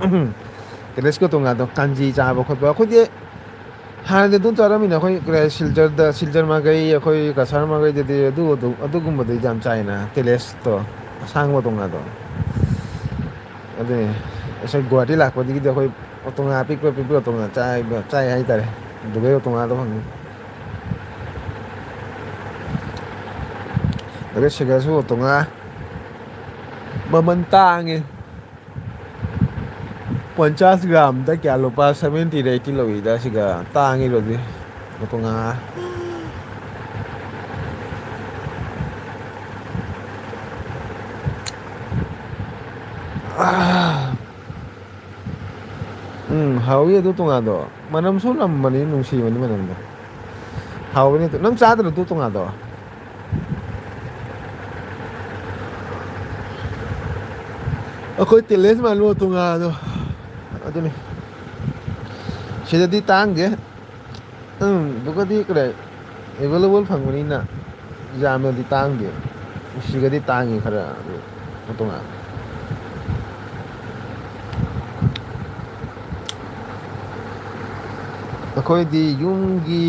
A: ꯇꯦꯂꯦꯁꯀꯤ ꯇꯣꯉꯥꯟꯗꯣ ꯀꯥꯟꯖꯤ ꯆꯥꯕ ꯈꯣꯠꯄ ꯑꯩꯈꯣꯏꯗꯤ ꯍꯥꯟꯅꯗꯤ ꯑꯗꯨꯝ ꯆꯥꯔꯝꯃꯤꯅ ꯑꯩꯈꯣꯏ ꯁꯤꯜꯆꯔ ꯃꯥꯒꯩ ꯑꯩꯈꯣꯏ ꯀꯁꯥꯔ ꯃꯥꯒꯩꯗꯗꯤ ꯑꯗꯨꯒꯨꯝꯕꯗꯩꯗꯤ ꯌꯥꯝ ꯆꯥꯏꯅ ꯇꯦꯂꯦꯁꯇꯣ ꯑꯁꯥꯡꯕ ꯇꯣꯉꯥꯗꯣ ꯑꯗꯨꯅꯤ ꯉꯁꯥꯏ ꯒꯨꯍꯥꯇꯤ ꯂꯥꯛꯄꯗꯒꯤꯗꯤ ꯑꯩꯈꯣꯏ ꯇꯣꯉꯥ ꯄꯤꯛꯄ ꯇꯣꯉꯥ ꯆꯥꯏ ꯍꯥꯏꯇꯥꯔꯦ ꯑꯗꯨꯗꯩ ꯇꯣꯉꯥꯗꯣ ꯐꯪꯉꯤ ꯑꯗꯩ ꯁꯤꯗꯁꯨ ꯇꯣꯉꯥ ꯃꯃꯜ ꯇꯥꯡꯉꯦ 50 ꯒ꯭ꯔꯥꯝꯗ ꯀꯌꯥ ꯂꯨꯄꯥ 70 80 ꯂꯧꯏꯗ ꯁꯤꯒ ꯇꯥꯡꯉꯤꯔꯣꯗꯤ ꯇꯣꯉꯥ ꯍꯥꯎꯏ ꯑꯗꯨ ꯇꯣꯉꯥꯗꯣ ꯃꯅꯝꯁꯨ ꯅꯝꯕꯅꯤ ꯅꯨꯡꯁꯤꯕꯅꯤ ꯃꯅꯝꯗꯣ ꯍꯥꯎꯕꯅꯤ ꯅꯪ ꯆꯥꯗ꯭ꯔꯣ ꯑꯗꯨ ꯇꯣꯉꯥꯗꯣ ꯑꯩꯈꯣꯏ ꯇꯦꯂꯦꯁ ꯃꯥꯟꯕ ꯇꯣꯉꯥꯗꯣ ꯑꯗꯨꯅꯤ ꯁꯤꯗꯗꯤ ꯇꯥꯡꯗꯦ ꯑꯗꯨꯒꯗꯤ ꯀꯔꯦ ꯑꯦꯚꯥꯏꯂꯦꯕꯜ ꯐꯪꯕꯅꯤꯅ ꯌꯥꯝꯅꯗꯤ ꯇꯥꯡꯗꯦ ꯁꯤꯒꯗꯤ ꯇꯥꯡꯉꯤ ꯈꯔ ꯑꯗꯨ ꯇꯣꯉꯥꯟ ꯑꯩꯈꯣꯏꯗꯤ ꯌꯨꯝꯒꯤ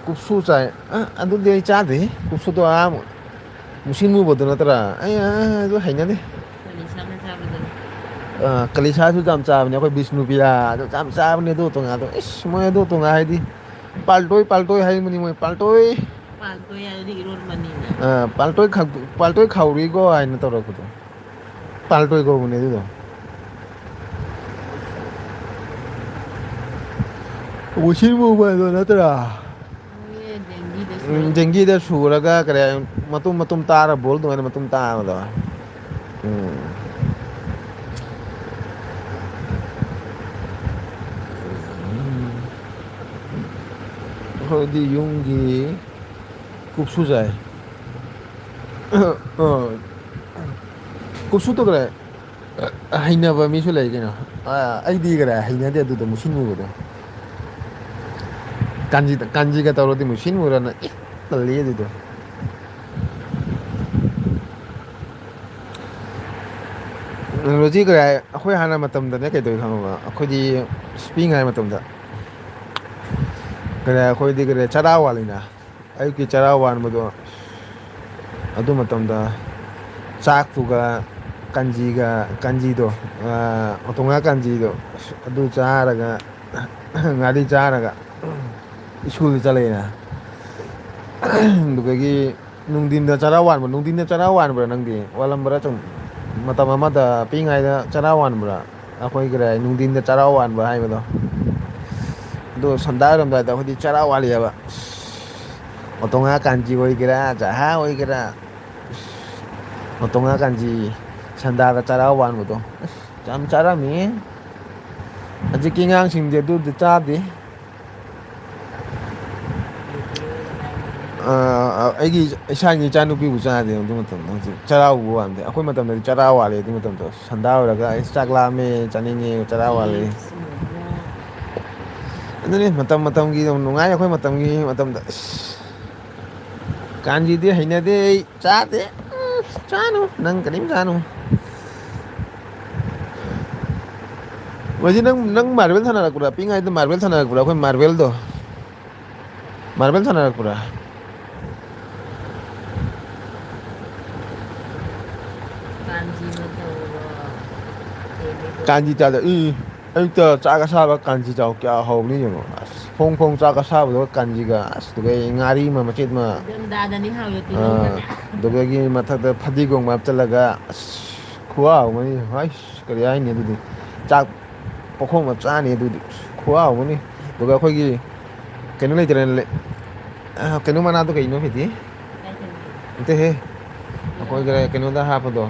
A: ꯀꯨꯞꯁꯨ ꯆꯥꯏ ꯑꯗꯨꯗꯤ ꯑꯩ ꯆꯥꯗꯦ ꯀꯨꯞꯁꯨꯗꯣ ꯃꯨꯁꯤꯟ ꯃꯨꯕꯗꯨ ꯅꯠꯇ꯭ꯔꯥ ꯑꯩ ꯑꯗꯨ ꯍꯩꯅꯗꯦ
B: ꯀꯂꯤꯁꯥꯅ ꯆꯥꯕꯗꯣ
A: ꯀꯂꯤꯁꯥꯁꯨ ꯌꯥꯝ ꯆꯥꯕꯅꯦ ꯑꯩꯈꯣꯏ ꯕꯤꯁꯅꯨ ꯄꯤꯌꯥ ꯑꯗꯨ ꯌꯥꯝ ꯆꯥꯕꯅꯦ ꯑꯗꯨ ꯇꯣꯉꯥꯗꯣ ꯏꯁ ꯃꯣꯏ ꯑꯗꯨ ꯇꯣꯉꯥ ꯍꯥꯏꯗꯤ ꯄꯥꯜꯇꯣꯏ ꯍꯥꯏꯕꯅꯤ ꯃꯣꯏ ꯄꯥꯜꯇꯣꯏ
B: ꯄꯥꯜꯇꯣꯏ ꯍꯥꯏꯔꯗꯤ ꯏꯔꯣꯟꯕꯅꯤꯅ
A: ꯄꯥꯜꯇꯣꯏ ꯈꯥꯎꯔꯤꯀꯣ ꯍꯥꯏꯅ ꯇꯧꯔꯛꯄꯗꯣ ꯄꯥꯜꯇꯣꯏ ꯀꯧꯕꯅꯦ ꯑꯗꯨꯗꯣ ꯃꯨꯁꯤꯟ ꯃꯨꯕꯗꯣ ꯅꯠꯇ꯭ꯔꯥ
B: ꯃꯣꯏ ꯗꯦꯡꯒꯤꯗ ꯁꯨꯔꯒ
A: ꯗꯦꯡꯒꯤꯗ ꯁꯨꯔꯒ ꯀꯔꯤ ꯃꯇꯨꯝ ꯇꯥꯔ ꯕꯣꯜ ꯑꯗꯨꯃꯥꯏꯅ ꯃꯇꯨꯝ ꯇꯥꯕꯗꯣ ꯑꯩꯈꯣꯏꯗꯤ ꯌꯨꯝꯒꯤ ꯀꯨꯞꯁꯨ ꯆꯥꯏ ꯀꯨꯞꯁꯨꯇꯣ ꯀꯔꯦ ꯍꯩꯅꯕ ꯃꯤꯁꯨ ꯂꯩ ꯀꯩꯅꯣ ꯑꯩꯗꯤ ꯀꯔ ꯍꯩꯅꯗꯦ ꯑꯗꯨꯗꯣ ꯃꯨꯁꯤꯟ ꯃꯨꯕꯗꯣ ꯀꯥꯟꯖꯤꯒ ꯇꯧꯔꯗꯤ ꯃꯨꯁꯤꯟ ꯃꯨꯔꯅ ꯇꯜꯂꯤ ꯑꯗꯨꯗꯣ ꯔꯣꯖꯤ ꯑꯩꯈꯣꯏ ꯍꯥꯟꯅ ꯃꯇꯝꯗꯅꯦ ꯀꯩꯗꯧꯋꯤ ꯈꯪꯉꯕ ꯑꯩꯈꯣꯏꯗꯤ ꯄꯤꯛꯏꯉꯩ ꯃꯇꯝꯗ ꯑꯩꯈꯣꯏꯗꯤ ꯆꯔꯥ ꯋꯥꯠꯂꯤꯅ ꯑꯌꯨꯛꯀꯤ ꯆꯔꯥ ꯋꯥꯟꯕꯗꯣ ꯑꯗꯨ ꯃꯇꯝꯗ ꯆꯥꯛꯇꯨꯒ ꯀꯥꯟꯖꯤꯗꯣ ꯇꯣꯉꯥ ꯀꯥꯟꯖꯤꯗꯣ ꯑꯗꯨ ꯆꯥꯔꯒ ꯉꯥꯔꯤ ꯆꯥꯔꯒ ꯁ꯭ꯀꯨꯜꯗ ꯆꯠꯂꯛꯑꯦꯅ ꯑꯗꯨꯗꯒꯤ ꯅꯨꯡꯊꯤꯟꯗ ꯆꯔꯥ ꯋꯥꯟꯕ꯭ꯔꯥ ꯅꯪꯗꯤ ꯋꯥꯠꯂꯝꯕ꯭ꯔꯥ ꯃꯇꯝ ꯑꯃꯗ ꯄꯤꯛꯏꯉꯩꯗ ꯆꯔꯥ ꯋꯥꯟꯕ꯭ꯔꯥ ꯑꯩꯈꯣꯏ ꯅꯨꯡꯊꯤꯟꯗ ꯆꯔꯥ ꯋꯥꯟꯕ ꯍꯥꯏꯕꯗꯣ ꯑꯗꯣ ꯁꯟꯗꯥꯔꯝꯗꯥꯏꯗ ꯑꯩꯈꯣꯏꯗꯤ ꯆꯔꯥ ꯋꯥꯠꯂꯤꯑꯕ ꯇꯣꯉꯥ ꯀꯥꯟꯖꯤ ꯑꯣꯏꯒꯦꯔꯥ ꯖꯍꯥ ꯑꯣꯏꯒꯦꯔꯥ ꯇꯣꯉꯥ ꯀꯥꯟꯖꯤ ꯁꯟꯗꯥꯒ ꯆꯔꯥ ꯋꯥꯟꯕꯗꯣ ꯌꯥꯝ ꯆꯥꯔꯝꯃꯤ ꯍꯧꯖꯤꯛꯀꯤ ꯑꯉꯥꯡꯁꯤꯡꯗꯤ ꯑꯗꯨꯗꯤ ꯆꯥꯗꯦ ꯑꯩꯒꯤ ꯏꯁꯥꯒꯤ ꯏꯆꯥꯅꯨꯄꯤꯕꯨ ꯆꯥꯗꯦ ꯑꯗꯨ ꯃꯇꯝꯗ ꯍꯧꯖꯤꯛ ꯆꯔꯥ ꯎꯕ ꯋꯥꯟꯗꯦ ꯑꯩꯈꯣꯏ ꯃꯇꯝꯗꯗꯤ ꯆꯔꯥ ꯋꯥꯠꯂꯦ ꯑꯗꯨ ꯃꯇꯝꯗꯣ ꯁꯟꯗꯥ ꯑꯣꯏꯔꯒ ꯑꯩ ꯆꯥꯛ ꯂꯥꯝꯃꯦ ꯆꯥꯅꯤꯡꯉꯦ ꯆꯔꯥ ꯋꯥꯠꯂꯦ
B: ꯆꯤꯞꯁ ꯃꯣꯃꯣ
A: ꯑꯗꯨꯅꯤ ꯃꯇꯝ ꯃꯇꯝꯒꯤ ꯅꯨꯡꯉꯥꯏ ꯑꯩꯈꯣꯏ ꯃꯇꯝꯒꯤ ꯃꯇꯝꯗ ꯀꯥꯟꯆꯤꯗꯤ ꯍꯩꯅꯗꯦ ꯑꯩ ꯆꯥꯗꯦ ꯆꯥꯅꯨ ꯅꯪ ꯀꯔꯤꯝ ꯆꯥꯅꯨ ꯅꯪ ꯃꯥꯔꯕꯦꯜ ꯁꯥꯟꯅꯔꯛꯄ꯭ꯔꯥ ꯄꯤꯛꯏꯉꯩꯗ ꯃꯥꯔꯕꯦꯜ ꯁꯥꯟꯅꯔꯛꯄ꯭ꯔꯥ ꯑꯩꯈꯣꯏ ꯃꯥꯔꯕꯦꯜꯗꯣ ꯃꯥꯔꯕꯦꯜ ꯁꯥꯟꯅꯔꯛꯄ꯭ꯔꯥ
B: ꯀꯥꯟꯖꯤꯅ ꯇꯧꯔꯣ
A: ꯀꯥꯟꯖꯤ ꯆꯥꯗ ꯑꯌꯨꯛꯇ ꯆꯥꯛ ꯑꯁꯥꯕ ꯀꯥꯟꯖꯤ ꯆꯥꯎ ꯀꯌꯥ ꯍꯧꯕꯅꯤ ꯌꯦꯡꯉꯣ ꯑꯁ ꯐꯣꯡ ꯐꯣꯡ ꯆꯥꯛ ꯑꯁꯥꯕꯗꯨꯒ ꯀꯥꯟꯖꯤꯒ ꯑꯁ ꯑꯗꯨꯒ ꯉꯥꯔꯤ ꯑꯃ ꯃꯆꯦꯠ ꯑꯃ
B: ꯏꯪꯊꯝꯊꯥꯗꯅꯤ ꯍꯥꯎꯔꯤꯗꯣ ꯇꯤꯜꯍꯧꯒꯅꯦ
A: ꯑꯗꯨꯗꯒꯤ ꯃꯊꯛꯇ ꯐꯗꯤꯒꯣꯝꯒ ꯍꯥꯞꯆꯤꯜꯂꯒ ꯑꯁ ꯈꯨꯍꯥꯎ ꯑꯃꯅꯤ ꯍꯥꯏꯁ ꯀꯔꯤ ꯍꯥꯏꯅꯤ ꯑꯗꯨꯗꯤ ꯆꯥꯛ ꯄꯨꯈꯝ ꯑꯃ ꯆꯥꯅꯤ ꯑꯗꯨꯗꯤ ꯈꯨꯍꯥꯎ ꯑꯃꯅꯤ ꯑꯗꯨꯒ ꯑꯩꯈꯣꯏꯒꯤ ꯀꯩꯅꯣ ꯂꯩꯇ꯭ꯔꯦ ꯀꯩꯅꯣ ꯃꯅꯥꯗꯣ ꯀꯩꯅꯣ
B: ꯏꯀꯥꯏꯊꯕꯤ
A: ꯅꯠꯇꯦꯍꯦ
B: ꯌꯦꯜꯂꯣ
A: ꯑꯩꯈꯣꯏ
B: ꯀꯥꯔꯣꯠ
A: ꯀꯩꯅꯣꯗ ꯍꯥꯞꯄꯗꯣ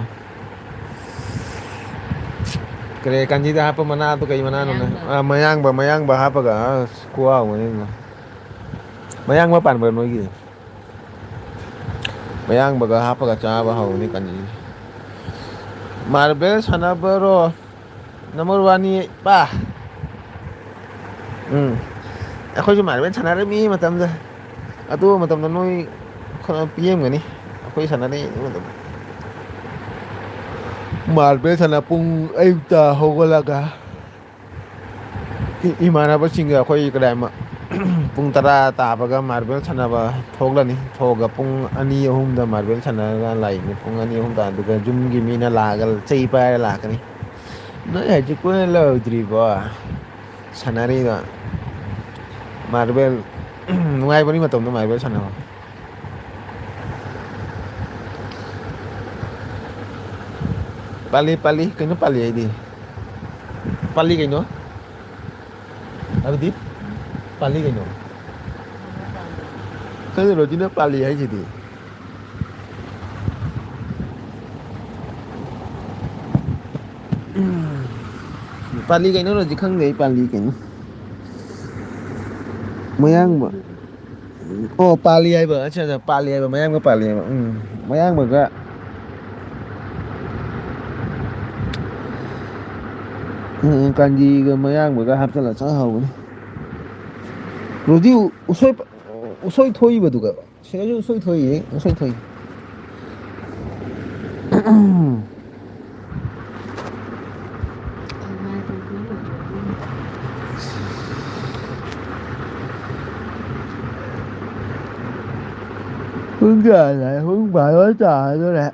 A: ꯀꯔꯤ ꯀꯥꯟꯖꯤꯗ ꯍꯥꯞꯄ ꯃꯅꯥꯗꯣ ꯀꯩ ꯃꯅꯥꯅꯣꯅꯦ
B: ꯃꯌꯥꯡꯇꯣꯟ
A: ꯃꯌꯥꯡꯕ ꯍꯥꯞꯄꯒ ꯑꯁ ꯈꯨꯍꯥꯎ ꯑꯃꯅꯤ ꯃꯌꯥꯡꯕ ꯄꯥꯟꯕ꯭ꯔꯥ ꯅꯣꯏꯒꯤ ꯃꯌꯥꯡꯕꯒ ꯍꯥꯞꯄꯒ ꯆꯥꯕ ꯍꯥꯎꯕꯅꯤ ꯀꯥꯟꯖꯤ ꯃꯥꯔꯕꯦꯜ ꯁꯥꯟꯅꯕꯔꯣ ꯅꯝꯕꯔ ꯋꯥꯟꯅꯤ ꯄꯥ ꯑꯩꯈꯣꯏꯁꯨ ꯃꯥꯔꯕꯦꯜ ꯁꯥꯟꯅꯔꯝꯃꯤ ꯃꯇꯝꯗ ꯑꯗꯨ ꯃꯇꯝꯗ ꯅꯣꯏ ꯄꯤꯑꯝꯒꯅꯤ ꯑꯩꯈꯣꯏ ꯁꯥꯟꯅꯔꯛꯏ ꯑꯗꯨ ꯃꯇꯝꯗ ꯃꯥꯔꯕꯦꯜ ꯁꯥꯟꯅ ꯄꯨꯡ ꯑꯌꯨꯛꯇ ꯍꯧꯒꯠꯂꯒ ꯏꯃꯥꯟꯅꯕꯁꯤꯡꯒ ꯑꯩꯈꯣꯏ ꯀꯗꯥꯏ ꯄꯨꯡ ꯇꯔꯥ ꯇꯥꯕꯒ ꯃꯥꯔꯕꯦꯜ ꯁꯥꯟꯅꯕ ꯊꯣꯛꯂꯅꯤ ꯊꯣꯛꯑꯒ ꯄꯨꯡ ꯑꯅꯤ ꯑꯍꯨꯝꯗ ꯃꯥꯔꯕꯦꯜ ꯁꯥꯟꯅꯔꯒ ꯂꯥꯛꯏꯅꯤ ꯄꯨꯡ ꯑꯅꯤ ꯑꯍꯨꯝꯗ ꯑꯗꯨꯒ ꯌꯨꯝꯒꯤ ꯃꯤꯅ ꯂꯥꯛꯑꯒ ꯆꯩ ꯄꯥꯏꯔ ꯂꯥꯛꯀꯅꯤ ꯅꯣꯏ ꯍꯧꯖꯤꯛ ꯄꯨꯅ ꯂꯣꯏꯗ꯭ꯔꯤꯕꯣ ꯁꯥꯟꯅꯔꯤꯗꯣ ꯃꯥꯔꯕꯦꯜ ꯅꯨꯡꯉꯥꯏꯕꯅꯤ ꯃꯇꯝꯗꯣ ꯃꯥꯔꯕꯦꯜ ꯁꯥꯟꯅꯕ ꯄꯥꯜꯂꯤ ꯀꯩꯅꯣ ꯄꯥꯜꯂꯤ ꯑꯩꯗꯤ ꯄꯥꯜꯂꯤ ꯀꯩꯅꯣ ꯍꯥꯏꯕꯗꯤ ꯄꯥꯜꯂꯤ ꯀꯩꯅꯣ
B: ꯃꯣꯃꯣ ꯄꯥꯝꯕꯤ
A: ꯈꯪꯗꯦ ꯔꯣꯖꯤꯅ ꯄꯥꯜꯂꯤ ꯍꯥꯏꯁꯤꯗꯤ ꯄꯥꯜꯂꯤ ꯀꯩꯅꯣ ꯔꯣꯖꯤ ꯈꯪꯗꯦ ꯑꯩ ꯄꯥꯜꯂꯤ ꯀꯩꯅꯣ ꯃꯌꯥꯡꯕ ꯑꯣ ꯄꯥꯜꯂꯤ ꯍꯥꯏꯕ ꯑꯠꯆꯥ ꯄꯥꯜꯂꯤ ꯍꯥꯏꯕ ꯃꯌꯥꯡꯕ ꯄꯥꯜꯂꯤ ꯍꯥꯏꯕ ꯃꯌꯥꯡꯕꯒ ꯀꯥꯟꯖꯤꯒ ꯃꯌꯥꯡꯕꯒ ꯍꯥꯞꯆꯤꯜꯂꯒ ꯆꯥ ꯍꯧꯕꯅꯤ ꯔꯣꯗꯤ ꯎꯁꯣꯏ ꯊꯣꯛꯏꯕꯗꯨꯒ ꯁꯤꯗꯁꯨ ꯎꯁꯣꯏ ꯊꯣꯛꯏ ꯎꯁꯣꯏ ꯊꯣꯛꯏ ꯄꯨꯡ ꯀꯌꯥ ꯇꯥꯔꯦ ꯄꯨꯡ ꯕꯥꯔꯣ ꯇꯥꯗꯣꯔꯦ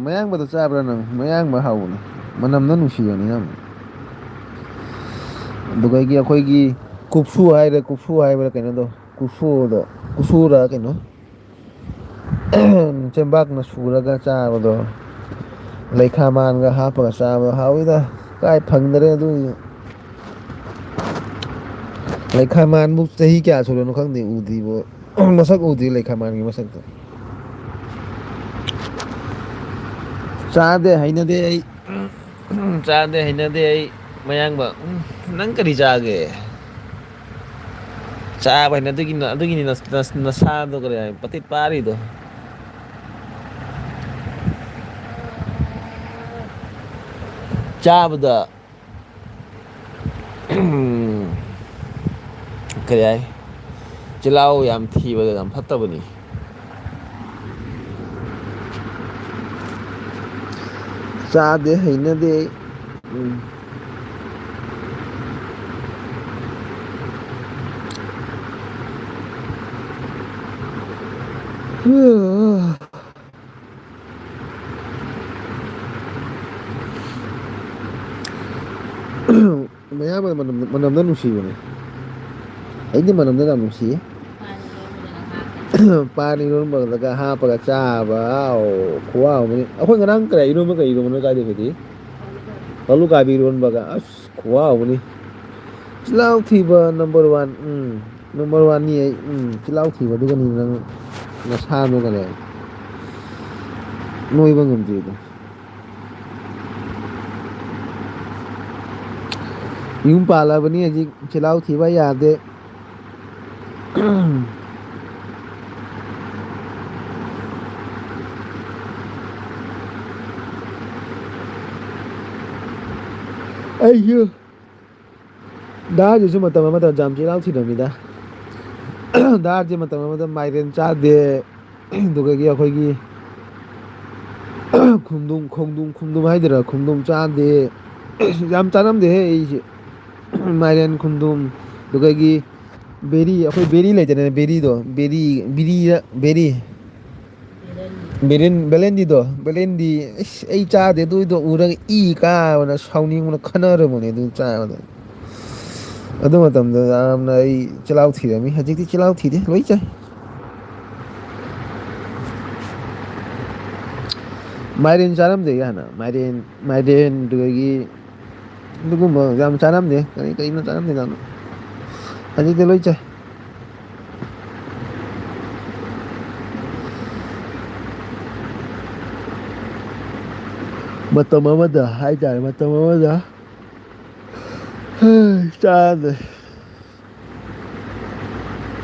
A: ꯃꯌꯥꯡꯕꯗꯣ ꯆꯥꯕ꯭ꯔꯥ ꯅꯪ ꯃꯌꯥꯡꯕ ꯍꯥꯎꯕꯅꯤ ꯃꯅꯝꯅ ꯅꯨꯡꯁꯤꯕꯅꯤ ꯌꯥꯝꯅ ꯑꯗꯨꯒ ꯑꯩꯈꯣꯏꯒꯤ ꯀꯨꯞꯁꯨ ꯍꯥꯏꯕ꯭ꯔꯥ ꯀꯩꯅꯣꯗꯣ ꯀꯨꯞꯁꯨꯔꯥ ꯀꯩꯅꯣ ꯆꯦꯡꯕꯥꯛꯅ ꯁꯨꯔꯒ ꯆꯥꯕꯗꯣ ꯂꯩꯈꯥ ꯃꯥꯟꯒ ꯍꯥꯞꯄꯒ ꯆꯥꯕꯗꯣ ꯍꯥꯎꯏꯗ ꯀꯥꯏ ꯐꯪꯗ꯭ꯔꯦ ꯑꯗꯨ ꯂꯩꯈꯥꯃꯥꯟꯕꯨ ꯆꯍꯤ ꯀꯌꯥ ꯁꯨꯔꯅꯣ ꯈꯪꯗꯦ ꯎꯗ꯭ꯔꯤꯕꯣ ꯃꯁꯛ ꯎꯗ꯭ꯔꯤ ꯂꯩꯈꯥꯃꯥꯟꯒꯤ ꯃꯁꯛꯇꯣ ꯆꯥꯗꯦ ꯍꯩꯅꯗꯦ ꯑꯩ ꯆꯥꯗꯦ ꯍꯩꯅꯗꯦ ꯑꯩ ꯃꯌꯥꯡꯕ ꯅꯪ ꯀꯔꯤ ꯆꯥꯒꯦ ꯆꯥꯕ ꯍꯥꯏꯅ ꯑꯗꯨꯒꯤꯅꯤ ꯅꯁꯥꯗꯣ ꯀꯔꯤ ꯍꯥꯏ ꯄꯇꯤꯠ ꯄꯥꯔꯤꯗꯣ ꯆꯥꯕꯗ ꯀꯔꯤ ꯍꯥꯏ ꯆꯤꯜꯍꯥꯎ ꯌꯥꯝ ꯊꯤꯕꯗ ꯌꯥꯝ ꯐꯠꯇꯕꯅꯤ ꯆꯥꯗꯦ ꯍꯩꯅꯗꯦ ꯑꯩ ꯃꯌꯥꯡꯕ ꯃꯅꯝꯅ ꯅꯨꯡꯁꯤꯕꯅꯦ ꯑꯩꯗꯤ ꯃꯅꯝꯅ ꯌꯥꯝ ꯅꯨꯡꯁꯤꯌꯦ
B: ꯄꯥꯟ ꯏꯔꯣꯟꯕꯗꯒ ꯍꯥꯞꯄꯦ
A: ꯄꯥꯟ ꯏꯔꯣꯟꯕꯗꯒ ꯍꯥꯞꯄꯒ ꯆꯥꯕ ꯈꯨꯍꯥꯎ ꯑꯃꯅꯤ ꯑꯩꯈꯣꯏ ꯉꯔꯥꯡ ꯀꯩ ꯏꯔꯣꯝꯕꯅꯣ ꯆꯥꯏꯗꯣ ꯑꯩꯈꯣꯏꯗꯤ ꯑꯂꯨꯀꯥꯕꯤ ꯏꯔꯣꯟꯕꯒ ꯑꯁ ꯈꯨꯍꯥꯎ ꯑꯃꯅꯤ ꯆꯤꯜꯍꯥꯎ ꯊꯤꯕ ꯅꯝꯕꯔ ꯋꯥꯟ ꯅꯝꯕꯔ ꯋꯥꯟꯅꯤ ꯑꯩ ꯆꯤꯜꯍꯥꯎ ꯊꯤꯕ ꯑꯗꯨꯒꯅꯤ ꯅꯪ ꯅꯁꯥꯗꯣ ꯀꯔꯤ ꯅꯣꯏꯕ ꯉꯝꯗꯦꯗꯣ ꯌꯨꯝ ꯄꯥꯜꯂꯕꯅꯤ ꯍꯧꯖꯤꯛ ꯆꯤꯜꯍꯥꯎ ꯊꯤꯕ ꯌꯥꯗꯦ ꯑꯩꯁꯨ ꯗꯥꯗꯤꯁꯨ ꯃꯇꯝ ꯑꯃꯗ ꯌꯥꯝ ꯆꯤꯜꯍꯥꯎ ꯊꯤꯔꯝꯃꯤꯗ ꯗꯥꯔꯁꯦ ꯃꯇꯝ ꯑꯃꯗ ꯃꯥꯏꯔꯦꯟ ꯆꯥꯗꯦ ꯑꯗꯨꯗꯒꯤ ꯑꯩꯈꯣꯏꯒꯤ ꯈꯣꯡꯗꯨꯝ ꯍꯥꯏꯗꯣꯏꯔꯥ ꯈꯣꯡꯗꯣꯝ ꯆꯥꯗꯦ ꯌꯥꯝ ꯆꯥꯔꯝꯗꯦꯍꯦ ꯑꯩꯁꯦ ꯃꯥꯏꯔꯦꯟ ꯈꯣꯡꯗꯣꯝ ꯑꯗꯨꯒꯒꯤ ꯕꯦꯔꯤ ꯑꯩꯈꯣꯏ ꯕꯦꯔꯤ ꯂꯩꯇꯅꯅꯦ ꯕꯦꯔꯤꯗꯣ ꯕꯦꯔꯤ ꯕꯦꯂꯦꯟꯗꯤꯗꯣ ꯕꯦꯂꯦꯟꯗꯤ ꯑꯁ ꯑꯩ ꯆꯥꯗꯦ ꯑꯗꯨꯏꯗꯣ ꯎꯔꯒ ꯏ ꯀꯥꯕꯅ ꯁꯥꯎꯅꯤꯡꯕꯅ ꯈꯟꯅꯔꯕꯅꯦ ꯑꯗꯨ ꯆꯥꯕꯗ ꯑꯗꯨ ꯃꯇꯝꯗ ꯌꯥꯝꯅ ꯑꯩ ꯆꯤꯜꯍꯥꯎ ꯊꯤꯔꯝꯃꯤ ꯍꯧꯖꯤꯛꯇꯤ ꯆꯤꯜꯍꯥꯎ ꯊꯤꯗꯦ ꯂꯣꯏ ꯆꯥꯏ ꯃꯥꯏꯔꯦꯟ ꯆꯥꯔꯝꯗꯦ ꯍꯥꯟꯅ ꯃꯥꯏꯔꯦꯟ ꯑꯗꯨꯗꯒꯤ ꯑꯗꯨꯒꯨꯝꯕ ꯌꯥꯝ ꯆꯥꯔꯝꯗꯦ ꯀꯔꯤꯅꯣ ꯆꯥꯔꯝꯗꯦ ꯌꯥꯝꯅ ꯍꯧꯖꯤꯛꯇꯤ ꯂꯣꯏ ꯆꯥꯏ ꯃꯇꯝ ꯑꯃꯗ ꯍꯥꯏꯇꯥꯔꯦ ꯃꯇꯝ ꯑꯃꯗ ꯆꯥꯗꯦ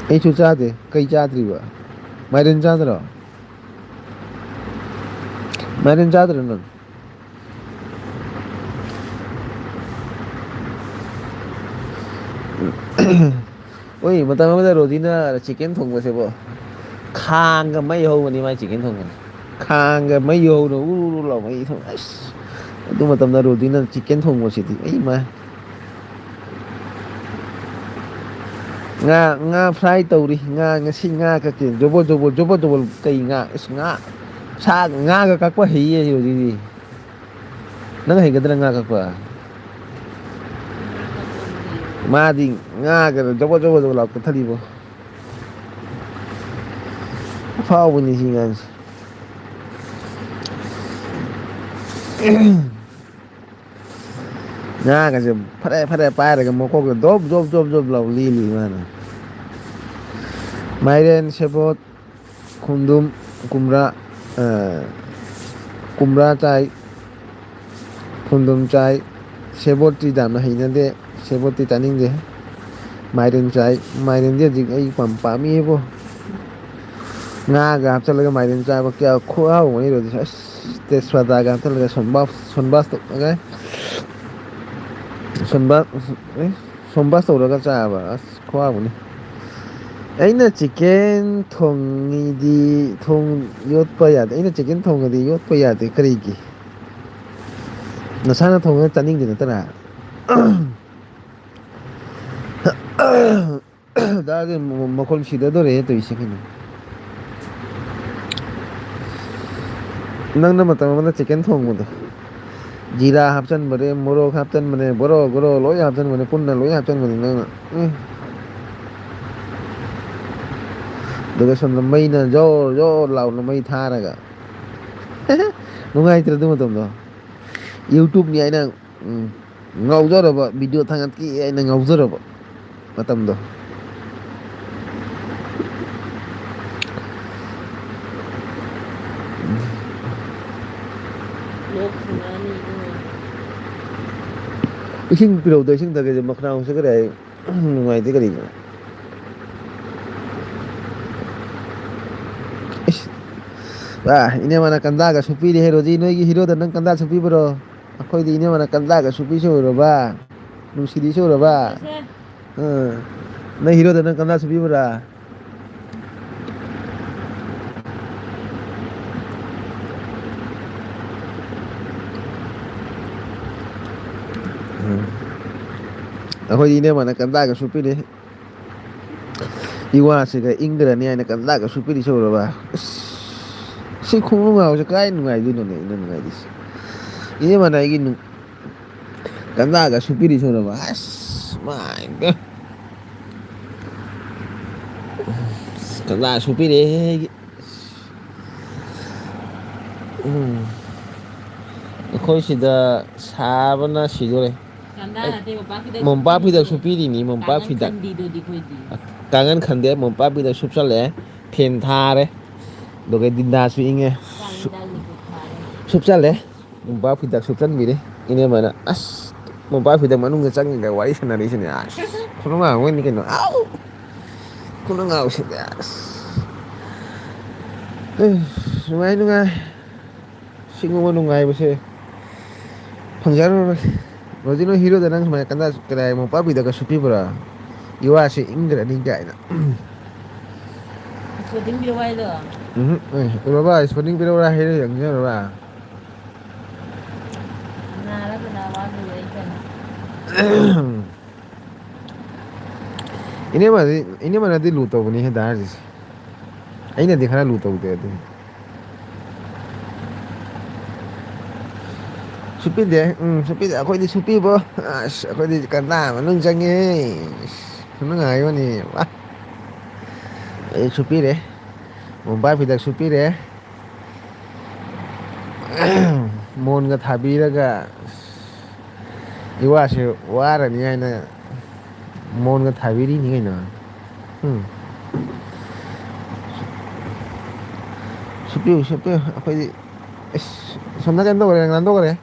A: ꯑꯩꯁꯨ ꯆꯥꯗꯦ ꯀꯩ ꯆꯥꯗ꯭ꯔꯤꯕ ꯃꯥꯏꯔꯦꯟ ꯆꯥꯗ꯭ꯔꯣ ꯃꯥꯏꯔꯦꯟ ꯆꯥꯗ꯭ꯔꯣ ꯅꯪ ꯍꯣꯏ ꯃꯇꯝ ꯑꯃꯗ ꯔꯣꯖꯤꯅ ꯆꯤꯛꯀꯟ ꯊꯣꯡꯕꯁꯦꯕꯣ ꯈꯥꯡꯒ ꯃꯩ ꯍꯧꯕꯅꯤ ꯃꯥꯏ ꯆꯤꯛꯀꯟ ꯊꯣꯡꯕꯁꯦ ꯈꯥꯡꯒ ꯃꯩ ꯍꯧꯅ ꯎꯔꯨ ꯂꯥꯎ ꯃꯩ ꯊꯣꯡ ꯑꯁ ꯑꯗꯨ ꯃꯇꯝꯗ ꯔꯣꯗꯤꯅ ꯆꯤꯛꯀꯟ ꯊꯣꯡꯕꯁꯤꯗꯤ ꯑꯩ ꯃꯥ ꯉꯥ ꯐ꯭ꯔꯥꯏ ꯇꯧꯔꯤ ꯉꯥ ꯉꯁꯤ ꯉꯥ ꯀꯛꯀꯦ ꯖꯣꯕꯣ ꯀꯩ ꯉꯥ ꯑꯁ ꯉꯥ ꯁꯥ ꯉꯥꯒ ꯀꯛꯄ ꯍꯩꯌꯦ ꯍꯧꯖꯤꯛꯇꯤ ꯅꯪ ꯍꯩꯒꯗ꯭ꯔꯥ ꯉꯥ ꯀꯛꯄ
B: ꯉꯥ ꯀꯛꯄꯕꯨ ꯍꯩꯔꯣꯏ
A: ꯃꯥꯗꯤ ꯉꯥꯒ ꯖꯕꯣꯠ ꯂꯥꯎ ꯀꯛꯊꯠꯂꯤꯕꯣ ꯑꯐꯥꯎꯕꯅꯤ ꯁꯤ ꯑꯉꯥꯡꯁꯦ ꯉꯥꯒꯁꯦ ꯐꯔꯦ ꯄꯥꯏꯔꯒ ꯃꯀꯣꯛꯇ ꯖꯣꯞ ꯂꯥꯎ ꯂꯦꯜꯂꯤ ꯃꯥꯅ ꯃꯥꯏꯔꯦꯟ ꯁꯦꯕꯣꯠ ꯈꯣꯡꯗ꯭ꯔꯨꯝ ꯀꯨꯝꯕ꯭ꯔꯥ ꯆꯥꯏ ꯈꯣꯡꯗ꯭ꯔꯨꯝ ꯆꯥꯏ ꯁꯦꯕꯣꯠꯇꯤ ꯌꯥꯝꯅ ꯍꯩꯅꯗꯦ ꯁꯦꯕꯣꯠꯇꯤ ꯆꯥꯅꯤꯡꯗꯦ ꯃꯥꯏꯔꯦꯟ ꯆꯥꯏ ꯃꯥꯏꯔꯦꯟꯗꯤ ꯍꯧꯖꯤꯛ ꯑꯩ ꯄꯥꯝꯃꯤꯕꯣ ꯉꯥꯒ ꯍꯥꯞꯆꯤꯜꯂꯒ ꯃꯥꯏꯔꯦꯟ ꯆꯥꯕ ꯀꯌꯥ ꯈꯨꯍꯥꯎ ꯑꯃꯅꯤ ꯑꯁ ꯇꯦꯁꯄꯥꯇꯥꯒ ꯍꯥꯞꯆꯤꯜꯂꯒ ꯁꯣꯝꯕꯥꯁ ꯇꯧꯔꯒ ꯆꯥꯕ ꯑꯁ ꯈꯨꯍꯥꯎ ꯑꯃꯅꯤ ꯑꯩꯅ ꯆꯤꯀꯦꯟ ꯊꯣꯡꯉꯤꯗꯤ ꯌꯣꯠꯄ ꯌꯥꯗꯦ ꯑꯩꯅ ꯆꯤꯛꯀꯦꯟ ꯊꯣꯡꯉꯗꯤ ꯌꯣꯠꯄ ꯌꯥꯗꯦ ꯀꯔꯤꯒꯤ ꯅꯁꯥꯅ ꯊꯣꯡꯉꯒ ꯆꯥꯅꯤꯡꯗꯦ ꯅꯠꯇ꯭ꯔꯥ ꯗꯥꯁꯦ ꯃꯈꯣꯟ ꯁꯤꯊꯗꯧꯔꯦꯍꯦ ꯇꯧꯔꯤꯁꯦ ꯀꯩꯅꯣ ꯅꯪꯅ ꯃꯇꯝ ꯑꯃꯗ ꯆꯤꯛꯀꯟ ꯊꯣꯡꯕꯗꯣ ꯖꯤꯔꯥ ꯍꯥꯞꯆꯟꯕꯅꯦ ꯃꯣꯔꯣꯛ ꯍꯥꯞꯆꯟꯕꯅꯦ ꯒꯣꯔꯣ ꯂꯣꯏ ꯍꯥꯞꯆꯟꯕꯅꯦ ꯄꯨꯟꯅ ꯂꯣꯏ ꯍꯥꯞꯆꯟꯕꯅꯤ ꯅꯪꯅ ꯑꯗꯨꯒ ꯁꯣꯝꯗ ꯃꯩꯅ ꯖꯣꯔ ꯂꯥꯎꯅ ꯃꯩ ꯊꯥꯔꯒ ꯅꯨꯡꯉꯥꯏꯇ꯭ꯔ ꯑꯗꯨ ꯃꯇꯝꯗꯣ ꯌꯨꯇꯨꯕꯅꯤ ꯍꯥꯏꯅ ꯉꯥꯎꯖꯔꯕ ꯚꯤꯗꯤꯑꯣ ꯊꯥꯒꯠꯀꯦ ꯍꯥꯏꯅ ꯉꯥꯎꯖꯔꯕ ꯃꯇꯝꯗꯣ
B: ꯂꯣꯛ ꯊꯨꯡꯉꯛꯑꯅꯤ ꯏꯕꯨꯡꯉꯣ
A: ꯏꯁꯤꯡ ꯄꯤꯔꯧꯗ ꯏꯁꯤꯡ ꯊꯛꯀꯦꯁꯦ ꯃꯈꯅꯥꯎꯁꯦ ꯀꯔꯤ ꯅꯨꯡꯉꯥꯏꯇꯦ ꯀꯔꯤꯒꯤꯅꯣ ꯏꯅꯦꯃꯅ ꯀꯟꯗꯥꯒꯁꯨ ꯄꯤꯔꯤꯍꯦ ꯔꯣꯖꯤ ꯅꯣꯏꯒꯤ ꯍꯤꯔꯣꯗ ꯅꯪ ꯀꯟꯗꯥꯁꯨ ꯄꯤꯕ꯭ꯔꯣ ꯑꯩꯈꯣꯏꯗꯤ ꯏꯅꯦꯃꯅ ꯀꯟꯗꯥꯒ ꯁꯨꯄꯤꯁꯦ ꯎꯔꯕ ꯅꯨꯡꯁꯤꯔꯤꯁꯦ ꯎꯔꯕ
B: ꯄꯤꯗꯦꯁꯦ
A: ꯅꯪ ꯍꯤꯔꯣꯗ ꯅꯪ ꯀꯟꯅꯥꯁꯨ ꯄꯤꯕ꯭ꯔꯥ ꯑꯩꯈꯣꯏ ꯏꯅꯦꯃꯅ ꯀꯟꯗꯥꯒꯁꯨ ꯄꯤꯔꯤ ꯏꯋꯥꯁꯤꯒ ꯏꯪꯗꯔꯅꯤ ꯍꯥꯏꯅ ꯀꯟꯗꯥꯒꯁꯨ ꯄꯤꯔꯤꯁꯦ ꯎꯔꯕ ꯁꯤ ꯈꯨꯅꯨꯡꯉꯥꯏꯁꯦ ꯀꯥꯏ ꯅꯨꯡꯉꯥꯏꯗꯣꯏꯅꯣꯅꯦ ꯑꯩꯅ ꯅꯨꯡꯉꯥꯏꯔꯤꯁꯦ ꯏꯅꯦꯃꯅ ꯑꯩꯒꯤ ꯀꯟꯗꯥꯒꯁꯨ ꯄꯤꯔꯤꯁꯦ ꯎꯔꯕ ꯑꯁ ꯃꯥꯏ ꯒꯣꯗ ꯀꯟꯗꯥꯁꯨ ꯄꯤꯔꯤꯍꯦ ꯑꯩꯒꯤ ꯑꯩꯈꯣꯏ ꯁꯤꯗ ꯁꯥꯕꯅ ꯁꯤꯗꯣꯔꯦ
B: ꯀꯟꯗꯥ ꯅꯠꯇꯦ ꯃꯣꯝꯄꯥꯛ ꯐꯤꯗꯛꯁꯨ
A: ꯃꯣꯝꯄꯥꯛ
B: ꯄꯤꯔꯤꯅꯤ
A: ꯐꯤꯗꯛꯁꯨ ꯄꯤꯔꯤꯅꯤ ꯃꯣꯝꯄꯥꯛ
B: ꯀꯥꯡꯒꯟ
A: ꯐꯤꯗꯛ
B: ꯈꯟꯕꯤꯗꯨꯗꯤ ꯑꯩꯈꯣꯏꯗꯤ
A: ꯀꯥꯡꯒꯟ ꯈꯟꯗꯦ ꯃꯣꯝꯄꯥꯛ ꯐꯤꯗꯛ ꯁꯨꯞꯆꯜꯂꯛꯑꯦ ꯐꯦꯟ ꯊꯥꯔꯦ ꯑꯗꯨꯒ ꯗꯤꯟꯗꯥꯁꯨ ꯏꯪꯉꯦ ꯁꯨꯞꯆꯜꯂꯦ ꯃꯣꯝꯄꯥꯛ ꯐꯤꯗꯛ ꯁꯨꯞꯆꯟꯕꯤꯔꯦ ꯏꯅꯦꯝꯃꯅ ꯑꯁ ꯃꯣꯝꯄꯥꯛ ꯐꯤꯗꯛ ꯃꯅꯨꯡꯗ ꯆꯪꯉꯒ ꯋꯥꯔꯤ ꯁꯥꯟꯅꯔꯤꯁꯤꯅꯦ ꯑꯁ ꯈꯨꯅꯨꯡꯉꯥꯏ ꯑꯃꯅꯤ ꯀꯩꯅꯣ ꯑꯥꯎ ꯈꯨꯅꯨꯡꯉꯥꯏꯁꯤꯗꯤ ꯑꯁ ꯅꯨꯡꯉꯥꯏ ꯁꯤꯒꯨꯝꯕ ꯅꯨꯡꯉꯥꯏꯕꯁꯦ ꯐꯪꯖꯔꯔꯣꯏ ꯔꯣꯖꯤ ꯅꯣꯏ ꯍꯤꯔꯣꯗ ꯅꯪ ꯁꯨꯃꯥꯏꯅ ꯀꯗꯥꯏ ꯃꯣꯝꯄꯥꯛ ꯐꯤꯗꯛꯀ ꯁꯨꯞꯄꯤꯕ꯭ꯔꯥ ꯏꯋꯥꯁꯦ ꯏꯪꯗ꯭ꯔꯅꯤ ꯀꯥꯏꯅ
B: ꯏꯁꯄꯣꯔꯇꯤꯡ ꯄꯤꯔꯛꯑꯣ ꯍꯥꯏꯗꯣ
A: ꯕꯕꯥ ꯏꯁꯄꯣꯔꯇꯤꯡ ꯄꯤꯔꯛꯎꯔꯥ ꯍꯩꯔ ꯌꯦꯡꯖꯔꯕ
B: ꯀꯅꯥꯔ ꯀꯅꯥ ꯋꯥꯠꯂꯤꯒꯦ ꯑꯩ ꯈꯪꯉꯦ
A: ꯏꯅꯦꯃꯅꯗꯤ ꯂꯨ ꯇꯧꯕꯅꯤ ꯍꯦ ꯗꯥ ꯍꯥꯔꯖꯤꯠꯁꯦ ꯑꯩꯅꯗꯤ ꯈꯔ ꯂꯨ ꯇꯧꯗꯦ ꯑꯗꯨꯅꯤ ꯁꯨꯄꯤꯗꯦ ꯁꯨꯄꯤꯗꯦ ꯑꯩꯈꯣꯏꯗꯤ ꯁꯨꯄꯤꯕꯣ ꯑꯁ ꯑꯩꯈꯣꯏꯗꯤ ꯀꯟꯗꯥ ꯃꯅꯨꯡ ꯆꯪꯉꯦ ꯈꯨꯅꯨꯡꯉꯥꯏ ꯑꯃꯅꯤ ꯋꯥ ꯑꯩ ꯁꯨꯄꯤꯔꯦ ꯃꯣꯝꯄꯥꯛ ꯐꯤꯗꯛ ꯁꯨꯄꯤꯔꯦ ꯃꯣꯟꯒ ꯊꯥꯕꯤꯔꯒ ꯏꯋꯥꯁꯦ ꯋꯥꯔꯅꯤ ꯍꯥꯏꯅ ꯃꯣꯟꯒ ꯊꯥꯕꯤꯔꯤꯅꯤ ꯀꯩꯅꯣ ꯁꯨꯞꯄꯤꯌꯨ ꯑꯩꯈꯣꯏꯗꯤ ꯑꯁ ꯁꯣꯝꯗ ꯀꯩꯅꯣ ꯇꯧꯈ꯭ꯔꯦ ꯅꯥꯟꯊꯣꯛꯈ꯭ꯔꯦ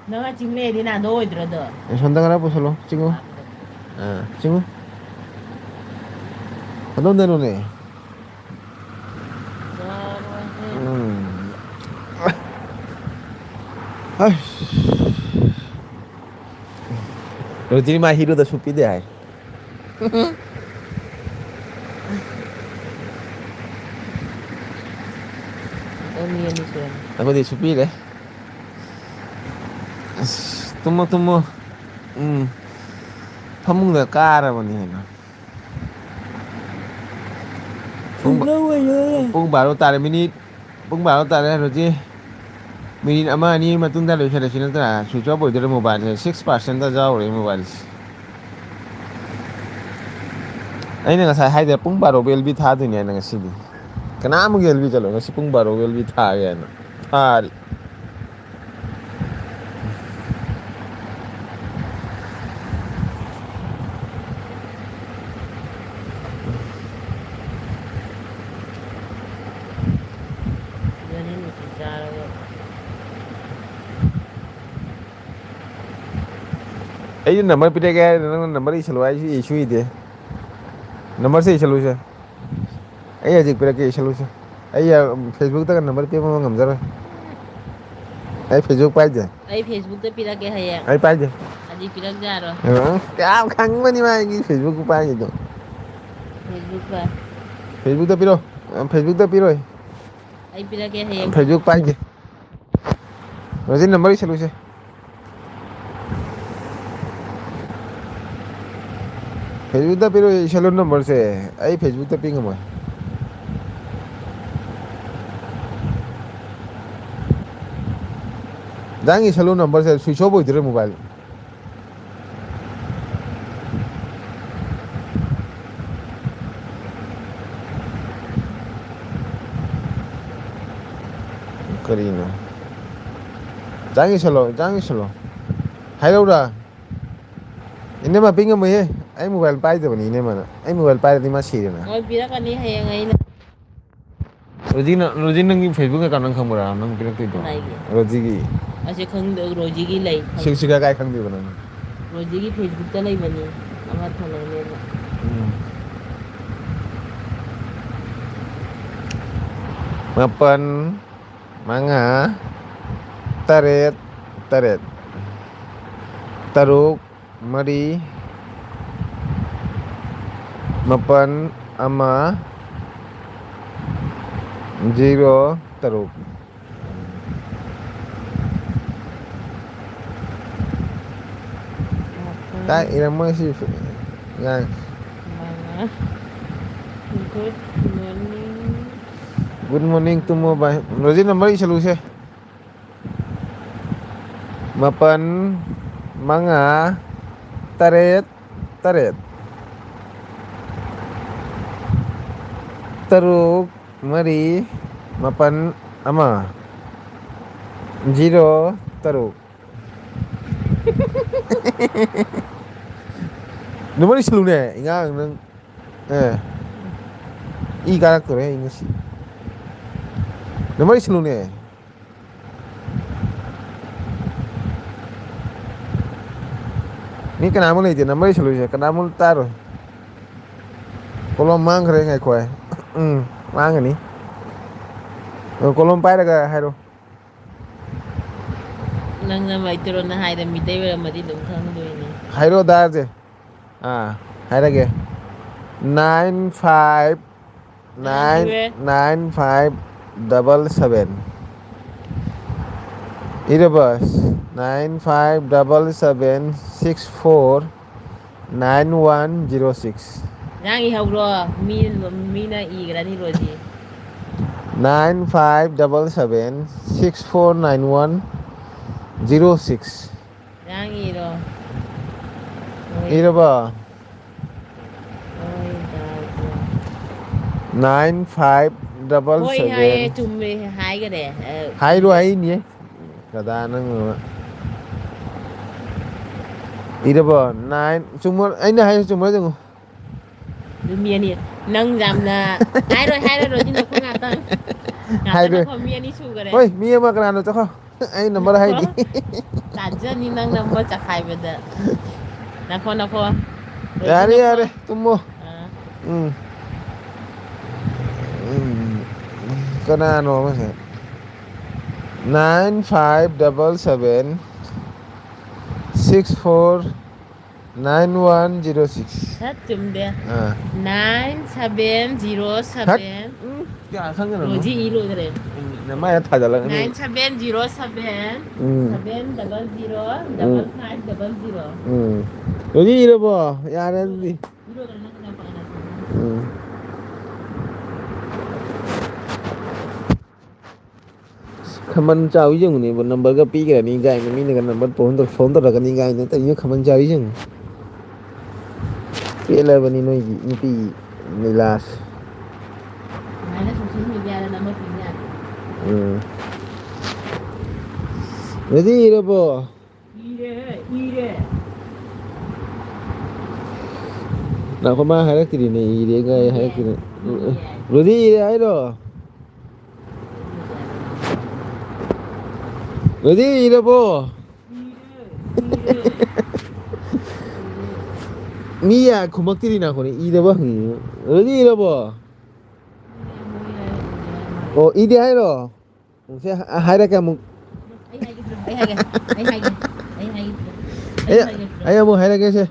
B: ꯅꯪꯅ ꯆꯤꯡ ꯂꯩꯔꯗꯤ ꯅꯥꯟꯗꯣ ꯑꯣꯏꯗ꯭ꯔꯣꯗꯣ
A: ꯁꯣꯝꯗ ꯈꯔ ꯄꯨꯁꯜꯂꯣ ꯆꯤꯡꯉꯨ ꯆꯤꯡꯉꯨ ꯑꯗꯣꯝꯗꯅꯣꯅꯦ
B: ꯌꯥꯔꯣꯏꯍꯦ
A: ꯔꯣꯖꯤ ꯃꯥ ꯍꯤꯔꯣꯗ ꯁꯨꯞꯄꯤꯗꯦ ꯍꯥꯏ
B: ꯃꯤ ꯑꯅꯤ ꯁꯨꯔꯝꯅꯤ
A: ꯑꯩꯈꯣꯏꯗꯤ ꯁꯨꯄꯤꯔꯦ ꯑꯁ ꯇꯨꯝꯃꯣ ꯐꯃꯨꯡꯗ ꯀꯥꯔꯕꯅꯤ ꯀꯩꯅꯣ ꯄꯨꯡ ꯕꯥꯔꯣ ꯇꯥꯔꯦ ꯄꯨꯡ ꯕꯥꯔꯣ ꯇꯥꯔꯦ ꯔꯣꯖꯤ ꯃꯤꯅꯤꯠ ꯑꯃ ꯑꯅꯤ ꯃꯇꯨꯡꯗ ꯂꯣꯏꯁꯤꯜꯂꯁꯤ ꯅꯠꯇ꯭ꯔꯥ ꯁ꯭ꯋꯤꯆ ꯑꯣꯐ ꯑꯣꯏꯗꯣꯏꯔꯦ ꯃꯣꯕꯥꯏꯜꯁꯦ 6% ꯌꯥꯎꯔꯦ ꯃꯣꯕꯥꯏꯜꯁꯦ ꯑꯩꯅ ꯉꯁꯥꯏ ꯍꯥꯏꯗ꯭ꯔꯦ ꯄꯨꯡ ꯕꯥꯔꯣ ꯕꯦꯜꯕꯤ ꯊꯥꯗꯣꯏꯅꯦ ꯍꯥꯏꯅ ꯉꯁꯤꯗꯤ ꯀꯅꯥꯃꯨꯛ ꯌꯦꯜꯕꯤ ꯆꯠꯂꯣ ꯉꯁꯤ ꯄꯨꯡ ꯕꯥꯔꯣ ꯌꯦꯜꯕꯤ ꯊꯥꯒꯦ ꯍꯥꯏꯅ ꯊꯥꯔꯤ
B: ꯆꯥꯔꯒ
A: ꯑꯩꯁꯨ ꯅꯝꯕꯔ ꯄꯤꯔꯛꯀꯦ ꯍꯥꯏꯗꯅ ꯅꯪꯅ ꯅꯝꯕꯔ ꯏꯁꯜꯂꯨ ꯍꯥꯏꯁꯨ ꯏꯁꯨ ꯏꯗꯦ ꯅꯝꯕꯔꯁꯦ ꯏꯁꯜꯂꯨꯁꯦ ꯑꯩ ꯍꯧꯖꯤꯛ ꯄꯤꯔꯛꯀꯦ ꯏꯁꯜꯂꯨꯁꯦ ꯑꯩ ꯐꯦꯁꯕꯨꯛꯇꯒ ꯅꯝꯕꯔ ꯄꯤꯕ ꯉꯝꯖꯔꯣꯏ ꯑꯩ ꯐꯦꯁꯕꯨꯛ ꯄꯥꯏꯗꯦ
B: ꯑꯩ ꯐꯦꯁꯕꯨꯛꯇ ꯄꯤꯔꯛꯀꯦ ꯍꯌꯦꯡ
A: ꯑꯩ ꯄꯥꯏꯗꯦ
B: ꯍꯧꯖꯤꯛ ꯄꯤꯔꯛ ꯌꯥꯔꯣꯏ
A: ꯌꯥꯝ ꯈꯪꯕꯅꯤ ꯃꯥꯒꯤ ꯐꯦꯁꯕꯨꯛ ꯈꯨꯄꯥꯏꯒꯤꯗꯣ
B: ꯐꯦꯁꯕꯨꯛ ꯄꯥꯏ
A: ꯐꯦꯁꯕꯨꯛꯇ ꯄꯤꯔꯛꯑꯣ ꯐꯦꯁꯕꯨꯛꯇ ꯄꯤꯔꯣꯏ
B: ꯑꯩ ꯄꯤꯔꯛꯀꯦ ꯍꯌꯦꯡ
A: ꯐꯦꯁꯕꯨꯛ ꯄꯥꯏꯗꯦ ꯔꯣꯖꯤ ꯅꯝꯕꯔ ꯏꯁꯜꯂꯨꯁꯦ ꯐꯦꯁꯕꯨꯛꯇ ꯄꯤꯔꯣ ꯏꯁꯜꯂꯨ ꯅꯝꯕꯔꯁꯦ ꯑꯩ ꯐꯦꯁꯕꯨꯛꯇ ꯄꯤ ꯉꯝꯃꯣꯏ ꯅꯪ ꯏꯁꯜꯂꯨ ꯅꯝꯕꯔꯁꯦ ꯁ꯭ꯋꯤꯆ ꯑꯣꯐ ꯑꯣꯏꯗꯣꯏꯔꯦ ꯃꯣꯕꯥꯏꯜ ꯀꯔꯤꯅꯣ ꯏꯁꯜꯂꯣ ꯍꯥꯏꯔꯛꯎꯔꯥ ꯏꯅꯝꯃ ꯄꯤ ꯉꯝꯃꯣꯏꯍꯦ ꯑꯩ ꯃꯣꯕꯥꯏꯜ ꯄꯥꯏꯗꯕꯅꯤ ꯏꯅꯝꯃꯅ ꯑꯩ ꯃꯣꯕꯥꯏꯜ ꯄꯥꯏꯔꯗꯤ ꯃꯥ ꯁꯤꯔꯦꯅ
B: ꯍꯣꯏ ꯄꯤꯔꯛꯀꯅꯤ ꯍꯌꯦꯡ ꯑꯩꯅ
A: ꯔꯣꯖꯤ ꯅꯪꯒꯤ ꯐꯦꯁꯕꯨꯛ ꯑꯦꯀꯥꯎꯟ ꯅꯪ ꯈꯪꯕ꯭ꯔꯥ ꯅꯪ ꯄꯤꯔꯛꯇꯣꯏꯗꯣ
B: ꯀꯅꯥꯒꯤ
A: ꯔꯣꯖꯤꯒꯤ
B: ꯑꯁꯤ ꯔꯣꯖꯤꯒꯤ ꯂꯩ
A: ꯁꯤꯒ ꯀꯥꯏ ꯈꯪꯗꯣꯏꯕ ꯅꯪ
B: ꯔꯣꯖꯤꯒꯤ ꯐꯦꯁꯕꯨꯛꯇ ꯂꯩꯕꯅꯤ ꯑꯃ ꯊꯝꯅꯩꯅꯦꯅ
A: ꯃꯥꯄꯜ ꯃꯉꯥ ꯇꯔꯦꯠ ꯇꯔꯨꯛ ꯃꯔꯤ ꯃꯥꯄꯜ ꯑꯃ 0 3
B: ꯃꯥꯄꯜ
A: ꯀꯥꯏ ꯏꯔꯝꯃꯣꯏ ꯁꯤ
B: ꯃꯉꯥ ꯒꯨꯗ ꯃꯣꯔꯅꯤꯡ
A: ꯒꯨꯗ ꯃꯣꯔꯅꯤꯡ ꯇꯨꯝꯃꯣ ꯕꯥꯏ ꯔꯣꯖꯤ ꯅꯝꯕꯔ ꯏꯁꯜꯂꯨꯁꯦ ꯃꯥꯄꯜ ꯃꯉꯥ ꯇꯔꯦꯠ ꯇꯔꯨꯛ ꯃꯔꯤ ꯃꯥꯄꯜ ꯑꯃ 0 3 ꯅꯝꯕꯔ ꯏꯁꯜꯂꯨꯅꯦ ꯑꯉꯥꯡ ꯅꯪ ꯏ ꯀꯥꯔꯛꯇꯣꯔꯦ ꯑꯩ ꯉꯁꯤ Nomor isilune. Ni kana mo leite nomor isilune kana mo taro. Kolom mang khare ngai khoi. Mang ni. Kolom pai daga hairo.
B: Nangna maitro na haida Meitei oiramadi dum khangdoini.
A: Hairo darje. Hairage. 9597 Irabas 9577649106
B: Yang ihawro mina igrani roji.
A: 9577649106
B: Yang iro.
A: Iraba
B: Oi dajo.
A: 9577
B: Hoi hai chumme hai gare.
A: Hairo hai ni kada nang Iraba 9 chumur aina hai chumur jang
B: Dumiani nang jamna hai roji na ko ngata. Ngata ko miani su gare.
A: Oi mi ma kana no chakho ai number hai di
B: Tajani nang number chakhai beda. Nakho
A: yare tumo kana no ma se 9577 649106
B: Sat chumde 9707
A: ya khang na
B: roji iro gare.
A: na ma ya tha jala
B: 9707 700
A: roji iro bo yare di
B: iro gare na kana pa na.
A: Khaman chawi jeng ni bon number ga pi ga ni gai ni ni ga number phone to ga ni gai ni ta yu khaman chawi jeng pi la bani no ni pi ni las
B: Mana social media na number pinya.
A: Ready iro bo
B: Ire.
A: na ko ma ha ki ni ire ga ha ki ready ire ai ro ready iro bo Mia kumaktiri na ko ni ire ba ready iro bo Oh, ide hai ro. Se hai ra ka mu. Ai mu hai ra ke se.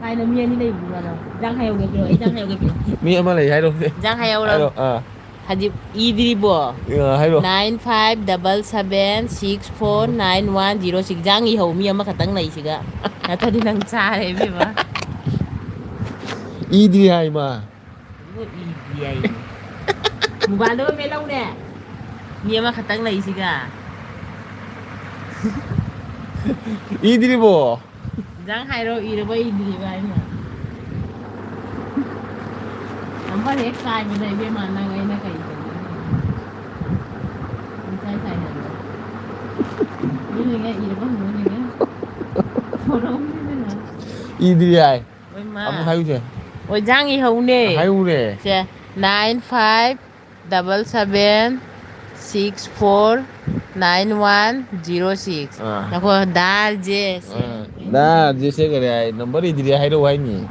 B: Hai na mia ni nei bu na. Jang hayo ge bro, jang hayo ge bro.
A: Mi ama lai hai ro.
B: Jang hayo ro. Haji idri bo.
A: Hai ro.
B: 9577649106 jang i ho mi ama khatang nei siga. Na ta di nang cha re bi ba.
A: Idri hai ma.
B: Idri ai. Mobile đâu mấy lâu nè. Mía mà khát tăng này gì cả.
A: Idri bo.
B: Giang hai rồi ý rồi bây idri vậy mà. Number hết sai mà đây bên mà năng ấy nó cái gì. Sai sai hả. Như này nghe ý rồi bao nhiêu nghe. Thôi đâu biết nữa.
A: Idri hai.
B: Ôi mà.
A: Am hai u je.
B: Ôi Giang ý hậu nè.
A: Hai u ne.
B: Che 9577649106 Nako dar je
A: Da je se ga ai number idri hai ro hai ni.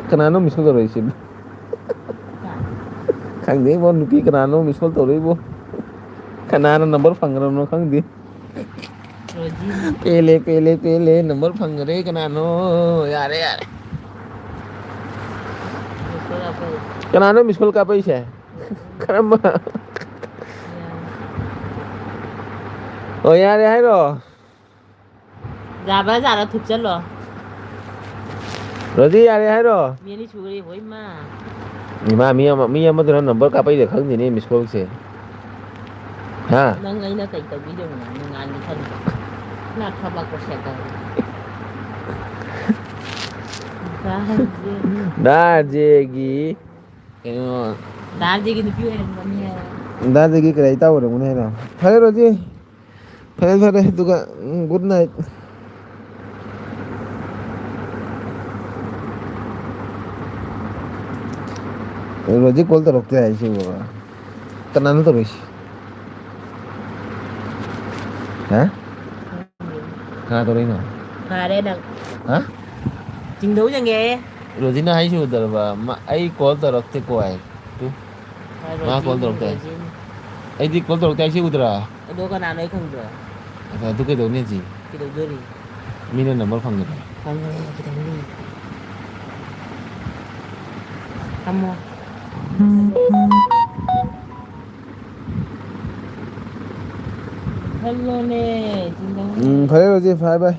A: Kana no misol to roi sin. Khang de bon nupi kana no misol to roi bo. Kana na number phang ro no khang di. Pele number phang re kana no yare. Kana no misol ka paisa. Karamba. Oh yare hai ro.
B: Dạ bà dạ là thực chất rồi.
A: Rồi gì yare hai ro.
B: Miền đi chú đi với mà.
A: Mi ma tu number ka paisa khang di ni misol se. Ha.
B: Nang ngay na tay tay video na nang ani kan. Na thaba ko siya ka.
A: Da je gi. Keno
B: Dar je ki ni piu hai mami hai.
A: Da je gi krai ta ho mun hai na. Phare ro ji. Phare duga good night.
C: Rosie call ꯇꯧꯔꯛꯇꯦ ꯍꯥꯏꯁꯤꯕꯨ ꯀꯅꯥꯅꯣ ꯇꯧꯔꯛꯏꯁꯤ ꯍꯥ ꯀꯅꯥ ꯇꯧꯔꯛꯏꯅꯣ
B: ꯐꯔꯦ ꯅꯪ
C: ꯍꯥ
B: ꯆꯤꯡꯊꯧ ꯆꯪꯒꯦ
C: ꯔꯣꯖꯤꯅ ꯍꯥꯏꯁꯤ ꯎꯗ꯭ꯔꯕ ꯑꯩ ꯀꯣꯜ ꯇꯧꯔꯛꯇꯦꯀꯣ ꯍꯥꯏ ꯇꯨ ꯃꯥ ꯀꯣꯜ
B: ꯔꯣꯖꯤꯅꯤ
C: ꯇꯧꯔꯛꯇꯦ
B: ꯔꯣꯖꯤꯅꯤ
C: ꯑꯩꯗꯤ ꯀꯣꯜ ꯇꯧꯔꯛꯇꯦ ꯍꯥꯏꯁꯤ ꯎꯗ꯭ꯔꯥ
B: ꯑꯗꯣ ꯀꯅꯥꯅꯣ ꯑꯩ ꯈꯪꯕ꯭ꯔꯣ
C: ꯑꯗꯨ ꯀꯩꯗꯧꯅꯤ ꯍꯧꯖꯤ
B: ꯀꯩꯗꯧꯗꯣꯔꯤ
C: ꯃꯤꯅ ꯅꯝꯕꯔ ꯐꯪꯒꯗ꯭ꯔꯥ
B: ꯐꯪꯉꯦ ꯀꯩꯗꯧꯅꯤ ꯊꯝꯃꯣ ꯈꯜꯂꯣꯅꯦ ꯆꯤꯡꯗꯧꯅꯦ
C: ꯐꯔꯦ ꯔꯣꯖꯤ ꯐꯔꯦ ꯕꯥꯏ